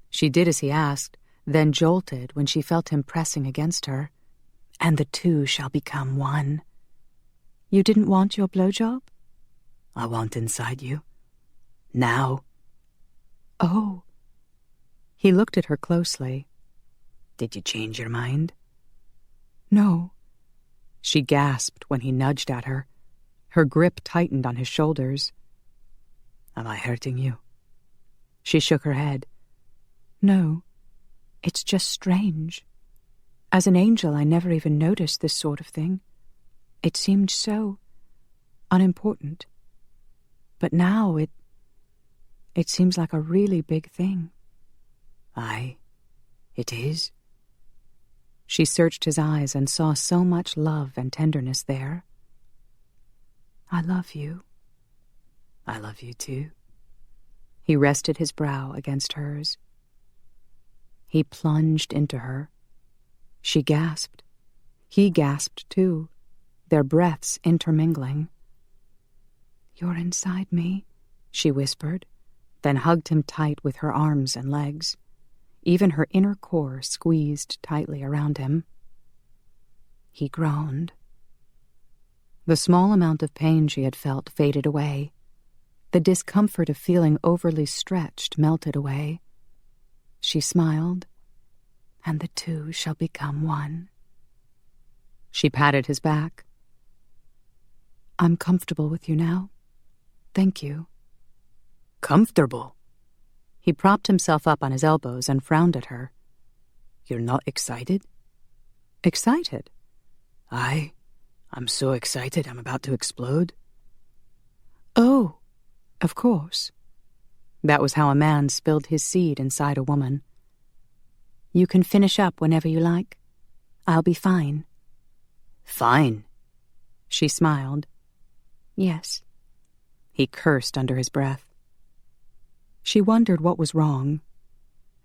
She did as he asked, then jolted when she felt him pressing against her. And the two shall become one. You didn't want your blowjob? I want inside you. Now. Oh. He looked at her closely. Did you change your mind? No. She gasped when he nudged at her. Her grip tightened on his shoulders. Am I hurting you? She shook her head. No. It's just strange. As an angel, I never even noticed this sort of thing. It seemed so unimportant. But now it seems like a really big thing. Aye, it is. She searched his eyes and saw so much love and tenderness there. I love you. I love you too. He rested his brow against hers. He plunged into her. She gasped. He gasped too, their breaths intermingling. You're inside me, she whispered, then hugged him tight with her arms and legs. Even her inner core squeezed tightly around him. He groaned. The small amount of pain she had felt faded away. The discomfort of feeling overly stretched melted away. She smiled. And the two shall become one. She patted his back. I'm comfortable with you now. Thank you. Comfortable? He propped himself up on his elbows and frowned at her. You're not excited? Excited? Aye. I'm so excited I'm about to explode. Oh, of course. That was how a man spilled his seed inside a woman. You can finish up whenever you like. I'll be fine. Fine? She smiled. Yes. He cursed under his breath. She wondered what was wrong.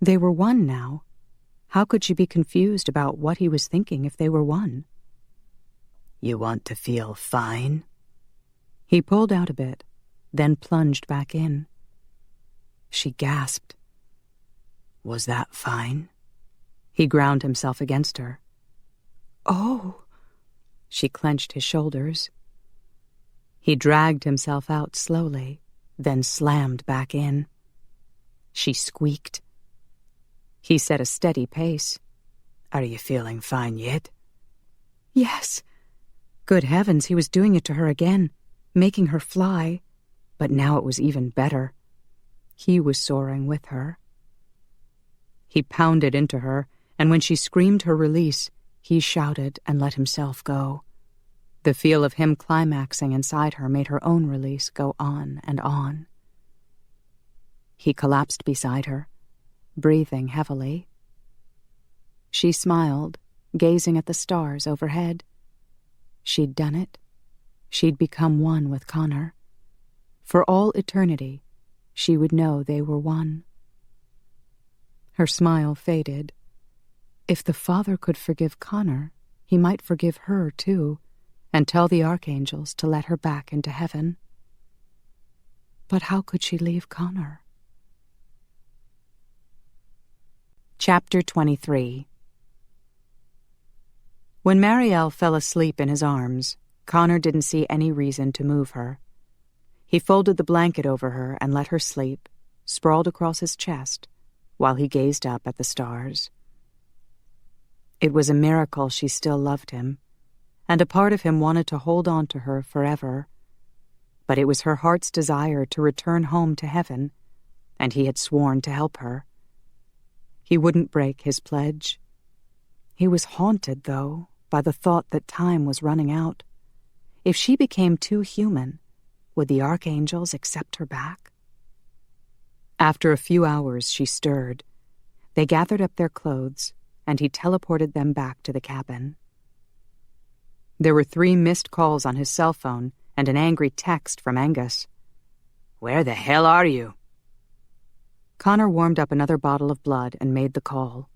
They were one now. How could she be confused about what he was thinking if they were one? You want to feel fine? He pulled out a bit, then plunged back in. She gasped. Was that fine? He ground himself against her. Oh! She clenched his shoulders. He dragged himself out slowly, then slammed back in. She squeaked. He set a steady pace. Are you feeling fine yet? Yes. Good heavens, he was doing it to her again, making her fly. But now it was even better. He was soaring with her. He pounded into her, and when she screamed her release, he shouted and let himself go. The feel of him climaxing inside her made her own release go on and on. He collapsed beside her, breathing heavily. She smiled, gazing at the stars overhead. She'd done it. She'd become one with Connor. For all eternity, she would know they were one. Her smile faded. If the Father could forgive Connor, he might forgive her too, and tell the archangels to let her back into heaven. But how could she leave Connor? Chapter 23. When Marielle fell asleep in his arms, Connor didn't see any reason to move her. He folded the blanket over her and let her sleep, sprawled across his chest, while he gazed up at the stars. It was a miracle she still loved him, and a part of him wanted to hold on to her forever. But it was her heart's desire to return home to heaven, and he had sworn to help her. He wouldn't break his pledge. He was haunted, though, by the thought that time was running out. If she became too human, would the archangels accept her back? After a few hours, she stirred. They gathered up their clothes, and he teleported them back to the cabin. There were 3 missed calls on his cell phone and an angry text from Angus. "Where the hell are you?" Connor warmed up another bottle of blood and made the call.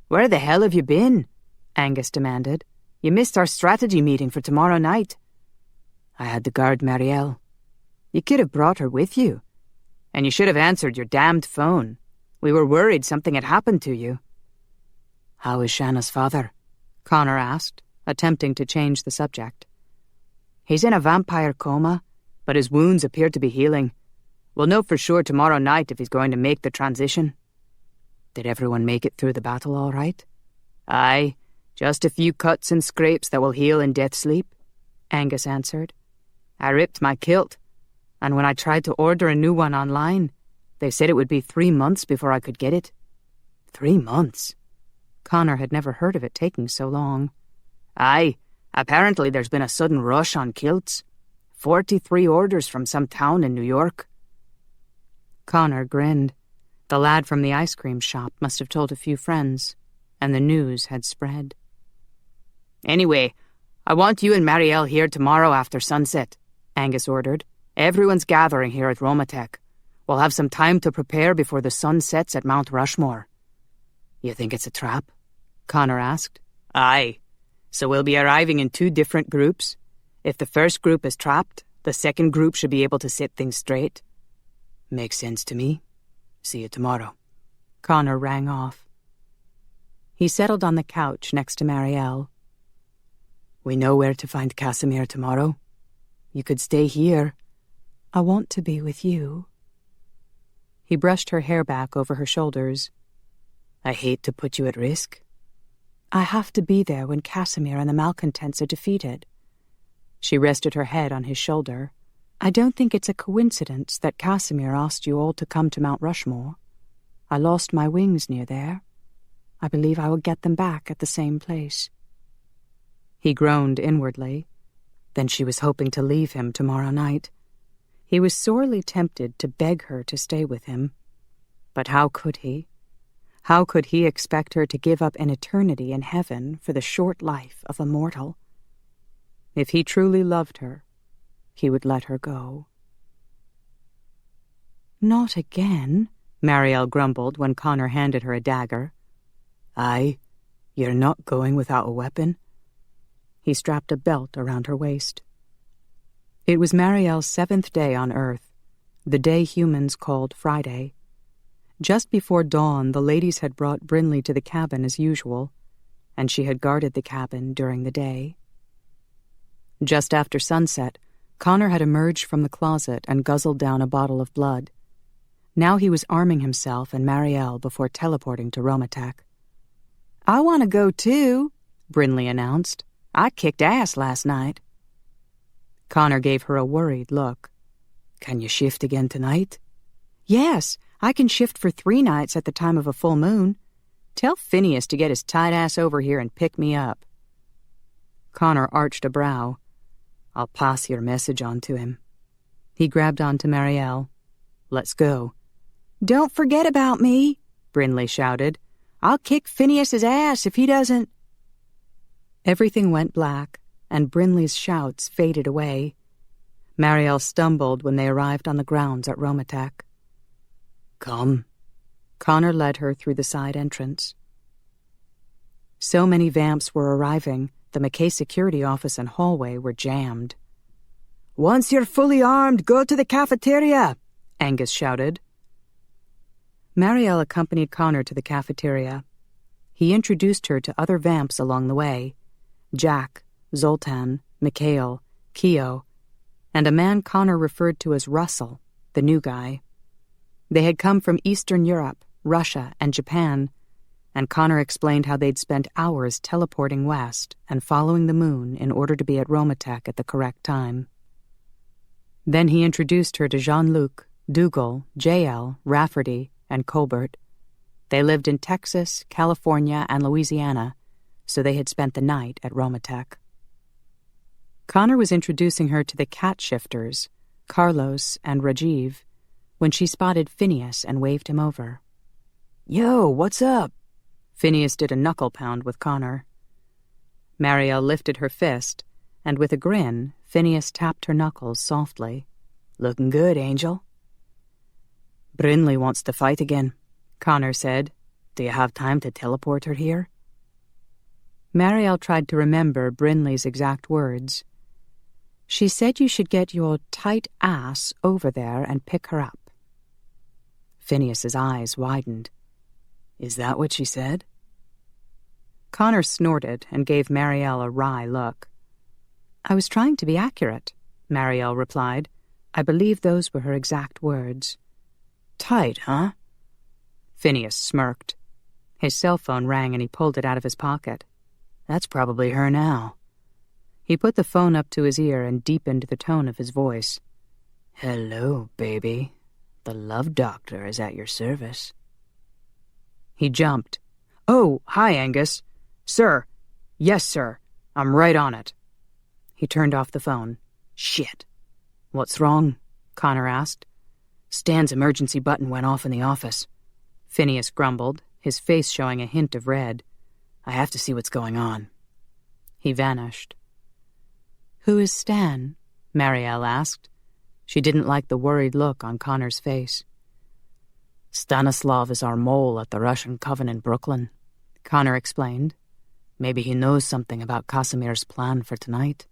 "Where the hell have you been?" Angus demanded. "You missed our strategy meeting for tomorrow night." I had to guard Marielle. You could have brought her with you. And you should have answered your damned phone. We were worried something had happened to you. How is Shanna's father? Connor asked, attempting to change the subject. He's in a vampire coma, but his wounds appear to be healing. We'll know for sure tomorrow night if he's going to make the transition. Did everyone make it through the battle all right? Aye, just a few cuts and scrapes that will heal in death sleep, Angus answered. I ripped my kilt, and when I tried to order a new one online, they said it would be 3 months before I could get it. 3 months? Connor had never heard of it taking so long. Aye, apparently there's been a sudden rush on kilts. 43 orders from some town in New York. Connor grinned. The lad from the ice cream shop must have told a few friends, and the news had spread. Anyway, I want you and Marielle here tomorrow after sunset, Angus ordered. Everyone's gathering here at Romatech. We'll have some time to prepare before the sun sets at Mount Rushmore. You think it's a trap? Connor asked. Aye. So we'll be arriving in 2 different groups. If the first group is trapped, the second group should be able to set things straight. Makes sense to me. See you tomorrow. Connor rang off. He settled on the couch next to Marielle. We know where to find Casimir tomorrow. You could stay here. I want to be with you. He brushed her hair back over her shoulders. I hate to put you at risk. I have to be there when Casimir and the malcontents are defeated. She rested her head on his shoulder. I don't think it's a coincidence that Casimir asked you all to come to Mount Rushmore. I lost my wings near there. I believe I will get them back at the same place. He groaned inwardly. Then she was hoping to leave him tomorrow night. He was sorely tempted to beg her to stay with him. But how could he? How could he expect her to give up an eternity in heaven for the short life of a mortal? If he truly loved her, he would let her go. Not again, Marielle grumbled when Connor handed her a dagger. Aye, you're not going without a weapon? He strapped a belt around her waist. It was Marielle's 7th day on Earth, the day humans called Friday. Just before dawn, the ladies had brought Brinley to the cabin as usual, and she had guarded the cabin during the day. Just after sunset, Connor had emerged from the closet and guzzled down a bottle of blood. Now he was arming himself and Marielle before teleporting to Romatech. "I want to go too," Brinley announced. "I kicked ass last night." Connor gave her a worried look. "Can you shift again tonight?" "Yes, I can shift for 3 nights at the time of a full moon. Tell Phineas to get his tight ass over here and pick me up." Connor arched a brow. "I'll pass your message on to him." He grabbed onto Marielle. "Let's go." "Don't forget about me," Brinley shouted. "I'll kick Phineas's ass if he doesn't." Everything went black, and Brinley's shouts faded away. Marielle stumbled when they arrived on the grounds at Romatech. "Come." Connor led her through the side entrance. So many vamps were arriving, the McKay security office and hallway were jammed. "Once you're fully armed, go to the cafeteria," Angus shouted. Marielle accompanied Connor to the cafeteria. He introduced her to other vamps along the way: Jack, Zoltan, Mikhail, Keo, and a man Connor referred to as Russell, the new guy. They had come from Eastern Europe, Russia, and Japan, and Connor explained how they'd spent hours teleporting west and following the moon in order to be at Romatech at the correct time. Then he introduced her to Jean-Luc, Dougal, J.L., Rafferty, and Colbert. They lived in Texas, California, and Louisiana, so they had spent the night at Romatech. Connor was introducing her to the cat shifters, Carlos and Rajiv, when she spotted Phineas and waved him over. "Yo, what's up?" Phineas did a knuckle pound with Connor. Marielle lifted her fist, and with a grin, Phineas tapped her knuckles softly. "Looking good, Angel." "Brinley wants to fight again," Connor said. "Do you have time to teleport her here?" Marielle tried to remember Brinley's exact words. "She said you should get your tight ass over there and pick her up." Phineas's eyes widened. "Is that what she said?" Connor snorted and gave Marielle a wry look. "I was trying to be accurate," Marielle replied. "I believe those were her exact words." "Tight, huh?" Phineas smirked. His cell phone rang and he pulled it out of his pocket. "That's probably her now." He put the phone up to his ear and deepened the tone of his voice. "Hello, baby. The love doctor is at your service." He jumped. "Oh, hi, Angus. Sir. Yes, sir. I'm right on it." He turned off the phone. "Shit." "What's wrong?" Connor asked. "Stan's emergency button went off in the office." Phineas grumbled, his face showing a hint of red. "I have to see what's going on." He vanished. "Who is Stan?" Marielle asked. She didn't like the worried look on Connor's face. "Stanislav is our mole at the Russian Coven in Brooklyn," Connor explained. "Maybe he knows something about Casimir's plan for tonight."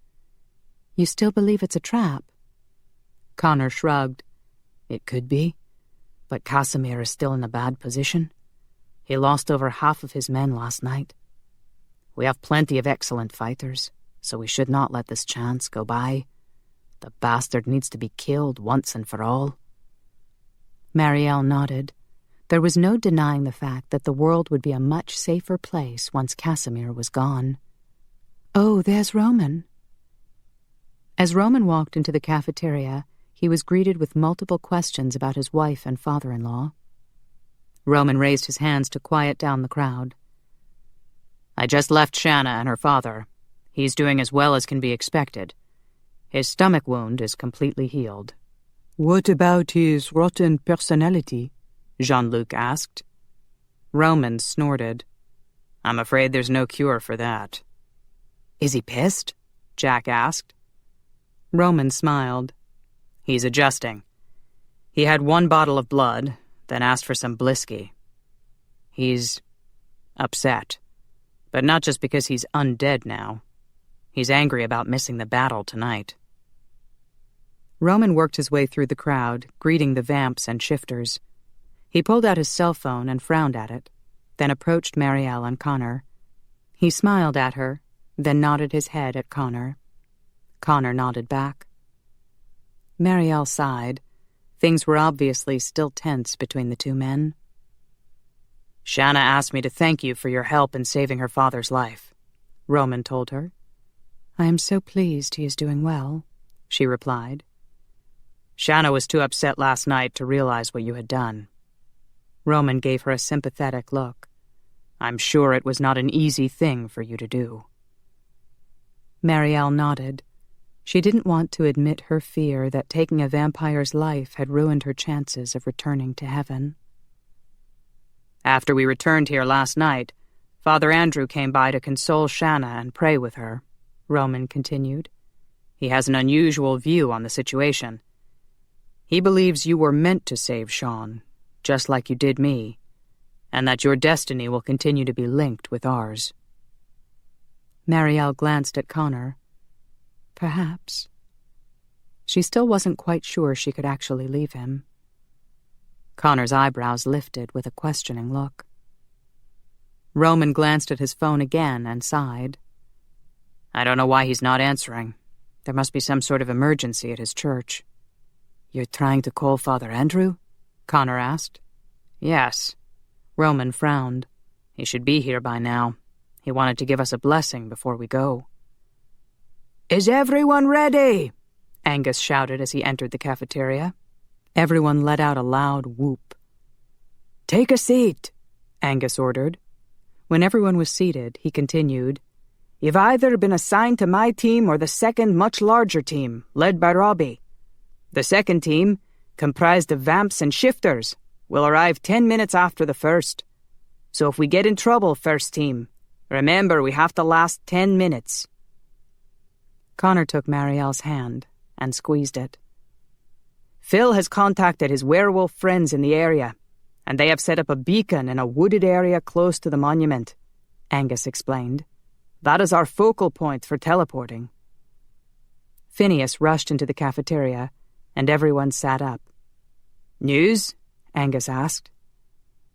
"You still believe it's a trap?" Connor shrugged. "It could be, but Casimir is still in a bad position. He lost over half of his men last night. We have plenty of excellent fighters, so we should not let this chance go by. The bastard needs to be killed once and for all." Marielle nodded. There was no denying the fact that the world would be a much safer place once Casimir was gone. "Oh, there's Roman." As Roman walked into the cafeteria, he was greeted with multiple questions about his wife and father-in-law. Roman raised his hands to quiet down the crowd. "I just left Shanna and her father. He's doing as well as can be expected. His stomach wound is completely healed." "What about his rotten personality?" Jean-Luc asked. Roman snorted. "I'm afraid there's no cure for that." "Is he pissed?" Jack asked. Roman smiled. "He's adjusting. He had 1 bottle of blood, then asked for some Blisky. He's upset, but not just because he's undead now. He's angry about missing the battle tonight." Roman worked his way through the crowd, greeting the vamps and shifters. He pulled out his cell phone and frowned at it, then approached Marielle and Connor. He smiled at her, then nodded his head at Connor. Connor nodded back. Marielle sighed. Things were obviously still tense between the two men. Shanna asked me to thank you for your help in saving her father's life, Roman told her. I am so pleased he is doing well, she replied. Shanna was too upset last night to realize what you had done. Roman gave her a sympathetic look. I'm sure it was not an easy thing for you to do. Marielle nodded. She didn't want to admit her fear that taking a vampire's life had ruined her chances of returning to heaven. After we returned here last night, Father Andrew came by to console Shanna and pray with her, Roman continued. He has an unusual view on the situation. He believes you were meant to save Sean, just like you did me, and that your destiny will continue to be linked with ours. Marielle glanced at Connor. Perhaps. She still wasn't quite sure she could actually leave him. Connor's eyebrows lifted with a questioning look. Roman glanced at his phone again and sighed. I don't know why he's not answering. There must be some sort of emergency at his church. You're trying to call Father Andrew? Connor asked. Yes. Roman frowned. He should be here by now. He wanted to give us a blessing before we go. Is everyone ready? Angus shouted as he entered the cafeteria. Everyone let out a loud whoop. Take a seat, Angus ordered. When everyone was seated, he continued, You've either been assigned to my team or the second, much larger team, led by Robbie. The second team, comprised of vamps and shifters, will arrive 10 minutes after the first. So if we get in trouble, first team, remember we have to last 10 minutes. Connor took Marielle's hand and squeezed it. Phil has contacted his werewolf friends in the area, and they have set up a beacon in a wooded area close to the monument, Angus explained. That is our focal point for teleporting. Phineas rushed into the cafeteria, and everyone sat up. News? Angus asked.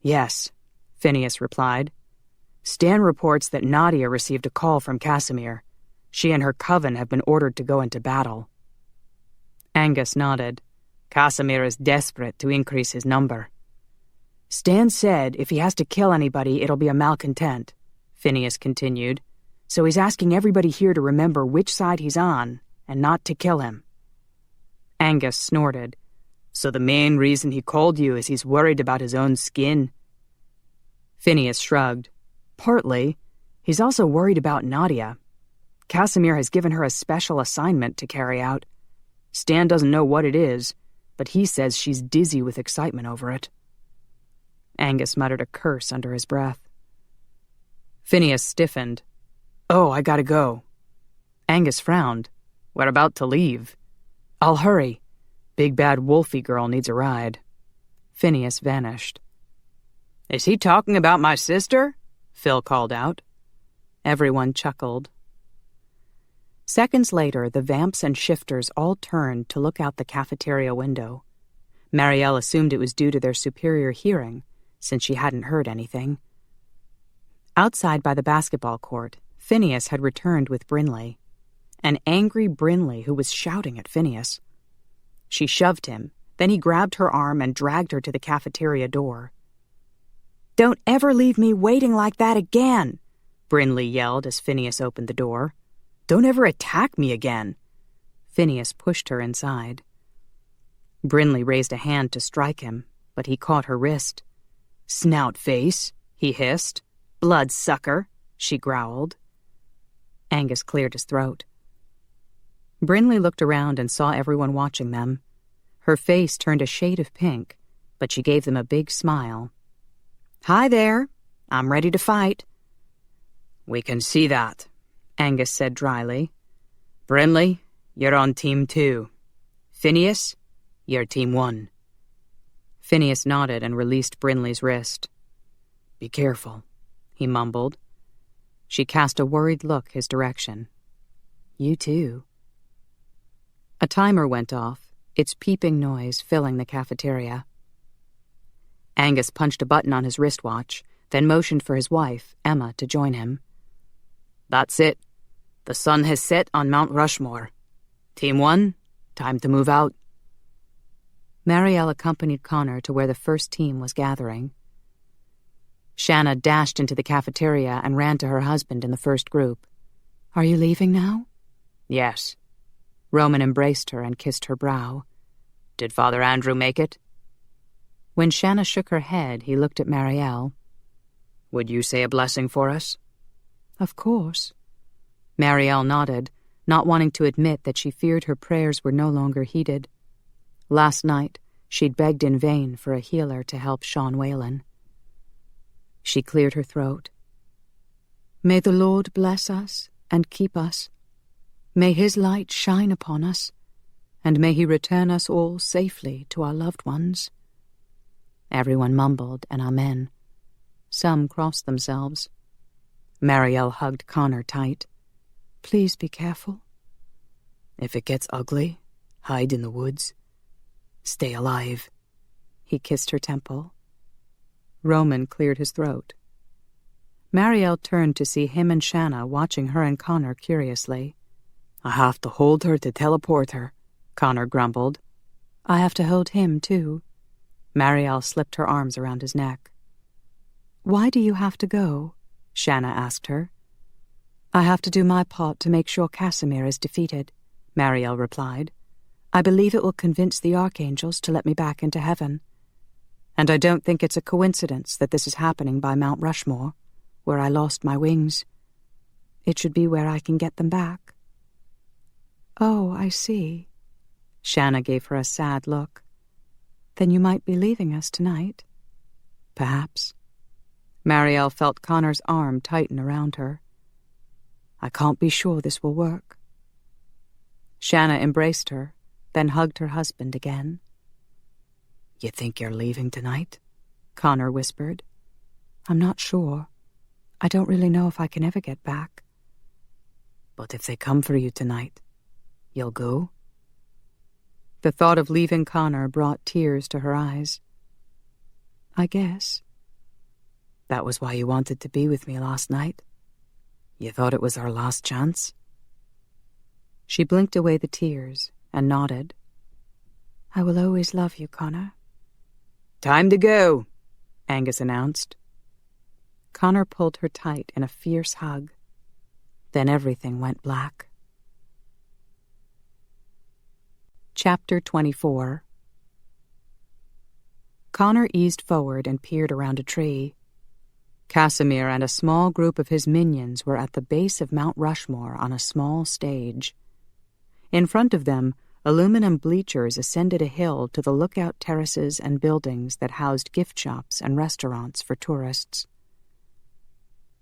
Yes, Phineas replied. Stan reports that Nadia received a call from Casimir. She and her coven have been ordered to go into battle. Angus nodded. Casimir is desperate to increase his number. Stan said if he has to kill anybody, it'll be a malcontent, Phineas continued. So he's asking everybody here to remember which side he's on and not to kill him. Angus snorted. So the main reason he called you is he's worried about his own skin? Phineas shrugged. Partly. He's also worried about Nadia. Casimir has given her a special assignment to carry out. Stan doesn't know what it is, but he says she's dizzy with excitement over it. Angus muttered a curse under his breath. Phineas stiffened. Oh, I gotta go. Angus frowned. We're about to leave. I'll hurry. Big bad wolfy girl needs a ride. Phineas vanished. Is he talking about my sister? Phil called out. Everyone chuckled. Seconds later, the vamps and shifters all turned to look out the cafeteria window. Marielle assumed it was due to their superior hearing, since she hadn't heard anything. Outside by the basketball court, Phineas had returned with Brinley. An angry Brinley who was shouting at Phineas. She shoved him, then he grabbed her arm and dragged her to the cafeteria door. Don't ever leave me waiting like that again, Brinley yelled as Phineas opened the door. Don't ever attack me again. Phineas pushed her inside. Brinley raised a hand to strike him, but he caught her wrist. Snout face, he hissed. Bloodsucker, she growled. Angus cleared his throat. Brinley looked around and saw everyone watching them. Her face turned a shade of pink, but she gave them a big smile. Hi there. I'm ready to fight. We can see that, Angus said dryly. Brinley, you're on Team 2. Phineas, you're Team 1. Phineas nodded and released Brinley's wrist. Be careful, he mumbled. She cast a worried look his direction. You too. A timer went off, its peeping noise filling the cafeteria. Angus punched a button on his wristwatch, then motioned for his wife, Emma, to join him. That's it. The sun has set on Mount Rushmore. Team 1, time to move out. Marielle accompanied Connor to where the first team was gathering. Shanna dashed into the cafeteria and ran to her husband in the first group. "Are you leaving now?" "Yes." Roman embraced her and kissed her brow. "Did Father Andrew make it?" When Shanna shook her head, he looked at Marielle. "Would you say a blessing for us?" "Of course." Marielle nodded, not wanting to admit that she feared her prayers were no longer heeded. Last night, she'd begged in vain for a healer to help Sean Whalen. She cleared her throat. "May the Lord bless us and keep us. May his light shine upon us, and may he return us all safely to our loved ones." Everyone mumbled an amen. Some crossed themselves. Marielle hugged Connor tight. "Please be careful." "If it gets ugly, hide in the woods. Stay alive." He kissed her temple. Roman cleared his throat. Marielle turned to see him and Shanna watching her and Connor curiously. "I have to hold her to teleport her," Connor grumbled. "I have to hold him, too." Marielle slipped her arms around his neck. "Why do you have to go?" Shanna asked her. "I have to do my part to make sure Casimir is defeated," Marielle replied. "I believe it will convince the archangels to let me back into heaven. And I don't think it's a coincidence that this is happening by Mount Rushmore, where I lost my wings. It should be where I can get them back." "Oh, I see." Shanna gave her a sad look. "Then you might be leaving us tonight." "Perhaps." Marielle felt Connor's arm tighten around her. "I can't be sure this will work." Shanna embraced her, then hugged her husband again. "You think you're leaving tonight?" Connor whispered. "I'm not sure. I don't really know if I can ever get back." "But if they come for you tonight, you'll go?" The thought of leaving Connor brought tears to her eyes. "I guess." "That was why you wanted to be with me last night? You thought it was our last chance?" She blinked away the tears and nodded. "I will always love you, Connor." "Time to go," Angus announced. Connor pulled her tight in a fierce hug. Then everything went black. Chapter 24. Connor eased forward and peered around a tree. Casimir and a small group of his minions were at the base of Mount Rushmore on a small stage. In front of them, aluminum bleachers ascended a hill to the lookout terraces and buildings that housed gift shops and restaurants for tourists.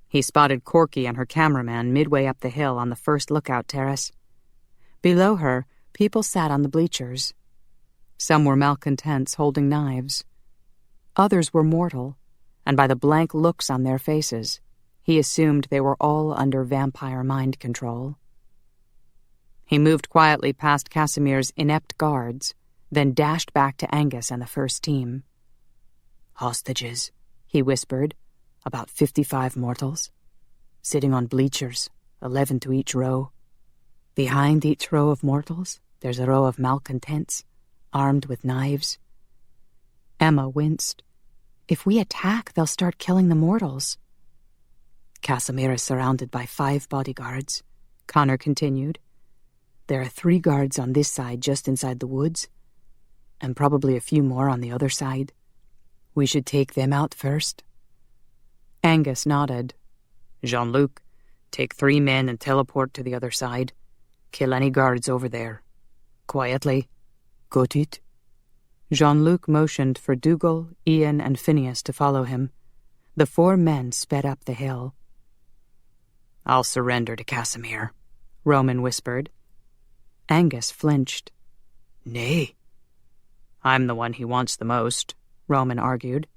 He spotted Corky and her cameraman midway up the hill on the first lookout terrace. Below her, people sat on the bleachers. Some were malcontents holding knives. Others were mortal, and by the blank looks on their faces, he assumed they were all under vampire mind control. He moved quietly past Casimir's inept guards, then dashed back to Angus and the first team. "Hostages," he whispered, "about 55 mortals. Sitting on bleachers, 11 to each row. Behind each row of mortals, there's a row of malcontents, armed with knives." Emma winced. "If we attack, they'll start killing the mortals." "Casimir is surrounded by 5 bodyguards," Connor continued. "There are 3 guards on this side just inside the woods, and probably a few more on the other side. We should take them out first." Angus nodded. "Jean-Luc, take 3 men and teleport to the other side. Kill any guards over there. Quietly." "Got it." Jean-Luc motioned for Dougal, Ian, and Phineas to follow him. The 4 men sped up the hill. "I'll surrender to Casimir," Roman whispered. Angus flinched. "Nay." "I'm the one he wants the most," Roman argued.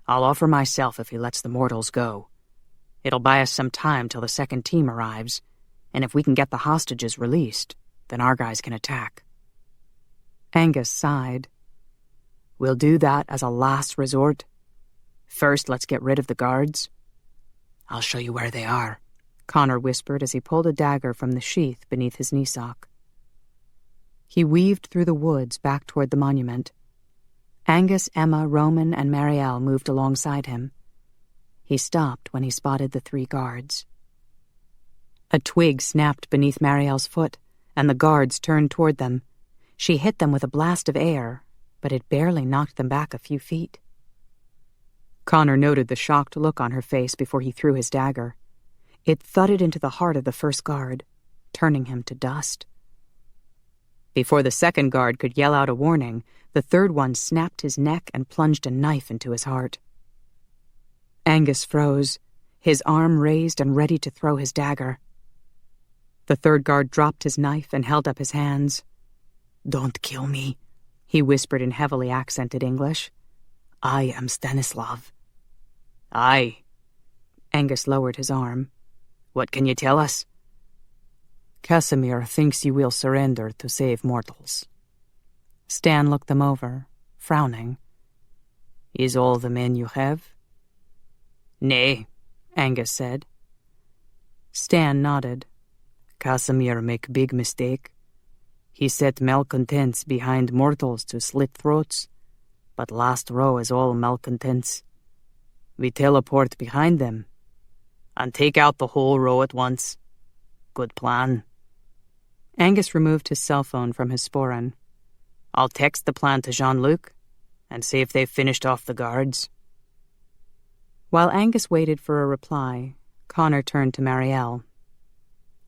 "I'll offer myself if he lets the mortals go. It'll buy us some time till the second team arrives, and if we can get the hostages released, then our guys can attack." Angus sighed. "We'll do that as a last resort. First, let's get rid of the guards." "I'll show you where they are," Connor whispered as he pulled a dagger from the sheath beneath his knee sock. He weaved through the woods back toward the monument. Angus, Emma, Roman, and Marielle moved alongside him. He stopped when he spotted the 3 guards. A twig snapped beneath Marielle's foot, and the guards turned toward them. She hit them with a blast of air, but it barely knocked them back a few feet. Connor noted the shocked look on her face before he threw his dagger. It thudded into the heart of the first guard, turning him to dust. Before the second guard could yell out a warning, the third one snapped his neck and plunged a knife into his heart. Angus froze, his arm raised and ready to throw his dagger. The third guard dropped his knife and held up his hands. "Don't kill me," he whispered in heavily accented English. "I am Stanislav." "Aye." Angus lowered his arm. "What can you tell us?" "Casimir thinks you will surrender to save mortals." Stan looked them over, frowning. "Is all the men you have?" "Nay," Angus said. Stan nodded. "Casimir make big mistake. He set malcontents behind mortals to slit throats, but last row is all malcontents. We teleport behind them and take out the whole row at once. Good plan." Angus removed his cell phone from his sporran. "I'll text the plan to Jean-Luc and see if they've finished off the guards." While Angus waited for a reply, Connor turned to Marielle.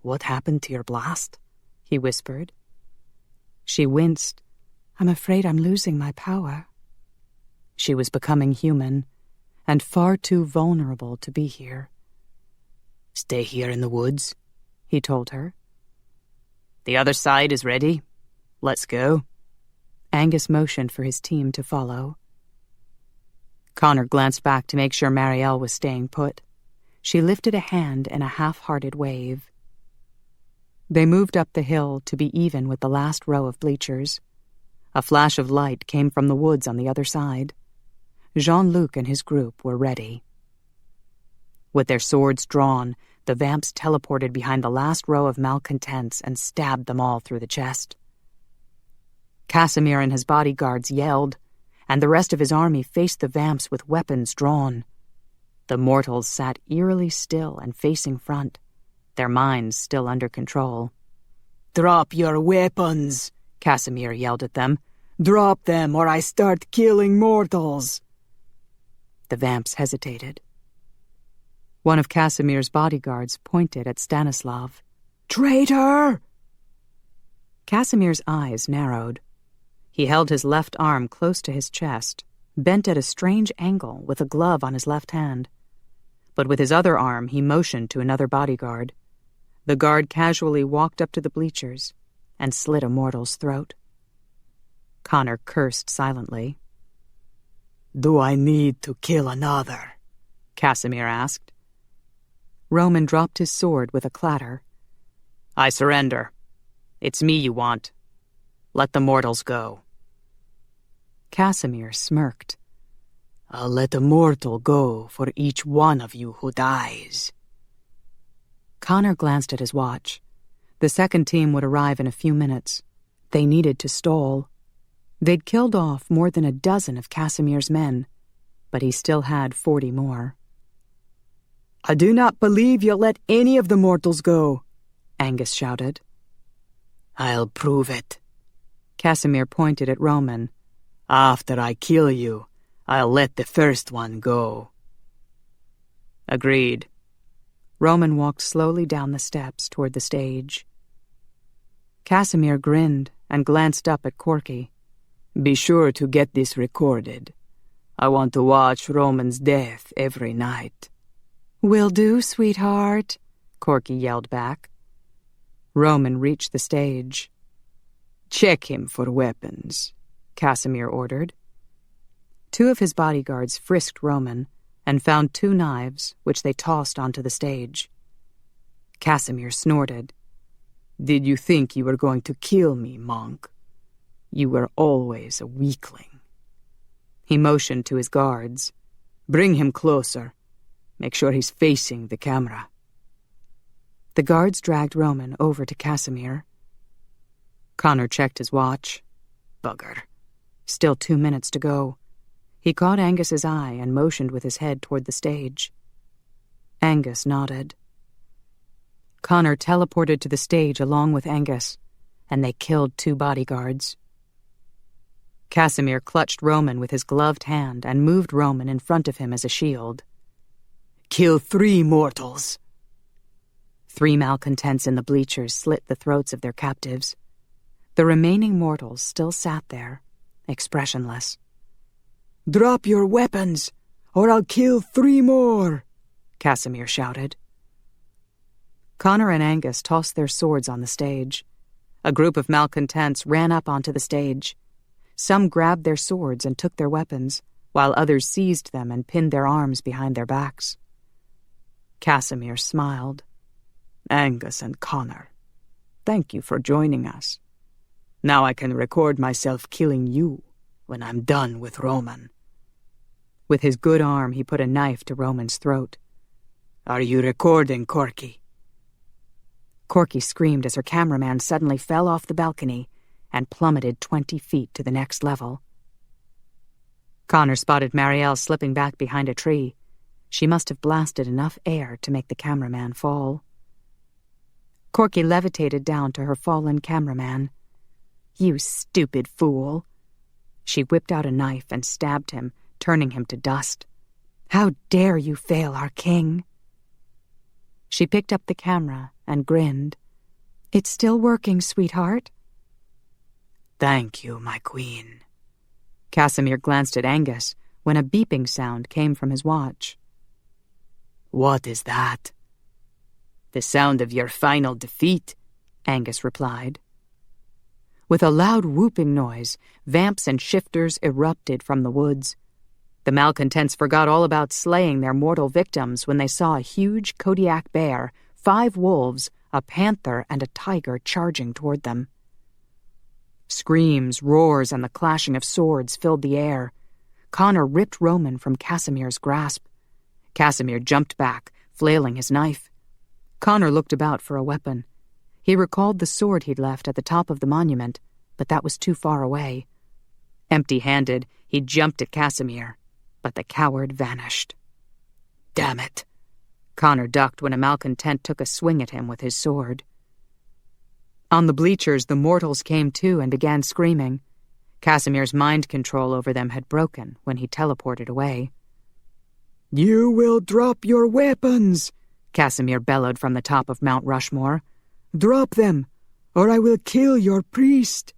"What happened to your blast?" he whispered. She winced. "I'm afraid I'm losing my power." She was becoming human, and far too vulnerable to be here. "Stay here in the woods," he told her. "The other side is ready. Let's go." Angus motioned for his team to follow. Connor glanced back to make sure Marielle was staying put. She lifted a hand in a half-hearted wave. They moved up the hill to be even with the last row of bleachers. A flash of light came from the woods on the other side. Jean-Luc and his group were ready. With their swords drawn, the vamps teleported behind the last row of malcontents and stabbed them all through the chest. Casimir and his bodyguards yelled, and the rest of his army faced the vamps with weapons drawn. The mortals sat eerily still and facing front, their minds still under control. "Drop your weapons," Casimir yelled at them. "Drop them or I start killing mortals." The vamps hesitated. One of Casimir's bodyguards pointed at Stanislav. "Traitor!" Casimir's eyes narrowed. He held his left arm close to his chest, bent at a strange angle with a glove on his left hand. But with his other arm, he motioned to another bodyguard. The guard casually walked up to the bleachers and slit a mortal's throat. Connor cursed silently. "Do I need to kill another?" Casimir asked. Roman dropped his sword with a clatter. "I surrender. It's me you want. Let the mortals go." Casimir smirked. "I'll let a mortal go for each one of you who dies." Connor glanced at his watch. The second team would arrive in a few minutes. They needed to stall. They'd killed off more than a dozen of Casimir's men, but he still had 40 more. "I do not believe you'll let any of the mortals go," Angus shouted. "I'll prove it." Casimir pointed at Roman. "After I kill you, I'll let the first one go." "Agreed." Roman walked slowly down the steps toward the stage. Casimir grinned and glanced up at Corky. "Be sure to get this recorded. I want to watch Roman's death every night." "Will do, sweetheart," Corky yelled back. Roman reached the stage. "Check him for weapons," Casimir ordered. 2 of his bodyguards frisked Roman and found 2 knives, which they tossed onto the stage. Casimir snorted. "Did you think you were going to kill me, monk? You were always a weakling." He motioned to his guards. "Bring him closer. Make sure he's facing the camera." The guards dragged Roman over to Casimir. Connor checked his watch. "Bugger. Still 2 minutes to go. He caught Angus's eye and motioned with his head toward the stage. Angus nodded. Connor teleported to the stage along with Angus, and they killed 2 bodyguards. Casimir clutched Roman with his gloved hand and moved Roman in front of him as a shield. Kill 3 mortals. 3 malcontents in the bleachers slit the throats of their captives. The remaining mortals still sat there, expressionless. Drop your weapons, or I'll kill 3 more, Casimir shouted. Connor and Angus tossed their swords on the stage. A group of malcontents ran up onto the stage. Some grabbed their swords and took their weapons, while others seized them and pinned their arms behind their backs. Casimir smiled. Angus and Connor, thank you for joining us. Now I can record myself killing you when I'm done with Roman. With his good arm, he put a knife to Roman's throat. Are you recording, Corky? Corky screamed as her cameraman suddenly fell off the balcony and plummeted 20 feet to the next level. Connor spotted Marielle slipping back behind a tree. She must have blasted enough air to make the cameraman fall. Corky levitated down to her fallen cameraman. "You stupid fool." She whipped out a knife and stabbed him, turning him to dust. "How dare you fail our king?" She picked up the camera and grinned. "It's still working, sweetheart." Thank you, my queen. Casimir glanced at Angus when a beeping sound came from his watch. What is that? The sound of your final defeat, Angus replied. With a loud whooping noise, vamps and shifters erupted from the woods. The malcontents forgot all about slaying their mortal victims when they saw a huge Kodiak bear, 5 wolves, a panther, and a tiger charging toward them. Screams, roars, and the clashing of swords filled the air. Connor ripped Roman from Casimir's grasp. Casimir jumped back, flailing his knife. Connor looked about for a weapon. He recalled the sword he'd left at the top of the monument, but that was too far away. Empty-handed, he jumped at Casimir, but the coward vanished. Damn it! Connor ducked when a malcontent took a swing at him with his sword. On the bleachers, the mortals came to and began screaming. Casimir's mind control over them had broken when he teleported away. You will drop your weapons, Casimir bellowed from the top of Mount Rushmore. Drop them, or I will kill your priest.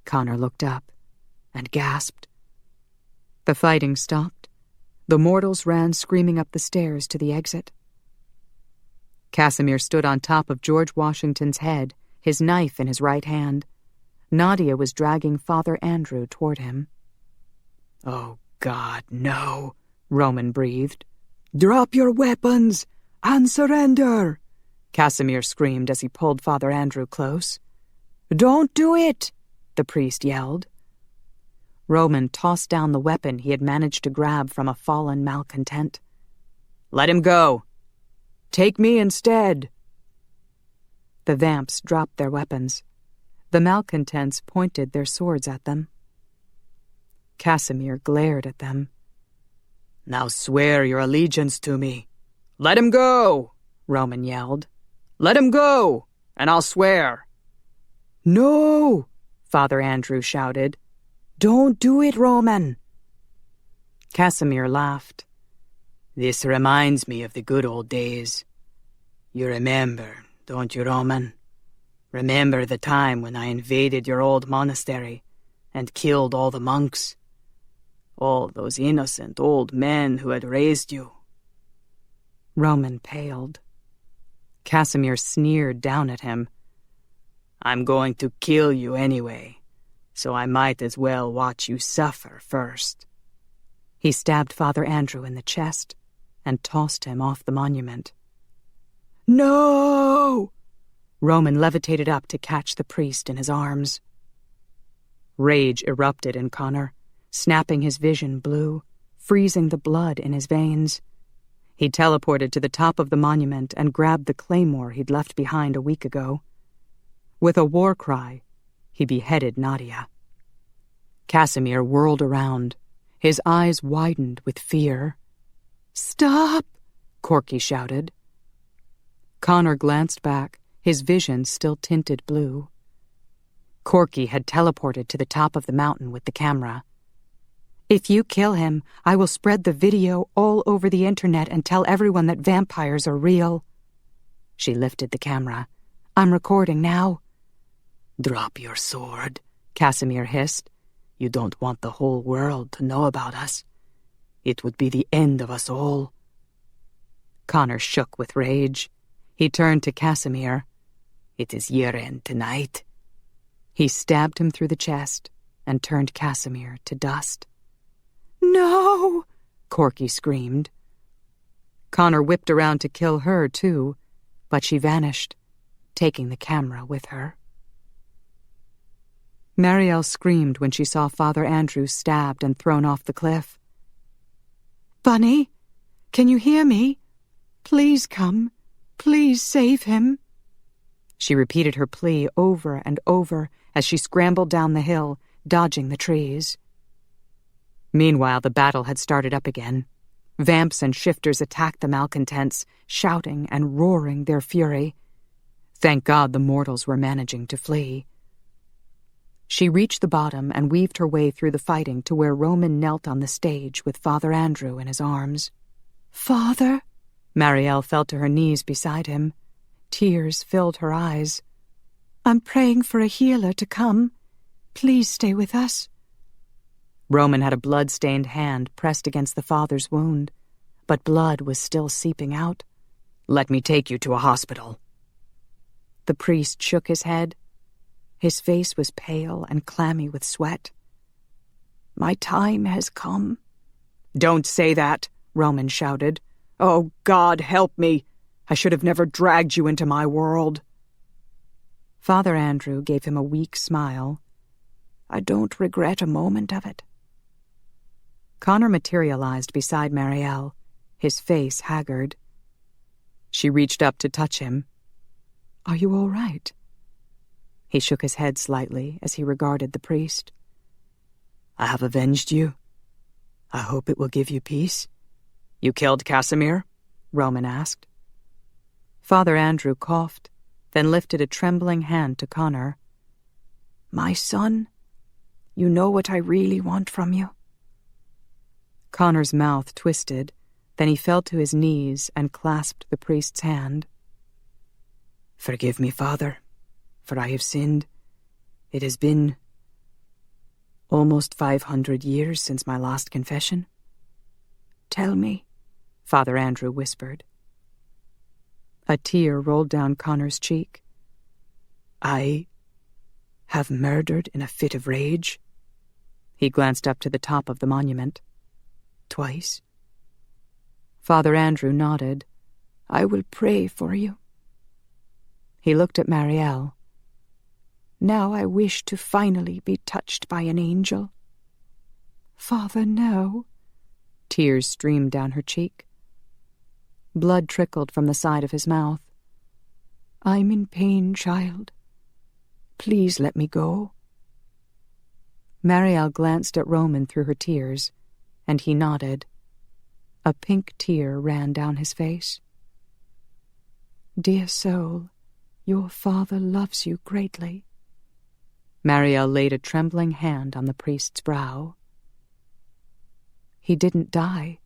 Connor looked up and gasped. The fighting stopped. The mortals ran screaming up the stairs to the exit. Casimir stood on top of George Washington's head, his knife in his right hand. Nadia was dragging Father Andrew toward him. Oh, God, no, Roman breathed. Drop your weapons and surrender, Casimir screamed as he pulled Father Andrew close. Don't do it, the priest yelled. Roman tossed down the weapon he had managed to grab from a fallen malcontent. Let him go. Take me instead. The vamps dropped their weapons. The malcontents pointed their swords at them. Casimir glared at them. Now swear your allegiance to me. Let him go, Roman yelled. Let him go, and I'll swear. No, Father Andrew shouted. Don't do it, Roman. Casimir laughed. This reminds me of the good old days. You remember, don't you, Roman? Remember the time when I invaded your old monastery and killed all the monks? All those innocent old men who had raised you. Roman paled. Casimir sneered down at him. I'm going to kill you anyway, so I might as well watch you suffer first. He stabbed Father Andrew in the chest and tossed him off the monument. No! Roman levitated up to catch the priest in his arms. Rage erupted in Connor, snapping his vision blue, freezing the blood in his veins. He teleported to the top of the monument and grabbed the claymore he'd left behind a week ago. With a war cry, he beheaded Nadia. Casimir whirled around. His eyes widened with fear. "Stop!" Corky shouted. Connor glanced back, his vision still tinted blue. Corky had teleported to the top of the mountain with the camera. "If you kill him, I will spread the video all over the internet and tell everyone that vampires are real." She lifted the camera. "I'm recording now." "Drop your sword," Casimir hissed. "You don't want the whole world to know about us. It would be the end of us all." Connor shook with rage. He turned to Casimir. "It is year-end tonight." He stabbed him through the chest and turned Casimir to dust. "No!" Corky screamed. Connor whipped around to kill her, too, but she vanished, taking the camera with her. Marielle screamed when she saw Father Andrew stabbed and thrown off the cliff. "Bunny, can you hear me? Please come. Please save him." She repeated her plea over and over as she scrambled down the hill, dodging the trees. Meanwhile, the battle had started up again. Vamps and shifters attacked the malcontents, shouting and roaring their fury. Thank God the mortals were managing to flee. She reached the bottom and weaved her way through the fighting to where Roman knelt on the stage with Father Andrew in his arms. "Father?" Marielle fell to her knees beside him. Tears filled her eyes. "I'm praying for a healer to come. Please stay with us." Roman had a blood-stained hand pressed against the father's wound, but blood was still seeping out. "Let me take you to a hospital." The priest shook his head. His face was pale and clammy with sweat. "My time has come." "Don't say that," Roman shouted. "Oh, God, help me. I should have never dragged you into my world." Father Andrew gave him a weak smile. "I don't regret a moment of it." Connor materialized beside Marielle, his face haggard. She reached up to touch him. "Are you all right?" He shook his head slightly as he regarded the priest. "I have avenged you. I hope it will give you peace." "You killed Casimir?" Roman asked. Father Andrew coughed, then lifted a trembling hand to Connor. "My son, you know what I really want from you." Connor's mouth twisted, then he fell to his knees and clasped the priest's hand. "Forgive me, Father, for I have sinned. It has been almost 500 years since my last confession." "Tell me," Father Andrew whispered. A tear rolled down Connor's cheek. "I have murdered in a fit of rage." He glanced up to the top of the monument. "Twice." Father Andrew nodded. "I will pray for you." He looked at Marielle. "Now I wish to finally be touched by an angel." "Father, no." Tears streamed down her cheek. Blood trickled from the side of his mouth. "I'm in pain, child. Please let me go." Marielle glanced at Roman through her tears, and he nodded. A pink tear ran down his face. "Dear soul, your father loves you greatly." Marielle laid a trembling hand on the priest's brow. He didn't die.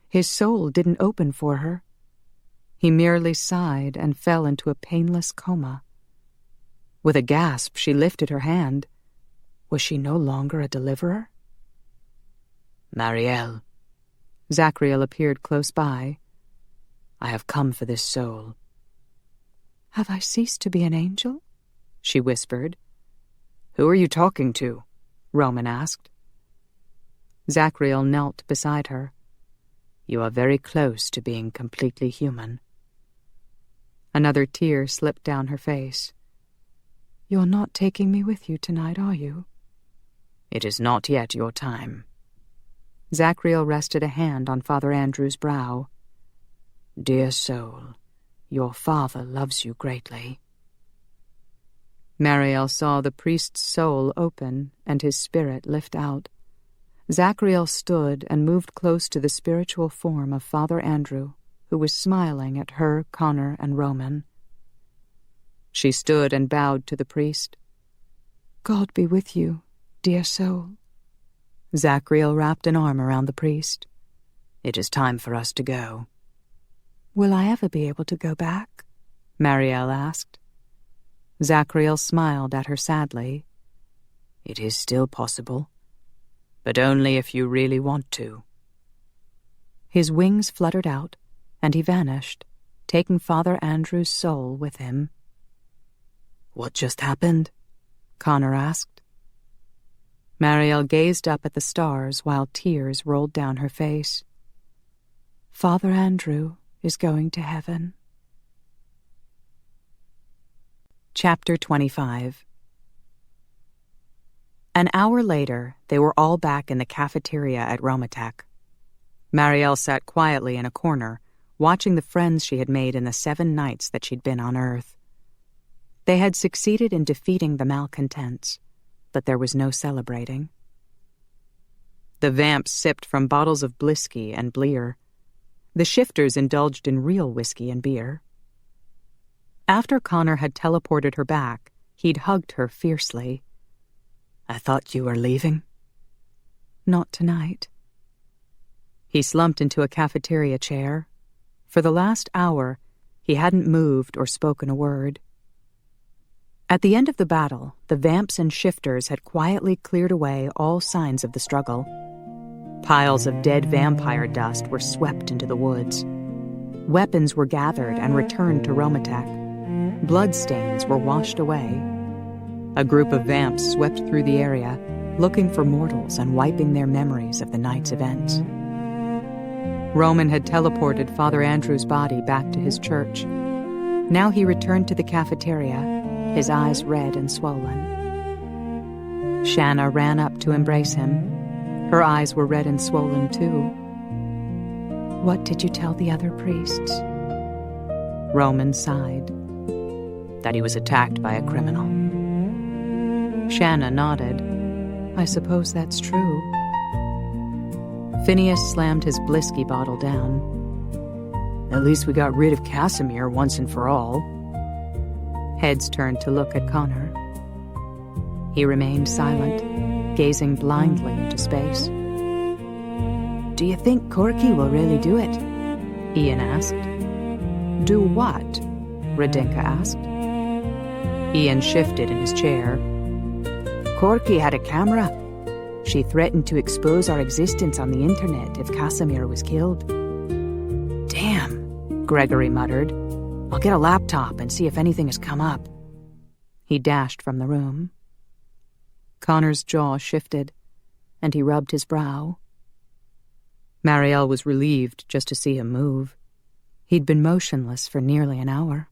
His soul didn't open for her. He merely sighed and fell into a painless coma. With a gasp, she lifted her hand. Was she no longer a deliverer? "Marielle." Zachriel appeared close by. "I have come for this soul." "Have I ceased to be an angel?" she whispered. "Who are you talking to?" Roman asked. Zachriel knelt beside her. "You are very close to being completely human." Another tear slipped down her face. "You're not taking me with you tonight, are you?" "It is not yet your time." Zachriel rested a hand on Father Andrew's brow. "Dear soul, your father loves you greatly." Mariel saw the priest's soul open and his spirit lift out. Zachriel stood and moved close to the spiritual form of Father Andrew, who was smiling at her, Connor, and Roman. She stood and bowed to the priest. "God be with you, dear soul." Zachriel wrapped an arm around the priest. "It is time for us to go." "Will I ever be able to go back?" Mariel asked. Zachriel smiled at her sadly. "It is still possible, but only if you really want to." His wings fluttered out, and he vanished, taking Father Andrew's soul with him. "What just happened?" Connor asked. Mariel gazed up at the stars while tears rolled down her face. "Father Andrew is going to heaven." Chapter 25. An hour later, they were all back in the cafeteria at Romatek. Mariel sat quietly in a corner, watching the friends she had made in the 7 nights that she'd been on Earth. They had succeeded in defeating the malcontents, but there was no celebrating. The vamps sipped from bottles of Blisky and Bleer. The shifters indulged in real whiskey and beer. After Connor had teleported her back, he'd hugged her fiercely. "I thought you were leaving." "Not tonight." He slumped into a cafeteria chair. For the last hour, he hadn't moved or spoken a word. At the end of the battle, the vamps and shifters had quietly cleared away all signs of the struggle. Piles of dead vampire dust were swept into the woods. Weapons were gathered and returned to Romatek. Bloodstains were washed away. A group of vamps swept through the area, looking for mortals and wiping their memories of the night's events. Roman had teleported Father Andrew's body back to his church. Now he returned to the cafeteria, his eyes red and swollen. Shanna ran up to embrace him. Her eyes were red and swollen too. "What did you tell the other priests?" Roman sighed. "That he was attacked by a criminal." Shanna nodded. "I suppose that's true." Phineas slammed his Blisky bottle down. "At least we got rid of Casimir once and for all." Heads turned to look at Connor. He remained silent, gazing blindly into space. "Do you think Corky will really do it?" Ian asked. "Do what?" Radinka asked. Ian shifted in his chair. "Corky had a camera. She threatened to expose our existence on the internet if Casimir was killed." "Damn," Gregory muttered. "I'll get a laptop and see if anything has come up." He dashed from the room. Connor's jaw shifted, and he rubbed his brow. Mariel was relieved just to see him move. He'd been motionless for nearly an hour.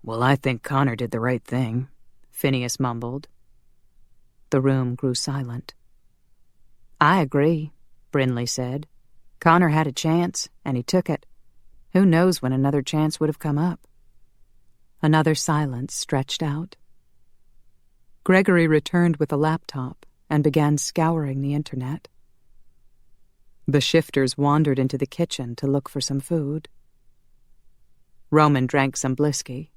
"Well, I think Connor did the right thing," Phineas mumbled. The room grew silent. "I agree," Brinley said. "Connor had a chance, and he took it. Who knows when another chance would have come up?" Another silence stretched out. Gregory returned with a laptop and began scouring the internet. The shifters wandered into the kitchen to look for some food. Roman drank some Blisky.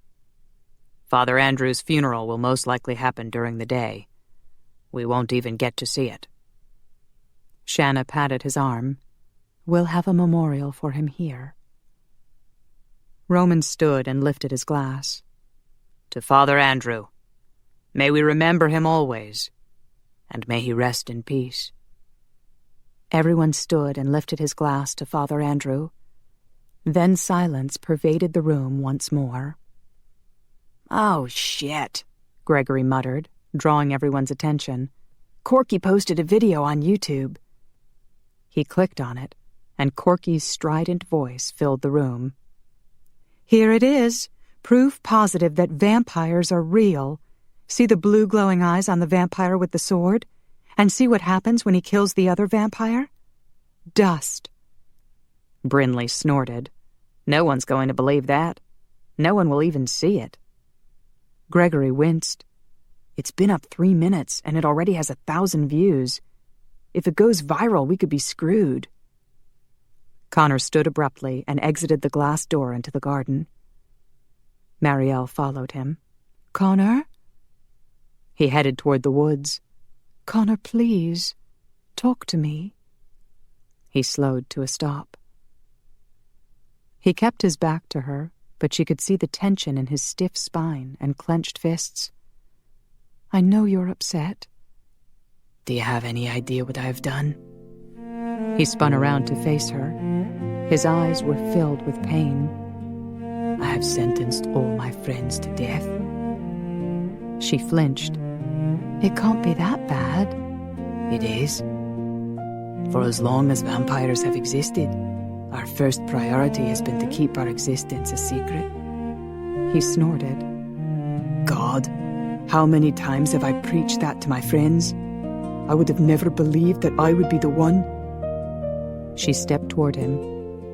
"Father Andrew's funeral will most likely happen during the day. We won't even get to see it." Shanna patted his arm. "We'll have a memorial for him here." Roman stood and lifted his glass. "To Father Andrew. May we remember him always, and may he rest in peace." Everyone stood and lifted his glass to Father Andrew. Then silence pervaded the room once more. "Oh, shit," Gregory muttered, drawing everyone's attention. "Corky posted a video on YouTube." He clicked on it, and Corky's strident voice filled the room. "Here it is, proof positive that vampires are real. See the blue glowing eyes on the vampire with the sword? And see what happens when he kills the other vampire? Dust." Brinley snorted. "No one's going to believe that. No one will even see it." Gregory winced. It's been up 3 minutes, and it already has 1,000 views. If it goes viral, we could be screwed. Connor stood abruptly and exited the glass door into the garden. Marielle followed him. "Connor?" He headed toward the woods. "Connor, please, talk to me." He slowed to a stop. He kept his back to her, but she could see the tension in his stiff spine and clenched fists. "I know you're upset." Do you have any idea what I've done? He spun around to face her. His eyes were filled with pain. I have sentenced all my friends to death. She flinched. "It can't be that bad." It is. For as long as vampires have existed, our first priority has been to keep our existence a secret. He snorted. God, how many times have I preached that to my friends? I would have never believed that I would be the one. She stepped toward him.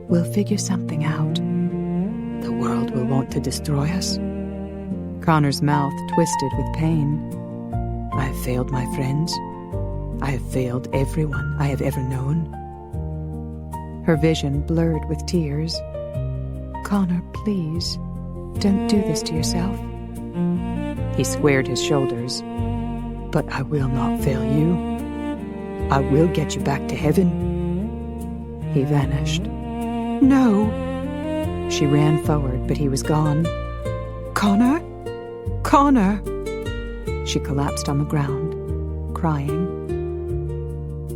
"We'll figure something out." The world will want to destroy us. Connor's mouth twisted with pain. I have failed my friends. I have failed everyone I have ever known. Her vision blurred with tears. "Connor, please, don't do this to yourself." He squared his shoulders. But I will not fail you. I will get you back to heaven. He vanished. "No!" She ran forward, but he was gone. "Connor? Connor!" She collapsed on the ground, crying.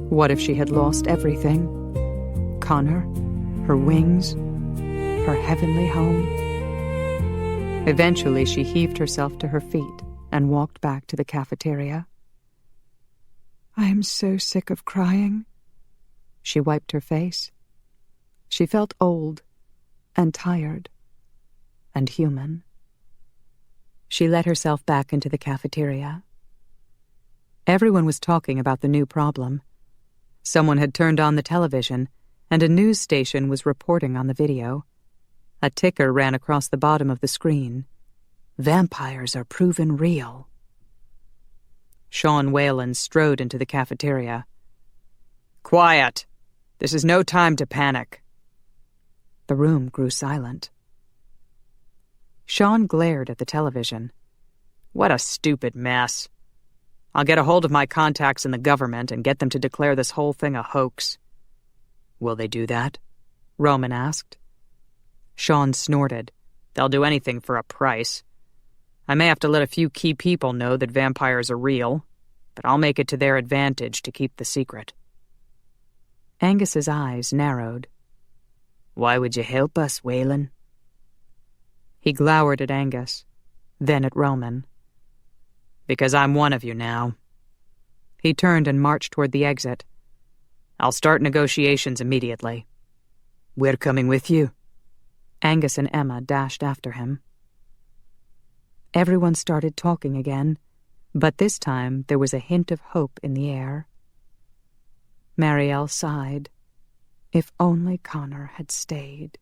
What if she had lost everything? Connor, her wings, her heavenly home? Eventually, she heaved herself to her feet and walked back to the cafeteria. "I am so sick of crying." She wiped her face. She felt old and tired and human. She let herself back into the cafeteria. Everyone was talking about the new problem. Someone had turned on the television, and a news station was reporting on the video. A ticker ran across the bottom of the screen. "Vampires are proven real." Sean Whalen strode into the cafeteria. "Quiet! This is no time to panic." The room grew silent. Sean glared at the television. "What a stupid mess. I'll get a hold of my contacts in the government and get them to declare this whole thing a hoax." "Will they do that?" Roman asked. Sean snorted. "They'll do anything for a price. I may have to let a few key people know that vampires are real, but I'll make it to their advantage to keep the secret." Angus's eyes narrowed. "Why would you help us, Whalen?" He glowered at Angus, then at Roman. "Because I'm one of you now." He turned and marched toward the exit. "I'll start negotiations immediately." "We're coming with you." Angus and Emma dashed after him. Everyone started talking again, but this time there was a hint of hope in the air. Marielle sighed. If only Connor had stayed.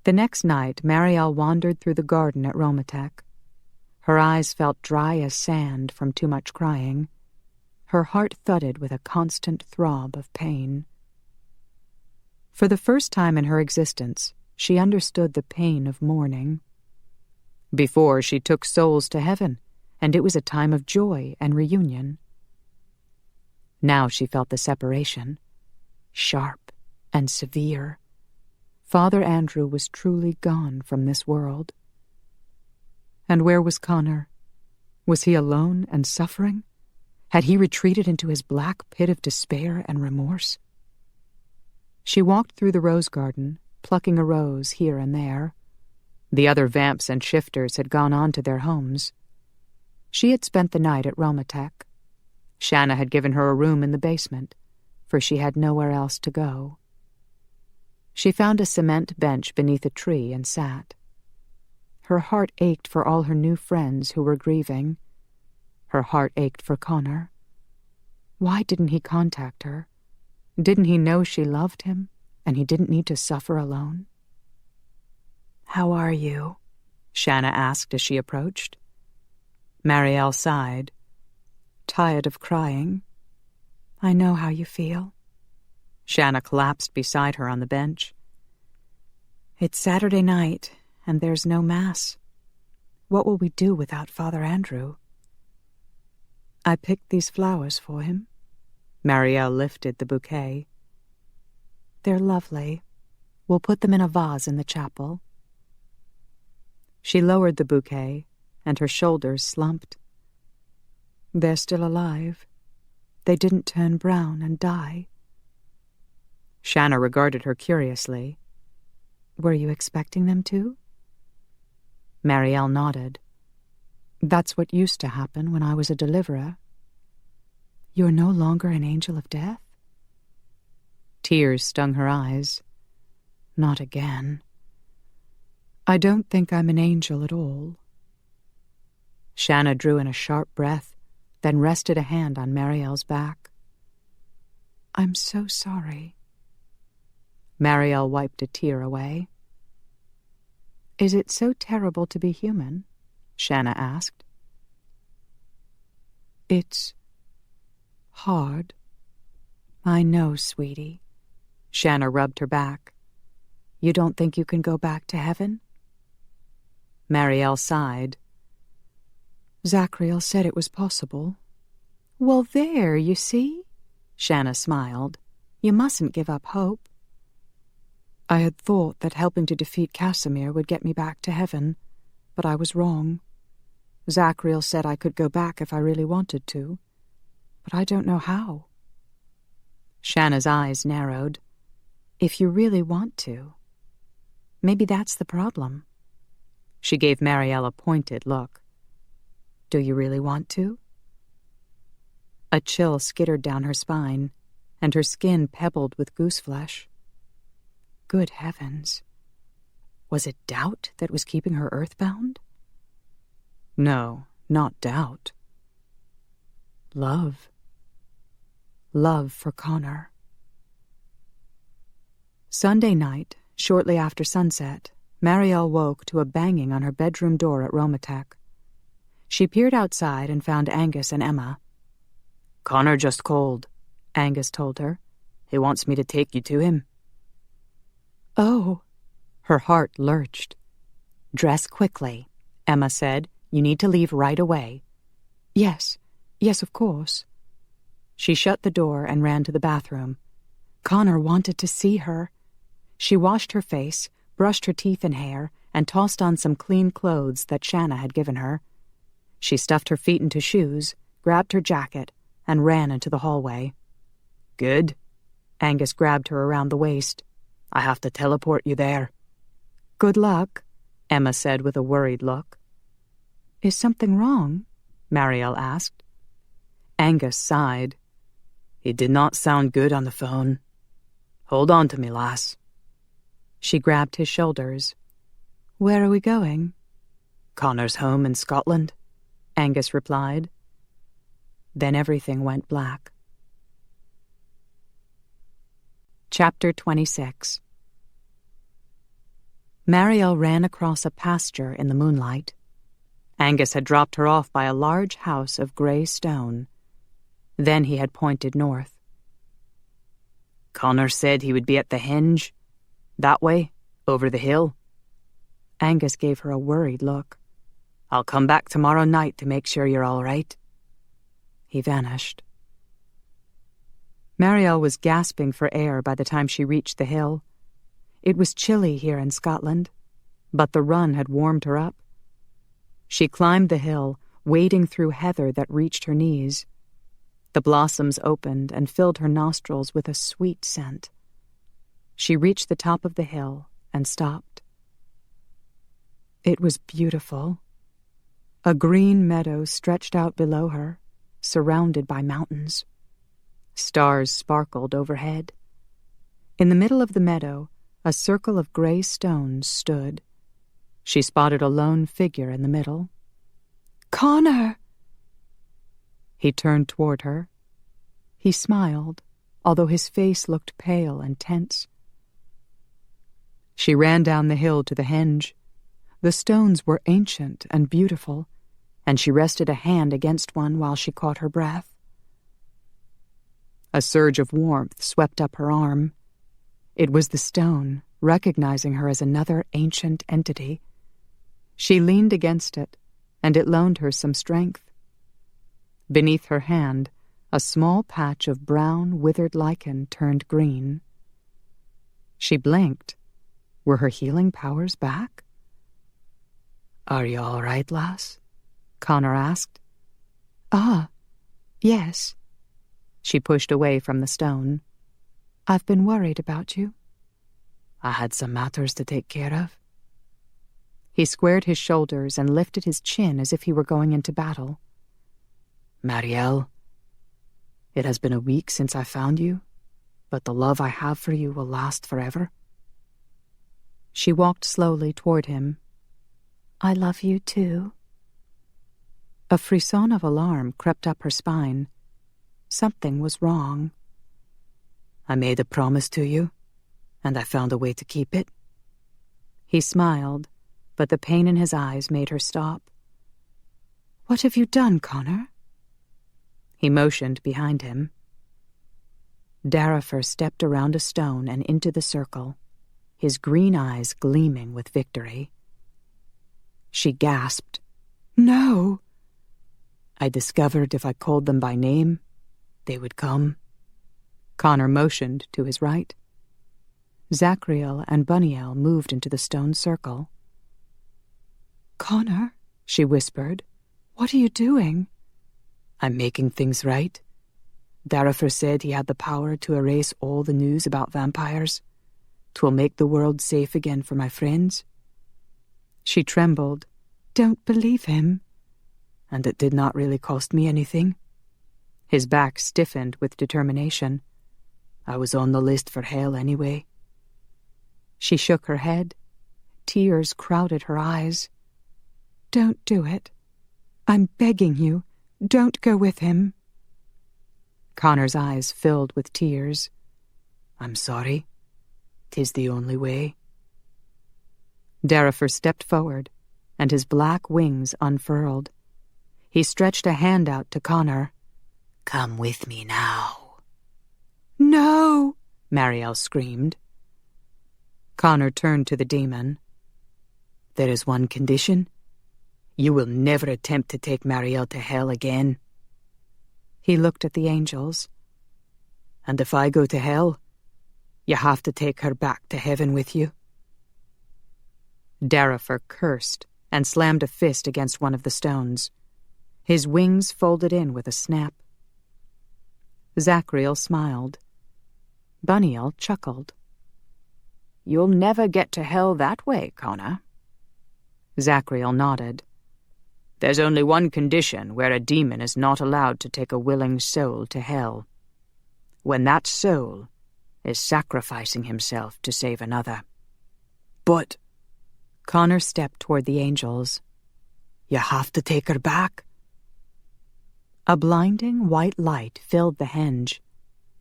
The next night, Marielle wandered through the garden at Romatech. Her eyes felt dry as sand from too much crying. Her heart thudded with a constant throb of pain. For the first time in her existence, she understood the pain of mourning. Before, she took souls to heaven, and it was a time of joy and reunion. Now she felt the separation, sharp and severe. Father Andrew was truly gone from this world. And where was Connor? Was he alone and suffering? Had he retreated into his black pit of despair and remorse? She walked through the rose garden, plucking a rose here and there. The other vamps and shifters had gone on to their homes. She had spent the night at Romatech. Shanna had given her a room in the basement, for she had nowhere else to go. She found a cement bench beneath a tree and sat. Her heart ached for all her new friends who were grieving. Her heart ached for Connor. Why didn't he contact her? Didn't he know she loved him, and he didn't need to suffer alone? "How are you?" Shanna asked as she approached. Marielle sighed. Tired of crying? I know how you feel. Shanna collapsed beside her on the bench. It's Saturday night, and there's no Mass. What will we do without Father Andrew? I picked these flowers for him. Marielle lifted the bouquet. They're lovely. We'll put them in a vase in the chapel. She lowered the bouquet, and her shoulders slumped. They're still alive. They didn't turn brown and die. Shanna regarded her curiously. Were you expecting them to? Marielle nodded. That's what used to happen when I was a deliverer. You're no longer an angel of death? Tears stung her eyes. Not again. I don't think I'm an angel at all. Shanna drew in a sharp breath, then rested a hand on Marielle's back. I'm so sorry. Marielle wiped a tear away. Is it so terrible to be human? Shanna asked. It's hard. I know, sweetie. Shanna rubbed her back. You don't think you can go back to heaven? Marielle sighed. Zachriel said it was possible. Well, there, you see? Shanna smiled. You mustn't give up hope. I had thought that helping to defeat Casimir would get me back to heaven, but I was wrong. Zachriel said I could go back if I really wanted to, but I don't know how. Shanna's eyes narrowed. If you really want to. Maybe that's the problem. She gave Marielle a pointed look. Do you really want to? A chill skittered down her spine, and her skin pebbled with gooseflesh. Good heavens. Was it doubt that was keeping her earthbound? No, not doubt. Love. Love for Connor. Sunday night, shortly after sunset, Marielle woke to a banging on her bedroom door at Romatek. She peered outside and found Angus and Emma. Connor just called, Angus told her. He wants me to take you to him. Oh. Her heart lurched. Dress quickly, Emma said. You need to leave right away. Yes, of course. She shut the door and ran to the bathroom. Connor wanted to see her. She washed her face, brushed her teeth and hair, and tossed on some clean clothes that Shanna had given her. She stuffed her feet into shoes, grabbed her jacket, and ran into the hallway. Good. Angus grabbed her around the waist. I have to teleport you there. Good luck, Emma said with a worried look. Is something wrong? Marielle asked. Angus sighed. It did not sound good on the phone. Hold on to me, lass. She grabbed his shoulders. Where are we going? Connor's home in Scotland, Angus replied. Then everything went black. Chapter 26. Marielle ran across a pasture in the moonlight. Angus had dropped her off by a large house of grey stone. Then he had pointed north. Connor said he would be at the henge. That way, over the hill. Angus gave her a worried look. I'll come back tomorrow night to make sure you're all right. He vanished. Marielle was gasping for air by the time she reached the hill. It was chilly here in Scotland, but the run had warmed her up. She climbed the hill, wading through heather that reached her knees. The blossoms opened and filled her nostrils with a sweet scent. She reached the top of the hill and stopped. It was beautiful. A green meadow stretched out below her, surrounded by mountains. Stars sparkled overhead. In the middle of the meadow, a circle of grey stones stood. She spotted a lone figure in the middle. Connor! He turned toward her. He smiled, although his face looked pale and tense. She ran down the hill to the henge. The stones were ancient and beautiful, and she rested a hand against one while she caught her breath. A surge of warmth swept up her arm. It was the stone, recognizing her as another ancient entity. She leaned against it, and it loaned her some strength. Beneath her hand, a small patch of brown, withered lichen turned green. She blinked. Were her healing powers back? "Are you all right, lass?" Connor asked. "Ah, yes." She pushed away from the stone. "I've been worried about you." "I had some matters to take care of." He squared his shoulders and lifted his chin as if he were going into battle. "Marielle, it has been a week since I found you, but the love I have for you will last forever." She walked slowly toward him. "I love you too." A frisson of alarm crept up her spine. Something was wrong. "I made a promise to you, and I found a way to keep it." He smiled, but the pain in his eyes made her stop. "What have you done, Connor?" He motioned behind him. Darifer stepped around a stone and into the circle, his green eyes gleaming with victory. She gasped, "No!" "I discovered if I called them by name, they would come." Connor motioned to his right. Zachriel and Buniel moved into the stone circle. "Connor," she whispered, "what are you doing?" "I'm making things right. Darifer said he had the power to erase all the news about vampires. 'Twill make the world safe again for my friends." She trembled. "Don't believe him." "And it did not really cost me anything." His back stiffened with determination. "I was on the list for hell anyway." She shook her head. Tears crowded her eyes. "Don't do it. I'm begging you. Don't go with him." Connor's eyes filled with tears. "I'm sorry. 'Tis the only way." Darifer stepped forward, and his black wings unfurled. He stretched a hand out to Connor. "Come with me now." "No!" Marielle screamed. Connor turned to the demon. "There is one condition. You will never attempt to take Marielle to hell again." He looked at the angels. "And if I go to hell, you have to take her back to heaven with you." Darifer cursed and slammed a fist against one of the stones. His wings folded in with a snap. Zachriel smiled. Buniel chuckled. "You'll never get to hell that way, Connor." Zachriel nodded. "There's only one condition where a demon is not allowed to take a willing soul to hell. When that soul is sacrificing himself to save another." "But—" Connor stepped toward the angels. "You have to take her back." A blinding white light filled the henge,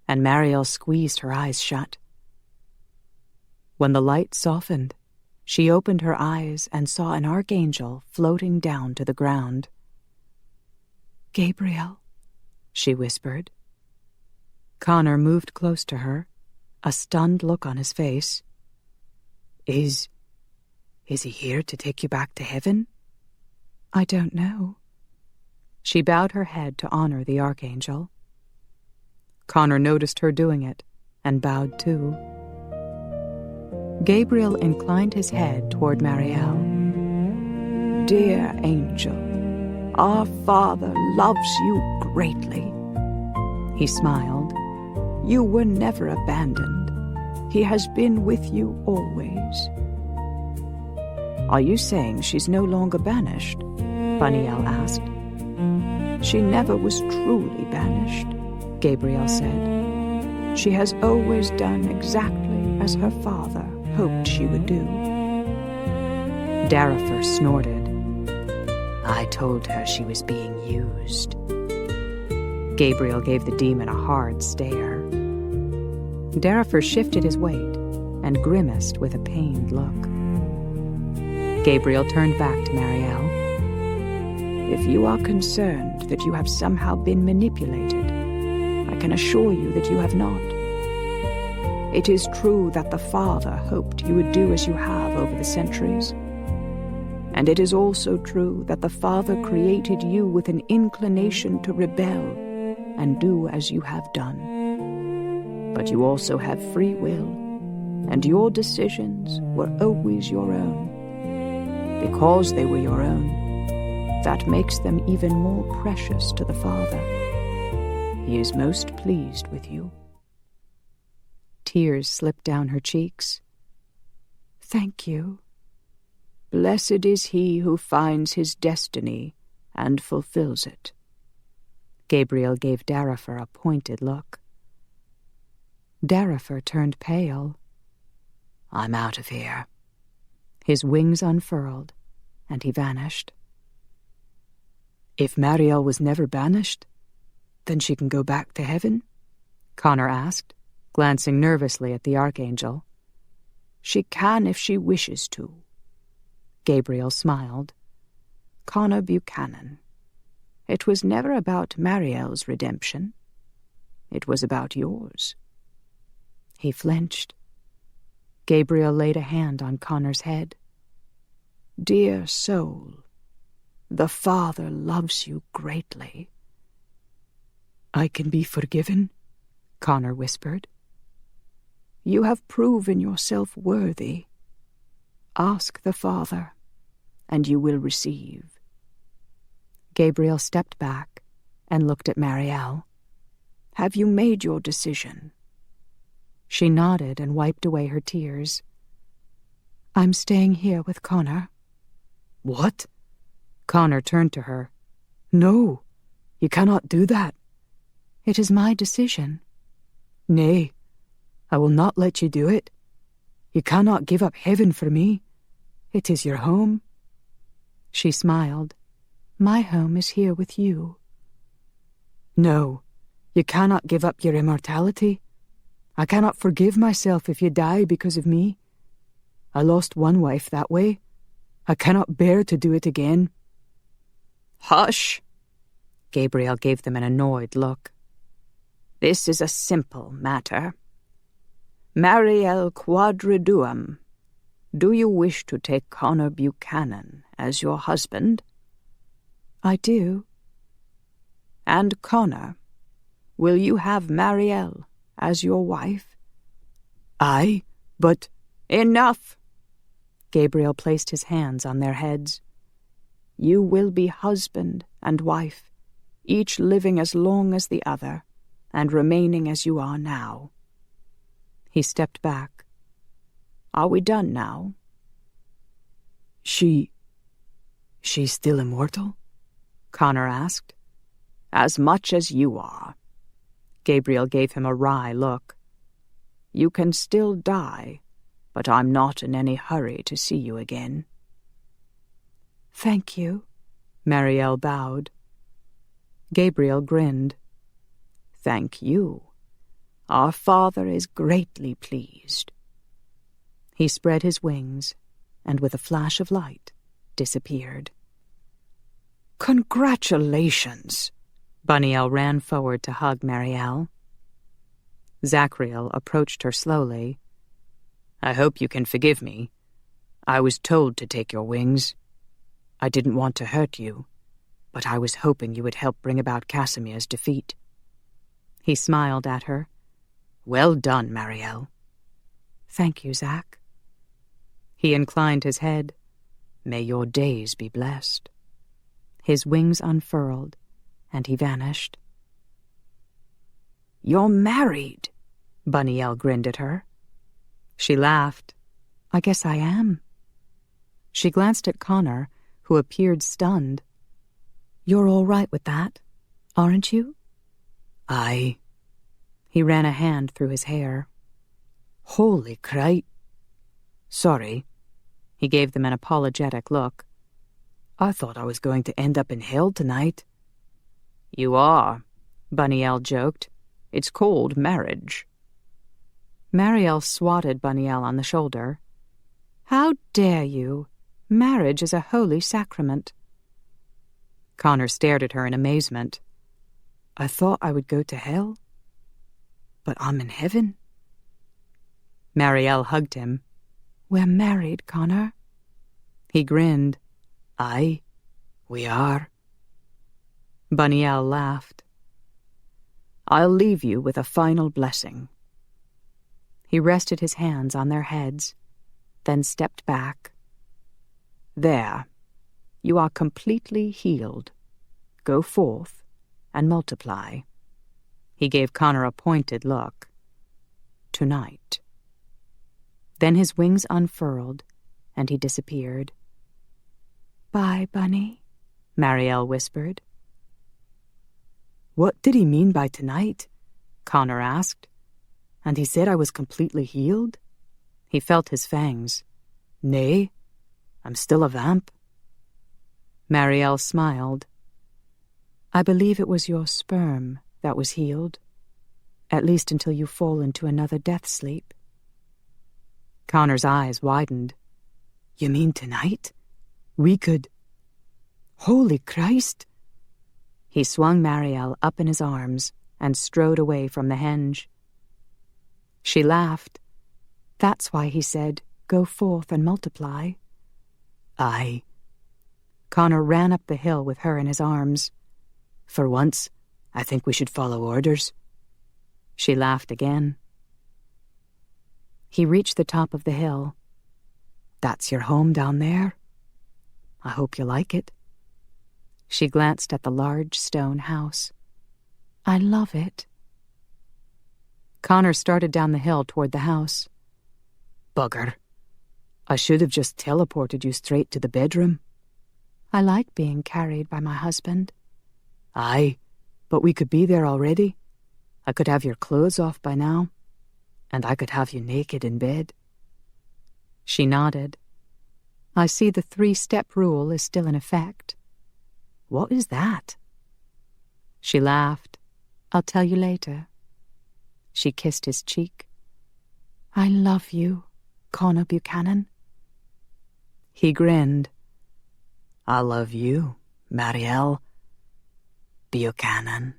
and Marielle squeezed her eyes shut. When the light softened, she opened her eyes and saw an archangel floating down to the ground. "Gabriel," she whispered. Connor moved close to her, a stunned look on his face. Is he here to take you back to heaven?" "I don't know." She bowed her head to honor the archangel. Connor noticed her doing it, and bowed too. Gabriel inclined his head toward Marielle. "Dear angel, our Father loves you greatly." He smiled. "You were never abandoned. He has been with you always." "Are you saying she's no longer banished?" Buniel asked. "She never was truly banished," Gabriel said. "She has always done exactly as her father hoped she would do." Darifer snorted. "I told her she was being used." Gabriel gave the demon a hard stare. Darifer shifted his weight and grimaced with a pained look. Gabriel turned back to Marielle. If you are concerned that you have somehow been manipulated, I can assure you that you have not. It is true that the Father hoped you would do as you have over the centuries. And it is also true that the Father created you with an inclination to rebel and do as you have done. But you also have free will, and your decisions were always your own. Because they were your own, that makes them even more precious to the Father. He is most pleased with you. Tears slipped down her cheeks. Thank you. Blessed is he who finds his destiny and fulfills it. Gabriel gave Darifer a pointed look. Darifer turned pale. I'm out of here. His wings unfurled, and he vanished. If Marielle was never banished, then she can go back to heaven? Connor asked, glancing nervously at the Archangel. She can if she wishes to. Gabriel smiled. Connor Buchanan. It was never about Marielle's redemption. It was about yours. He flinched. Gabriel laid a hand on Connor's head. Dear soul, the Father loves you greatly. I can be forgiven? Connor whispered. You have proven yourself worthy. Ask the Father, and you will receive. Gabriel stepped back and looked at Marielle. Have you made your decision? She nodded and wiped away her tears. I'm staying here with Connor. What? Connor turned to her. No, you cannot do that. It is my decision. Nay, I will not let you do it. You cannot give up heaven for me. It is your home. She smiled. My home is here with you. No, you cannot give up your immortality. I cannot forgive myself if you die because of me. I lost one wife that way. I cannot bear to do it again. Hush! Gabriel gave them an annoyed look. This is a simple matter. Marielle Quadriduum, do you wish to take Connor Buchanan as your husband? I do. And Connor, will you have Marielle as your wife? Aye, but... Enough! Gabriel placed his hands on their heads. You will be husband and wife, each living as long as the other, and remaining as you are now. He stepped back. Are we done now? She's still immortal? Connor asked. As much as you are. Gabriel gave him a wry look. You can still die, but I'm not in any hurry to see you again. Thank you, Marielle bowed. Gabriel grinned. Thank you. Our Father is greatly pleased. He spread his wings, and with a flash of light, disappeared. Congratulations! Buniel ran forward to hug Marielle. Zachriel approached her slowly. I hope you can forgive me. I was told to take your wings. I didn't want to hurt you, but I was hoping you would help bring about Casimir's defeat. He smiled at her. Well done, Marielle. Thank you, Zach. He inclined his head. May your days be blessed. His wings unfurled, and he vanished. You're married, Buniel grinned at her. She laughed. I guess I am. She glanced at Connor, who appeared stunned. You're all right with that, aren't you? Aye. He ran a hand through his hair. Holy crite. Sorry. He gave them an apologetic look. I thought I was going to end up in hell tonight. You are, Buniel joked. It's called marriage. Marielle swatted Buniel on the shoulder. How dare you? Marriage is a holy sacrament. Connor stared at her in amazement. I thought I would go to hell, but I'm in heaven. Marielle hugged him. We're married, Connor. He grinned. Aye, we are. Buniel laughed. I'll leave you with a final blessing. He rested his hands on their heads, then stepped back. There, you are completely healed. Go forth and multiply. He gave Connor a pointed look. Tonight. Then his wings unfurled, and he disappeared. Bye, Bunny, Marielle whispered. What did he mean by tonight? Connor asked. And he said I was completely healed? He felt his fangs. Nay, I'm still a vamp. Marielle smiled. I believe it was your sperm that was healed, at least until you fall into another death sleep. Connor's eyes widened. You mean tonight? We could... Holy Christ! He swung Marielle up in his arms and strode away from the henge. She laughed. That's why he said, go forth and multiply. Aye. Connor ran up the hill with her in his arms. For once, I think we should follow orders. She laughed again. He reached the top of the hill. That's your home down there? I hope you like it. She glanced at the large stone house. I love it. Connor started down the hill toward the house. Bugger. I should have just teleported you straight to the bedroom. I like being carried by my husband. Aye, but we could be there already. I could have your clothes off by now, and I could have you naked in bed. She nodded. I see the 3-step rule is still in effect. What is that? She laughed. I'll tell you later. She kissed his cheek. I love you, Connor Buchanan. He grinned. I love you, Marielle Buchanan.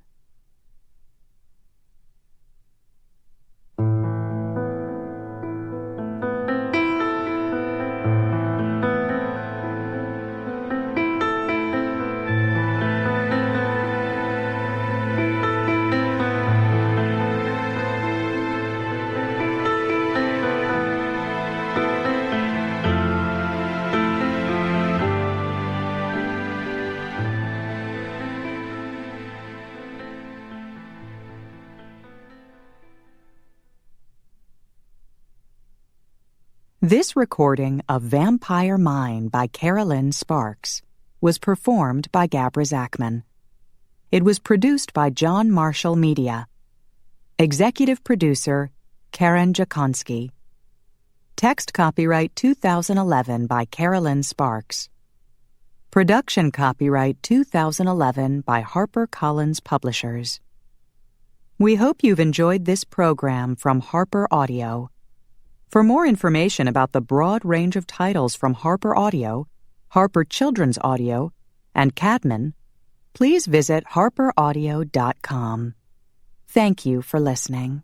This recording of Vampire Mine by Carolyn Sparks was performed by Gabra Zachman. It was produced by John Marshall Media. Executive producer, Karen Jakonski. Text copyright 2011 by Carolyn Sparks. Production copyright 2011 by HarperCollins Publishers. We hope you've enjoyed this program from Harper Audio. For more information about the broad range of titles from Harper Audio, Harper Children's Audio, and Cadman, please visit harperaudio.com. Thank you for listening.